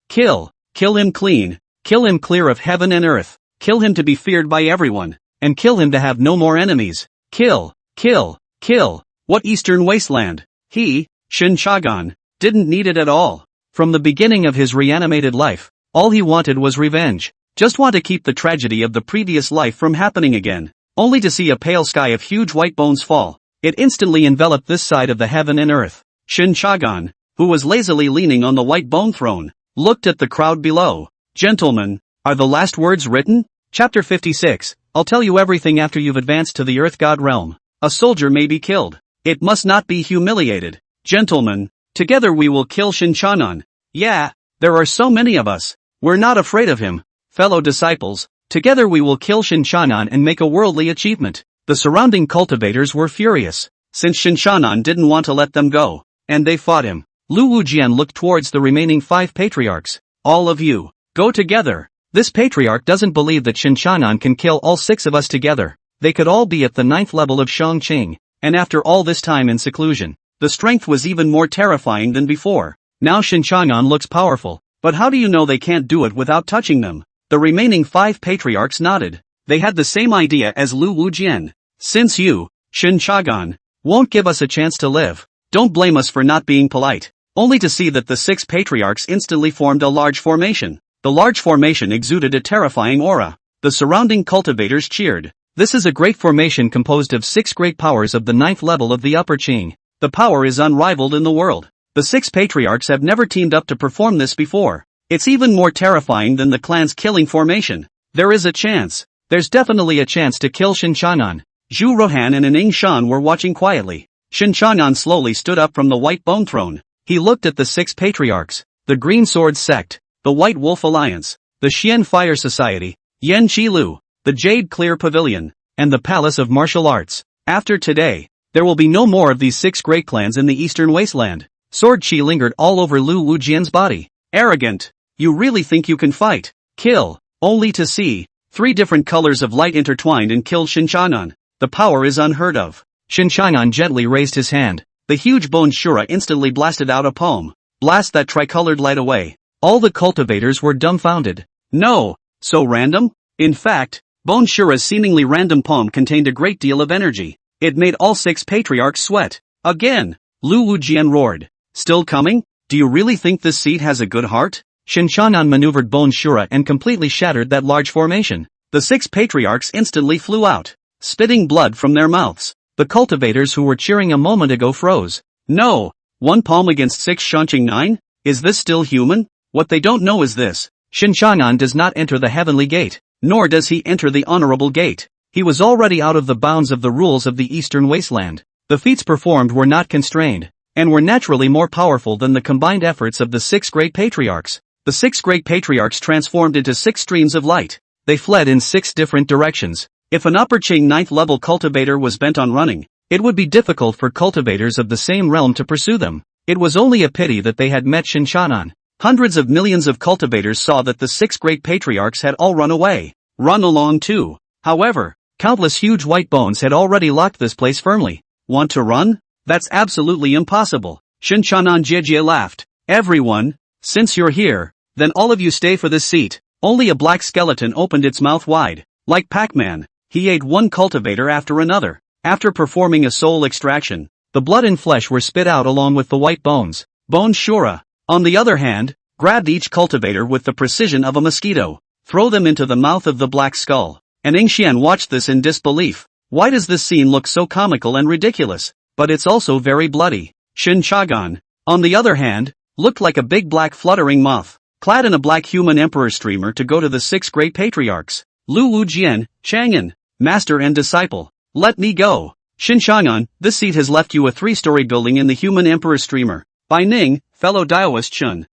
Kill. Kill him clean. Kill him clear of heaven and earth. Kill him to be feared by everyone. And kill him to have no more enemies. Kill. Kill. Kill. What Eastern Wasteland? He, Shen Changan, didn't need it at all. From the beginning of his reanimated life, all he wanted was revenge. Just want to keep the tragedy of the previous life from happening again. Only to see a pale sky of huge white bones fall. It instantly enveloped this side of the heaven and earth. Shen Changan, who was lazily leaning on the white bone throne, looked at the crowd below. Gentlemen, are the last words written? Chapter 56, I'll tell you everything after you've advanced to the Earth God realm. A soldier may be killed. It must not be humiliated. Gentlemen, together we will kill Shen Changan. Yeah, there are so many of us. We're not afraid of him. Fellow disciples, together we will kill Shen Changan and make a worldly achievement. The surrounding cultivators were furious, since Shen Changan didn't want to let them go, and they fought him. Lu Wujian looked towards the remaining 5 patriarchs. All of you, go together. This patriarch doesn't believe that Shen Changan can kill all 6 of us together. They could all be at the 9th level of Shangqing, and after all this time in seclusion, the strength was even more terrifying than before. Now Shen Changan looks powerful, but how do you know they can't do it without touching them? The remaining 5 patriarchs nodded. They had the same idea as Lu Wujian. Since you, Shen Changan, won't give us a chance to live, don't blame us for not being polite. Only to see that the 6 patriarchs instantly formed a large formation. The large formation exuded a terrifying aura. The surrounding cultivators cheered. This is a great formation composed of 6 great powers of the 9th level of the upper Qing. The power is unrivaled in the world. The 6 patriarchs have never teamed up to perform this before. It's even more terrifying than the clan's killing formation. There is a chance. There's definitely a chance to kill Shen Changan. Zhu Rohan and Aning Shan were watching quietly. Shen Changan slowly stood up from the white bone throne. He looked at the 6 patriarchs, the Green Sword Sect, the White Wolf Alliance, the Xian Fire Society, Yan Qilu, the Jade Clear Pavilion, and the Palace of Martial Arts. After today, there will be no more of these 6 great clans in the Eastern Wasteland. Sword Qi lingered all over Lu Wujian's body. Arrogant. You really think you can fight, kill, only to see 3 different colors of light intertwined and killed Shen Changan. The power is unheard of. Shen Changan gently raised his hand. The huge bone Shura instantly blasted out a poem. Blast that tricolored light away. All the cultivators were dumbfounded. No, so random? In fact, Bone Shura's seemingly random poem contained a great deal of energy. It made all 6 patriarchs sweat. Again, Lu Wujian roared. Still coming? Do you really think this seed has a good heart? Shen Changan maneuvered Bone Shura and completely shattered that large formation. The 6 patriarchs instantly flew out, spitting blood from their mouths. The cultivators who were cheering a moment ago froze. No, 1 palm against 6 Shangqing 9? Is this still human? What they don't know is this. Shen Changan does not enter the heavenly gate, nor does he enter the honourable gate. He was already out of the bounds of the rules of the Eastern Wasteland. The feats performed were not constrained, and were naturally more powerful than the combined efforts of the 6 great patriarchs. The 6 great patriarchs transformed into 6 streams of light. They fled in 6 different directions. If an upper Qing 9th level cultivator was bent on running, it would be difficult for cultivators of the same realm to pursue them. It was only a pity that they had met Shen Changan. Hundreds of millions of cultivators saw that the 6 great patriarchs had all run away. Run along too. However, countless huge white bones had already locked this place firmly. Want to run? That's absolutely impossible. Shen Changan Jie laughed. Everyone, Since you're here, then all of you stay for this seat. Only a black skeleton opened its mouth wide. Like Pac-Man, he ate one cultivator after another. After performing a soul extraction, the blood and flesh were spit out along with the white bones. Bone Shura, on the other hand, grabbed each cultivator with the precision of a mosquito, throw them into the mouth of the black skull. And Yingxian watched this in disbelief. Why does this scene look so comical and ridiculous? But it's also very bloody. Shen Changan, on the other hand, looked like a big black fluttering moth, clad in a black human emperor streamer to go to the 6 great patriarchs. Lu Changan, master and disciple. Let me go. Shen Changan, this seat has left you a 3-story building in the human emperor streamer. By Ning, fellow Daoist Shun.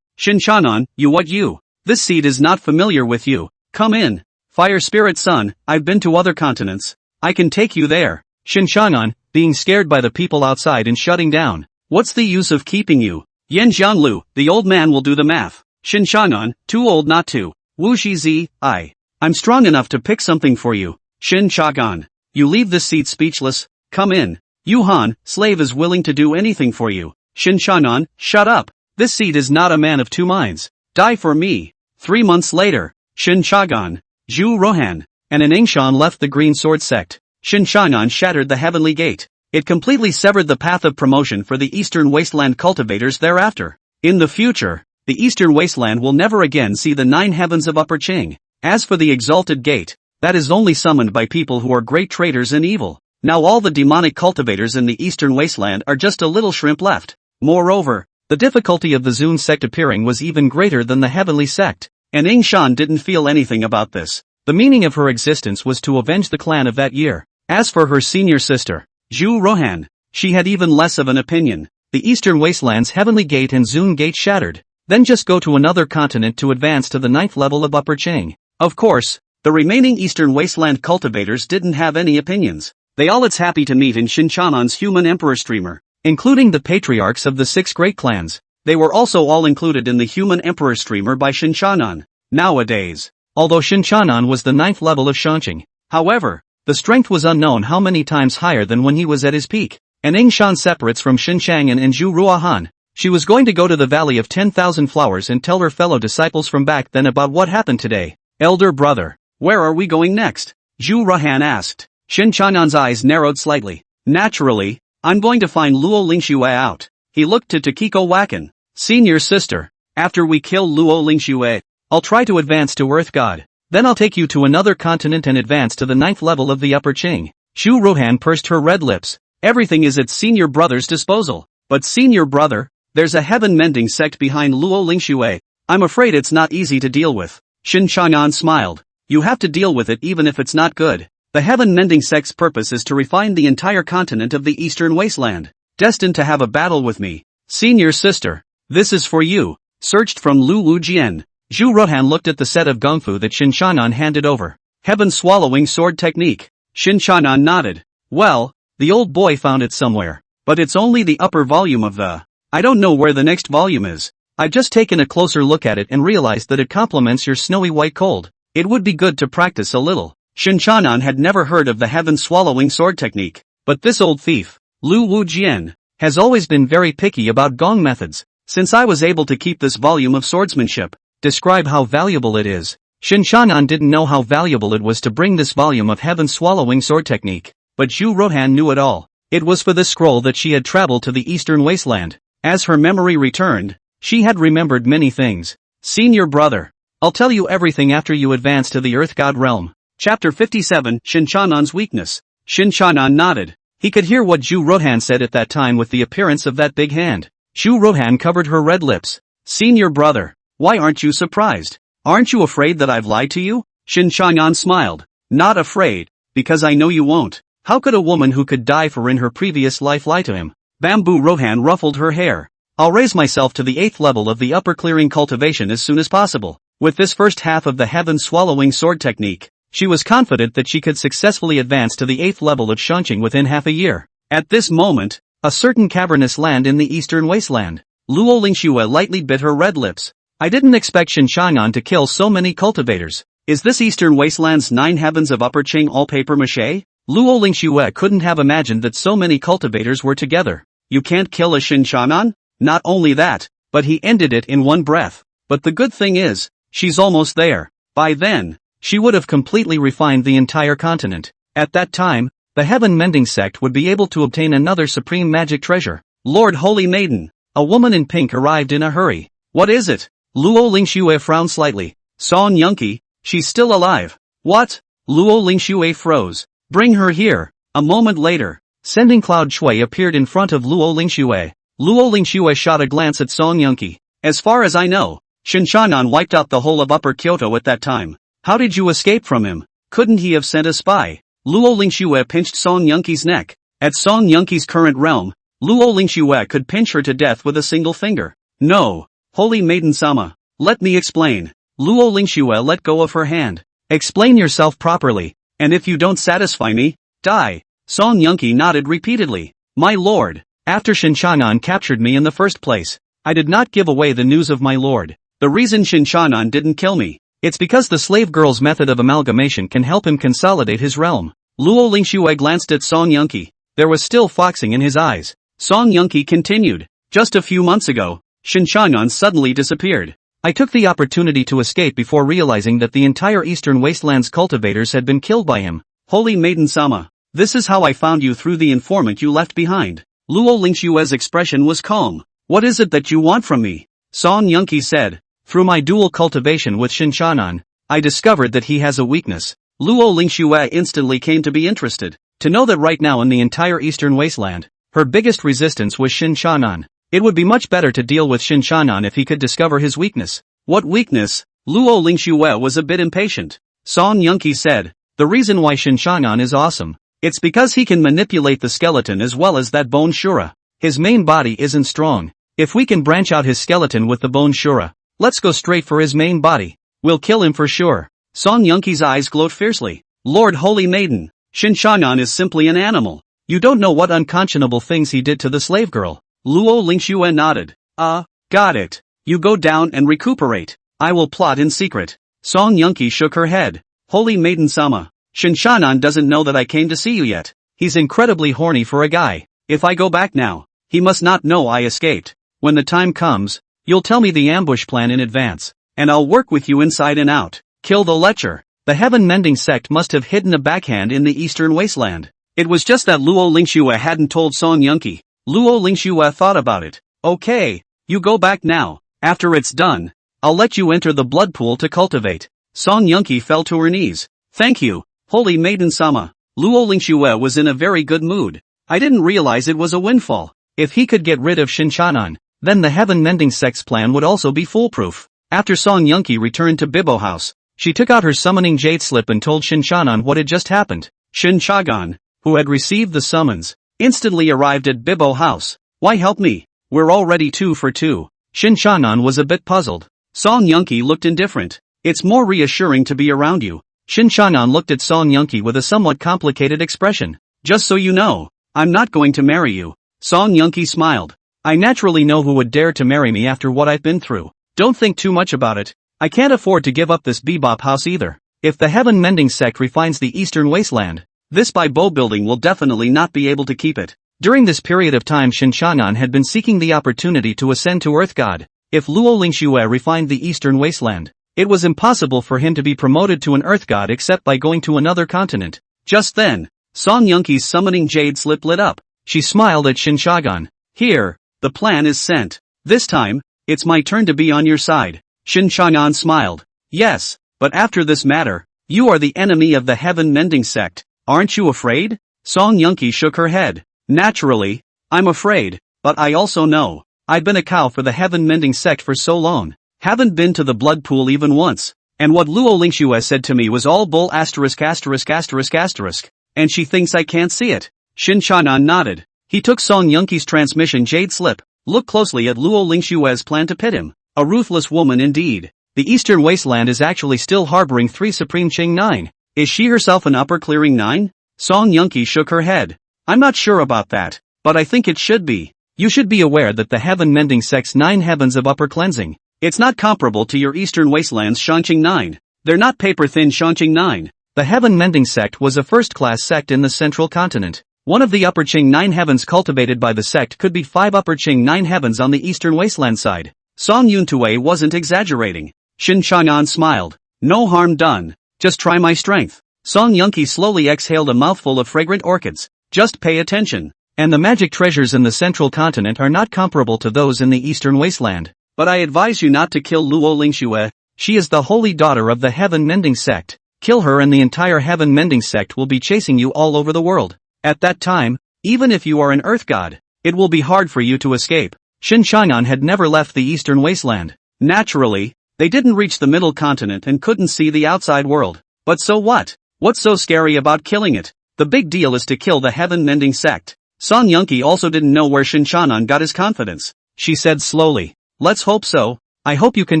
Shen Changan, you. This seat is not familiar with you. Come in. Fire Spirit Son, I've been to other continents. I can take you there. Shen Changan, being scared by the people outside and shutting down. What's the use of keeping you? Yan Jianglu, the old man will do the math. Shen Changan, too old not to. Wu Shizi, I'm strong enough to pick something for you. Shen Changan, you leave this seat speechless. Come in. Yu Han, slave is willing to do anything for you. Shen Changan, shut up. This seat is not a man of 2 minds. Die for me. 3 months later, Shen Changan, Zhu Rohan, and an Yingshan left the Green Sword Sect. Shen Changan shattered the heavenly gate. It completely severed the path of promotion for the Eastern Wasteland cultivators thereafter. In the future, the Eastern Wasteland will never again see the 9 heavens of Upper Qing. As for the Exalted Gate, that is only summoned by people who are great traitors in evil. Now all the demonic cultivators in the Eastern Wasteland are just a little shrimp left. Moreover, the difficulty of the Zun sect appearing was even greater than the heavenly sect, and Yingshan didn't feel anything about this. The meaning of her existence was to avenge the clan of that year. As for her senior sister, Zhu Rohan, she had even less of an opinion. The Eastern Wasteland's heavenly gate and Zun gate shattered. Then just go to another continent to advance to the 9th level of Upper Qing. Of course, the remaining Eastern Wasteland cultivators didn't have any opinions. They all it's happy to meet in Shen Changan's human emperor streamer, including the patriarchs of the 6 great clans. They were also all included in the human emperor streamer by Shen Changan. Nowadays, although Shen Changan was the 9th level of Shanqing, however, the strength was unknown how many times higher than when he was at his peak. And Yingshan separates from Shen Changan and Zhu Ruahan. She was going to go to the Valley of 10,000 Flowers and tell her fellow disciples from back then about what happened today. Elder brother, where are we going next? Zhu Ruahan asked. Shen Changan's eyes narrowed slightly. Naturally, I'm going to find Lu Ling-xue out. He looked to Takiko Wacken. Senior sister, after we kill Lu Ling-xue, I'll try to advance to Earth God. Then I'll take you to another continent and advance to the 9th level of the Upper Qing. Zhu Ruahan pursed her red lips. Everything is at senior brother's disposal. But senior brother, there's a heaven-mending sect behind Lu Ling-xue. I'm afraid it's not easy to deal with. Shen Changan smiled. You have to deal with it even if it's not good. The heaven-mending sect's purpose is to refine the entire continent of the Eastern Wasteland. Destined to have a battle with me. Senior sister, this is for you. Searched from Lu Wujian. Zhu Ruahan looked at the set of gungfu that Shen Changan handed over. Heaven-swallowing sword technique. Shen Changan nodded. Well, the old boy found it somewhere. But it's only the upper volume of the... I don't know where the next volume is. I've just taken a closer look at it and realized that it complements your snowy white cold. It would be good to practice a little. Shen Changan had never heard of the heaven-swallowing sword technique. But this old thief, Lu Wujian, has always been very picky about gong methods. Since I was able to keep this volume of swordsmanship, describe how valuable it is. Shen Changan didn't know how valuable it was to bring this volume of heaven-swallowing sword technique. But Zhu Ruahan knew it all. It was for this scroll that she had traveled to the Eastern Wasteland. As her memory returned, she had remembered many things. Senior brother, I'll tell you everything after you advance to the Earth God realm. Chapter 57, Shen Changan's weakness. Shen Changan nodded. He could hear what Zhu Ruahan said at that time with the appearance of that big hand. Zhu Ruahan covered her red lips. Senior brother, why aren't you surprised? Aren't you afraid that I've lied to you? Shen Changan smiled. Not afraid, because I know you won't. How could a woman who could die for in her previous life lie to him? Bamboo Rohan ruffled her hair. I'll raise myself to the 8th level of the upper clearing cultivation as soon as possible. With this first half of the heaven-swallowing sword technique, she was confident that she could successfully advance to the 8th level of Shanqing within half a year. At this moment, a certain cavernous land in the Eastern Wasteland. Lu Ling-xue lightly bit her red lips. I didn't expect Shen Changan to kill so many cultivators. Is this Eastern Wasteland's 9 heavens of Upper Qing all papier-mâché? Lu Ling-xue couldn't have imagined that so many cultivators were together. You can't kill a Shen Changan? Not only that, but he ended it in one breath. But the good thing is, she's almost there. By then, she would have completely refined the entire continent. At that time, the Heaven-Mending Sect would be able to obtain another supreme magic treasure. Lord Holy Maiden, a woman in pink arrived in a hurry. What is it? Lu Ling-xue frowned slightly. Song Yunqi, she's still alive. What? Lu Ling-xue froze. Bring her here. A moment later, Sending Cloud Shui appeared in front of Lu Ling-xue. Lu Ling-xue shot a glance at Song Yunqi. As far as I know, Shen Changan wiped out the whole of Upper Kyoto at that time. How did you escape from him? Couldn't he have sent a spy? Lu Ling-xue pinched Song Yunqi's neck. At Song Yunqi's current realm, Lu Ling-xue could pinch her to death with a single finger. No. Holy Maiden-sama. Let me explain. Lu Ling-xue let go of her hand. Explain yourself properly, and if you don't satisfy me, die. Song Yunqi nodded repeatedly. My lord, after Shen Changan captured me in the first place, I did not give away the news of my lord. The reason Shen Changan didn't kill me, it's because the slave girl's method of amalgamation can help him consolidate his realm. Lu Ling-xue glanced at Song Yunqi. There was still foxing in his eyes. Song Yunqi continued. Just a few months ago, Shen Changan suddenly disappeared. I took the opportunity to escape before realizing that the entire Eastern Wasteland's cultivators had been killed by him. Holy Maiden-sama, this is how I found you through the informant you left behind. Lu Ling-xue's expression was calm. What is it that you want from me? Song Yunqi said. Through my dual cultivation with Shen Changan, I discovered that he has a weakness. Lu Ling-xue instantly came to be interested. To know that right now in the entire Eastern Wasteland, her biggest resistance was Shen Changan. It would be much better to deal with Shen Changan if he could discover his weakness. What weakness? Lu Ling-xue was a bit impatient. Song Yunqi said. The reason why Shen Changan is awesome. It's because he can manipulate the skeleton as well as that bone shura. His main body isn't strong. If we can branch out his skeleton with the bone shura, let's go straight for his main body. We'll kill him for sure. Song Yunqi's eyes glowed fiercely. Lord Holy Maiden, Shen Changan is simply an animal. You don't know what unconscionable things he did to the slave girl. Lu Ling-xue nodded. Got it. You go down and recuperate. I will plot in secret. Song Yunqi shook her head. Holy Maiden-sama, Shen Changan doesn't know that I came to see you yet. He's incredibly horny for a guy. If I go back now, he must not know I escaped. When the time comes, you'll tell me the ambush plan in advance, and I'll work with you inside and out. Kill the lecher. The Heaven-Mending Sect must have hidden a backhand in the Eastern Wasteland. It was just that Lu Ling-xue hadn't told Song Yunqi. Lu Ling-xue thought about it. Okay, you go back now. After it's done, I'll let you enter the blood pool to cultivate. Song Yunqi fell to her knees. Thank you, Holy Maiden-sama. Lu Ling-xue was in a very good mood. I didn't realize it was a windfall. If he could get rid of Shen Changan, then the Heaven-Mending Sect's plan would also be foolproof. After Song Yunqi returned to Bibo House, she took out her summoning jade slip and told Shen Changan what had just happened. Shen Changan, who had received the summons, instantly arrived at Bibo House. Why help me? We're already 2 for 2. Shen Changan was a bit puzzled. Song Yunqi looked indifferent. It's more reassuring to be around you. Shen Changan looked at Song Yunqi with a somewhat complicated expression. Just so you know, I'm not going to marry you. Song Yunqi smiled. I naturally know who would dare to marry me after what I've been through. Don't think too much about it. I can't afford to give up this bebop house either. If the Heaven-Mending Sect refines the Eastern Wasteland, this Bibo building will definitely not be able to keep it. During this period of time Shen Changan had been seeking the opportunity to ascend to Earth God. If Lu Ling-xue refined the Eastern Wasteland, it was impossible for him to be promoted to an Earth God except by going to another continent. Just then, Song Yunqi's summoning jade slip lit up. She smiled at Shen Changan. Here, the plan is sent. This time, it's my turn to be on your side. Shen Changan smiled. Yes, but after this matter, you are the enemy of the Heaven-Mending Sect. Aren't you afraid? Song Yunqi shook her head. Naturally, I'm afraid, but I also know. I've been a cow for the Heaven-Mending Sect for so long. Haven't been to the blood pool even once. And what Lu Ling-xue said to me was all bull *******. And she thinks I can't see it. Shen Changan nodded. He took Song Yunqi's transmission jade slip. Looked closely at Lu Ling-xue's plan to pit him. A ruthless woman indeed. The Eastern Wasteland is actually still harboring 3 Supreme Qing 9. Is she herself an upper clearing 9? Song Yunqi shook her head. I'm not sure about that, but I think it should be. You should be aware that the Heaven-Mending Sect's 9 heavens of upper cleansing. It's not comparable to your Eastern Wasteland's Shanqing 9. They're not paper-thin Shanqing 9. The Heaven-Mending Sect was a first-class sect in the central continent. One of the upper Qing 9 heavens cultivated by the sect could be 5 upper Qing 9 heavens on the Eastern Wasteland side. Song Yuntue wasn't exaggerating. Shen Changan smiled. No harm done. Just try my strength. Song Yunki slowly exhaled a mouthful of fragrant orchids. Just pay attention. And the magic treasures in the central continent are not comparable to those in the Eastern Wasteland. But I advise you not to kill Lu Ling-xue. She is the holy daughter of the Heaven Mending Sect. Kill her and the entire Heaven Mending Sect will be chasing you all over the world. At that time, even if you are an earth god, it will be hard for you to escape. Shen Changan had never left the Eastern Wasteland. Naturally, they didn't reach the middle continent and couldn't see the outside world. But so what? What's so scary about killing it? The big deal is to kill the Heaven Mending Sect. Song Yunki also didn't know where Shen Changan got his confidence. She said slowly. Let's hope so. I hope you can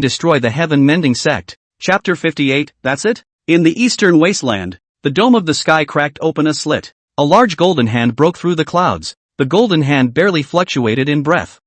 destroy the Heaven Mending Sect. Chapter 58, that's it? In the Eastern Wasteland, the dome of the sky cracked open a slit. A large golden hand broke through the clouds. The golden hand barely fluctuated in breath.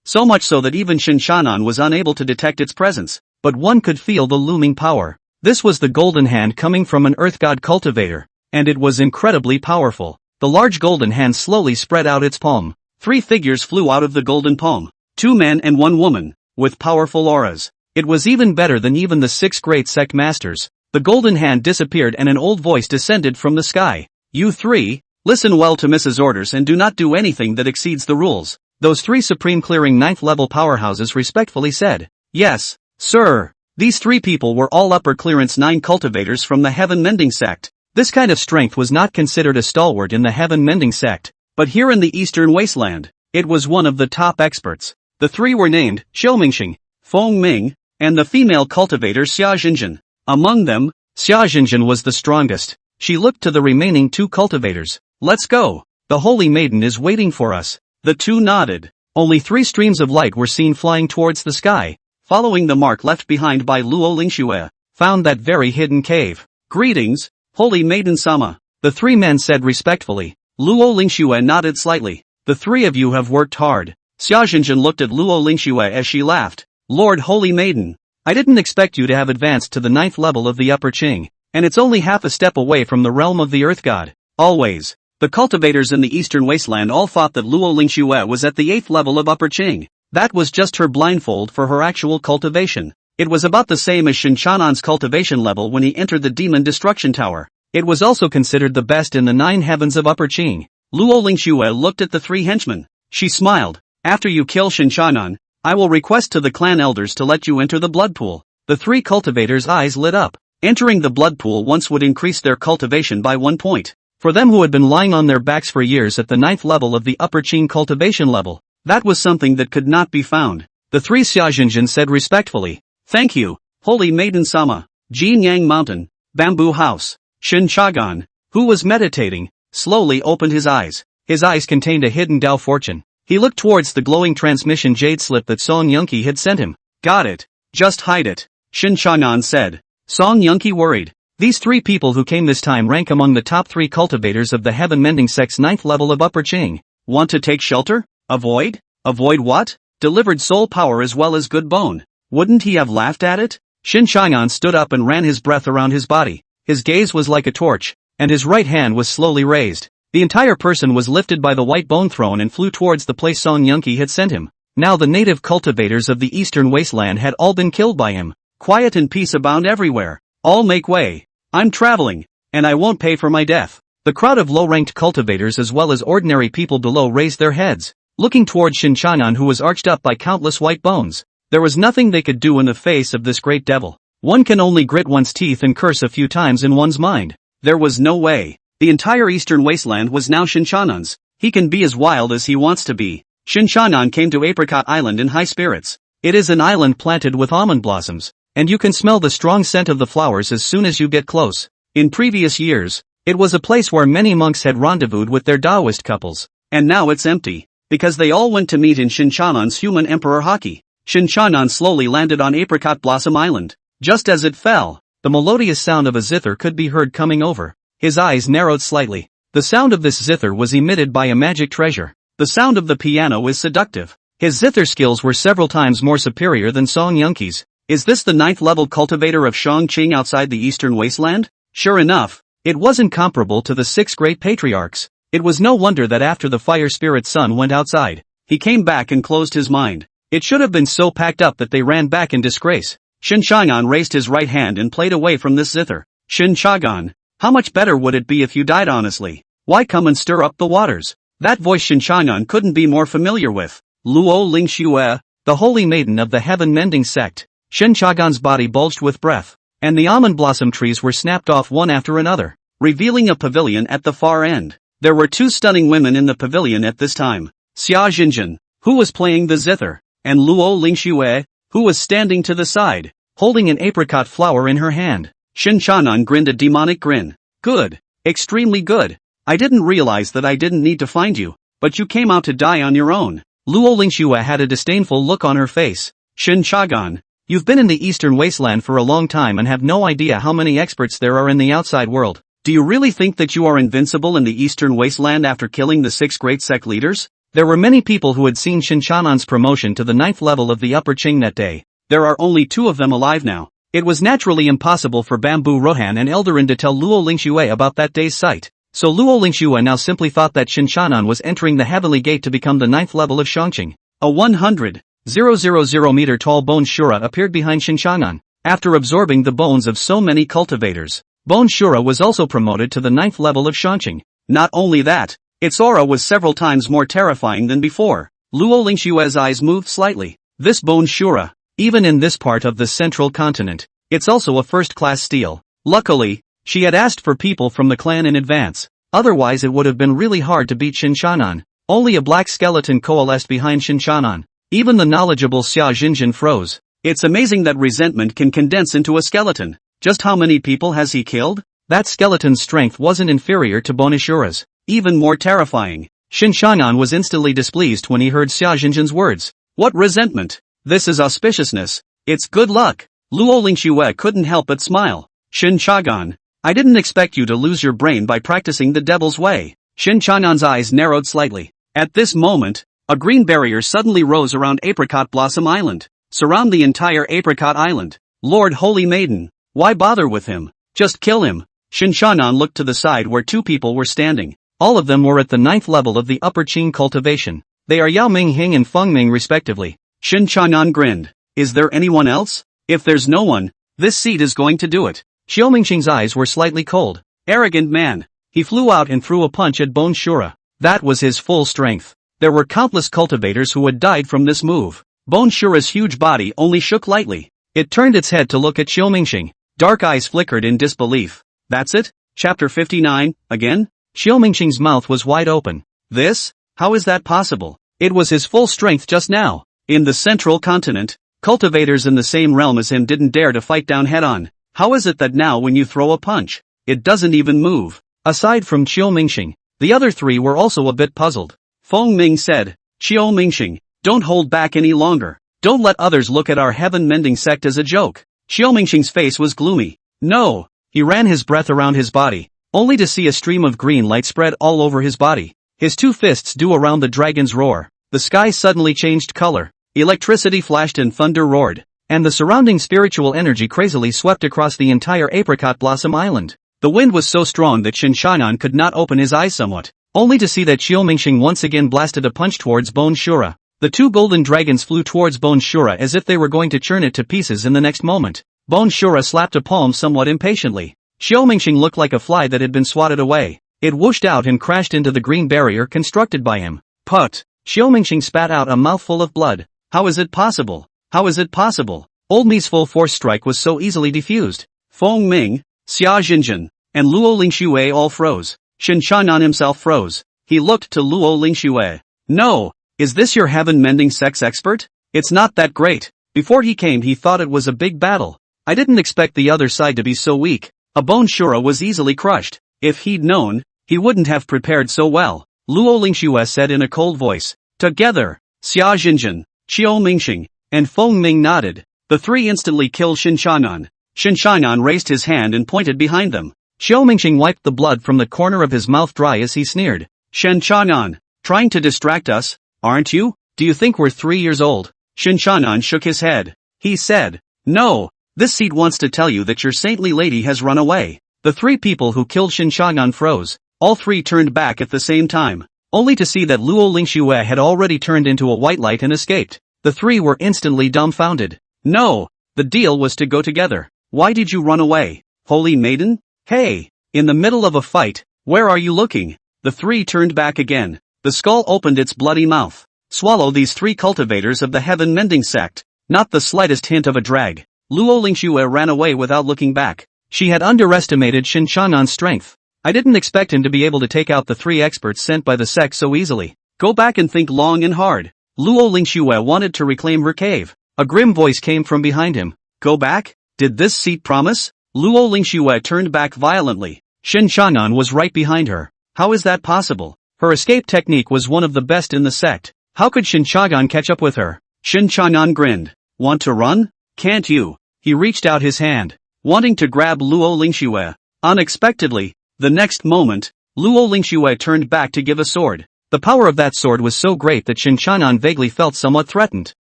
So much so that even Shen Changan was unable to detect its presence. But one could feel the looming power. This was the golden hand coming from an earth god cultivator. And it was incredibly powerful. The large golden hand slowly spread out its palm. 3 figures flew out of the golden palm. 2 men and 1 woman, with powerful auras. It was even better than even the 6 great sect masters. The golden hand disappeared and an old voice descended from the sky. You 3, listen well to Mrs. Orders and do not do anything that exceeds the rules. Those 3 supreme clearing 9th level powerhouses respectfully said. Yes, sir. These 3 people were all upper clearance 9 cultivators from the Heaven Mending Sect. This kind of strength was not considered a stalwart in the Heaven Mending Sect. But here in the Eastern Wasteland, it was one of the top experts. The 3 were named Xiao Mingxing, Feng Ming, and the female cultivator Xia Jinjin. Among them, Xia Jinjin was the strongest. She looked to the remaining 2 cultivators. Let's go. The Holy Maiden is waiting for us. The 2 nodded. Only 3 streams of light were seen flying towards the sky, following the mark left behind by Lu Ling-xue. Found that very hidden cave. Greetings, Holy Maiden-sama. The 3 men said respectfully. Lu Ling-xue nodded slightly. The 3 of you have worked hard. Xia Jinjin looked at Lu Ling-xue as she laughed. Lord Holy Maiden, I didn't expect you to have advanced to the 9th level of the Upper Qing, and it's only half a step away from the realm of the Earth God. Always. The cultivators in the Eastern Wasteland all thought that Lu Ling-xue was at the 8th level of Upper Qing. That was just her blindfold for her actual cultivation. It was about the same as Shen Changan's cultivation level when he entered the Demon Destruction Tower. It was also considered the best in the 9 heavens of Upper Qing. Lu Ling-xue looked at the 3 henchmen. She smiled. After you kill Shen Changan, I will request to the clan elders to let you enter the blood pool. The 3 cultivators' eyes lit up. Entering the blood pool once would increase their cultivation by 1 point. For them who had been lying on their backs for years at the 9th level of the Upper Qing cultivation level, that was something that could not be found. The 3 Xiaojinjin said respectfully. Thank you, Holy Maiden-sama. Jinyang Mountain, Bamboo House. Shen Changan, who was meditating, slowly opened his eyes. His eyes contained a hidden Dao fortune. He looked towards the glowing transmission jade slip that Song Yunki had sent him. Got it. Just hide it, Shen Changan said. Song Yunki worried. These 3 people who came this time rank among the top 3 cultivators of the Heaven Mending Sect's 9th level of Upper Qing. Want to take shelter? Avoid? Avoid what? Delivered soul power as well as good bone. Wouldn't he have laughed at it? Shen Changan stood up and ran his breath around his body. His gaze was like a torch, and his right hand was slowly raised. The entire person was lifted by the white bone throne and flew towards the place Song Yunki had sent him. Now the native cultivators of the Eastern Wasteland had all been killed by him. Quiet and peace abound everywhere. All make way. I'm traveling, and I won't pay for my death. The crowd of low-ranked cultivators as well as ordinary people below raised their heads, looking toward Shen Changan who was arched up by countless white bones. There was nothing they could do in the face of this great devil. One can only grit one's teeth and curse a few times in one's mind. There was no way. The entire Eastern Wasteland was now Shen Changan's. He can be as wild as he wants to be. Shen Changan came to Apricot Island in high spirits. It is an island planted with almond blossoms, and you can smell the strong scent of the flowers as soon as you get close. In previous years, it was a place where many monks had rendezvoused with their Daoist couples. And now it's empty, because they all went to meet in Shen Changan's human emperor Haki. Shen Changan slowly landed on Apricot Blossom Island. Just as it fell, the melodious sound of a zither could be heard coming over. His eyes narrowed slightly. The sound of this zither was emitted by a magic treasure. The sound of the piano is seductive. His zither skills were several times more superior than Song Yunki's. Is this the 9th level cultivator of Shangqing outside the Eastern Wasteland? Sure enough, it wasn't comparable to the 6 great patriarchs. It was no wonder that after the fire spirit son went outside, he came back and closed his mind. It should have been so packed up that they ran back in disgrace. Shen Changan raised his right hand and played away from this zither. Shen Changan, how much better would it be if you died honestly? Why come and stir up the waters? That voice Shen Changan couldn't be more familiar with. Lu Ling-xue, the holy maiden of the heaven-mending sect. Shen Changan's body bulged with breath, and the almond blossom trees were snapped off one after another, revealing a pavilion at the far end. There were two stunning women in the pavilion at this time. Xiao Jinjin, who was playing the zither, and Lu Ling-xue, who was standing to the side, holding an apricot flower in her hand. Shen Changan grinned a demonic grin. Good. Extremely good. I didn't realize that I didn't need to find you, but you came out to die on your own. Lu Ling-xue had a disdainful look on her face. Shen Changan, you've been in the Eastern Wasteland for a long time and have no idea how many experts there are in the outside world. Do you really think that you are invincible in the Eastern Wasteland after killing the 6 great sect leaders? There were many people who had seen Shen Changan's promotion to the 9th level of the Upper Qing that day. There are only 2 of them alive now. It was naturally impossible for Bamboo Rohan and Eldarin to tell Lu Ling-xue about that day's sight. So Lu Ling-xue now simply thought that Shen Changan was entering the heavenly gate to become the 9th level of Shangqing. A 100,000 meter tall bone Shura appeared behind Shen Changan. After absorbing the bones of so many cultivators, Bone Shura was also promoted to the 9th level of Shangqing. Not only that, its aura was several times more terrifying than before. Lu Ling-xue's eyes moved slightly. This Bone Shura, even in this part of the central continent, it's also a first-class steal. Luckily, she had asked for people from the clan in advance. Otherwise it would have been really hard to beat Shen Changan. Only a black skeleton coalesced behind Shen Changan. Even the knowledgeable Xiao Jinjin froze. It's amazing that resentment can condense into a skeleton. Just how many people has he killed? That skeleton's strength wasn't inferior to Bone Shura's. Even more terrifying. Shen Changan was instantly displeased when he heard Xiao Jinjin's words. What resentment? This is auspiciousness. It's good luck. Lu Ling-xue couldn't help but smile. Shen Changan, I didn't expect you to lose your brain by practicing the devil's way. Shen Changan's eyes narrowed slightly. At this moment, a green barrier suddenly rose around Apricot Blossom Island. Surround the entire Apricot Island. Lord Holy Maiden, why bother with him? Just kill him. Shen Changan looked to the side where 2 people were standing. All of them were at the 9th level of the Upper Qing cultivation. They are Yao Ming-hing and Feng Ming respectively. Shen Changan grinned. Is there anyone else? If there's no one, this seat is going to do it. Xiao Mingxing's eyes were slightly cold. Arrogant man. He flew out and threw a punch at Bone Shura. That was his full strength. There were countless cultivators who had died from this move. Bone Shura's huge body only shook lightly. It turned its head to look at Xiao Mingxing. Dark eyes flickered in disbelief. That's it? Chapter 59, again? Xiao Mingxing's mouth was wide open. This? How is that possible? It was his full strength just now. In the central continent, cultivators in the same realm as him didn't dare to fight down head-on. How is it that now when you throw a punch, it doesn't even move? Aside from Xiao Mingxing, the other 3 were also a bit puzzled. Feng Ming said, Xiao Mingxing, don't hold back any longer. Don't let others look at our heaven-mending sect as a joke. Xiao Mingxing's face was gloomy. No. He ran his breath around his body, only to see a stream of green light spread all over his body. His 2 fists drew around the dragon's roar. The sky suddenly changed color. Electricity flashed and thunder roared, and the surrounding spiritual energy crazily swept across the entire Apricot Blossom Island. The wind was so strong that Shen Changan could not open his eyes somewhat, only to see that Xiao Mingxing once again blasted a punch towards Bone Shura. The 2 golden dragons flew towards Bone Shura as if they were going to churn it to pieces in the next moment. Bone Shura slapped a palm somewhat impatiently. Xiao Mingxing looked like a fly that had been swatted away. It whooshed out and crashed into the green barrier constructed by him. Put! Xiao Mingxing spat out a mouthful of blood. How is it possible? How is it possible? Old Mi's full force strike was so easily defused. Feng Ming, Xiao Jinjin, and Lu Ling-xue all froze. Shen Changan himself froze. He looked to Lu Ling-xue. No! Is this your heaven-mending sex expert? It's not that great. Before he came he thought it was a big battle. I didn't expect the other side to be so weak. A Bone Shura was easily crushed. If he'd known, he wouldn't have prepared so well. Lu Ling-xue said in a cold voice. Together, Xiao Jinjin, Xiao Mingxing, and Feng Ming nodded. The 3 instantly killed Shen Changan. Shen Changan raised his hand and pointed behind them. Xiao Mingxing wiped the blood from the corner of his mouth dry as he sneered. Shen Changan, trying to distract us, aren't you? Do you think we're 3 years old? Shen Changan shook his head. He said, no, this seat wants to tell you that your saintly lady has run away. The 3 people who killed Shen Changan froze. All 3 turned back at the same time, only to see that Lu Ling-xue had already turned into a white light and escaped. The three were instantly dumbfounded. No! The deal was to go together. Why did you run away, holy maiden? Hey! In the middle of a fight, where are you looking? The three turned back again. The skull opened its bloody mouth. Swallow these three cultivators of the Heaven Mending Sect. Not the slightest hint of a drag. Lu Ling-xue ran away without looking back. She had underestimated Shen Changan's strength. I didn't expect him to be able to take out the three experts sent by the sect so easily. Go back and think long and hard. Lu Ling-xue wanted to reclaim her cave. A grim voice came from behind him. Go back? Did this seat promise? Lu Ling-xue turned back violently. Shen Changan was right behind her. How is that possible? Her escape technique was one of the best in the sect. How could Shen Changan catch up with her? Shen Changan grinned. Want to run? Can't you? He reached out his hand, wanting to grab Lu Ling-xue. Unexpectedly, the next moment, Lu Ling-xue turned back to give a sword. The power of that sword was so great that Shen Changan vaguely felt somewhat threatened.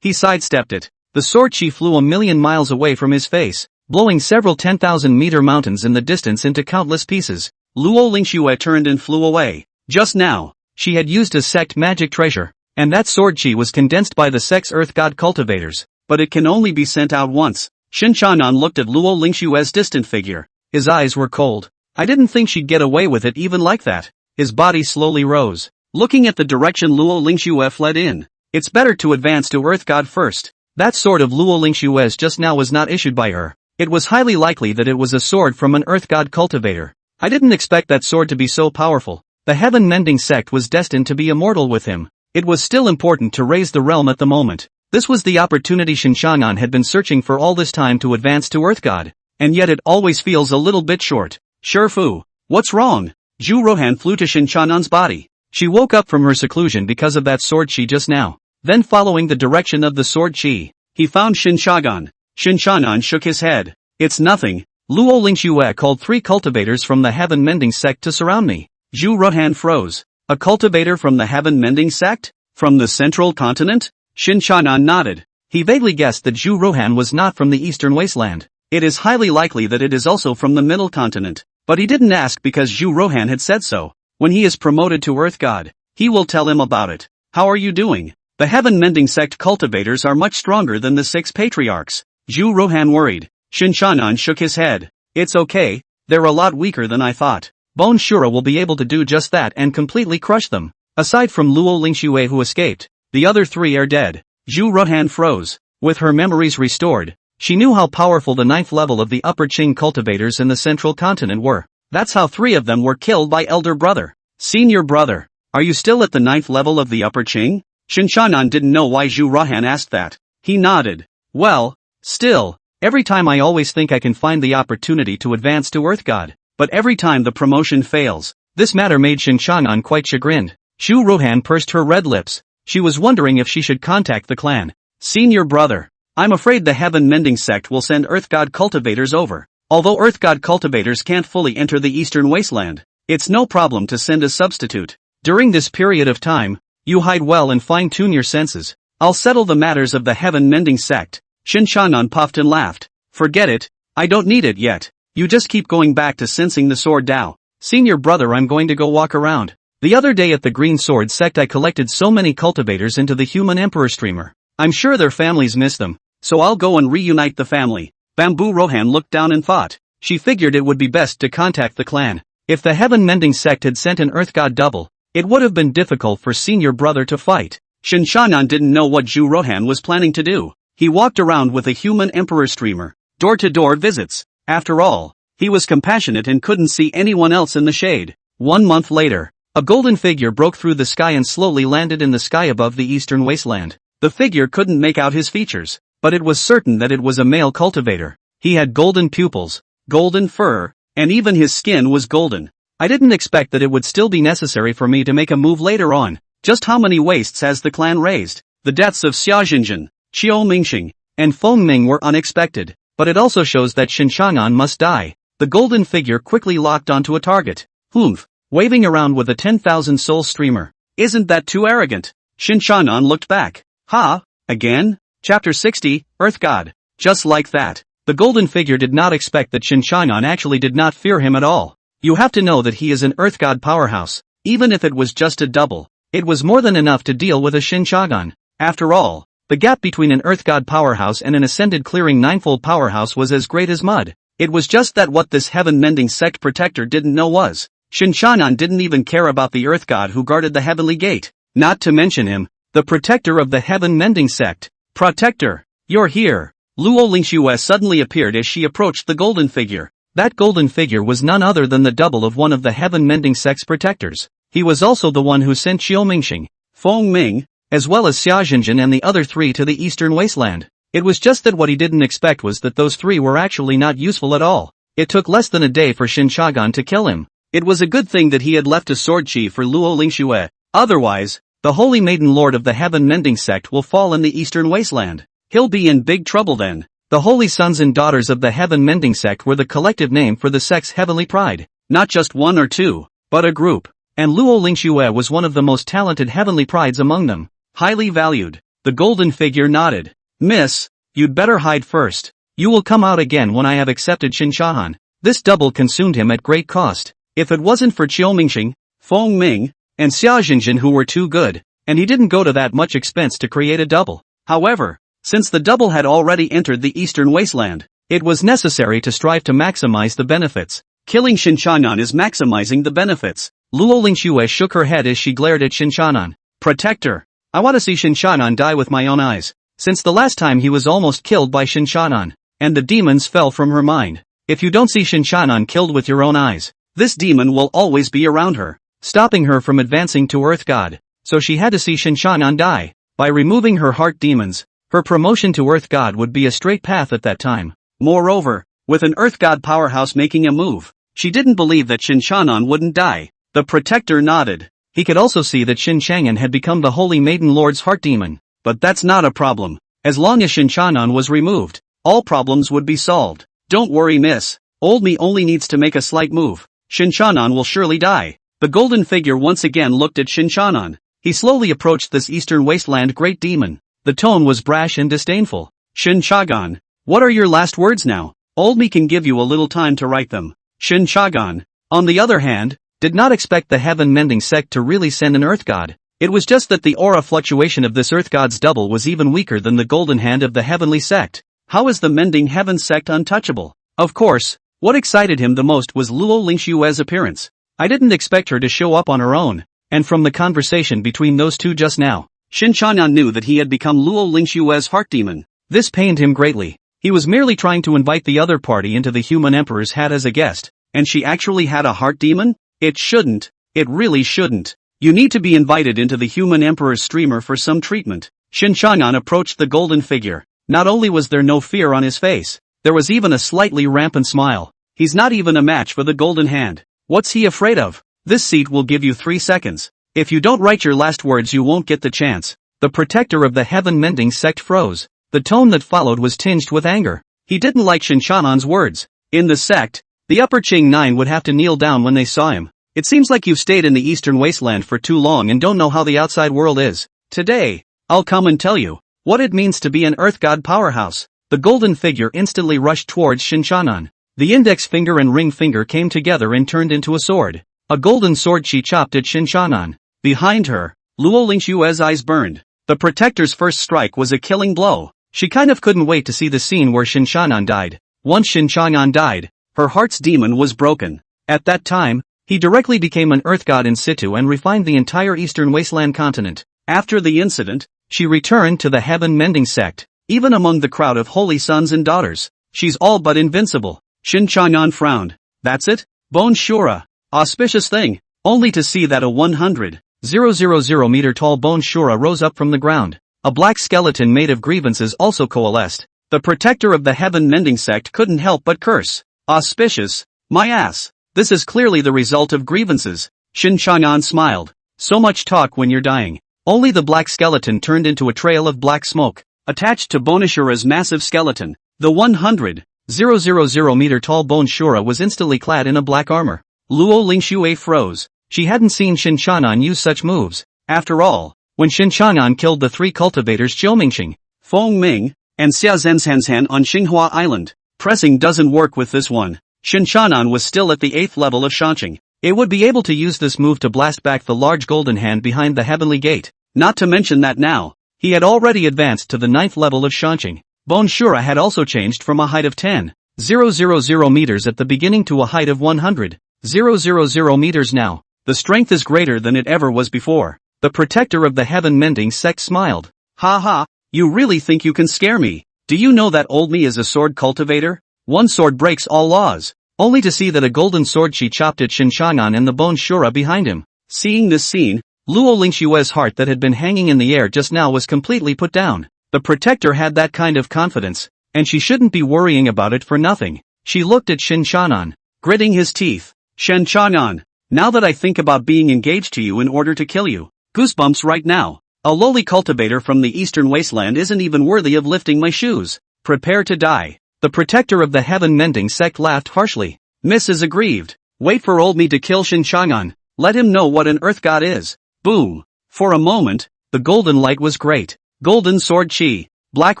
He sidestepped it. The sword chi flew a million miles away from his face, blowing several 10,000-meter mountains in the distance into countless pieces. Lu Ling-xue turned and flew away. Just now, she had used a sect magic treasure, and that sword chi was condensed by the sect's earth god cultivators. But it can only be sent out once. Shen Changan looked at Lu Ling-xue's distant figure. His eyes were cold. I didn't think she'd get away with it even like that. His body slowly rose, looking at the direction Lu Ling-xue fled in. It's better to advance to Earth God first. That sword of Lu Ling-xue's just now was not issued by her. It was highly likely that it was a sword from an earth god cultivator. I didn't expect that sword to be so powerful. The Heaven Mending Sect was destined to be immortal with him. It was still important to raise the realm at the moment. This was the opportunity Shen Changan had been searching for all this time to advance to Earth God. And yet it always feels a little bit short. Shifu, what's wrong? Zhu Rohan flew to Shen Changan's body. She woke up from her seclusion because of that sword chi just now. Then following the direction of the sword chi, he found Shen Changan. Shen Changan shook his head. It's nothing. Lu Ling-xue called 3 cultivators from the Heaven Mending Sect to surround me. Zhu Rohan froze. A cultivator from the Heaven Mending Sect? From the Central Continent? Shen Changan nodded. He vaguely guessed that Zhu Rohan was not from the Eastern Wasteland. It is highly likely that it is also from the Middle Continent. But he didn't ask because Zhu Rohan had said so. When he is promoted to Earth God, he will tell him about it. How are you doing? The Heaven Mending Sect cultivators are much stronger than the 6 patriarchs. Zhu Rohan worried. Shen Changan shook his head. It's okay, they're a lot weaker than I thought. Bone Shura will be able to do just that and completely crush them. Aside from Lu Ling-xue who escaped, the other 3 are dead. Zhu Rohan froze. With her memories restored, she knew how powerful the 9th level of the Upper Qing cultivators in the Central Continent were. That's how 3 of them were killed by elder brother. Senior brother, are you still at the 9th level of the Upper Qing? Shen Changan didn't know why Zhu Rohan asked that. He nodded. Well, still, every time I always think I can find the opportunity to advance to Earth God, but every time the promotion fails. This matter made Shen Changan quite chagrined. Zhu Rohan pursed her red lips. She was wondering if she should contact the clan. Senior brother, I'm afraid the Heaven Mending Sect will send Earth God cultivators over. Although Earth God cultivators can't fully enter the Eastern Wasteland, it's no problem to send a substitute. During this period of time, you hide well and fine-tune your senses. I'll settle the matters of the Heaven Mending Sect. Shen Changan puffed and laughed. Forget it, I don't need it yet. You just keep going back to sensing the sword Dao. Senior brother, I'm going to go walk around. The other day at the Green Sword Sect I collected so many cultivators into the human emperor streamer. I'm sure their families miss them, so I'll go and reunite the family. Bamboo Rohan looked down and thought. She figured it would be best to contact the clan. If the Heaven Mending Sect had sent an Earth God double, it would have been difficult for senior brother to fight. Shen Changan didn't know what Zhu Rohan was planning to do. He walked around with a human emperor streamer, door-to-door visits. After all, he was compassionate and couldn't see anyone else in the shade. 1 month later, a golden figure broke through the sky and slowly landed in the sky above the Eastern Wasteland. The figure couldn't make out his features, but it was certain that it was a male cultivator. He had golden pupils, golden fur, and even his skin was golden. I didn't expect that it would still be necessary for me to make a move later on. Just how many wastes has the clan raised? The deaths of Xiao Jinjin, Qiu Mingxing, and Feng Ming were unexpected, but it also shows that Shen Changan must die. The golden figure quickly locked onto a target. Humph, waving around with a 10,000 soul streamer. Isn't that too arrogant? Shen Changan looked back. Ha, again? Chapter 60, Earth God. Just like that. The golden figure did not expect that Shen Changan actually did not fear him at all. You have to know that he is an Earth God powerhouse. Even if it was just a double, it was more than enough to deal with a Shen Changan. After all, The gap between an Earth God powerhouse and an ascended clearing ninefold powerhouse was as great as mud. It was just that what this heaven-mending sect protector didn't know was, Shen Changan didn't even care about the Earth God who guarded the heavenly gate. Not to mention him, the protector of the heaven-mending sect. Protector, you're here. Lu Ling-xue suddenly appeared as she approached the golden figure. That golden figure was none other than the double of one of the heaven-mending sect's protectors. He was also the one who sent Xiao Mingxing, Feng Ming, as well as Xiao Zhenjin and the other three to the Eastern Wasteland. It was just that what he didn't expect was that those three were actually not useful at all. It took less than a day for Shen Changan to kill him. It was a good thing that he had left a sword chi for Lu Ling-xue. Otherwise, the Holy Maiden Lord of the Heaven-Mending Sect will fall in the Eastern Wasteland. He'll be in big trouble then. The Holy Sons and Daughters of the Heaven-Mending Sect were the collective name for the sect's heavenly pride. Not just one or two, but a group. And Lu Ling-xue was one of the most talented heavenly prides among them. Highly valued. The golden figure nodded. Miss, you'd better hide first. You will come out again when I have accepted Shen Changan. This double consumed him at great cost. If it wasn't for Xiao Mingxing, Feng Ming, and Xiao Zhenjin who were too good, and he didn't go to that much expense to create a double. However, since the double had already entered the Eastern Wasteland, it was necessary to strive to maximize the benefits. Killing Shen Changan is maximizing the benefits. Lu Ling-xue shook her head as she glared at Shen Changan. Protector, I want to see Shen Changan die with my own eyes. Since the last time he was almost killed by Shen Changan, and the demons fell from her mind. If you don't see Shen Changan killed with your own eyes, this demon will always be around her, stopping her from advancing to Earth God. So she had to see Shen Changan die. By removing her heart demons, her promotion to Earth God would be a straight path at that time. Moreover, with an Earth God powerhouse making a move, she didn't believe that Shen Changan wouldn't die. The protector nodded. He could also see that Shen Changan had become the Holy Maiden Lord's heart demon. But that's not a problem. As long as Shen Changan was removed, all problems would be solved. Don't worry, miss. Old me only needs to make a slight move. Shen Changan will surely die. The golden figure once again looked at Shen Changan. He slowly approached this Eastern Wasteland great demon. The tone was brash and disdainful. Shen Changan, what are your last words now? Old me can give you a little time to write them. Shen Changan, on the other hand, did not expect the Heaven-Mending Sect to really send an Earth God. It was just that the aura fluctuation of this Earth God's double was even weaker than the golden hand of the Heavenly Sect. How is the Mending Heaven Sect untouchable? Of course, what excited him the most was Lu Ling-xue's appearance. I didn't expect her to show up on her own, and from the conversation between those two just now, Shen Changan knew that he had become Lu Ling-xue's heart demon. This pained him greatly. He was merely trying to invite the other party into the human emperor's hat as a guest, and she actually had a heart demon? It shouldn't. It really shouldn't. You need to be invited into the human emperor's streamer for some treatment. Shen Changan approached the golden figure. Not only was there no fear on his face, there was even a slightly rampant smile. He's not even a match for the golden hand. What's he afraid of? This seat will give you 3 seconds. If you don't write your last words you won't get the chance. The protector of the Heaven-Mending Sect froze. The tone that followed was tinged with anger. He didn't like Shen Changan's words. In the sect, the upper Qing 9 would have to kneel down when they saw him. It seems like you've stayed in the Eastern Wasteland for too long and don't know how the outside world is. Today, I'll come and tell you what it means to be an Earth God powerhouse. The golden figure instantly rushed towards Shen Changan. The index finger and ring finger came together and turned into a sword. A golden sword she chopped at Shen Changan. Behind her, Lu Ling-xue's eyes burned. The protector's first strike was a killing blow. She kind of couldn't wait to see the scene where Shen Changan died. Once Shen Changan died, her heart's demon was broken. At that time, he directly became an Earth God in situ and refined the entire Eastern Wasteland continent. After the incident, she returned to the Heaven-Mending Sect. Even among the crowd of holy sons and daughters, she's all but invincible. Shen Changan frowned. That's it? Bone Shura. Auspicious thing. Only to see that a 100,000 meter tall Bone Shura rose up from the ground. A black skeleton made of grievances also coalesced. The protector of the Heaven-Mending Sect couldn't help but curse. Auspicious? My ass. This is clearly the result of grievances. Shen Changan smiled. So much talk when you're dying. Only the black skeleton turned into a trail of black smoke. Attached to Bone Shura's massive skeleton, the 100,000 meter tall Bone Shura was instantly clad in a black armor. Lu Ling-xue froze. She hadn't seen Shen Changan use such moves. After all, when Shen Changan killed the 3 cultivators Xiao Mingxing, Feng Ming, and Xiao Zhenjin on Xinghua Island, pressing doesn't work with this one. Shen Changan was still at the 8th level of Shanqing. It would be able to use this move to blast back the large golden hand behind the heavenly gate. Not to mention that now, He had already advanced to the 9th level of Shanqing. Bone Shura had also changed from a height of 10,000 meters at the beginning to a height of 100,000 meters now. The strength is greater than it ever was before. The protector of the Heaven Mending Sect smiled. Ha ha, you really think you can scare me? Do you know that old me is a sword cultivator? One sword breaks all laws. Only to see that a golden sword she chopped at Shen Changan and the Bone Shura behind him. Seeing this scene, Lu Ling-xue's heart that had been hanging in the air just now was completely put down. The protector had that kind of confidence, and she shouldn't be worrying about it for nothing. She looked at Shen Changan, gritting his teeth. Shen Changan, now that I think about being engaged to you in order to kill you, goosebumps right now. A lowly cultivator from the Eastern Wasteland isn't even worthy of lifting my shoes. Prepare to die. The protector of the Heaven Mending Sect laughed harshly. Miss is aggrieved. Wait for old me to kill Shen Changan. Let him know what an earth god is. Boom. For a moment, the golden light was great. Golden sword chi, black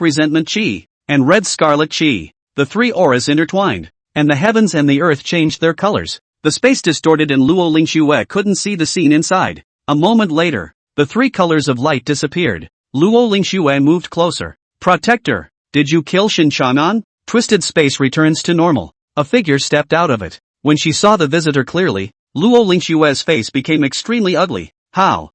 resentment chi, and red scarlet chi. The three auras intertwined, and the heavens and the earth changed their colors. The space distorted and Lu Ling-xue couldn't see the scene inside. A moment later, the three colors of light disappeared. Lu Ling-xue moved closer. Protector, did you kill Shen Changan? Twisted space returns to normal. A figure stepped out of it. When she saw the visitor clearly, Lu Ling-xue's face became extremely ugly. How?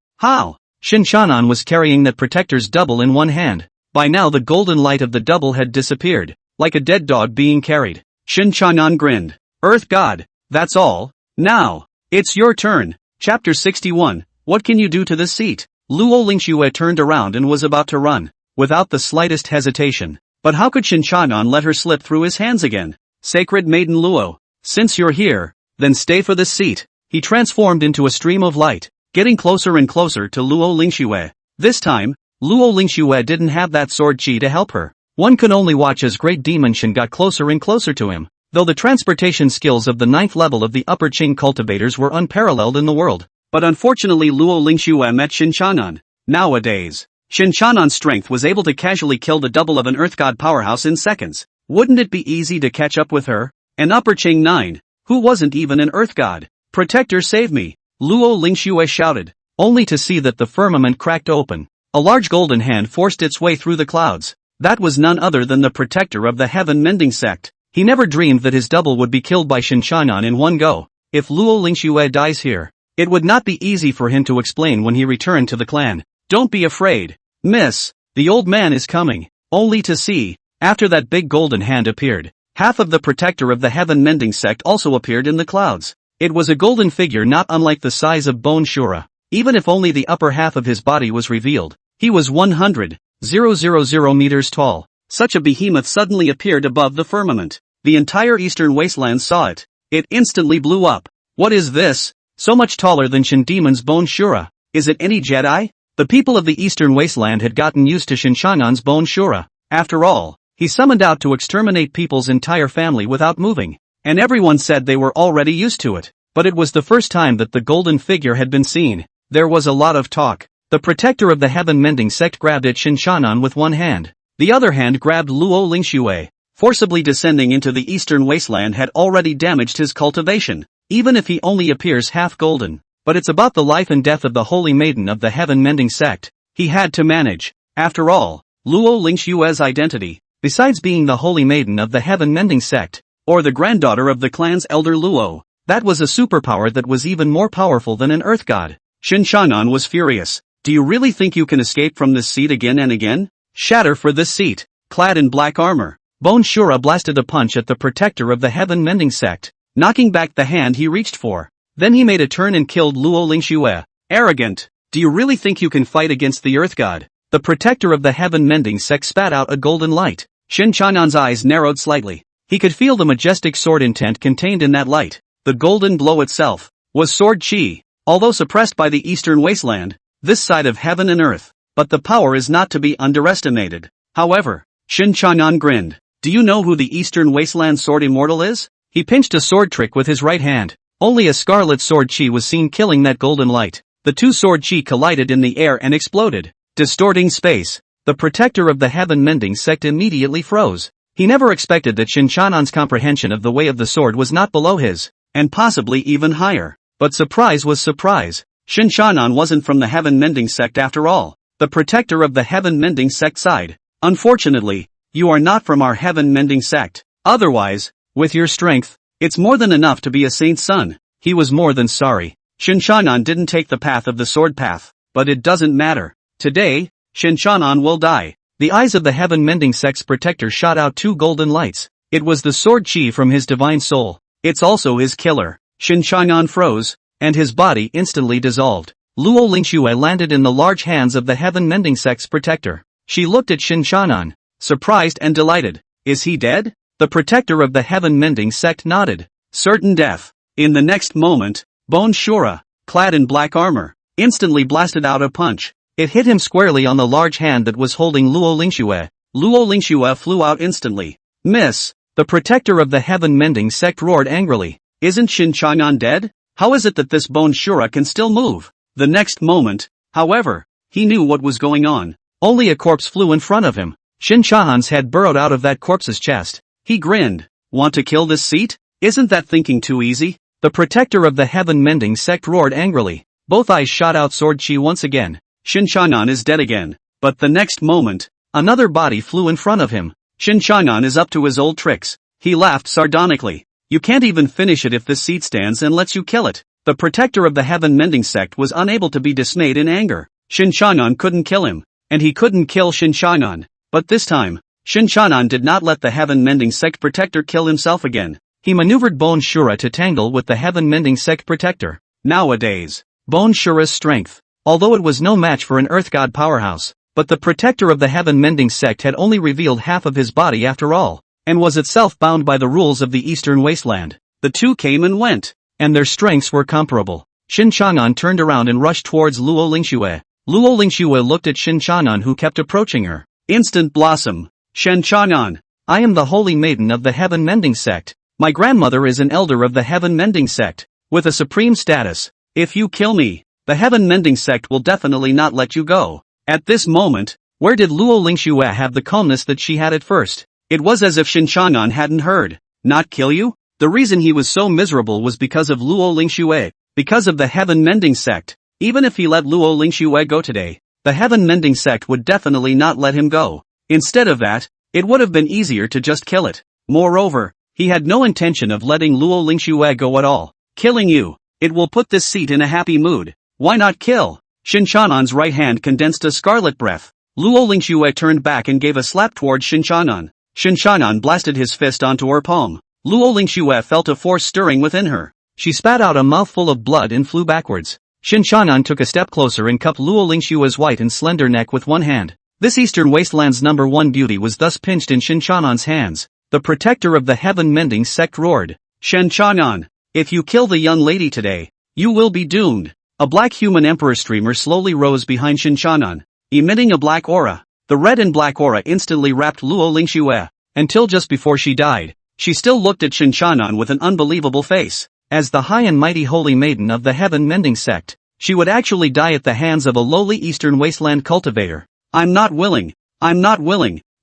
Shen Changan was carrying that protector's double in one hand. By now the golden light of the double had disappeared, like a dead dog being carried. Shen Changan grinned. Earth God, that's all? Now, it's your turn. Chapter 61, what can you do to this seat? Lu Ling-xue turned around and was about to run, without the slightest hesitation. But how could Shen Changan let her slip through his hands again? Sacred Maiden Luo, since you're here, then stay for this seat. He transformed into a stream of light, getting closer and closer to Lu Ling-xue. This time, Lu Ling-xue didn't have that sword chi to help her. One could only watch as Great Demon Shen got closer and closer to him, though the transportation skills of the 9th level of the upper Qing cultivators were unparalleled in the world. But unfortunately Lu Ling-xue met Shen Changan. Nowadays, Shen Changan's strength was able to casually kill the double of an Earth God powerhouse in seconds. Wouldn't it be easy to catch up with her? An upper Qing 9, who wasn't even an Earth God. Protector, save me, Lu Ling-xue shouted, only to see that the firmament cracked open. A large golden hand forced its way through the clouds. That was none other than the protector of the Heaven Mending Sect. He never dreamed that his double would be killed by Shen Changan in one go. If Lu Ling-xue dies here, it would not be easy for him to explain when he returned to the clan. Don't be afraid, miss, the old man is coming, only to see. After that big golden hand appeared, half of the protector of the Heaven Mending Sect also appeared in the clouds. It was a golden figure not unlike the size of Bone Shura. Even if only the upper half of his body was revealed, he was 100,000 meters tall. Such a behemoth suddenly appeared above the firmament. The entire Eastern Wasteland saw it. It instantly blew up. What is this? So much taller than Shen Demon's Bone Shura. Is it any Jedi? The people of the Eastern Wasteland had gotten used to Shen Changan's Bone Shura. After all, he summoned out to exterminate people's entire family without moving. And everyone said they were already used to it. But it was the first time that the golden figure had been seen. There was a lot of talk. The protector of the Heaven Mending Sect grabbed at Shen Changan with one hand. The other hand grabbed Lu Ling-xue. Forcibly descending into the Eastern Wasteland had already damaged his cultivation, even if he only appears half golden. But it's about the life and death of the Holy Maiden of the Heaven Mending Sect. He had to manage. After all, Lu Ling-xue's identity, besides being the Holy Maiden of the Heaven Mending Sect, or the granddaughter of the clan's elder Luo, that was a superpower that was even more powerful than an Earth God. Shen Changan was furious. Do you really think you can escape from this seat again and again? Shatter for this seat. Clad in black armor, Bone Shura blasted a punch at the protector of the Heaven Mending Sect, knocking back the hand he reached for. Then he made a turn and killed Lu Ling-xue. Arrogant. Do you really think you can fight against the Earth God? The protector of the Heaven Mending Sect spat out a golden light. Shen Changan's eyes narrowed slightly. He could feel the majestic sword intent contained in that light. The golden blow itself was sword chi, although suppressed by the Eastern Wasteland, this side of heaven and earth. But the power is not to be underestimated. However, Shen Changan grinned. Do you know who the Eastern Wasteland Sword Immortal is? He pinched a sword trick with his right hand. Only a scarlet sword chi was seen killing that golden light. The two sword chi collided in the air and exploded, distorting space. The protector of the Heaven Mending Sect immediately froze. He never expected that Shen Changan's comprehension of the way of the sword was not below his, and possibly even higher. But surprise was surprise. Shen Changan wasn't from the Heaven Mending Sect after all. the protector of the Heaven-Mending Sect sighed. Unfortunately, you are not from our Heaven-Mending Sect. Otherwise, with your strength, it's more than enough to be a saint's son. He was more than sorry. Shen Changan didn't take the path of the sword path, but it doesn't matter. Today, Shen Changan will die. The eyes of the Heaven-Mending Sect's protector shot out two golden lights. It was the sword chi from his divine soul. It's also his killer. Shen Changan froze, and his body instantly dissolved. Lu Ling-xue landed in the large hands of the Heaven-Mending Sect's protector. She looked at Shen Changan, surprised and delighted. Is he dead? The protector of the Heaven-Mending Sect nodded. Certain death. In the next moment, Bone Shura, clad in black armor, instantly blasted out a punch. It hit him squarely on the large hand that was holding Lu Ling-xue. Lu Ling-xue flew out instantly. Miss! The protector of the Heaven-Mending Sect roared angrily. Isn't Shen Changan dead? How is it that this Bone Shura can still move? The next moment, however, he knew what was going on. Only a corpse flew in front of him. Shen Changan's head burrowed out of that corpse's chest. He grinned. Want to kill this seat? Isn't that thinking too easy? The protector of the Heaven-Mending Sect roared angrily. Both eyes shot out sword chi once again. Shen Changan is dead again. But the next moment, another body flew in front of him. Shen Changan is up to his old tricks. He laughed sardonically. You can't even finish it if this seat stands and lets you kill it. The protector of the Heaven-Mending Sect was unable to be dismayed in anger. Shen Changan couldn't kill him, and he couldn't kill Shen Changan. But this time, Shen Changan did not let the Heaven-Mending Sect protector kill himself again. He maneuvered Bone Shura to tangle with the Heaven-Mending Sect protector. Nowadays, Bone Shura's strength, although it was no match for an Earth God powerhouse, but the protector of the Heaven-Mending Sect had only revealed half of his body after all, and was itself bound by the rules of the Eastern Wasteland. The two came and went, and their strengths were comparable. Shen Changan turned around and rushed towards Lu Ling-xue. Lu Ling-xue looked at Shen Changan, who kept approaching her. Instant blossom. Shen Changan. I am the holy maiden of the Heaven-Mending Sect. My grandmother is an elder of the Heaven-Mending Sect, with a supreme status. If you kill me, the Heaven-Mending Sect will definitely not let you go. At this moment, where did Lu Ling-xue have the calmness that she had at first? It was as if Shen Changan hadn't heard. Not kill you? The reason he was so miserable was because of Lu Ling-xue, because of the Heaven-Mending Sect. Even if he let Lu Ling-xue go today, the Heaven-Mending Sect would definitely not let him go. Instead of that, it would have been easier to just kill it. Moreover, he had no intention of letting Lu Ling-xue go at all. Killing you, it will put this seat in a happy mood. Why not kill? Shen Changan's right hand condensed a scarlet breath. Lu Ling-xue turned back and gave a slap towards Shen Changan. Shen Changan blasted his fist onto her palm. Lu Ling-xue felt a force stirring within her. She spat out a mouthful of blood and flew backwards. Shen Changan took a step closer and cupped Lu Ling-xue's white and slender neck with one hand. This Eastern Wasteland's #1 beauty was thus pinched in Shen Changan's hands. The protector of the Heaven-Mending Sect roared. Shen Changan, if you kill the young lady today, you will be doomed. A black human emperor streamer slowly rose behind Shen Changan, emitting a black aura. The red and black aura instantly wrapped Lu Ling-xue. Until just before she died, she still looked at Shen Changan with an unbelievable face. As the high and mighty holy maiden of the Heaven-Mending Sect, she would actually die at the hands of a lowly Eastern Wasteland cultivator. I'm not willing.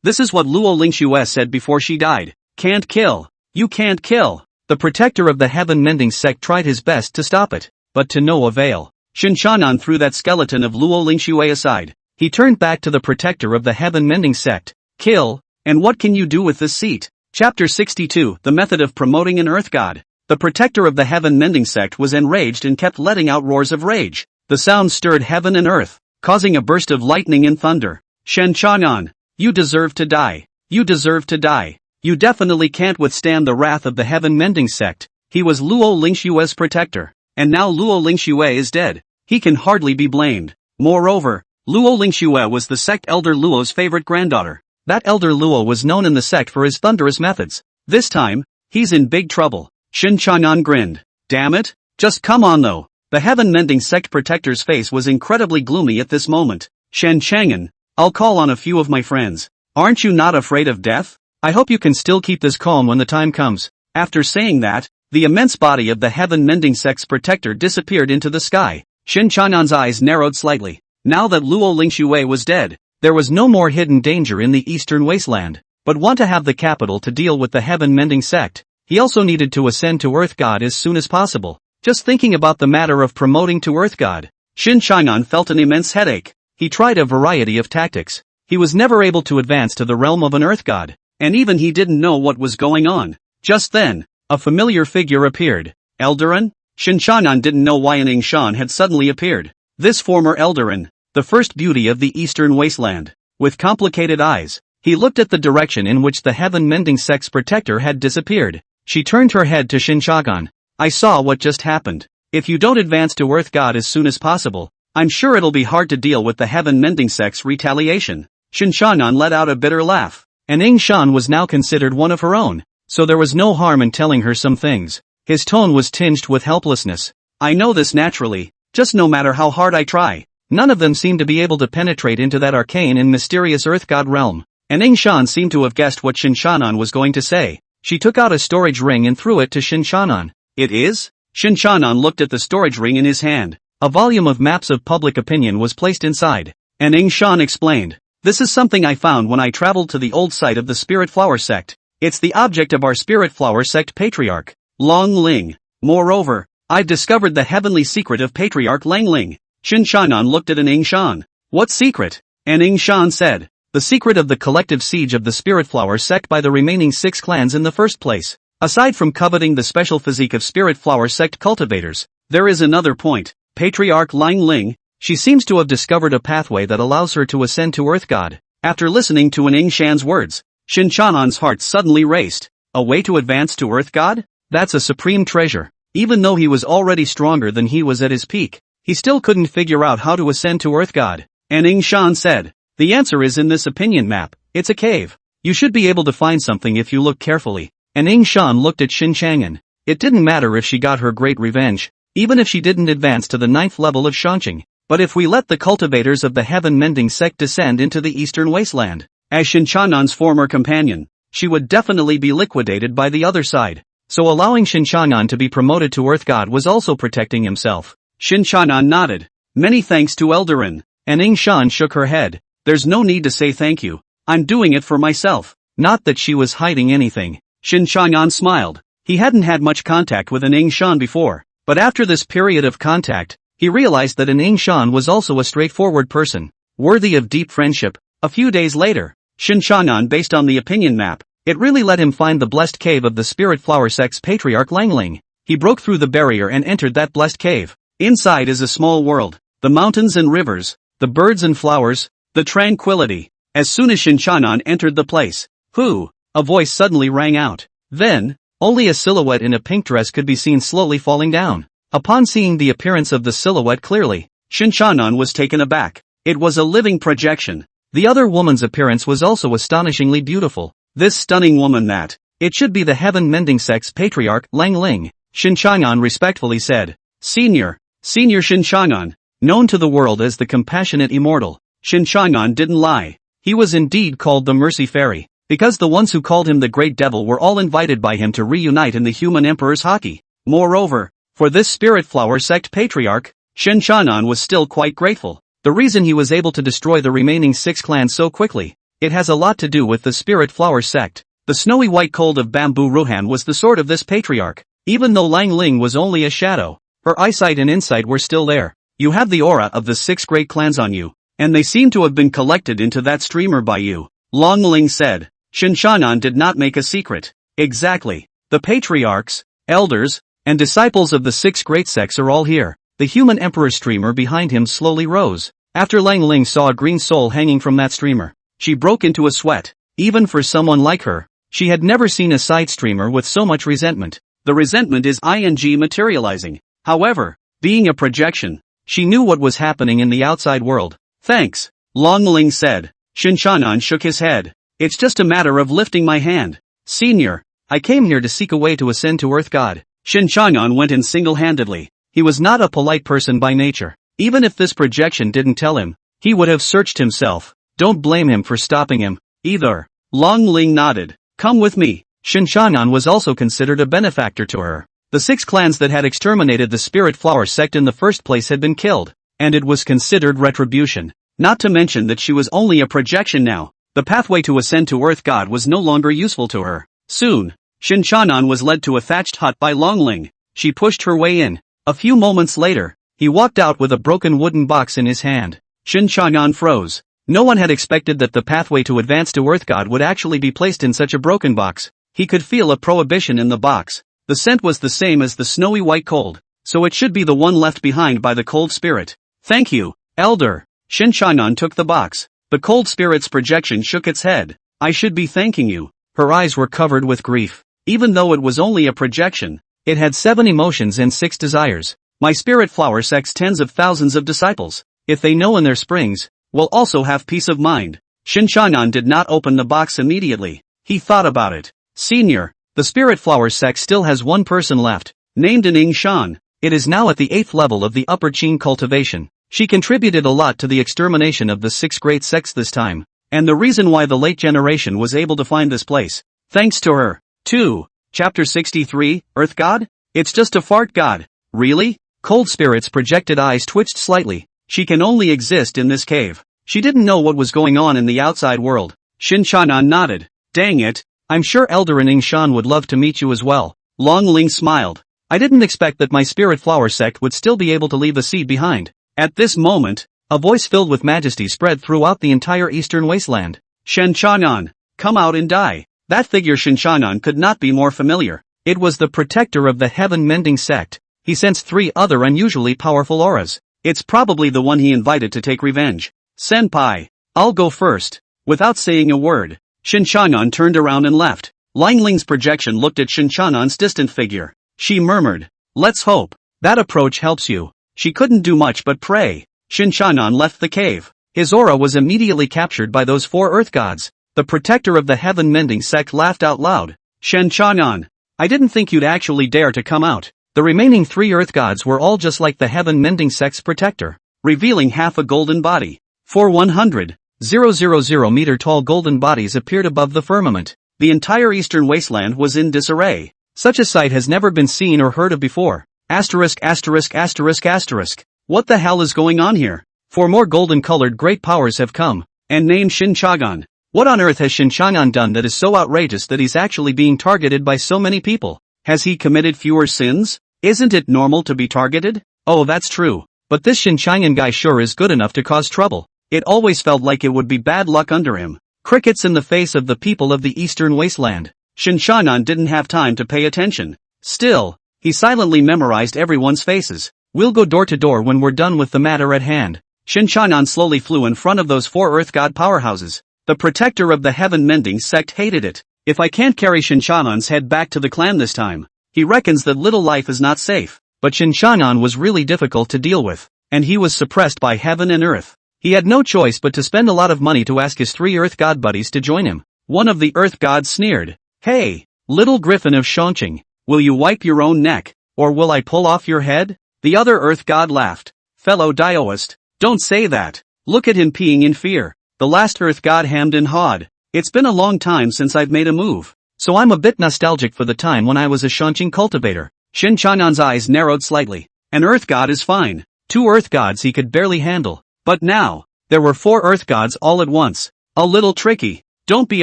This is what Lu Ling-xue said before she died. Can't kill. You can't kill. The protector of the Heaven-Mending Sect tried his best to stop it, but to no avail. Shen Changan threw that skeleton of Lu Ling-xue aside. He turned back to the protector of the Heaven-Mending Sect. Kill, and what can you do with this seat? Chapter 62, The Method of Promoting an Earth God. The protector of the Heaven-Mending Sect was enraged and kept letting out roars of rage. The sound stirred heaven and earth, causing a burst of lightning and thunder. Shen Changan, you deserve to die. You deserve to die. You definitely can't withstand the wrath of the Heaven-Mending Sect. He was Lu Ling-xue's protector, and now Lu Ling-xue is dead. He can hardly be blamed. Moreover, Lu Ling-xue was the sect elder Luo's favorite granddaughter. That elder Luo was known in the sect for his thunderous methods. This time, he's in big trouble. Shen Changan grinned. Damn it, just come on though. The Heaven-Mending Sect protector's face was incredibly gloomy at this moment. Shen Changan, I'll call on a few of my friends. Aren't you not afraid of death? I hope you can still keep this calm when the time comes. After saying that, the immense body of the Heaven-Mending Sect's protector disappeared into the sky. Shen Changan's eyes narrowed slightly. Now that Lu Ling-xue was dead, there was no more hidden danger in the Eastern Wasteland. But want to have the capital to deal with the Heaven-Mending Sect. He also needed to ascend to Earth God as soon as possible. Just thinking about the matter of promoting to Earth God, Shen Changan felt an immense headache. He tried a variety of tactics. He was never able to advance to the realm of an earth god, and even he didn't know what was going on. Just then, a familiar figure appeared. Eldarin? Shen Changan didn't know why an Shan had suddenly appeared. This former Eldarin, the first beauty of the Eastern Wasteland, with complicated eyes, he looked at the direction in which the heaven-mending sect's protector had disappeared. She turned her head to Shen Changan. I saw what just happened. If you don't advance to Earth God as soon as possible, I'm sure it'll be hard to deal with the heaven-mending sect's retaliation. Shen Changan let out a bitter laugh. And Shan was now considered one of her own, so there was no harm in telling her some things. His tone was tinged with helplessness. I know this naturally, just no matter how hard I try. None of them seemed to be able to penetrate into that arcane and mysterious Earth God realm. And Shan seemed to have guessed what Shen Changan was going to say. She took out a storage ring and threw it to Shen Changan. It is? Shen Changan looked at the storage ring in his hand. A volume of maps of public opinion was placed inside. And Shan explained. This is something I found when I traveled to the old site of the Spirit Flower Sect. It's the object of our Spirit Flower Sect patriarch, Long Ling. Moreover, I've discovered the heavenly secret of Patriarch Lang Ling. Shen Changan looked at an Shan. What secret? And Shan said. The secret of the collective siege of the Spirit Flower Sect by the remaining 6 clans in the first place. Aside from coveting the special physique of Spirit Flower Sect cultivators, there is another point. Patriarch Lang Ling, she seems to have discovered a pathway that allows her to ascend to Earth God. After listening to an Shan's words, Shen Changan's heart suddenly raced. A way to advance to Earth God? That's a supreme treasure. Even though he was already stronger than he was at his peak, he still couldn't figure out how to ascend to Earth God. And Shan said, the answer is in this opinion map. It's a cave. You should be able to find something if you look carefully. And Shan looked at Shen Changan. It didn't matter if she got her great revenge, even if she didn't advance to the 9th level of Shanqing. But if we let the cultivators of the heaven-mending sect descend into the Eastern Wasteland, as Shen Changan's former companion, she would definitely be liquidated by the other side. So allowing Shen Changan to be promoted to Earth God was also protecting himself. Shen Changan nodded. Many thanks to Eldarin. And Shan shook her head. There's no need to say thank you. I'm doing it for myself. Not that she was hiding anything. Shen Changan smiled. He hadn't had much contact with an Shan before, but after this period of contact, he realized that an Shan was also a straightforward person, worthy of deep friendship. A few days later, Shen Changan, based on the opinion map, it really let him find the blessed cave of the Spirit Flower Sect's patriarch Lang Ling. He broke through the barrier and entered that blessed cave. Inside is a small world, the mountains and rivers, the birds and flowers, the tranquility. As soon as Shen Changan entered the place, "Who?" a voice suddenly rang out. Then, only a silhouette in a pink dress could be seen slowly falling down. Upon seeing the appearance of the silhouette clearly, Shen Changan was taken aback. It was a living projection. The other woman's appearance was also astonishingly beautiful. This stunning woman that, it should be the heaven-mending sect's patriarch, Lang Ling. Shen Changan respectfully said. Senior Shen Changan, known to the world as the compassionate immortal. Shen Changan didn't lie. He was indeed called the Mercy Fairy, because the ones who called him the Great Devil were all invited by him to reunite in the human emperor's haki. Moreover, for this Spirit Flower Sect patriarch, Shen Changan was still quite grateful. The reason he was able to destroy the remaining 6 clans so quickly, it has a lot to do with the Spirit Flower Sect. The snowy white cold of Bamboo Ruhan was the sword of this patriarch. Even though Lang Ling was only a shadow, her eyesight and insight were still there. You have the aura of the 6 great clans on you, and they seem to have been collected into that streamer by you. Long Ling said. Shen Changan did not make a secret. Exactly. The patriarchs, elders, and disciples of the 6 great sects are all here. The human emperor streamer behind him slowly rose. After Lang Ling saw a green soul hanging from that streamer, she broke into a sweat. Even for someone like her, she had never seen a side streamer with so much resentment. The resentment is materializing. However, being a projection, she knew what was happening in the outside world. Thanks, Long Ling said. Shen Changan shook his head. It's just a matter of lifting my hand. Senior, I came here to seek a way to ascend to Earth God. Shen Changan went in single-handedly. He was not a polite person by nature. Even if this projection didn't tell him, he would have searched himself. Don't blame him for stopping him, either. Long Ling nodded. Come with me. Shen Changan was also considered a benefactor to her. The 6 clans that had exterminated the Spirit Flower Sect in the first place had been killed, and it was considered retribution. Not to mention that she was only a projection now. The pathway to ascend to Earth God was no longer useful to her. Soon, Shen Changan was led to a thatched hut by Long Ling. She pushed her way in. A few moments later, he walked out with a broken wooden box in his hand. Shen Changan froze. No one had expected that the pathway to advance to Earth God would actually be placed in such a broken box. He could feel a prohibition in the box. The scent was the same as the snowy white cold, so it should be the one left behind by the cold spirit. Thank you, Elder. Shen Changan took the box. The cold spirit's projection shook its head. I should be thanking you. Her eyes were covered with grief. Even though it was only a projection, it had 7 emotions and 6 desires. My spirit flower sects tens of thousands of disciples. If they know in their springs, will also have peace of mind. Shen Changan did not open the box immediately. He thought about it. Senior, the spirit flower sect still has one person left, named Ning Shan. It is now at the 8th level of the upper Qing cultivation. She contributed a lot to the extermination of the 6 great sects this time, and the reason why the late generation was able to find this place. Thanks to her. 2. Chapter 63, Earth God? It's just a fart god. Really? Cold Spirit's projected eyes twitched slightly. She can only exist in this cave. She didn't know what was going on in the outside world. Shen Changan nodded. Dang it. I'm sure Elder Ning Shan would love to meet you as well. Long Ling smiled. I didn't expect that my spirit flower sect would still be able to leave a seed behind. At this moment, a voice filled with majesty spread throughout the entire Eastern Wasteland. Shen Changan, come out and die. That figure Shen Changan could not be more familiar. It was the protector of the heaven-mending sect. He sensed 3 other unusually powerful auras. It's probably the one he invited to take revenge. Senpai, I'll go first. Without saying a word, Shen Changan turned around and left. Lang Ling's projection looked at Shen Changan's distant figure. She murmured, let's hope. That approach helps you. She couldn't do much but pray. Shen Changan left the cave. His aura was immediately captured by those 4 earth gods. The protector of the heaven-mending sect laughed out loud. Shen Changan, I didn't think you'd actually dare to come out. The remaining 3 earth gods were all just like the heaven-mending sect's protector, revealing half a golden body. 4 100,000 meter tall golden bodies appeared above the firmament. The entire Eastern Wasteland was in disarray. Such a sight has never been seen or heard of before. Asterisk asterisk asterisk asterisk. What the hell is going on here? 4 more golden-colored great powers have come, and named Shen Changan. What on earth has Shen Changan done that is so outrageous that he's actually being targeted by so many people? Has he committed fewer sins? Isn't it normal to be targeted? Oh, that's true. But this Shen Changan guy sure is good enough to cause trouble. It always felt like it would be bad luck under him. Crickets in the face of the people of the Eastern Wasteland. Shen Changan didn't have time to pay attention. Still, he silently memorized everyone's faces. We'll go door to door when we're done with the matter at hand. Shen Changan slowly flew in front of those 4 earth god powerhouses. The protector of the heaven-mending sect hated it. If I can't carry Shen Changan's head back to the clan this time, he reckons that little life is not safe. But Shen Changan was really difficult to deal with, and he was suppressed by heaven and earth. He had no choice but to spend a lot of money to ask his 3 earth god buddies to join him. One of the earth gods sneered. Hey, little griffin of Shangqing, will you wipe your own neck, or will I pull off your head? The other earth god laughed. Fellow Daoist, don't say that. Look at him peeing in fear. The last earth god hammed and hawed. It's been a long time since I've made a move, so I'm a bit nostalgic for the time when I was a Shangqing cultivator. Shen Changan's eyes narrowed slightly. An earth god is fine. 2 earth gods he could barely handle. But now, there were 4 earth gods all at once. A little tricky. Don't be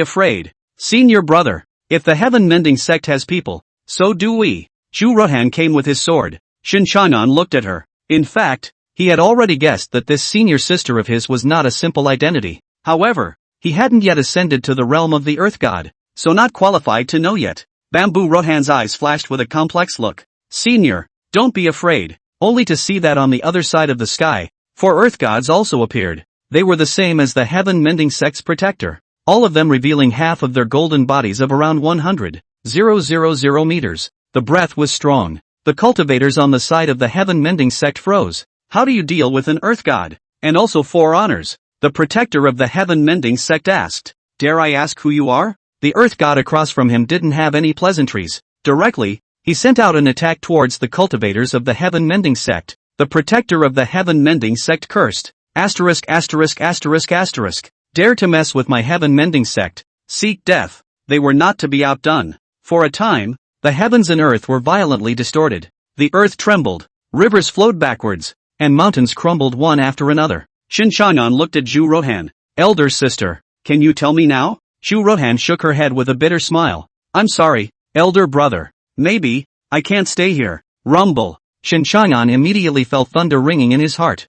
afraid. Senior brother. If the heaven-mending sect has people, so do we. Zhu Ruhan came with his sword. Shen Changan looked at her. In fact, he had already guessed that this senior sister of his was not a simple identity. However, he hadn't yet ascended to the realm of the earth god, so not qualified to know yet. Bamboo Rohan's eyes flashed with a complex look. Senior, don't be afraid. Only to see that on the other side of the sky, 4 earth gods also appeared. They were the same as the heaven-mending sect's protector, all of them revealing half of their golden bodies of around 100,000 meters. The breath was strong. The cultivators on the side of the heaven-mending sect froze. How do you deal with an earth god? And also 4 honors? The protector of the heaven-mending sect asked. Dare I ask who you are? The earth god across from him didn't have any pleasantries. Directly, he sent out an attack towards the cultivators of the heaven-mending sect. The protector of the heaven-mending sect cursed. Asterisk asterisk asterisk asterisk. Dare to mess with my heaven-mending sect. Seek death. They were not to be outdone. For a time, the heavens and earth were violently distorted. The earth trembled, rivers flowed backwards, and mountains crumbled one after another. Shen Changan looked at Zhu Ruhan. Elder sister, can you tell me now? Zhu Ruhan shook her head with a bitter smile. I'm sorry, elder brother. Maybe, I can't stay here. Rumble. Shen Changan immediately felt thunder ringing in his heart.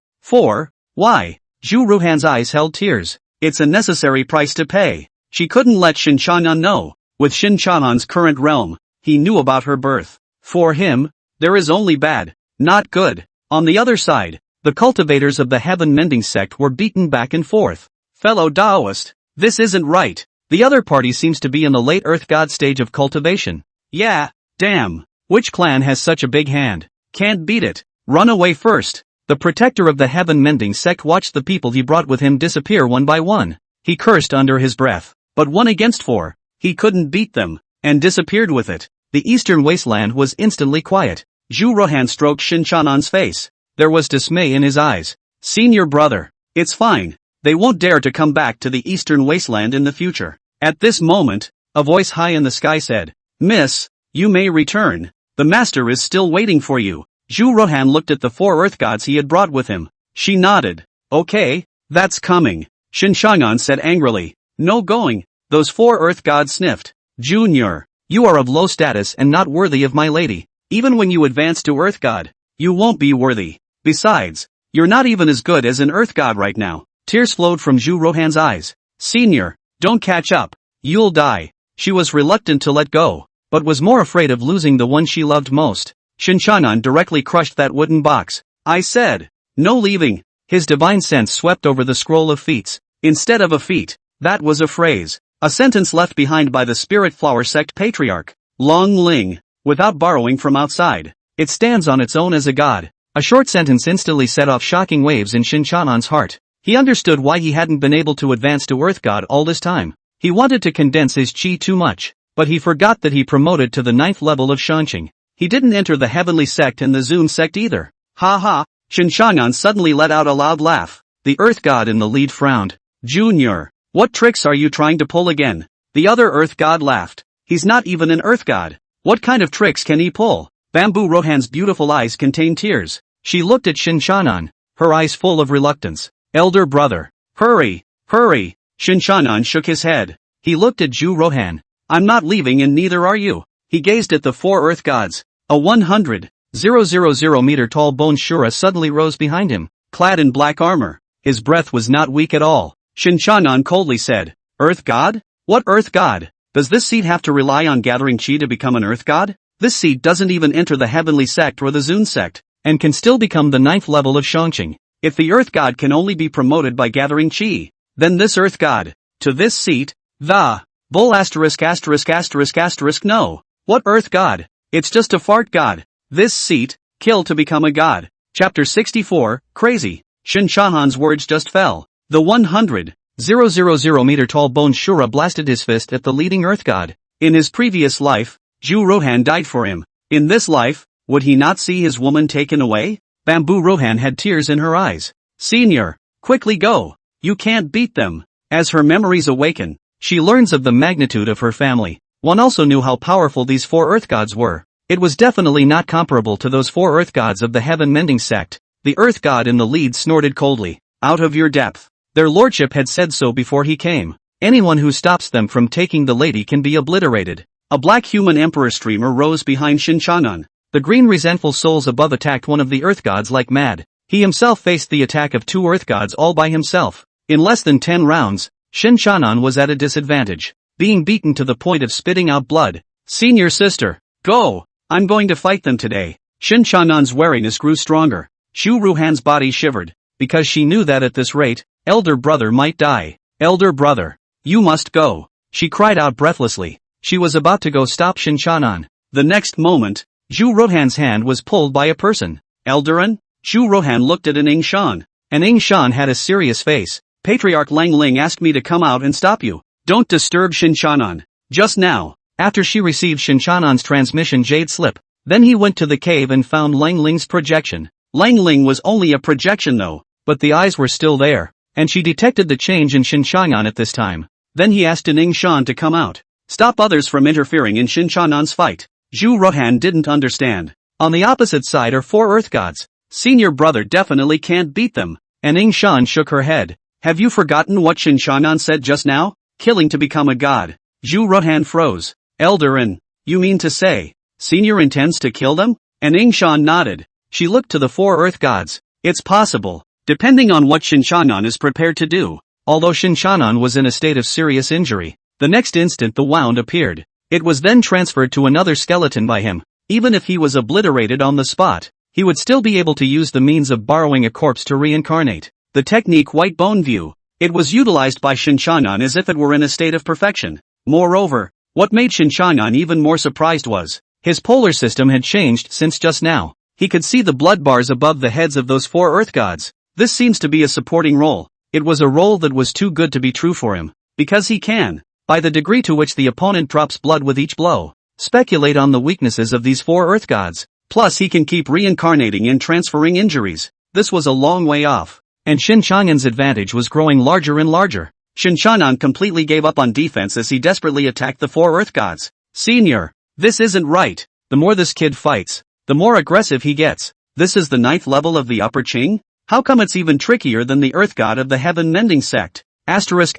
Why? Zhu Ruhan's eyes held tears. It's a necessary price to pay. She couldn't let Shen Changan know. With Shen Changan's current realm, he knew about her birth. For him, there is only bad, not good. On the other side, the cultivators of the Heaven-Mending Sect were beaten back and forth. Fellow Daoist, this isn't right. The other party seems to be in the late Earth God stage of cultivation. Yeah, damn. Which clan has such a big hand? Can't beat it. Run away first. The protector of the Heaven-Mending Sect watched the people he brought with him disappear one by one. He cursed under his breath. But 1 against 4. He couldn't beat them, and disappeared with it. The Eastern Wasteland was instantly quiet. Zhu Ruhan stroked Shen Changan's face. There was dismay in his eyes. Senior brother. It's fine. They won't dare to come back to the Eastern Wasteland in the future. At this moment, a voice high in the sky said, Miss, you may return. The master is still waiting for you. Zhu Ruhan looked at the 4 earth gods he had brought with him. She nodded. Okay, that's coming. Shen Changan said angrily. No going. Those 4 earth gods sniffed. Junior, you are of low status and not worthy of my lady. Even when you advance to earth god, you won't be worthy. Besides, you're not even as good as an earth god right now. Tears flowed from Zhu Ruhan's eyes. Senior, don't catch up. You'll die. She was reluctant to let go, but was more afraid of losing the one she loved most. Shen Changan directly crushed that wooden box. I said, no leaving. His divine sense swept over the scroll of feats. Instead of a feat, that was a phrase. A sentence left behind by the Spirit Flower Sect Patriarch, Long Ling, without borrowing from outside. It stands on its own as a god. A short sentence instantly set off shocking waves in Shen Changan's heart. He understood why he hadn't been able to advance to Earth God all this time. He wanted to condense his chi too much, but he forgot that he promoted to the 9th level of Shanqing. He didn't enter the Heavenly Sect and the Zun Sect either. Ha ha, Shen Changan suddenly let out a loud laugh. The Earth God in the lead frowned. Junior, what tricks are you trying to pull again? The other Earth God laughed. He's not even an Earth God. What kind of tricks can he pull? Bamboo Rohan's beautiful eyes contained tears. She looked at Shen Changan, her eyes full of reluctance. Elder brother. Hurry, hurry. Shen Changan shook his head. He looked at Zhu Ruhan. I'm not leaving and neither are you. He gazed at the 4 earth gods. A 100,000 meter tall bone Shura suddenly rose behind him, clad in black armor. His breath was not weak at all. Shen Changan coldly said, Earth God? What Earth God? Does this seed have to rely on gathering chi to become an Earth God? This seed doesn't even enter the Heavenly Sect or the Zun Sect, and can still become the 9th level of Shanqing. If the Earth God can only be promoted by gathering chi, then this Earth God, to this seat, the bull ****** no. What Earth God? It's just a fart God. This seat, kill to become a god. Chapter 64, Crazy. Shen Changan's words just fell. The 100,000 meter tall bone Shura blasted his fist at the leading Earth God. In his previous life, Zhu Ruhan died for him. In this life, would he not see his woman taken away? Bamboo Rohan had tears in her eyes. Senior, quickly go. You can't beat them. As her memories awaken, she learns of the magnitude of her family. One also knew how powerful these 4 earth gods were. It was definitely not comparable to those 4 earth gods of the Heaven-Mending Sect. The earth god in the lead snorted coldly. Out of your depth. Their lordship had said so before he came. Anyone who stops them from taking the lady can be obliterated. A black human emperor streamer rose behind Shen Changan. The green resentful souls above attacked one of the earth gods like mad. He himself faced the attack of 2 earth gods all by himself. In less than 10 rounds, Shen Changan was at a disadvantage, being beaten to the point of spitting out blood. Senior sister, go! I'm going to fight them today. Shen Changan's wariness grew stronger. Zhu Ruhan's body shivered, because she knew that at this rate, elder brother might die. Elder brother, you must go. She cried out breathlessly. She was about to go stop Shen Changan. The next moment, Zhu Ruhan's hand was pulled by a person. Eldarin? Zhu Ruhan looked at an Ing Shan. An Ing Shan had a serious face. Patriarch Lang Ling asked me to come out and stop you. Don't disturb Shen Changan. Just now. After she received Shen Changan's transmission jade slip, then he went to the cave and found Lang Ling's projection. Lang Ling was only a projection though, but the eyes were still there, and she detected the change in Shen Changan at this time. Then he asked an Ing Shan to come out. Stop others from interfering in Shen Changan's fight. Zhu Ruhan didn't understand. On the opposite side are 4 earth gods. Senior brother definitely can't beat them. And Ing Shan shook her head. Have you forgotten what Shen Changan said just now? Killing to become a god. Zhu Ruhan froze. Eldarin, you mean to say, Senior intends to kill them? And Ing Shan nodded. She looked to the 4 earth gods. It's possible. depending on what Shen Changan is prepared to do. Although Shen Changan was in a state of serious injury, the next instant the wound appeared. It was then transferred to another skeleton by him. Even if he was obliterated on the spot, he would still be able to use the means of borrowing a corpse to reincarnate. The technique White Bone View. It was utilized by Shen Changan as if it were in a state of perfection. Moreover, what made Shen Changan even more surprised was, his polar system had changed since just now. He could see the blood bars above the heads of those 4 earth gods. This seems to be a supporting role. It was a role that was too good to be true for him. Because he can, by the degree to which the opponent drops blood with each blow, speculate on the weaknesses of these 4 earth gods. Plus he can keep reincarnating and transferring injuries. This was a long way off. And Shen Changan's advantage was growing larger and larger. Shen Changan completely gave up on defense as he desperately attacked the 4 earth gods. Senior, this isn't right. The more this kid fights, the more aggressive he gets. This is the 9th level of the upper Qing? How come it's even trickier than the earth god of the heaven mending sect? Asterisk.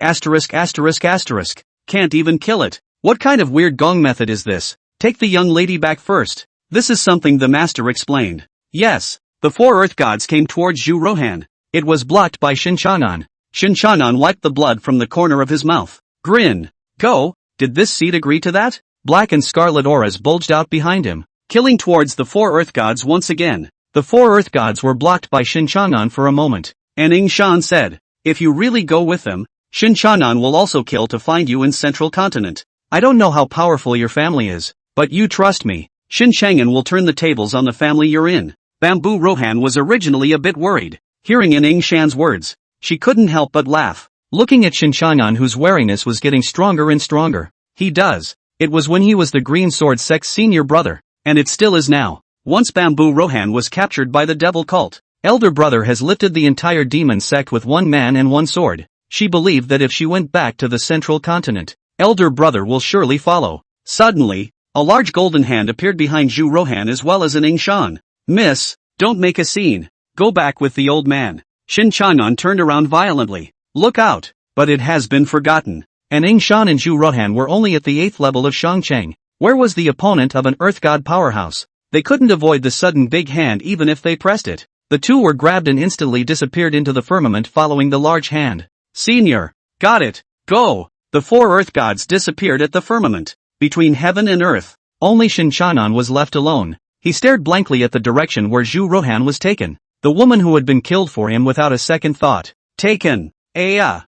Can't even kill it. What kind of weird gong method is this? Take the young lady back first. This is something the master explained. Yes, the 4 earth gods came towards Zhu Rohan. It was blocked by Shen Changan. Shen Changan wiped the blood from the corner of his mouth. Grin. Go. Did this seed agree to that? Black and scarlet auras bulged out behind him, killing towards the 4 earth gods once again. The 4 earth gods were blocked by Shen Changan for a moment. And Ing Shan said, if you really go with them, Shen Changan will also kill to find you in Central Continent. I don't know how powerful your family is, but you trust me. Shen Changan will turn the tables on the family you're in. Bamboo Rohan was originally a bit worried. Hearing in Ing Shan's words, she couldn't help but laugh. Looking at Shen Changan, whose wariness was getting stronger and stronger. He does. It was when he was the Green Sword Sect's senior brother, and it still is now. Once Bamboo Rohan was captured by the devil cult, elder brother has lifted the entire demon sect with 1 man and 1 sword. She believed that if she went back to the Central Continent, elder brother will surely follow. Suddenly, a large golden hand appeared behind Zhu Rohan as well as an Ing Shan. Miss, don't make a scene. Go back with the old man. Shen Changan turned around violently. Look out. But it has been forgotten. And Ing Shan and Zhu Rohan were only at the 8th level of Shangcheng. Where was the opponent of an earth god powerhouse? They couldn't avoid the sudden big hand even if they pressed it. The 2 were grabbed and instantly disappeared into the firmament following the large hand. Senior. Got it. Go. The 4 earth gods disappeared at the firmament. Between heaven and earth, only Shen Changan was left alone. He stared blankly at the direction where Zhu Rohan was taken. The woman who had been killed for him without a second thought. Taken. Shen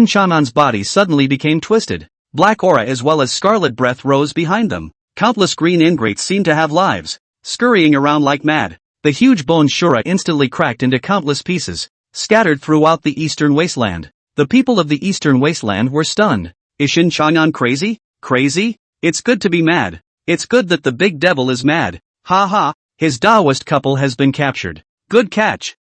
Changan's body suddenly became twisted. Black aura as well as scarlet breath rose behind them. Countless green ingrates seemed to have lives, scurrying around like mad. The huge bone Shura instantly cracked into countless pieces, scattered throughout the Eastern Wasteland. The people of the Eastern Wasteland were stunned. Is Shen Changan crazy? Crazy? It's good to be mad. It's good that the big devil is mad. Ha ha. His Daoist couple has been captured. Good catch.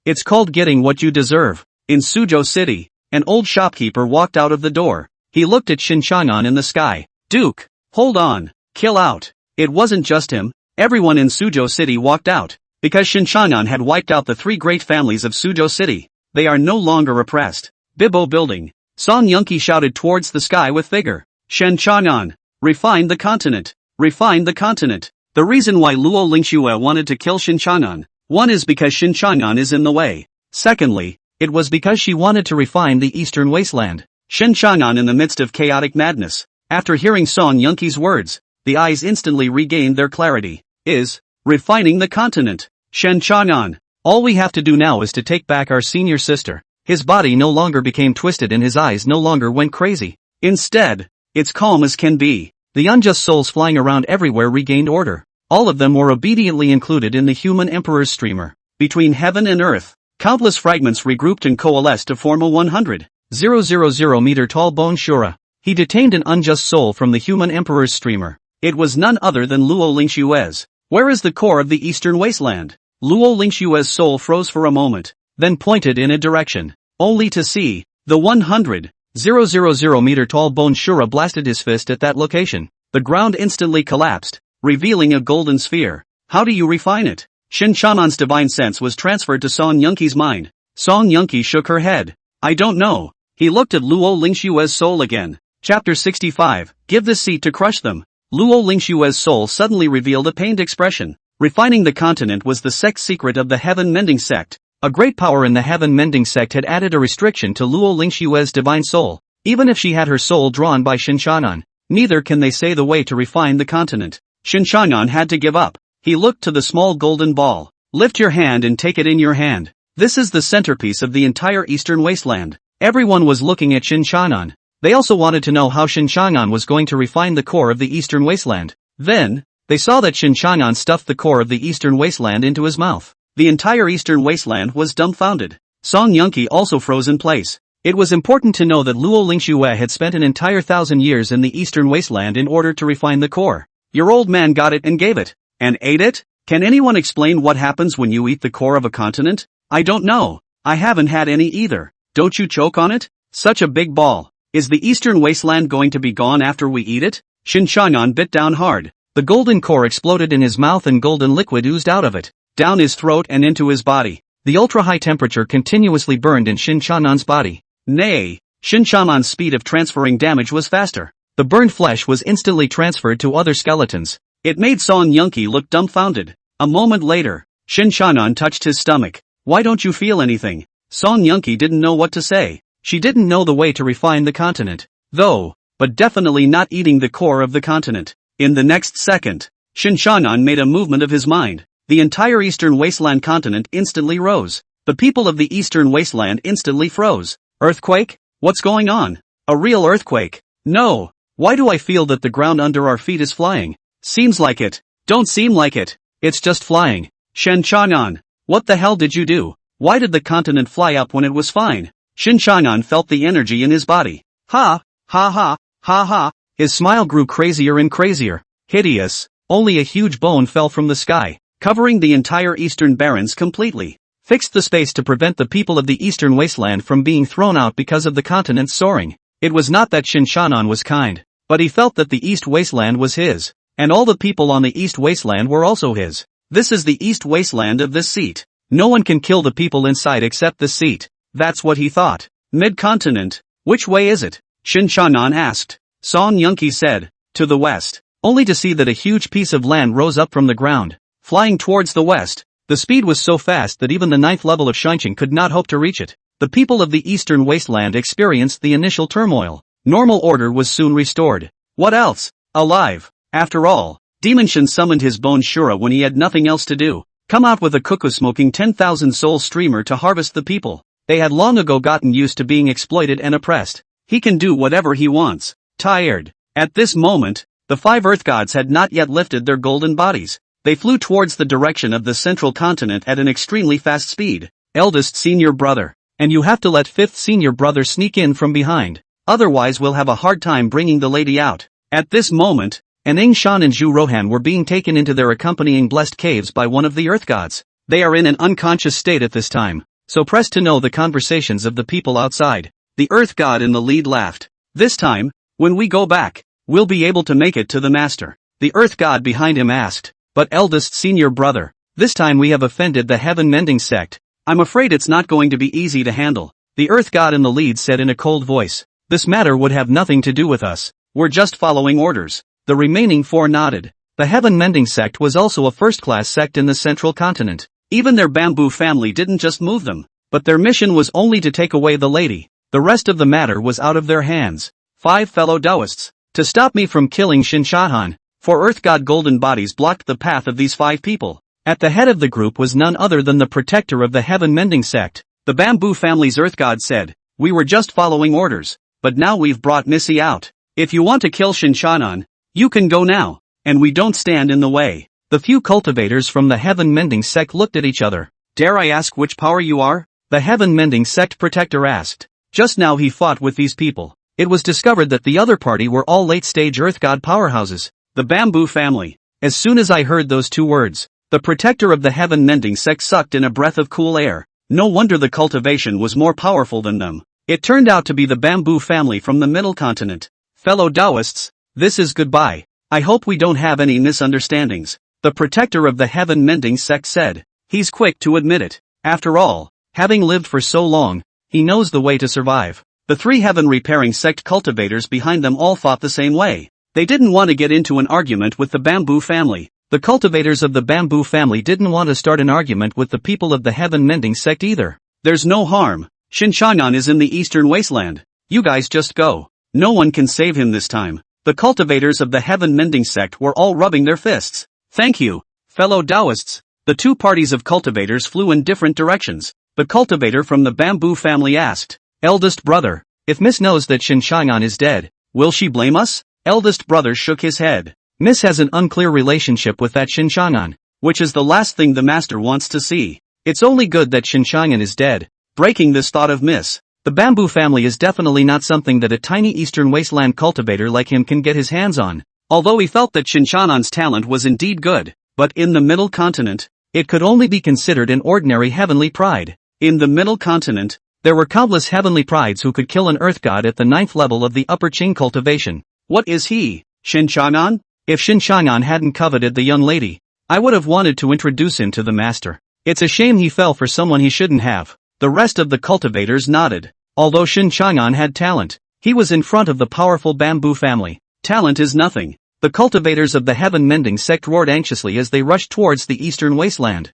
It's called getting what you deserve. In Soju City, an old shopkeeper walked out of the door. He looked at Shen Changan in the sky. Duke, hold on. Kill out. It wasn't just him. Everyone in Soju City walked out. Because Shen Changan had wiped out the 3 great families of Soju City. They are no longer oppressed. Bibo Building. Song Yunqi shouted towards the sky with vigor. Shen Changan. Refine the continent. Refine the continent. The reason why Lu Ling-xue wanted to kill Shen Changan. 1 is because Shen Changan is in the way. Secondly, it was because she wanted to refine the Eastern Wasteland. Shen Changan in the midst of chaotic madness. After hearing Song Yunqi's words, the eyes instantly regained their clarity. Is refining the continent. Shen Changan. All we have to do now is to take back our senior sister. His body no longer became twisted and his eyes no longer went crazy. Instead, it's calm as can be. The unjust souls flying around everywhere regained order. All of them were obediently included in the human emperor's streamer. Between heaven and earth, countless fragments regrouped and coalesced to form a 100,000 meter tall bone Shura. He detained an unjust soul from the human emperor's streamer. It was none other than Lu Ling-xue's. Where is the core of the Eastern Wasteland? Lu Ling-xue's soul froze for a moment, then pointed in a direction, only to see the 100,000 meter tall bone Shura blasted his fist at that location. The ground instantly collapsed, revealing a golden sphere. How do you refine it? Shen Changan's divine sense was transferred to Song Yunqi's mind. Song Yunqi shook her head. I don't know. He looked at Lu Ling-xue's soul again. Chapter 65. Give this seat to crush them. Lu Ling-xue's soul suddenly revealed a pained expression. Refining the continent was the sect's secret of the Heaven Mending Sect. A great power in the Heaven Mending Sect had added a restriction to Lu Ling-xue's divine soul. Even if she had her soul drawn by Shen Changan, neither can they say the way to refine the continent. Shen Changan had to give up. He looked to the small golden ball. Lift your hand and take it in your hand. This is the centerpiece of the entire Eastern Wasteland. Everyone was looking at Shen Changan. They also wanted to know how Shen Changan was going to refine the core of the Eastern Wasteland. Then, they saw that Shen Changan stuffed the core of the Eastern Wasteland into his mouth. The entire Eastern Wasteland was dumbfounded. Song Yunqi also froze in place. It was important to know that Lu Ling-xue had spent an entire 1,000 years in the Eastern Wasteland in order to refine the core. Your old man got it and gave it. And ate it? Can anyone explain what happens when you eat the core of a continent? I don't know. I haven't had any either. Don't you choke on it? Such a big ball. Is the Eastern Wasteland going to be gone after we eat it? Shen Changan bit down hard. The golden core exploded in his mouth and golden liquid oozed out of it, down his throat and into his body. The ultra-high temperature continuously burned in Shen Changan's body. Nay, Shen Changan's speed of transferring damage was faster. The burned flesh was instantly transferred to other skeletons. It made Song Yunqi look dumbfounded. A moment later, Shen Changan touched his stomach. Why don't you feel anything? Song Yunqi didn't know what to say. She didn't know the way to refine the continent, though, but definitely not eating the core of the continent. In the next second, Shen Changan made a movement of his mind. The entire Eastern Wasteland continent instantly rose. The people of the Eastern Wasteland instantly froze. Earthquake? What's going on? A real earthquake? No. Why do I feel that the ground under our feet is flying? Seems like it. Don't seem like it. It's just flying. Shen Changan, what the hell did you do? Why did the continent fly up when it was fine? Shen Changan felt the energy in his body. Ha, ha ha, ha ha. His smile grew crazier and crazier. Hideous. Only a huge bone fell from the sky, covering the entire Eastern Barrens completely. Fixed the space to prevent the people of the Eastern Wasteland from being thrown out because of the continent's soaring. It was not that Shen Changan was kind, but he felt that the East Wasteland was his, and all the people on the East Wasteland were also his. This is the East Wasteland of this seat. No one can kill the people inside except the seat. That's what he thought. Mid-continent. Which way is it? Shen Changan asked. Song Yunqi said, to the west, only to see that a huge piece of land rose up from the ground, flying towards the west. The speed was so fast that even the 9th level of Shinchan could not hope to reach it. The people of the Eastern Wasteland experienced the initial turmoil. Normal order was soon restored. What else? Alive. After all, Demon Shen summoned his bone Shura when he had nothing else to do. Come out with a cuckoo smoking 10,000 soul streamer to harvest the people. They had long ago gotten used to being exploited and oppressed. He can do whatever he wants. Tired. At this moment, the 5 earth gods had not yet lifted their golden bodies. They flew towards the direction of the central continent at an extremely fast speed. Eldest senior brother. And you have to let 5th senior brother sneak in from behind. Otherwise we'll have a hard time bringing the lady out. At this moment, Ning Shan and Zhu Rohan were being taken into their accompanying blessed caves by one of the earth gods. They are in an unconscious state at this time, so press to know the conversations of the people outside. The earth god in the lead laughed. This time, when we go back, we'll be able to make it to the master. The earth god behind him asked, but eldest senior brother, this time we have offended the Heaven Mending Sect. I'm afraid it's not going to be easy to handle. The earth god in the lead said in a cold voice. This matter would have nothing to do with us. We're just following orders. The remaining 4 nodded. The Heaven Mending Sect was also a first-class sect in the central continent. Even their bamboo family didn't just move them, but their mission was only to take away the lady. The rest of the matter was out of their hands. 5 fellow Daoists. To stop me from killing Shen Changan, 4 earth god golden bodies blocked the path of these 5 people. At the head of the group was none other than the protector of the Heaven Mending Sect. The bamboo family's earth god said, we were just following orders, but now we've brought Missy out. If you want to kill Shen Changan, you can go now, and we don't stand in the way. The few cultivators from the Heaven Mending Sect looked at each other. Dare I ask which power you are? The Heaven Mending Sect protector asked. Just now he fought with these people. It was discovered that the other party were all late-stage earth god powerhouses. The bamboo family. As soon as I heard those 2 words, the protector of the Heaven Mending Sect sucked in a breath of cool air. No wonder the cultivation was more powerful than them. It turned out to be the bamboo family from the middle continent. Fellow Daoists, this is goodbye. I hope we don't have any misunderstandings. The protector of the Heaven Mending Sect said. He's quick to admit it. After all, having lived for so long, he knows the way to survive. The 3 Heaven Repairing Sect cultivators behind them all fought the same way. They didn't want to get into an argument with the bamboo family. The cultivators of the bamboo family didn't want to start an argument with the people of the Heaven Mending Sect either. There's no harm. Shen Changan is in the Eastern Wasteland. You guys just go. No one can save him this time. The cultivators of the Heaven Mending Sect were all rubbing their fists. Thank you, fellow Daoists. The two parties of cultivators flew in different directions. The cultivator from the bamboo family asked, "Eldest brother, if Miss knows that Shen Changan is dead, will she blame us?" Eldest brother shook his head. Miss has an unclear relationship with that Shen Changan, which is the last thing the master wants to see. It's only good that Shen Changan is dead. Breaking this thought of Miss, the bamboo family is definitely not something that a tiny Eastern Wasteland cultivator like him can get his hands on. Although he felt that Shen Changan's talent was indeed good, but in the Middle Continent, it could only be considered an ordinary heavenly pride. In the Middle Continent, there were countless heavenly prides who could kill an earth god at the 9th level of the upper Qing cultivation. What is he, Shen Changan? If Shen Changan hadn't coveted the young lady, I would have wanted to introduce him to the master. It's a shame he fell for someone he shouldn't have. The rest of the cultivators nodded. Although Shen Changan had talent, he was in front of the powerful bamboo family. Talent is nothing. The cultivators of the Heaven Mending Sect roared anxiously as they rushed towards the Eastern Wasteland.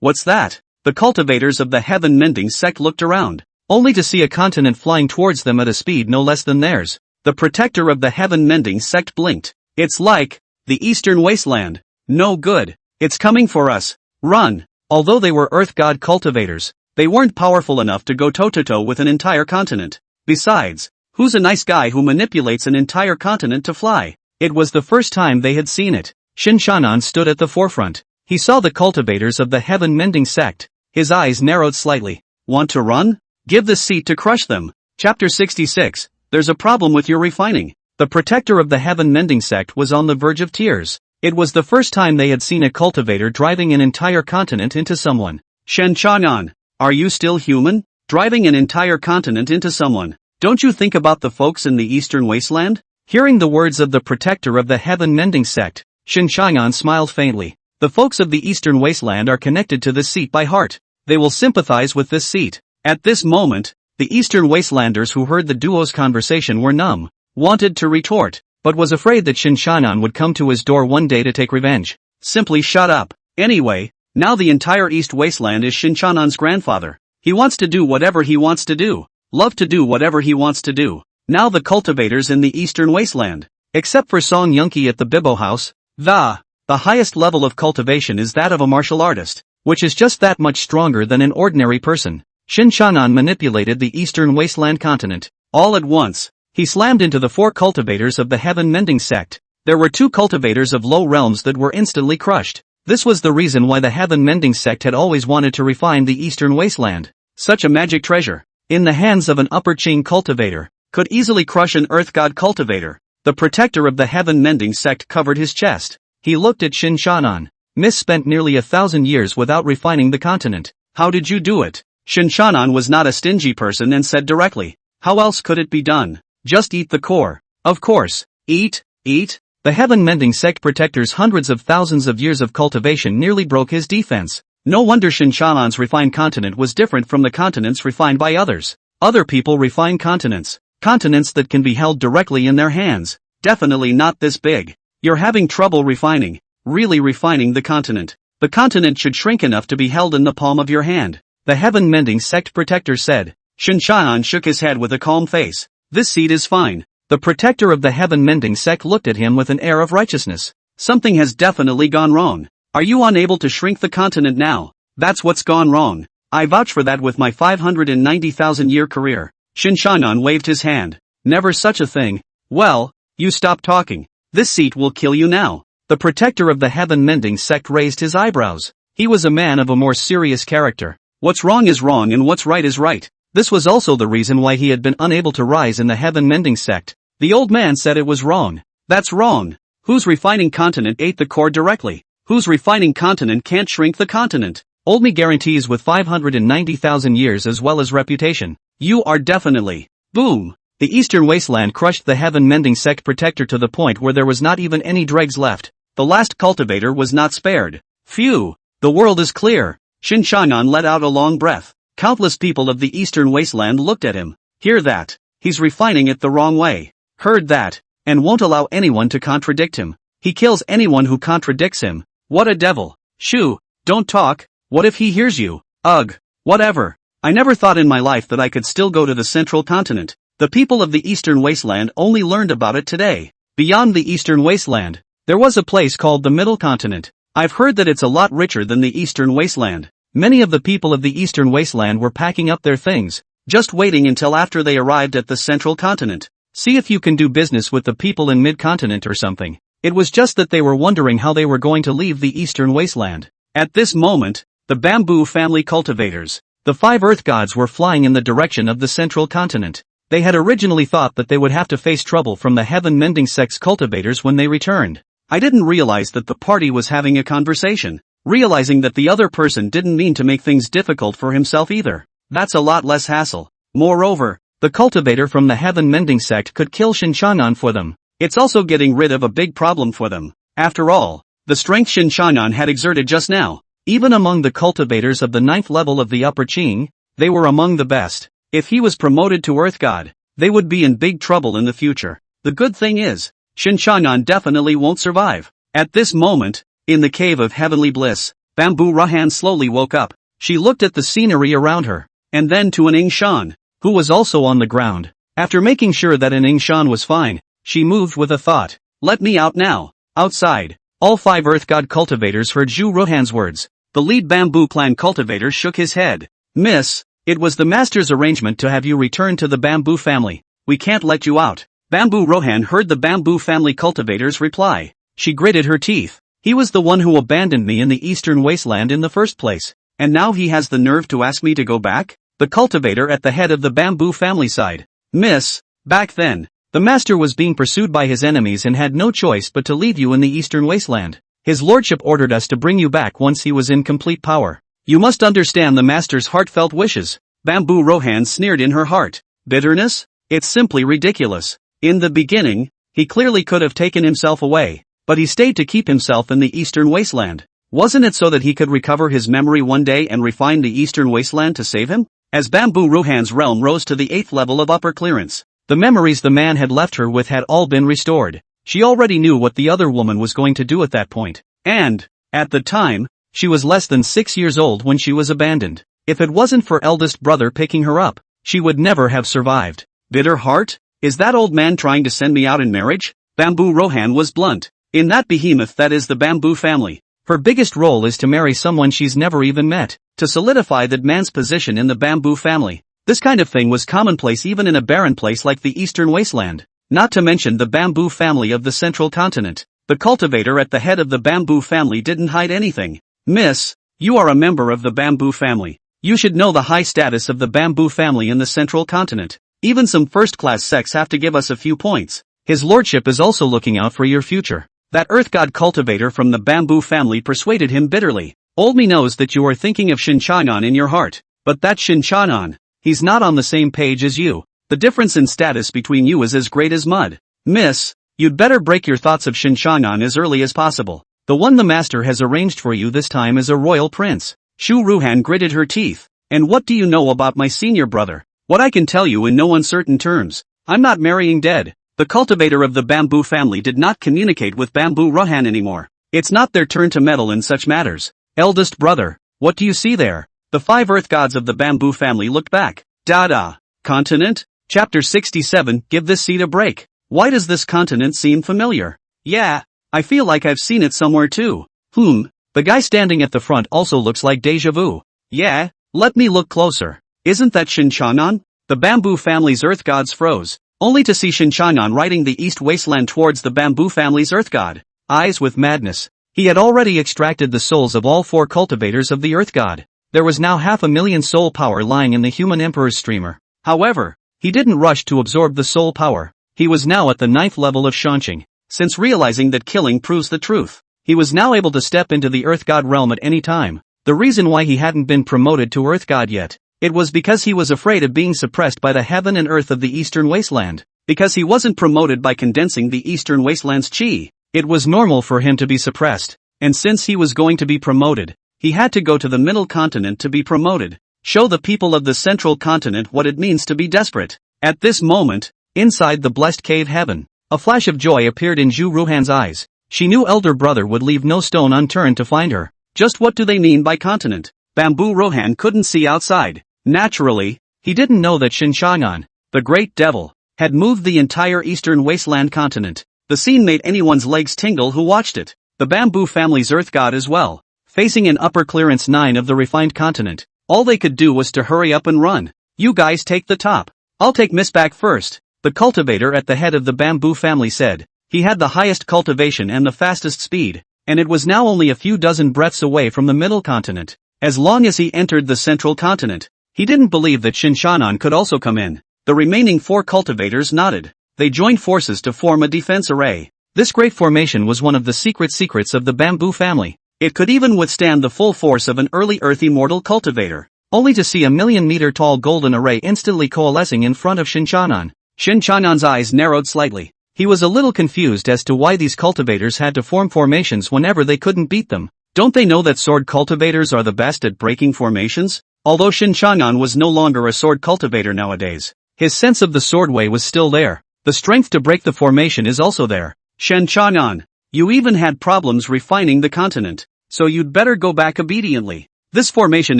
What's that? The cultivators of the Heaven Mending Sect looked around, only to see a continent flying towards them at a speed no less than theirs. The protector of the Heaven Mending Sect blinked. It's like the Eastern Wasteland. No good. It's coming for us. Run. Although they were Earth God cultivators, they weren't powerful enough to go toe-to-toe with an entire continent. Besides, who's a nice guy who manipulates an entire continent to fly? It was the first time they had seen it. Shen Changan stood at the forefront. He saw the cultivators of the Heaven Mending Sect. His eyes narrowed slightly. Want to run? Give the seat to crush them. Chapter 66. There's a problem with your refining. The protector of the Heaven Mending Sect was on the verge of tears. It was the first time they had seen a cultivator driving an entire continent into someone. Shen Changan, are you still human? Driving an entire continent into someone. Don't you think about the folks in the Eastern Wasteland? Hearing the words of the protector of the Heaven Mending Sect, Shen Changan smiled faintly. The folks of the Eastern Wasteland are connected to this seat by heart. They will sympathize with this seat. At this moment, the Eastern Wastelanders who heard the duo's conversation were numb, wanted to retort, but was afraid that Shen Changan would come to his door one day to take revenge. Simply shut up. Anyway, now the entire East Wasteland is Shen Changan's grandfather. He wants to do whatever he wants to do. Love to do whatever he wants to do. Now the cultivators in the Eastern Wasteland, except for Song Yunqi at the Bibo House, the highest level of cultivation is that of a martial artist, which is just that much stronger than an ordinary person. Shen Changan manipulated the Eastern Wasteland continent. All at once, he slammed into the 4 cultivators of the Heaven Mending Sect. There were 2 cultivators of low realms that were instantly crushed. This was the reason why the Heaven Mending Sect had always wanted to refine the Eastern Wasteland. Such a magic treasure, in the hands of an upper Qing cultivator, could easily crush an Earth God cultivator. The protector of the Heaven Mending Sect covered his chest. He looked at Shen Changan. Miss spent nearly 1,000 years without refining the continent. How did you do it? Shen Changan was not a stingy person and said directly. How else could it be done? Just eat the core. Of course. Eat. The Heaven Mending Sect protector's hundreds of thousands of years of cultivation nearly broke his defense. No wonder Shen Changan's refined continent was different from the continents refined by others. Other people refine continents. Continents that can be held directly in their hands. Definitely not this big. You're having trouble refining. Really refining the continent. The continent should shrink enough to be held in the palm of your hand. The Heaven Mending Sect protector said. Shen Changan shook his head with a calm face. This seed is fine. The protector of the Heaven Mending Sect looked at him with an air of righteousness. Something has definitely gone wrong. Are you unable to shrink the continent now? That's what's gone wrong. I vouch for that with my 590,000-year career. Shen Changan waved his hand. Never such a thing. Well, you stop talking. This seat will kill you now. The protector of the Heaven Mending Sect raised his eyebrows. He was a man of a more serious character. What's wrong is wrong and what's right is right. This was also the reason why he had been unable to rise in the Heaven Mending Sect. The old man said it was wrong. That's wrong. Whose refining continent ate the core directly? Whose refining continent can't shrink the continent? Old me guarantees with 590,000 years as well as reputation. You are definitely. Boom. The Eastern Wasteland crushed the Heaven Mending Sect protector to the point where there was not even any dregs left. The last cultivator was not spared. Phew. The world is clear. Shen Changan let out a long breath. Countless people of the Eastern Wasteland looked at him. Hear that? He's refining it the wrong way. Heard that, and won't allow anyone to contradict him. He kills anyone who contradicts him. What a devil. Shoo, don't talk, what if he hears you? Ugh. Whatever. I never thought in my life that I could still go to the central continent. The people of the Eastern Wasteland only learned about it today. Beyond the Eastern Wasteland, there was a place called the Middle Continent. I've heard that it's a lot richer than the Eastern Wasteland. Many of the people of the Eastern Wasteland were packing up their things, just waiting until after they arrived at the central continent. See if you can do business with the people in mid-continent or something. It was just that they were wondering how they were going to leave the Eastern Wasteland. At this moment, the bamboo family cultivators, the 5 earth gods, were flying in the direction of the central continent. They had originally thought that they would have to face trouble from the heaven-mending sect's cultivators when they returned. I didn't realize that the party was having a conversation, realizing that the other person didn't mean to make things difficult for himself either. That's a lot less hassle. Moreover, the cultivator from the heaven-mending sect could kill Shen Changan for them. It's also getting rid of a big problem for them. After all, the strength Shen Changan had exerted just now, even among the cultivators of the 9th level of the upper Qing, they were among the best. If he was promoted to Earth God, they would be in big trouble in the future. The good thing is, Shen Changan definitely won't survive. At this moment, in the cave of heavenly bliss, Bamboo Rahan slowly woke up. She looked at the scenery around her, and then to an Shan, who was also on the ground. After making sure that an Shan was fine, she moved with a thought. Let me out now. Outside, all 5 Earth God cultivators heard Zhu Ruhan's words. The lead bamboo clan cultivator shook his head. Miss, it was the master's arrangement to have you return to the bamboo family. We can't let you out. Bamboo Rohan heard the bamboo family cultivator's reply. She gritted her teeth. He was the one who abandoned me in the Eastern Wasteland in the first place. And now he has the nerve to ask me to go back? The cultivator at the head of the bamboo family sighed. Miss, back then, the master was being pursued by his enemies and had no choice but to leave you in the Eastern Wasteland. His lordship ordered us to bring you back once he was in complete power. You must understand the master's heartfelt wishes. Bamboo Rohan sneered in her heart. Bitterness? It's simply ridiculous. In the beginning, he clearly could have taken himself away, but he stayed to keep himself in the Eastern Wasteland. Wasn't it so that he could recover his memory one day and refine the Eastern Wasteland to save him? As Bamboo Rohan's realm rose to the 8th level of upper clearance, the memories the man had left her with had all been restored. She already knew what the other woman was going to do at that point. And, at the time, she was less than 6 years old when she was abandoned. If it wasn't for eldest brother picking her up, she would never have survived. Bitter heart? Is that old man trying to send me out in marriage? Bamboo Rohan was blunt. In that behemoth that is the bamboo family, her biggest role is to marry someone she's never even met, to solidify that man's position in the bamboo family. This kind of thing was commonplace even in a barren place like the Eastern Wasteland. Not to mention the bamboo family of the central continent. The cultivator at the head of the bamboo family didn't hide anything. Miss, you are a member of the bamboo family. You should know the high status of the bamboo family in the central continent. Even some first-class sects have to give us a few points. His lordship is also looking out for your future. That earth god cultivator from the bamboo family persuaded him bitterly. Old me knows that you are thinking of Shen Changan in your heart. But that Shen Changan, he's not on the same page as you. The difference in status between you is as great as mud. Miss, you'd better break your thoughts of Shen Changan as early as possible. The one the master has arranged for you this time is a royal prince. Shu Ruhan gritted her teeth. And what do you know about my senior brother? What I can tell you in no uncertain terms. I'm not marrying dead. The cultivator of the bamboo family did not communicate with Bamboo Rohan anymore. It's not their turn to meddle in such matters. Eldest brother, what do you see there? The 5 earth gods of the bamboo family looked back. Da-da. Continent? Chapter 67, give this seat a break. Why does this continent seem familiar? Yeah, I feel like I've seen it somewhere too. The guy standing at the front also looks like deja vu. Yeah, let me look closer. Isn't that Shen Changan? The bamboo family's earth gods froze, only to see Shen Changan riding the east wasteland towards the bamboo family's earth god. Eyes with madness. He had already extracted the souls of all 4 cultivators of the earth god. There was now 500,000 soul power lying in the human emperor's streamer. However, he didn't rush to absorb the soul power. He was now at the 9th level of Shanqing. Since realizing that killing proves the truth, he was now able to step into the earth god realm at any time. The reason why he hadn't been promoted to earth god yet, it was because he was afraid of being suppressed by the heaven and earth of the Eastern Wasteland. Because he wasn't promoted by condensing the Eastern Wasteland's chi, it was normal for him to be suppressed. And since he was going to be promoted, he had to go to the middle continent to be promoted. Show the people of the central continent what it means to be desperate. At this moment, inside the blessed cave heaven, a flash of joy appeared in Zhu Ruhan's eyes. She knew elder brother would leave no stone unturned to find her. Just what do they mean by continent? Bamboo Rohan couldn't see outside. Naturally, he didn't know that Shen Changan, the great devil, had moved the entire Eastern Wasteland continent. The scene made anyone's legs tingle who watched it. The bamboo family's earth god as well, facing an upper clearance 9 of the refined continent. All they could do was to hurry up and run. You guys take the top. I'll take Miss back first, the cultivator at the head of the bamboo family said. He had the highest cultivation and the fastest speed, and it was now only a few dozen breaths away from the middle continent. As long as he entered the central continent, he didn't believe that Shen Changan could also come in. The remaining 4 cultivators nodded. They joined forces to form a defense array. This great formation was one of the secrets of the bamboo family. It could even withstand the full force of an early Earth immortal cultivator. Only to see a 1,000,000-meter-tall golden array instantly coalescing in front of Shen Changan. Shen Changan's eyes narrowed slightly. He was a little confused as to why these cultivators had to form formations whenever they couldn't beat them. Don't they know that sword cultivators are the best at breaking formations? Although Shen Changan was no longer a sword cultivator nowadays, his sense of the sword way was still there. The strength to break the formation is also there. Shen Changan, you even had problems refining the continent, so you'd better go back obediently. This formation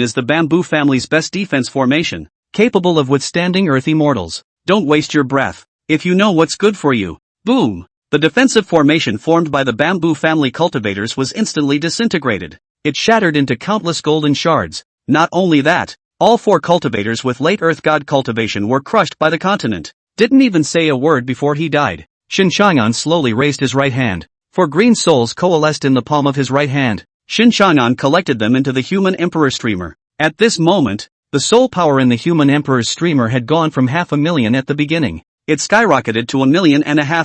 is the bamboo family's best defense formation, capable of withstanding earth immortals. Don't waste your breath. If you know what's good for you. Boom! The defensive formation formed by the bamboo family cultivators was instantly disintegrated. It shattered into countless golden shards. Not only that, all 4 cultivators with late earth god cultivation were crushed by the continent. Didn't even say a word before he died. Shen Changan slowly raised his right hand. 4 green souls coalesced in the palm of his right hand. Shen Changan collected them into the human emperor streamer. At this moment, the soul power in the human emperor's streamer had gone from 500,000 at the beginning. It skyrocketed to 1.5 million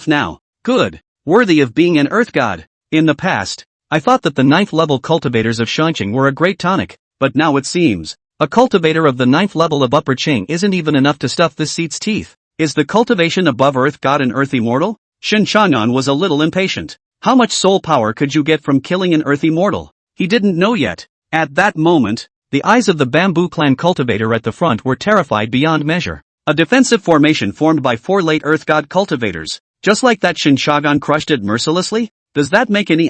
now. Good. Worthy of being an earth god. In the past, I thought that the 9th level cultivators of Shangqing were a great tonic, but now it seems a cultivator of the 9th level of Upper Qing isn't even enough to stuff this seat's teeth. Is the cultivation above earth god an earth immortal? Shen Changan was a little impatient. How much soul power could you get from killing an earth immortal? He didn't know yet. At that moment, the eyes of the bamboo clan cultivator at the front were terrified beyond measure. A defensive formation formed by 4 late earth god cultivators. Just like that Shen Changan crushed it mercilessly? Does that make any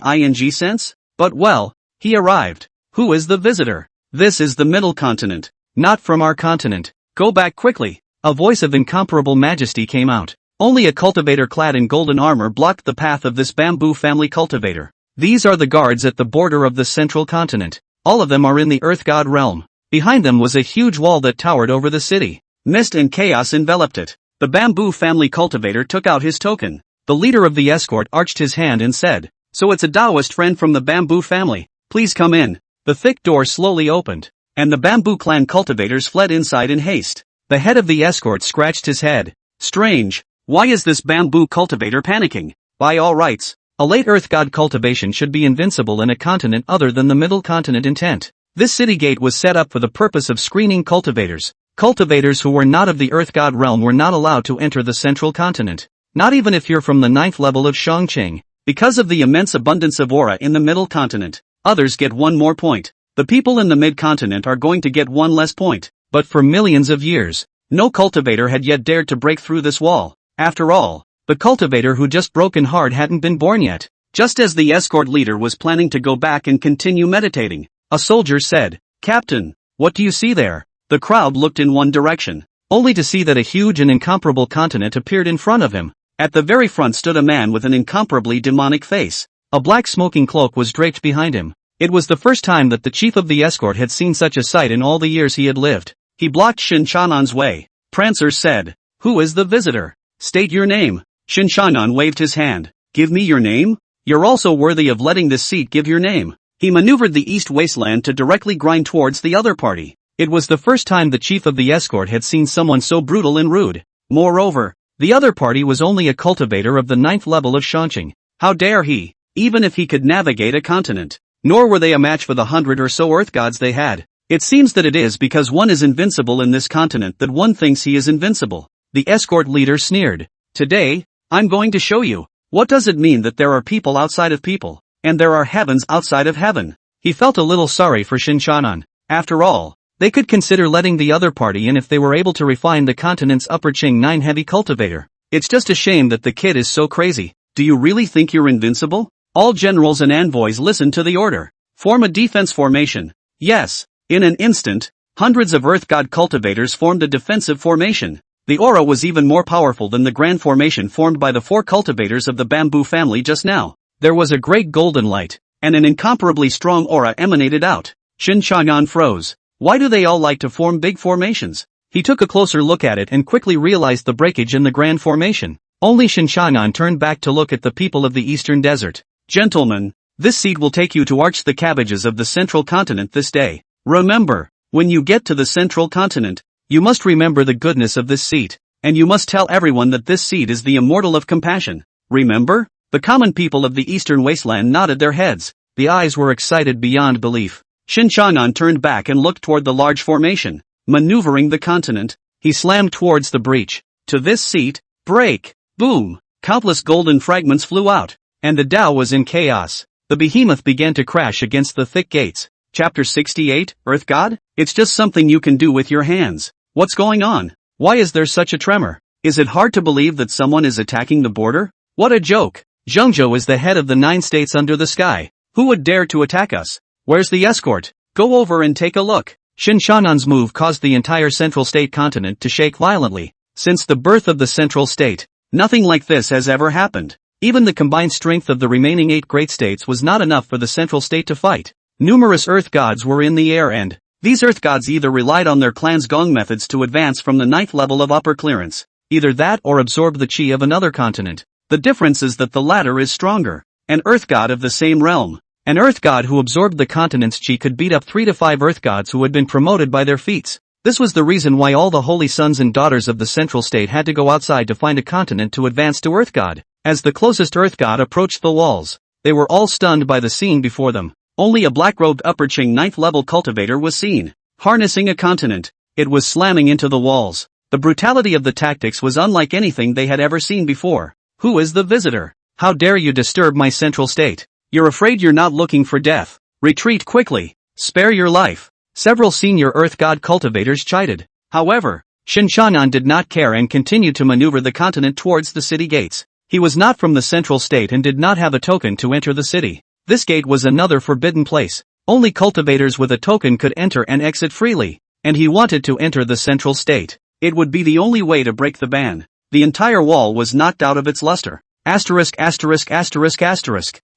sense? But well, he arrived. Who is the visitor? This is the middle continent. Not from our continent. Go back quickly. A voice of incomparable majesty came out. Only a cultivator clad in golden armor blocked the path of this bamboo family cultivator. These are the guards at the border of the central continent. All of them are in the earth god realm. Behind them was a huge wall that towered over the city. Mist and chaos enveloped it. The bamboo family cultivator took out his token. The leader of the escort arched his hand and said, "So it's a Daoist friend from the bamboo family. Please come in." The thick door slowly opened, and the bamboo clan cultivators fled inside in haste. The head of the escort scratched his head. Strange. Why is this bamboo cultivator panicking? By all rights, a late earth god cultivation should be invincible in a continent other than the middle continent intent. This city gate was set up for the purpose of screening cultivators. Cultivators who were not of the earth god realm were not allowed to enter the central continent. Not even if you're from the 9th level of Shangqing. Because of the immense abundance of aura in the middle continent, others get 1 more point. The people in the mid-continent are going to get 1 less point. But for millions of years, no cultivator had yet dared to break through this wall. After all, the cultivator who just broken hard hadn't been born yet. Just as the escort leader was planning to go back and continue meditating, a soldier said, "Captain, what do you see there?" The crowd looked in one direction, only to see that a huge and incomparable continent appeared in front of him. At the very front stood a man with an incomparably demonic face. A black smoking cloak was draped behind him. It was the first time that the chief of the escort had seen such a sight in all the years he had lived. He blocked Shen Changan's way. Prancer said, "Who is the visitor? State your name." Shen Changan waved his hand. "Give me your name? You're also worthy of letting this seat give your name." He maneuvered the East Wasteland to directly grind towards the other party. It was the first time the chief of the escort had seen someone so brutal and rude. Moreover, the other party was only a cultivator of the 9th level of Shangqing. How dare he, even if he could navigate a continent? Nor were they a match for the 100 or so earth gods they had. It seems that it is because one is invincible in this continent that one thinks he is invincible. The escort leader sneered. "Today, I'm going to show you. What does it mean that there are people outside of people, and there are heavens outside of heaven?" He felt a little sorry for Shen Changan. After all, they could consider letting the other party in if they were able to refine the continent's Upper Qing 9 heavy cultivator. It's just a shame that the kid is so crazy. Do you really think you're invincible? All generals and envoys listened to the order. Form a defense formation. Yes. In an instant, hundreds of Earth God cultivators formed a defensive formation. The aura was even more powerful than the grand formation formed by the 4 cultivators of the bamboo family just now. There was a great golden light, and an incomparably strong aura emanated out. Shen Changan froze. Why do they all like to form big formations? He took a closer look at it and quickly realized the breakage in the grand formation. Only Shen Changan turned back to look at the people of the eastern desert. Gentlemen, this seed will take you to arch the cabbages of the central continent this day. Remember, when you get to the central continent, you must remember the goodness of this seed, and you must tell everyone that this seed is the immortal of compassion. Remember? The common people of the Eastern Wasteland nodded their heads. The eyes were excited beyond belief. Shen Changan turned back and looked toward the large formation. Maneuvering the continent, he slammed towards the breach. To this seat, break, boom, countless golden fragments flew out, and the Tao was in chaos. The behemoth began to crash against the thick gates. Chapter 68, Earth God? It's just something you can do with your hands. What's going on? Why is there such a tremor? Is it hard to believe that someone is attacking the border? What a joke! Zhengzhou is the head of the 9 states under the sky. Who would dare to attack us? Where's the escort? Go over and take a look. Shen Changan's move caused the entire central state continent to shake violently. Since the birth of the central state, nothing like this has ever happened. Even the combined strength of the remaining 8 great states was not enough for the central state to fight. Numerous earth gods were in the air and these earth gods either relied on their clan's gong methods to advance from the 9th level of upper clearance, either that or absorb the chi of another continent. The difference is that the latter is stronger. An earth god of the same realm. An earth god who absorbed the continent's chi could beat up 3 to 5 earth gods who had been promoted by their feats. This was the reason why all the holy sons and daughters of the central state had to go outside to find a continent to advance to earth god. As the closest earth god approached the walls, they were all stunned by the scene before them. Only a black-robed upper Qing 9th level cultivator was seen, harnessing a continent. It was slamming into the walls. The brutality of the tactics was unlike anything they had ever seen before. Who is the visitor? How dare you disturb my central state? You're afraid you're not looking for death. Retreat quickly. Spare your life. Several senior earth god cultivators chided. However, Shen Changan did not care and continued to maneuver the continent towards the city gates. He was not from the central state and did not have a token to enter the city. This gate was another forbidden place. Only cultivators with a token could enter and exit freely, and he wanted to enter the central state. It would be the only way to break the ban. The entire wall was knocked out of its luster. Asterisk.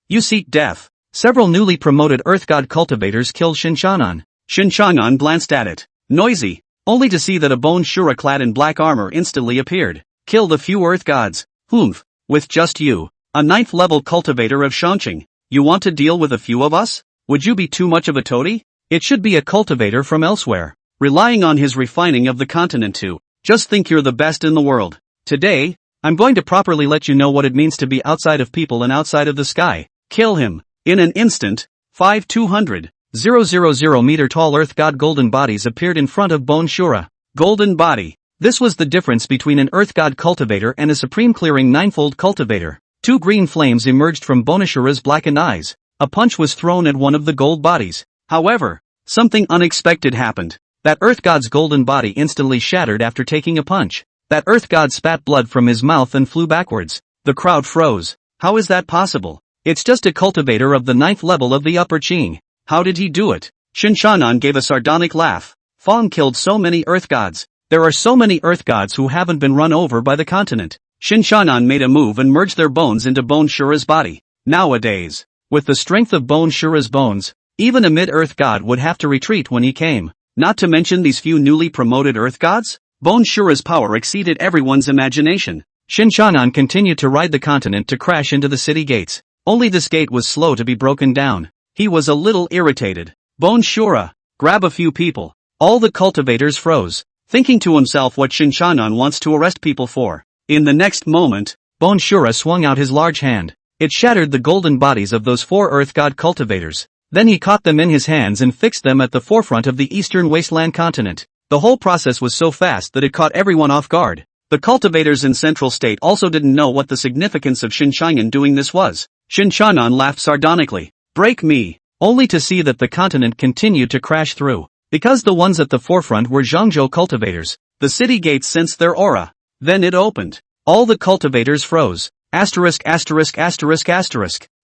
You seek death. Several newly promoted earth god cultivators killed Shen Changan. Shen Changan glanced at it. Noisy. Only to see that a bone shura clad in black armor instantly appeared. Killed a few earth gods. Humph. With just you. A 9th level cultivator of Shangqing. You want to deal with a few of us? Would you be too much of a toady? It should be a cultivator from elsewhere, relying on his refining of the continent to just think you're the best in the world. Today, I'm going to properly let you know what it means to be outside of people and outside of the sky. Kill him. In an instant, 5,200,000 meter tall earth god golden bodies appeared in front of Bone Shura. Golden body. This was the difference between an earth god cultivator and a supreme clearing 9-fold cultivator. 2 green flames emerged from Bonashura's blackened eyes. A punch was thrown at one of the gold bodies. However, something unexpected happened. That earth god's golden body instantly shattered after taking a punch. That earth god spat blood from his mouth and flew backwards. The crowd froze. How is that possible? It's just a cultivator of the 9th level of the upper Qing. How did he do it? Shen Changan gave a sardonic laugh. Fong killed so many earth gods. There are so many earth gods who haven't been run over by the continent. Shen Changan made a move and merged their bones into Bone Shura's body. Nowadays, with the strength of Bone Shura's bones, even a mid-earth god would have to retreat when he came. Not to mention these few newly promoted earth gods? Bone Shura's power exceeded everyone's imagination. Shen Changan continued to ride the continent to crash into the city gates. Only this gate was slow to be broken down. He was a little irritated. Bone Shura, grab a few people. All the cultivators froze, thinking to himself what Shen Changan wants to arrest people for. In the next moment, Bone Shura swung out his large hand. It shattered the golden bodies of those 4 earth god cultivators. Then he caught them in his hands and fixed them at the forefront of the Eastern Wasteland continent. The whole process was so fast that it caught everyone off guard. The cultivators in Central State also didn't know what the significance of Shen Changan doing this was. Shen Changan laughed sardonically. Break me. Only to see that the continent continued to crash through. Because the ones at the forefront were Zhangzhou cultivators, the city gates sensed their aura. Then it opened. All the cultivators froze. Asterisk.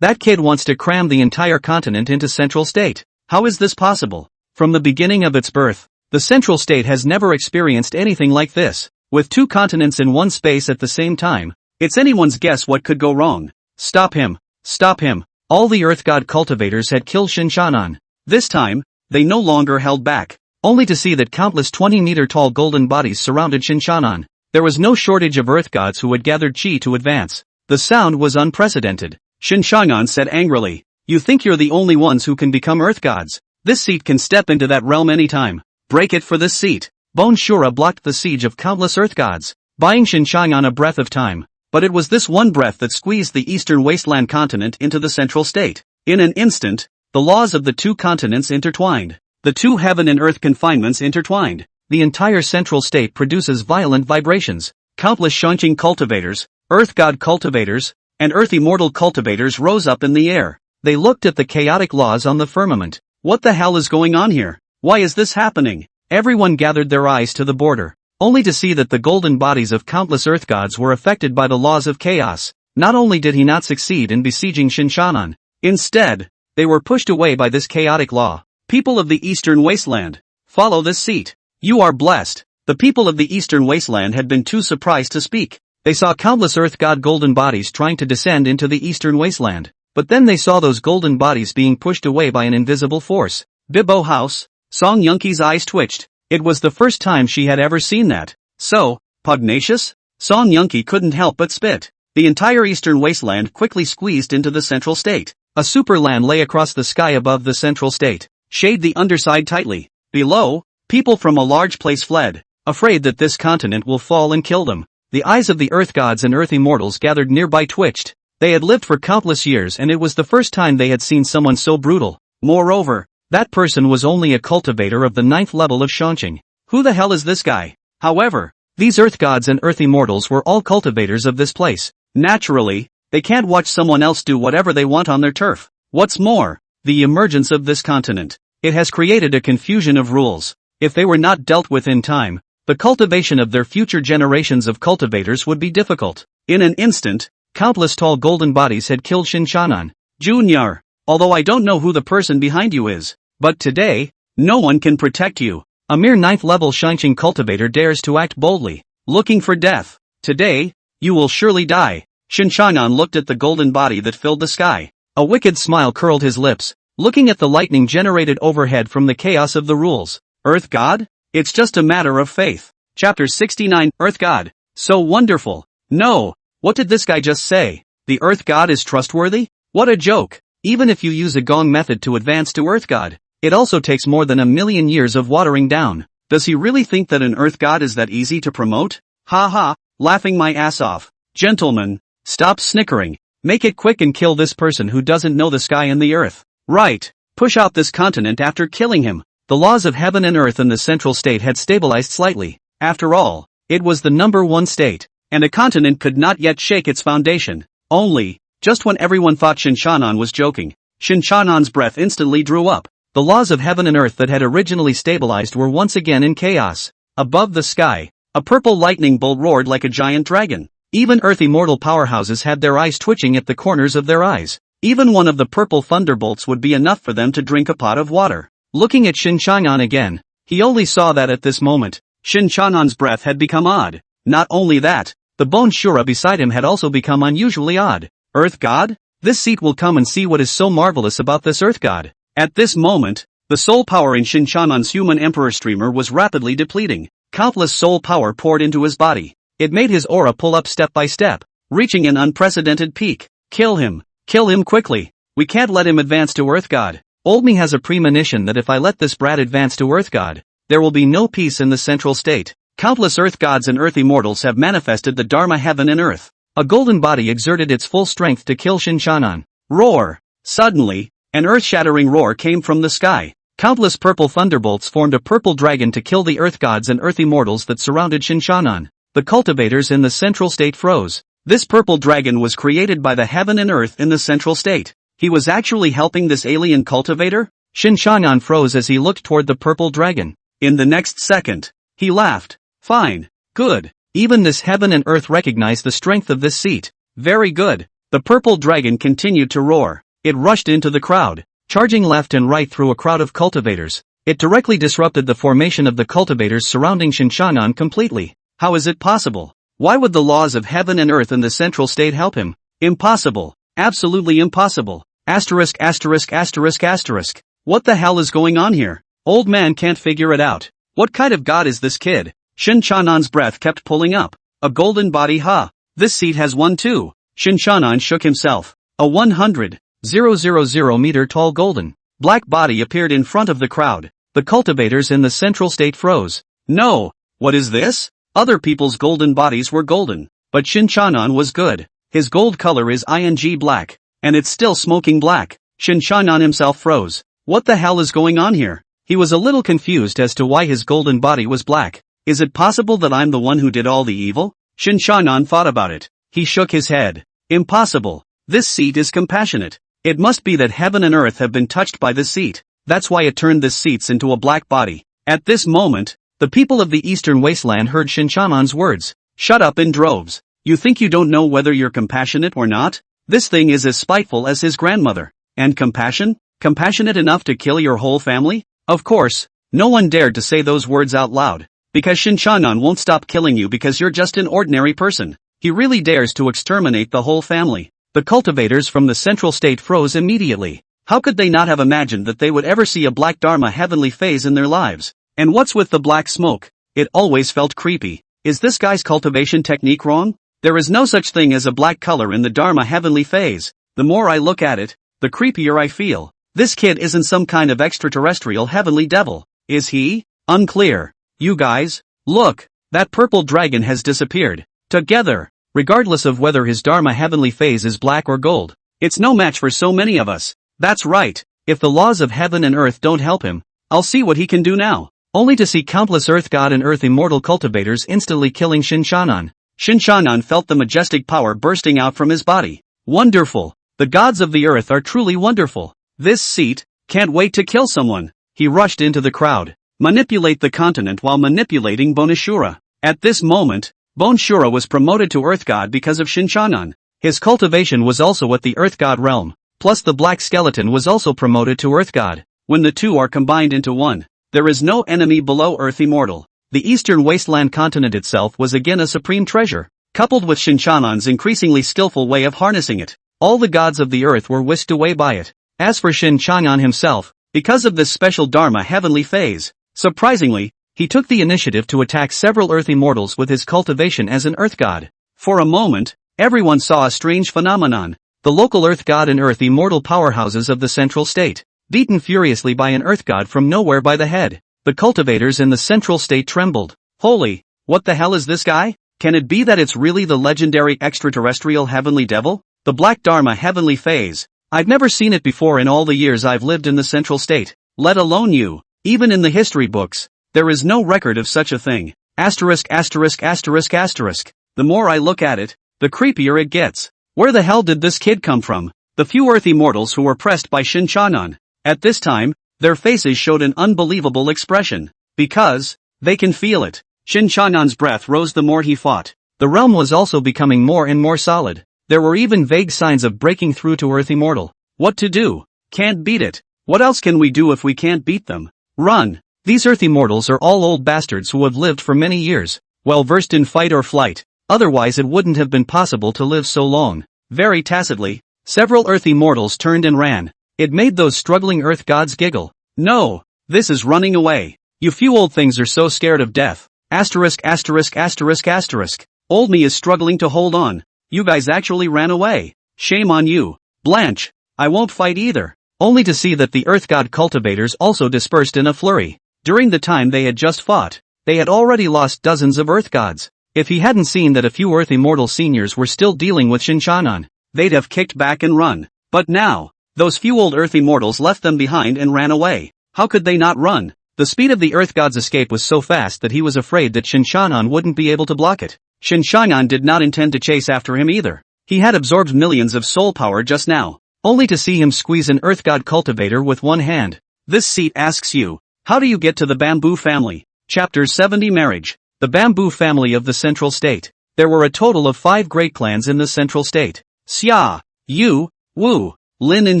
That kid wants to cram the entire continent into Central State. How is this possible? From the beginning of its birth, the Central State has never experienced anything like this. With 2 continents in one space at the same time, it's anyone's guess what could go wrong. Stop him! Stop him! All the Earth God cultivators had killed Shen Changan. This time, they no longer held back, only to see that countless 20-meter-tall golden bodies surrounded Shen Changan. There was no shortage of Earth Gods who had gathered chi to advance. The sound was unprecedented. Shen Changan said angrily, "You think you're the only ones who can become Earth Gods? This seat can step into that realm anytime. Break it for this seat." Bone Shura blocked the siege of countless Earth Gods, buying Shen Changan a breath of time. But it was this one breath that squeezed the Eastern Wasteland continent into the Central State. In an instant, the laws of the 2 continents intertwined. The 2 heaven and earth confinements intertwined. The entire Central State produces violent vibrations. Countless Shangqing cultivators, Earth God cultivators, and Earth Immortal cultivators rose up in the air. They looked at the chaotic laws on the firmament. What the hell is going on here? Why is this happening? Everyone gathered their eyes to the border, only to see that the golden bodies of countless Earth Gods were affected by the laws of chaos. Not only did he not succeed in besieging Shen Changan, instead, they were pushed away by this chaotic law. People of the Eastern Wasteland, follow this seat. You are blessed. The people of the Eastern Wasteland had been too surprised to speak. They saw countless Earth God golden bodies trying to descend into the Eastern Wasteland. But then they saw those golden bodies being pushed away by an invisible force. Bibbo House, Song Yunqi's eyes twitched. It was the first time she had ever seen that. So, pugnacious? Song Yunqi couldn't help but spit. The entire Eastern Wasteland quickly squeezed into the Central State. A superland lay across the sky above the Central State. Shade the underside tightly. Below, people from a large place fled, afraid that this continent will fall and kill them. The eyes of the Earth Gods and Earth Immortals gathered nearby twitched. They had lived for countless years and it was the first time they had seen someone so brutal. Moreover, that person was only a cultivator of the 9th level of Shangqing. Who the hell is this guy? However, these Earth Gods and Earth Immortals were all cultivators of this place. Naturally, they can't watch someone else do whatever they want on their turf. What's more, the emergence of this continent. It has created a confusion of rules. If they were not dealt with in time, the cultivation of their future generations of cultivators would be difficult. In an instant, countless tall golden bodies had killed Shen Changan. Junior, although I don't know who the person behind you is, but today, no one can protect you. A mere 9th level Shangqing cultivator dares to act boldly, looking for death. Today, you will surely die. Shen Changan looked at the golden body that filled the sky. A wicked smile curled his lips, looking at the lightning generated overhead from the chaos of the rules. Earth God? It's just a matter of faith. Chapter 69, Earth God. So wonderful. No. What did this guy just say? The Earth God is trustworthy? What a joke. Even if you use a gong method to advance to Earth God, it also takes more than 1,000,000 years of watering down. Does he really think that an Earth God is that easy to promote? Ha ha, laughing my ass off. Gentlemen, stop snickering. Make it quick and kill this person who doesn't know the sky and the earth. Right. Push out this continent after killing him. The laws of heaven and earth in the Central State had stabilized slightly. After all, it was the #1 state, and a continent could not yet shake its foundation. Only, just when everyone thought Shen Changan was joking, Shen Changan's breath instantly drew up. The laws of heaven and earth that had originally stabilized were once again in chaos. Above the sky, a purple lightning bolt roared like a giant dragon. Even Earth Immortal powerhouses had their eyes twitching at the corners of their eyes. Even one of the purple thunderbolts would be enough for them to drink a pot of water. Looking at Shen Changan again, he only saw that at this moment, Shen Changan's breath had become odd. Not only that, the bone Shura beside him had also become unusually odd. Earth God? This seat will come and see what is so marvelous about this Earth God. At this moment, the soul power in Shen Changan's human emperor streamer was rapidly depleting. Countless soul power poured into his body. It made his aura pull up step by step, reaching an unprecedented peak. Kill him. Kill him quickly. We can't let him advance to Earth God. Old me has a premonition that if I let this brat advance to Earth God, there will be no peace in the Central State. Countless Earth Gods and Earth Immortals have manifested the Dharma heaven and earth. A golden body exerted its full strength to kill Shen Changan. Roar! Suddenly, an earth-shattering roar came from the sky. Countless purple thunderbolts formed a purple dragon to kill the Earth Gods and Earth Immortals that surrounded Shen Changan. The cultivators in the Central State froze. This purple dragon was created by the heaven and earth in the Central State. He was actually helping this alien cultivator? Shen Changan froze as he looked toward the purple dragon. In the next second, he laughed. Fine. Good. Even this heaven and earth recognize the strength of this seat. Very good. The purple dragon continued to roar. It rushed into the crowd, charging left and right through a crowd of cultivators. It directly disrupted the formation of the cultivators surrounding Shen Changan completely. How is it possible? Why would the laws of heaven and earth in the central state help him? Impossible. Absolutely impossible. Asterisk asterisk asterisk asterisk. What the hell is going on here? Old man can't figure it out. What kind of god is this kid? Shen Changan's breath kept pulling up. A golden body, huh? This seat has one too. Shen Changan shook himself. A 100,000 meter tall golden black body appeared in front of the crowd. The cultivators in the central state froze. No! What is this? Other people's golden bodies were golden, but Shen Changan was good. His gold color is ing black, and it's still smoking black. Shen Changan himself froze. What the hell is going on here? He was a little confused as to why his golden body was black. Is it possible that I'm the one who did all the evil? Shen Changan thought about it. He shook his head. Impossible. This seat is compassionate. It must be that heaven and earth have been touched by this seat. That's why it turned this seat into a black body. At this moment, the people of the Eastern Wasteland heard Shen Changan's words. Shut up in droves. You think you don't know whether you're compassionate or not? This thing is as spiteful as his grandmother. And compassion? Compassionate enough to kill your whole family? Of course, no one dared to say those words out loud. Because Shen Changan won't stop killing you because you're just an ordinary person. He really dares to exterminate the whole family. The cultivators from the central state froze immediately. How could they not have imagined that they would ever see a black Dharma heavenly phase in their lives? And what's with the black smoke? It always felt creepy. Is this guy's cultivation technique wrong? There is no such thing as a black color in the Dharma heavenly phase. The more I look at it, the creepier I feel. This kid isn't some kind of extraterrestrial heavenly devil, is he? Unclear. You guys, look, that purple dragon has disappeared. Together, regardless of whether his Dharma heavenly phase is black or gold. It's no match for so many of us. That's right. If the laws of heaven and earth don't help him, I'll see what he can do now. Only to see countless earth god and earth immortal cultivators instantly killing Shen Changan. Shen Changan felt the majestic power bursting out from his body. Wonderful. The gods of the earth are truly wonderful. This seat, can't wait to kill someone. He rushed into the crowd. Manipulate the continent while manipulating Bonashura. At this moment, Bonashura was promoted to earth god because of Shen Changan. His cultivation was also at the earth god realm. Plus the black skeleton was also promoted to earth god. When the two are combined into one, there is no enemy below earth immortal. The Eastern Wasteland continent itself was again a supreme treasure, coupled with Shen Changan's increasingly skillful way of harnessing it. All the gods of the earth were whisked away by it. As for Shen Changan himself, because of this special Dharma heavenly phase, surprisingly, he took the initiative to attack several earth immortals with his cultivation as an earth god. For a moment, everyone saw a strange phenomenon. The local earth god and earth immortal powerhouses of the central state, beaten furiously by an earth god from nowhere by the head. The cultivators in the central state trembled. Holy, what the hell is this guy? Can it be that it's really the legendary extraterrestrial heavenly devil? The Black Dharma heavenly phase. I've never seen it before in all the years I've lived in the central state, let alone you. Even in the history books, there is no record of such a thing. Asterisk asterisk asterisk asterisk. The more I look at it, the creepier it gets. Where the hell did this kid come from? The few earth immortals who were pressed by Shen Changan. At this time, their faces showed an unbelievable expression. Because, they can feel it. Shen Changan's breath rose the more he fought. The realm was also becoming more and more solid. There were even vague signs of breaking through to Earth Immortal. What to do? Can't beat it. What else can we do if we can't beat them? Run. These Earth Immortals are all old bastards who have lived for many years, well versed in fight or flight. Otherwise it wouldn't have been possible to live so long. Very tacitly, several Earth Immortals turned and ran. It made those struggling Earth gods giggle. No, this is running away. You few old things are so scared of death. Asterisk asterisk asterisk asterisk. Old me is struggling to hold on. You guys actually ran away. Shame on you. Blanche, I won't fight either. Only to see that the Earth God cultivators also dispersed in a flurry. During the time they had just fought, they had already lost dozens of Earth Gods. If he hadn't seen that a few Earth Immortal seniors were still dealing with Shen Changan, they'd have kicked back and run. But now, those few old Earth Immortals left them behind and ran away. How could they not run? The speed of the Earth God's escape was so fast that he was afraid that Shen Changan wouldn't be able to block it. Shen Changan did not intend to chase after him either. He had absorbed millions of soul power just now, only to see him squeeze an Earth God cultivator with one hand. This seat asks you, how do you get to the Bamboo family? Chapter 70 Marriage. The Bamboo family of the Central State. There were a total of 5 great clans in the Central State. Xia, Yu, Wu, Lin and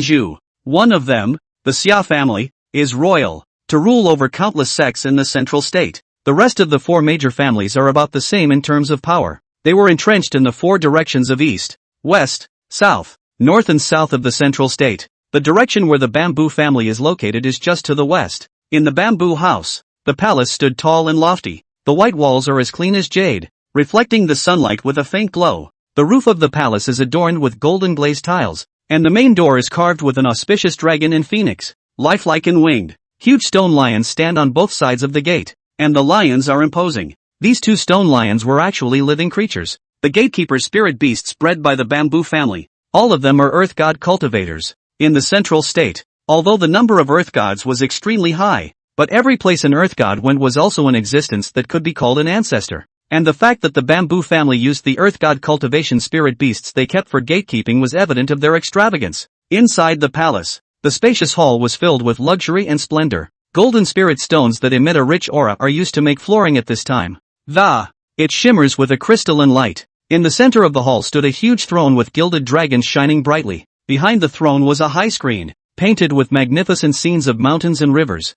Zhu. One of them, the Xia family, is royal, to rule over countless sects in the central state. The rest of the four major families are about the same in terms of power. They were entrenched in the four directions of east, west, south, north and south of the central state. The direction where the bamboo family is located is just to the west. In the bamboo house, the palace stood tall and lofty. The white walls are as clean as jade, reflecting the sunlight with a faint glow. The roof of the palace is adorned with golden glazed tiles, and the main door is carved with an auspicious dragon and phoenix, lifelike and winged. Huge stone lions stand on both sides of the gate, and the lions are imposing. These two stone lions were actually living creatures, the gatekeeper's spirit beasts bred by the bamboo family. All of them are earth god cultivators. In the central state, although the number of earth gods was extremely high, but every place an earth god went was also in existence that could be called an ancestor. And the fact that the bamboo family used the earth god cultivation spirit beasts they kept for gatekeeping was evident of their extravagance. Inside the palace, the spacious hall was filled with luxury and splendor. Golden spirit stones that emit a rich aura are used to make flooring at this time. It shimmers with a crystalline light. In the center of the hall stood a huge throne with gilded dragons shining brightly. Behind the throne was a high screen, painted with magnificent scenes of mountains and rivers.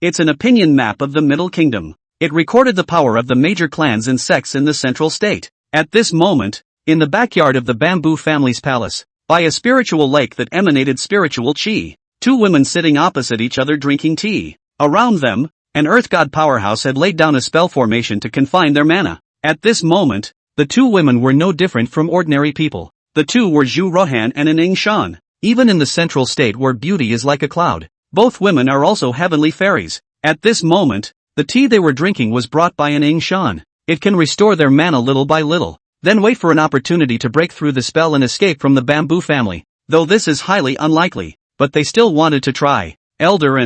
It's an opinion map of the Middle Kingdom. It recorded the power of the major clans and sects in the central state. At this moment, in the backyard of the bamboo family's palace, by a spiritual lake that emanated spiritual chi, two women sitting opposite each other drinking tea. Around them, an earth god powerhouse had laid down a spell formation to confine their mana. At this moment, the two women were no different from ordinary people. The two were Zhu Rohan and Ning Shan. Even in the central state where beauty is like a cloud, both women are also heavenly fairies. At this moment, the tea they were drinking was brought by Ning Shan. It can restore their mana little by little, then wait for an opportunity to break through the spell and escape from the bamboo family. Though this is highly unlikely, but they still wanted to try. Elder,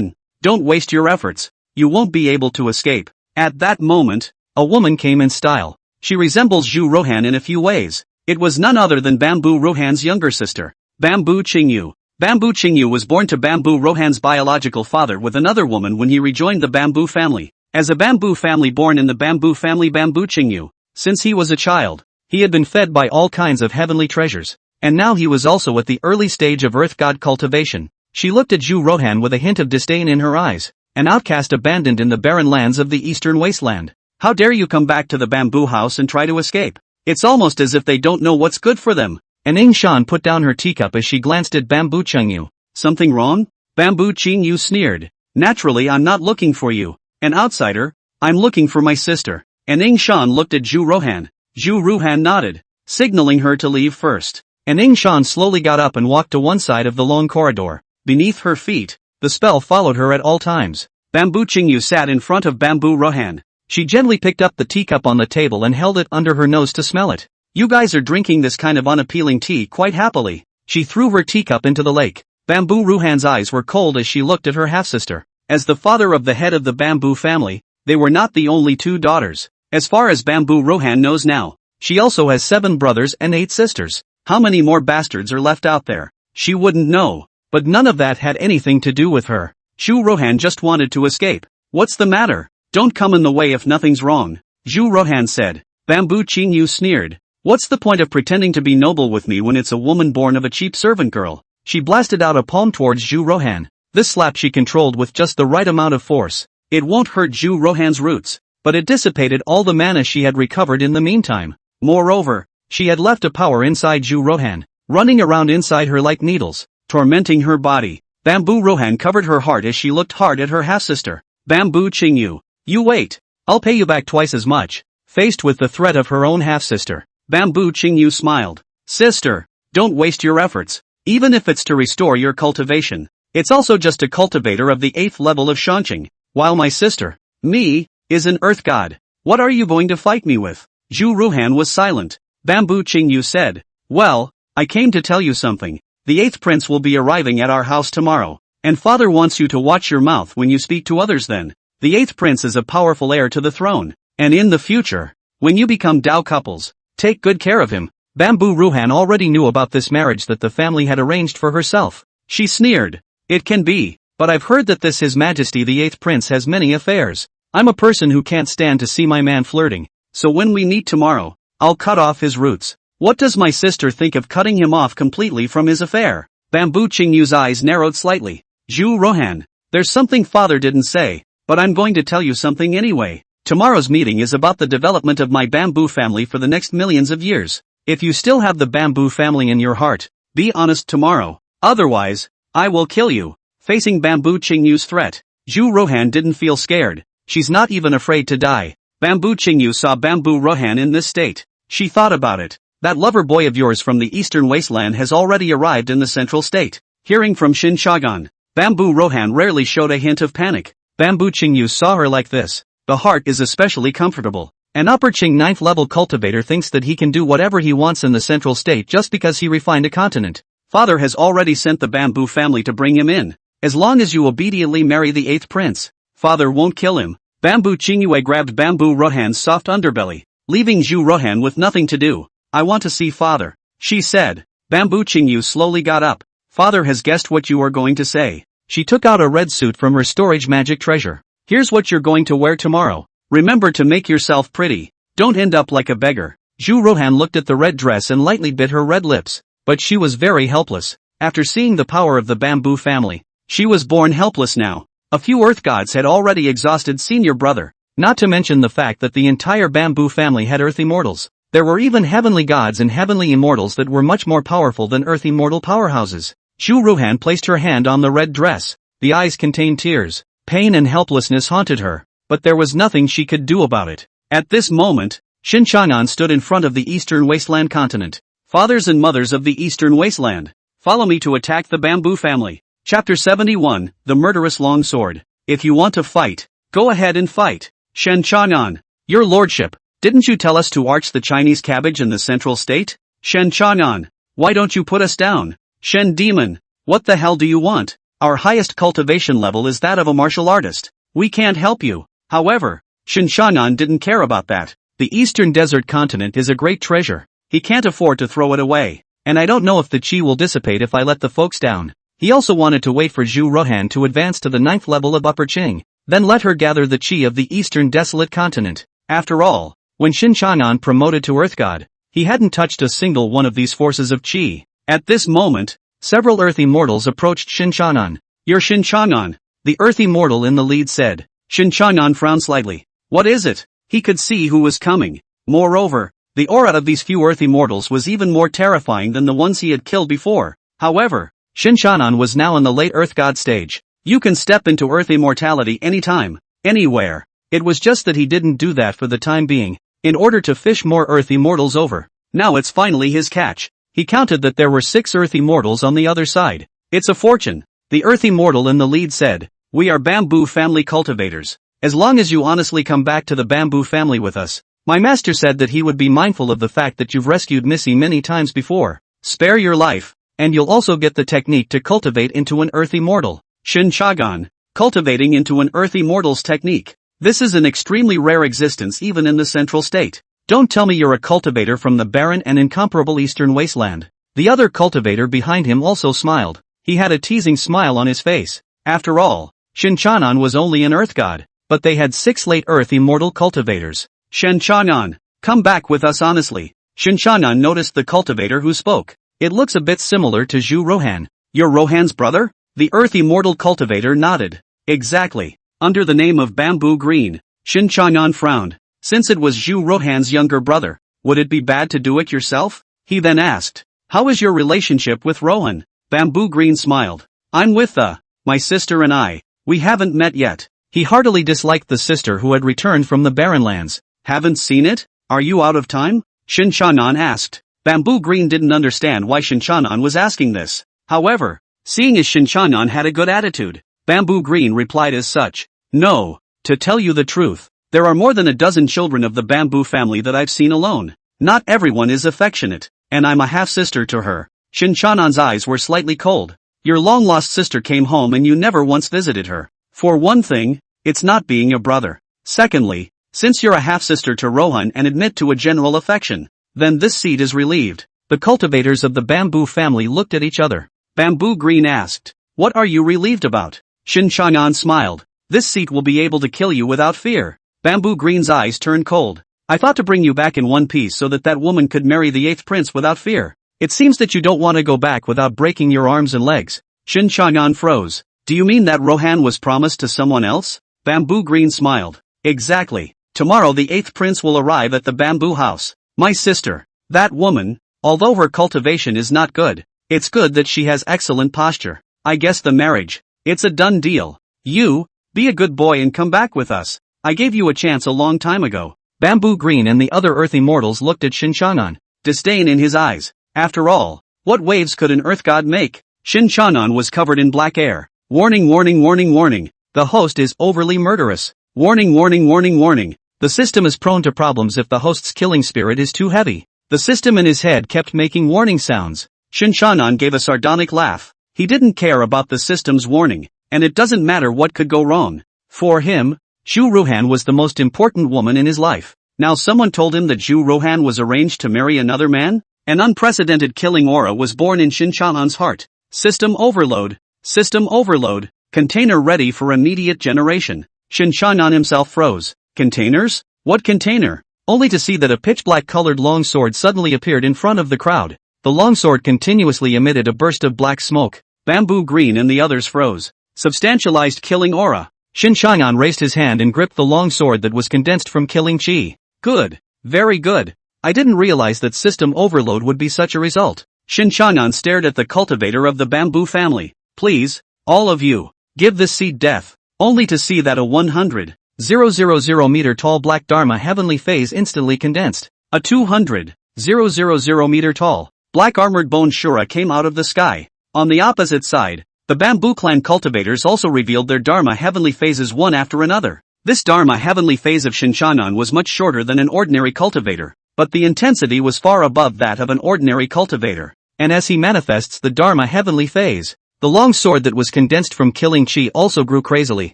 don't waste your efforts. You won't be able to escape. At that moment, a woman came in style. She resembles Zhu Rohan in a few ways. It was none other than Bamboo Rohan's younger sister, Bamboo Qingyu. Bamboo Qingyu was born to Bamboo Rohan's biological father with another woman when he rejoined the bamboo family. As a bamboo family born in the bamboo family Bamboo Qingyu, since he was a child, he had been fed by all kinds of heavenly treasures, and now he was also at the early stage of earth god cultivation. She looked at Zhu Rohan with a hint of disdain in her eyes, an outcast abandoned in the barren lands of the Eastern Wasteland. How dare you come back to the bamboo house and try to escape? It's almost as if they don't know what's good for them. And Ning Shan put down her teacup as she glanced at Bamboo Qingyu. Something wrong? Bamboo Qingyu sneered. Naturally I'm not looking for you, an outsider, I'm looking for my sister. And Ning Shan looked at Zhu Rohan. Zhu Rohan nodded, signaling her to leave first. And Ning Shan slowly got up and walked to one side of the long corridor. Beneath her feet, the spell followed her at all times. Bamboo Qingyu sat in front of Bamboo Rohan. She gently picked up the teacup on the table and held it under her nose to smell it. You guys are drinking this kind of unappealing tea quite happily. She threw her teacup into the lake. Bamboo Rohan's eyes were cold as she looked at her half-sister. As the father of the head of the bamboo family, they were not the only two daughters. As far as Bamboo Rohan knows now, she also has 7 brothers and 8 sisters. How many more bastards are left out there? She wouldn't know, but none of that had anything to do with her. Zhu Rohan just wanted to escape. What's the matter? Don't come in the way if nothing's wrong, Zhu Rohan said. Bamboo Qingyu sneered. What's the point of pretending to be noble with me when it's a woman born of a cheap servant girl? She blasted out a palm towards Zhu Rohan. This slap she controlled with just the right amount of force. It won't hurt Zhu Rohan's roots, but it dissipated all the mana she had recovered in the meantime. Moreover, she had left a power inside Zhu Rohan, running around inside her like needles, tormenting her body. Bamboo Rohan covered her heart as she looked hard at her half-sister. Bamboo Qingyu. You wait. I'll pay you back twice as much. Faced with the threat of her own half-sister, Bamboo Qingyu smiled. Sister, don't waste your efforts. Even if it's to restore your cultivation, it's also just a cultivator of the 8th level of Shanqing, while my sister, me, is an earth god. What are you going to fight me with? Zhu Rohan was silent. Bamboo Qingyu said, well, I came to tell you something. The 8th prince will be arriving at our house tomorrow, and father wants you to watch your mouth when you speak to others then. The 8th prince is a powerful heir to the throne, and in the future, when you become Dao couples, take good care of him. Bamboo Rohan already knew about this marriage that the family had arranged for herself. She sneered. It can be, but I've heard that this His Majesty the 8th prince has many affairs. I'm a person who can't stand to see my man flirting, so when we meet tomorrow, I'll cut off his roots. What does my sister think of cutting him off completely from his affair? Bamboo Qingyu's eyes narrowed slightly. Zhu Rohan, there's something father didn't say, but I'm going to tell you something anyway. Tomorrow's meeting is about the development of my bamboo family for the next millions of years. If you still have the bamboo family in your heart, be honest tomorrow. Otherwise, I will kill you. Facing Bamboo Qingyu's threat, Zhu Rohan didn't feel scared. She's not even afraid to die. Bamboo Qingyu saw Bamboo Rohan in this state. She thought about it. That lover boy of yours from the Eastern Wasteland has already arrived in the central state. Hearing from Shen Changan, Bamboo Rohan rarely showed a hint of panic. Bamboo Qingyu saw her like this. The heart is especially comfortable. An upper Qing 9th level cultivator thinks that he can do whatever he wants in the central state just because he refined a continent. Father has already sent the bamboo family to bring him in. As long as you obediently marry the 8th prince, father won't kill him. Bamboo Qingyu grabbed Bamboo Rohan's soft underbelly, leaving Zhu Rohan with nothing to do. I want to see father, she said. Bamboo Qingyu slowly got up. Father has guessed what you are going to say. She took out a red suit from her storage magic treasure. Here's what you're going to wear tomorrow. Remember to make yourself pretty. Don't end up like a beggar. Zhu Rohan looked at the red dress and lightly bit her red lips. But she was very helpless. After seeing the power of the bamboo family, she was born helpless now. A few earth gods had already exhausted senior brother. Not to mention the fact that the entire bamboo family had earth immortals. There were even heavenly gods and heavenly immortals that were much more powerful than earth immortal powerhouses. Zhu Rohan placed her hand on the red dress. The eyes contained tears. Pain and helplessness haunted her, but there was nothing she could do about it. At this moment, Shen Changan stood in front of the Eastern Wasteland continent. Fathers and mothers of the Eastern Wasteland, follow me to attack the bamboo family. Chapter 71, The Murderous Long Sword. If you want to fight, go ahead and fight. Shen Changan, your lordship, didn't you tell us to arch the Chinese cabbage in the central state? Shen Changan, why don't you put us down? Shen Demon, what the hell do you want? Our highest cultivation level is that of a martial artist. We can't help you. However, Shen Changan didn't care about that. The Eastern Desert continent is a great treasure. He can't afford to throw it away. And I don't know if the chi will dissipate if I let the folks down. He also wanted to wait for Zhu Rohan to advance to the 9th level of Upper Qing, then let her gather the chi of the Eastern Desolate Continent. After all, when Shen Changan promoted to Earth God, he hadn't touched a single one of these forces of chi. At this moment, several Earth Immortals approached Shen Changan. You're Shen Changan, the Earth Immortal in the lead said. Shen Changan frowned slightly. What is it? He could see who was coming. Moreover, the aura of these few Earth Immortals was even more terrifying than the ones he had killed before. However, Shen Changan was now in the late Earth God stage. You can step into Earth immortality anytime, anywhere. It was just that he didn't do that for the time being, in order to fish more Earth Immortals over. Now it's finally his catch. He counted that there were 6 Earth Immortals on the other side. It's a fortune. The Earth Immortal in the lead said, we are bamboo family cultivators. As long as you honestly come back to the bamboo family with us. My master said that he would be mindful of the fact that you've rescued Missy many times before. Spare your life, and you'll also get the technique to cultivate into an Earth Immortal. Shen Changan, cultivating into an Earth Immortal's technique. This is an extremely rare existence even in the central state. Don't tell me you're a cultivator from the barren and incomparable Eastern Wasteland. The other cultivator behind him also smiled. He had a teasing smile on his face. After all, Shen Changan was only an Earth God, but they had 6 late Earth Immortal cultivators. Shen Changan, come back with us honestly. Shen Changan noticed the cultivator who spoke. It looks a bit similar to Zhu Rohan. You're Rohan's brother? The Earth Immortal cultivator nodded. Exactly. Under the name of Bamboo Green, Shen Changan frowned. Since it was Zhu Rohan's younger brother, would it be bad to do it yourself? He then asked. How is your relationship with Rohan? Bamboo Green smiled. I'm with my sister and I. We haven't met yet. He heartily disliked the sister who had returned from the barren lands. Haven't seen it? Are you out of time? Shen Changan asked. Bamboo Green didn't understand why Shen Changan was asking this. However, seeing as Shen Changan had a good attitude, Bamboo Green replied as such. No, to tell you the truth, there are more than a dozen children of the bamboo family that I've seen alone. Not everyone is affectionate, and I'm a half-sister to her. Shen Changan's eyes were slightly cold. Your long-lost sister came home and you never once visited her. For one thing, it's not being a brother. Secondly, since you're a half-sister to Rohan and admit to a general affection, then this seed is relieved. The cultivators of the bamboo family looked at each other. Bamboo Green asked, what are you relieved about? Shen Changan smiled. This seat will be able to kill you without fear. Bamboo Green's eyes turned cold. I thought to bring you back in one piece so that that woman could marry the 8th prince without fear. It seems that you don't want to go back without breaking your arms and legs. Shen Changan froze. Do you mean that Rohan was promised to someone else? Bamboo Green smiled. Exactly. Tomorrow the 8th prince will arrive at the bamboo house. My sister. That woman, although her cultivation is not good, it's good that she has excellent posture. I guess the marriage. It's a done deal. You, be a good boy and come back with us. I gave you a chance a long time ago. Bamboo Green and the other earthy mortals looked at Shen Changan. Disdain in his eyes. After all, what waves could an earth god make? Shen Changan was covered in black air. Warning, warning, warning, warning. The host is overly murderous. Warning, warning, warning, warning. The system is prone to problems if the host's killing spirit is too heavy. The system in his head kept making warning sounds. Shen Changan gave a sardonic laugh. He didn't care about the system's warning, and it doesn't matter what could go wrong. For him, Zhu Ruhan was the most important woman in his life. Now someone told him that Zhu Ruhan was arranged to marry another man? An unprecedented killing aura was born in Shen Changan's heart. System overload. System overload. Container ready for immediate generation. Shen Changan himself froze. Containers? What container? Only to see that a pitch-black colored longsword suddenly appeared in front of the crowd. The longsword continuously emitted a burst of black smoke. Bamboo Green and the others froze. Substantialized killing aura. Shen Changan raised his hand and gripped the longsword that was condensed from killing chi. Good. Very good. I didn't realize that system overload would be such a result. Shen Changan stared at the cultivator of the bamboo family. Please, all of you, give this seed death. Only to see that a 100,000 meter tall black Dharma heavenly phase instantly condensed. A 200,000 meter tall black armored bone Shura came out of the sky. On the opposite side, the bamboo clan cultivators also revealed their Dharma heavenly phases one after another. This Dharma heavenly phase of Shen Changan was much shorter than an ordinary cultivator, but the intensity was far above that of an ordinary cultivator. And as he manifests the Dharma heavenly phase, the long sword that was condensed from killing chi also grew crazily.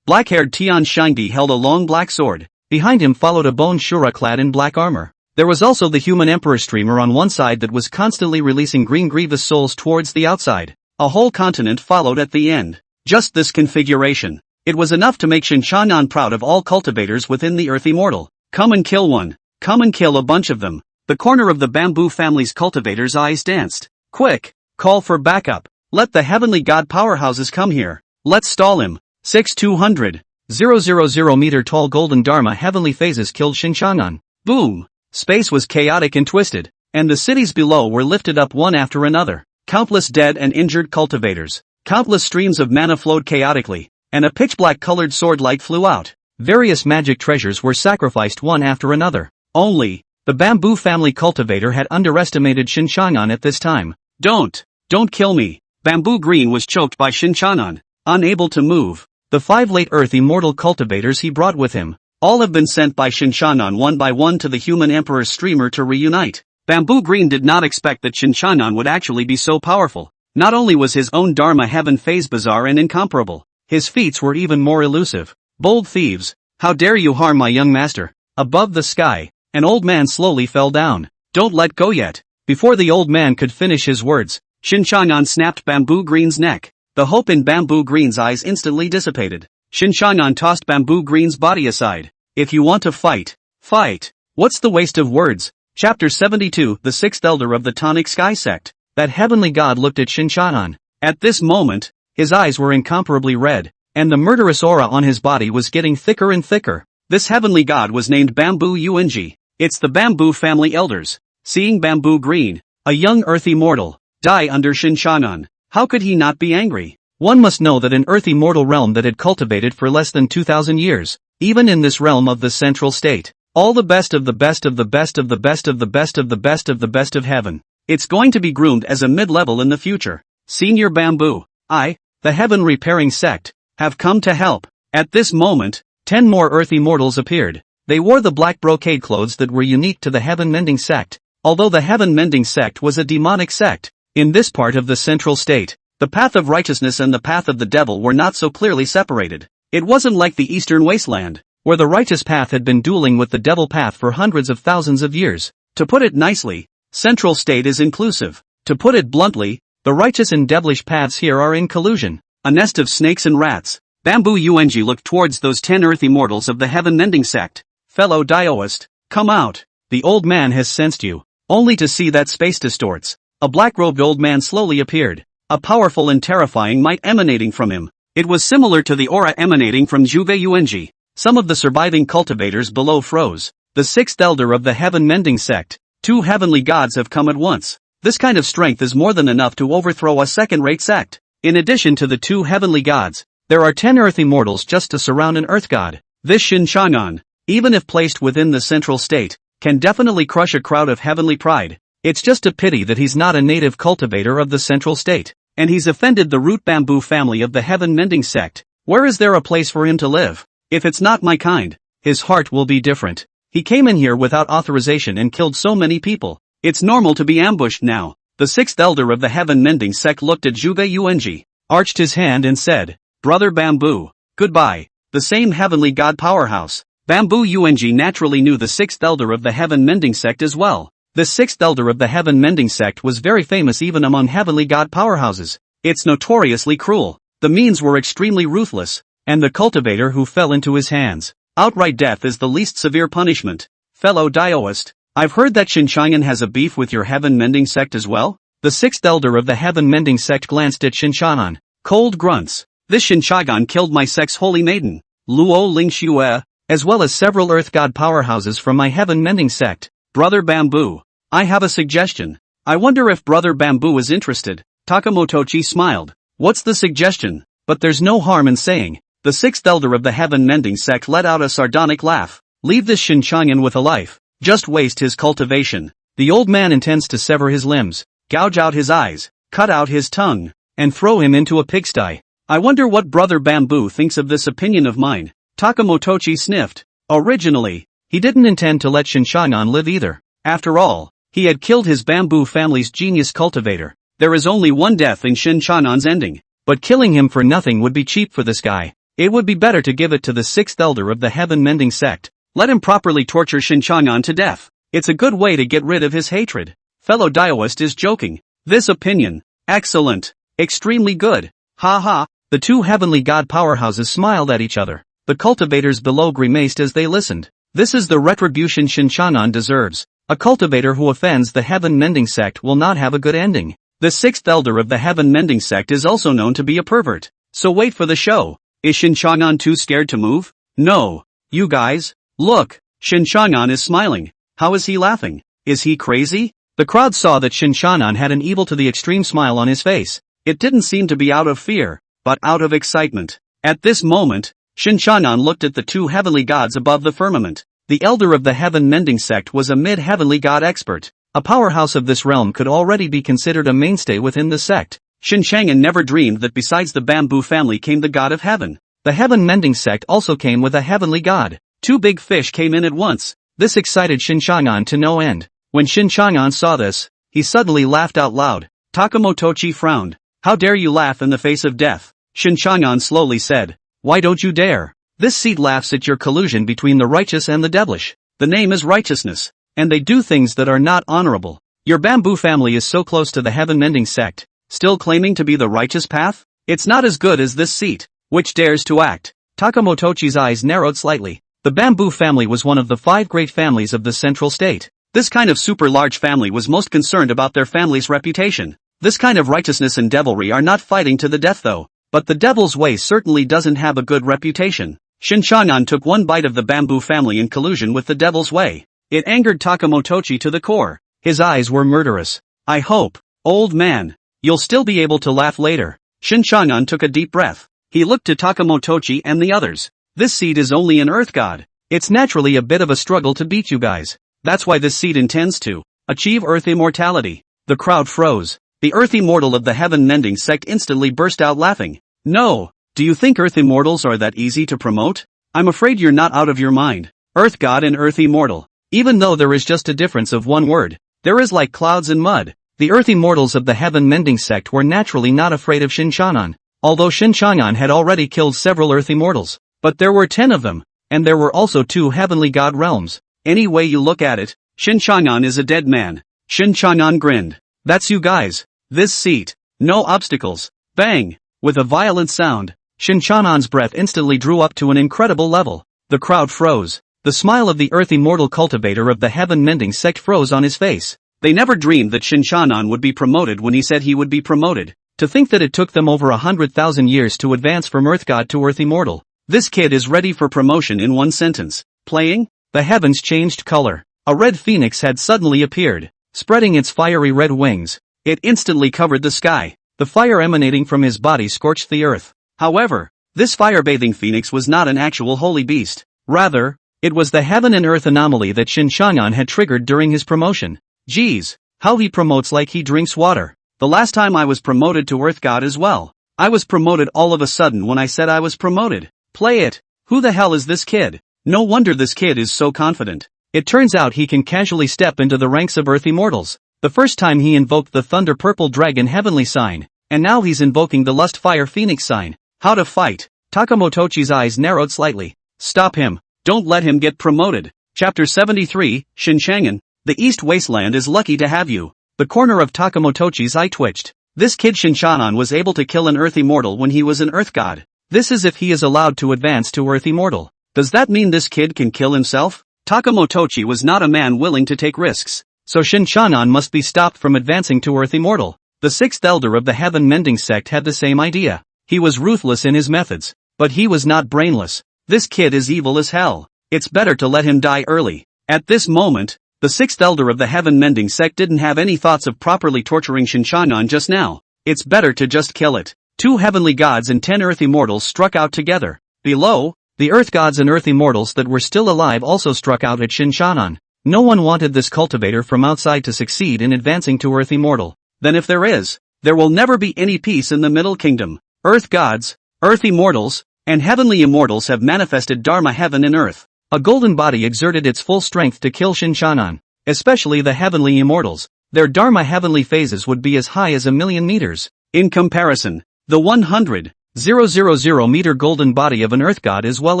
Black-haired Tian Shangdi held a long black sword. Behind him followed a bone Shura clad in black armor. There was also the human emperor streamer on one side that was constantly releasing green grievous souls towards the outside. A whole continent followed at the end. Just this configuration. It was enough to make Shen Changan proud of all cultivators within the earth immortal. Come and kill one. Come and kill a bunch of them. The corner of the bamboo family's cultivators' eyes danced. Quick! Call for backup. Let the heavenly god powerhouses come here. Let's stall him. 200,000 meter tall golden Dharma heavenly phases killed Shen Changan. Boom! Space was chaotic and twisted, and the cities below were lifted up one after another. Countless dead and injured cultivators. Countless streams of mana flowed chaotically, and a pitch-black colored sword light flew out. Various magic treasures were sacrificed one after another. Only, the bamboo family cultivator had underestimated Shen Changan at this time. Don't kill me. Bamboo Green was choked by Shen Changan, unable to move. The 5 late earth immortal cultivators he brought with him, all have been sent by Shen Changan one by one to the human emperor's streamer to reunite. Bamboo Green did not expect that Shen Changan would actually be so powerful. Not only was his own Dharma heaven phase bizarre and incomparable, his feats were even more elusive. Bold thieves, how dare you harm my young master? Above the sky, an old man slowly fell down. Don't let go yet. Before the old man could finish his words, Shen Changan snapped Bamboo Green's neck. The hope in Bamboo Green's eyes instantly dissipated. Shen Changan tossed Bamboo Green's body aside. If you want to fight, fight. What's the waste of words? Chapter 72, the 6th elder of the Tonic Sky Sect. That heavenly god looked at Shen Changan. At this moment, his eyes were incomparably red, and the murderous aura on his body was getting thicker and thicker. This heavenly god was named Bamboo Yuanji. It's the bamboo family elders. Seeing Bamboo Green, a young earth immortal, die under Shen Changan, how could he not be angry? One must know that an earth immortal realm that had cultivated for less than 2,000 years, even in this realm of the central state, all the best of the best of the best of the best of the best of the best of the best of heaven. It's going to be groomed as a mid-level in the future. Senior Bamboo, the Heaven Repairing Sect, have come to help. At this moment, 10 more earth immortals appeared. They wore the black brocade clothes that were unique to the Heaven Mending Sect. Although the Heaven Mending Sect was a demonic sect, in this part of the central state, the path of righteousness and the path of the devil were not so clearly separated. It wasn't like the Eastern Wasteland, where the righteous path had been dueling with the devil path for hundreds of thousands of years. To put it nicely, central state is inclusive. To put it bluntly, the righteous and devilish paths here are in collusion. A nest of snakes and rats. Bamboo Yuanji looked towards those 10 earth immortals of the Heaven Mending Sect. Fellow Daoist, Come out. The old man has sensed you. Only to see that space distorts. A black-robed old man slowly appeared. A powerful and terrifying might emanating from him. It was similar to the aura emanating from Zhuge Yuanji. Some of the surviving cultivators below froze. The sixth elder of the Heaven Mending Sect. 2 heavenly gods have come at once. This kind of strength is more than enough to overthrow a second-rate sect. In addition to the 2 heavenly gods, there are 10 earth immortals just to surround an earth god. This Shen Changan, even if placed within the central state, can definitely crush a crowd of heavenly pride. It's just a pity that he's not a native cultivator of the central state, and he's offended the root bamboo family of the Heaven Mending Sect. Where is there a place for him to live? If it's not my kind, his heart will be different. He came in here without authorization and killed so many people. It's normal to be ambushed now. The sixth elder of the Heaven Mending Sect looked at Zhuge Yuanji, arched his hand and said, Brother Bamboo, goodbye. The same heavenly god powerhouse. Bamboo Yuanji naturally knew the sixth elder of the Heaven Mending Sect as well. The sixth elder of the Heaven Mending Sect was very famous even among heavenly god powerhouses. It's notoriously cruel. The means were extremely ruthless, and the cultivator who fell into his hands. Outright death is the least severe punishment. Fellow Daoist, I've heard that Shen Changan has a beef with your Heaven Mending Sect as well? The sixth elder of the Heaven Mending Sect glanced at Shen Changan. Cold grunts. This Shen Changan killed my sect's holy maiden, Lu Ling-xue, as well as several earth god powerhouses from my Heaven Mending Sect. Brother Bamboo, I have a suggestion. I wonder if Brother Bamboo is interested. Takamotochi smiled. What's the suggestion? But there's no harm in saying. The sixth elder of the Heaven Mending Sect let out a sardonic laugh. Leave this Shen Changan with a life. Just waste his cultivation. The old man intends to sever his limbs, gouge out his eyes, cut out his tongue, and throw him into a pigsty. I wonder what Brother Bamboo thinks of this opinion of mine. Takamotochi sniffed. Originally, he didn't intend to let Shen Changan live either. After all, he had killed his bamboo family's genius cultivator. There is only one death in Shen Changan's ending. But killing him for nothing would be cheap for this guy. It would be better to give it to the sixth elder of the Heaven Mending Sect. Let him properly torture Shen Changan to death. It's a good way to get rid of his hatred. Fellow Daoist is joking. This opinion. Excellent. Extremely good. Ha ha. The 2 heavenly god powerhouses smiled at each other. The cultivators below grimaced as they listened. This is the retribution Shen Changan deserves. A cultivator who offends the Heaven Mending Sect will not have a good ending. The sixth elder of the Heaven Mending Sect is also known to be a pervert. So wait for the show. Is Shen Changan too scared to move? No. You guys, look, Shen Changan is smiling. How is he laughing? Is he crazy? The crowd saw that Shen Changan had an evil to the extreme smile on his face. It didn't seem to be out of fear, but out of excitement. At this moment, Shen Changan looked at the 2 heavenly gods above the firmament. The elder of the Heaven Mending Sect was a mid-heavenly god expert. A powerhouse of this realm could already be considered a mainstay within the sect. Shen Changan never dreamed that besides the bamboo family came the god of heaven. The Heaven Mending Sect also came with a heavenly god. 2 big fish came in at once. This excited Shen Changan to no end. When Shen Changan saw this, he suddenly laughed out loud. Takamotochi frowned. How dare you laugh in the face of death? Shen Changan slowly said. Why don't you dare? This seed laughs at your collusion between the righteous and the devilish. The name is righteousness, and they do things that are not honorable. Your bamboo family is so close to the Heaven Mending Sect, still claiming to be the righteous path? It's not as good as this seat, which dares to act. Takamotochi's eyes narrowed slightly. The bamboo family was one of the 5 great families of the central state. This kind of super large family was most concerned about their family's reputation. This kind of righteousness and devilry are not fighting to the death though. But the devil's way certainly doesn't have a good reputation. Shen Changan took one bite of the bamboo family in collusion with the devil's way. It angered Takamotochi to the core. His eyes were murderous. I hope, old man, you'll still be able to laugh later. Shen Changan took a deep breath. He looked to Takamotochi and the others. This seed is only an earth god. It's naturally a bit of a struggle to beat you guys. That's why this seed intends to achieve earth immortality. The crowd froze. The earth immortal of the Heaven Mending Sect instantly burst out laughing. No, do you think earth immortals are that easy to promote? I'm afraid you're not out of your mind. Earth god and earth immortal. Even though there is just a difference of one word, there is like clouds and mud. The earth immortals of the Heaven Mending Sect were naturally not afraid of Shen Changan. Although Shen Changan had already killed several earth immortals, but there were 10 of them, and there were also 2 heavenly god realms. Any way you look at it, Shen Changan is a dead man. Shen Changan grinned. That's you guys. This seat. No obstacles. Bang! With a violent sound, Shen Changan's breath instantly drew up to an incredible level. The crowd froze. The smile of the earth immortal cultivator of the Heaven Mending Sect froze on his face. They never dreamed that Shen Changan would be promoted when he said he would be promoted. To think that it took them over 100,000 years to advance from Earth God to Earth Immortal. This kid is ready for promotion in one sentence. Playing? The heavens changed color. A red phoenix had suddenly appeared, spreading its fiery red wings. It instantly covered the sky. The fire emanating from his body scorched the earth. However, this fire-bathing phoenix was not an actual holy beast. Rather, it was the heaven and earth anomaly that Shen Changan had triggered during his promotion. Geez, how he promotes like he drinks water. The last time I was promoted to Earth God as well. I was promoted all of a sudden when I said I was promoted. Play it. Who the hell is this kid? No wonder this kid is so confident. It turns out he can casually step into the ranks of Earth Immortals. The first time he invoked the Thunder Purple Dragon Heavenly Sign, and now he's invoking the Lust Fire Phoenix Sign. How to fight? Takamotochi's eyes narrowed slightly. Stop him. Don't let him get promoted. Chapter 73, Shen Changan. The East Wasteland is lucky to have you. The corner of Takamotochi's eye twitched. This kid Shen Changan was able to kill an Earth Immortal when he was an Earth God. This is if he is allowed to advance to Earth Immortal. Does that mean this kid can kill himself? Takamotochi was not a man willing to take risks. So Shen Changan must be stopped from advancing to Earth Immortal. The sixth elder of the Heaven Mending Sect had the same idea. He was ruthless in his methods, but he was not brainless. This kid is evil as hell. It's better to let him die early. At this moment, the sixth elder of the Heaven Mending Sect didn't have any thoughts of properly torturing Shen Changan just now. It's better to just kill it. 2 heavenly gods and 10 earth immortals struck out together. Below, the earth gods and earth immortals that were still alive also struck out at Shen Changan. No one wanted this cultivator from outside to succeed in advancing to Earth Immortal. Then if there is, there will never be any peace in the Middle Kingdom. Earth gods, earth immortals, and heavenly immortals have manifested Dharma heaven and earth. A golden body exerted its full strength to kill Shen Changan, especially the heavenly immortals. Their Dharma heavenly phases would be as high as 1,000,000 meters. In comparison, the 100,000 meter golden body of an earth god as well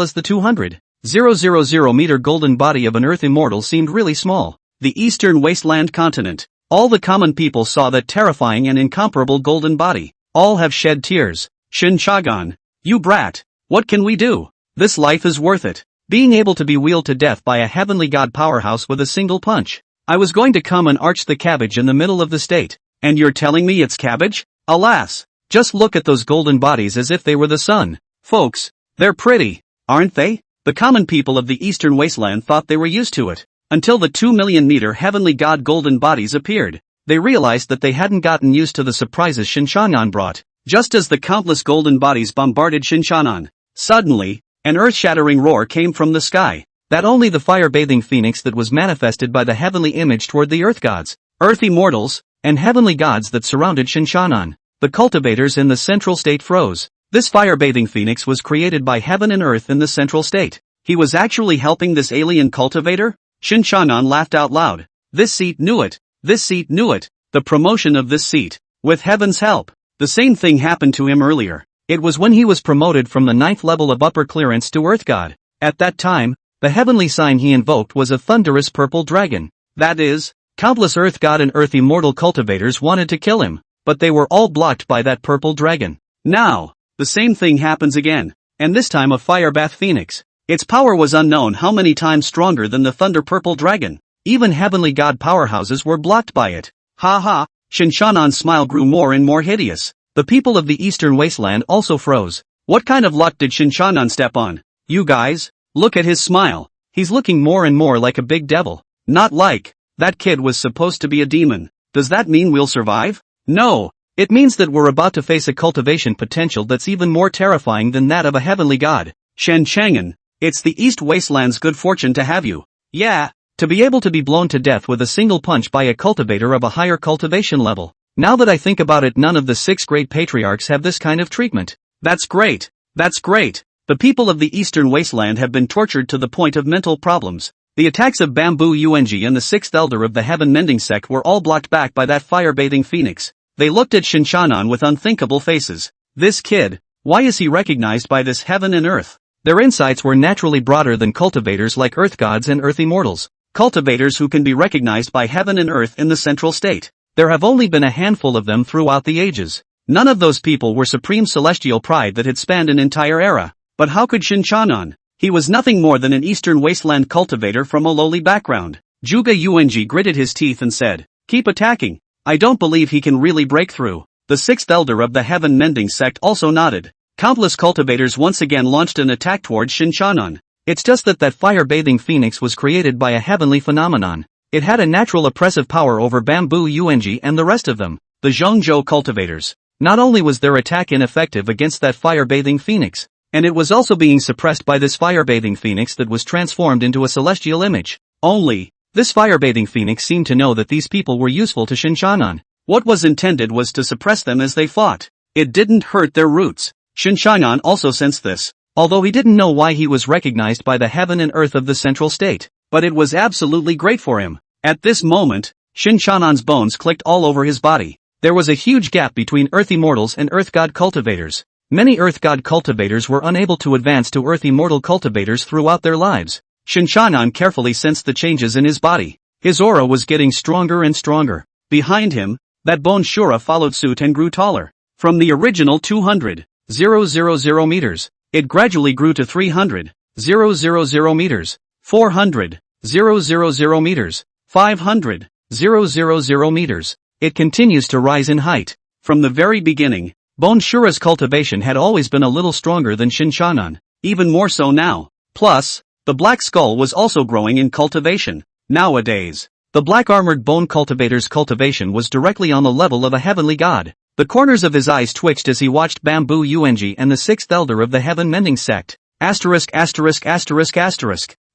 as the 200,000 meter golden body of an earth immortal seemed really small. The Eastern Wasteland continent. All the common people saw that terrifying and incomparable golden body. All have shed tears. Shen Changan, you brat, what can we do? This life is worth it. Being able to be wheeled to death by a heavenly god powerhouse with a single punch. I was going to come and arch the cabbage in the middle of the state. And you're telling me it's cabbage? Alas, just look at those golden bodies as if they were the sun. Folks, they're pretty, aren't they? The common people of the Eastern Wasteland thought they were used to it. Until the 2,000,000-meter heavenly god golden bodies appeared. They realized that they hadn't gotten used to the surprises Shen Changan brought. Just as the countless golden bodies bombarded Shen Changan, suddenly, an earth-shattering roar came from the sky. That only the fire-bathing phoenix that was manifested by the heavenly image toward the earth gods, earth immortals, and heavenly gods that surrounded Shen Changan. The cultivators in the central state froze. This fire-bathing phoenix was created by heaven and earth in the central state. He was actually helping this alien cultivator? Shen Changan laughed out loud. This seat knew it. This seat knew it. The promotion of this seat. With heaven's help. The same thing happened to him earlier. It was when he was promoted from the 9th level of upper clearance to Earth God. At that time, the heavenly sign he invoked was a thunderous purple dragon. That is, countless Earth God and Earth Immortal cultivators wanted to kill him, but they were all blocked by that purple dragon. Now, the same thing happens again, and this time a firebath phoenix. Its power was unknown how many times stronger than the thunder purple dragon. Even heavenly god powerhouses were blocked by it. Ha ha, Shen Changan's smile grew more and more hideous. The people of the Eastern Wasteland also froze. What kind of luck did Shen Changan step on? You guys, look at his smile. He's looking more and more like a big devil. Not like. That kid was supposed to be a demon. Does that mean we'll survive? No. It means that we're about to face a cultivation potential that's even more terrifying than that of a heavenly god. Shen Changan, it's the East Wasteland's good fortune to have you. Yeah, to be able to be blown to death with a single punch by a cultivator of a higher cultivation level. Now that I think about it, none of the 6 great patriarchs have this kind of treatment. That's great. That's great. The people of the Eastern Wasteland have been tortured to the point of mental problems. The attacks of Bamboo Yuenji and the 6th elder of the Heaven Mending Sect were all blocked back by that fire-bathing phoenix. They looked at Shen Changan with unthinkable faces. This kid, why is he recognized by this heaven and earth? Their insights were naturally broader than cultivators like earth gods and earth immortals. Cultivators who can be recognized by heaven and earth in the central state. There have only been a handful of them throughout the ages. None of those people were supreme celestial pride that had spanned an entire era. But how could Shen Changan? He was nothing more than an Eastern Wasteland cultivator from a lowly background. Zhuge Yuanji gritted his teeth and said, "Keep attacking. I don't believe he can really break through." The sixth elder of the Heaven Mending Sect also nodded. Countless cultivators once again launched an attack towards Shen Changan. It's just that fire-bathing phoenix was created by a heavenly phenomenon. It had a natural oppressive power over Bamboo Yuanji and the rest of them, the Zhongzhou cultivators. Not only was their attack ineffective against that fire-bathing phoenix, and it was also being suppressed by this fire-bathing phoenix that was transformed into a celestial image. Only, this fire-bathing phoenix seemed to know that these people were useful to Shen Changan. What was intended was to suppress them as they fought. It didn't hurt their roots. Shen Changan also sensed this, although he didn't know why he was recognized by the heaven and earth of the central state. But it was absolutely great for him. At this moment, Shen Changan's bones clicked all over his body. There was a huge gap between Earth Immortals and Earth God cultivators. Many Earth God cultivators were unable to advance to Earth Immortal cultivators throughout their lives. Shen Changan carefully sensed the changes in his body. His aura was getting stronger and stronger. Behind him, that bone Shura followed suit and grew taller. From the original 200,000 meters, it gradually grew to 300,000 meters, 400,000 meters, 500,000 meters. It continues to rise in height. From the very beginning, Bone Shura's cultivation had always been a little stronger than Shen Changan, even more so now. Plus, the Black Skull was also growing in cultivation. Nowadays, the black-armored bone cultivator's cultivation was directly on the level of a heavenly god. The corners of his eyes twitched as he watched Bamboo Yuanji and the sixth elder of the Heaven Mending Sect. Asterisk.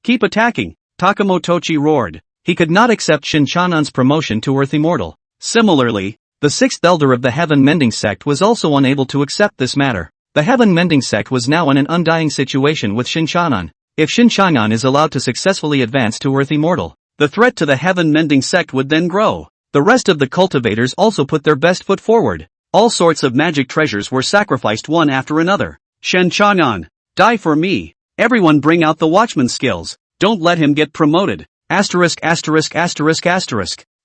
Keep attacking, Takamotochi roared. He could not accept Shen Changan's promotion to Earth Immortal. Similarly, the sixth elder of the Heaven Mending Sect was also unable to accept this matter. The Heaven Mending Sect was now in an undying situation with Shen Changan. If Shen Changan is allowed to successfully advance to Earth Immortal, the threat to the Heaven Mending Sect would then grow. The rest of the cultivators also put their best foot forward. All sorts of magic treasures were sacrificed one after another. Shen Changan, die for me. Everyone bring out the watchman skills. Don't let him get promoted. Asterisk.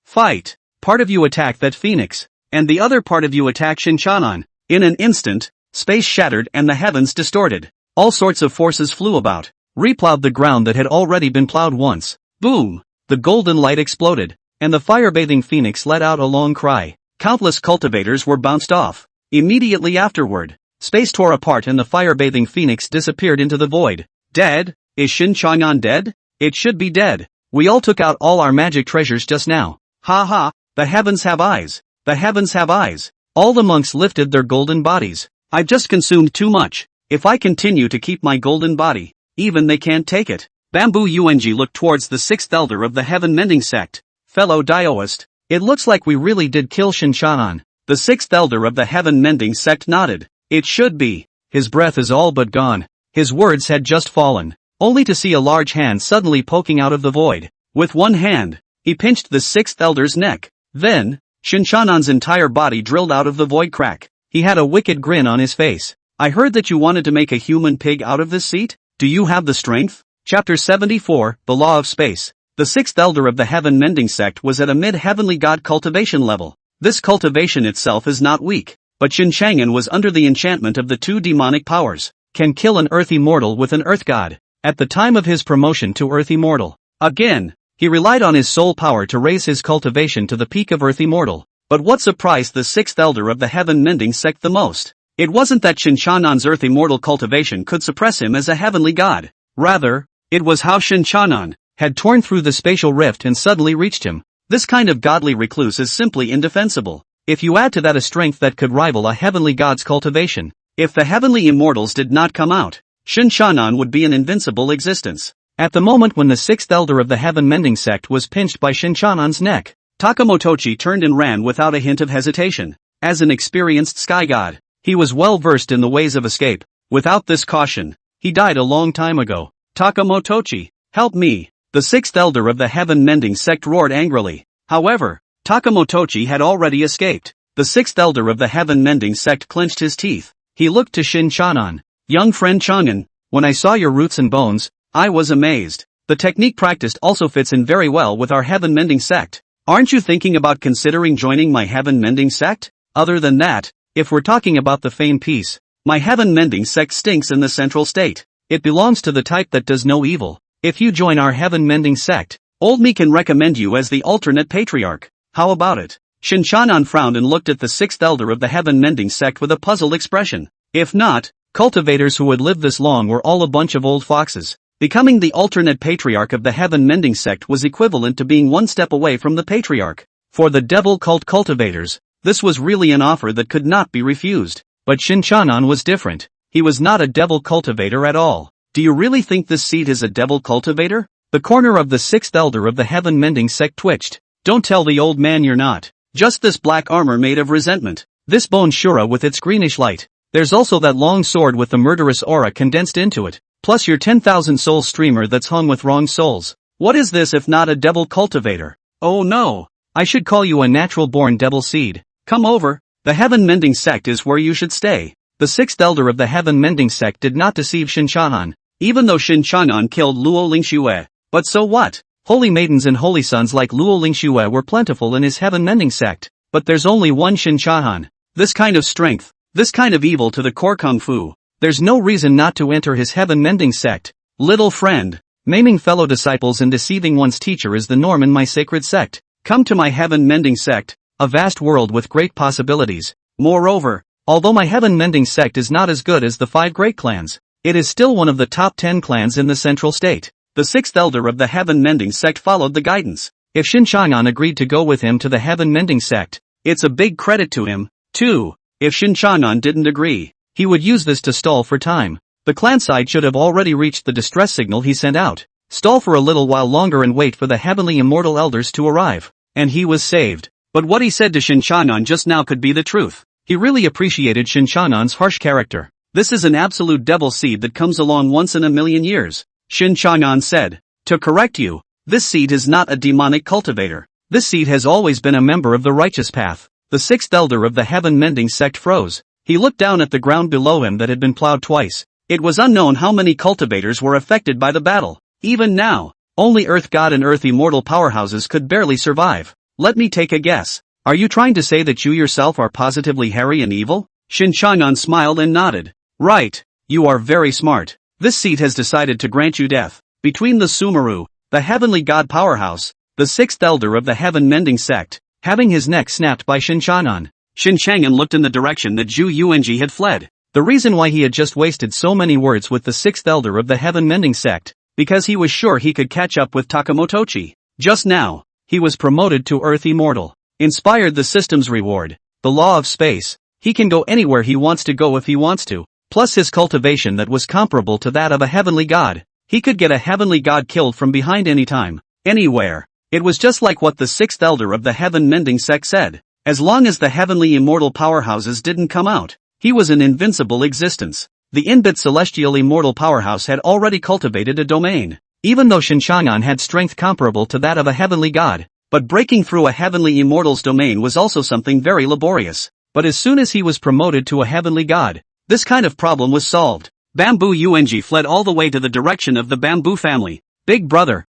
Fight. Part of you attack that phoenix, and the other part of you attack Shen Changan. In an instant, space shattered and the heavens distorted. All sorts of forces flew about, replowed the ground that had already been plowed once. Boom! The golden light exploded, and the fire-bathing phoenix let out a long cry. Countless cultivators were bounced off. Immediately afterward, space tore apart and the fire-bathing phoenix disappeared into the void. Dead? Is Shen Changan dead? It should be dead. We all took out all our magic treasures just now. Ha ha, the heavens have eyes. The heavens have eyes. All the monks lifted their golden bodies. I've just consumed too much. If I continue to keep my golden body, even they can't take it. Bamboo Yuanji looked towards the sixth elder of the Heaven Mending Sect. Fellow Daoist, it looks like we really did kill Shen Changan. The sixth elder of the Heaven Mending Sect nodded. It should be. His breath is all but gone. His words had just fallen, only to see a large hand suddenly poking out of the void. With one hand, he pinched the sixth elder's neck. Then, Shen Changan's entire body drilled out of the void crack. He had a wicked grin on his face. I heard that you wanted to make a human pig out of this seat? Do you have the strength? Chapter 74, The Law of Space. The sixth elder of the Heaven Mending Sect was at a mid-heavenly god cultivation level. This cultivation itself is not weak, but Shen Changan was under the enchantment of the two demonic powers. Can kill an Earth Immortal with an Earth God. At the time of his promotion to Earth Immortal, again, he relied on his soul power to raise his cultivation to the peak of Earth Immortal. But what surprised the sixth elder of the Heaven Mending Sect the most? It wasn't that Shen Changan's Earth Immortal cultivation could suppress him as a heavenly god. Rather, it was how Shen Changan had torn through the spatial rift and suddenly reached him. This kind of godly recluse is simply indefensible. If you add to that a strength that could rival a heavenly god's cultivation, if the heavenly immortals did not come out, Shen Changan would be an invincible existence. At the moment when the sixth elder of the Heaven Mending Sect was pinched by Shen Changan's neck, Takamotochi turned and ran without a hint of hesitation. As an experienced sky god, he was well versed in the ways of escape. Without this caution, he died a long time ago. Takamotochi, help me! The sixth elder of the Heaven Mending Sect roared angrily. However, Takamotochi had already escaped. The sixth elder of the Heaven Mending Sect clenched his teeth. He looked to Shen Changan. Young friend Changan, when I saw your roots and bones, I was amazed. The technique practiced also fits in very well with our Heaven Mending Sect. Aren't you thinking about considering joining my Heaven Mending Sect? Other than that, if we're talking about the fame piece, my Heaven Mending Sect stinks in the central state. It belongs to the type that does no evil. If you join our heaven-mending sect, old me can recommend you as the alternate patriarch. How about it? Shen Changan frowned and looked at the sixth elder of the heaven-mending sect with a puzzled expression. If not, cultivators who would live this long were all a bunch of old foxes. Becoming the alternate patriarch of the heaven-mending sect was equivalent to being one step away from the patriarch. For the devil cult cultivators, this was really an offer that could not be refused. But Shen Changan was different. He was not a devil cultivator at all. Do you really think this seed is a devil cultivator? The corner of the sixth elder of the heaven-mending sect twitched. Don't tell the old man you're not. Just this black armor made of resentment. This bone shura with its greenish light. There's also that long sword with the murderous aura condensed into it. Plus your 10,000 soul streamer that's hung with wrong souls. What is this if not a devil cultivator? Oh no. I should call you a natural-born devil seed. Come over. The heaven-mending sect is where you should stay. The sixth elder of the heaven-mending sect did not deceive Shen Changan. Even though Shen Changan killed Lu Ling-xue. But so what? Holy maidens and holy sons like Lu Ling-xue were plentiful in his heaven-mending sect. But there's only one Shen Changan. This kind of strength. This kind of evil to the core kung fu. There's no reason not to enter his heaven-mending sect. Little friend. Maiming fellow disciples and deceiving one's teacher is the norm in my sacred sect. Come to my heaven-mending sect. A vast world with great possibilities. Moreover, although my heaven-mending sect is not as good as the 5 great clans, it is still one of the top 10 clans in the central state. The sixth elder of the heaven-mending sect followed the guidance. If Shen Changan agreed to go with him to the heaven-mending sect, it's a big credit to him, too. If Shen Changan didn't agree, he would use this to stall for time. The clan side should have already reached the distress signal he sent out. Stall for a little while longer and wait for the heavenly immortal elders to arrive. And he was saved. But what he said to Shen Changan just now could be the truth. He really appreciated Shen Changan's harsh character. This is an absolute devil seed that comes along once in a million years. Shen Changan said. To correct you, this seed is not a demonic cultivator. This seed has always been a member of the righteous path. The sixth elder of the heaven-mending sect froze. He looked down at the ground below him that had been plowed twice. It was unknown how many cultivators were affected by the battle. Even now, only Earth God and Earth Immortal powerhouses could barely survive. Let me take a guess. Are you trying to say that you yourself are positively hairy and evil? Shen Changan smiled and nodded. Right, you are very smart. This seed has decided to grant you death. Between the Sumeru, the heavenly god powerhouse, the sixth elder of the heaven-mending sect, having his neck snapped by Shen Changan. Shen Changan looked in the direction that Zhu Yuanji had fled. The reason why he had just wasted so many words with the sixth elder of the heaven-mending sect, because he was sure he could catch up with Takamotochi. Just now, he was promoted to Earth Immortal. Inspired the system's reward, the law of space. He can go anywhere he wants to go if he wants to. Plus his cultivation that was comparable to that of a heavenly god. He could get a heavenly god killed from behind anytime, anywhere. It was just like what the sixth elder of the heaven-mending sect said. As long as the heavenly immortal powerhouses didn't come out, he was an invincible existence. The Inbit celestial immortal powerhouse had already cultivated a domain. Even though Shen Changan had strength comparable to that of a heavenly god, but breaking through a heavenly immortal's domain was also something very laborious. But as soon as he was promoted to a heavenly god, this kind of problem was solved. Bamboo Yuanji fled all the way to the direction of the Bamboo family. Big brother,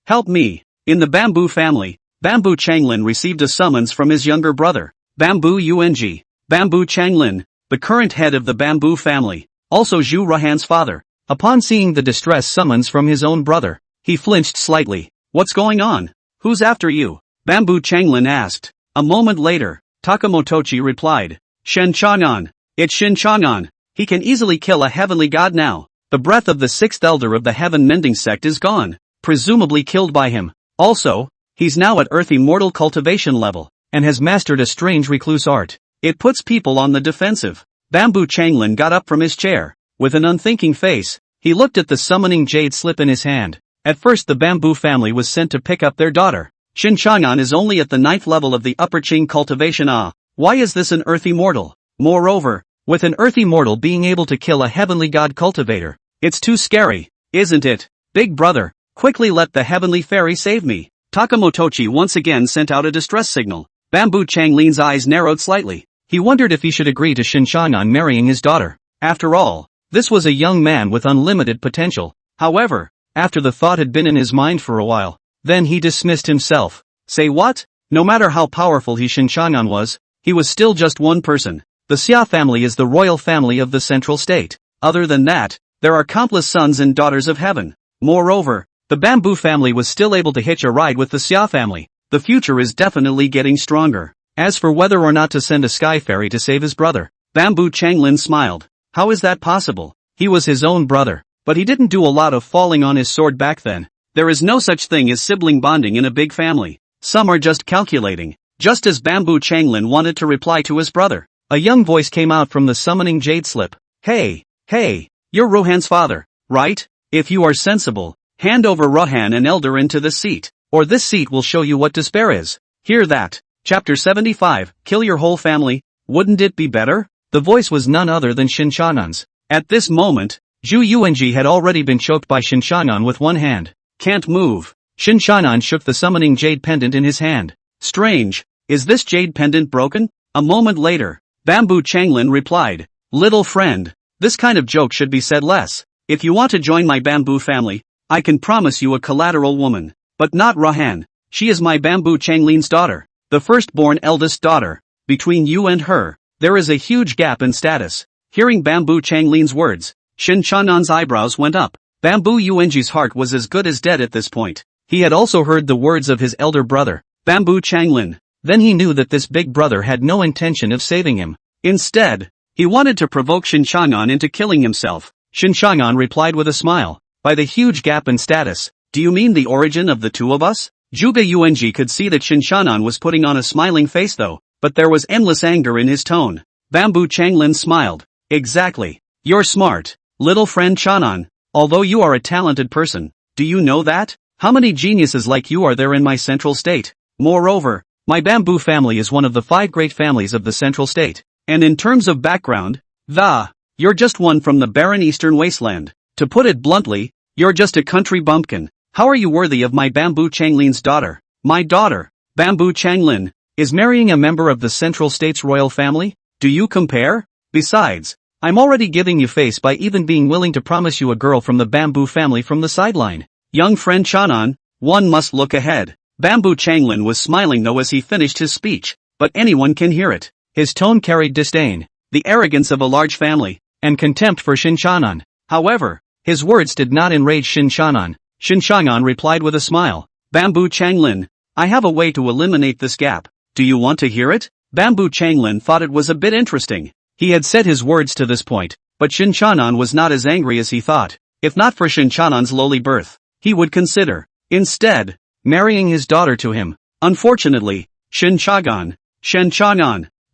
help me. In the Bamboo family, Bamboo Changlin received a summons from his younger brother, Bamboo Yuanji. Bamboo Changlin, the current head of the Bamboo family, also Zhu Ruhan's father. Upon seeing the distress summons from his own brother, he flinched slightly. What's going on? Who's after you? Bamboo Changlin asked. A moment later, Takamotochi replied. Shen Changan. It's Shen Changan. He can easily kill a heavenly god now. The breath of the sixth elder of the heaven-mending sect is gone, presumably killed by him. Also, he's now at Earth Immortal cultivation level, and has mastered a strange recluse art. It puts people on the defensive. Bamboo Changlin got up from his chair. With an unthinking face, he looked at the summoning jade slip in his hand. At first the Bamboo family was sent to pick up their daughter. Shen Changan is only at the 9th level of the Upper Qing cultivation. Why is this an Earth Immortal? Moreover, with an Earth Immortal being able to kill a heavenly god cultivator, it's too scary, isn't it? Big brother, quickly let the heavenly fairy save me. Takamotochi once again sent out a distress signal. Bamboo Changlin's eyes narrowed slightly. He wondered if he should agree to Shen Changan marrying his daughter. After all, this was a young man with unlimited potential. However, after the thought had been in his mind for a while, then he dismissed himself. Say what? No matter how powerful Shen Changan was, he was still just one person. The Xia family is the royal family of the central state. Other than that, there are countless sons and daughters of heaven. Moreover, the Bamboo family was still able to hitch a ride with the Xiao family. The future is definitely getting stronger. As for whether or not to send a sky fairy to save his brother, Bamboo Changlin smiled. How is that possible? He was his own brother, but he didn't do a lot of falling on his sword back then. There is no such thing as sibling bonding in a big family. Some are just calculating. Just as Bamboo Changlin wanted to reply to his brother, a young voice came out from the summoning jade slip. Hey, you're Rohan's father, right? If you are sensible, hand over Rohan and Elder into the seat, or this seat will show you what despair is. Hear that? Chapter 75, Kill your whole family, wouldn't it be better? The voice was none other than Shen Changan's. At this moment, Zhu Yuanji had already been choked by Shen Changan with one hand. Can't move. Shen Changan shook the summoning jade pendant in his hand. Strange, is this jade pendant broken? A moment later, Bamboo Changlin replied, Little friend, this kind of joke should be said less. If you want to join my bamboo family, I can promise you a collateral woman. But not Rohan. She is my Bamboo Changlin's daughter, the firstborn eldest daughter. Between you and her, there is a huge gap in status. Hearing Bamboo Changlin's words, Shen Changan's eyebrows went up. Bamboo Yuanji's heart was as good as dead at this point. He had also heard the words of his elder brother, Bamboo Changlin. Then he knew that this big brother had no intention of saving him. Instead, he wanted to provoke Shen Changan into killing himself. Shen Changan replied with a smile. By the huge gap in status, do you mean the origin of the two of us? Zhuge Yuanji could see that Shen Changan was putting on a smiling face though, but there was endless anger in his tone. Bamboo Changlin smiled. Exactly. You're smart, little friend Changan. Although you are a talented person, do you know that? How many geniuses like you are there in my central state? Moreover, my Bamboo family is one of the 5 great families of the central state. And in terms of background, you're just one from the barren Eastern Wasteland. To put it bluntly, you're just a country bumpkin. How are you worthy of my Bamboo Changlin's daughter? My daughter, Bamboo Changlin, is marrying a member of the central state's royal family? Do you compare? Besides, I'm already giving you face by even being willing to promise you a girl from the Bamboo family from the sideline. Young friend Changan, one must look ahead. Bamboo Changlin was smiling though as he finished his speech, but anyone can hear it. His tone carried disdain, the arrogance of a large family, and contempt for Shen Changan. However, his words did not enrage Shen Changan. Shen Changan replied with a smile. Bamboo Changlin, I have a way to eliminate this gap. Do you want to hear it? Bamboo Changlin thought it was a bit interesting. He had said his words to this point, but Shen Changan was not as angry as he thought. If not for Shen Changan's lowly birth, he would consider, instead, marrying his daughter to him. Unfortunately, Shen Changan,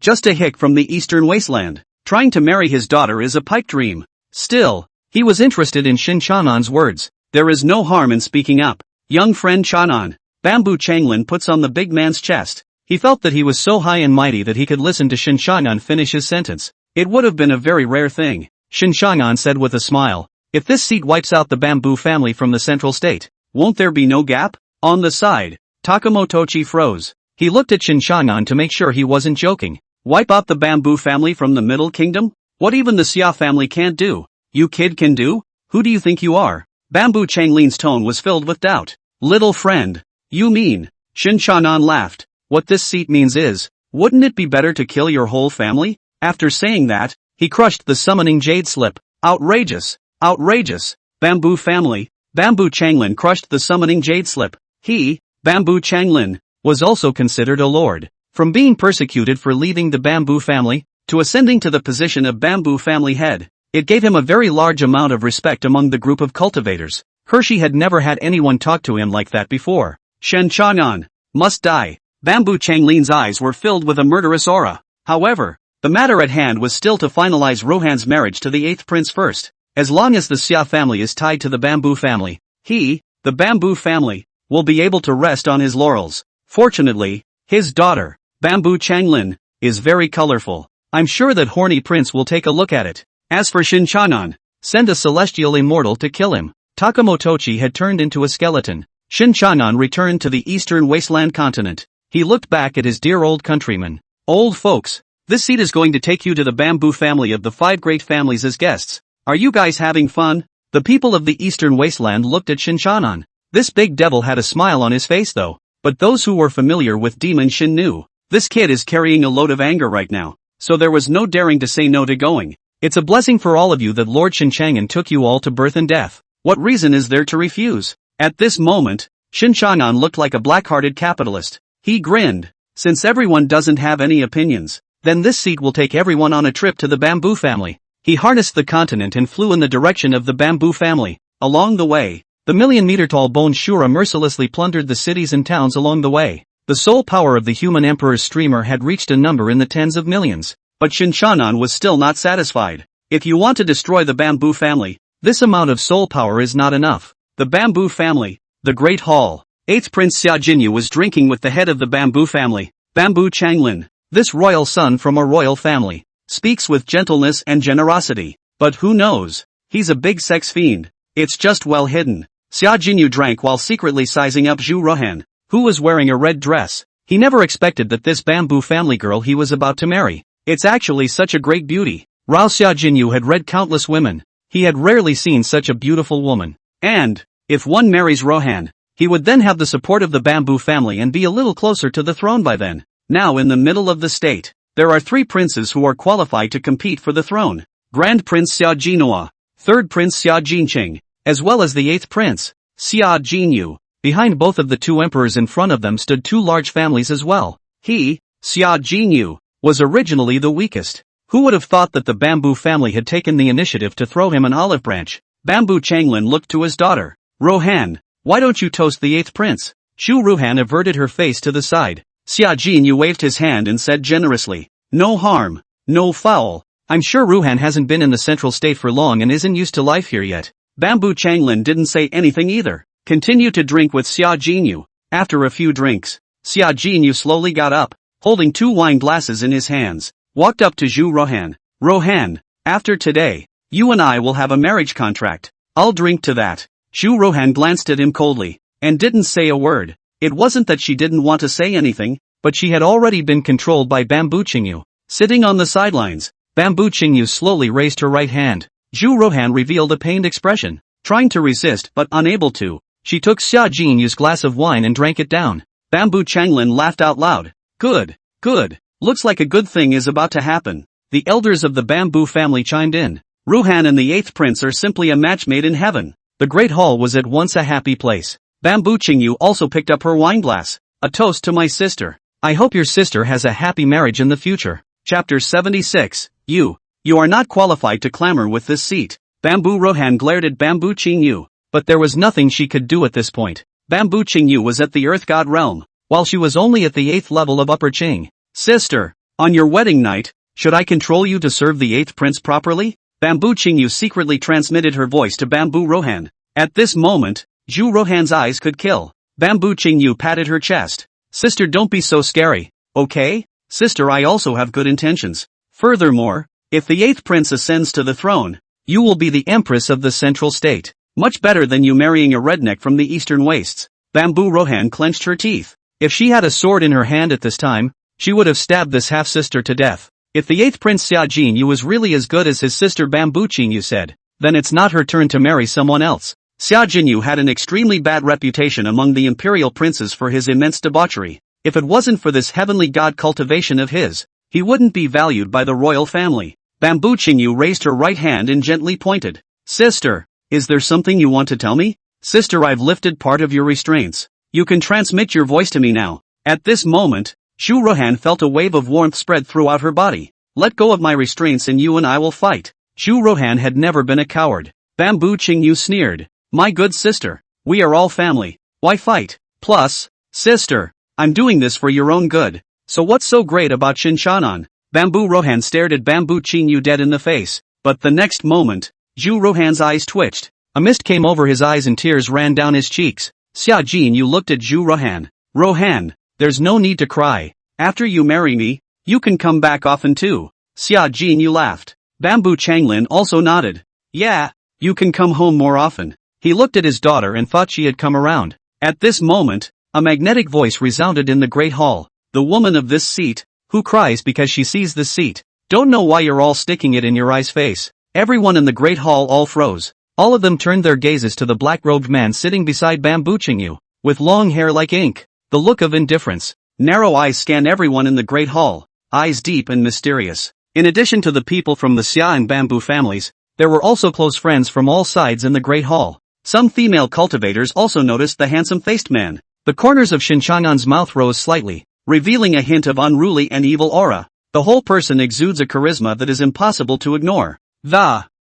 just a hick from the Eastern Wasteland, trying to marry his daughter is a pipe dream. Still, he was interested in Shen Changan's words. There is no harm in speaking up. Young friend Changan, Bamboo Changlin puts on the big man's chest. He felt that he was so high and mighty that he could listen to Shen Changan finish his sentence. It would have been a very rare thing. Shen Changan said with a smile. If this seat wipes out the Bamboo family from the central state, won't there be no gap? On the side, Takamotochi froze. He looked at Shen Changan to make sure he wasn't joking. Wipe out the Bamboo family from the Middle Kingdom? What even the Xiao family can't do, you kid can do? Who do you think you are? Bamboo Changlin's tone was filled with doubt. Little friend, you mean? Shen Changan laughed. What this seat means is, wouldn't it be better to kill your whole family? After saying that, he crushed the summoning jade slip. Outrageous! Outrageous! Bamboo family. Bamboo Changlin crushed the summoning jade slip. He, Bamboo Changlin, was also considered a lord. From being persecuted for leaving the Bamboo family, to ascending to the position of Bamboo family head, it gave him a very large amount of respect among the group of cultivators. Hershey had never had anyone talk to him like that before. Shen Changan must die. Bamboo Changlin's eyes were filled with a murderous aura. However, the matter at hand was still to finalize Rohan's marriage to the 8th prince first. As long as the Xia family is tied to the Bamboo family, he, the Bamboo family, will be able to rest on his laurels. Fortunately, his daughter, Bamboo Changlin, is very colorful. I'm sure that horny prince will take a look at it. As for Shen Changan, send a celestial immortal to kill him. Takamotochi had turned into a skeleton. Shen Changan returned to the Eastern Wasteland continent. He looked back at his dear old countrymen. Old folks, this seat is going to take you to the Bamboo family of the 5 great families as guests. Are you guys having fun? The people of the Eastern Wasteland looked at Shen Changan. This big devil had a smile on his face though, but those who were familiar with Demon Shen knew, this kid is carrying a load of anger right now, so there was no daring to say no to going. It's a blessing for all of you that Lord Shen Changan took you all to birth and death. What reason is there to refuse? At this moment, Shen Changan looked like a black-hearted capitalist. He grinned. Since everyone doesn't have any opinions, then this seat will take everyone on a trip to the bamboo family. He harnessed the continent and flew in the direction of the bamboo family. Along the way, the million-meter-tall Bone Shura mercilessly plundered the cities and towns along the way. The soul power of the human emperor's streamer had reached a number in the tens of millions. But Shen Changan was still not satisfied. If you want to destroy the bamboo family, this amount of soul power is not enough. The bamboo family, the Great Hall. 8th Prince Xiao Jinyu was drinking with the head of the bamboo family, Bamboo Changlin. This royal son from a royal family speaks with gentleness and generosity. But who knows? He's a big sex fiend. It's just well hidden. Xiao Jinyu drank while secretly sizing up Zhu Rohan, who was wearing a red dress. He never expected that this bamboo family girl he was about to marry. It's actually such a great beauty. Rao Xiao Jinyu had read countless women. He had rarely seen such a beautiful woman. And, if one marries Rohan, he would then have the support of the bamboo family and be a little closer to the throne by then. Now in the middle of the state, there are 3 princes who are qualified to compete for the throne. Grand Prince Xiao Jinhua, 3rd Prince Xiao Jinqing, as well as the 8th Prince, Xiao Jinyu. Behind both of the 2 emperors in front of them stood 2 large families as well. He, Xiao Jinyu, was originally the weakest. Who would have thought that the bamboo family had taken the initiative to throw him an olive branch? Bamboo Changlin looked to his daughter. Rohan, why don't you toast the 8th prince? Zhu Ruhan averted her face to the side. Xiao Jinyu waved his hand and said generously, no harm, no foul. I'm sure Ruhan hasn't been in the central state for long and isn't used to life here yet. Bamboo Changlin didn't say anything either. Continue to drink with Xiao Jinyu. After a few drinks, Xiao Jinyu slowly got up, holding 2 wine glasses in his hands, walked up to Zhu Rohan. Rohan, after today, you and I will have a marriage contract. I'll drink to that. Zhu Rohan glanced at him coldly, and didn't say a word. It wasn't that she didn't want to say anything, but she had already been controlled by Bamboo Qingyu. Sitting on the sidelines, Bamboo Qingyu slowly raised her right hand. Zhu Rohan revealed a pained expression, trying to resist but unable to. She took Xiao Jinyu's glass of wine and drank it down. Bamboo Changlin laughed out loud. Good, good. Looks like a good thing is about to happen. The elders of the bamboo family chimed in. Ruhan and the 8th prince are simply a match made in heaven. The great hall was at once a happy place. Bamboo Qingyu also picked up her wine glass. A toast to my sister. I hope your sister has a happy marriage in the future. Chapter 76. You are not qualified to clamor with this seat. Bamboo Rohan glared at Bamboo Qingyu, but there was nothing she could do at this point. Bamboo Qingyu was at the Earth God realm, while she was only at the 8th level of Upper Qing. Sister, on your wedding night, should I control you to serve the 8th prince properly? Bamboo Qingyu secretly transmitted her voice to Bamboo Rohan. At this moment, Zhu Rohan's eyes could kill. Bamboo Qingyu patted her chest. Sister, don't be so scary, okay? Sister, I also have good intentions. Furthermore, if the 8th prince ascends to the throne, you will be the empress of the central state. Much better than you marrying a redneck from the Eastern Wastes. Bamboo Rohan clenched her teeth. If she had a sword in her hand at this time, she would have stabbed this half-sister to death. If the 8th Prince Xiao Jinyu was really as good as his sister Bamboo Qingyu said, then it's not her turn to marry someone else. Xiao Jinyu had an extremely bad reputation among the imperial princes for his immense debauchery. If it wasn't for this heavenly god cultivation of his, he wouldn't be valued by the royal family. Bamboo Qingyu raised her right hand and gently pointed. Sister, is there something you want to tell me? Sister, I've lifted part of your restraints. You can transmit your voice to me now. At this moment, Zhu Rohan felt a wave of warmth spread throughout her body. Let go of my restraints and you and I will fight. Zhu Rohan had never been a coward. Bamboo Qingyu sneered. My good sister, we are all family. Why fight? Plus, sister, I'm doing this for your own good. So what's so great about Shen Changan? Bamboo Rohan stared at Bamboo Qingyu dead in the face. But the next moment, Zhu Rohan's eyes twitched. A mist came over his eyes and tears ran down his cheeks. Xiao Jinyu looked at Zhu Rohan. Rohan, there's no need to cry. After you marry me, you can come back often too. Xiao Jinyu laughed. Bamboo Changlin also nodded. Yeah, you can come home more often. He looked at his daughter and thought she had come around. At this moment, a magnetic voice resounded in the great hall. The woman of this seat, who cries because she sees this seat. Don't know why you're all sticking it in your eyes face. Everyone in the great hall all froze. All of them turned their gazes to the black-robed man sitting beside Bamboo Qingyu, with long hair like ink. The look of indifference. Narrow eyes scan everyone in the great hall, eyes deep and mysterious. In addition to the people from the Xia and Bamboo families, there were also close friends from all sides in the Great Hall. Some female cultivators also noticed the handsome-faced man. The corners of Shen Changan's mouth rose slightly, revealing a hint of unruly and evil aura. The whole person exudes a charisma that is impossible to ignore.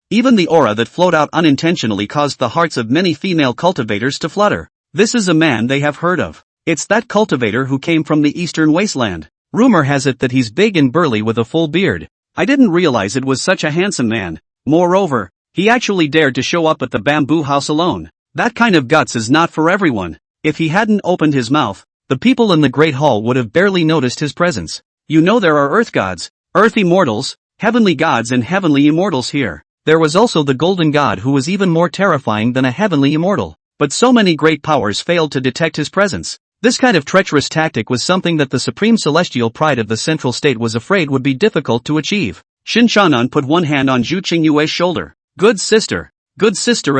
Even the aura that flowed out unintentionally caused the hearts of many female cultivators to flutter. This is a man they have heard of. It's that cultivator who came from the Eastern Wasteland. Rumor has it that he's big and burly with a full beard. I didn't realize it was such a handsome man. Moreover, he actually dared to show up at the bamboo house alone. That kind of guts is not for everyone. If he hadn't opened his mouth, the people in the Great Hall would have barely noticed his presence. You know there are earth gods, earth immortals, heavenly gods and heavenly immortals here. There was also the golden god who was even more terrifying than a heavenly immortal. But so many great powers failed to detect his presence. This kind of treacherous tactic was something that the supreme celestial pride of the central state was afraid would be difficult to achieve. Shen Changan put one hand on Zhu Qingyue's shoulder. Good sister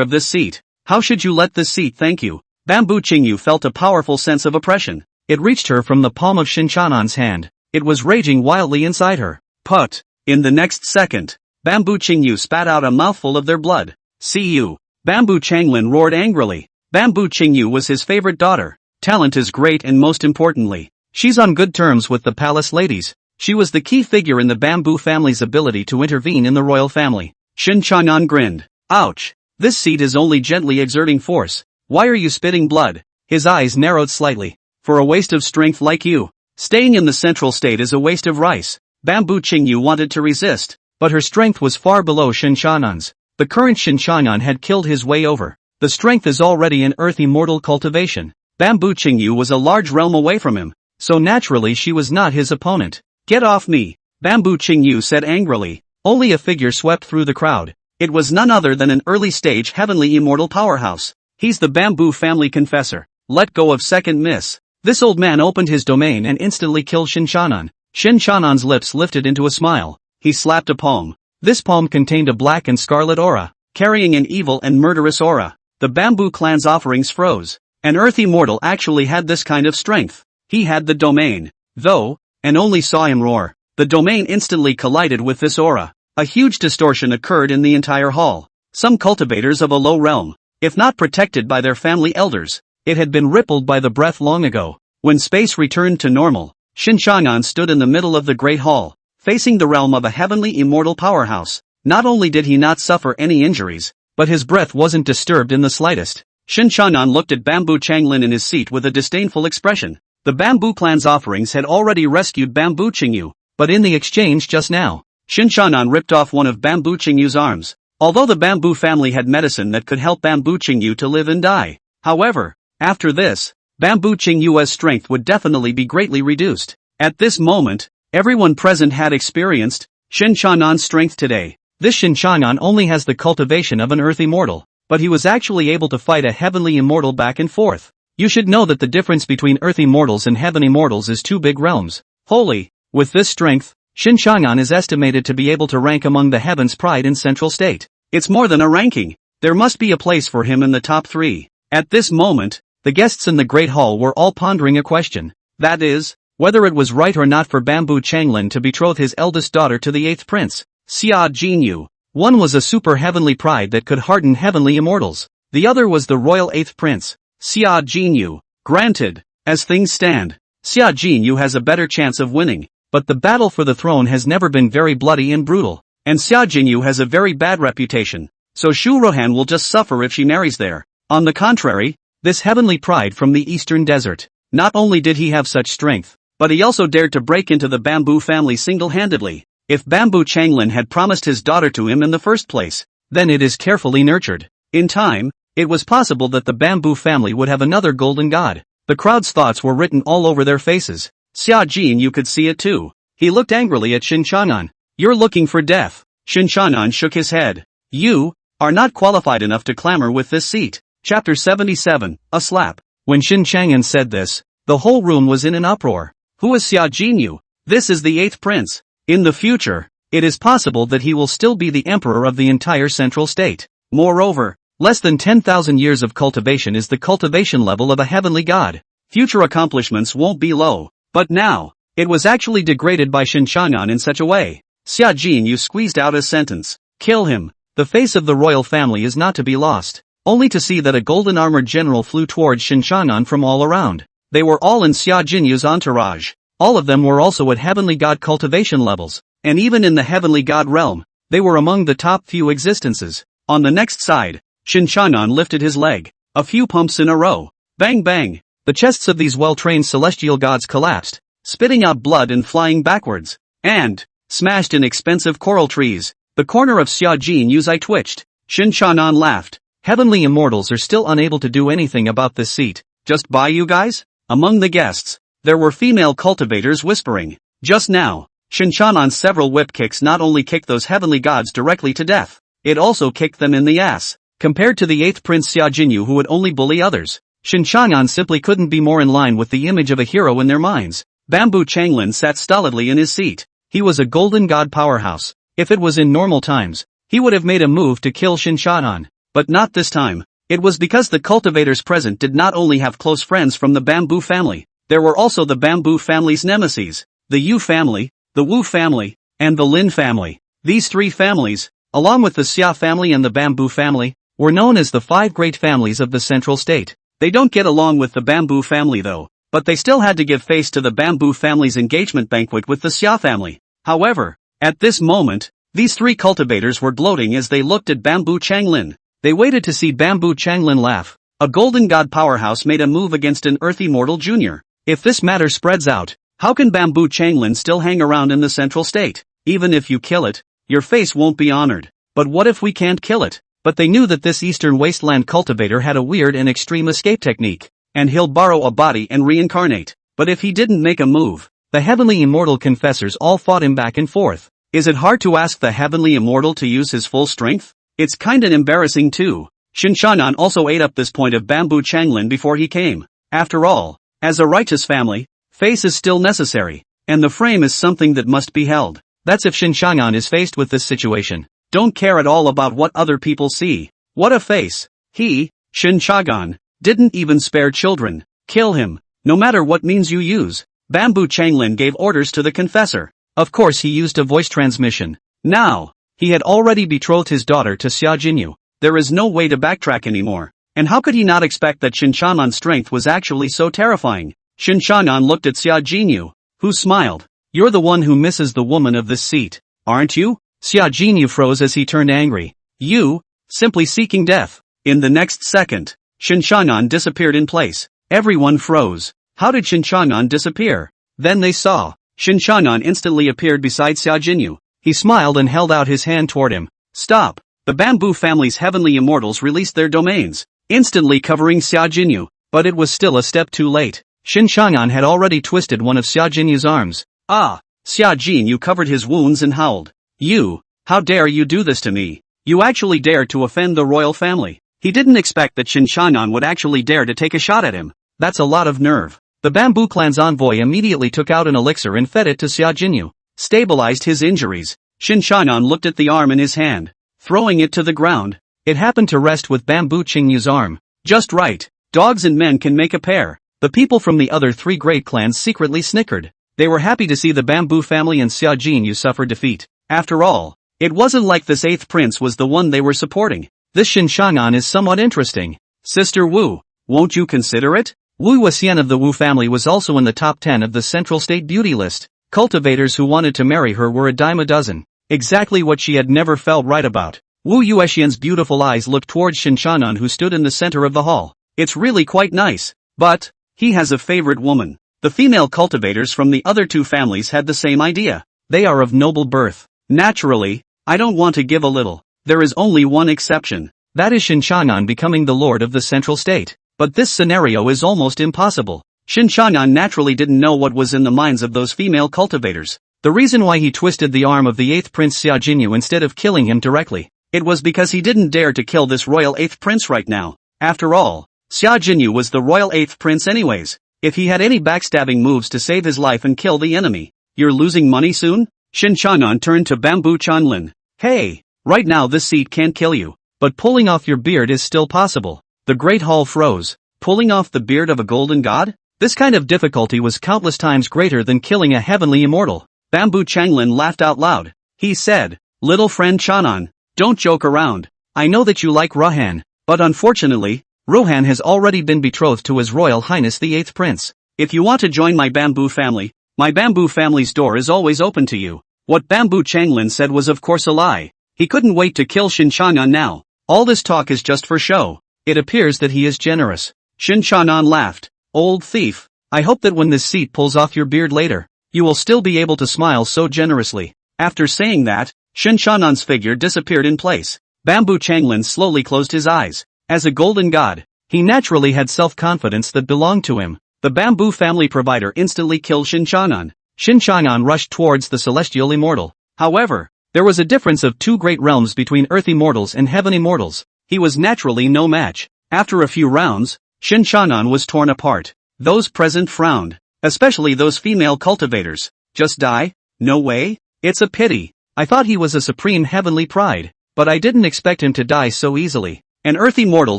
of this seat. How should you let this seat thank you? Bamboo Qingyue felt a powerful sense of oppression. It reached her from the palm of Shen Changan's hand. It was raging wildly inside her. Put. In the next second, Bamboo Qingyue spat out a mouthful of their blood. See you. Bamboo Changlin roared angrily. Bamboo Qingyue was his favorite daughter. Talent is great and most importantly, she's on good terms with the palace ladies. She was the key figure in the Bamboo family's ability to intervene in the royal family. Shen Changan grinned. Ouch. This seat is only gently exerting force. Why are you spitting blood? His eyes narrowed slightly. For a waste of strength like you. Staying in the central state is a waste of rice. Bamboo Qingyue wanted to resist, but her strength was far below Shen Changan's. The current Shen Changan had killed his way over. The strength is already an earth immortal cultivation. Bamboo Qingyue was a large realm away from him, so naturally she was not his opponent. Get off me, Bamboo Qingyue said angrily. Only a figure swept through the crowd. It was none other than an early-stage heavenly immortal powerhouse. He's the Bamboo family confessor. Let go of second miss. This old man opened his domain and instantly killed Shen Changan. Shen Changan's lips lifted into a smile. He slapped a palm. This palm contained a black and scarlet aura, carrying an evil and murderous aura. The Bamboo clan's offerings froze. An earth immortal actually had this kind of strength. He had the domain, though, and only saw him roar. The domain instantly collided with this aura. A huge distortion occurred in the entire hall. Some cultivators of a low realm, if not protected by their family elders, it had been rippled by the breath long ago. When space returned to normal, Shen Changan stood in the middle of the Great Hall, facing the realm of a heavenly immortal powerhouse. Not only did he not suffer any injuries, but his breath wasn't disturbed in the slightest. Shen Changan looked at Bamboo Changlin in his seat with a disdainful expression. The Bamboo clan's offerings had already rescued Bamboo Qingyue, but in the exchange just now, Shen Changan ripped off one of Bamboo Qingyue's arms. Although the Bamboo family had medicine that could help Bamboo Qingyue to live and die. However, after this, Bamboo Qingyue's strength would definitely be greatly reduced. At this moment, everyone present had experienced Shen Changan's strength today. This Shen Changan only has the cultivation of an earth immortal, but he was actually able to fight a heavenly immortal back and forth. You should know that the difference between earth immortals and heaven immortals is two big realms. Holy, with this strength, Shen Changan is estimated to be able to rank among the heaven's pride in central state. It's more than a ranking. There must be a place for him in the top 3. At this moment, the guests in the Great Hall were all pondering a question. That is, whether it was right or not for Bamboo Changlin to betroth his eldest daughter to the 8th prince, Xia Jinyu. One was a super heavenly pride that could harden heavenly immortals. The other was the royal 8th prince, Xia Jinyu. Granted, as things stand, Xia Jinyu has a better chance of winning, but the battle for the throne has never been very bloody and brutal, and Xia Jinyu has a very bad reputation, so Shu Rohan will just suffer if she marries there. On the contrary, this heavenly pride from the eastern desert, not only did he have such strength, but he also dared to break into the Bamboo family single-handedly. If Bamboo Changlin had promised his daughter to him in the first place, then it is carefully nurtured. In time, it was possible that the Bamboo family would have another golden god. The crowd's thoughts were written all over their faces. Xia Jin, you could see it too. He looked angrily at Shen Changan. You're looking for death. Shen Changan shook his head. You are not qualified enough to clamor with this seat. Chapter 77, A Slap. When Shen Changan said this, the whole room was in an uproar. Who is Xia Jinyu? This is the 8th prince. In the future, it is possible that he will still be the emperor of the entire central state. Moreover, less than 10,000 years of cultivation is the cultivation level of a heavenly god. Future accomplishments won't be low. But now, it was actually degraded by Shen Changan in such a way. Xia Jinyu squeezed out a sentence. Kill him. The face of the royal family is not to be lost. Only to see that a golden armored general flew towards Shen Changan from all around. They were all in Xia Jinyu's entourage. All of them were also at heavenly god cultivation levels, and even in the heavenly god realm, they were among the top few existences. On the next side, Shen Changan lifted his leg. A few pumps in a row. Bang bang. The chests of these well-trained celestial gods collapsed, spitting out blood and flying backwards. And, smashed in expensive coral trees. The corner of Xia Jinyu's eye twitched. Shen Changan laughed. Heavenly immortals are still unable to do anything about this seat. Just buy you guys? Among the guests, there were female cultivators whispering. Just now, Shen Changan's several whip kicks not only kicked those heavenly gods directly to death, it also kicked them in the ass. Compared to the 8th Prince Xia Jinyu who would only bully others, Shen Changan simply couldn't be more in line with the image of a hero in their minds. Bamboo Changlin sat stolidly in his seat. He was a golden god powerhouse. If it was in normal times, he would have made a move to kill Shen Changan. But not this time. It was because the cultivators present did not only have close friends from the Bamboo family, there were also the Bamboo family's nemesis, the Yu family, the Wu family, and the Lin family. These three families, along with the Xia family and the Bamboo family, were known as the 5 great families of the central state. They don't get along with the Bamboo family though, but they still had to give face to the Bamboo family's engagement banquet with the Xia family. However, at this moment, these 3 cultivators were gloating as they looked at Bamboo Changlin. They waited to see Bamboo Changlin laugh. A golden god powerhouse made a move against an earthy mortal junior. If this matter spreads out, how can Bamboo Changlin still hang around in the central state? Even if you kill it, your face won't be honored. But what if we can't kill it? But they knew that this Eastern Wasteland cultivator had a weird and extreme escape technique, and he'll borrow a body and reincarnate. But if he didn't make a move, the heavenly immortal confessors all fought him back and forth. Is it hard to ask the heavenly immortal to use his full strength? It's kinda embarrassing too. Shen Changan also ate up this point of Bamboo Changlin before he came. After all, as a righteous family, face is still necessary, and the frame is something that must be held. That's if Shen Changan is faced with this situation. Don't care at all about what other people see. What a face. He, Shen Changan, didn't even spare children. Kill him, no matter what means you use. Bamboo Changlin gave orders to the confessor. Of course he used a voice transmission. Now, he had already betrothed his daughter to Xia Jinyu. There is no way to backtrack anymore. And how could he not expect that Shen Changan's strength was actually so terrifying? Shen Changan looked at Xia Jinyu, who smiled. You're the one who misses the woman of this seat, aren't you? Xia Jinyu froze as he turned angry. You, simply seeking death. In the next second, Shen Changan disappeared in place. Everyone froze. How did Shen Changan disappear? Then they saw. Shen Changan instantly appeared beside Xia Jinyu. He smiled and held out his hand toward him. Stop! The Bamboo family's heavenly immortals released their domains, instantly covering Xia Jinyu, but it was still a step too late. Shen Changan had already twisted one of Xia Jinyu's arms. Ah! Xia Jinyu covered his wounds and howled. You, how dare you do this to me? You actually dared to offend the royal family. He didn't expect that Shen Changan would actually dare to take a shot at him. That's a lot of nerve. The Bamboo clan's envoy immediately took out an elixir and fed it to Xia Jinyu. Stabilized his injuries. Shen Changan looked at the arm in his hand, throwing it to the ground. It happened to rest with Bamboo Chingyu's arm. Just right. Dogs and men can make a pair. The people from the other 3 great clans secretly snickered. They were happy to see the Bamboo family and Xia Jinyu suffer defeat. After all, it wasn't like this 8th prince was the one they were supporting. This Shen Changan is somewhat interesting. Sister Wu, won't you consider it? Wu Wuxian of the Wu family was also in the top 10 of the Central State beauty list. Cultivators who wanted to marry her were a dime a dozen. Exactly what she had never felt right about. Wu Yuexian's beautiful eyes looked towards Shen Changan who stood in the center of the hall. It's really quite nice. But, he has a favorite woman. The female cultivators from the other 2 families had the same idea. They are of noble birth. Naturally, I don't want to give a little. There is only one exception. That is Shen Changan becoming the lord of the central state. But this scenario is almost impossible. Shen Changan naturally didn't know what was in the minds of those female cultivators. The reason why he twisted the arm of the 8th prince Xia Jinyu instead of killing him directly, it was because he didn't dare to kill this royal 8th prince right now. After all, Xia Jinyu was the royal 8th prince anyways. If he had any backstabbing moves to save his life and kill the enemy, you're losing money soon? Shen Changan turned to Bamboo Changlin. Hey, right now this seat can't kill you, but pulling off your beard is still possible. The Great Hall froze. Pulling off the beard of a golden god? This kind of difficulty was countless times greater than killing a heavenly immortal. Bamboo Changlin laughed out loud. He said, little friend Changan, don't joke around. I know that you like Rohan, but unfortunately, Rohan has already been betrothed to His Royal Highness the 8th Prince. If you want to join my bamboo family, my bamboo family's door is always open to you. What Bamboo Changlin said was of course a lie. He couldn't wait to kill Shen Changan now. All this talk is just for show. It appears that he is generous. Shen Changan laughed. Old thief, I hope that when this seat pulls off your beard later, you will still be able to smile so generously. After saying that, Shen Changan's figure disappeared in place. Bamboo Changlin slowly closed his eyes. As a golden god, he naturally had self-confidence that belonged to him. The bamboo family provider instantly killed Shen Changan. Shen Changan rushed towards the celestial immortal. However, there was a difference of 2 great realms between earth immortals and heaven immortals. He was naturally no match. After a few rounds, Shen Changan was torn apart. Those present frowned, especially those female cultivators. Just die? No way? It's a pity. I thought he was a supreme heavenly pride, but I didn't expect him to die so easily. An earth immortal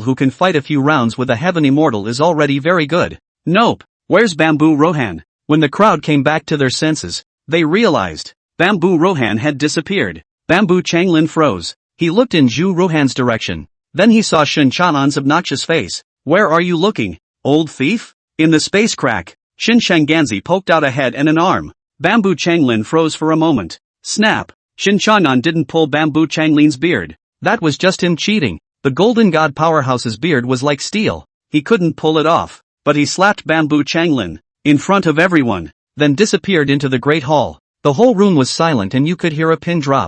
who can fight a few rounds with a heaven immortal is already very good. Nope. Where's Bamboo Rohan? When the crowd came back to their senses, they realized Bamboo Rohan had disappeared. Bamboo Changlin froze. He looked in Zhu Rohan's direction. Then he saw Shen Changan's obnoxious face. Where are you looking, old thief? In the space crack, Shen Changan poked out a head and an arm. Bamboo Changlin froze for a moment. Snap! Shen Changan didn't pull Bamboo Changlin's beard. That was just him cheating. The Golden God Powerhouse's beard was like steel. He couldn't pull it off. But he slapped Bamboo Changlin in front of everyone, then disappeared into the Great Hall. The whole room was silent and you could hear a pin drop.